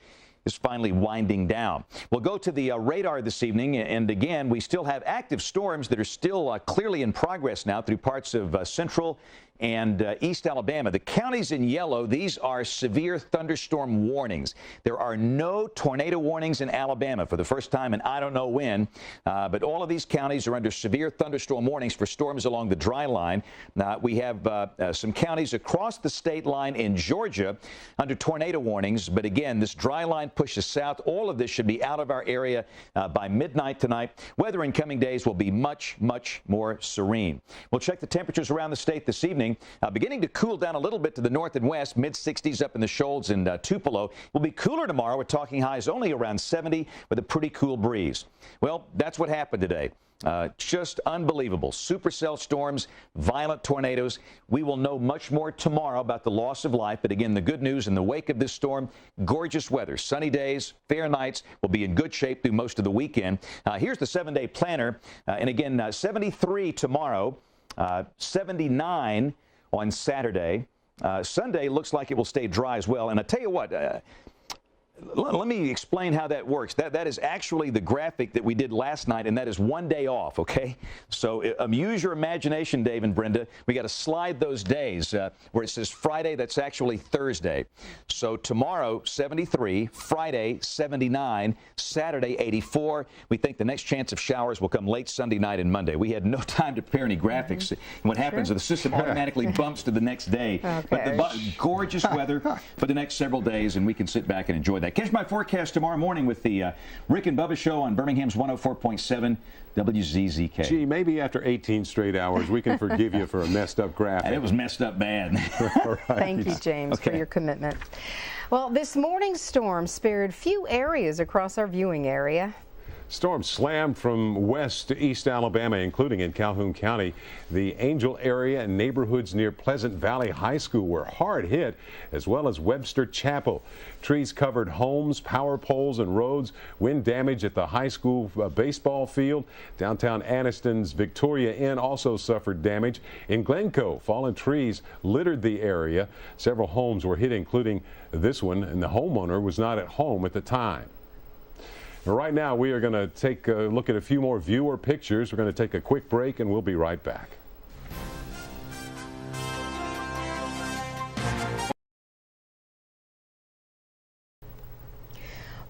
is finally winding down. We'll go to the radar this evening, and again, we still have active storms that are still clearly in progress now through parts of central and East Alabama. The counties in yellow, these are severe thunderstorm warnings. There are no tornado warnings in Alabama for the first time in I don't know when, but all of these counties are under severe thunderstorm warnings for storms along the dry line. We have some counties across the state line in Georgia under tornado warnings, but again, this dry line pushes south. All of this should be out of our area by midnight tonight. Weather in coming days will be much, much more serene. We'll check the temperatures around the state this evening. Beginning to cool down a little bit to the north and west, mid-60s up in the Shoals and Tupelo. Will be cooler tomorrow. We're talking highs only around 70 with a pretty cool breeze. Well, that's what happened today. Just unbelievable. Supercell storms, violent tornadoes. We will know much more tomorrow about the loss of life. But again, the good news in the wake of this storm, gorgeous weather, sunny days, fair nights. We'll be in good shape through most of the weekend. Here's the 7-day planner. And again, 73 tomorrow. 79 on Saturday. Sunday looks like it will stay dry as well. And I tell you what, let me explain how that works. That is actually the graphic that we did last night, and that is one day off, okay? So use your imagination, Dave and Brenda. We got to slide those days where it says Friday, that's actually Thursday. So tomorrow, 73, Friday, 79, Saturday, 84. We think the next chance of showers will come late Sunday night and Monday. We had no time to prepare any graphics. And what happens is the system automatically bumps to the next day. Okay. But gorgeous weather for the next several days, and we can sit back and enjoy that. Catch my forecast tomorrow morning with the Rick and Bubba Show on Birmingham's 104.7 WZZK. Gee, maybe after 18 straight hours, we can forgive you for a messed up graphic. It was messed up bad. Right. Thank you, James, for your commitment. Well, this morning's storm spared few areas across our viewing area. Storm slammed from west to east Alabama, including in Calhoun County. The Angel area and neighborhoods near Pleasant Valley High School were hard hit, as well as Webster Chapel. Trees covered homes, power poles, and roads. Wind damage at the high school baseball field. Downtown Anniston's Victoria Inn also suffered damage. In Glencoe, fallen trees littered the area. Several homes were hit, including this one, and the homeowner was not at home at the time. Right now, we are going to take a look at a few more viewer pictures. We're going to take a quick break, and we'll be right back.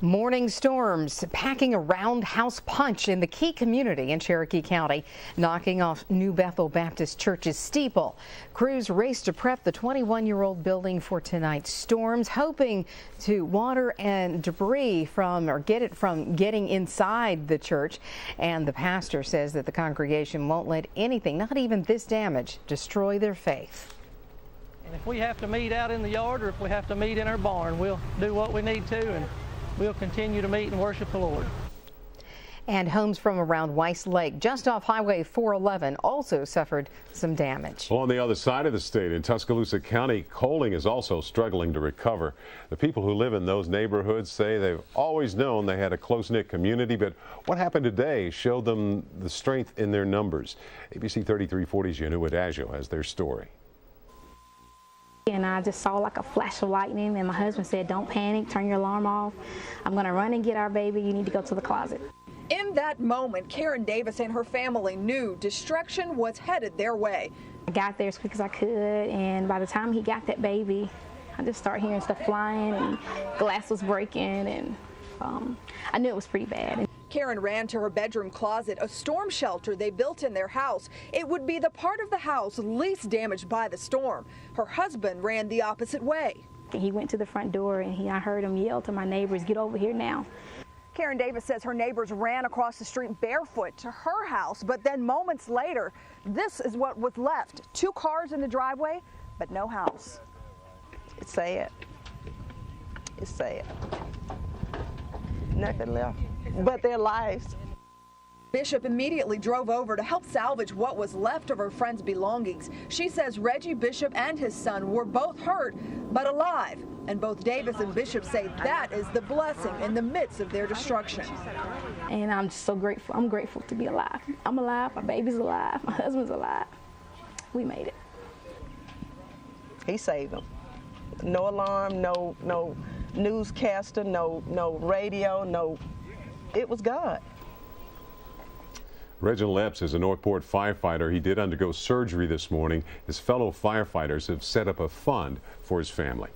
Morning storms packing a roundhouse punch in the Key community in Cherokee County, knocking off New Bethel Baptist Church's steeple. Crews raced to prep the 21-year-old building for tonight's storms, hoping to water and debris get it from getting inside the church. And the pastor says that the congregation won't let anything, not even this damage, destroy their faith. And if we have to meet out in the yard or if we have to meet in our barn, we'll do what we need to, and we'll continue to meet and worship the Lord. And homes from around Weiss Lake, just off Highway 411, also suffered some damage. Well, on the other side of the state, in Tuscaloosa County, coaling is also struggling to recover. The people who live in those neighborhoods say they've always known they had a close-knit community, but what happened today showed them the strength in their numbers. ABC 3340's Yanu Adagio has their story. And I just saw like a flash of lightning, and my husband said, "Don't panic, turn your alarm off. I'm going to run and get our baby. You need to go to the closet." In that moment, Karen Davis and her family knew destruction was headed their way. I got there as quick as I could, and by the time he got that baby, I just started hearing stuff flying and glass was breaking, and I knew it was pretty bad. Karen ran to her bedroom closet, a storm shelter they built in their house. It would be the part of the house least damaged by the storm. Her husband ran the opposite way. He went to the front door, and I heard him yell to my neighbors, "Get over here now." Karen Davis says her neighbors ran across the street barefoot to her house, but then moments later, this is what was left. 2 cars in the driveway, but no house. It's sad. It's sad. Nothing left but their lives. Bishop immediately drove over to help salvage what was left of her friend's belongings. She says Reggie Bishop and his son were both hurt, but alive. And both Davis and Bishop say that is the blessing in the midst of their destruction. And I'm just so grateful. I'm grateful to be alive. I'm alive, my baby's alive, my husband's alive. We made it. He saved them. No alarm, no newscaster, no radio, no. It was God. Reginald Epps is a Northport firefighter. He did undergo surgery this morning. His fellow firefighters have set up a fund for his family.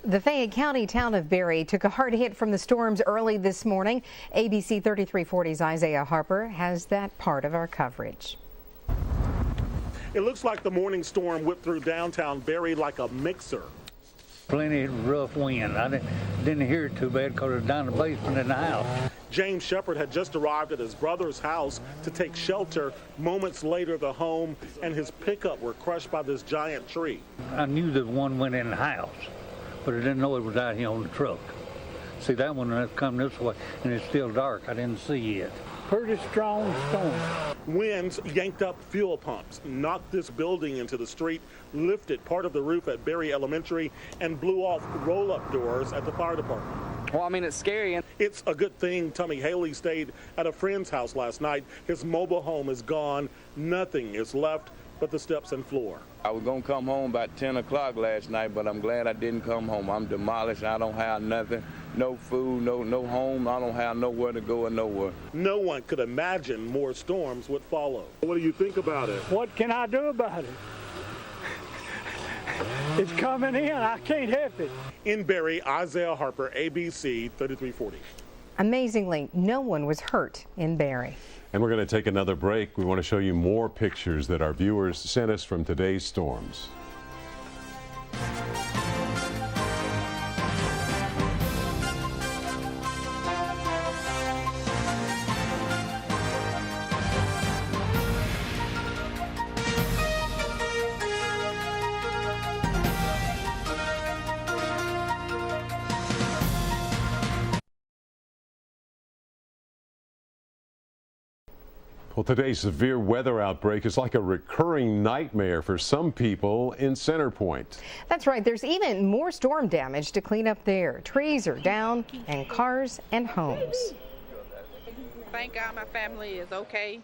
The Fayette County town of Berry took a hard hit from the storms early this morning. ABC 3340's Isaiah Harper has that part of our coverage. It looks like the morning storm whipped through downtown Berry like a mixer. Plenty rough wind. I didn't hear it too bad because it was down the basement in the house. James Shepard had just arrived at his brother's house to take shelter. Moments later, the home and his pickup were crushed by this giant tree. I knew that one went in the house, but I didn't know it was out here on the truck. See, that one that's come this way, and it's still dark. I didn't see it. Pretty strong storm. Winds yanked up fuel pumps, knocked this building into the street, lifted part of the roof at Berry Elementary, and blew off roll-up doors at the fire department. Well, I mean, it's scary. It's a good thing Tommy Haley stayed at a friend's house last night. His mobile home is gone. Nothing is left but the steps and floor. I was going to come home about 10 o'clock last night, but I'm glad I didn't come home. I'm demolished. I don't have nothing. No food, no home. I don't have nowhere to go or nowhere. No one could imagine more storms would follow. What do you think about it? What can I do about it? It's coming in. I can't help it. In Berry, Isaiah Harper, ABC 3340. Amazingly, no one was hurt in Berry. And we're going to take another break. We want to show you more pictures that our viewers sent us from today's storms. Well, today's severe weather outbreak is like a recurring nightmare for some people in Center Point. That's right. There's even more storm damage to clean up there. Trees are down and cars and homes. Thank God my family is okay.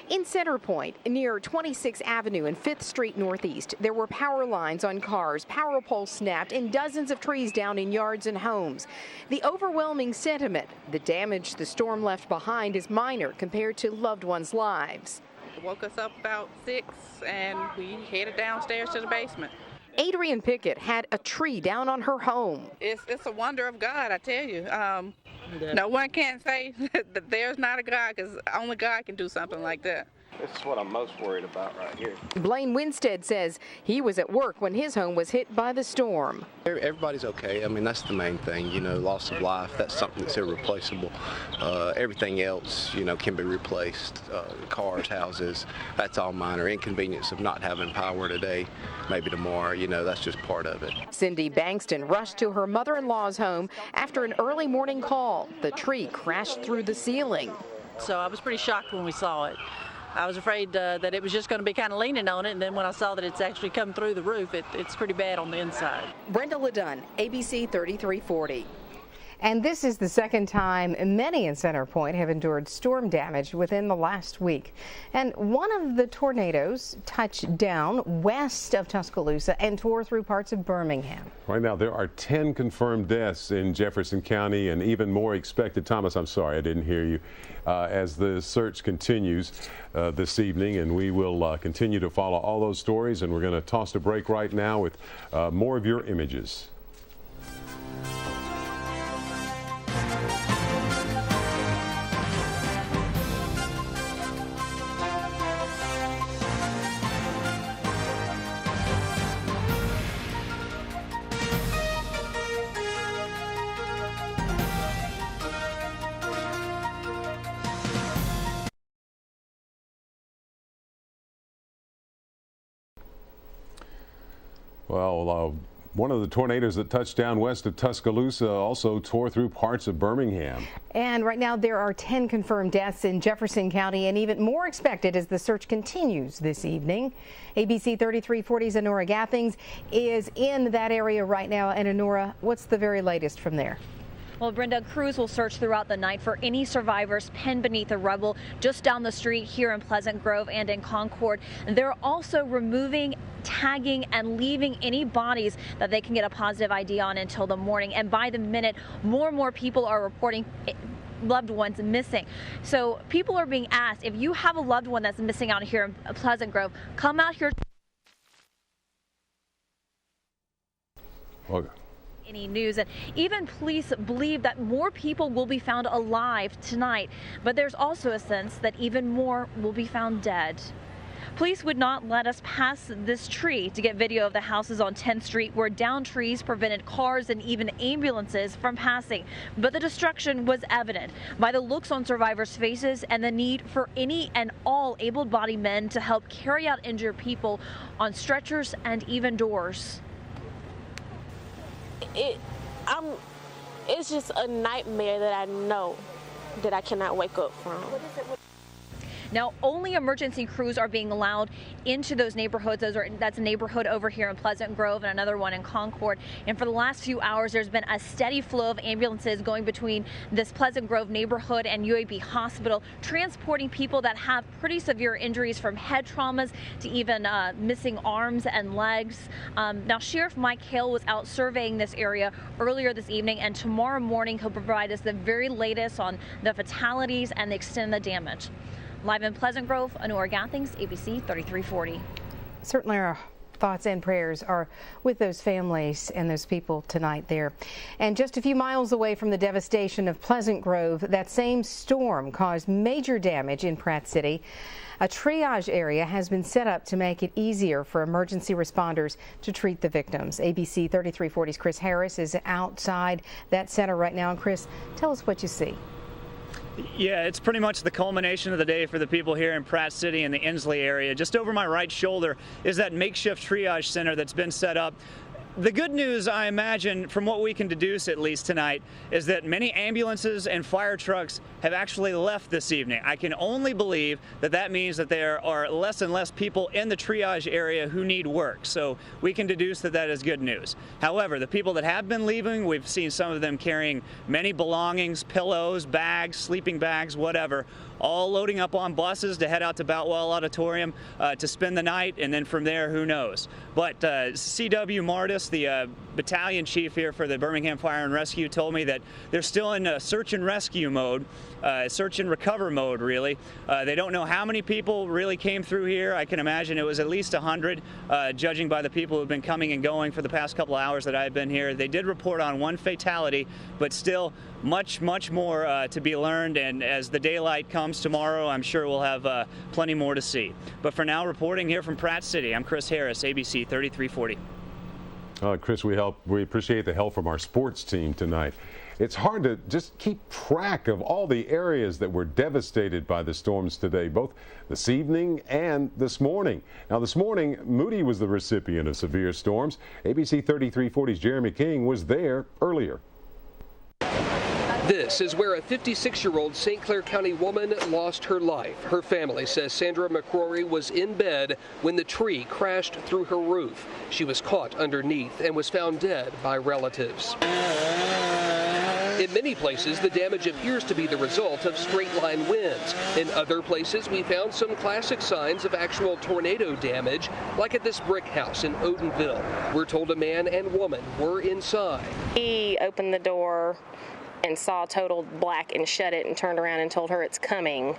In Center Point, near 26th Avenue and 5th Street Northeast, there were power lines on cars, power poles snapped, and dozens of trees down in yards and homes. The overwhelming sentiment, the damage the storm left behind is minor compared to loved ones' lives. Woke us up about 6 and we headed downstairs to the basement. Adrienne Pickett had a tree down on her home. It's a wonder of God, I tell you. No one can say that there's not a God, because only God can do something like that. This is what I'm most worried about right here. Blaine Winstead says he was at work when his home was hit by the storm. Everybody's okay. I mean, that's the main thing, you know, loss of life. That's something that's irreplaceable. Everything else, you know, can be replaced. Cars, houses, that's all minor. Inconvenience of not having power today, maybe tomorrow, you know, that's just part of it. Cindy Bankston rushed to her mother-in-law's home after an early morning call. The tree crashed through the ceiling. So I was pretty shocked when we saw it. I was afraid that it was just going to be kind of leaning on it, and then when I saw that it's actually come through the roof, it's pretty bad on the inside. Brenda LeDunn, ABC 3340. And this is the second time many in Center Point have endured storm damage within the last week. And one of the tornadoes touched down west of Tuscaloosa and tore through parts of Birmingham. Right now, there are 10 confirmed deaths in Jefferson County and even more expected. Thomas, I'm sorry, I didn't hear you. As the search continues this evening, and we will continue to follow all those stories, and we're going to toss a break right now with more of your images. Well, one of the tornadoes that touched down west of Tuscaloosa also tore through parts of Birmingham. And right now there are 10 confirmed deaths in Jefferson County, and even more expected as the search continues this evening. ABC 3340's Honora Gathings is in that area right now. And Honora, what's the very latest from there? Well, Brenda, crews will search throughout the night for any survivors pinned beneath the rubble just down the street here in Pleasant Grove and in Concord. They're also removing, tagging, and leaving any bodies that they can get a positive ID on until the morning. And by the minute, more and more people are reporting loved ones missing. So people are being asked, if you have a loved one that's missing out here in Pleasant Grove, come out here. Okay. Any news, and even police believe that more people will be found alive tonight, but there's also a sense that even more will be found dead. Police would not let us pass this tree to get video of the houses on 10th Street where downed trees prevented cars and even ambulances from passing. But the destruction was evident by the looks on survivors' faces and the need for any and all able-bodied men to help carry out injured people on stretchers and even doors. It's just a nightmare that I know that I cannot wake up from. Now, only emergency crews are being allowed into those neighborhoods. That's a neighborhood over here in Pleasant Grove and another one in Concord. And for the last few hours, there's been a steady flow of ambulances going between this Pleasant Grove neighborhood and UAB Hospital, transporting people that have pretty severe injuries from head traumas to even missing arms and legs. Now, Sheriff Mike Hale was out surveying this area earlier this evening, and tomorrow morning he'll provide us the very latest on the fatalities and the extent of the damage. Live in Pleasant Grove, Honora Gathings, ABC 3340. Certainly our thoughts and prayers are with those families and those people tonight there. And just a few miles away from the devastation of Pleasant Grove, that same storm caused major damage in Pratt City. A triage area has been set up to make it easier for emergency responders to treat the victims. ABC 3340's Chris Harris is outside that center right now. And Chris, tell us what you see. Yeah, it's pretty much the culmination of the day for the people here in Pratt City and the Inslee area. Just over my right shoulder is that makeshift triage center that's been set up. The good news, I imagine, from what we can deduce at least tonight, is that many ambulances and fire trucks have actually left this evening. I can only believe that that means that there are less and less people in the triage area who need work. So we can deduce that that is good news. However, the people that have been leaving, we've seen some of them carrying many belongings, pillows, bags, sleeping bags, whatever, all loading up on buses to head out to Boutwell Auditorium to spend the night, and then from there, who knows. But C.W. Martis, the battalion chief here for the Birmingham Fire and Rescue, told me that they're still in a search and rescue mode, search and recover mode, really. They don't know how many people really came through here. I can imagine it was at least 100, judging by the people who've been coming and going for the past couple hours that I've been here. They did report on one fatality, but still much more to be learned, and as the daylight comes tomorrow, I'm sure we'll have plenty more to see. But for now, reporting here from Pratt City, I'm Chris Harris, ABC 3340. Chris, we appreciate the help from our sports team tonight. It's hard to just keep track of all the areas that were devastated by the storms today, both this evening and this morning. Now, this morning, Moody was the recipient of severe storms. ABC 3340's Jeremy King was there earlier. This is where a 56-year-old St. Clair County woman lost her life. Her family says Sandra McCrory was in bed when the tree crashed through her roof. She was caught underneath and was found dead by relatives. In many places, the damage appears to be the result of straight-line winds. In other places, we found some classic signs of actual tornado damage, like at this brick house in Odenville. We're told a man and woman were inside. He opened the door and saw total black and shut it and turned around and told her it's coming.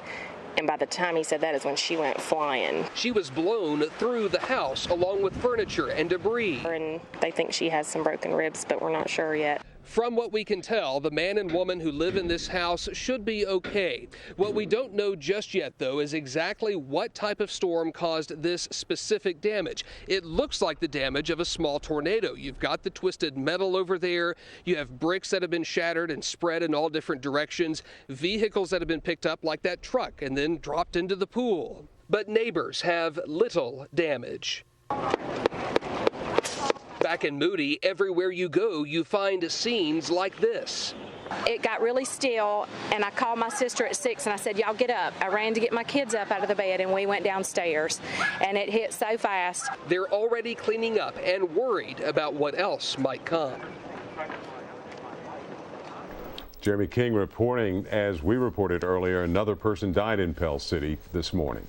And by the time he said that is when she went flying. She was blown through the house along with furniture and debris. And they think she has some broken ribs, but we're not sure yet. From what we can tell, the man and woman who live in this house should be okay. What we don't know just yet, though, is exactly what type of storm caused this specific damage. It looks like the damage of a small tornado. You've got the twisted metal over there. You have bricks that have been shattered and spread in all different directions. Vehicles that have been picked up like that truck and then dropped into the pool. But neighbors have little damage. Back in Moody, everywhere you go, you find scenes like this. It got really still, and I called my sister at 6, and I said, y'all get up. I ran to get my kids up out of the bed, and we went downstairs, and it hit so fast. They're already cleaning up and worried about what else might come. Jeremy King reporting. As we reported earlier, another person died in Pell City this morning.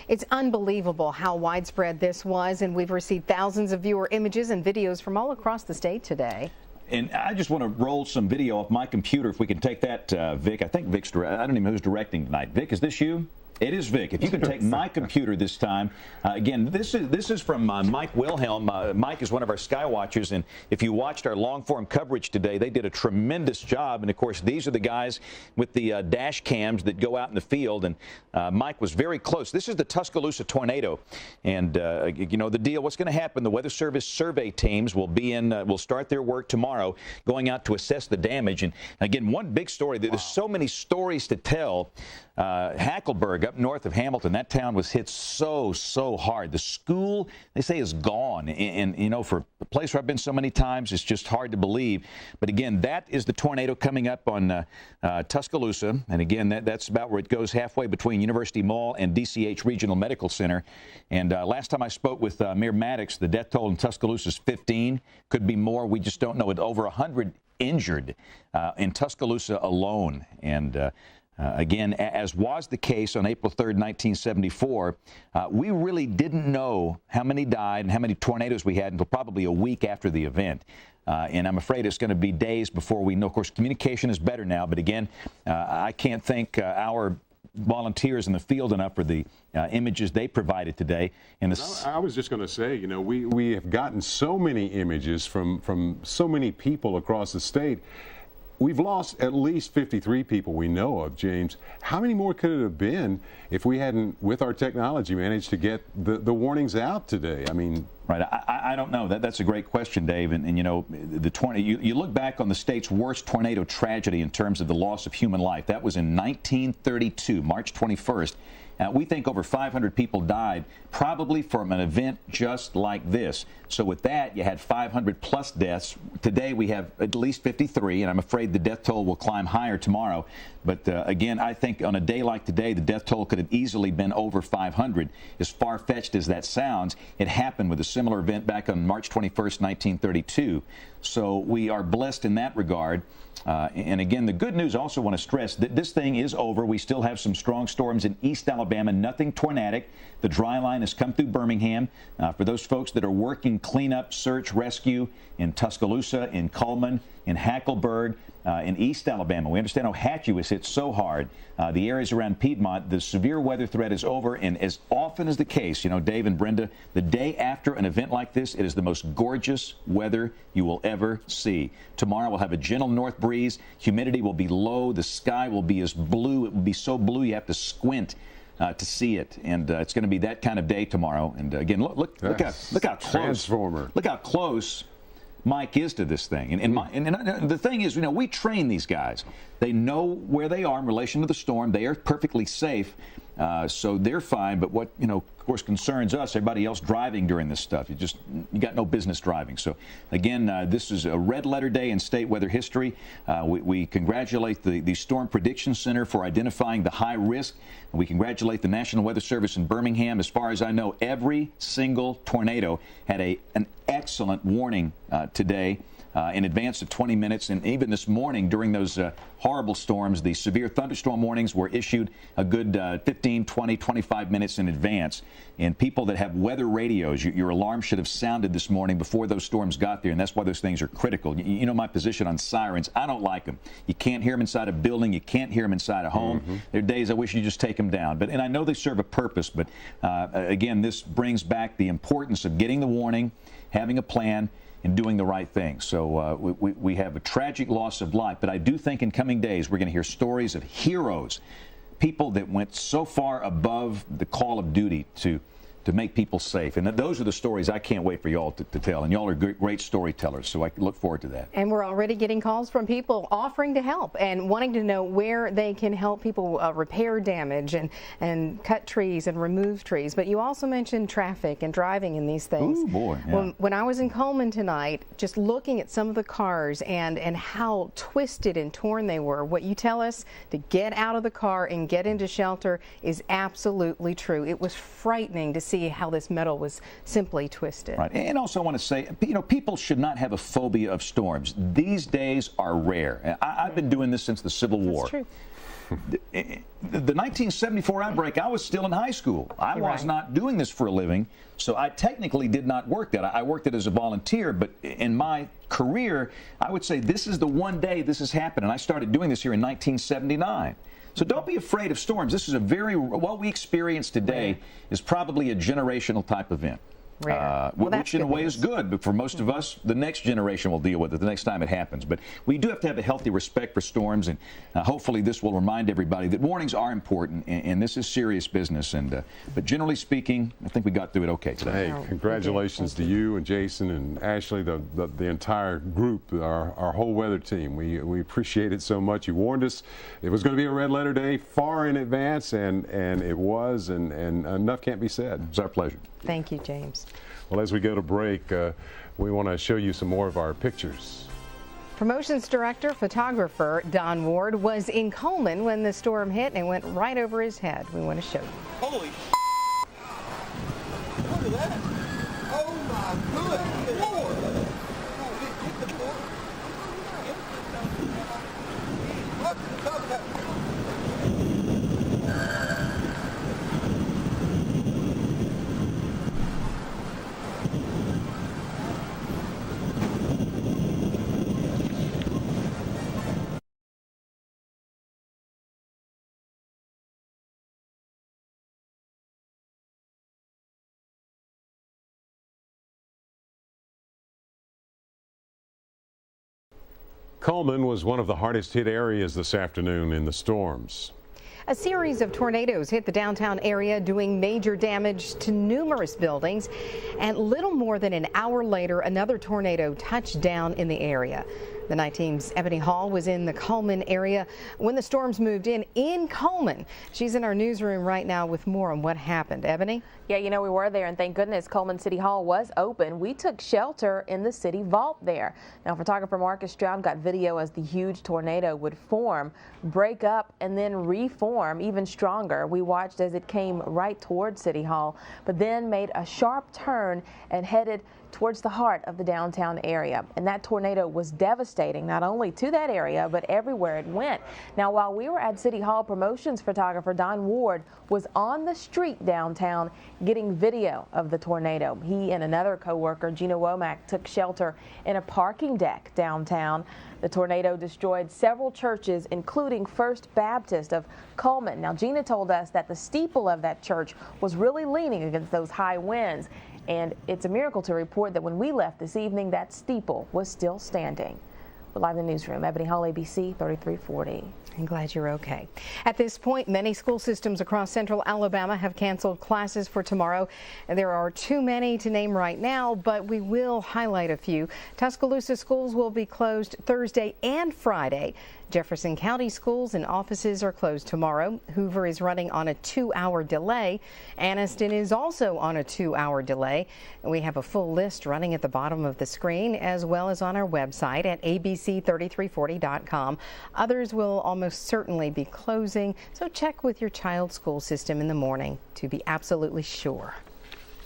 It's unbelievable how widespread this was, and we've received thousands of viewer images and videos from all across the state today. And I just want to roll some video off my computer, if we can take that, Vic. I think Vic's I don't even know who's directing tonight. Vic, is this you? It is Vic. If you can take my computer this time. Again, this is from Mike Wilhelm. Mike is one of our sky watchers, and if you watched our long-form coverage today, they did a tremendous job. And, of course, these are the guys with the dash cams that go out in the field, and Mike was very close. This is the Tuscaloosa tornado, and, you know, the deal, what's going to happen, the Weather Service survey teams will be in, will start their work tomorrow, going out to assess the damage. And, again, one big story, there's so many stories to tell. Hackleburg, up north of Hamilton, that town was hit so hard. The school, they say, is gone. And you know, for a place where I've been so many times, it's just hard to believe. But again, that is the tornado coming up on Tuscaloosa. And again, that's about where it goes, halfway between University Mall and DCH Regional Medical Center. And last time I spoke with Mayor Maddox, the death toll in Tuscaloosa is 15. Could be more. We just don't know. With over 100 injured in Tuscaloosa alone. And again, as was the case on April 3rd, 1974, we really didn't know how many died and how many tornadoes we had until probably a week after the event. And I'm afraid it's going to be days before we know. Of course, communication is better now. But again, I can't thank our volunteers in the field enough for the images they provided today. And I was just going to say, you know, we have gotten so many images from so many people across the state. We've lost at least 53 people we know of, James. How many more could it have been if we hadn't, with our technology, managed to get the warnings out today? I mean, right. I don't know. That's a great question, Dave. And you know, you look back on the state's worst tornado tragedy in terms of the loss of human life. That was in 1932, March 21st. We think over 500 people died, probably from an event just like this. So with that, you had 500 plus deaths. Today we have at least 53, and I'm afraid the death toll will climb higher tomorrow. But again, I think on a day like today, the death toll could have easily been over 500. As far-fetched as that sounds, it happened with a similar event back on March 21st, 1932. So we are blessed in that regard. And again, the good news, I also want to stress that this thing is over. We still have some strong storms in East Alabama, nothing tornadic. The dry line has come through Birmingham. For those folks that are working cleanup, search, rescue in Tuscaloosa, in Cullman, in Hackleburg, in East Alabama. We understand how Hatchie was hit so hard. The areas around Piedmont, the severe weather threat is over. And as often is the case, you know, Dave and Brenda, the day after an event like this, it is the most gorgeous weather you will ever see. Tomorrow we'll have a gentle north breeze. Humidity will be low. The sky will be as blue. It will be so blue you have to squint to see it. And it's going to be that kind of day tomorrow. And again, look how close. Transformer. Look how close Mike is to this thing. And the thing is, you know, we train these guys. They know where they are in relation to the storm. They are perfectly safe, so they're fine. But what, you know, of course, concerns us, everybody else driving during this stuff. You got no business driving. So, again, this is a red letter day in state weather history. We congratulate the Storm Prediction Center for identifying the high risk. We congratulate the National Weather Service in Birmingham. As far as I know, every single tornado had an excellent warning today. in advance of 20 minutes. And even this morning during those horrible storms, the severe thunderstorm warnings were issued a good 15, 20, 25 minutes in advance. And people that have weather radios, your alarm should have sounded this morning before those storms got there, and that's why those things are critical. You know my position on sirens. I don't like them. You can't hear them inside a building. You can't hear them inside a home. There are days I wish you just take them down. And I know they serve a purpose, but again, this brings back the importance of getting the warning, having a plan, and doing the right thing. So we have a tragic loss of life, but I do think in coming days we're going to hear stories of heroes, people that went so far above the call of duty to make people safe. And those are the stories I can't wait for y'all to tell. And y'all are great storytellers, so I look forward to that. And we're already getting calls from people offering to help and wanting to know where they can help people repair damage and cut trees and remove trees. But you also mentioned traffic and driving in these things. Ooh, boy. Yeah. When I was in Coleman tonight, just looking at some of the cars and how twisted and torn they were, what you tell us to get out of the car and get into shelter is absolutely true. It was frightening to see how this metal was simply twisted. Right. And also I want to say, people should not have a phobia of storms. These days are rare. I've been doing this since the Civil War. That's true. The 1974 outbreak, I was still in high school. I was not doing this for a living, so I technically did not work that. I worked it as a volunteer, but in my career, I would say this is the one day this has happened, and I started doing this here in 1979. So don't be afraid of storms. This is what we experience today is probably a generational type event. Which in a way is good, but for most of us, the next generation will deal with it the next time it happens. But we do have to have a healthy respect for storms, and hopefully this will remind everybody that warnings are important, and this is serious business. And but generally speaking, I think we got through it okay today. Hey, congratulations to you and Jason and Ashley, the entire group, our whole weather team. We appreciate it so much. You warned us it was going to be a red letter day far in advance, and it was, and enough can't be said. It's our pleasure. Thank you, James. Well, as we go to break, we want to show you some more of our pictures. Promotions director, photographer Don Ward was in Coleman when the storm hit and went right over his head. We want to show you. Holy look at that. Oh my good Lord. Coleman was one of the hardest hit areas this afternoon in the storms. A series of tornadoes hit the downtown area, doing major damage to numerous buildings. And little more than an hour later, another tornado touched down in the area. The night team's Ebony Hall was in the Coleman area when the storms moved in Coleman. She's in our newsroom right now with more on what happened. Ebony? Yeah, you know, we were there, and thank goodness Coleman City Hall was open. We took shelter in the city vault there. Now, photographer Marcus Stroud got video as the huge tornado would form, break up, and then reform even stronger. We watched as it came right towards City Hall, but then made a sharp turn and headed towards the heart of the downtown area. And that tornado was devastating, not only to that area, but everywhere it went. Now, while we were at City Hall, promotions photographer Don Ward was on the street downtown getting video of the tornado. He and another co-worker, Gina Womack, took shelter in a parking deck downtown. The tornado destroyed several churches, including First Baptist of Coleman. Now, Gina told us that the steeple of that church was really leaning against those high winds. And it's a miracle to report that when we left this evening, that steeple was still standing. We're live in the newsroom. Ebony Hall, ABC 3340. I'm glad you're okay. At this point, many school systems across central Alabama have canceled classes for tomorrow. And there are too many to name right now, but we will highlight a few. Tuscaloosa schools will be closed Thursday and Friday. Jefferson County schools and offices are closed tomorrow. Hoover is running on a 2-hour delay. Anniston is also on a 2-hour delay. We have a full list running at the bottom of the screen, as well as on our website at abc3340.com. Others will almost certainly be closing, so check with your child's school system in the morning to be absolutely sure.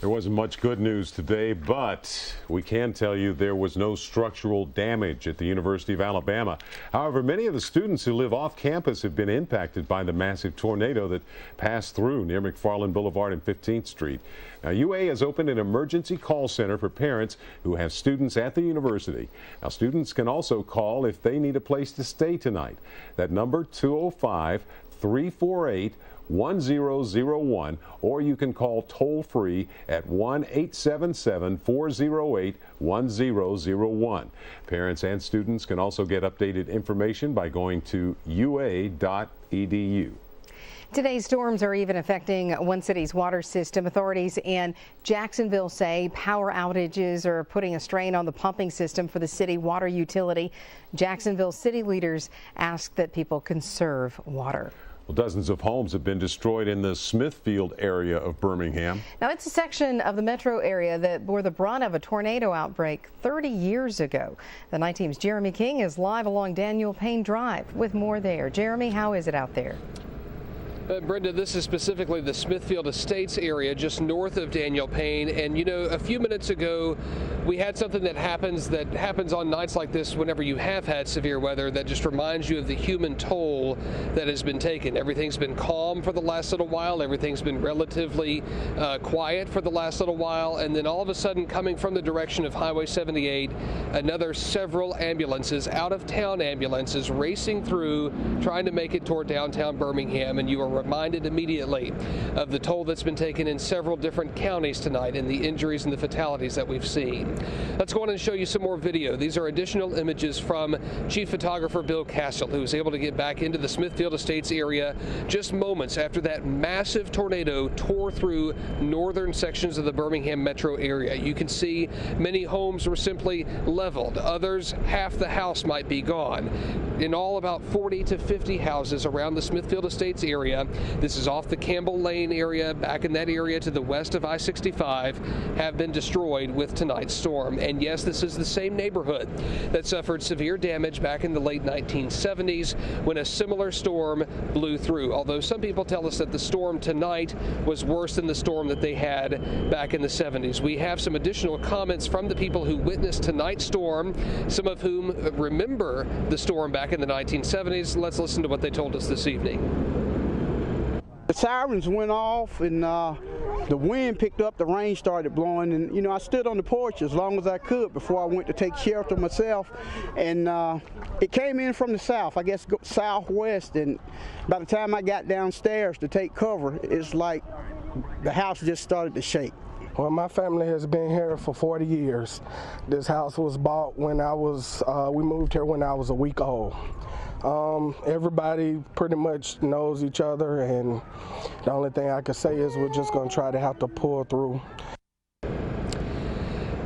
There wasn't much good news today, but we can tell you there was no structural damage at the University of Alabama. However, many of the students who live off campus have been impacted by the massive tornado that passed through near McFarland Boulevard and 15th Street. Now, UA has opened an emergency call center for parents who have students at the university. Now, students can also call if they need a place to stay tonight. That number, 205-348-1001, or you can call toll-free at 1-877-408-1001. Parents and students can also get updated information by going to ua.edu. Today's storms are even affecting one city's water system. Authorities in Jacksonville say power outages are putting a strain on the pumping system for the city water utility. Jacksonville city leaders ask that people conserve water. Well, dozens of homes have been destroyed in the Smithfield area of Birmingham. Now, it's a section of the metro area that bore the brunt of a tornado outbreak 30 years ago. The Night Team's Jeremy King is live along Daniel Payne Drive with more there. Jeremy, how is it out there? Brenda, this is specifically the Smithfield Estates area just north of Daniel Payne. And, you know, a few minutes ago, we had something that happens on nights like this whenever you have had severe weather that just reminds you of the human toll that has been taken. Everything's been calm for the last little while. Everything's been relatively quiet for the last little while. And then all of a sudden, coming from the direction of Highway 78, another several ambulances, out-of-town ambulances, racing through, trying to make it toward downtown Birmingham. And you are reminded immediately of the toll that's been taken in several different counties tonight and the injuries and the fatalities that we've seen. Let's go on and show you some more video. These are additional images from Chief Photographer Bill Castle, who was able to get back into the Smithfield Estates area just moments after that massive tornado tore through northern sections of the Birmingham metro area. You can see many homes were simply leveled. Others, half the house might be gone. In all, about 40 to 50 houses around the Smithfield Estates area. This is off the Campbell Lane area, back in that area to the west of I-65, have been destroyed with tonight's storm. And yes, this is the same neighborhood that suffered severe damage back in the late 1970s when a similar storm blew through. Although some people tell us that the storm tonight was worse than the storm that they had back in the 70s. We have some additional comments from the people who witnessed tonight's storm, some of whom remember the storm back in the 1970s. Let's listen to what they told us this evening. The sirens went off and the wind picked up, the rain started blowing, and you know, I stood on the porch as long as I could before I went to take shelter myself, and it came in from the south, I guess southwest, and by the time I got downstairs to take cover, it's like the house just started to shake. Well, my family has been here for 40 years. This house was bought when we moved here when I was a week old. Everybody pretty much knows each other, and the only thing I can say is we're just going to try to have to pull through.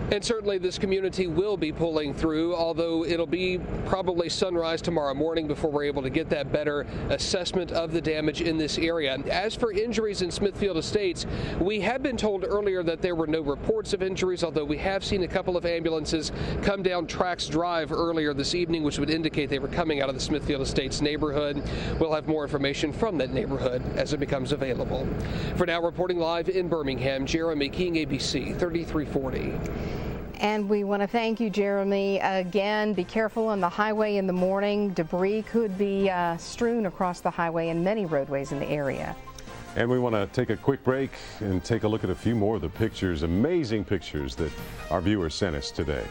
And certainly this community will be pulling through, although it'll be probably sunrise tomorrow morning before we're able to get that better assessment of the damage in this area. As for injuries in Smithfield Estates, we had been told earlier that there were no reports of injuries, although we have seen a couple of ambulances come down Trax Drive earlier this evening, which would indicate they were coming out of the Smithfield Estates neighborhood. We'll have more information from that neighborhood as it becomes available. For now, reporting live in Birmingham, Jeremy King, ABC 3340. And we want to thank you, Jeremy. Again, be careful on the highway in the morning. Debris could be strewn across the highway and many roadways in the area. And we want to take a quick break and take a look at a few more of the pictures, amazing pictures that our viewers sent us today.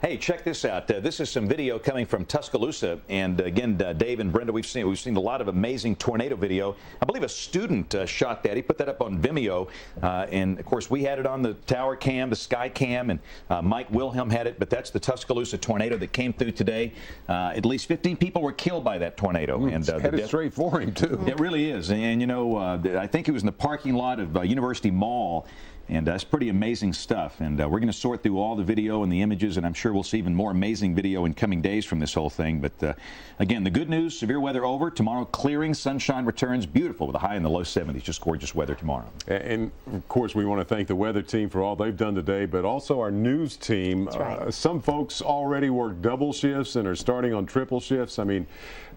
Hey, check this out. This is some video coming from Tuscaloosa, and again, Dave and Brenda, we've seen a lot of amazing tornado video. I believe a student shot that. He put that up on Vimeo, and of course we had it on the tower cam, the sky cam, and Mike Wilhelm had it. But that's the Tuscaloosa tornado that came through today. At least 15 people were killed by that tornado, and headed straight for him too. It really is, and you know, I think it was in the parking lot of University Mall. And that's pretty amazing stuff. And we're going to sort through all the video and the images, and I'm sure we'll see even more amazing video in coming days from this whole thing. But again, the good news, severe weather over. Tomorrow, clearing, sunshine returns, beautiful with a high in the low 70s. Just gorgeous weather tomorrow. And of course, we want to thank the weather team for all they've done today, but also our news team. That's right. Some folks already work double shifts and are starting on triple shifts. I mean,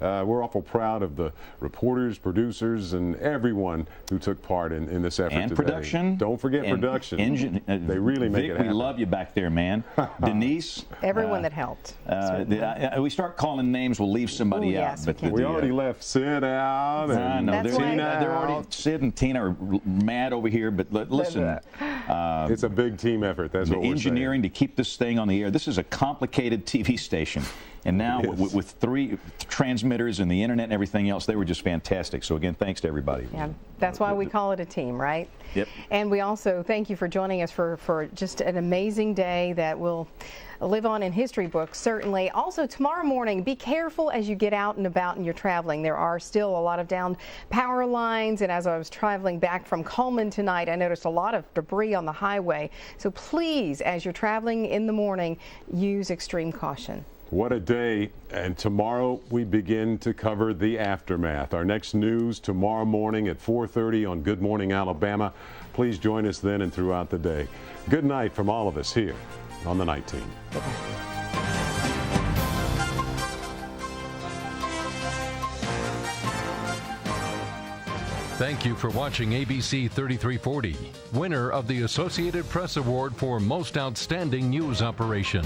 we're awful proud of the reporters, producers, and everyone who took part in this effort today. Production. Don't forget production. They really make it happen. We love you back there, man. Denise. Everyone that helped. We start calling names, we'll leave somebody out. Yes, but we already left Sid out. And they're already, Sid and Tina are mad over here, but listen. It's a big team effort. That's what we're engineering to keep this thing on the air. This is a complicated TV station. And now with 3 transmitters and the internet and everything else, they were just fantastic. So again, thanks to everybody. Yeah, that's why we call it a team, right? Yep. And we also thank you for joining us for just an amazing day that will live on in history books, certainly. Also, tomorrow morning, be careful as you get out and about and you're traveling. There are still a lot of down power lines, and as I was traveling back from Coleman tonight, I noticed a lot of debris on the highway. So please, as you're traveling in the morning, use extreme caution. What a day, and tomorrow we begin to cover the aftermath. Our next news tomorrow morning at 4:30 on Good Morning Alabama. Please join us then and throughout the day. Good night from all of us here on the Night Team. Thank you for watching ABC 3340, winner of the Associated Press Award for Most Outstanding News Operation.